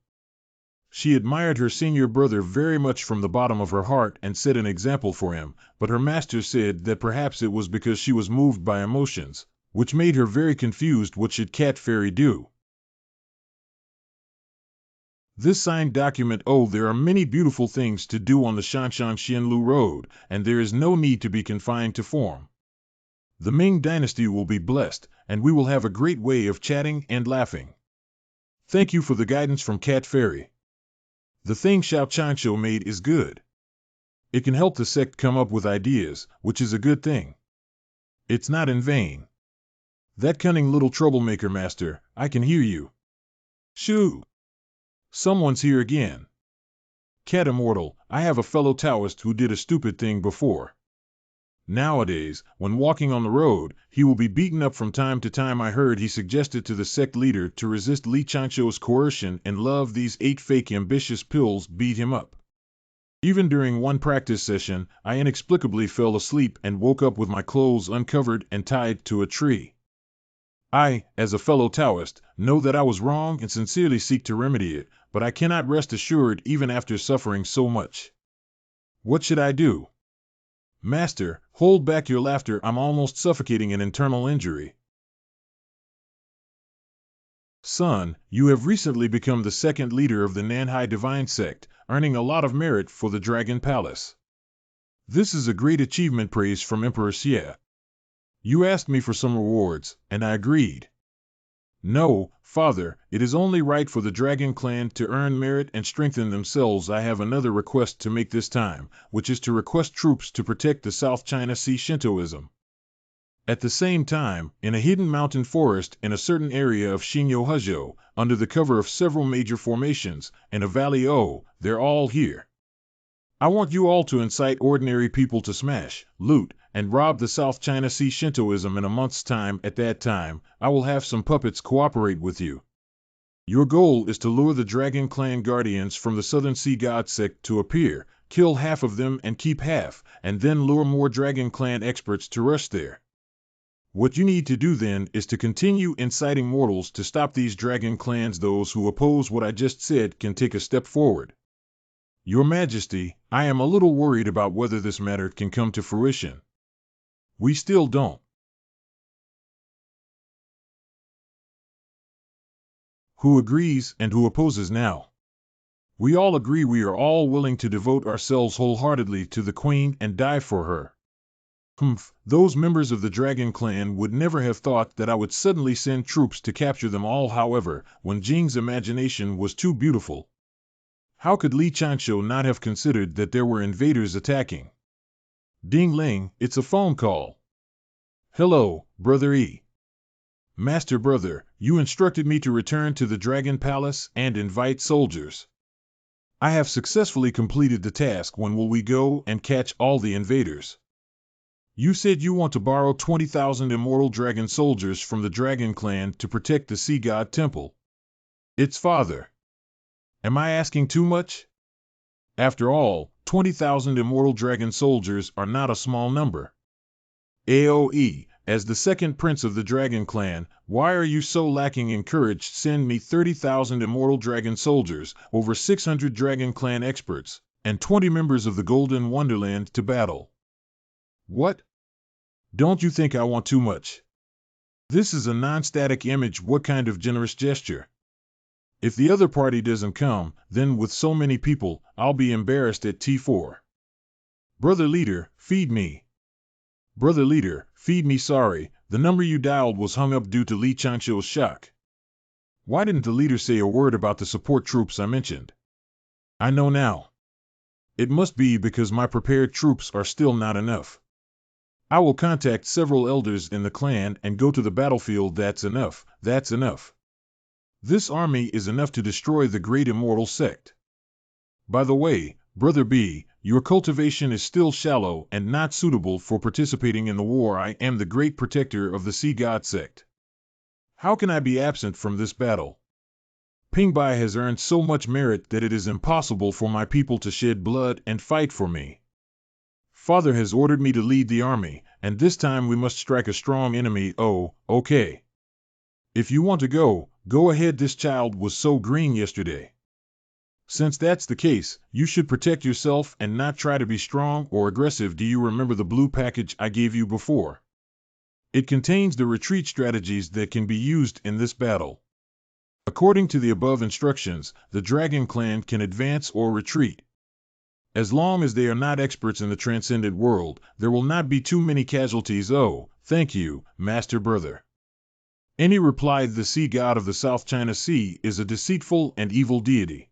She admired her senior brother very much from the bottom of her heart and set an example for him, but her master said that perhaps it was because she was moved by emotions, which made her very confused. What should Cat Fairy do? This signed document. Oh, there are many beautiful things to do on the Shanshan Xianlu Road, and there is no need to be confined to form. The Ming Dynasty will be blessed, and we will have a great way of chatting and laughing. Thank you for the guidance from Cat Fairy. The thing Xiao Changshu made is good. It can help the sect come up with ideas, which is a good thing. It's not in vain. That cunning little troublemaker, Master, I can hear you. Shoo! Someone's here again. Cat Immortal, I have a fellow Taoist who did a stupid thing before. Nowadays, when walking on the road, he will be beaten up from time to time. I heard he suggested to the sect leader to resist Li Changshu's coercion and love. These 8 fake ambitious pills beat him up. Even during one practice session, I inexplicably fell asleep and woke up with my clothes uncovered and tied to a tree. I, as a fellow Taoist, know that I was wrong and sincerely seek to remedy it, but I cannot rest assured even after suffering so much. What should I do? Master, hold back your laughter. I'm almost suffocating. An internal injury. Son, you have recently become the second leader of the Nanhai Divine Sect, earning a lot of merit for the Dragon Palace. This is a great achievement, praise from Emperor Xie. You asked me for some rewards, and I agreed. No, Father, it is only right for the Dragon Clan to earn merit and strengthen themselves. I have another request to make this time, which is to request troops to protect the South China Sea Shintoism. At the same time, in a hidden mountain forest in a certain area of Shinyo-Huzhou, under the cover of several major formations, and a valley they're all here. I want you all to incite ordinary people to smash, loot, and rob the South China Sea Shintoism in a month's time. At that time, I will have some puppets cooperate with you. Your goal is to lure the Dragon Clan Guardians from the Southern Sea God Sect to appear, kill half of them and keep half, and then lure more Dragon Clan experts to rush there. What you need to do then is to continue inciting mortals to stop these Dragon Clans. Those who oppose what I just said can take a step forward. Your Majesty, I am a little worried about whether this matter can come to fruition. We still don't. Who agrees and who opposes now? We all agree. We are all willing to devote ourselves wholeheartedly to the Queen and die for her. Those members of the Dragon Clan would never have thought that I would suddenly send troops to capture them all. However, when Jing's imagination was too beautiful, how could Li Chanshu not have considered that there were invaders attacking? Ding Ling, it's a phone call. Hello, Brother E. Master Brother, you instructed me to return to the Dragon Palace and invite soldiers. I have successfully completed the task. When will we go and catch all the invaders? You said you want to borrow 20,000 immortal dragon soldiers from the Dragon Clan to protect the Sea God Temple. It's Father. Am I asking too much? After all, 20,000 immortal dragon soldiers are not a small number. AOE, as the second prince of the Dragon Clan, why are you so lacking in courage? Send me 30,000 immortal dragon soldiers, over 600 Dragon Clan experts, and 20 members of the Golden Wonderland to battle. What? Don't you think I want too much? This is a non-static image. What kind of generous gesture? If the other party doesn't come, then with so many people, I'll be embarrassed at T4. Brother Leader, feed me. Brother Leader, feed me. Sorry, the number you dialed was hung up due to Li Chanshu's shock. Why didn't the leader say a word about the support troops I mentioned? I know now. It must be because my prepared troops are still not enough. I will contact several elders in the clan and go to the battlefield. That's enough, that's enough. This army is enough to destroy the great immortal sect. By the way, Brother B, your cultivation is still shallow and not suitable for participating in the war. I am the great protector of the Sea God sect. How can I be absent from this battle? Pingbai has earned so much merit that it is impossible for my people to shed blood and fight for me. Father has ordered me to lead the army, and this time we must strike a strong enemy. Oh, okay. If you want to go, go ahead. This child was so green yesterday. Since that's the case, you should protect yourself and not try to be strong or aggressive. Do you remember the blue package I gave you before? It contains the retreat strategies that can be used in this battle. According to the above instructions, the Dragon Clan can advance or retreat. As long as they are not experts in the transcendent world, there will not be too many casualties. Oh, thank you, Master Brother. Any replied, the Sea God of the South China Sea is a deceitful and evil deity.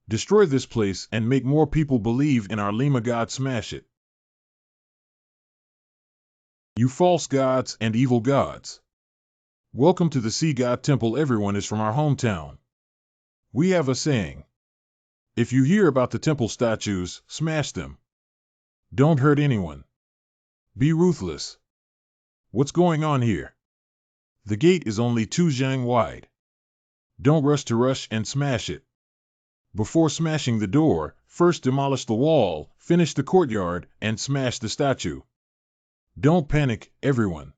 Destroy this place and make more people believe in our Lima God. Smash it. You false gods and evil gods. Welcome to the Sea God Temple. Everyone is from our hometown. We have a saying. If you hear about the temple statues, smash them. Don't hurt anyone. Be ruthless. What's going on here? The gate is only 2 zhang wide. Don't rush and smash it. Before smashing the door, first demolish the wall, finish the courtyard, and smash the statue. Don't panic, everyone.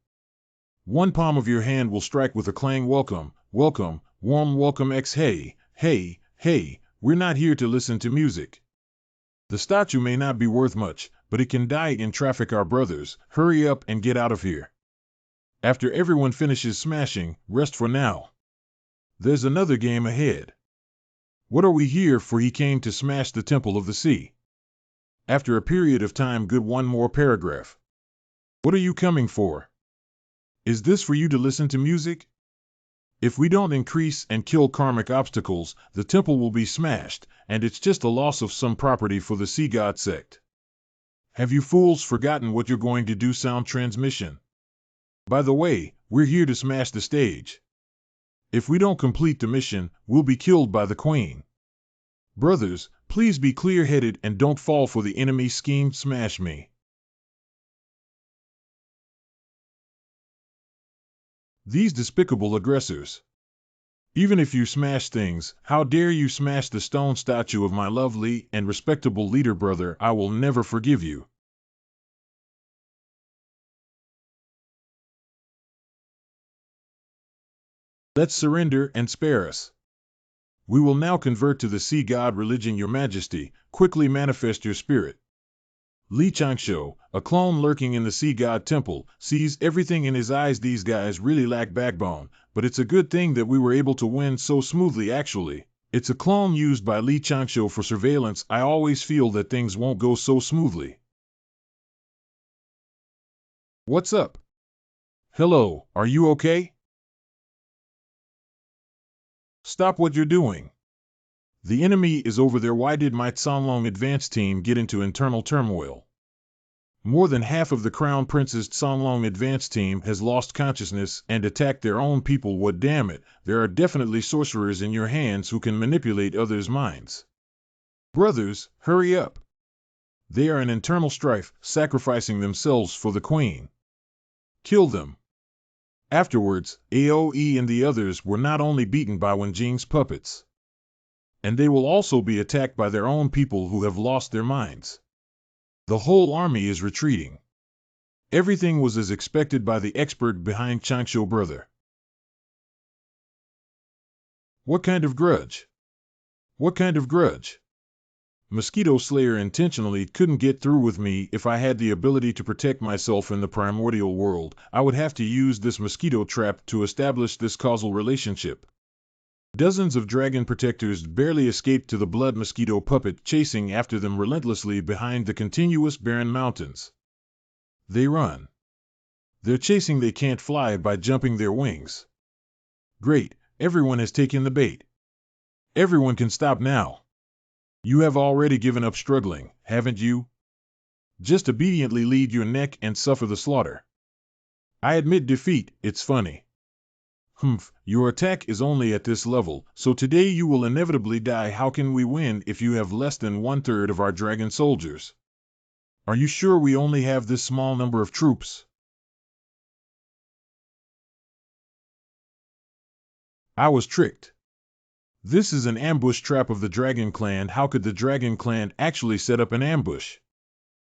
One palm of your hand will strike with a clang. Welcome, welcome, warm welcome. Hey, hey, hey, we're not here to listen to music. The statue may not be worth much, but it can die in traffic. Our brothers, hurry up and get out of here. After everyone finishes smashing, rest for now. There's another game ahead. What are we here for? He came to smash the temple of the sea. After a period of time, good, one more paragraph. What are you coming for? Is this for you to listen to music? If we don't increase and kill karmic obstacles, the temple will be smashed, and it's just a loss of some property for the sea god sect. Have you fools forgotten what you're going to do? Sound transmission. By the way, we're here to smash the stage. If we don't complete the mission, we'll be killed by the Queen. Brothers, please be clear-headed and don't fall for the enemy's scheme. Smash me. These despicable aggressors. Even if you smash things, how dare you smash the stone statue of my lovely and respectable leader? Brother, I will never forgive you. Let's surrender and spare us. We will now convert to the sea god religion. Your Majesty, quickly manifest your spirit. Li Changsho, a clone lurking in the sea god temple, sees everything in his eyes. These guys really lack backbone, but it's a good thing that we were able to win so smoothly. Actually, it's a clone used by Li Changsho for surveillance. I always feel that things won't go so smoothly. What's up? Hello, are you okay? Stop what you're doing. The enemy is over there. Why did my Tsanlong advance team get into internal turmoil? More than half of the Crown Prince's Tsanlong advance team has lost consciousness and attacked their own people. What, damn it, there are definitely sorcerers in your hands who can manipulate others' minds. Brothers, hurry up. They are in internal strife, sacrificing themselves for the Queen. Kill them. Afterwards, AOE and the others were not only beaten by Wenjing's puppets, and they will also be attacked by their own people who have lost their minds. The whole army is retreating. Everything was as expected by the expert behind Changsho. Brother. What kind of grudge? What kind of grudge? Mosquito Slayer intentionally couldn't get through with me. If I had the ability to protect myself in the primordial world, I would have to use this mosquito trap to establish this causal relationship. Dozens of dragon protectors barely escaped to the blood mosquito puppet chasing after them relentlessly behind the continuous barren mountains. They run. They're chasing. They can't fly by jumping their wings. Great, everyone has taken the bait. Everyone can stop now. You have already given up struggling, haven't you? Just obediently lead your neck and suffer the slaughter. I admit defeat, it's funny. Humph, your attack is only at this level, so today you will inevitably die. How can we win if you have less than 1/3 of our dragon soldiers? Are you sure we only have this small number of troops? I was tricked. This is an ambush trap of the Dragon Clan. How could the Dragon Clan actually set up an ambush?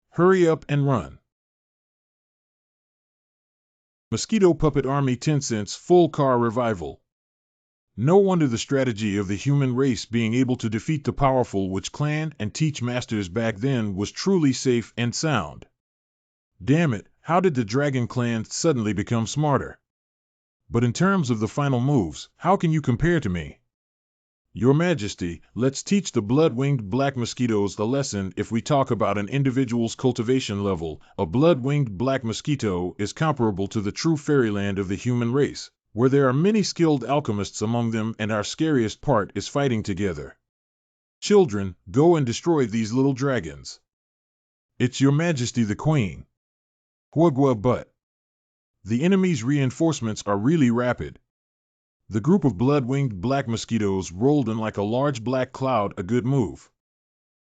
Hurry up and run. Mosquito Puppet Army 10 cents full car revival. No wonder the strategy of the human race being able to defeat the powerful Witch Clan and teach masters back then was truly safe and sound. Damn it, how did the Dragon Clan suddenly become smarter? But in terms of the final moves, how can you compare to me? Your Majesty, let's teach the blood-winged black mosquitoes the lesson. If we talk about an individual's cultivation level, a blood-winged black mosquito is comparable to the true fairyland of the human race, where there are many skilled alchemists among them, and our scariest part is fighting together. Children, go and destroy these little dragons. It's Your Majesty the Queen. Huagua but. The enemy's reinforcements are really rapid. The group of blood-winged black mosquitoes rolled in like a large black cloud. A good move.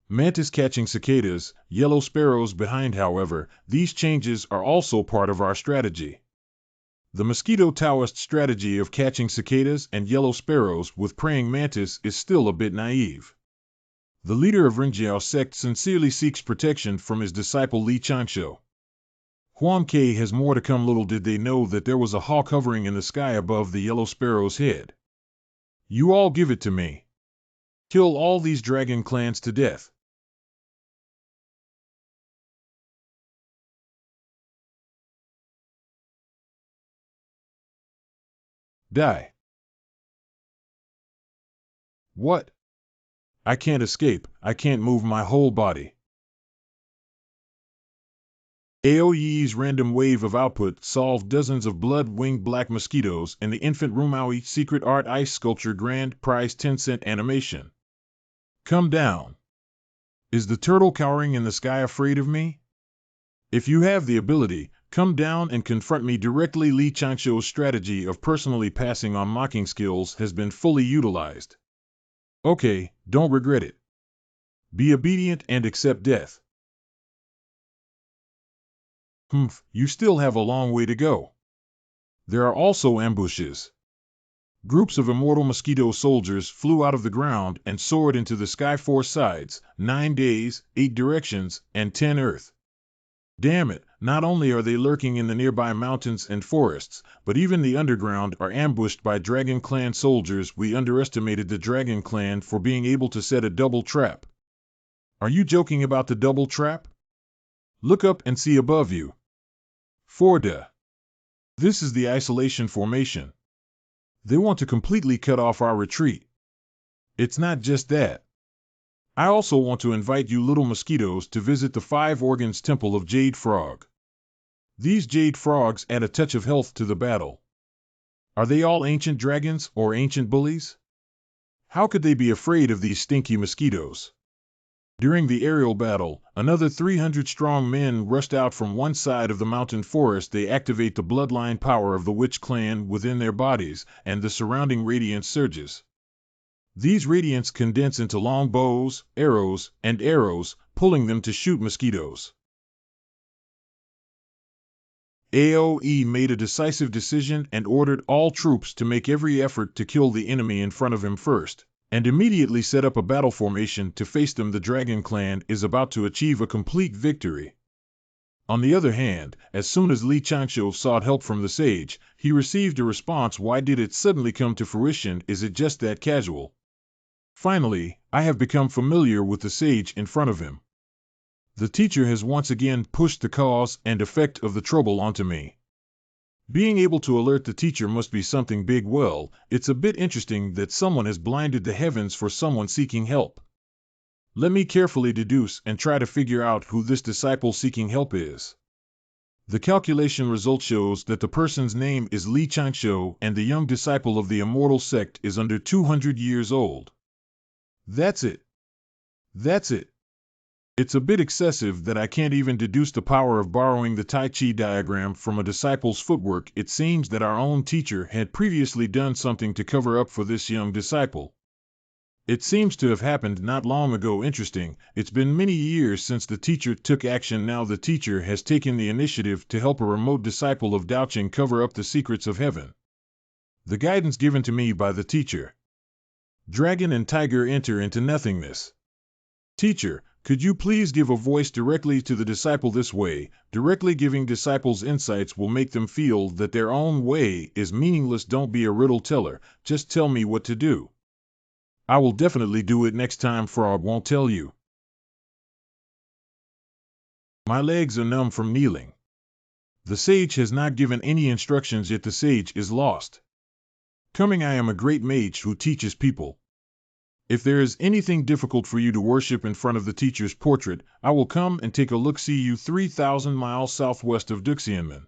Mantis catching cicadas, yellow sparrows behind. However, these changes are also part of our strategy. The mosquito Taoist strategy of catching cicadas and yellow sparrows with praying mantis is still a bit naive. The leader of Rinjiao Sect sincerely seeks protection from his disciple Li Changsho. Huang Ke has more to come. Little did they know that there was a hawk hovering in the sky above the yellow sparrow's head. You all give it to me. Kill all these dragon clans to death. Die. What? I can't escape, I can't move my whole body. AOE's random wave of output solved dozens of blood-winged black mosquitoes in the infant Rumaui secret art ice sculpture grand prize 10-cent animation. Come down. Is the turtle cowering in the sky afraid of me? If you have the ability, come down and confront me directly. Li Changsho's strategy of personally passing on mocking skills has been fully utilized. Okay, don't regret it. Be obedient and accept death. You still have a long way to go. There are also ambushes. Groups of immortal mosquito soldiers flew out of the ground and soared into the sky 4 sides, 9 days, 8 directions, and 10 earth. Damn it, not only are they lurking in the nearby mountains and forests, but even the underground are ambushed by Dragon Clan soldiers. We underestimated the Dragon Clan for being able to set a double trap. Are you joking about the double trap? Look up and see above you. Forda. This is the isolation formation. They want to completely cut off our retreat. It's not just that. I also want to invite you little mosquitoes to visit the 5 Organs Temple of Jade Frog. These Jade Frogs add a touch of health to the battle. Are they all ancient dragons or ancient bullies? How could they be afraid of these stinky mosquitoes? During the aerial battle, another 300-strong men rushed out from one side of the mountain forest. They activate the bloodline power of the Witch Clan within their bodies, and the surrounding radiance surges. These radiants condense into long bows, and arrows, pulling them to shoot mosquitoes. AOE made a decisive decision and ordered all troops to make every effort to kill the enemy in front of him first, and immediately set up a battle formation to face them. The Dragon Clan is about to achieve a complete victory. On the other hand, as soon as Li Changsho sought help from the sage, he received a response. Why did it suddenly come to fruition? Is it just that casual? Finally, I have become familiar with the sage in front of him. The teacher has once again pushed the cause and effect of the trouble onto me. Being able to alert the teacher must be something big. Well, it's a bit interesting that someone has blinded the heavens for someone seeking help. Let me carefully deduce and try to figure out who this disciple seeking help is. The calculation result shows that the person's name is Li Changsho and the young disciple of the immortal sect is under 200 years old. That's it. It's a bit excessive that I can't even deduce the power of borrowing the Tai Chi diagram from a disciple's footwork. It seems that our own teacher had previously done something to cover up for this young disciple. It seems to have happened not long ago. Interesting, it's been many years since the teacher took action. Now the teacher has taken the initiative to help a remote disciple of Daoqing cover up the secrets of heaven. The guidance given to me by the teacher. Dragon and tiger enter into nothingness. Teacher, could you please give a voice directly to the disciple this way? Directly giving disciples insights will make them feel that their own way is meaningless. Don't be a riddle teller, just tell me what to do. I will definitely do it next time. Frog won't tell you. My legs are numb from kneeling. The sage has not given any instructions yet. The sage is lost. Coming, I am a great mage who teaches people. If there is anything difficult for you to worship in front of the teacher's portrait, I will come and take a look. See you 3,000 miles southwest of Duxianmen.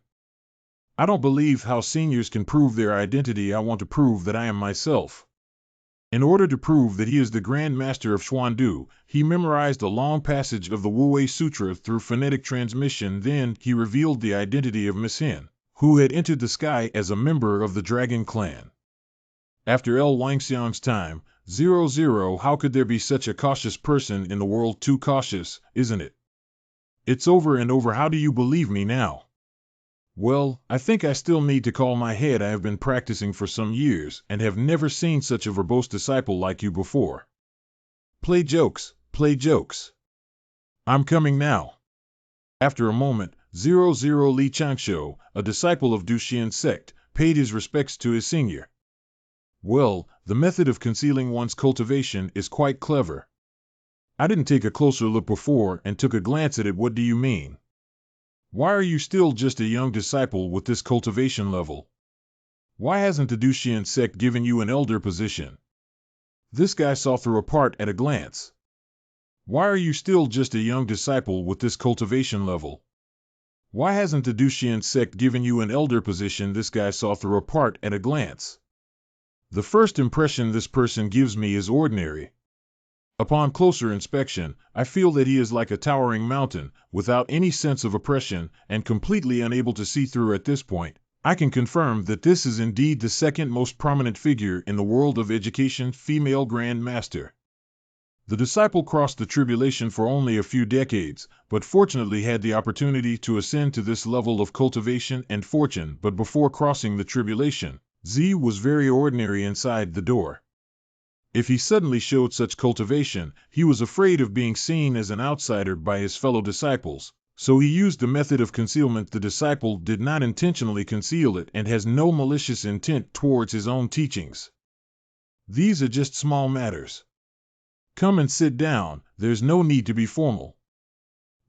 I don't believe how seniors can prove their identity. I want to prove that I am myself. In order to prove that he is the grandmaster of Xuandu, he memorized a long passage of the Wu-Wei Sutra through phonetic transmission. Then he revealed the identity of Miss Hin, who had entered the sky as a member of the Dragon Clan. After El Wangxiang's time, 00, how could there be such a cautious person in the world? Too cautious, isn't it? It's over and over. How do you believe me now? Well, I think I still need to call my head. I have been practicing for some years and have never seen such a verbose disciple like you before. Play jokes, play jokes. I'm coming now. After a moment, 00 Li Changsho, a disciple of Duxian Sect, paid his respects to his senior. Well, the method of concealing one's cultivation is quite clever. I didn't take a closer look before and took a glance at it. What do you mean? Why are you still just a young disciple with this cultivation level? Why hasn't the Duxian sect given you an elder position? This guy saw through a part at a glance. Why are you still just a young disciple with this cultivation level? Why hasn't the Dushian sect given you an elder position? This guy saw through a part at a glance. The first impression this person gives me is ordinary. Upon closer inspection, I feel that he is like a towering mountain, without any sense of oppression, and completely unable to see through. At this point, I can confirm that this is indeed the second most prominent figure in the world of education, female grandmaster. The disciple crossed the tribulation for only a few decades, but fortunately had the opportunity to ascend to this level of cultivation and fortune. But before crossing the tribulation, Z was very ordinary inside the door. If he suddenly showed such cultivation, he was afraid of being seen as an outsider by his fellow disciples, so he used the method of concealment. The disciple did not intentionally conceal it and has no malicious intent towards his own teachings. These are just small matters. Come and sit down, there's no need to be formal.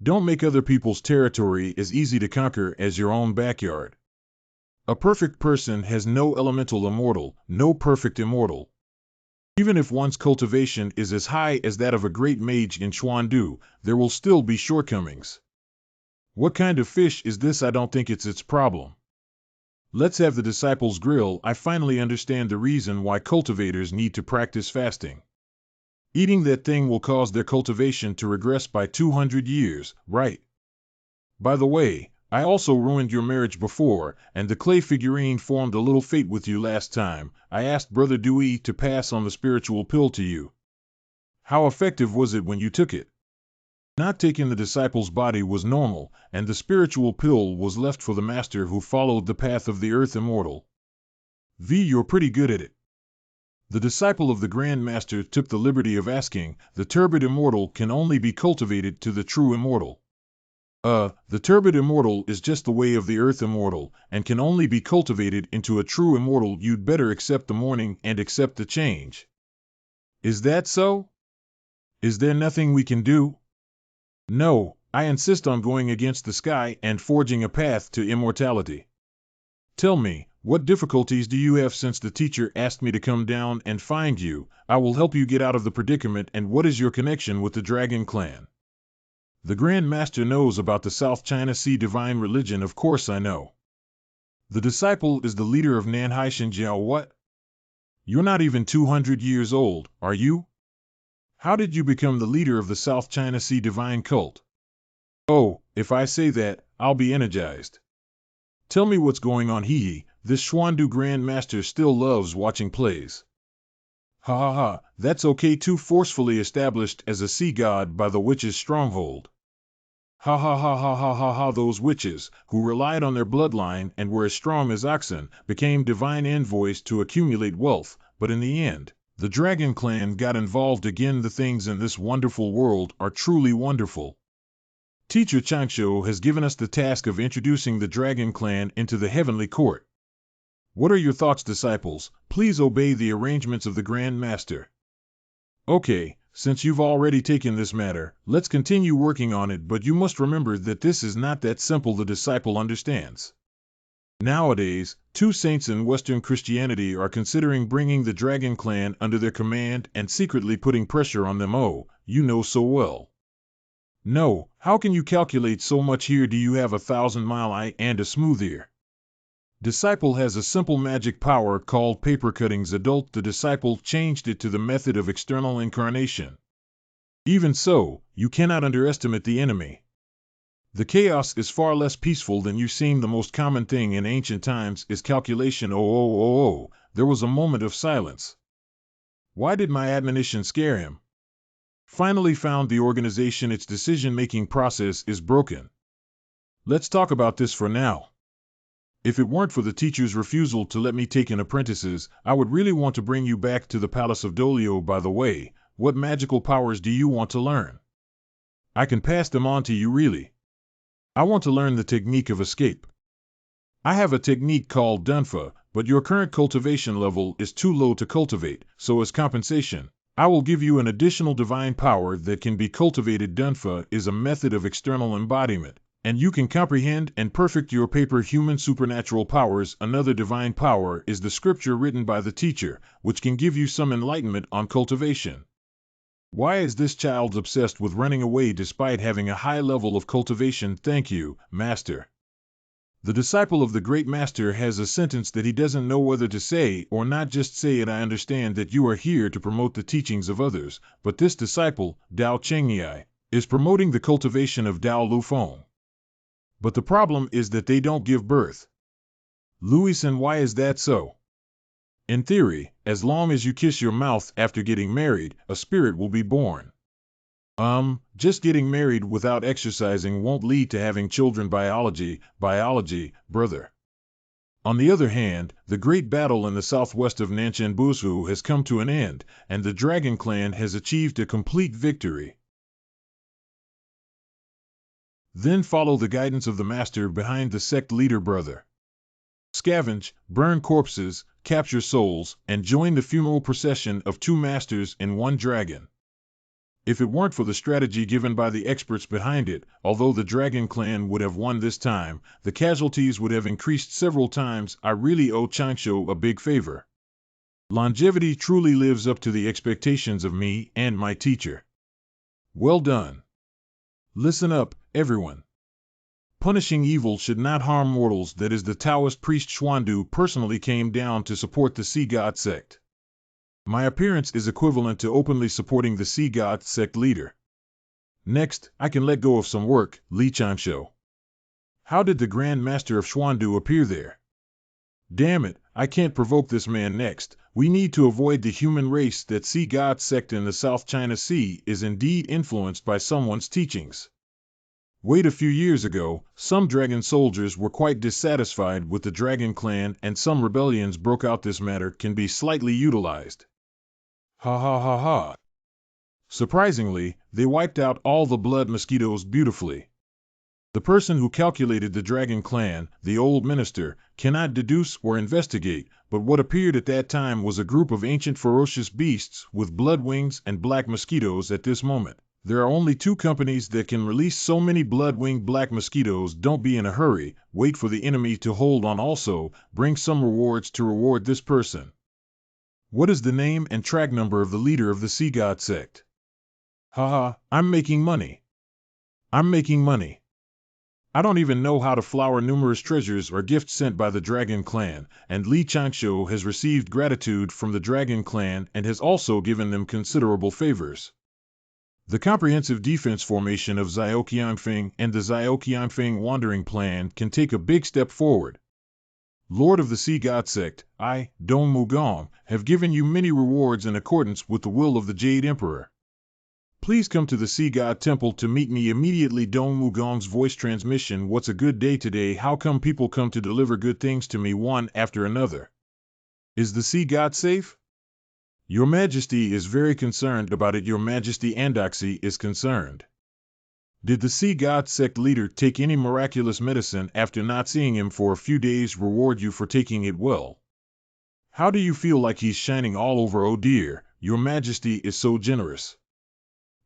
Don't make other people's territory as easy to conquer as your own backyard. A perfect person has no elemental immortal, no perfect immortal. Even if one's cultivation is as high as that of a great mage in Xuandu, there will still be shortcomings. What kind of fish is this? I don't think it's its problem. Let's have the disciples grill. I finally understand the reason why cultivators need to practice fasting. Eating that thing will cause their cultivation to regress by 200 years, right? By the way, I also ruined your marriage before, and the clay figurine formed a little fate with you last time. I asked Brother Dewey to pass on the spiritual pill to you. How effective was it when you took it? Not taking the disciple's body was normal, and the spiritual pill was left for the master who followed the path of the earth immortal. You're pretty good at it. The disciple of the grandmaster took the liberty of asking, the turbid immortal can only be cultivated to the true immortal. The turbid immortal is just the way of the earth immortal, and can only be cultivated into a true immortal. You'd better accept the mourning and accept the change. Is that so? Is there nothing we can do? No, I insist on going against the sky and forging a path to immortality. Tell me, what difficulties do you have? Since the teacher asked me to come down and find you, I will help you get out of the predicament. And what is your connection with the Dragon Clan? The Grand Master knows about the South China Sea divine religion. Of course I know. The disciple is the leader of Nanhai Shenjiao. What? You're not even 200 years old, are you? How did you become the leader of the South China Sea divine cult? Oh, if I say that, I'll be energized. Tell me what's going on. Hee, this Xuandu Grand Master still loves watching plays. Ha ha ha, that's okay too. Forcefully established as a sea god by the witches' stronghold. Ha ha ha ha ha ha ha. Those witches, who relied on their bloodline and were as strong as oxen, became divine envoys to accumulate wealth, but in the end, the Dragon Clan got involved again. The things in this wonderful world are truly wonderful. Teacher Changsho has given us the task of introducing the Dragon Clan into the heavenly court. What are your thoughts, disciples? Please obey the arrangements of the Grand Master. Okay, since you've already taken this matter, let's continue working on it, but you must remember that this is not that simple. The disciple understands. Nowadays, 2 saints in Western Christianity are considering bringing the Dragon Clan under their command and secretly putting pressure on them. Oh, you know so well. No, how can you calculate so much here? Do you have 1,000-mile eye and a smooth ear? Disciple has a simple magic power called paper cuttings. Adult, the disciple changed it to the method of external incarnation. Even so, you cannot underestimate the enemy. The chaos is far less peaceful than you seem. The most common thing in ancient times is calculation. Oh, there was a moment of silence. Why did my admonition scare him? Finally found the organization. Its decision-making process is broken. Let's talk about this for now. If it weren't for the teacher's refusal to let me take in apprentices, I would really want to bring you back to the Palace of Dolio. By the way, what magical powers do you want to learn? I can pass them on to you. Really. I want to learn the technique of escape. I have a technique called Dunfa, but your current cultivation level is too low to cultivate, so as compensation, I will give you an additional divine power that can be cultivated. Dunfa is a method of external embodiment, And you can comprehend and perfect your paper human supernatural powers. Another divine power is the scripture written by the teacher, which can give you some enlightenment on cultivation. Why is this child obsessed with running away despite having a high level of cultivation? Thank you, Master. The disciple of the great master has a sentence that he doesn't know whether to say or not. Just say it. I understand that you are here to promote the teachings of others, but this disciple, Dao Chengyi, is promoting the cultivation of Dao Lufeng. But the problem is that they don't give birth. Louis, and why is that so? In theory, as long as you kiss your mouth after getting married, a spirit will be born. Just getting married without exercising won't lead to having children. Biology, brother. On the other hand, the great battle in the southwest of Nanshan Busu has come to an end, and the Dragon Clan has achieved a complete victory. Then follow the guidance of the master behind the sect leader, brother. Scavenge, burn corpses, capture souls, and join the funeral procession of two masters in one dragon. If it weren't for the strategy given by the experts behind it, although the Dragon Clan would have won this time, the casualties would have increased several times. I really owe Changsho a big favor. Longevity truly lives up to the expectations of me and my teacher. Well done. Listen up, everyone. Punishing evil should not harm mortals. That is, the Taoist priest Xuandu personally came down to support the Sea God sect. My appearance is equivalent to openly supporting the Sea God sect leader. Next, I can let go of some work, Li Changsho. How did the Grand Master of Xuandu appear there? Damn it, I can't provoke this man next. We need to avoid the human race. That Sea God sect in the South China Sea is indeed influenced by someone's teachings. Wait, a few years ago, some dragon soldiers were quite dissatisfied with the Dragon Clan and some rebellions broke out. This matter can be slightly utilized. Ha ha ha ha. Surprisingly, they wiped out all the blood mosquitoes beautifully. The person who calculated the Dragon Clan, the old minister, cannot deduce or investigate, but what appeared at that time was a group of ancient ferocious beasts with blood wings and black mosquitoes. At this moment, there are only two companies that can release so many blood-winged black mosquitoes. Don't be in a hurry, wait for the enemy to hold on. Also, bring some rewards to reward this person. What is the name and track number of the leader of the Sea God sect? Haha, I'm making money. I'm making money. I don't even know how to flower numerous treasures or gifts sent by the Dragon Clan, and Li Changsho has received gratitude from the Dragon Clan and has also given them considerable favors. The comprehensive defense formation of Xiaoqiangfeng and the Xiaoqiangfeng Wandering Plan can take a big step forward. Lord of the Sea God sect, I, Dong Mugong, have given you many rewards in accordance with the will of the Jade Emperor. Please come to the Sea God Temple to meet me immediately. Dong Mugong's voice transmission. What's a good day today? How come people come to deliver good things to me one after another? Is the Sea God safe? Your Majesty is very concerned about it. Your Majesty Andoxy is concerned. Did the Sea God sect leader take any miraculous medicine after not seeing him for a few days? Reward you for taking it well. How do you feel? Like he's shining all over. Oh dear, Your Majesty is so generous.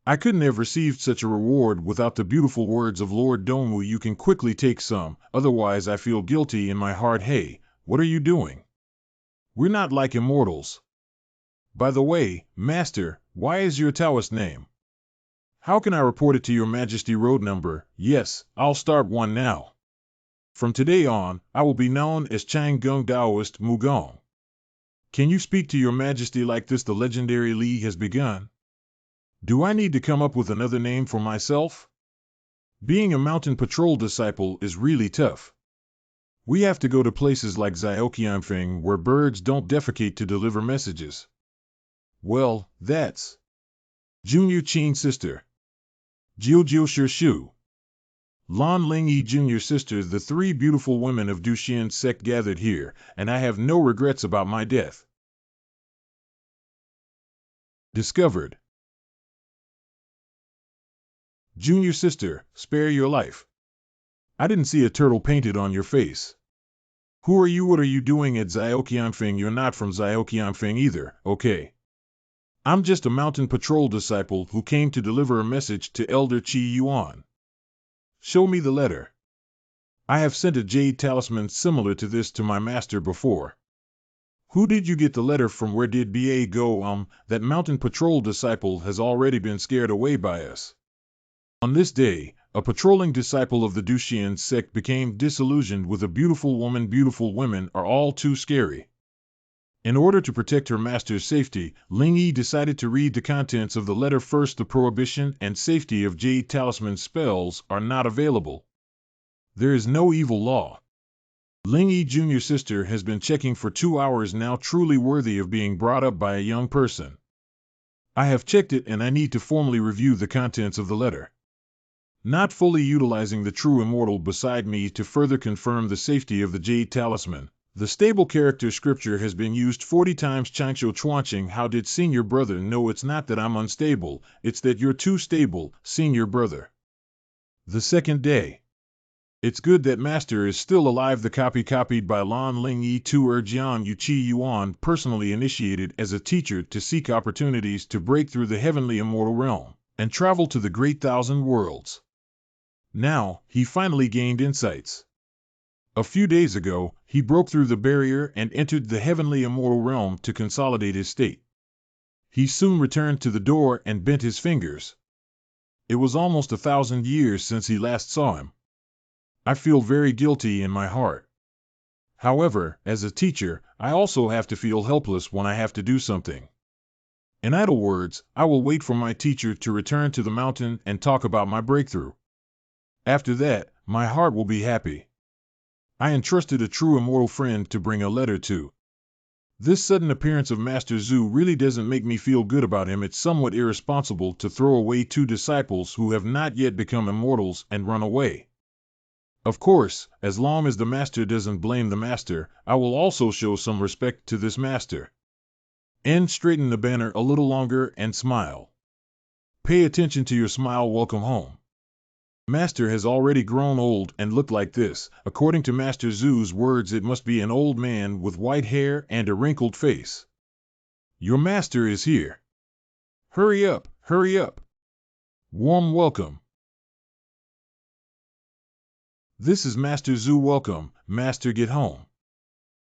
I couldn't have received such a reward without the beautiful words of Lord Dongwu. You can quickly take some, otherwise I feel guilty in my heart. Hey, what are you doing? We're not like immortals. By the way, Master, why is your Taoist name? How can I report it to Your Majesty? Road number? Yes, I'll start one now. From today on, I will be known as Chang Gung Daoist Mugong. Can you speak to Your Majesty like this? The legendary Li has begun. Do I need to come up with another name for myself? Being a mountain patrol disciple is really tough. We have to go to places like Xiaoqiangfeng where birds don't defecate to deliver messages. Well, that's Junior Qing's sister. Jiu Shu. Lan Lingyi Junior sister. The three beautiful women of Duxian sect gathered here, and I have no regrets about my death. Discovered. Junior sister, spare your life. I didn't see a turtle painted on your face. Who are you? What are you doing at Xiaoqiangfeng? You're not from Xiaoqiangfeng either, okay? I'm just a mountain patrol disciple who came to deliver a message to Elder Qi Yuan. Show me the letter. I have sent a jade talisman similar to this to my master before. Who did you get the letter from? Where did BA go? That mountain patrol disciple has already been scared away by us. On this day, a patrolling disciple of the Dushian sect became disillusioned with a beautiful woman. Beautiful women are all too scary. In order to protect her master's safety, Ling Yi decided to read the contents of the letter first. The prohibition and safety of jade talisman spells are not available. There is no evil law. Ling Yi Jr.'s sister has been checking for 2 hours now, truly worthy of being brought up by a young person. I have checked it and I need to formally review the contents of the letter. Not fully utilizing the true immortal beside me to further confirm the safety of the jade talisman. The stable character scripture has been used 40 times. Changsho Chuanqing, how did senior brother know? It's not that I'm unstable, it's that you're too stable, senior brother. The second day. It's good that master is still alive. The copy copied by Lan Ling Yi to Jian Yuqi Yuan, personally initiated as a teacher to seek opportunities to break through the heavenly immortal realm and travel to the great thousand worlds. Now, he finally gained insights. A few days ago, he broke through the barrier and entered the heavenly immortal realm to consolidate his state. He soon returned to the door and bent his fingers. It was almost 1,000 years since he last saw him. I feel very guilty in my heart. However, as a teacher, I also have to feel helpless when I have to do something. In idle words, I will wait for my teacher to return to the mountain and talk about my breakthrough. After that, my heart will be happy. I entrusted a true immortal friend to bring a letter to. This sudden appearance of Master Zhu really doesn't make me feel good about him. It's somewhat irresponsible to throw away 2 disciples who have not yet become immortals and run away. Of course, as long as the master doesn't blame the master, I will also show some respect to this master. Straighten the banner a little longer and smile. Pay attention to your smile. Welcome home. Master has already grown old and looked like this. According to Master Zhu's words, it must be an old man with white hair and a wrinkled face. Your master is here. Hurry up, hurry up. Warm welcome. This is Master Zhu. Welcome, Master. Get home.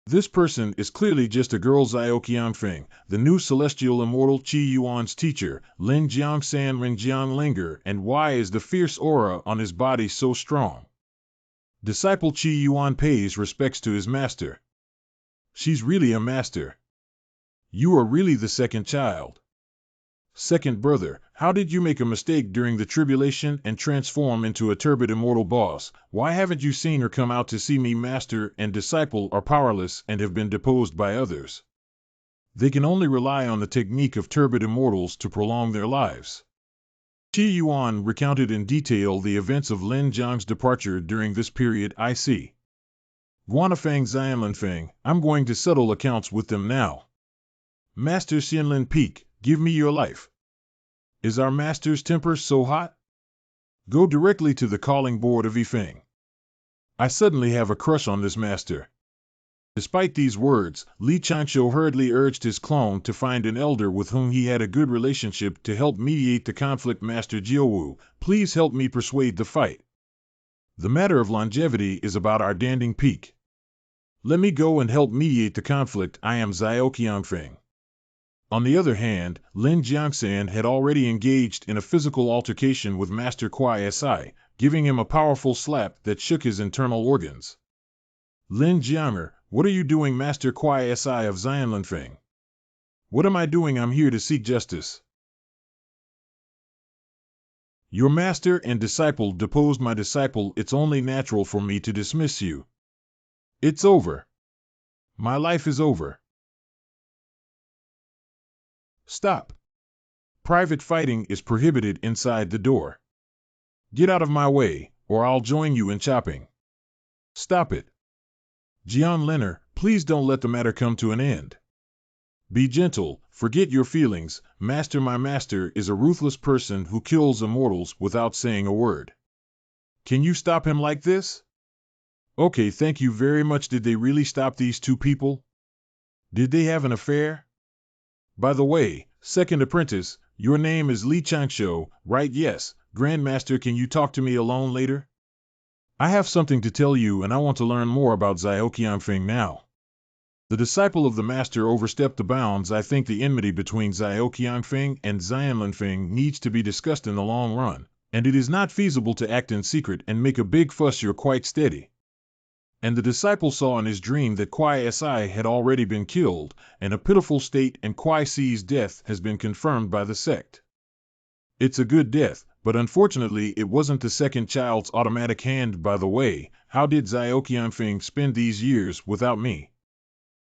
This person is clearly just a girl. Zhao Qiangfeng, the new celestial immortal Qi Yuan's teacher. Lin Jiangsan Ren Jiang Linger. And why is the fierce aura on his body so strong? Disciple Qi Yuan pays respects to his master. She's really a master. You are really the second child. Second brother, how did you make a mistake during the tribulation and transform into a turbid immortal boss? Why haven't you seen her come out to see me? Master and disciple are powerless and have been deposed by others. They can only rely on the technique of turbid immortals to prolong their lives. Qi Yuan recounted in detail the events of Lin Jiang's departure during this period. I see. Guanafeng Xianlinfeng, I'm going to settle accounts with them now. Master Xianlin Peak, give me your life. Is our master's temper so hot? Go directly to the calling board of Yifeng. I suddenly have a crush on this master. Despite these words, Li Changsho hurriedly urged his clone to find an elder with whom he had a good relationship to help mediate the conflict. Master Jiaowu, please help me persuade the fight. The matter of longevity is about our Danding Peak. Let me go and help mediate the conflict. I am Zhao Qiangfeng. On the other hand, Lin Jiangsan had already engaged in a physical altercation with Master Kuai Si, giving him a powerful slap that shook his internal organs. Lin Jianger, what are you doing? Master Kuai Si of Xianlinfeng. What am I doing? I'm here to seek justice. Your master and disciple deposed my disciple. It's only natural for me to dismiss you. It's over. My life is over. Stop. Private fighting is prohibited inside the door. Get out of my way, or I'll join you in chopping. Stop it. Jian Liner, please don't let the matter come to an end. Be gentle, forget your feelings. Master, my master is a ruthless person who kills immortals without saying a word. Can you stop him like this? Okay, thank you very much. Did they really stop these 2 people? Did they have an affair? By the way, second apprentice, your name is Li Changsho, right? Yes, Grandmaster. Can you talk to me alone later? I have something to tell you and I want to learn more about Xiaoqianfeng now. The disciple of the master overstepped the bounds. I think the enmity between Xiaoqianfeng and Xianlanfeng needs to be discussed in the long run, and it is not feasible to act in secret and make a big fuss. You're quite steady. And the disciple saw in his dream that Kuai Si had already been killed, and a pitiful state, and Kuai Si's death has been confirmed by the sect. It's a good death, but unfortunately it wasn't the second child's automatic hand. By the way, how did Xiaoqianfeng spend these years without me?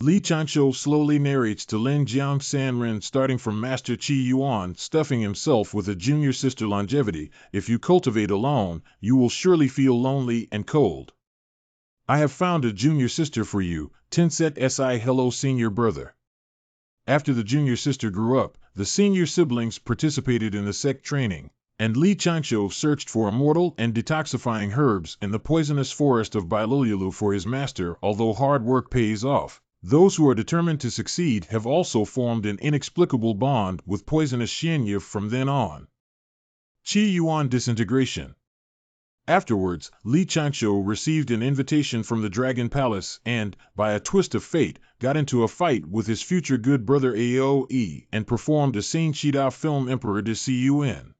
Li Chanshou slowly narrates to Lin Jiang Sanren, starting from Master Qi Yuan stuffing himself with a junior sister longevity. If you cultivate alone, you will surely feel lonely and cold. I have found a junior sister for you, Tenset Si. Hello senior brother. After the junior sister grew up, the senior siblings participated in the sect training, and Li Chanshou searched for immortal and detoxifying herbs in the poisonous forest of Baluzu for his master. Although hard work pays off, those who are determined to succeed have also formed an inexplicable bond with poisonous Xianye from then on. Qi Yuan disintegration. Afterwards, Li Chanshou received an invitation from the Dragon Palace and, by a twist of fate, got into a fight with his future good brother Aoe and performed a scene Shida film Emperor de Cun.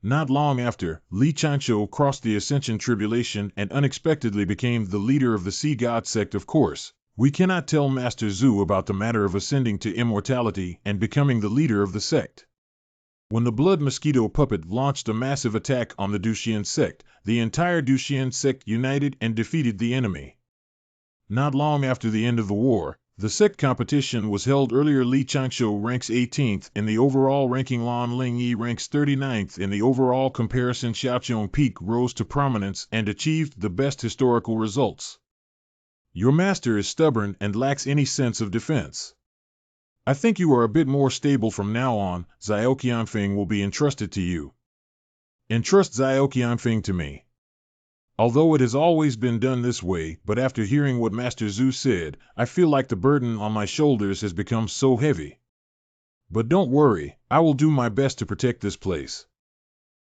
Not long after, Li Chanshou crossed the Ascension Tribulation and unexpectedly became the leader of the Sea God Sect. Of course, we cannot tell Master Zhu about the matter of ascending to immortality and becoming the leader of the sect. When the Blood Mosquito puppet launched a massive attack on the Duxian sect, the entire Duxian sect united and defeated the enemy. Not long after the end of the war, the sect competition was held. Earlier, Li Chanshou ranks 18th in the overall ranking. Lan Lingyi ranks 39th in the overall comparison. Xiaoqiong Peak rose to prominence and achieved the best historical results. Your master is stubborn and lacks any sense of defense. I think you are a bit more stable from now on. Xiaoqianfeng will be entrusted to you. Entrust Xiaoqianfeng to me. Although it has always been done this way, but after hearing what Master Zhu said, I feel like the burden on my shoulders has become so heavy. But don't worry, I will do my best to protect this place.